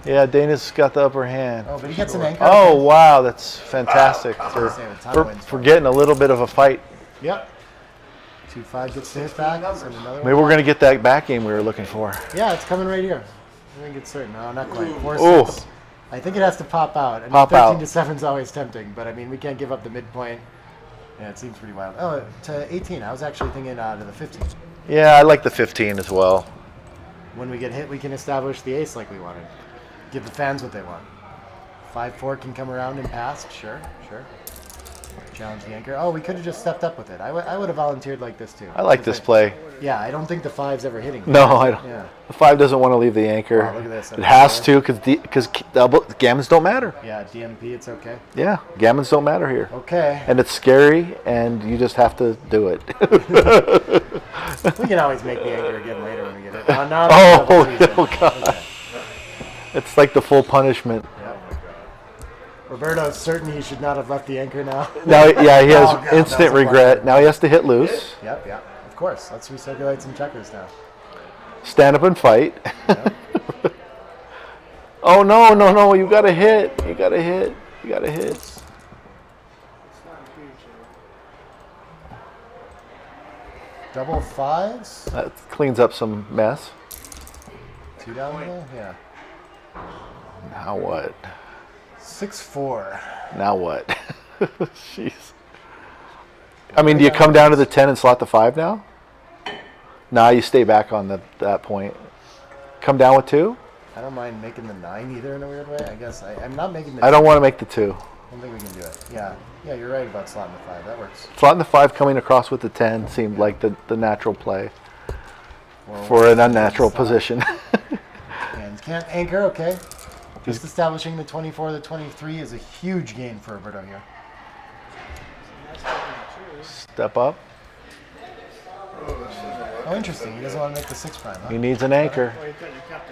Yeah, Dana's got the upper hand. Oh, but he gets an anchor. Oh, wow, that's fantastic for getting a little bit of a fight. Yep. 2-5 gets to hit back. Send another Maybe one. we're going to get that back game we were looking for. Yeah, it's coming right here. I think it's certain. No, not quite. Ooh. 4-6. I think it has to pop out. I mean, Pop 13 out. to 7 is always tempting, but I mean, we can't give up the midpoint. Yeah, it seems pretty wild. Oh, to 18. I was actually thinking to the 15. Yeah, I like the 15 as well. When we get hit, we can establish the ace like we wanted. Give the fans what they want. 5-4 can come around and pass. Sure. Challenge the anchor. Oh, we could have just stepped up with it. I would have volunteered like this too. I like this play. Yeah, I don't think the 5's ever hitting. No, I don't. Yeah. The 5 doesn't want to leave the anchor. Oh, look at this. It has to because gammons don't matter. Yeah, DMP, it's okay. Yeah, gammons don't matter here. Okay. And it's scary, and you just have to do it. We can always make the anchor again later when we get it. Oh God. It's like the full punishment. Roberto's certain he should not have left the anchor now. Now, yeah, he has Oh, God, instant that was a regret. fun. Now he has to hit loose, Yep, of course. Let's recirculate some checkers now. stand up and fight. Oh no! You gotta hit. You gotta hit. Double 5s. That cleans up some mess. 2 down there. Yeah. Now what? 6-4. Now what? Jeez. I mean, do you come down to the 10 and slot the 5 now? Nah, you stay back on that point. Come down with 2? I don't mind making the 9 either in a weird way. I guess I'm not making the I don't 2. want to make the 2. I don't think we can do it. Yeah, you're right about slotting the 5. That works. Slotting the 5 coming across with the 10 seemed like the natural play for an unnatural position. And can't anchor, okay. Just establishing the 24, the 23 is a huge gain for Roberto here. Step up. Oh, interesting. He doesn't want to make the 6 prime, huh? He needs an anchor.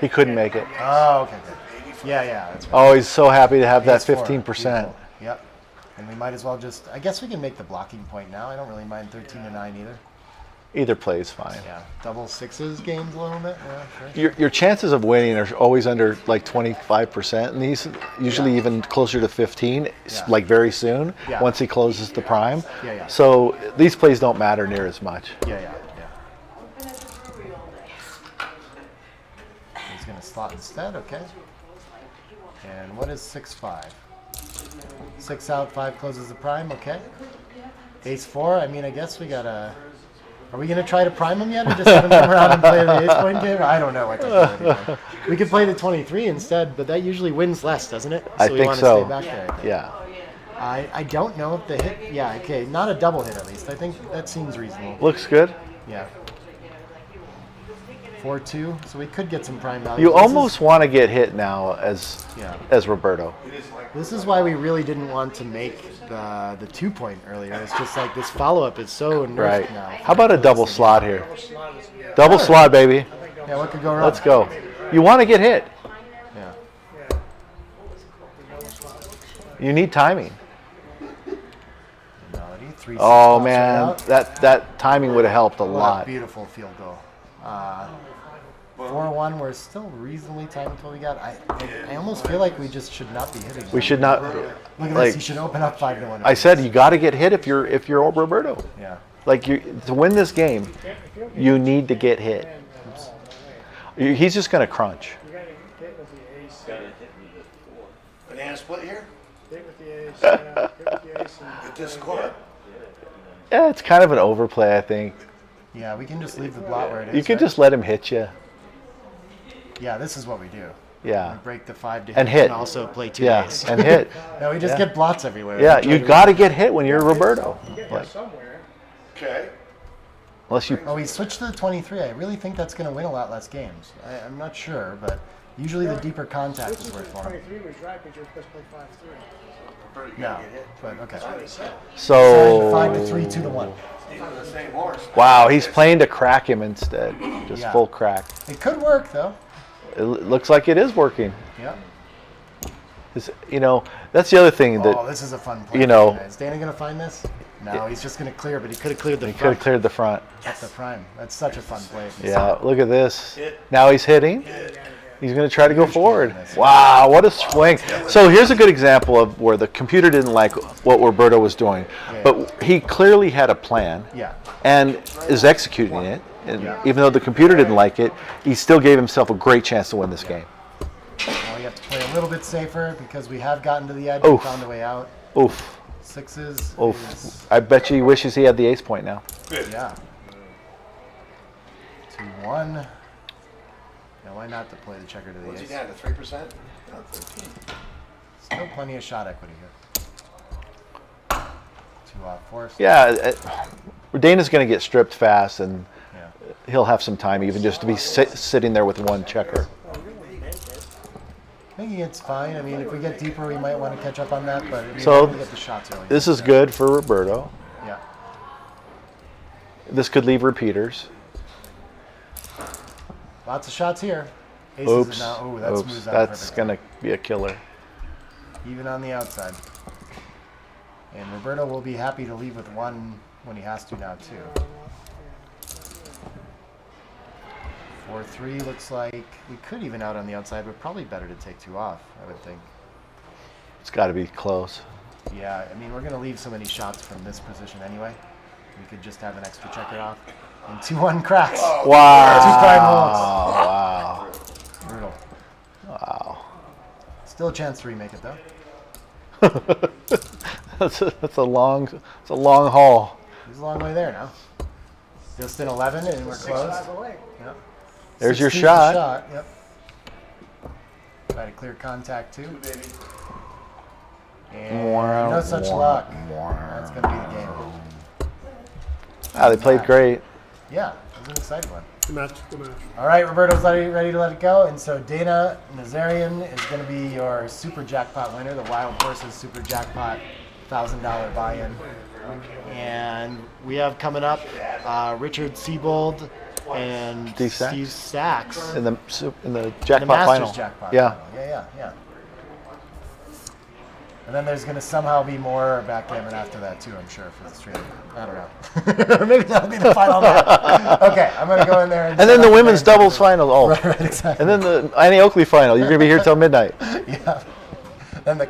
He couldn't make it. Oh, okay, good. Yeah, that's right. Oh, he's so happy to have that Ace 4. 15%. Beautiful. Yep. And we might as well just, I guess we can make the blocking point now. I don't really mind 13 to 9 either. Either play is fine. Yeah, double 6s gains a little bit. Yeah, sure. Your chances of winning are always under like 25%, and these usually even closer to 15, like very soon, once he closes the prime. Yeah. So these plays don't matter near as much. Yeah. He's going to slot instead, okay. And what is 6-5? 6 out, 5 closes the prime, okay. Ace 4, I mean, I guess we got a... Are we going to try to prime him yet, or just let him come around and play the ace point game? I don't know what to do. We could play the 23 instead, but that usually wins less, doesn't it? I we think want to so. Stay back there, I think. Yeah. I don't know if the hit... Yeah, okay, not a double hit at least. I think that seems reasonable. Looks good. Yeah. 4-2, so we could get some prime value. You almost want to get hit now as Roberto. This is why we really didn't want to make the 2 point earlier. It's just like this follow-up is so nerfed Right. now. How about a double slot here? Double slot, baby. Yeah, what could go wrong? Let's go. You want to get hit. Yeah. You need timing. Melody, 3-6 Oh pops man, right out. that timing would have helped a What lot. a beautiful field goal. 4-1, we're still reasonably timed until we got. I almost feel like we just should not be hitting. We should not. Look at like, this. He should open up 5-1. I said you got to get hit if you're old Roberto. Yeah. Like to win this game, you need to get hit. He's just going to crunch. Banana split here? Hit with the ace, yeah. Hit with the ace. At this score? Yeah, it's kind of an overplay, I think. Yeah, we can just leave the blot where it is. You could right? just let him hit you. Yeah, this is what we do. Yeah. We break the 5 to And hit. hit. And also play 2 Yeah, ace. and hit. No, we just get blots everywhere. Yeah, you got to get hit when you're Roberto. Like, Somewhere. Okay. unless you. Oh, he switched to the 23. I really think that's going to win a lot less games. I'm not sure, but usually the deeper contact is worth for him. 23 was right because you're supposed to play 5-3. No, but okay. So 5 to 3, 2 to 1. Wow, he's playing to crack him instead. Just full crack. It could work though. It looks like it is working. Yeah. That's the other thing that. Oh, this is a fun play. Is Danny going to find this? No, he's just going to clear, but he could have cleared the front. He could have cleared the front. That's the prime. That's such a fun play. Yeah, look at this. Now he's hitting. He's going to try to go forward. Wow, what a swing. So here's a good example of where the computer didn't like what Roberto was doing. But he clearly had a plan Yeah. and is executing it. And even though the computer didn't like it, he still gave himself a great chance to win this game. Now we have to play a little bit safer because we have gotten to the edge Oof. and found a way out. Oof. Sixes. Oof. I bet you he wishes he had the ace point now. Yeah. 2-1. Now why not to play the checker to the What's ace? he down to 3%? Down 13. Still plenty of shot equity here. 2 off force. Yeah, Dana's going to get stripped fast, and he'll have some time even just to be sitting there with one checker. Thinking it's fine. I mean, if we get deeper, we might want to catch up on that, but we So have to get the shots early. this is good for Roberto. Yeah. This could leave repeaters. Lots of shots here. Aces Oops. Now, oh, that Oops. smooths out That's perfectly. going to be a killer. Even on the outside. And Roberto will be happy to leave with one when he has to now, too. 4-3 looks like we could even out on the outside, but probably better to take 2 off, I would think. It's got to be close. Yeah, I mean, we're going to leave so many shots from this position anyway. We could just have an extra checker off. And 2-1 cracks. Wow. 2 prime holes. Wow. Brutal. Wow. Still a chance to remake it, though. That's a long haul. He's a long way there now. Just in 11 and we're close. Yep. There's your 16's the shot. Yep. Try to clear contact too. And no such luck. That's going to be the game. Ah, they played great. Yeah, it was an exciting one. Good match. Good match. All right, Roberto's ready to let it go. And so Dana Nazarian is going to be your super jackpot winner, the Wild Horses super jackpot $1,000 buy-in. And we have coming up Richard Siebold and Steve Sachs in the the jackpot Masters final. Jackpot Yeah. final. Yeah. And then there's going to somehow be more backgammon after that too, I'm sure, for the stream. I don't know. Maybe that'll be the final match. Okay, I'm going to go in there. And then the women's doubles final. Oh, right, exactly. And then the Annie Oakley final. You're going to be here till midnight. Yeah. And the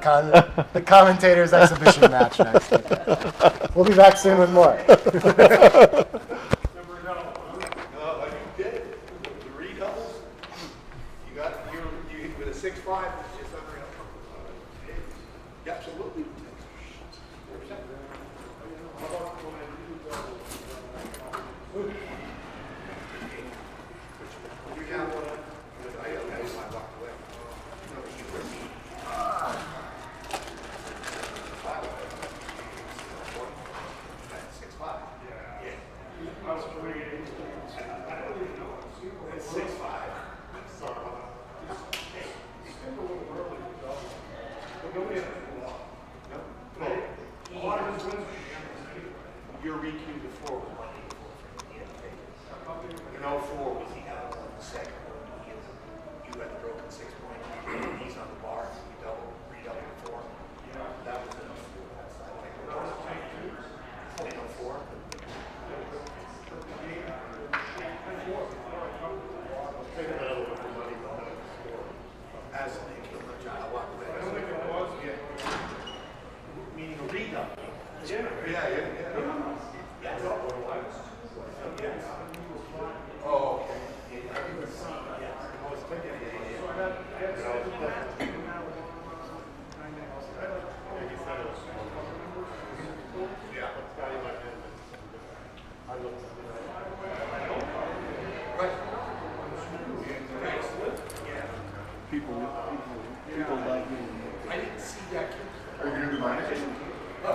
commentators exhibition match next. Okay. We'll be back soon with more. You did it. The redoubles. You got you with a 6-5. It's just under enough. Absolutely. Your EQ before. In 04 was he got the second. You had the broken 6-point. He's on the bar. You redouble before. That was in 04. In 04. As I walked away. Meaning a redouble. Yeah. Oh, okay. I was thinking, People like me. I didn't see that. Are you going to do mine? No.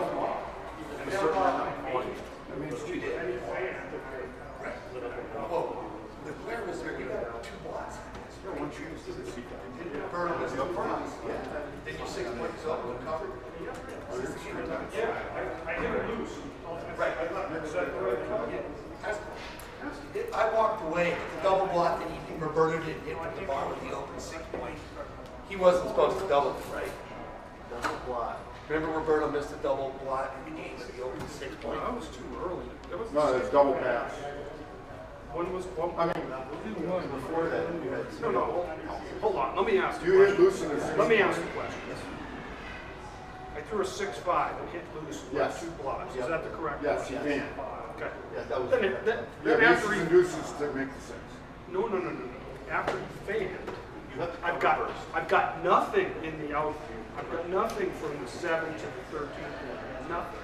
I mean, you did. Right. Oh, the Blair was there. You got 2 blocks. One choose to the seat. Burn was the prize. Yeah. Then you 6 points up and covered. Yeah, I hit it loose. Right. I walked away at the double block that Roberto didn't hit with the bar with the open 6-point. He wasn't supposed to double it, right? Double block. Remember Roberto missed a double block in the game with the open 6-point? That was too early. No, it's double pass. One was one. I mean, one before that. You had No. Hold on. Let me ask you. You hit loose in the Let me ask you a question. I threw a 6-5 and hit loose with Yes. 2 blocks. Yep. Is that the correct Yes, one? you can. Okay. That was. Then after he Induces to make the six. No. After he fanned, I've got nothing in the outfield. I've got nothing from the 7 to the 13 point. Nothing.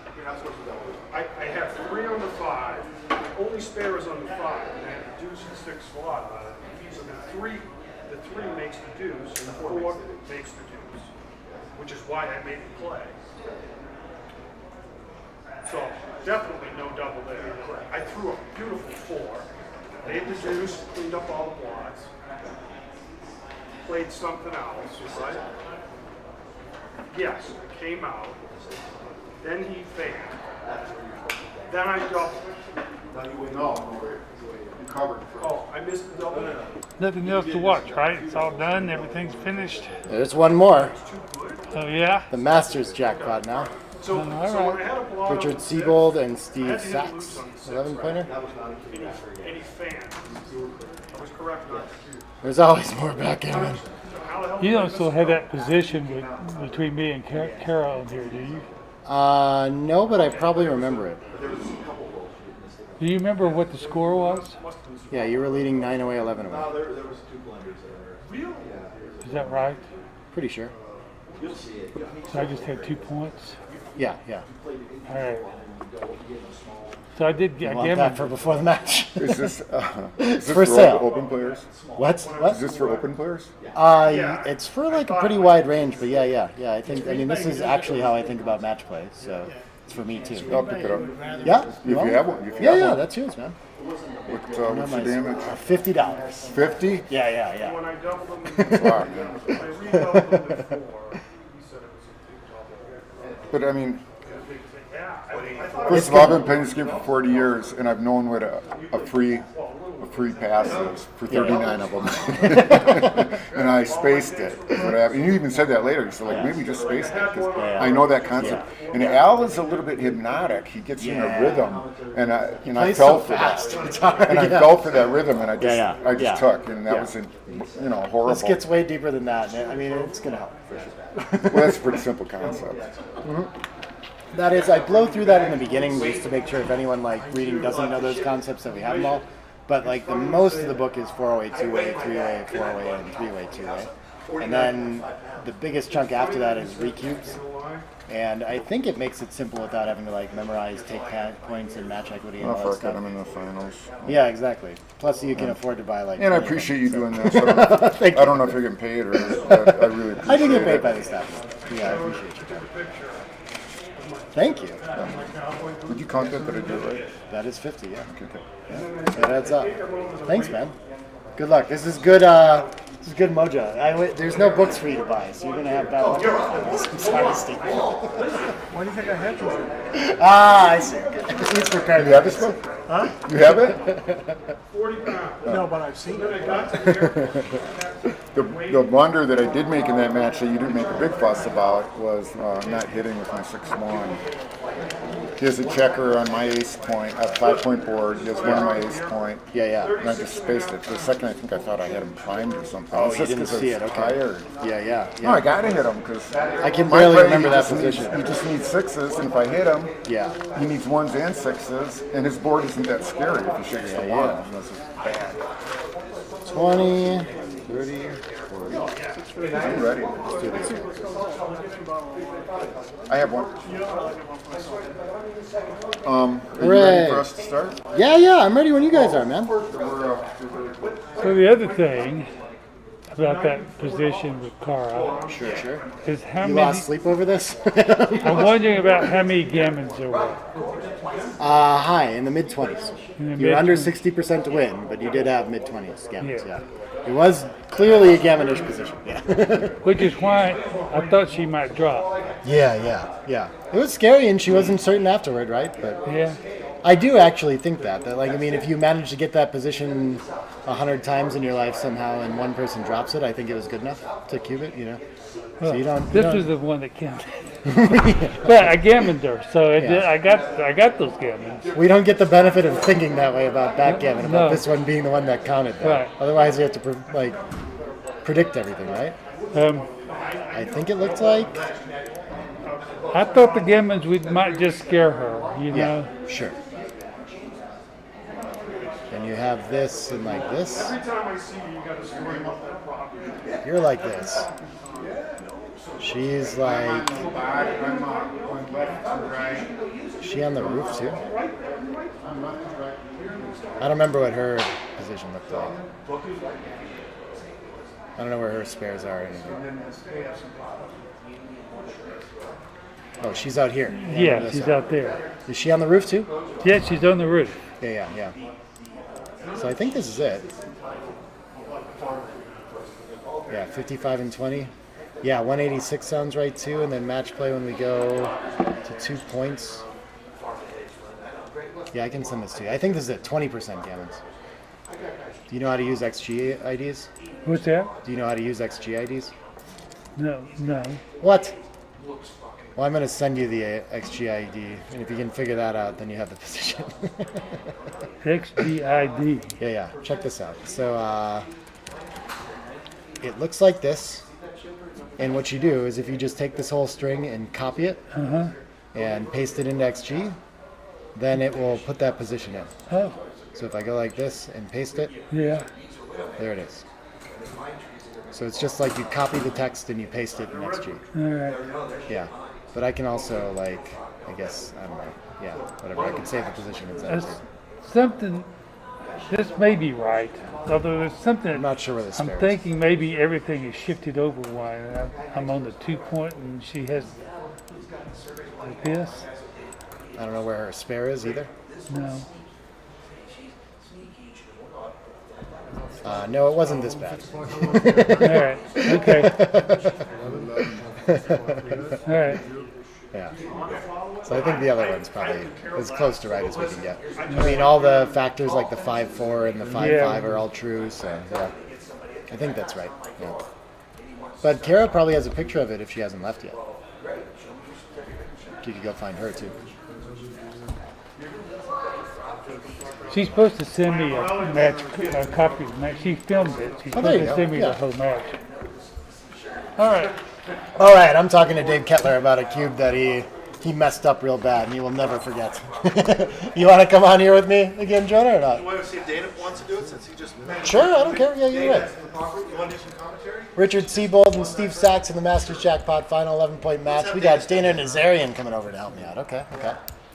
I have 3 on the 5. My only spare is on the 5, and I have the deuce and 6 slot on it. So the 3 makes the deuce, and the 4 makes the deuce, which is why I made the play. So definitely no double there. I threw a beautiful 4, made the deuce, cleaned up all the blots, played something else, right? Yes, came out. Then he fanned. Then I doubled. You covered. Oh, I missed the double. Nothing else to watch, right? It's all done. Everything's finished. There's one more. Oh yeah. The Masters jackpot now. So when I had a blowout Richard on the Siebold fifth, and I Steve had to hit Sachs, loose on the sixth, 11 pointer. And he fanned. I was correct not to shoot. There's always more backgammon. How the hell You did I don't miss still it? have that position between me and Carol here, do you? No, but I probably remember it. Do you remember what the score was? Yeah, you were leading 9 away, 11 away. There was 2 blunders there. Really? Is that right? Pretty sure. You'll see it. So I just had 2 points. Yeah. All right. So I did. You I want gave that him for before the match? Is this for sale. Open players? What? Is this for open players? It's for like a pretty wide range, but yeah. I mean, this is actually how I think about match play, so it's for me too. I'll pick it up. Yeah? If you have one. Yeah, that's yours, man. What's the damage? $50. 50? Yeah. When I doubled them, That's a lot, I yeah. redoubled them before. He said it was a big double. But I mean, Yeah, I thought first of all, I've been playing this game for 40 years, and I've known what a free pass is for 39 of them. And I spaced it. And you even said that later. You said, like, maybe just spaced it, because I know that concept. And Al is a little bit hypnotic. He gets in a rhythm, and I fell for that. And I fell for that rhythm, and I just took, and that was, horrible. This gets way deeper than that. I mean, it's going to help for sure. Well, that's a pretty simple concept. That is, I blow through that in the beginning just to make sure if anyone reading doesn't know those concepts that we have them all. But the most of the book is 4-way, 2-way, 3-way, 4-way, and 3-way, 2-way. And then the biggest chunk after that is recubes. And I think it makes it simple without having to memorize, take points, and match equity and all that stuff. I'm in the finals. Yeah, yeah, exactly. you can afford to buy And I appreciate you doing this. I don't know if you're getting paid or I really appreciate it. I do get paid by the staff. Yeah, I appreciate you. Thank you. Would you count that I did right? That is 50, yeah. Okay. That adds up. Thanks, man. Good luck. This is good. This is good mojo. There's no books for you to buy, so you're gonna have bad luck. I'm sorry, Steve. Why do you think I had this? I see. He's prepared. You have this book? Huh? You have it? 40 pounds. No, but I've seen it. The blunder that I did make in that match that you didn't make a big fuss about was not hitting with my 6-1. He has a checker on my ace point, a 5-point board. He has one on my ace point. Yeah. And I just spaced it. For a second, I think I thought I had him primed or something. Oh, It's you just didn't 'cause I see was it. Okay. tired. Yeah. No, I gotta hit him because I can barely remember that position. He just needs 6s, and if I hit him, Yeah. he needs 1s and 6s, and his board isn't that scary if he shakes the 1. Unless it's bad. 20, 30, 40. I'm ready. Let's do this. I have one. Are you Hooray. ready for us to start? Yeah. I'm ready when you guys are, man. So the other thing about that position with Cara Sure. is how You many. lost sleep over this? I'm wondering about how many gammons there were. High, in the mid-20s. In the You're under mid-20s. 60% to win, but you did have mid-20s gammons, yeah. It was clearly a gammonish position, yeah. Which is why I thought she might drop. Yeah. It was scary, and she wasn't certain afterward, right? But Yeah. I do actually think that if you manage to get that position 100 times in your life somehow, and one person drops it, I think it was good enough to cube it, Well, So you don't. this was the one that counted. But I gammoned her, so I got those gammons. We don't get the benefit of thinking that way about backgammon, about No. this one being the one that counted. Though. Right. Otherwise, you have to predict everything, right? I think it looked like. I thought the gammons might just scare her, you know. Yeah, sure. you have this and like this. Every time I see you, you got a story about that property. You're like this. She's like. Is she on the roof too? I don't remember what her position looked like. I don't know where her spares are. Oh, she's out here. Yeah, she's out there. Is she on the roof too? Yeah, she's on the roof. Yeah. So I think this is it. Yeah, 55 and 20. Yeah, 186 sounds right too, and then match play when we go to 2 points. Yeah, I can send this to you. I think this is at 20% gammons. Do you know how to use XG IDs? What's that? Do you know how to use XG IDs? No. What? Well, I'm going to send you the XG ID, and if you can figure that out, then you have the position. XG ID. Yeah. Check this out. So it looks like this, and what you do is if you just take this whole string and copy it and paste it into XG, then it will put that position in. Oh. So if I go like this and paste it, yeah, there it is. So it's just like you copy the text and you paste it in XG. All right. Yeah, but I can also I guess, I don't know. Yeah, whatever. I can save the position in XG. Something. This may be right, although there's something. I'm not sure where this. I'm thinking maybe everything is shifted over one. I'm on the 2 point and she has this. I don't know where her spare is either. No. No, it wasn't this bad. All right. Okay. All right. Yeah. So I think the other one's probably as close to right as we can get. I mean, all the factors like the 5-4 and the 5-5 are all true. So yeah, I think that's right. Yeah. But Kara probably has a picture of it if she hasn't left yet. You could go find her too. She's supposed to send me a copy of the match. She filmed it. She's supposed to send me the whole match. All right, I'm talking to Dave Kettler about a cube that he messed up real bad, and he will never forget. You want to come on here with me again, Jonah, or not? You want to see if Dana wants to do it since he just... Sure, I don't care. Yeah, you're right. You want to do some commentary? Richard Siebold and Steve Sachs in the Masters Jackpot final 11-point match. We got Dana Nazarian coming over to help me out. Okay.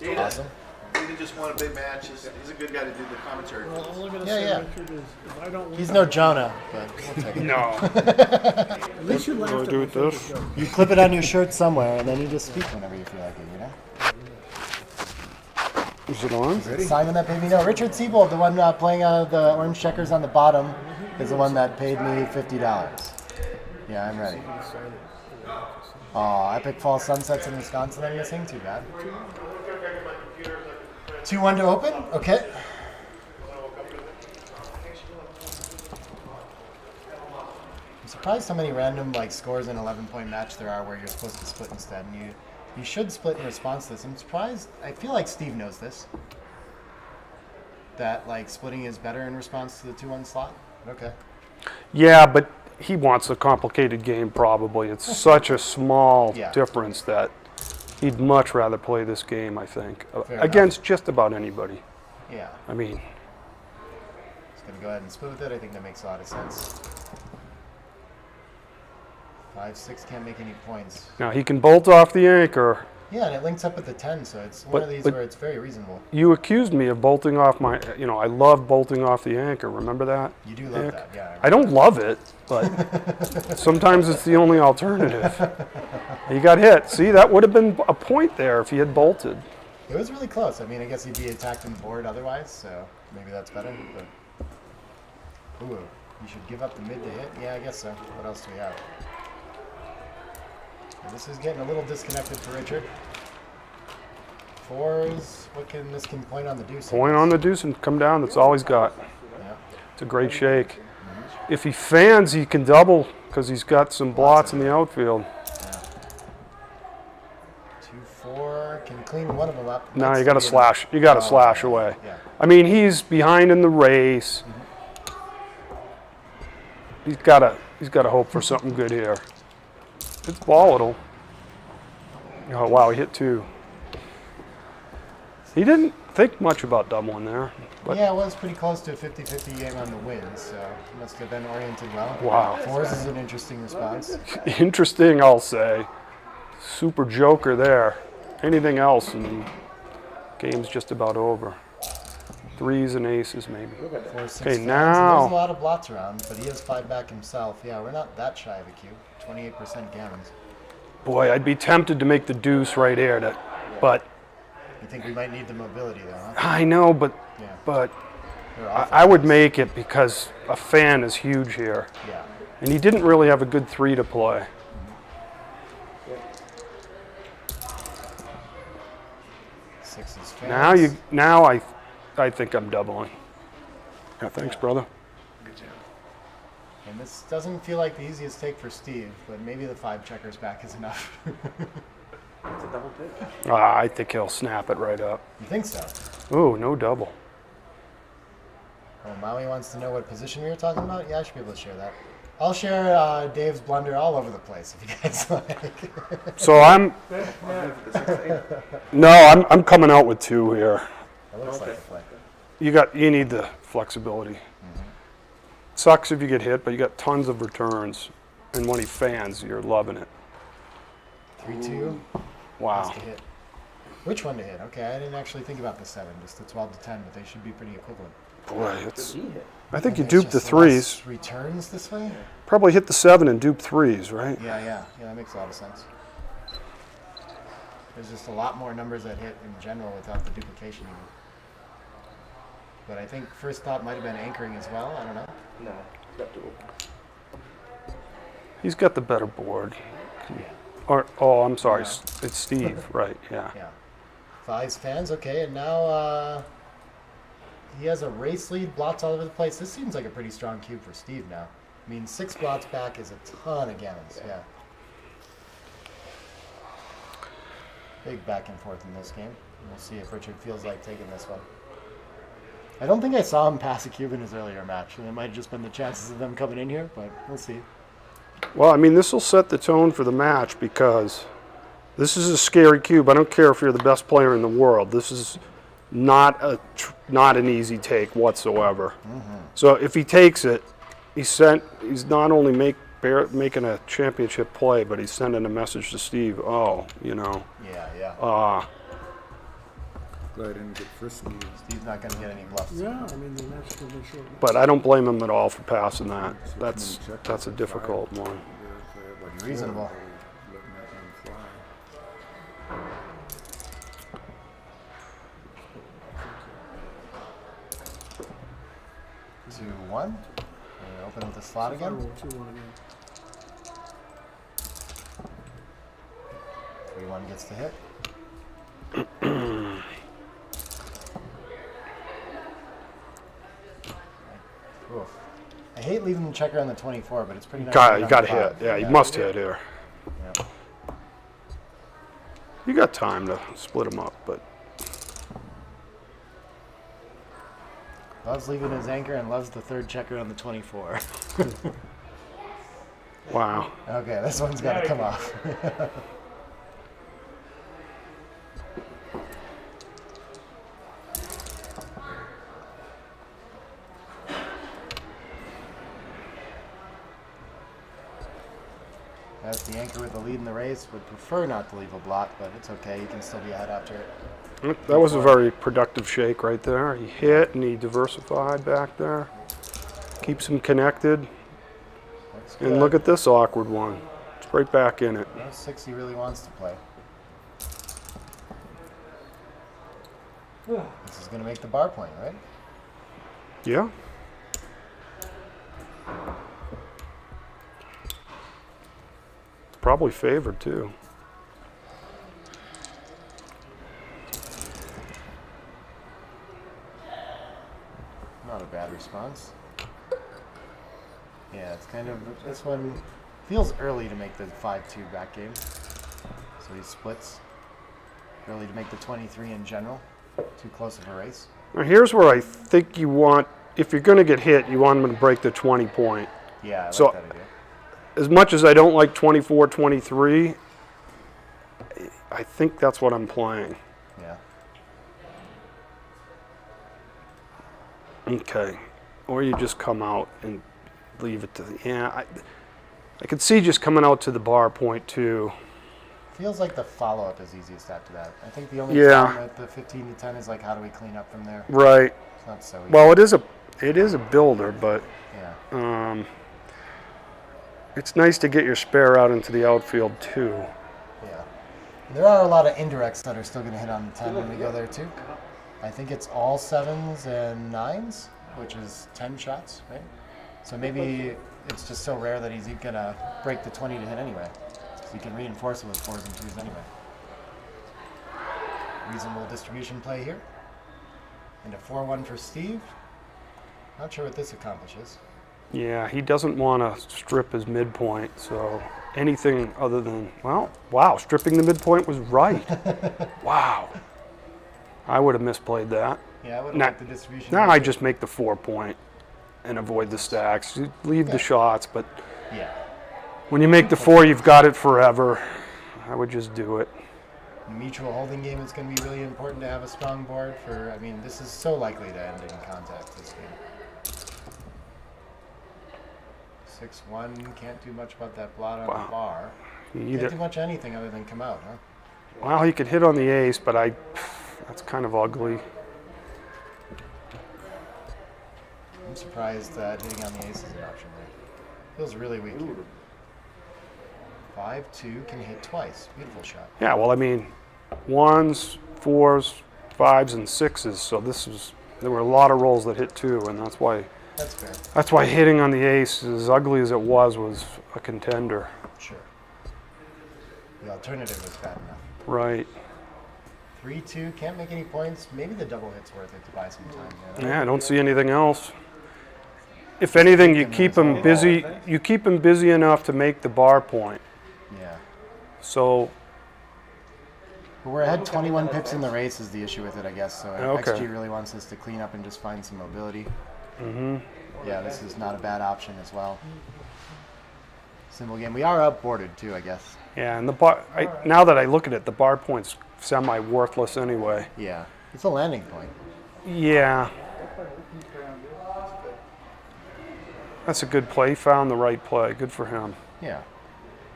Dana, Awesome. Dana just won a big match. He's a good guy to do the commentary. Well, all I'm going to Yeah, say, yeah. Richard, is if I don't win... He's no Jonah, but we'll take it. No. At least you laughed at my favorite joke. You clip it on your shirt somewhere, and then you just speak whenever you feel like it, you know? Is it on? Simon that paid me. No, Richard Siebold, the one playing the orange checkers on the bottom, is the one that paid me $50. Yeah, I'm ready. Oh, Epic Fall Sunsets in Wisconsin I'm missing? Too bad. 2-1 to open? Okay. I'm surprised how many random scores in an 11-point match there are where you're supposed to split instead. And you should split in response to this. I'm surprised. I feel like Steve knows this. That splitting is better in response to the 2-1 slot. Okay. Yeah, but he wants a complicated game probably. It's such a small difference that he'd much rather play this game, I think, against just about anybody. Yeah. I mean... Just going to go ahead and split with it. I think that makes a lot of sense. 5-6 can't make any points. Now, he can bolt off the anchor. Yeah, and it links up with the 10, so it's one of these where it's very reasonable. You accused me of bolting off my, I love bolting off the anchor. Remember that? You do love that, yeah. I don't love it, but sometimes it's the only alternative. He got hit. See, that would have been a point there if he had bolted. It was really close. I mean, I guess he'd be attacked on the board otherwise, so maybe that's better. But ooh, you should give up the mid to hit? Yeah, I guess so. What else do we have? This is getting a little disconnected for Richard. 4s, this can point on the deuce. Point on the deuce and come down, that's all he's got. Yeah. It's a great shake. If he fans, he can double because he's got some blots in the outfield. Yeah. 2-4, can clean one of them up. No, you got to slash. You got to slash away. Yeah. I mean, he's behind in the race. He's got to hope for something good here. It's volatile. Oh wow, he hit 2. He didn't. think much about doubling there. But Yeah, it was pretty close to a 50-50 game on the wins, so he must have been oriented well. Wow. Fours is an interesting response. interesting, I'll say. Super joker there. Anything else, and game's just about over. Threes and aces, maybe. Four, six, Okay, fives, and now. there's a lot of blots around, but he has 5 back himself. Yeah, we're not that shy of a cube. 28% gammons. Boy, I'd be tempted to make the deuce right here, but You think we might need the mobility, though, huh? I know, but I would make it because a fan is huge here. Yeah. And he didn't really have a good 3 to play. Sixes, fans. Now I think I'm doubling. Yeah, thanks, brother. And this doesn't feel like the easiest take for Steve, but maybe the 5 checkers back is enough. It's a double take. I think he'll snap it right up. You think so? Ooh, no double. Oh, Maui wants to know what position we were talking about? Yeah, I should be able to share that. I'll share Dave's blunder all over the place if you guys like. So I'm I'm coming out with 2 here. That looks like a play. You need the flexibility. Sucks if you get hit, but you got tons of returns. And when he fans, you're loving it. 3-2. Wow. That's to hit. Which one to hit? Okay, I didn't actually think about the 7, just the 12 to 10, but they should be pretty equivalent. Boy, I think you it's dupe the just less 3s. Returns this way? Probably hit the 7 and dupe 3s, right? Yeah, that makes a lot of sense. There's just a lot more numbers that hit in general without the duplication even. But I think first thought might have been anchoring as well. I don't know. No, it's got 2. He's got the better board. I'm sorry, it's Steve, right? Yeah. Yeah. 5's fans, okay, and now he has a race lead, blots all over the place. This seems like a pretty strong cube for Steve now. I mean, 6 blots back is a ton of gammons. Yeah. Big back and forth in this game. We'll see if Richard feels like taking this one. I don't think I saw him pass a cube in his earlier match, and it might have just been the chances of them coming in here, but we'll see. Well, I mean, this will set the tone for the match because this is a scary cube. I don't care if you're the best player in the world. This is not an easy take whatsoever. So if he takes it, he's not only making a championship play, but he's sending a message to Steve. Yeah. Glad I didn't get frisky. Steve's not going to get any bluffs. Yeah, I mean, the match will be short. But I don't blame him at all for passing that. That's a difficult one. Reasonable. 2-1. Open with the slot again. 3-1 gets the hit. Oof. I hate leaving the checker on the 24, but it's pretty nice. You got to hit. Yeah, you must hit here. Yeah. You got time to split them up, but Loves leaving his anchor and loves the 3rd checker on the 24. wow. Okay, this one's got to come off. As the anchor with the lead in the race, would prefer not to leave a blot, but it's okay. He can still be ahead after it. That was a very productive shake right there. He hit and he diversified back there. Keeps him connected. And look at this awkward one. It's right back in it. No 6 he really wants to play. This is going to make the bar point, right? Yeah. Probably favored too. Not a bad response. Yeah, it's kind of, this one feels early to make the 5-2 back game. So he splits. Early to make the 23 in general. Too close of a race. Now here's where I think you want, if you're going to get hit, you want him to break the 20 point. Yeah, I like so, that idea. As much as I don't like 24, 23, I think that's what I'm playing. Yeah. Okay. Or you just come out and leave it to the, yeah, I could see just coming out to the bar point too. Feels like the follow-up is easiest after that. I think the only Yeah. problem with the 15 to 10 is like, how do we clean up from there? Right. It's not so easy. Well, it is a builder, but yeah. It's nice to get your spare out into the outfield too. Yeah. There are a lot of indirects that are still going to hit on the 10 when we go there too. I think it's all 7s and 9s, which is 10 shots, right? So maybe it's just so rare that he's going to break the 20 to hit anyway. So you can reinforce it with 4s and 2s anyway. Reasonable distribution play here. And a 4-1 for Steve. Not sure what this accomplishes. Yeah, he doesn't want to strip his midpoint, so anything other than, well, wow, stripping the midpoint was right. Wow. I would have misplayed that. Yeah, I would have liked the distribution. Now I just make the 4-point and avoid the stacks. You leave the shots, but yeah. When you make the 4, you've got it forever. I would just do it. In a mutual holding game, it's going to be really important to have a strong board for, I mean, this is so likely to end in contact this game. 6-1, can't do much about that blot on the bar. Can't do much anything other than come out, huh? Well, he could hit on the ace, but that's kind of ugly. I'm surprised that hitting on the ace is an option there. Feels really weak here. 5-2 can hit twice. Beautiful shot. Yeah, well, I mean, 1s, 4s, 5s, and 6s. So there were a lot of rolls that hit 2, and that's why. That's fair. That's why hitting on the ace, as ugly as it was a contender. Sure. The alternative was bad enough. Right. 3-2, can't make any points. Maybe the double hit's worth it to buy some time. Yeah, I don't see anything else. If anything, you keep him busy. You keep him busy enough to make the bar point. Yeah. So. But we're ahead 21 pips in the race is the issue with it, I guess. So Okay. XG really wants us to clean up and just find some mobility. Mm-hmm. Yeah, this is not a bad option as well. Simple game. We are upboarded too, I guess. Yeah, and the bar. Now that I look at it, the bar point's semi-worthless anyway. Yeah, it's a landing point. Yeah. That's a good play. He found the right play. Good for him. Yeah.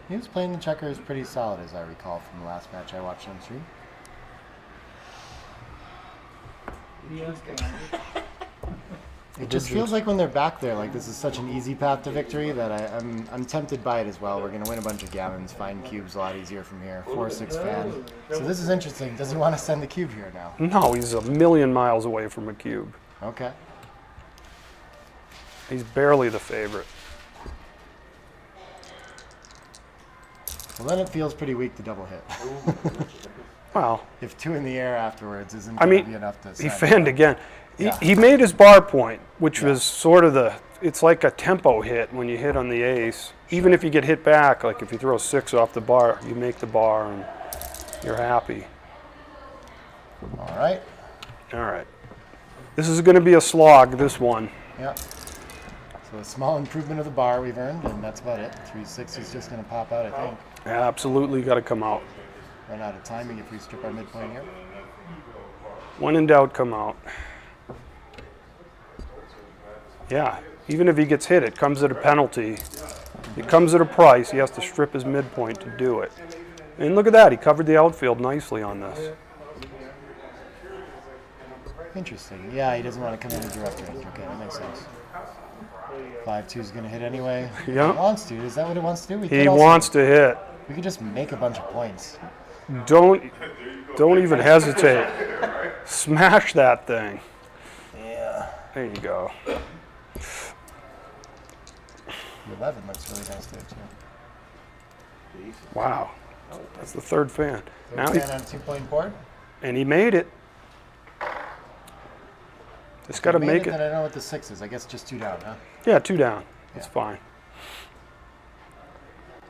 He was playing the checkers pretty solid, as I recall from the last match I watched on stream. It just feels like when they're back there, like this is such an easy path to victory that I'm tempted by it as well. We're going to win a bunch of gammons, find cubes a lot easier from here. 4-6 fan. So this is interesting. Does he want to send the cube here now? No, he's a million miles away from a cube. Okay. He's barely the favorite. Well, then it feels pretty weak to double hit. Well, if 2 in the air afterwards isn't going to be enough to he send fanned it. again. Yeah. He made his bar point, which was sort of it's like a tempo hit when you hit on the ace. Even if you get hit back, like if you throw 6 off the bar, you make the bar and you're happy. All right. All right. This is going to be a slog, this one. Yeah. So a small improvement of the bar we've earned, and that's about it. 3-6 is just going to pop out, I think. Absolutely got to come out. Run out of timing if we strip our midpoint here. When in doubt, come out. Yeah, even if he gets hit, it comes at a penalty. It comes at a price. He has to strip his midpoint to do it. And look at that. He covered the outfield nicely on this. Interesting. Yeah, he doesn't want to come in a direct range. Okay, that makes sense. 5-2 is going to hit anyway. Yeah. He wants to. Is that what it wants to do? He wants to hit. We could just make a bunch of points. Don't even hesitate. Smash that thing. Yeah. There you go. 11 looks really nice there too. Wow. That's the third fan. Third fan on a 2-point board. And he made it. Just got to make it. Then I don't know what the 6 is. I guess just 2 down, huh? Yeah, 2 down. That's fine.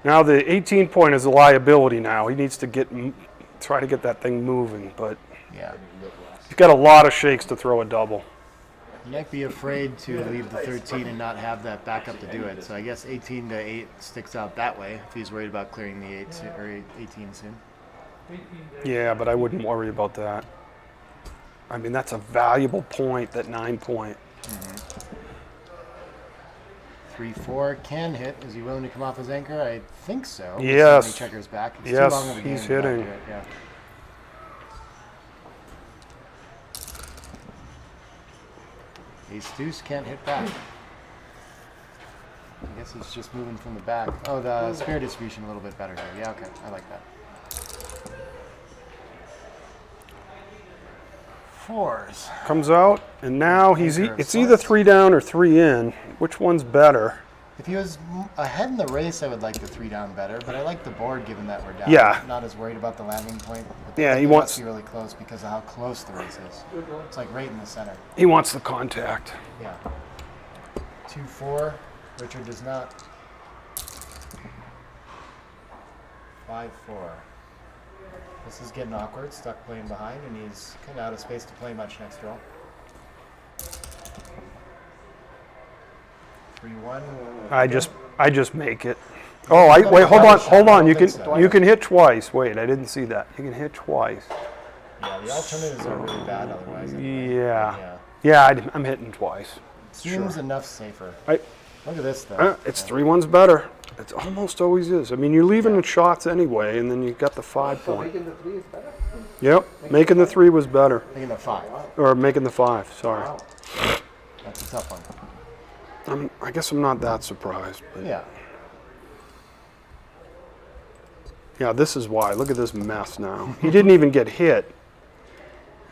Now the 18-point is a liability now. He needs to try to get that thing moving, but yeah, he's got a lot of shakes to throw a double. You might be afraid to leave the 13 and not have that backup to do it. So I guess 18 to 8 sticks out that way if he's worried about clearing the 18 soon. Yeah, but I wouldn't worry about that. I mean, that's a valuable point, that 9-point. 3-4 can hit. Is he willing to come off his anchor? I think so. Yes. So many checkers back. It's Yes, too long of a game he's to not hitting. do it, yeah. Ace deuce can't hit back. I guess he's just moving from the back. Oh, the spare distribution a little bit better here. Yeah, okay. I like that. Fours. Comes out, and now Anchor of it's either sorts. 3 down or 3 in. Which one's better? If he was ahead in the race, I would like the 3 down better, but I like the board given that we're down. Yeah. Not as worried about the landing point. But Yeah, I he think it wants- must be really close because of how close the race is. It's like right in the center. He wants the contact. Yeah. 2-4. Richard does not. 5-4. This is getting awkward. Stuck playing behind, and he's kind of out of space to play much next roll. 3-1. I just make it. Oh, wait, hold on. You can hit twice. Wait, I didn't see that. You can hit twice. Yeah, the alternatives are really bad otherwise. Yeah, I'm hitting twice. Seems enough safer. Look at this, though. It's 3-1's better. It almost always is. I mean, you're leaving the shots anyway, and then you got the 5 So point. making the 3 is better? Yep, making the 3 was better. Making the 5. Or making the 5, sorry. Wow. That's a tough one. I guess I'm not that surprised. But Yeah. Yeah, this is why. Look at this mess now. He didn't even get hit.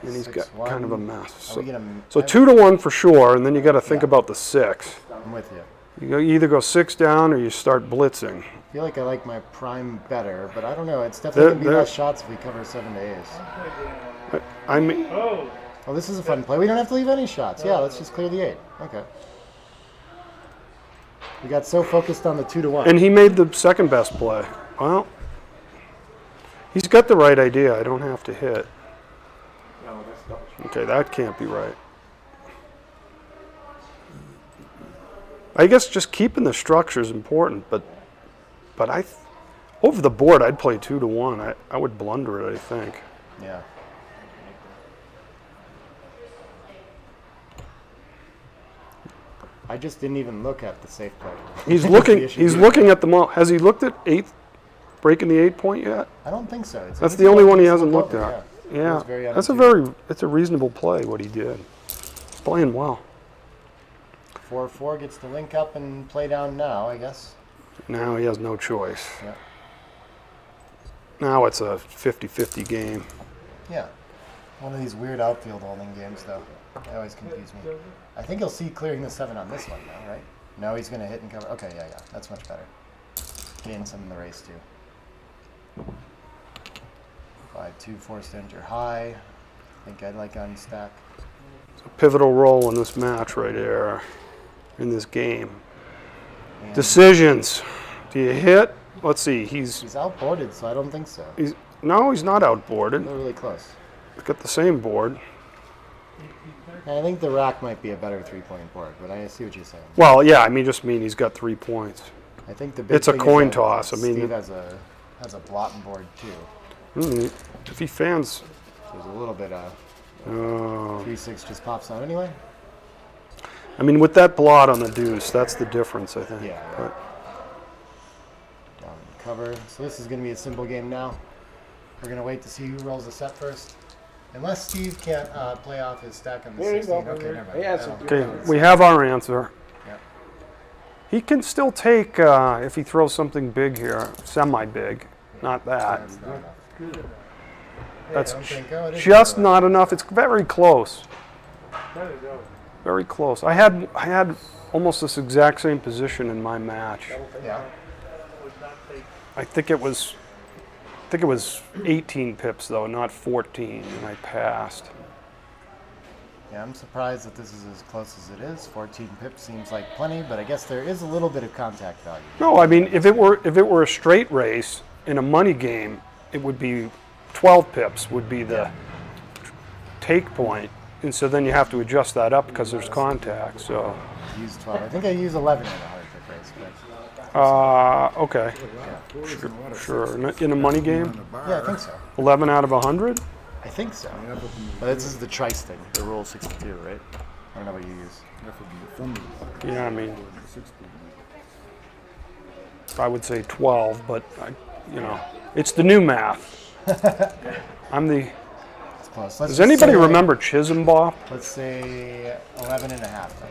And he's got 6-1. kind of a mess. Are we gonna- So 2-1 for sure, and then you got to think about the 6. I'm with you. You either go 6 down or you start blitzing. I feel like I like my prime better, but I don't know. It's definitely going to be less shots if we cover 7 to ace. I mean, Oh, this is a fun play. We don't have to leave any shots. Yeah, let's just clear the 8. Okay. We got so focused on the 2-1. and he made the second best play. Well, he's got the right idea. I don't have to hit. Okay, that can't be right. I guess just keeping the structure is important, but over the board I'd play 2-1. I would blunder it, I think. Yeah. I just didn't even look at the safe play. He's That's the looking. issue. He's looking at them all. Has he looked at 8, breaking the 8 point yet? I don't think so. It's That's easy the only to one he slip hasn't looked over, at. yeah. It Yeah, was very that's unintuitive. it's a reasonable play what he did. He's playing well. 4-4 gets the link up and play down now, I guess. Now he has no choice. Yeah. Now it's a 50-50 game. Yeah. One of these weird outfield holding games, though. They always confuse me. I think he'll see clearing the 7 on this one now, right? No, he's going to hit and cover. Okay, yeah. That's much better. Gain some in the race, too. 5-2 forced to enter high. I think I'd like unstack. It's a pivotal role in this match right here, in this game. And Decisions. Do you hit? Let's see. he's outboarded, so I don't think so. No, he's not outboarded. They're really close. He's got the same board. I think the rack might be a better 3-point board, but I see what you're saying. Well, yeah, I mean, he's got 3 points. I think the big It's a thing is coin that toss. I mean, Steve has a blotting board too. If he fans, There's a little bit of oh. 3-6 just pops out anyway. I mean, with that blot on the deuce, that's the difference, I think. Yeah. But Down in cover. So this is going to be a simple game now. We're going to wait to see who rolls the set first. Unless Steve can't play off his stack on the There you 16. go. Okay, never mind. Yeah, I don't- okay, we have our answer. Yeah. He can still take if he throws something big here, semi-big, not that. That's not enough. That's don't think- oh, it is just not not enough. It's very close. Very close. I had almost this exact same position in my match. Yeah. I think it was 18 pips though, not 14, and I passed. Yeah, I'm surprised that this is as close as it is. 14 pips seems like plenty, but I guess there is a little bit of contact value. No, I mean if it were a straight race in a money game, it would be 12 pips would be the take point, and so then you have to adjust that up because there's contact. So. Use 12. I think I use 11 in a 100 pip race, but Okay. Sure. In a money game? yeah, I think so. 11 out of 100? I think so. But this is the trice thing, the rule 62, right? don't know what you use. Yeah, I mean, I would say 12, but it's the new math. I'm the. It's close. Does anybody remember Chisholm Bop? Let's say 11 and a half. Then.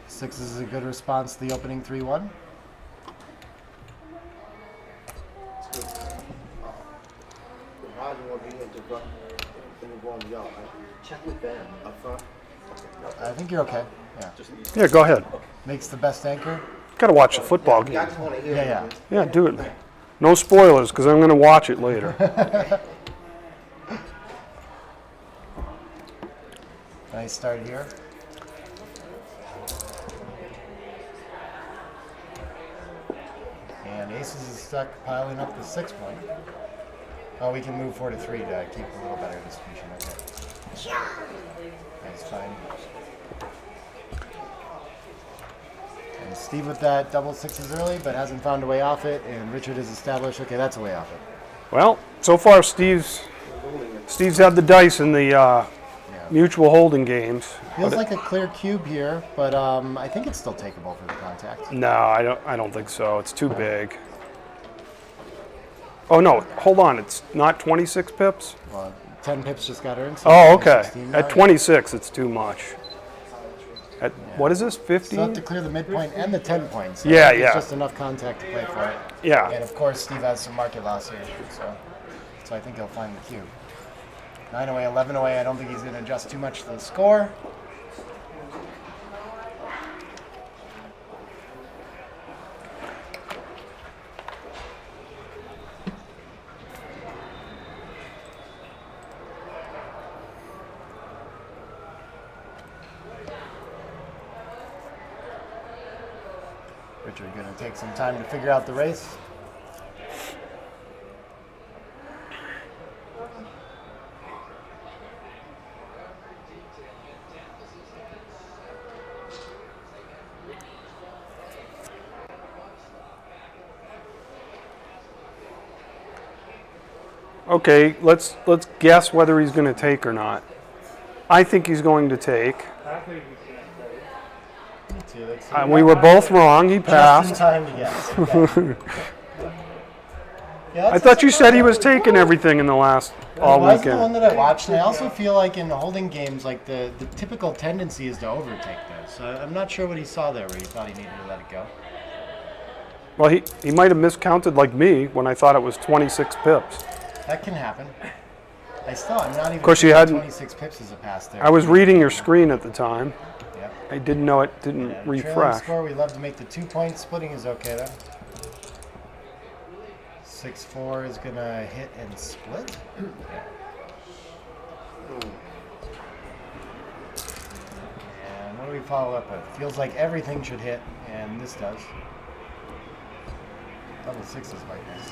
6 is a good response to the opening 3-1. Check with them up front. I think you're okay. Yeah. Yeah, go ahead. Makes the best anchor. Gotta watch the football game. Yeah. Yeah, do it. No spoilers, because I'm gonna watch it later. Nice start here. And aces is stuck piling up the 6 point. Oh, we can move 4 to 3 to keep a little better distribution. Okay. That's fine. And Steve with that double 6s early, but hasn't found a way off it. And Richard has established, okay, that's a way off it. Well, so far Steve's had the dice in the mutual holding games. Feels like a clear cube here, but I think it's still takeable for the contact. No, I don't think so. It's too big. Oh no, hold on. It's not 26 pips? Well, 10 pips just got earned. So Oh, okay. 16 now, At 26, it's too much. At what is this? 15? So have to clear the midpoint and the 10 points. So Yeah, I think yeah. It's just enough contact to play for it. Yeah. And of course, Steve has some market loss here, so I think he'll find the cube. 9 away, 11 away. I don't think he's going to adjust too much to the score. Richard going to take some time to figure out the race. Okay, let's guess whether he's going to take or not. I think he's going to take. We were both wrong. He passed. Just in time to guess. Okay. Yeah, I thought you said he was taking everything in the last all It was the one weekend. that I watched, and I also feel like in holding games, like the typical tendency is to overtake those. So I'm not sure what he saw there where he thought he needed to let it go. Well, he might have miscounted like me when I thought it was 26 pips. That can happen. I'm not even Of course, you sure hadn't. 26 pips is a pass there. I was reading your screen at the time. Yep. I didn't know it didn't Trailing refresh. score, we love to make the 2 point splitting is okay then. 6-4 is gonna hit and split. And what do we follow up with? Feels like everything should hit, and this does. Double 6 is quite nice.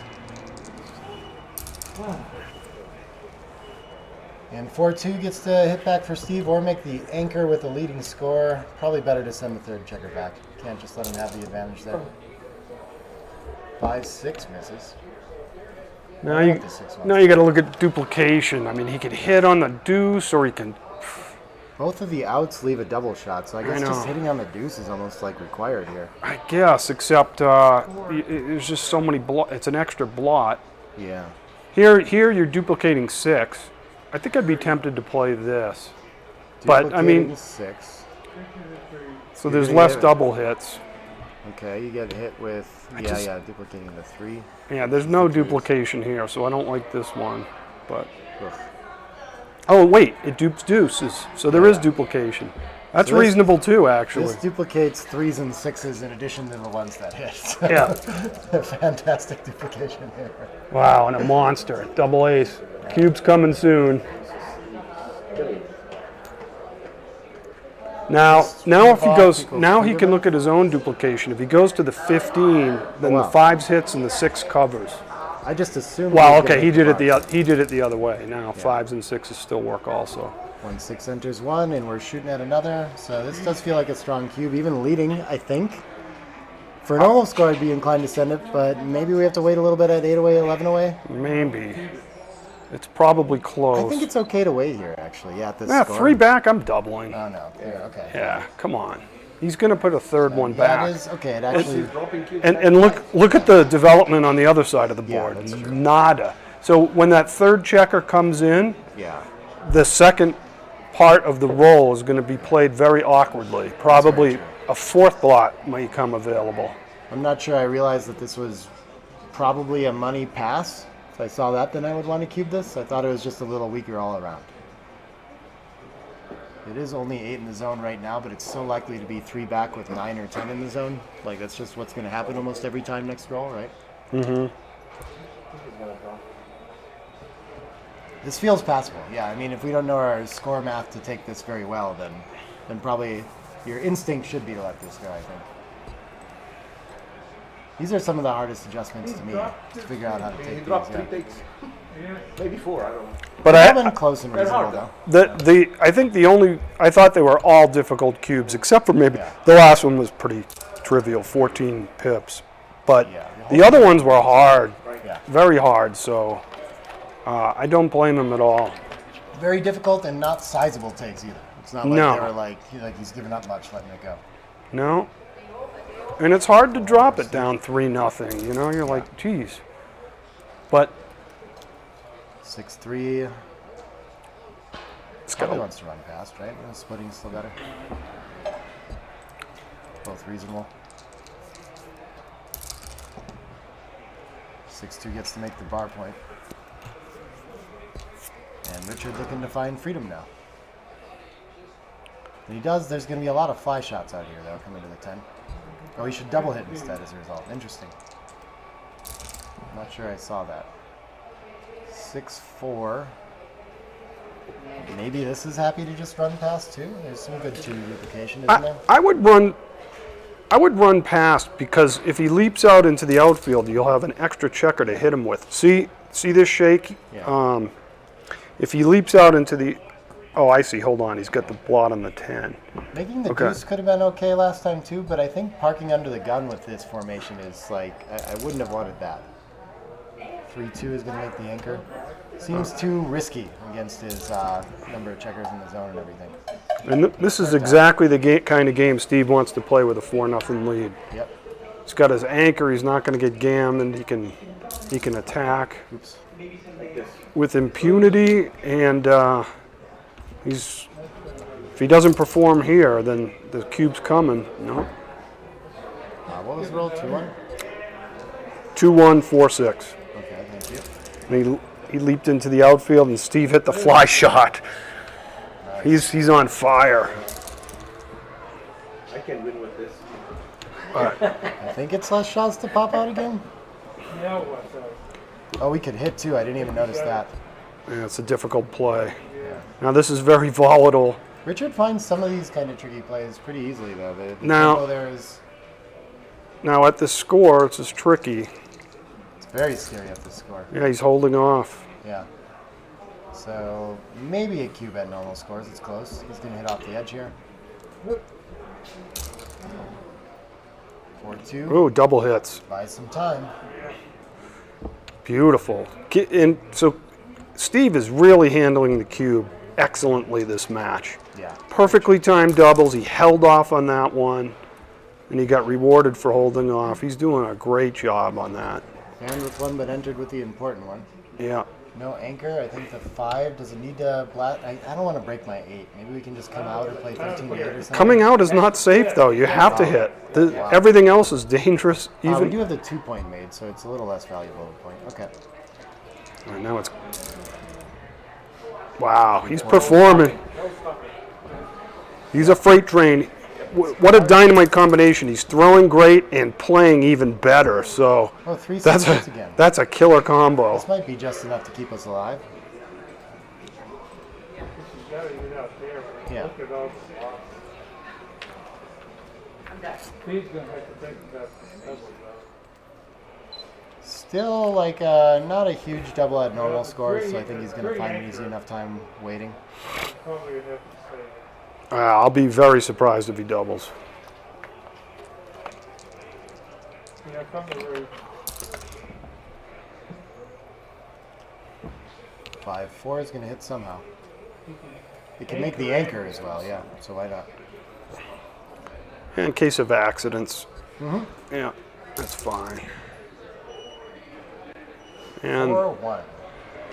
And 4-2 gets to hit back for Steve or make the anchor with a leading score. Probably better to send the third checker back. Can't just let him have the advantage there. 5-6 misses. Now you got to look at duplication. I mean, he could hit on the deuce, or he can. Both of the outs leave a double shot, so I guess know. just hitting on the deuce is almost like required here. I guess, except there's just so many. It's an extra blot. Yeah. Here you're duplicating 6. I think I'd be tempted to play this, but I mean, Duplicating 6. so there's less double hits. Okay, you get hit with duplicating the 3. Yeah, there's no duplication here, so I don't like this one. But oh wait, it dupes deuces, so there is duplication. That's So this- reasonable too, actually. This duplicates 3s and 6s in addition to the ones that hit. So Yeah. Fantastic duplication here. Wow, and a monster, double ace. Cube's coming soon. Now if he goes, now he can look at his own duplication. If he goes to the 15, then the 5s hits and the 6 covers. I just assumed. Well, okay, he did it the other way. Now 5s and 6s still work also. 1-6 enters 1, and we're shooting at another. So this does feel like a strong cube, even leading, I think. For a normal score, I'd be inclined to send it, but maybe we have to wait a little bit at 8 away, 11 away. Maybe. It's probably close. I think it's okay to wait here, actually. Yeah, at this Yeah, score. 3 back, I'm doubling. Oh, no. Yeah, okay. Yeah, come on. He's going to put a third one back. That is, okay, it actually... And look at the development on the other side of the board. that's true. Nada. So when that third checker comes in, Yeah. the second part of the roll is going to be played very awkwardly. Probably a fourth blot might come available. I'm not sure I realized that this was probably a money pass. If I saw that, then I would want to cube this. I thought it was just a little weaker all around. It is only 8 in the zone right now, but it's so likely to be 3 back with 9 or 10 in the zone. Like, that's just what's going to happen almost every time next roll, right? Mm-hmm. This feels passable. Yeah, I mean, if we don't know our score math to take this very well, then probably your instinct should be to let this go, I think. These are some of the hardest adjustments to me, to figure out how to take these. Yeah. Maybe 4, I don't know. But I've been close and reasonable, though. I think I thought they were all difficult cubes, except for maybe the last one was pretty trivial, 14 pips. But the other ones were hard, very hard, so I don't blame him at all. Very difficult and not sizable takes either. It's not like No. they were like he's giving up much letting it go. No. And it's hard to drop it down 3-0, you know? You're like, geez. But 6-3. It's Probably wants to run past, right? Splitting's still better. Both reasonable. 6-2 gets to make the bar point. And Richard looking to find freedom now. When he does, there's going to be a lot of fly shots out here, though, coming to the 10. Oh, he should double hit instead as a result. Interesting. Not sure I saw that. 6-4. Maybe this is happy to just run past too. There's some good 2 duplication, isn't there? I would run past, because if he leaps out into the outfield, you'll have an extra checker to hit him with. See this shake? Yeah. If he leaps out into the... Oh, I see. Hold on. He's got the blot on the 10. Making the deuce could have been okay last time too, but I think parking under the gun with this formation is like, I wouldn't have wanted that. 3-2 is going to make the anchor. Seems too risky against his number of checkers in the zone and everything. And this is exactly the kind of game Steve wants to play with a 4-0 lead. Yep. He's got his anchor. He's not going to get gammoned. He can attack with impunity, and if he doesn't perform here, then the cube's coming. No. What was the roll? 2-1? 2-1, 4-6. Okay, thank you. And he leaped into the outfield, and Steve hit the fly shot. Nice. He's on fire. I can win with this. All right. I think it's less shots to pop out again. No, Oh, we could hit too. I didn't even notice that. Yeah, it's a difficult play. Yeah. Now this is very volatile. Richard finds some of these kind of tricky plays pretty easily, though. The Now- tempo there is Now at this score, it's just tricky. it's very scary at this score. Yeah, he's holding off. Yeah. So maybe a cube at normal scores. It's close. He's going to hit off the edge here. 4-2. Ooh, double hits. Buy some time. Beautiful. And so Steve is really handling the cube excellently this match. Yeah. Perfectly timed doubles. He held off on that one, and he got rewarded for holding off. He's doing a great job on that. And with one, but entered with the important one. Yeah. No anchor. I think the 5 doesn't need to blat. I don't want to break my 8. Maybe we can just come out or play 15-8 or something. Coming out is not safe, though. You have to hit. Everything else is dangerous. We Even do have the 2-point made, so it's a little less valuable of a point. Okay. All right, now it's... Wow, he's performing. He's a freight train. What a dynamite combination. He's throwing great and playing even better. So Oh, 3 that's sixes again. that's a killer combo. This might be just enough to keep us alive. Yeah. Steve's gonna have to think about double Still, like, not a huge double at normal scores, so I think he's going to find an easy enough time waiting. Probably have to say. I'll be very surprised if he doubles. Yeah, come to roof. 5-4 is going to hit somehow. It can make the anchor as well, yeah. So why not? In case of accidents. Mm-hmm. Yeah, that's fine. And 4-1.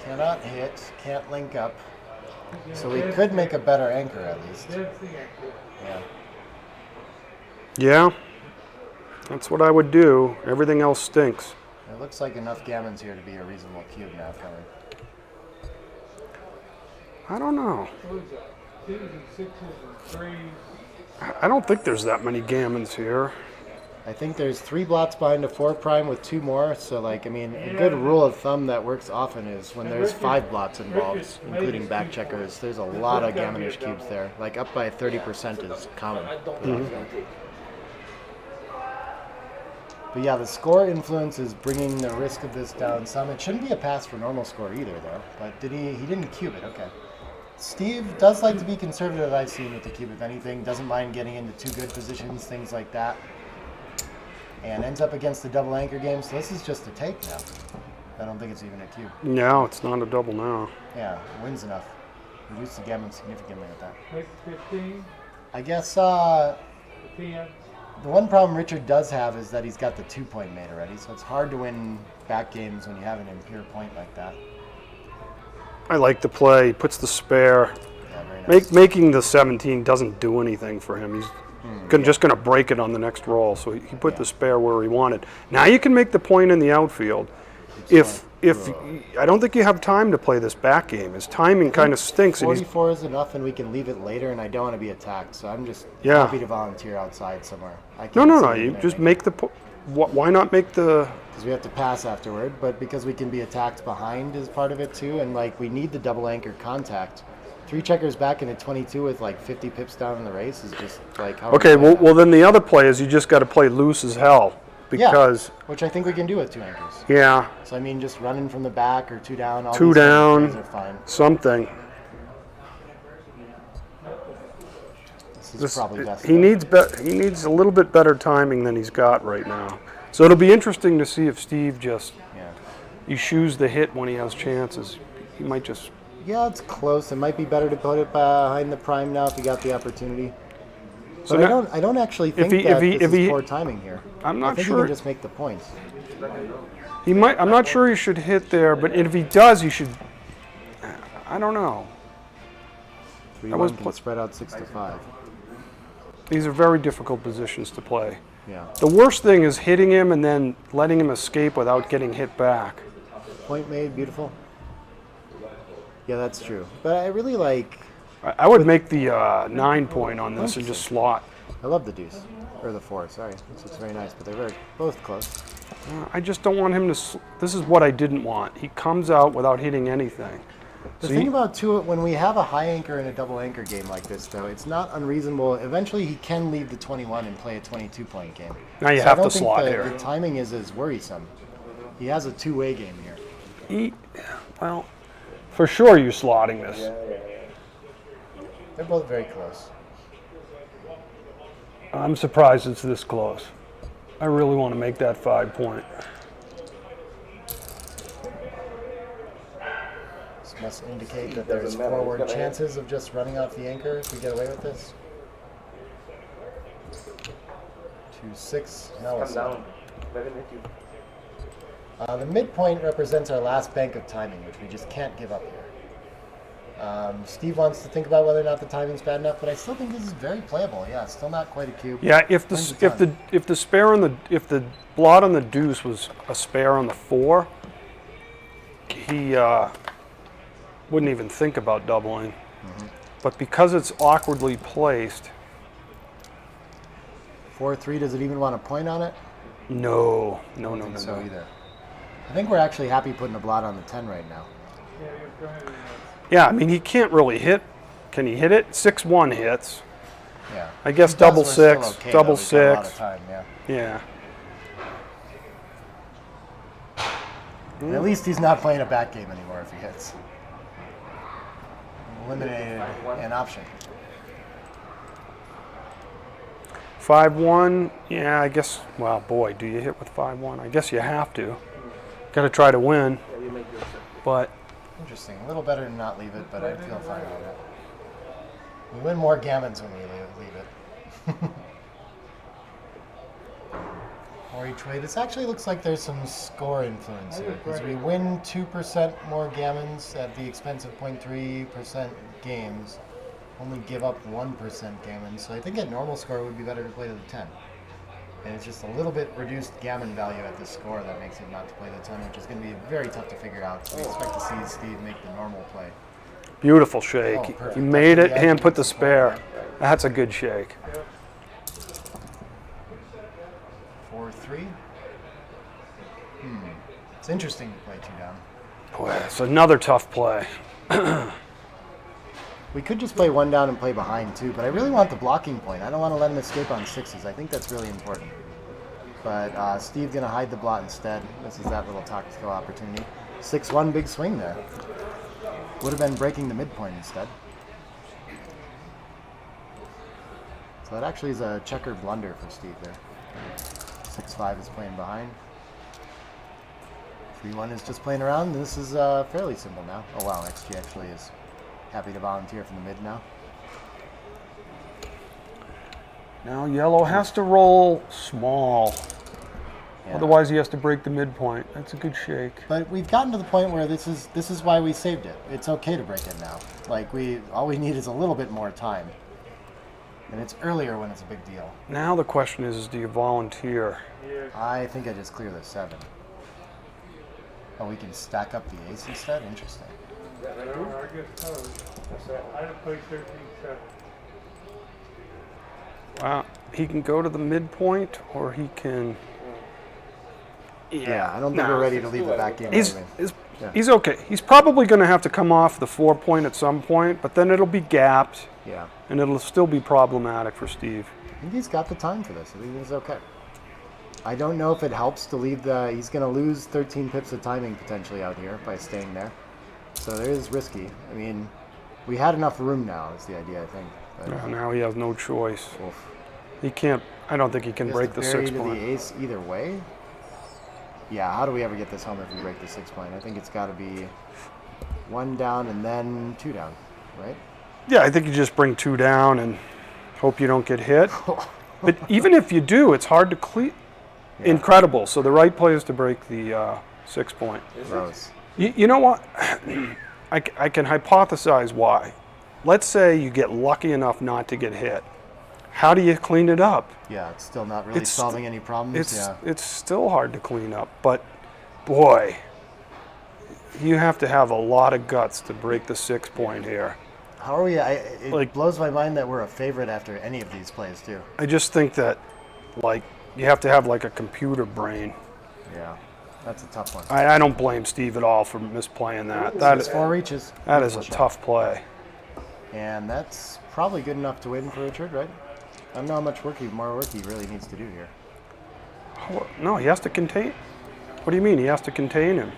Cannot hit, can't link up. So we could make a better anchor at least. Yeah. yeah, that's what I would do. Everything else stinks. It looks like enough gammons here to be a reasonable cube now, Kelly. I don't know. I don't think there's that many gammons here. I think there's 3 blots behind a 4 prime with 2 more. So, like, I mean, a good rule of thumb that works often is when there's 5 blots involved, including back checkers, there's a lot of gammonish cubes there. Like, up by 30% is common. But yeah, the score influence is bringing the risk of this down some. It shouldn't be a pass for normal score either, though. But did he didn't cube it, okay. Steve does like to be conservative, I've seen, with the cube, if anything. Doesn't mind getting into 2 good positions, things like that. And ends up against the double anchor game, so this is just a take now. I don't think it's even a cube. No, it's not a double now. Yeah, wins enough. Reduce the gammon significantly with that. Make 15. I guess the one problem Richard does have is that he's got the 2-point made already, so it's hard to win back games when you have an impure point like that. I like the play. He puts the spare. Yeah, very nice. Making the 17 doesn't do anything for him. He's just going to break it on the next roll. So he put the spare where he wanted. Now you can make the point in the outfield. If I don't think you have time to play this back game. His timing kind of stinks. 44 is enough, and we can leave it later. And I don't want to be attacked, so I'm just Yeah. happy to volunteer outside somewhere. No. You just make the. Why not make the? Because we have to pass afterward, but because we can be attacked behind is part of it too, and like we need the double anchor contact. 3 checkers back into 22 with like 50 pips down in the race is just like how. Okay, well then the other play is you just got to play loose as hell because. Yeah, which I think we can do with 2 anchors. Yeah. So I mean, just running from the back or 2 down. All 2 these down. plays are fine. Something. This is probably best. He needs a little bit better timing than he's got right now. So it'll be interesting to see if Steve just eschews the hit when he has chances. He might just. Yeah, it's close. It might be better to put it behind the prime now if you got the opportunity. So But now- I don't actually think if this is he- poor timing here. I'm I not think sure. he can just make the points. He might. I'm not sure he should hit there, but if he does, he should. I don't know. 3-1 can spread out 6-5. These are very difficult positions to play. Yeah. The worst thing is hitting him and then letting him escape without getting hit back. Point made, beautiful. Yeah, that's true. But I really like. I would make the 9-point on this and just slot. I love the deuce. Or the 4, sorry. This looks very nice, but they're both close. I just don't want him to. This is what I didn't want. He comes out without hitting anything. The So thing he- about, too, when we have a high anchor and a double anchor game like this, though, it's not unreasonable. Eventually, he can leave the 21 and play a 22-point game. Now you So have I don't to think slot the, here. The timing is as worrisome. He has a 2-way game here. Well, for sure you're slotting this. They're both very close. I'm surprised it's this close. I really want to make that 5-point. This must indicate that there's forward chances of just running off the anchor if we get away with this. 2-6. Now what's up? The midpoint represents our last bank of timing, which we just can't give up here. Steve wants to think about whether or not the timing's bad enough, but I still think this is very playable. Yeah, it's still not quite a cube. Yeah, if Wins a ton. the spare on the blot on the deuce was a spare on the 4, he wouldn't even think about doubling. But because it's awkwardly placed. 4-3. Does it even want a point on it? No. I don't think so either. I think we're actually happy putting a blot on the 10 right now. Yeah, I mean he can't really hit. Can he hit it? 6-1 hits. Yeah. I guess If he does, double we're still 6, okay, double though. We've got a lot 6. of time, yeah. Yeah. And at least he's not playing a back game anymore if he hits. Eliminated an option. 5-1. Yeah, I guess. Well, boy, do you hit with 5-1? I guess you have to. Got to try to win. But Interesting. A little better to not leave it, but I'd feel fine with it. We win more gammons when we leave it. Or each way. This actually looks like there's some score influence here, because we win 2% more gammons at the expense of 0.3% games. Only give up 1% gammons, so I think at normal score it would be better to play to the 10. And it's just a little bit reduced gammon value at this score that makes it not to play the 10, which is going to be very tough to figure out. So we expect to see Steve make the normal play. Beautiful shake. Oh, perfect. He made it and put the spare. That's a good shake. 4-3. It's interesting to play 2 down. Boy, it's another tough play. We could just play 1 down and play behind too, but I really want the blocking point. I don't want to let him escape on 6s. I think that's really important. But Steve's going to hide the blot instead. This is that little tactical opportunity. 6-1, big swing there. Would have been breaking the midpoint instead. So that actually is a checkered blunder for Steve there. 6-5 is playing behind. 3-1 is just playing around. This is fairly simple now. Oh wow, XG actually is happy to volunteer from the mid now. Now yellow has to roll small. Yeah. Otherwise he has to break the midpoint. That's a good shake. But we've gotten to the point where this is why we saved it. It's okay to break it now. Like all we need is a little bit more time. And it's earlier when it's a big deal. Now the question is do you volunteer? I think I just clear the 7. Oh, we can stack up the ace instead? Interesting. Wow. He can go to the midpoint or he can... Yeah, I don't think we're ready to leave the back game. He's okay. He's probably going to have to come off the 4-point at some point, but then it'll be gapped. Yeah. And it'll still be problematic for Steve. I think he's got the time for this. I think he's okay. I don't know if it helps to leave the... He's going to lose 13 pips of timing potentially out here by staying there. So there is risky. I mean, we had enough room now is the idea, I think. But Now he has no choice. He can't... I don't think he can break the 6-point. The ace either way. Yeah, how do we ever get this home if we break the 6-point? I think it's got to be 1 down and then 2 down, right? Yeah, I think you just bring 2 down and hope you don't get hit. But even if you do, it's hard to clear. Yeah. Incredible. So the right play is to break the 6-point. Gross. You know what? I can hypothesize why. Let's say you get lucky enough not to get hit. How do you clean it up? Yeah, it's still not really solving any problems. It's still hard to clean up, but boy, you have to have a lot of guts to break the 6-point here. How are we? It blows my mind that we're a favorite after any of these plays too. I just think that, like, you have to have like a computer brain. Yeah, that's a tough one. I don't blame Steve at all for misplaying that. That is 4 reaches. That is a tough play. And that's probably good enough to win for Richard, right? I don't know how much more work he really needs to do here. No, he has to contain. What do you mean? He has to contain him.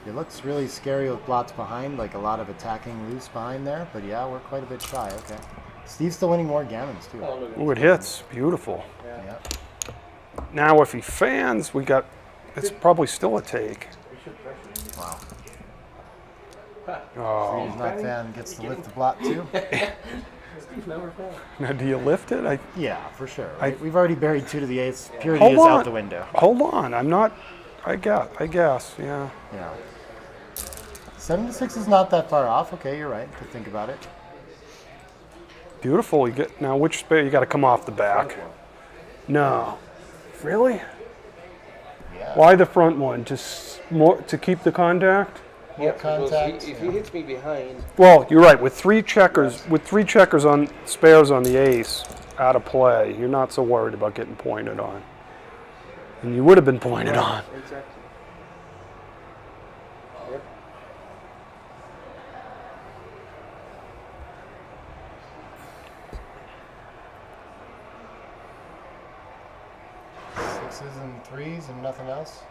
It looks really scary with blots behind, like a lot of attacking loose behind there. But yeah, we're quite a bit shy. Okay. Steve's still winning more gammons too. Ooh, it hits. Beautiful. Yeah. Now if he fans, it's probably still a take. Wow. Oh. Steve's not fan gets to lift the blot too. Now, do you lift it? Yeah, for sure. We've already buried 2 to the ace. Purity Hold is on. out the window. Hold on. I'm not. I guess. Yeah. Yeah. 7 to 6 is not that far off. Okay, you're right. To think about it. Beautiful. You get now. Which spare? You got to come off the back. No. Really? Yeah. Why the front one? Just more to keep the contact. More contact. If he hits me behind. Well, you're right. With 3 checkers, on spares on the ace out of play, you're not so worried about getting pointed on. And you would have been pointed on. Exactly. Yep. Sixes and 3s and nothing else.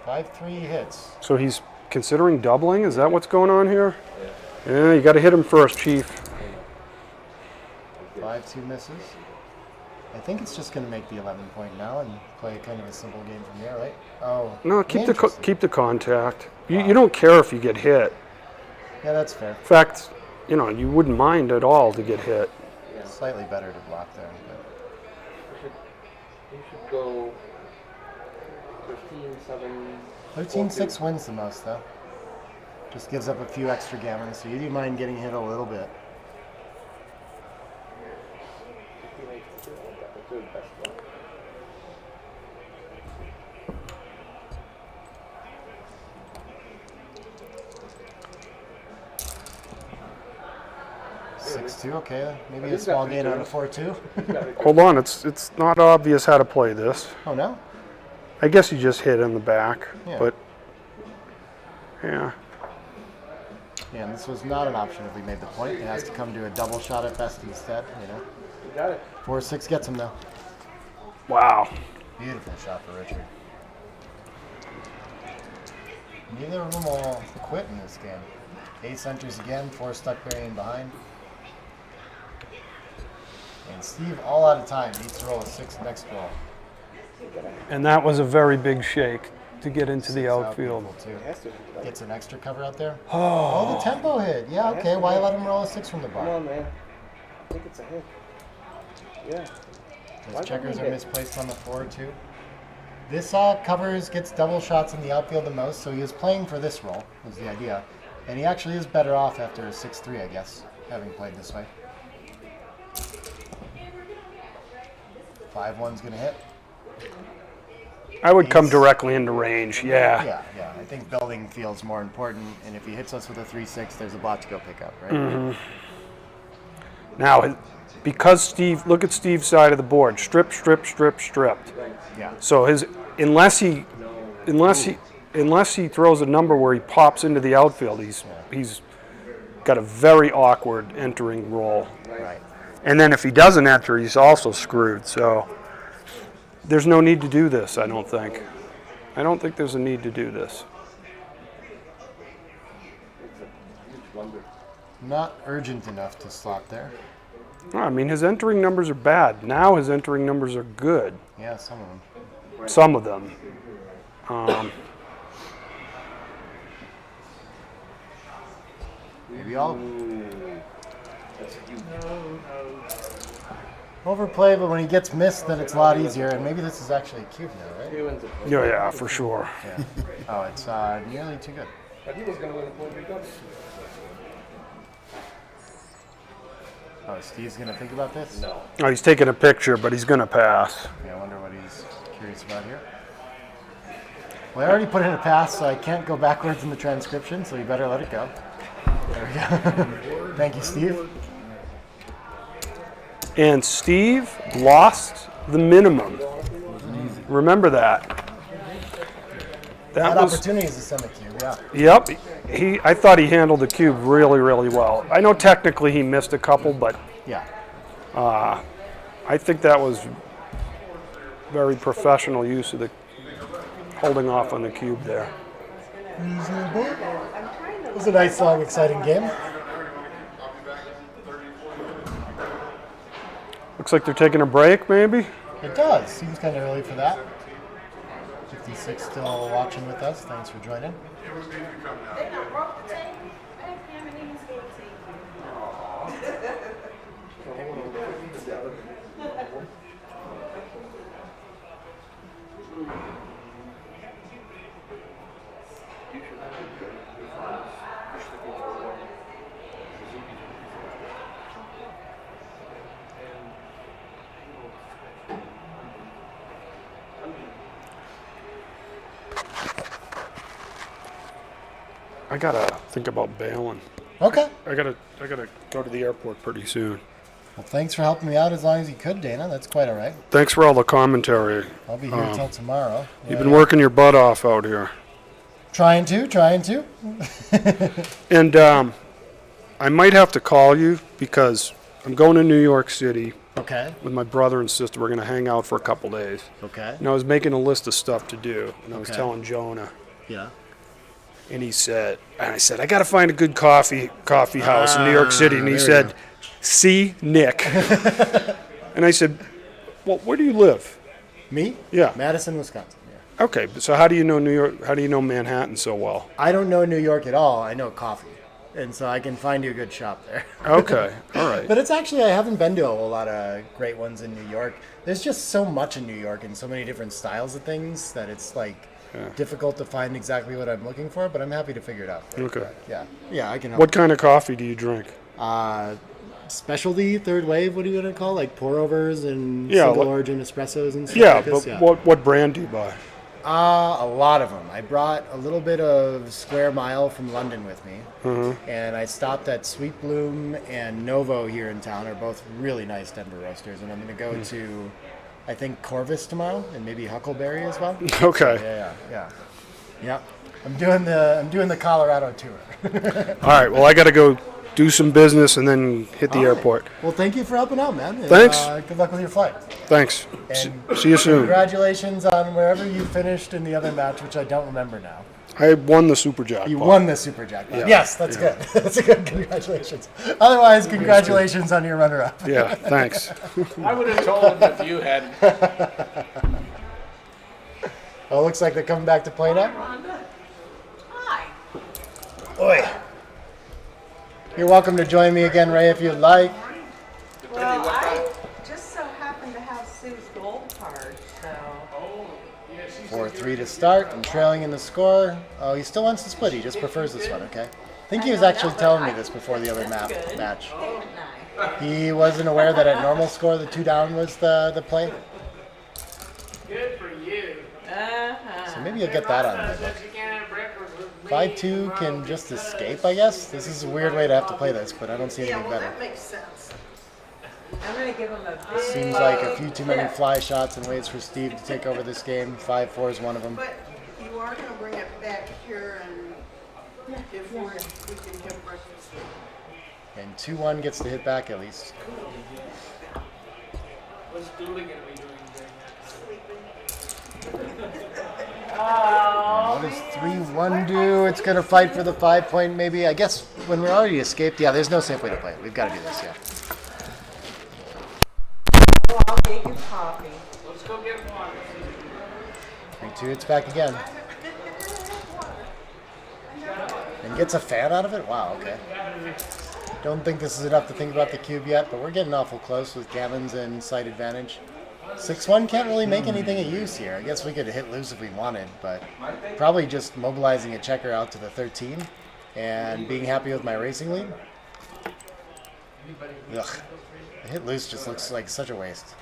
5-3 hits. So he's considering doubling? Is that what's going on here? Yeah, you got to hit him first, Chief. 5-2 misses. I think it's just going to make the 11 point now and play kind of a simple game from there, right? Oh. No, keep the interesting. keep the contact. You don't care if you get hit. Yeah, that's fair. In fact, you know, you wouldn't mind at all to get hit. Yeah. Slightly better to block there. You should go 13-7. 13-6 wins the most, though. Just gives up a few extra gammons, so you do mind getting hit a little bit. Two, okay. Maybe a small gain on a 4-2. Hold on, it's not obvious how to play this. Oh no? I guess you just hit in the back, Yeah. but yeah. Yeah, and this was not an option if we made the point. It has to come to a double shot at best instead, you know. You got it. 4-6 gets him though. Wow. Beautiful shot for Richard. Neither of them will quit in this game. Ace enters again, 4 stuck burying behind. And Steve all out of time, needs to roll a 6 next roll. And that was a very big shake to get into the outfield. Too. Gets an extra cover out there. Oh, the tempo hit. Yeah, okay. Why let him roll a 6 from the bar? Come on, man. I think it's a hit. Yeah. Those checkers are misplaced on the 4-2. This covers, gets double shots in the outfield the most, so he was playing for this roll, was the idea. And he actually is better off after a 6-3, I guess, having played this way. 5-1's going to hit. I would come directly into range, yeah. Yeah. I think building feels more important, and if he hits us with a 3-6, there's a block to go pick up, right? Mm-hmm. Now, because Steve, look at Steve's side of the board, stripped. Yeah. So unless he throws a number where he pops into the outfield, he's got a very awkward entering roll. Right. And then if he doesn't enter, he's also screwed. So there's no need to do this, I don't think. I don't think there's a need to do this. Not urgent enough to slot there. I mean, his entering numbers are bad. Now his entering numbers are good. Yeah, some of them. Some of them. Maybe all. Overplay, but when he gets missed, then it's a lot easier. And maybe this is actually a cube now, right? Yeah, for sure. Yeah. Oh, it's nearly too good. But he was going to win the point because. Oh, Steve's going to think about this? No. Oh, he's taking a picture, but he's going to pass. Yeah, I wonder what he's curious about here. Well, I already put in a pass, so I can't go backwards in the transcription, so you better let it go. There we go. Thank you, Steve. And Steve lost the minimum. Remember that. That was opportunity is to send the cube, yeah. Yep. I thought he handled the cube really, really well. I know technically he missed a couple, but yeah. I think that was very professional use of the holding off on the cube there. Reasonable. It was a nice, long, exciting game. Looks like they're taking a break, maybe? It does. Seems kind of early for that. 56 still watching with us. Thanks for joining. I gotta think about bailing. Okay. I gotta go to the airport pretty soon. Well, thanks for helping me out as long as you could, Dana. That's quite all right. Thanks for all the commentary. I'll be here till tomorrow. You've been working your butt off out here. Trying to. And I might have to call you because I'm going to New York City. Okay. With my brother and sister. We're going to hang out for a couple days. Okay. And I was making a list of stuff to do. And I was Okay. telling Jonah. Yeah. And I said, I got to find a good coffee house in New York City. And he said, see Nick. And I said, Well, where do you live? Me? Yeah. Madison, Wisconsin. Yeah. Okay, so how do you know New York? How do you know Manhattan so well? I don't know New York at all. I know coffee. And so I can find you a good shop there. Okay, all right. But it's actually, I haven't been to a whole lot of great ones in New York. There's just so much in New York and so many different styles of things that it's like difficult to find exactly what I'm looking for, but I'm happy to figure it out. Okay. Yeah, I can help. What kind of coffee do you drink? Specialty, third wave, what do you want to call like pour overs and Yeah, single like- origin espressos and stuff Yeah, like this? but what brand do you buy? A lot of them. I brought a little bit of Square Mile from London with me, and I stopped at Sweet Bloom and Novo here in town. Are both really nice Denver roasters, and I'm going to go to, I think, Corvus tomorrow, and maybe Huckleberry as well. Okay. Yeah. I'm doing the Colorado tour. All right. Well, I got to go do some business and then hit the airport. Well, thank you for helping out, man. And, Thanks. Good luck with your flight. Thanks. And See you soon. Congratulations on wherever you finished in the other match, which I don't remember now. I won the super jackpot. You won the super jackpot. Yeah. Yes, that's good. That's a good congratulations. Otherwise, congratulations on your runner-up. Yeah, thanks. I would have told him if you had. Oh, it looks like they're coming back to play now. Hi. Oi. You're welcome to join me again, Ray, if you'd like. Well, I just so happen to have Sue's gold card, so. 4-3 to start and trailing in the score. Oh, he still wants to split. He just prefers this one, okay? I think he was actually telling me this before the other match. He wasn't aware that at normal score, the 2 down was the play. Good for you. So maybe you'll get that on the book. 5-2 can just escape, I guess. This is a weird way to have to play this, but I don't see anything better. That makes sense. I'm going to give him a big Seems like a few too many fly shots and ways for Steve to take over this game. 5-4 is one of them. But you are going to bring it back here, and if we can get breakfast. And 2-1 gets to hit back at least. What's Dooley going to be doing during that? And what does 3-1 do? It's going to fight for the 5 point maybe. I guess when we're already escaped, yeah, there's no safe way to play it. We've got to do this, yeah. Oh, I'll get you coffee. Let's go get one. 3-2, it's back again. And gets a fan out of it? Wow, okay. Don't think this is enough to think about the cube yet, but we're getting awful close with gammons and side advantage. 6-1 can't really make anything of use here. I guess we could hit loose if we wanted, but probably just mobilizing a checker out to the 13 and being happy with my racing lead. Ugh. The hit loose just looks like such a waste.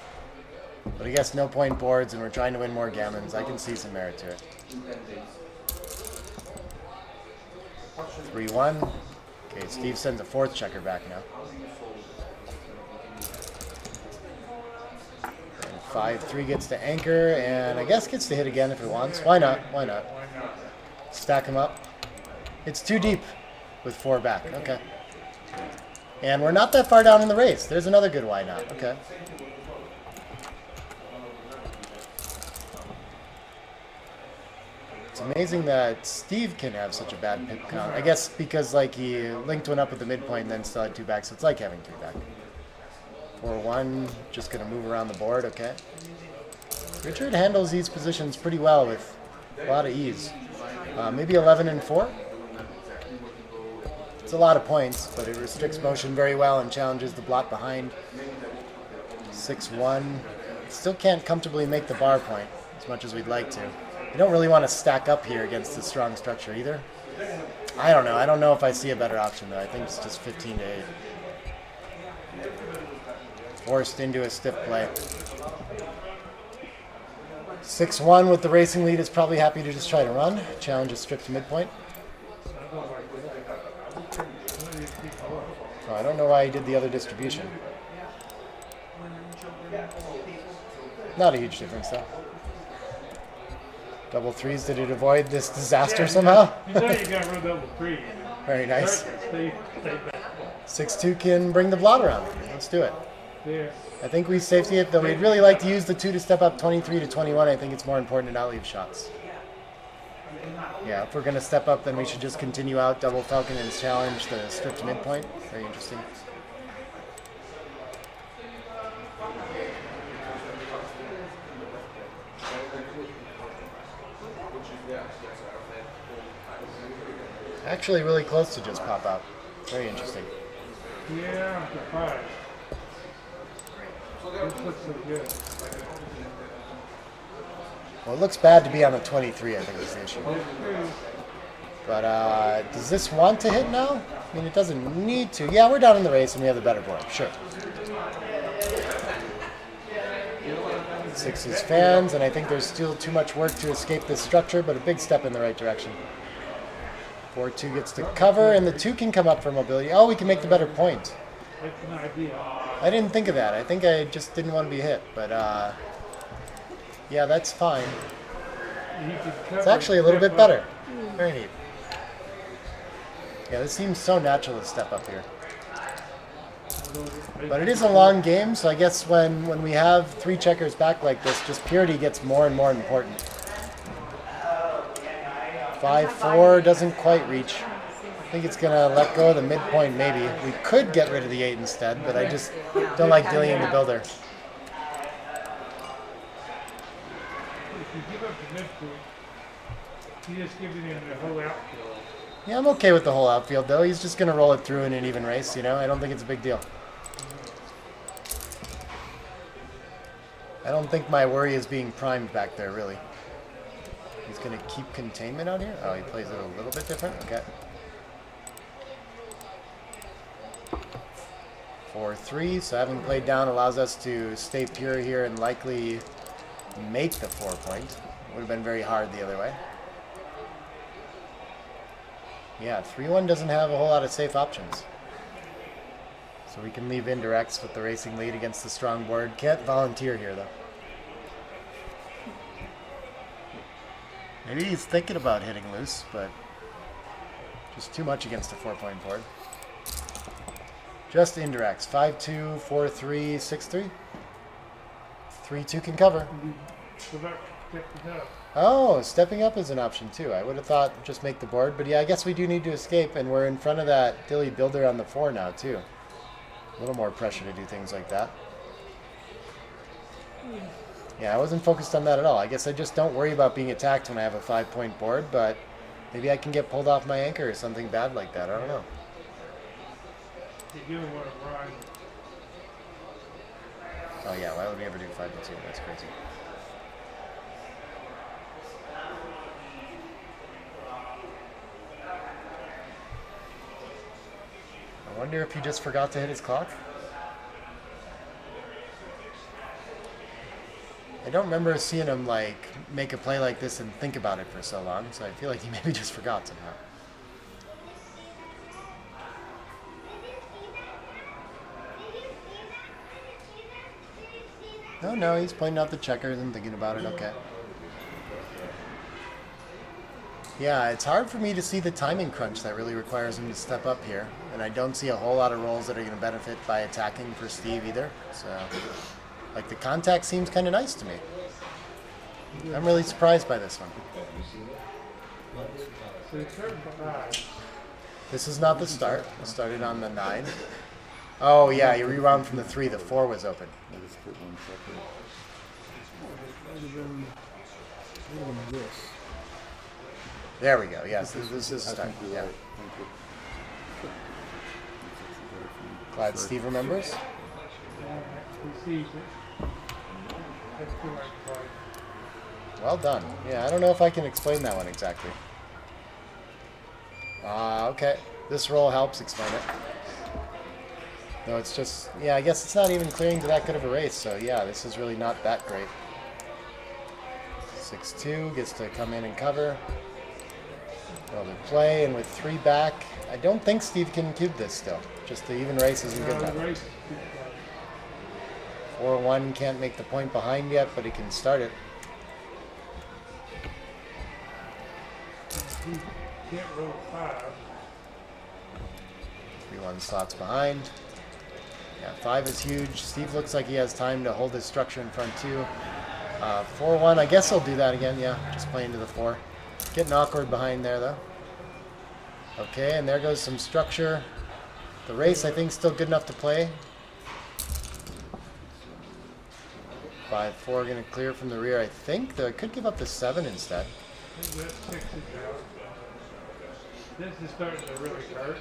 But I guess no point boards and we're trying to win more gammons. I can see some merit to it. 3-1. Okay, Steve sends a 4th checker back now. 5-3 gets to anchor, and I guess gets to hit again if it wants. Why not? Why not? Stack him up. It's too deep with 4 back. Okay. And we're not that far down in the race. There's another good why not. Okay. It's amazing that Steve can have such a bad pip count. I guess because like he linked one up at the midpoint and then still had 2 back, so it's like having 3 back. 4-1, just going to move around the board, okay. Richard handles these positions pretty well with a lot of ease. Maybe 11-4. It's a lot of points, but it restricts motion very well and challenges the blot behind. 6-1. Still can't comfortably make the bar point as much as we'd like to. We don't really want to stack up here against the strong structure either. I don't know. I don't know if I see a better option, though. I think it's just 15-8. Forced into a stiff play. 6-1 with the racing lead is probably happy to just try to run. Challenge is stripped to midpoint. Oh, I don't know why he did the other distribution. Not a huge difference, though. Double 3s, did it avoid this disaster somehow? You know you got rid of double 3. Very nice. Stay back. 6-2 can bring the blot around. Let's do it. Yeah. I think we safety it, though we'd really like to use the 2 to step up 23 to 21. I think it's more important to not leave shots. Yeah, if we're going to step up, then we should just continue out double Falcon and challenge the stripped midpoint. Very interesting. Actually, really close to just pop out. Very interesting. Yeah, I'm surprised. This looks so good. Well, it looks bad to be on the 23, I think is the issue. But does this want to hit now? I mean, it doesn't need to. Yeah, we're down in the race and we have the better board. Sure. 6 is fans, and I think there's still too much work to escape this structure, but a big step in the right direction. 4-2 gets to cover, and the 2 can come up for mobility. Oh, we can make the better point. That's an idea. I didn't think of that. I think I just didn't want to be hit, but yeah, that's fine. It's actually a little bit better. Very neat. Yeah, this seems so natural to step up here. But it is a long game, so I guess when we have 3 checkers back like this, just purity gets more and more important. 5-4 doesn't quite reach. I think it's going to let go of the midpoint maybe. We could get rid of the 8 instead, but I just don't like dealing the builder. If you give up the midpoint, you just give it the whole outfield. Yeah, I'm okay with the whole outfield though. He's just going to roll it through in an even race, you know? I don't think it's a big deal. I don't think my worry is being primed back there, really. He's going to keep containment out here? Oh, he plays it a little bit different? Okay. 4-3, so having played down allows us to stay pure here and likely make the 4 point. Would have been very hard the other way. Yeah, 3-1 doesn't have a whole lot of safe options. So we can leave indirects with the racing lead against the strong board. Can't volunteer here, though. Maybe he's thinking about hitting loose, but just too much against a 4-point board. Just indirects. 5-2, 4-3, 6-3. 3-2 can cover. Oh, stepping up is an option too. I would have thought just make the board, but yeah, I guess we do need to escape, and we're in front of that dilly builder on the 4 now too. A little more pressure to do things like that. Yeah, I wasn't focused on that at all. I guess I just don't worry about being attacked when I have a 5-point board, but maybe I can get pulled off my anchor or something bad like that. I don't know. You do want to run. Oh yeah, why would we ever do 5-2? That's crazy. I wonder if he just forgot to hit his clock. I don't remember seeing him like make a play like this and think about it for so long, so I feel like he maybe just forgot somehow. No, he's pointing out the checkers and thinking about it, okay. Yeah, it's hard for me to see the timing crunch that really requires him to step up here. And I don't see a whole lot of rolls that are going to benefit by attacking for Steve either. So, like, the contact seems kind of nice to me. I'm really surprised by this one. This is not the start. I started on the 9. Oh, yeah, you rewound from the 3. The 4 was open. There we go. Yes, this is start. Yeah. Glad Steve remembers. Well done. Yeah, I don't know if I can explain that one exactly. Okay. This roll helps explain it. No, it's just, yeah, I guess it's not even clearing to that good of a race, so yeah, this is really not that great. 6-2 gets to come in and cover. Well, they play, and with 3 back, I don't think Steve can cube this still. Just the even race isn't good enough. 4-1 can't make the point behind yet, but he can start it. He can't roll 5. 3-1 slots behind. Yeah, 5 is huge. Steve looks like he has time to hold his structure in front too. 4-1, I guess he'll do that again, yeah. Just playing to the 4. Getting awkward behind there though. Okay, and there goes some structure. The race, I think, still good enough to play. 5-4 going to clear from the rear, I think. Though it could give up the 7 instead. That 6 is out. This is starting to really hurt.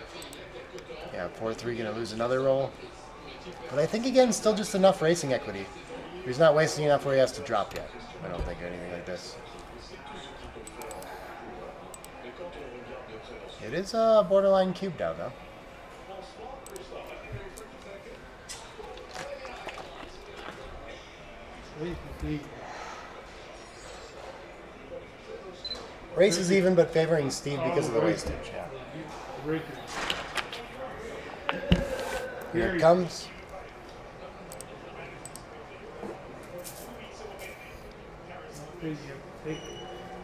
Yeah, 4-3 gonna lose another roll. But I think again, still just enough racing equity. He's not wasting enough where he has to drop yet. I don't think, or anything like this. It is a borderline cube down though. Race is even, but favoring Steve because of the wastage. Yeah. Here it comes.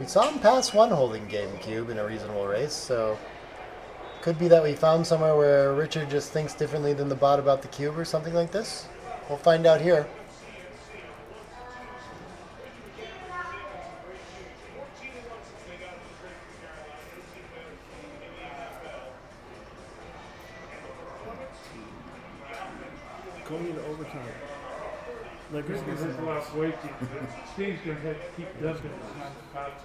We saw him pass one holding game cube in a reasonable race, so could be that we found somewhere where Richard just thinks differently than the bot about the cube or something like this. We'll find out here. Going into overtime. Like This is a lot of weight. Steve's going to have to keep dumping his non-spots.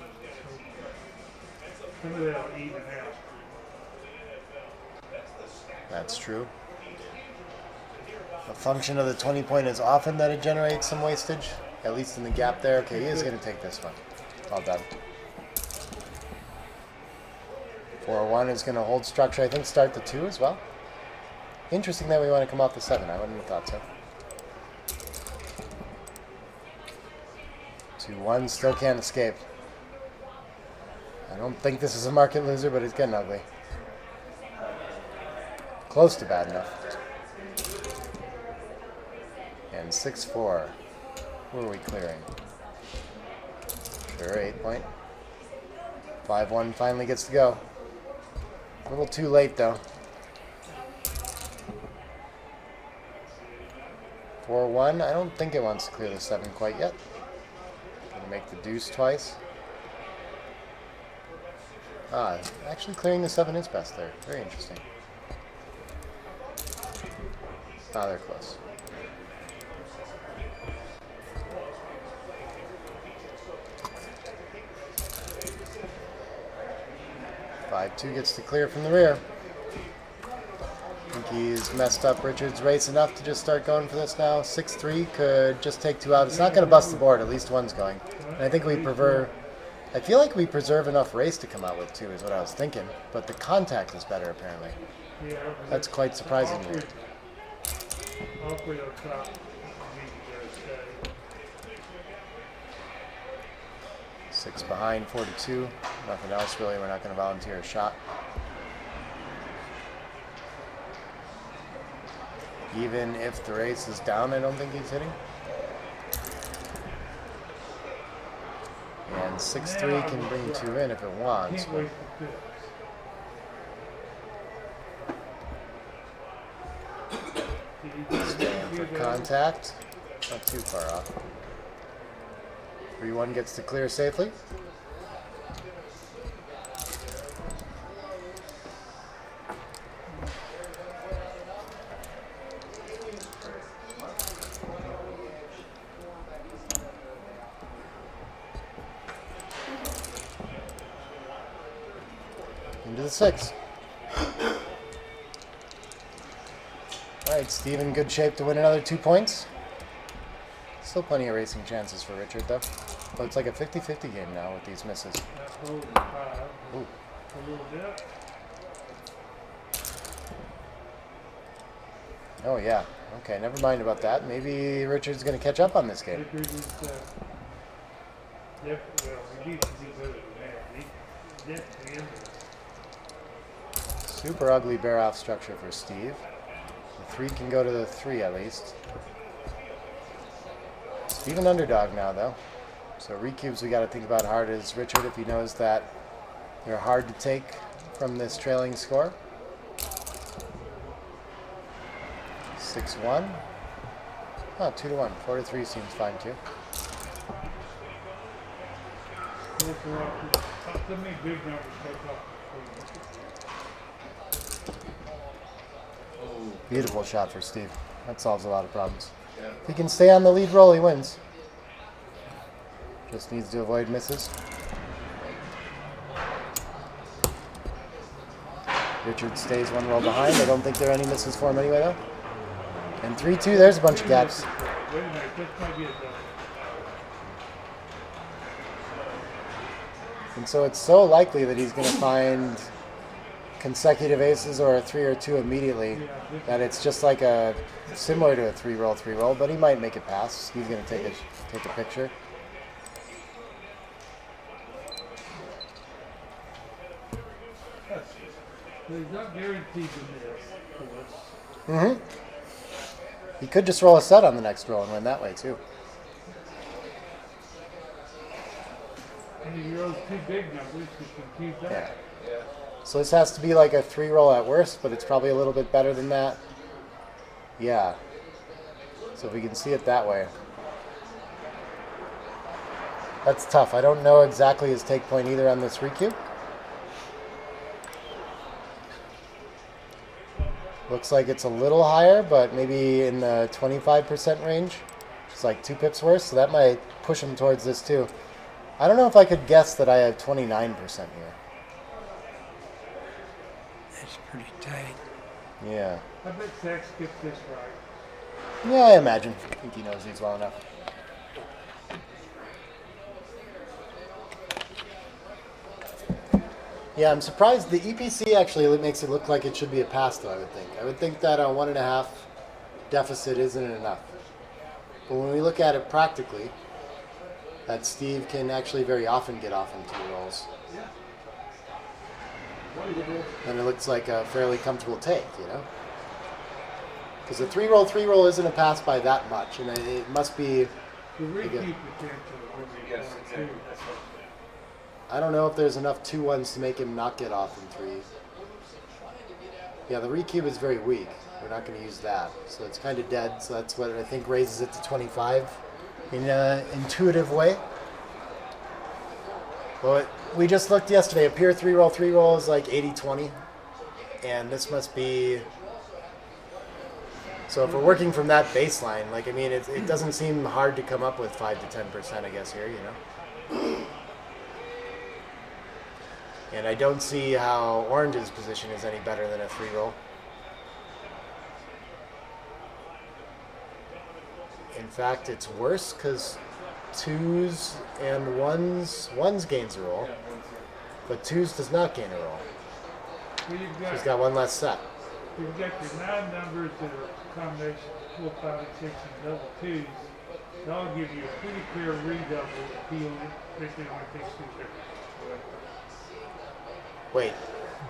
Some of that will even out. That's true. A function of the 20 point is often that it generates some wastage, at least in the gap there. Okay, he is going to take this one. Well done. 4-1 is going to hold structure. I think start the 2 as well. Interesting that we want to come off the 7. I wouldn't have thought so. 2-1 still can't escape. I don't think this is a market loser, but it's getting ugly. Close to bad enough. And 6-4. Who are we clearing? Sure, 8 point. 5-1 finally gets to go. A little too late though. 4-1. I don't think it wants to clear the 7 quite yet. Gonna make the deuce twice. Ah, actually clearing the 7 is best there. Very interesting. Ah, they're close. Five 2 gets to clear from the rear. I think he's messed up Richard's race enough to just start going for this now. 6-3 could just take 2 out. It's not going to bust the board. At least one's going. And I think we I feel like we preserve enough race to come out with 2 is what I was thinking. But the contact is better apparently. That's quite surprising to me. Six behind, 4-2. Nothing else really. We're not going to volunteer a shot. Even if the race is down, I don't think he's hitting. And 6-3 can bring 2 in if it wants. Staying for contact. Not too far off. 3-1 gets to clear safely. Into the 6. All right, Steve in good shape to win another 2 points. Still plenty of racing chances for Richard, though. But it's like a 50-50 game now with these misses. Ooh. Oh, yeah. Okay, never mind about that. Maybe Richard's going to catch up on this game. Super ugly bear-off structure for Steve. The 3 can go to the 3 at least. Steve an underdog now, though. So recubes we got to think about hard is Richard if he knows that they're hard to take from this trailing score. 6-1. Oh, 2-1. 4-3 seems fine too. Beautiful shot for Steve. That solves a lot of problems. If he can stay on the lead roll, he wins. Just needs to avoid misses. Richard stays one roll behind. I don't think there are any misses for him anyway, though. And 3-2, there's a bunch of gaps. Wait a minute, this might be a double. And so it's so likely that he's going to find consecutive aces or a 3 or 2 immediately that it's just like a similar to a 3-roll, but he might make it pass. He's going to take a picture. He's not guaranteed to miss. Mm-hmm. He could just roll a set on the next roll and win that way, too. And if he rolls 2 big numbers, he can keep that. Yeah. So this has to be like a 3-roll at worst, but it's probably a little bit better than that. Yeah. So if we can see it that way. That's tough. I don't know exactly his take point either on this recube. Looks like it's a little higher, but maybe in the 25% range. It's like 2 pips worse, so that might push him towards this too. I don't know if I could guess that I have 29% here. That's pretty tight. Yeah. I bet Zach skipped this right. Yeah, I imagine. I think he knows these well enough. Yeah, I'm surprised. The EPC actually makes it look like it should be a pass, though, I would think. I would think that a 1.5 deficit isn't enough. But when we look at it practically, that Steve can actually very often get off in 2 rolls. And it looks like a fairly comfortable take, you know? Because a 3-roll isn't a pass by that much, and it must be... The repeat potential. Yes, exactly. I don't know if there's enough 2-1s to make him not get off in 3. Yeah, the recube is very weak. We're not going to use that. So it's kind of dead, so that's what I think raises it to 25 in an intuitive way. Well, we just looked yesterday. A pure 3-roll is like 80-20. And this must be... So if we're working from that baseline, like, I mean, it doesn't seem hard to come up with 5 to 10%, I guess, here, you know? And I don't see how Orange's position is any better than a 3-roll. In fact, it's worse because 2s and 1s gains a roll, but 2s does not gain a roll. Well, So he's got 1 less set. You've got your 9 numbers that are combinations of 4, 5, and 6 and double 2s. That'll give you a pretty clear redouble appeal if they only takes 2 checkers. Wait,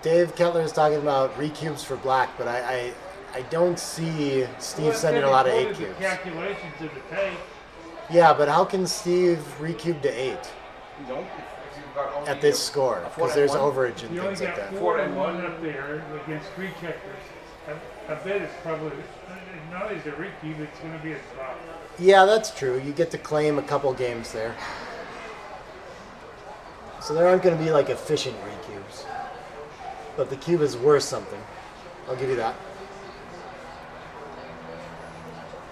Dave Kettler is talking about recubes for black, but I don't see Steve sending a lot of 8 cubes. The calculations of the tape. Yeah, but how can Steve recube to 8 at this score? Because there's overage and You only things like got that. 4 and 1 up there against 3 checkers. I bet it's probably, not only is it a recube, it's going to be a drop. Yeah, that's true. You get to claim a couple games there. So there aren't going to be like efficient recubes. But the cube is worth something. I'll give you that.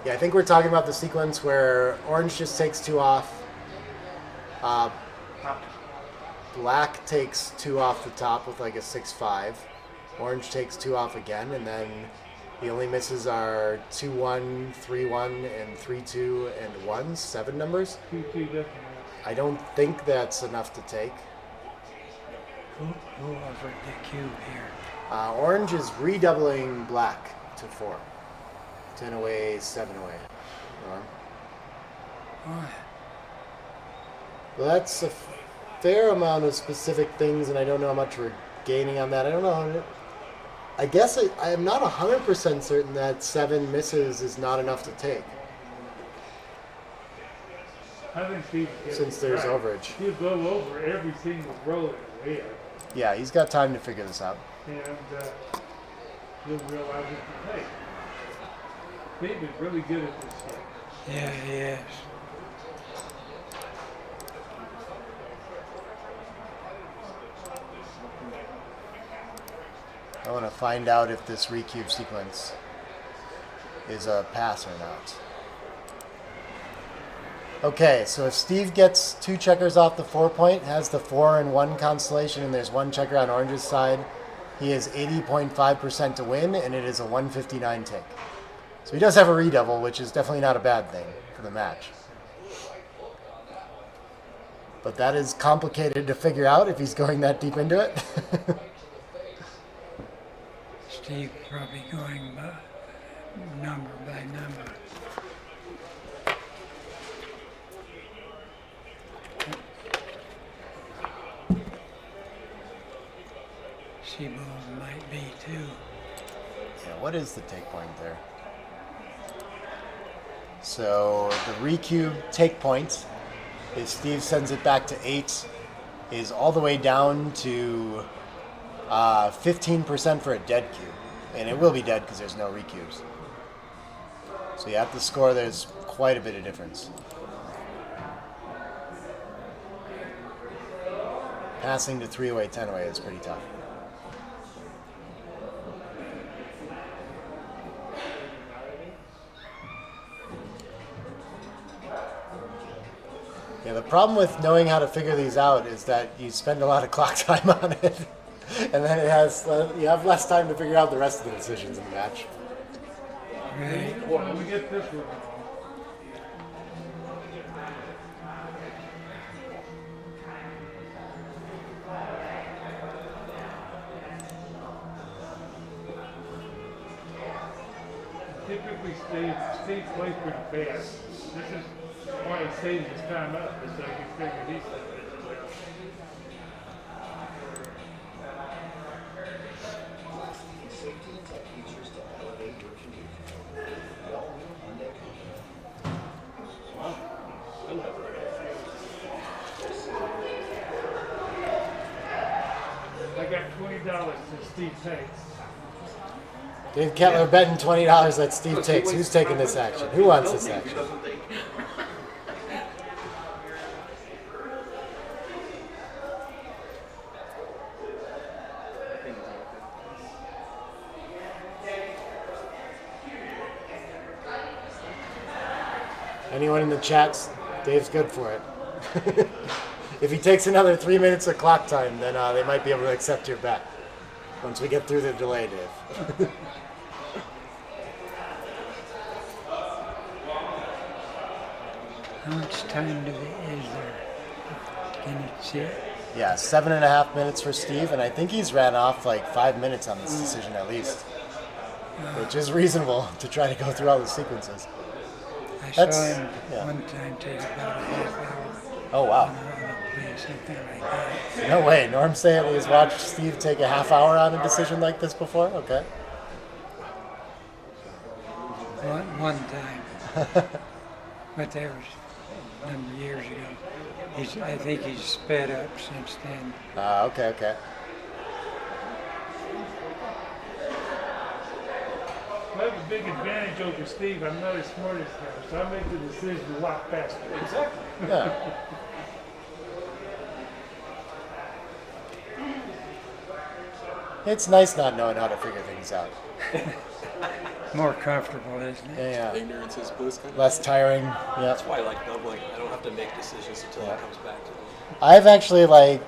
Yeah, I think we're talking about the sequence where orange just takes 2 off. Black takes 2 off the top with like a 6-5. Orange takes 2 off again, and then the only misses are 2-1, 3-1, and 3-2, and 1s, 7 numbers. 2-2 doesn't. I don't think that's enough to take. Who offered the cube here? Orange is redoubling black to 4. 10 away, 7 away. Why? Well, that's a fair amount of specific things, and I don't know how much we're gaining on that. I don't know. I guess I am not 100% certain that 7 misses is not enough to take. I think Steve Since there's overage. He'll go over every single roll in the head. Yeah, he's got time to figure this out. And he'll realize it's a tape. Steve is really good at this stuff. Yeah, he is. I want to find out if this recube sequence is a pass or not. Okay, so if Steve gets 2 checkers off the 4 point, has the 4 and 1 constellation, and there's 1 checker on Orange's side, he is 80.5% to win, and it is a 159 take. So he does have a redouble, which is definitely not a bad thing for the match. But that is complicated to figure out if he's going that deep into it. Steve probably going by number by number. Seabold might be too. Yeah, what is the take point there? So the recube take point, if Steve sends it back to 8, is all the way down to 15% for a dead cube. And it will be dead because there's no recubes. So you have to score, there's quite a bit of difference. Passing to 3-away, 10-away is pretty tough. Yeah, the problem with knowing how to figure these out is that you spend a lot of clock time on it, and then you have less time to figure out the rest of the decisions in the match. Right. Well, let me get this one. Typically, Steve plays pretty fast. This is why he saves his time up, is so he can figure these things out. I got $20 to Steve takes. Dave Kettler betting $20 that Steve takes. Who's taking this action? Who wants this action? Anyone in the chats? Dave's good for it. If he takes another 3 minutes of clock time, then they might be able to accept your bet. Once we get through the delay, Dave. How much time is there? Can you see it? Yeah, 7.5 minutes for Steve, and I think he's ran off like 5 minutes on this decision at least, which is reasonable to try to go through all the sequences. I saw him one time take about a half hour. Oh, wow. Something like that. No way. Norm Stanley has watched Steve take a half hour on a decision like this before? Okay. One time. But that was a number of years ago. I think he's sped up since then. Okay. I have a big advantage over Steve. I'm not as smart as him, so I make the decision a lot faster. Exactly. Yeah. It's nice not knowing how to figure things out. More comfortable, isn't it? Yeah. Ignorance is bliss. Kind of Less tiring. Yeah. That's why I like doubling. I don't have to make decisions until it comes back to me. I've actually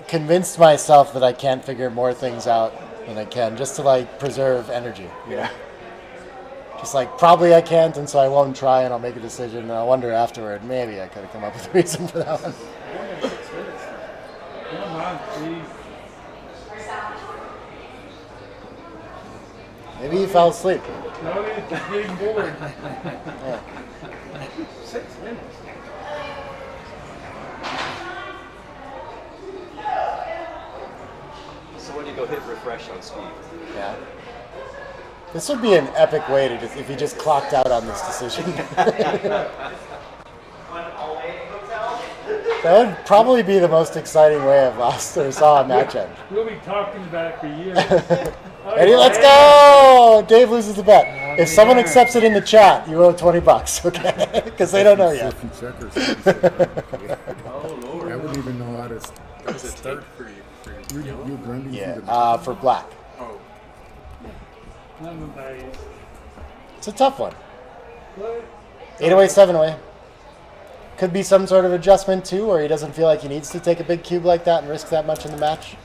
convinced myself that I can't figure more things out than I can, just to preserve energy. You know? Just probably I can't, and so I won't try, and I'll make a decision, and I'll wonder afterward, maybe I could have come up with a reason for that one. Come on, Steve. Maybe he fell asleep. No, he's getting bored. Yeah. 6 minutes. So when you go hit refresh on Steve. Yeah. This would be an epic way to if he just clocked out on this decision. That would probably be the most exciting way I've lost or saw a match end. We'll be talking about it for years. Ready? Let's go! Dave loses the bet. If someone accepts it in the chat, you owe $20, okay? Because they don't know yet. Oh, Lord. I wouldn't even know how to start for you. You're grinding through the for black. Oh. It's a tough one. 8-away, 7-away. Could be some sort of adjustment too, or he doesn't feel like he needs to take a big cube like that and risk that much in the match.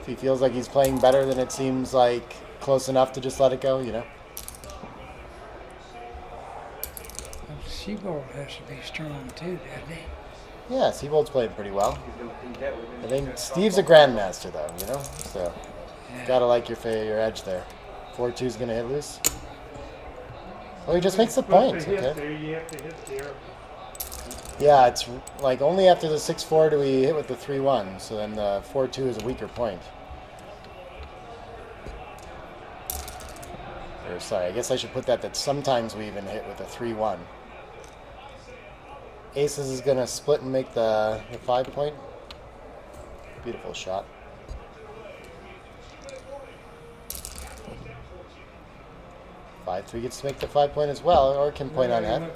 If he feels like he's playing better, then it seems like close enough to just let it go, you know? Seabold has to be strong too, doesn't he? Yeah, Seabold's playing pretty well. I think Steve's a grandmaster, though, you know? So, gotta like your edge there. 4-2's gonna hit loose. Oh, he just makes the point. Okay. You have to hit there. Yeah, it's like only after the 6-4 do we hit with the 3-1, so then the 4-2 is a weaker point. Or sorry, I guess I should put that sometimes we even hit with a 3-1. Aces is going to split and make the 5-point. Beautiful shot. Five, 3 gets to make the 5-point as well, or can point on head.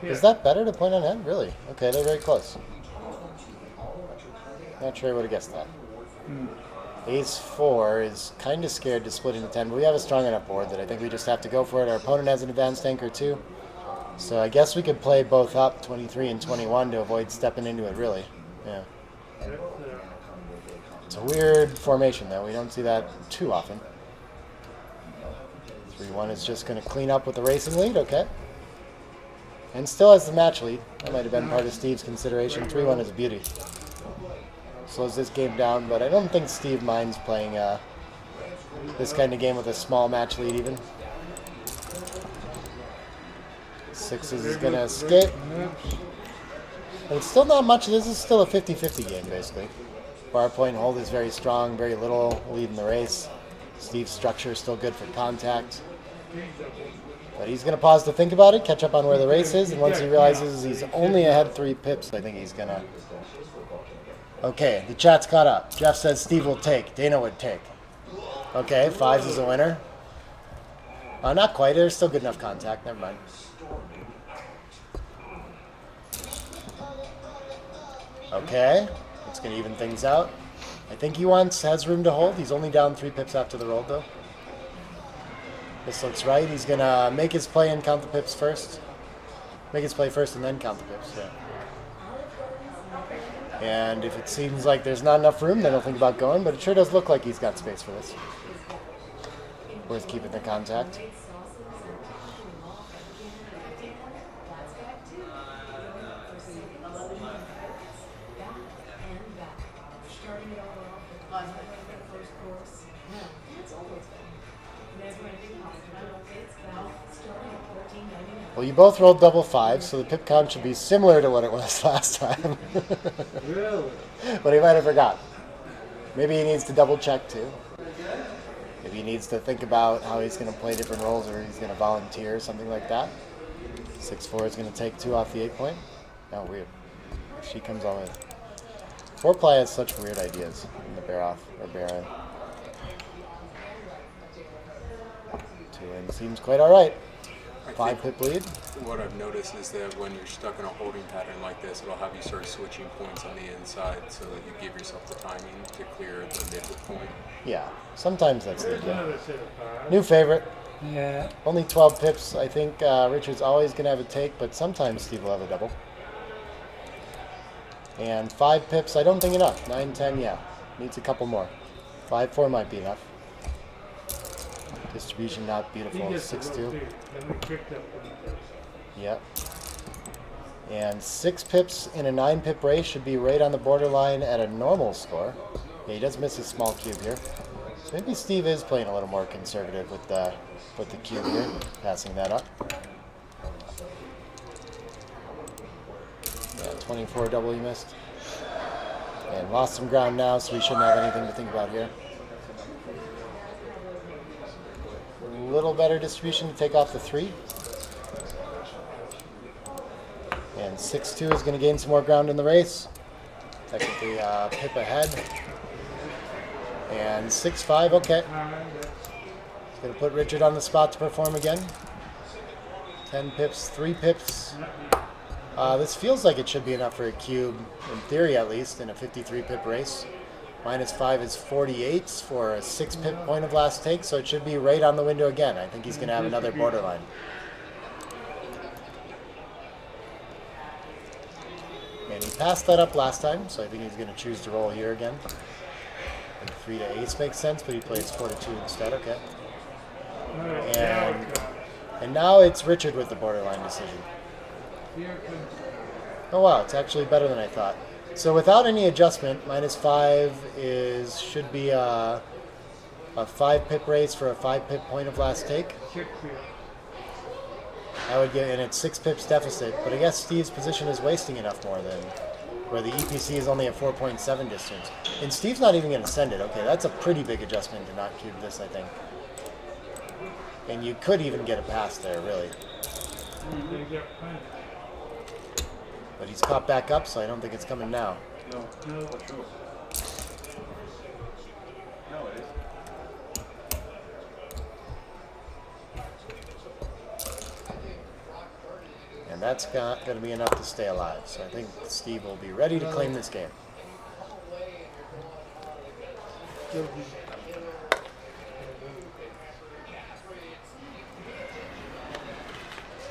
Is that better to point on head? Really? Okay, they're very close. Not sure I would have guessed that. Ace 4 is kind of scared to split into 10, but we have a strong enough board that I think we just have to go for it. Our opponent has an advanced anchor too. So I guess we could play both up, 23 and 21, to avoid stepping into it, really. Yeah. It's a weird formation, though. We don't see that too often. 3-1 is just going to clean up with the racing lead, okay. And still has the match lead. That might have been part of Steve's consideration. 3-1 is a beauty. Slows this game down, but I don't think Steve minds playing this kind of game with a small match lead even. Sixes is going to escape. But it's still not much. This is still a 50-50 game, basically. Bar point hold is very strong, very little lead in the race. Steve's structure is still good for contact. But he's going to pause to think about it, catch up on where the race is, and once he realizes he's only ahead 3 pips, I think he's going to... Okay, the chat's caught up. Jeff says Steve will take. Dana would take. Okay, 5s is a winner. Not quite. There's still good enough contact. Never mind. Okay, it's going to even things out. I think he has room to hold. He's only down 3 pips after the roll, though. This looks right. He's going to make his play and count the pips first. Make his play first and then count the pips, yeah. And if it seems like there's not enough room, then he'll think about going, but it sure does look like he's got space for this. Worth keeping the contact. Well, you both rolled double 5s, so the pip count should be similar to what it was last time. Really? But he might have forgot. Maybe he needs to double check too. Maybe he needs to think about how he's going to play different roles, or he's going to volunteer or something like that. 6-4 is going to take 2 off the 8-point. Oh, weird. She comes on with. 4-ply has such weird ideas in the bear off or bear in. 2 in seems quite all right. 5 pip lead. What I've noticed is that when you're stuck in a holding pattern like this, it'll have you start switching points on the inside so that you give yourself the timing to clear the mid point. Yeah, sometimes that's the idea. New favorite. Yeah. Only 12 pips. I think Richard's always going to have a take, but sometimes Steve will have a double. And 5 pips, I don't think enough. 9, 10, yeah. Needs a couple more. 5-4 might be enough. Distribution not beautiful. 6-2. Yep. And 6 pips in a 9 pip race should be right on the borderline at a normal score. Yeah, he does miss his small cube here. So maybe Steve is playing a little more conservative with the cube here, passing that up. Yeah, 24 double he missed. And lost some ground now, so we shouldn't have anything to think about here. A little better distribution to take off the 3. And 6-2 is going to gain some more ground in the race. Technically pip ahead. And 6-5, okay. It's going to put Richard on the spot to perform again. 10 pips, 3 pips. This feels like it should be enough for a cube, in theory at least, in a 53 pip race. -5 is 48 for a 6 pip point of last take, so it should be right on the window again. I think he's going to have another borderline. And he passed that up last time, so I think he's going to choose to roll here again. think 3 to ace makes sense, but he plays 4 to 2 instead. Okay. Alright, And now it's Richard with the borderline decision. Oh wow, it's actually better than I thought. So without any adjustment, -5 should be a 5 pip race for a 5 pip point of last take. I would get, and it's 6 pips deficit, but I guess Steve's position is wasting enough more than where the EPC is only a 4.7 distance. And Steve's not even going to send it. Okay, that's a pretty big adjustment to not cube this, I think. And you could even get a pass there, really. But he's caught back up, so I don't think it's coming now. No. What's true? No, it is. And that's not going to be enough to stay alive. So I think Steve will be ready to claim this game.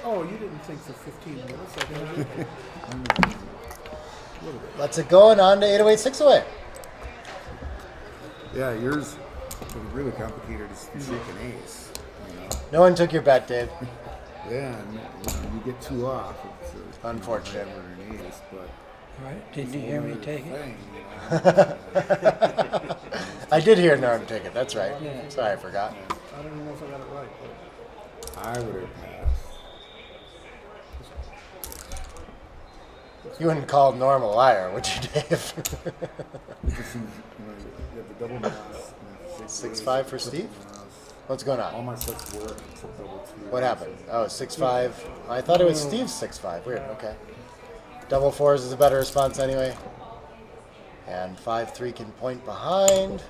Oh, you didn't think for 15 minutes? Let's it go and on to 808 608. Yeah, yours was really complicated. It's the shaking ace. You know? No one took your bet, Dave. Yeah, and you get 2 off. It's unfortunate. An ace, but Right? Did you hear me take it? thing, you know? I did hear Norm take it. That's right. Yeah. Sorry, I forgot. I don't even know if I got it right. I would have passed. You wouldn't call Norm a liar, would you, Dave? You have the double mouse. 6-5 for Steve? What's going All on? my sets work except double 2. What happened? Oh, 6-5. I thought it was Steve's 6-5. Weird. Okay. Double 4s is a better response anyway. And 5-3 can point behind.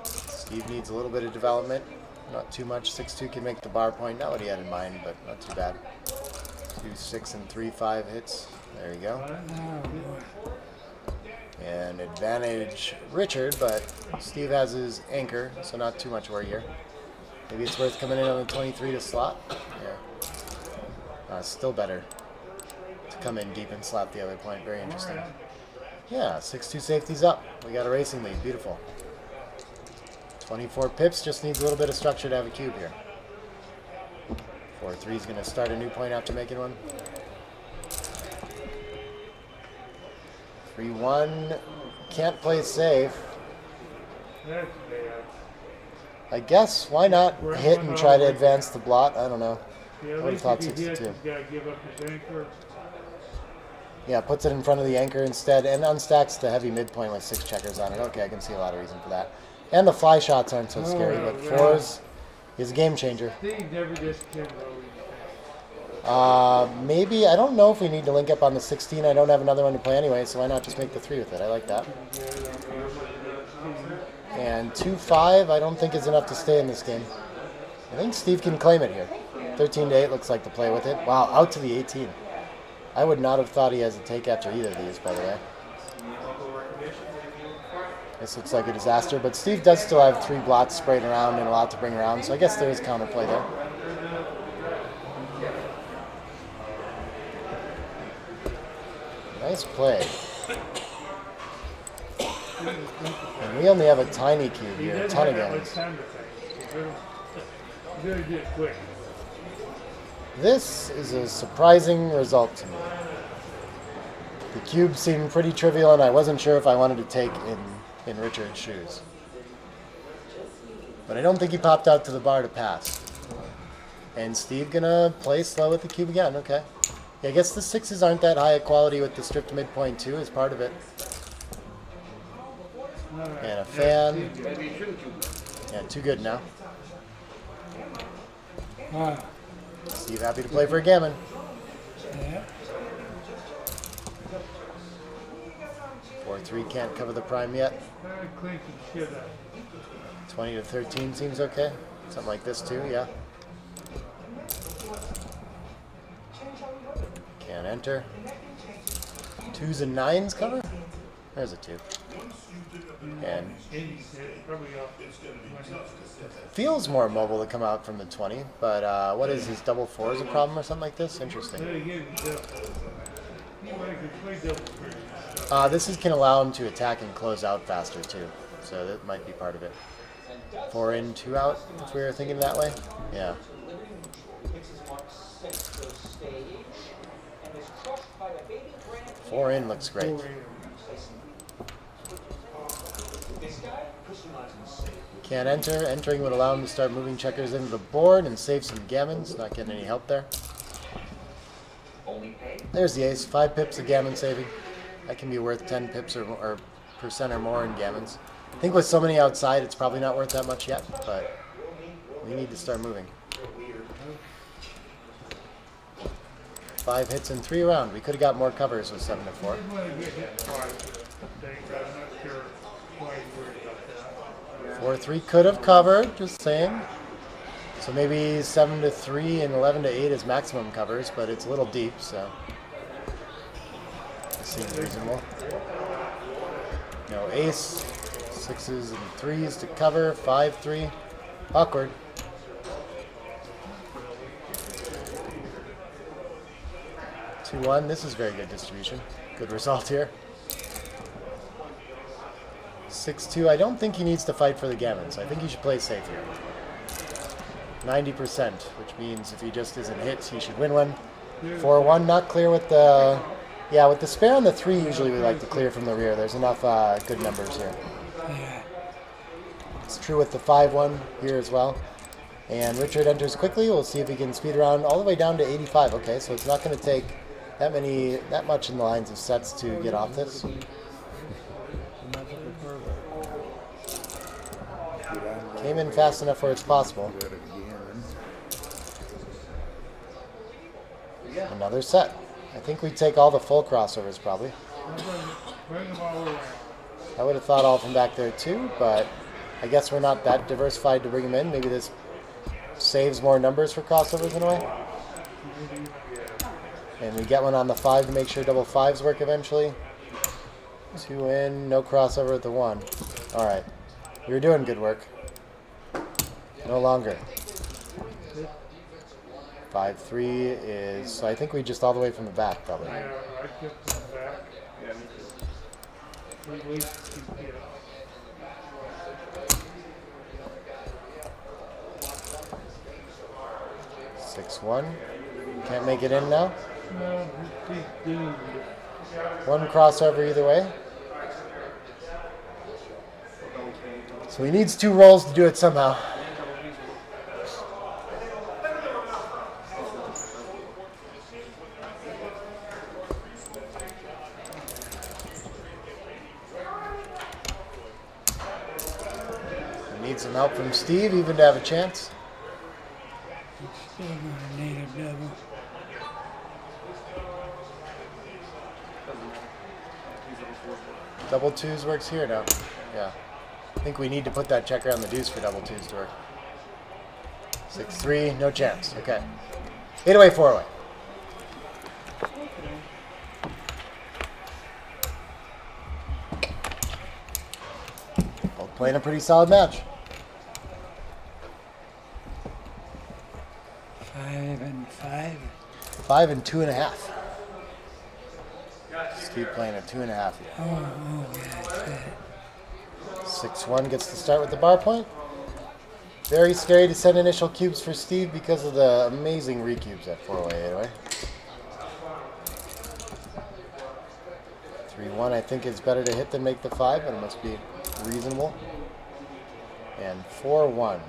Steve needs a little bit of development. Not too much. 6-2 can make the bar point. Not what he had in mind, but not too bad. 2-6 and 3-5 hits. There you go. And advantage Richard, but Steve has his anchor, so not too much worry here. Maybe it's worth coming in on the 23 to slot. Yeah. Still better to come in deep and slap the other point. Very interesting. Yeah, 6-2 safety's up. We got a racing lead. Beautiful. 24 pips, just needs a little bit of structure to have a cube here. 4-3 is going to start a new point after making one. 3-1, can't play safe. That's bad. I guess, why not hit and try to advance the blot? I don't know. Yeah, I at would have least thought if he hits, 62. he's got to give up his anchor. Yeah, puts it in front of the anchor instead and unstacks the heavy midpoint with 6 checkers on it. Okay, I can see a lot of reason for that. And the fly shots aren't so scary, but 4s is a game changer. Steve never gets 10 rolling. Maybe, I don't know if we need to link up on the 16. I don't have another one to play anyway, so why not just make the 3 with it? I like that. And 2-5, I don't think is enough to stay in this game. I think Steve can claim it here. 13 to 8 looks like the play with it. Wow, out to the 18. I would not have thought he has a take after either of these, by the way. This looks like a disaster, but Steve does still have 3 blots sprayed around and a lot to bring around, so I guess there is counterplay there. Nice play. And we only have a tiny cube here, a ton of games. He's going to get quick. This is a surprising result to me. The cube seemed pretty trivial, and I wasn't sure if I wanted to take in Richard's shoes. But I don't think he popped out to the bar to pass. And Steve gonna play slow with the cube again, okay. Yeah, I guess the 6s aren't that high a quality with the stripped midpoint too, is part of it. And a fan. Yeah, too good now. Steve happy to play for a gammon. Yeah. 4-3 can't cover the prime yet. 20 to 13 seems okay. Something like this too, yeah. Can't enter. 2s and 9s cover? There's a 2. And feels more mobile to come out from the 20, but what is his double 4s a problem or something like this? Interesting. This can allow him to attack and close out faster too, so that might be part of it. 4 in, 2 out, if we were thinking that way. Yeah. 4 in looks great. Can't enter. Entering would allow him to start moving checkers into the board and save some gammons. Not getting any help there. There's the ace. 5 pips of gammon saving. That can be worth 10 pips or percent or more in gammons. I think with so many outside, it's probably not worth that much yet, but we need to start moving. 5 hits in 3 rounds. We could have got more covers with 7 to 4. 4-3 could have covered, just saying. So maybe 7 to 3 and 11 to 8 is maximum covers, but it's a little deep, so it seems reasonable. No ace, 6s and 3s to cover, 5-3, awkward. Two, 1, this is very good distribution. Good result here. 6-2, I don't think he needs to fight for the gammons. I think he should play safe here. 90%, which means if he just isn't hit, he should win one. 4-1, not clear with the... Yeah, with the spare on the 3, usually we like to clear from the rear. There's enough good numbers here. It's true with the 5-1 here as well. And Richard enters quickly. We'll see if he can speed around all the way down to 85. Okay, so it's not going to take that much in the lines of sets to get off this. Came in fast enough where it's possible. Another set. I think we'd take all the full crossovers probably. I would have thought all from back there too, but I guess we're not that diversified to bring them in. Maybe this saves more numbers for crossovers in a way. And we get one on the 5 to make sure double 5s work eventually. 2 in, no crossover at the 1. Alright. You're doing good work. No longer. 5-3 is... So I think we just all the way from the back, probably. Yeah, I kept from the back. Yeah, me too. 6-1. Can't make it in now. No, he's doomed. 1 crossover either way. So he needs 2 rolls to do it somehow. He needs some help from Steve even to have a chance. Still gonna need a double. Double 2s works here now. Yeah. I think we need to put that checker on the deuce for double 2s to work. 6-3, no chance. Okay. 8 away, 4 away. Both playing a pretty solid match. 5 and 5. 5 and 2.5. Steve playing a 2.5 here. Oh, yeah, 6-1 gets to start with the bar point. Very scary to send initial cubes for Steve because of the amazing recubes at 4-away, anyway. 3-1 I think is better to hit than make the 5, but it must be reasonable. And 4-1.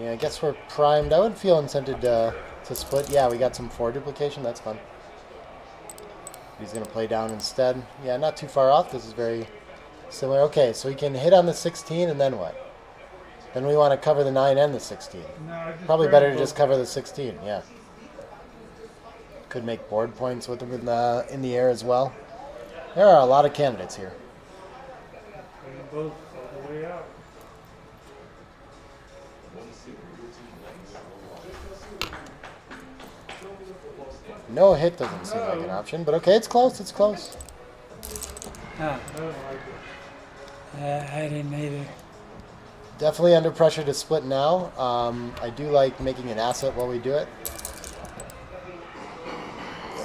Yeah, I guess we're primed. I would feel incented to split. Yeah, we got some 4 duplication. That's fun. He's going to play down instead. Yeah, not too far off. This is very similar. Okay, so we can hit on the 16, and then what? Then we want to cover the 9 and the 16. No, probably better to just cover the 16, yeah. Could make board points with them in the air as well. There are a lot of candidates here. Both all the way out. No hit doesn't seem like an option, but okay, it's close, it's close. Ah. I didn't either. Definitely under pressure to split now. I do like making an asset while we do it.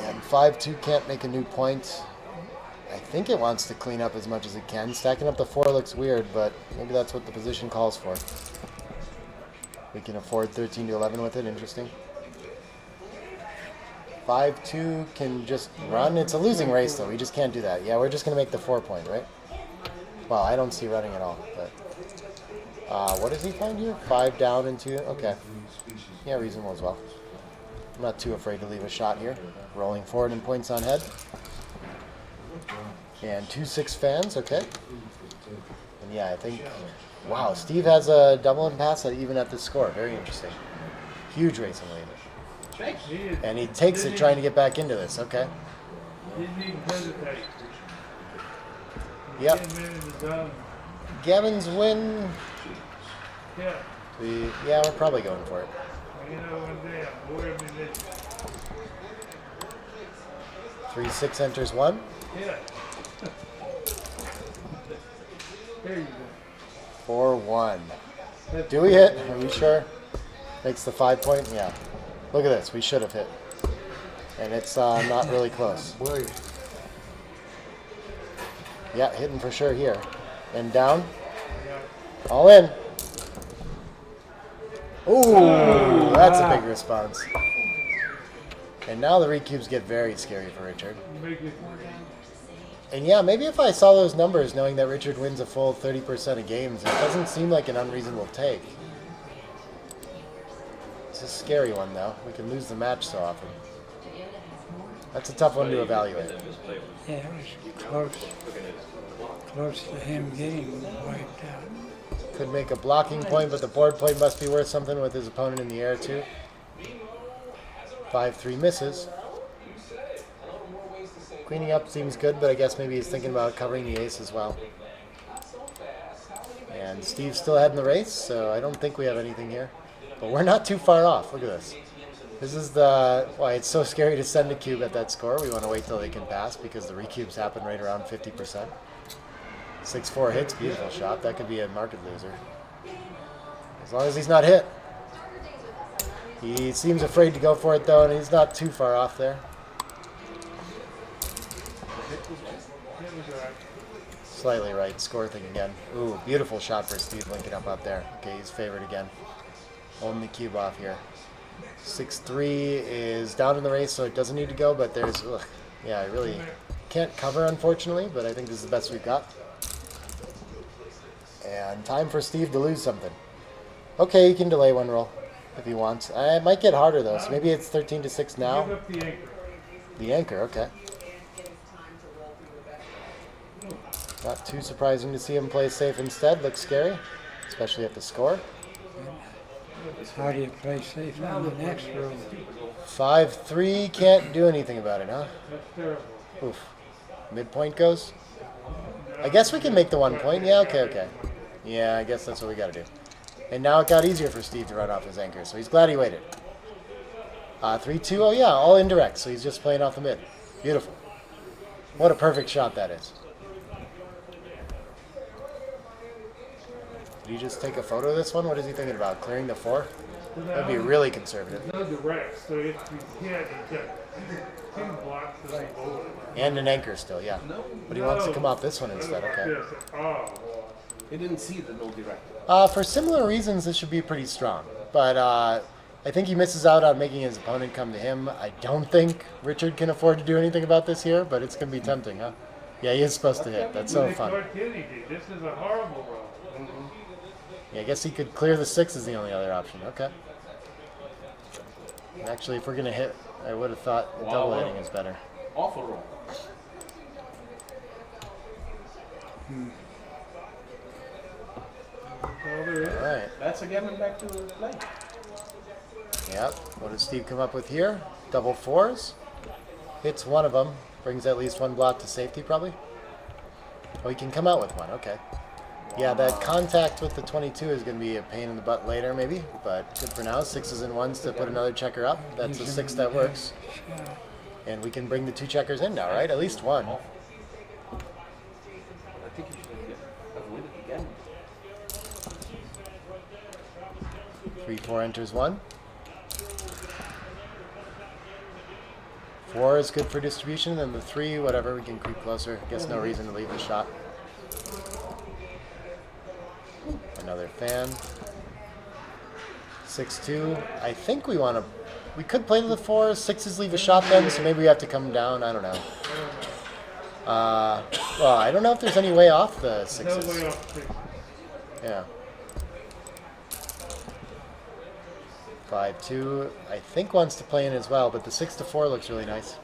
And 5-2 can't make a new point. I think it wants to clean up as much as it can. Stacking up the 4 looks weird, but maybe that's what the position calls for. We can afford 13 to 11 with it. Interesting. 5-2 can just run. It's a losing race, though. We just can't do that. Yeah, we're just going to make the 4 point, right? Well, I don't see running at all, but... what does he find here? 5 down and 2. Okay. Yeah, reasonable as well. I'm not too afraid to leave a shot here. Rolling forward and points on head. And 2-6 fans, okay. And yeah, I think... Wow, Steve has a double and pass even at this score. Very interesting. Huge racing lead. And he takes it trying to get back into this, okay. Yep. Gavin's win. Yeah. Yeah, we're probably going for it. 3-6 enters 1. Yeah. There you go. 4-1. Do we hit? Are we sure? Makes the 5 point? Yeah. Look at this. We should have hit. And it's not really close. Yeah, hitting for sure here. And down. All in. Ooh, that's a big response. And now the recubes get very scary for Richard. And yeah, maybe if I saw those numbers, knowing that Richard wins a full 30% of games, it doesn't seem like an unreasonable take. It's a scary one, though. We can lose the match so often. That's a tough one to evaluate. Yeah, it was close. Close to him getting wiped out. Could make a blocking point, but the board point must be worth something with his opponent in the air, too. 5-3 misses. Cleaning up seems good, but I guess maybe he's thinking about covering the ace as well. And Steve's still ahead in the race, so I don't think we have anything here. But we're not too far off. Look at this. This is why it's so scary to send a cube at that score. We want to wait till they can pass because the recubes happen right around 50%. 6-4 hits, beautiful shot. That could be a market loser. As long as he's not hit. He seems afraid to go for it, though, and he's not too far off there. Slightly right, score thing again. Ooh, beautiful shot for Steve linking up out there. Okay, he's favored again. Holding the cube off here. 6-3 is down in the race, so it doesn't need to go, but there's, yeah, I really can't cover, unfortunately, but I think this is the best we've got. And time for Steve to lose something. Okay, he can delay one roll if he wants. It might get harder, though, so maybe it's 13-6 now. Give up the anchor. The anchor, okay. Not too surprising to see him play safe instead. Looks scary, especially at the score. How do you play safe on the next roll? 5-3, can't do anything about it, huh? That's terrible. Oof. Midpoint goes? I guess we can make the 1 point. Yeah, okay. Yeah, I guess that's what we got to do. And now it got easier for Steve to run off his anchor, so he's glad he waited. 3-2, oh yeah, all indirect, so he's just playing off the mid. Beautiful. What a perfect shot that is. Did you just take a photo of this one? What is he thinking about? Clearing the 4? That'd be really conservative. No direct, so if we can't, two blocks to the board. And an anchor still, yeah. But he wants to come off this one instead, okay. Yes. Oh, He didn't see the no direct. For similar reasons, this should be pretty strong. But I think he misses out on making his opponent come to him. I don't think Richard can afford to do anything about this here, but it's going to be tempting, huh? Yeah, he is supposed to hit. That's so fun. This is a horrible roll. Yeah, I guess he could clear the 6 is the only other option. Okay. And actually, if we're going to hit, I would have thought the double hitting is better. Awful roll. Alright. That's again back to play. Yep. What does Steve come up with here? Double 4s. Hits one of them. Brings at least one block to safety, probably. Oh, he can come out with one. Okay. Yeah, that contact with the 22 is going to be a pain in the butt later, maybe. But good for now. 6s and 1s to put another checker up. That's a 6 that works. And we can bring the 2 checkers in now, right? At least one. I think you should avoid it again. 3-4 enters 1. 4 is good for distribution, and the 3, whatever, we can creep closer. Guess no reason to leave the shot. Another fan. 6-2. I think we want to... We could play to the 4. 6s leave a shot then, so maybe we have to come down. I don't know. Well, I don't know if there's any way off the 6s. Yeah. 5-2. I think wants to play in as well, but the 6-4 looks really nice.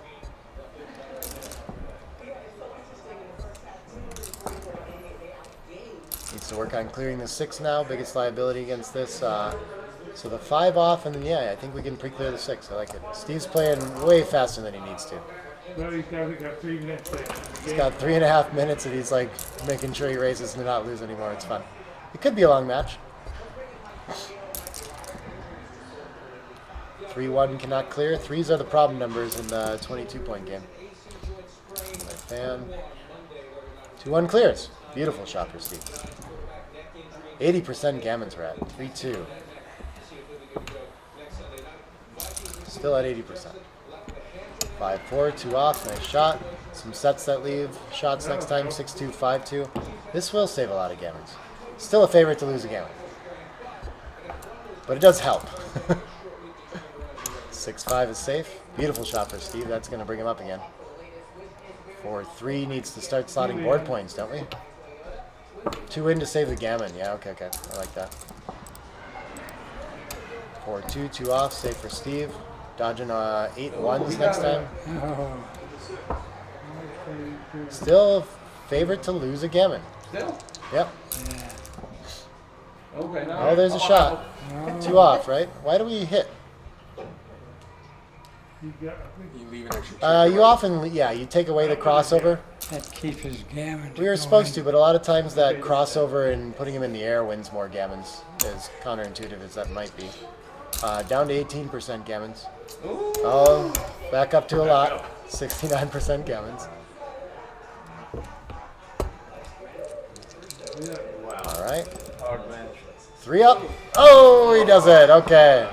Needs to work on clearing the 6 now. Biggest liability against this. So the 5 off, and then yeah, I think we can pre-clear the 6. I like it. Steve's playing way faster than he needs to. Well, he's got 3 minutes. He's got 3.5 minutes, and he's like making sure he raises to not lose anymore. It's fun. It could be a long match. 3-1 cannot clear. 3s are the problem numbers in the 22-point game. Fan. 2-1 clears. Beautiful shot for Steve. 80% gammons we're at. 3-2. Still at 80%. 5-4, 2 off, nice shot. Some sets that leave shots next time, 6-2, 5-2. This will save a lot of gammons. Still a favorite to lose a gammon. But it does help. 6-5 is safe. Beautiful shot for Steve. That's going to bring him up again. 4-3 needs to start slotting board points, don't we? 2 in to save the gammon. Yeah, okay. I like that. 4-2, 2 off, safe for Steve. Dodging 8 1s next time. Still favorite to lose a gammon. Still? Yep. Okay. Oh, there's a shot. 2 off, right? Why do we hit? You leave an extra chip. You often, yeah, you take away the crossover. That keeps his gammon. We were supposed to, but a lot of times that crossover and putting him in the air wins more gammons, as counterintuitive as that might be. Down to 18% gammons. Oh, back up to a lot. 69% gammons. All right. 3 up. Oh, he does it. Okay.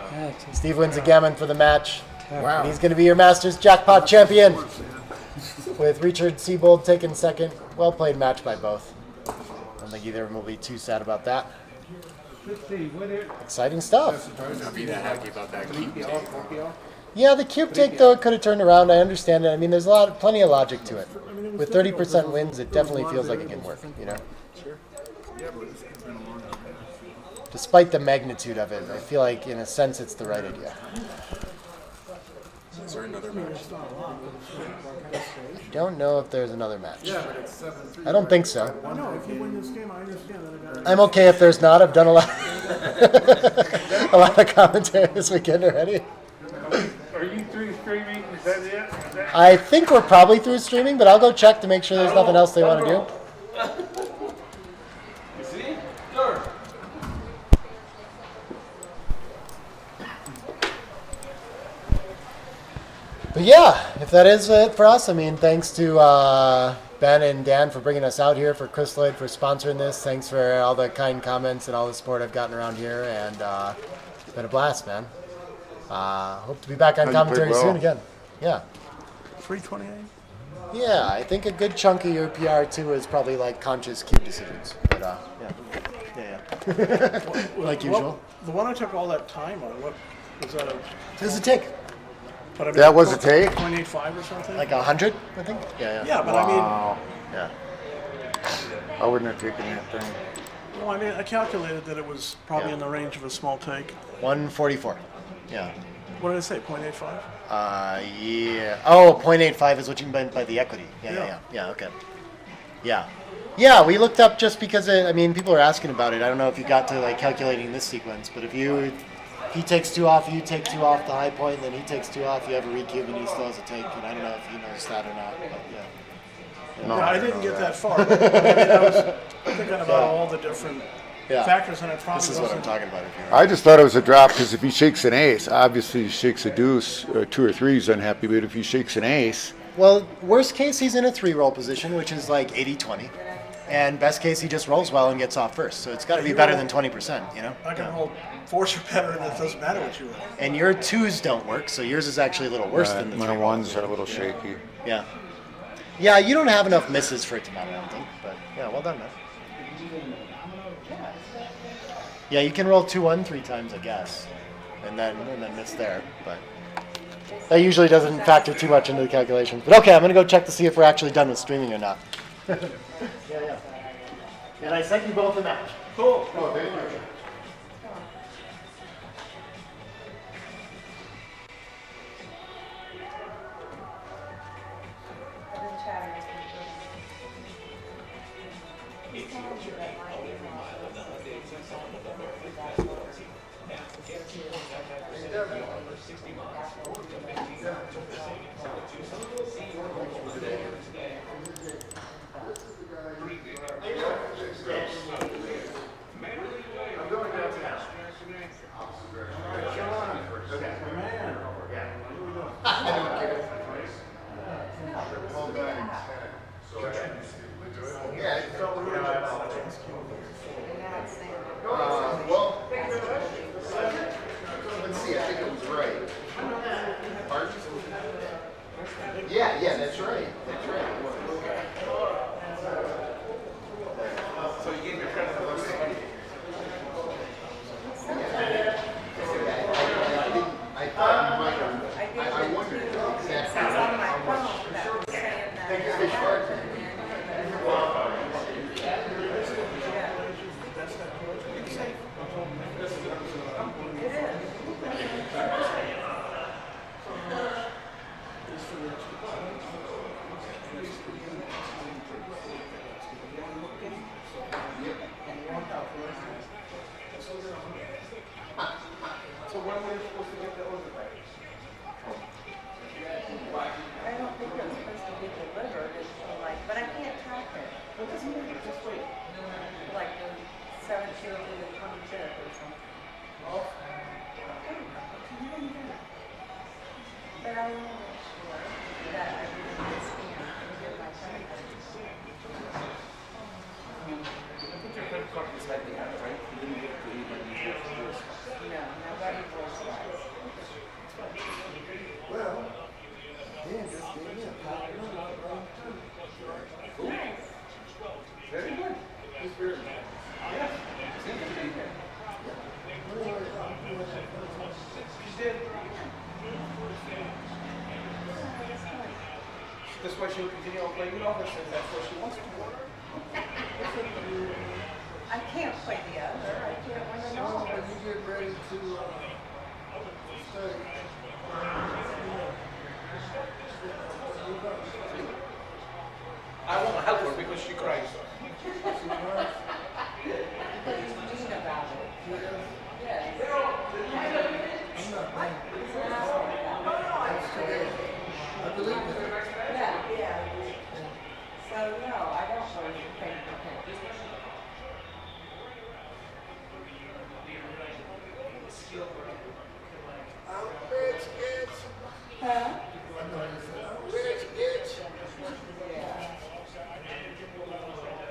Steve wins a gammon for the match. Wow. And he's going to be your Masters Jackpot champion. With Richard Siebold taking second. Well played match by both. I don't think either of them will be too sad about that. Exciting stuff. I'll be that happy about that cube take. Yeah, the cube take though could have turned around. I understand it. I mean, there's plenty of logic to it. With 30% wins, it definitely feels like it can work. You know. Despite the magnitude of it, I feel like in a sense it's the right idea. Is there another match? I don't know if there's another match. I don't think so. No, if you win this game, I understand that. I'm okay if there's not. I've done a lot, a lot of commentary this weekend already. Are you through streaming? Is that it? I think we're probably through streaming, but I'll go check to make sure there's nothing else they want to do. You see? Sure. But yeah, if that is it for us, I mean, thanks to Ben and Dan for bringing us out here, for Chris Lloyd for sponsoring this. Thanks for all the kind comments and all the support I've gotten around here, and it's been a blast, man. Hope to be back on commentary soon again. Yeah. 328. Yeah, I think a good chunk of your PR too is probably like conscious cube decisions. But yeah. Like usual. The one I took all that time on, what was that? It was a take. But I mean, That was a take? 0.85 or something? Like 100, I think. Yeah. Yeah, but Wow. Yeah. I wouldn't have taken that thing. Well, I mean, I calculated that it was probably in the range of a small take. 144. Yeah. What did I say, 0.85? Yeah. Oh, 0.85 is what you meant by the equity. Yeah, okay. Yeah. Yeah, we looked up just because, I mean, people are asking about it. I don't know if you got to, like, calculating this sequence, but if he takes 2 off, you take 2 off the high point, then he takes 2 off, you have a recube, and he still has a take. And I don't know if you noticed that or not, but yeah. No, I didn't get that far. But, I mean, I was thinking about all the different factors, and it probably This is what I'm talking about. I just thought it was a drop because if he shakes an ace, obviously he shakes a deuce, 2 or 3 he's unhappy, but if he shakes an ace... Well, worst case, he's in a 3-roll position, which is like 80-20. And best case, he just rolls well and gets off first. So it's got to be better than 20%, you know? I can hold fours are better, and it doesn't matter what you roll. And your twos don't work, so yours is actually a little worse than the My three. ones are a little shaky. Yeah. Yeah, you don't have enough misses for it to matter, I don't think. But yeah, well done, man. Yeah, you can roll 2-1 3 times, I guess, and then miss there. But that usually doesn't factor too much into the calculations. But okay, I'm gonna go check to see if we're actually done with streaming or not. Yeah. And I sent you both a match. Cool. Oh, thank you. I've been chatting with people. He's telling me that my Well, let's see, I think it was right. Pardon? Yeah, that's right. That's right. So you gave your credit for those things. I thought you might have. I wondered exactly. It's on my phone that was saying that. So when were you supposed to get the order back? I don't think it was supposed to be delivered until like, but I can't track it. But doesn't matter, just wait. Like the 17th or the 25th or something. But I want to make sure that I didn't get scammed and get my credit card. I think your credit card was slightly out, right? You didn't give it to anybody else. No, nobody was wise. Well, Dan just gave me a copy of it. Cool. Very good. He's very good. Yes. Seems to be here. She did. That's why she'll continue on playing golf, and says that's what she wants to do. I can't play the other. I can't win at all. When you get ready to study. I won't help her because she cries. But he's mean about it. Yes. I believe it. Yeah. So no, I don't really think okay. Huh?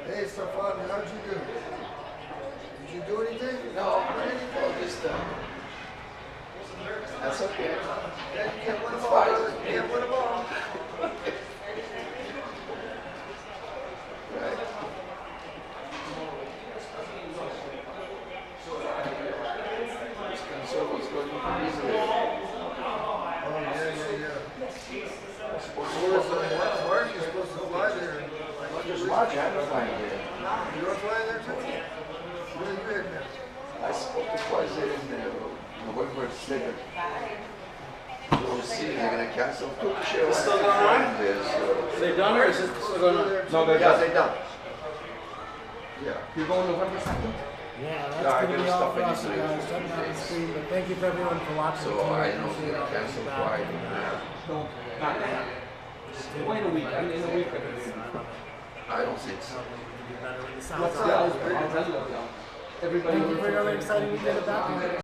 Hey, Stefan, how'd you do? Did you do anything? No, just that's okay. Yeah, you can't win them all. You can't win them all. Mark, you're supposed to fly there. Just March, I don't find it. You want to fly there too? Where are you heading now? I spoke to President November 2nd. We'll see, they're going to cancel. It's still going on? Is it done or is it still going on? No, they're done. Yeah. You're going November 2nd? Yeah, that's Yeah, I going to get be stuff all for I us, need you to guys. do. Shutting down the stream, but thank you for everyone for watching. So I know they're going to cancel Friday. No, not that. Wait a week. In a week. I don't think so. What's that? Everybody. Thank you for your exciting weekend about.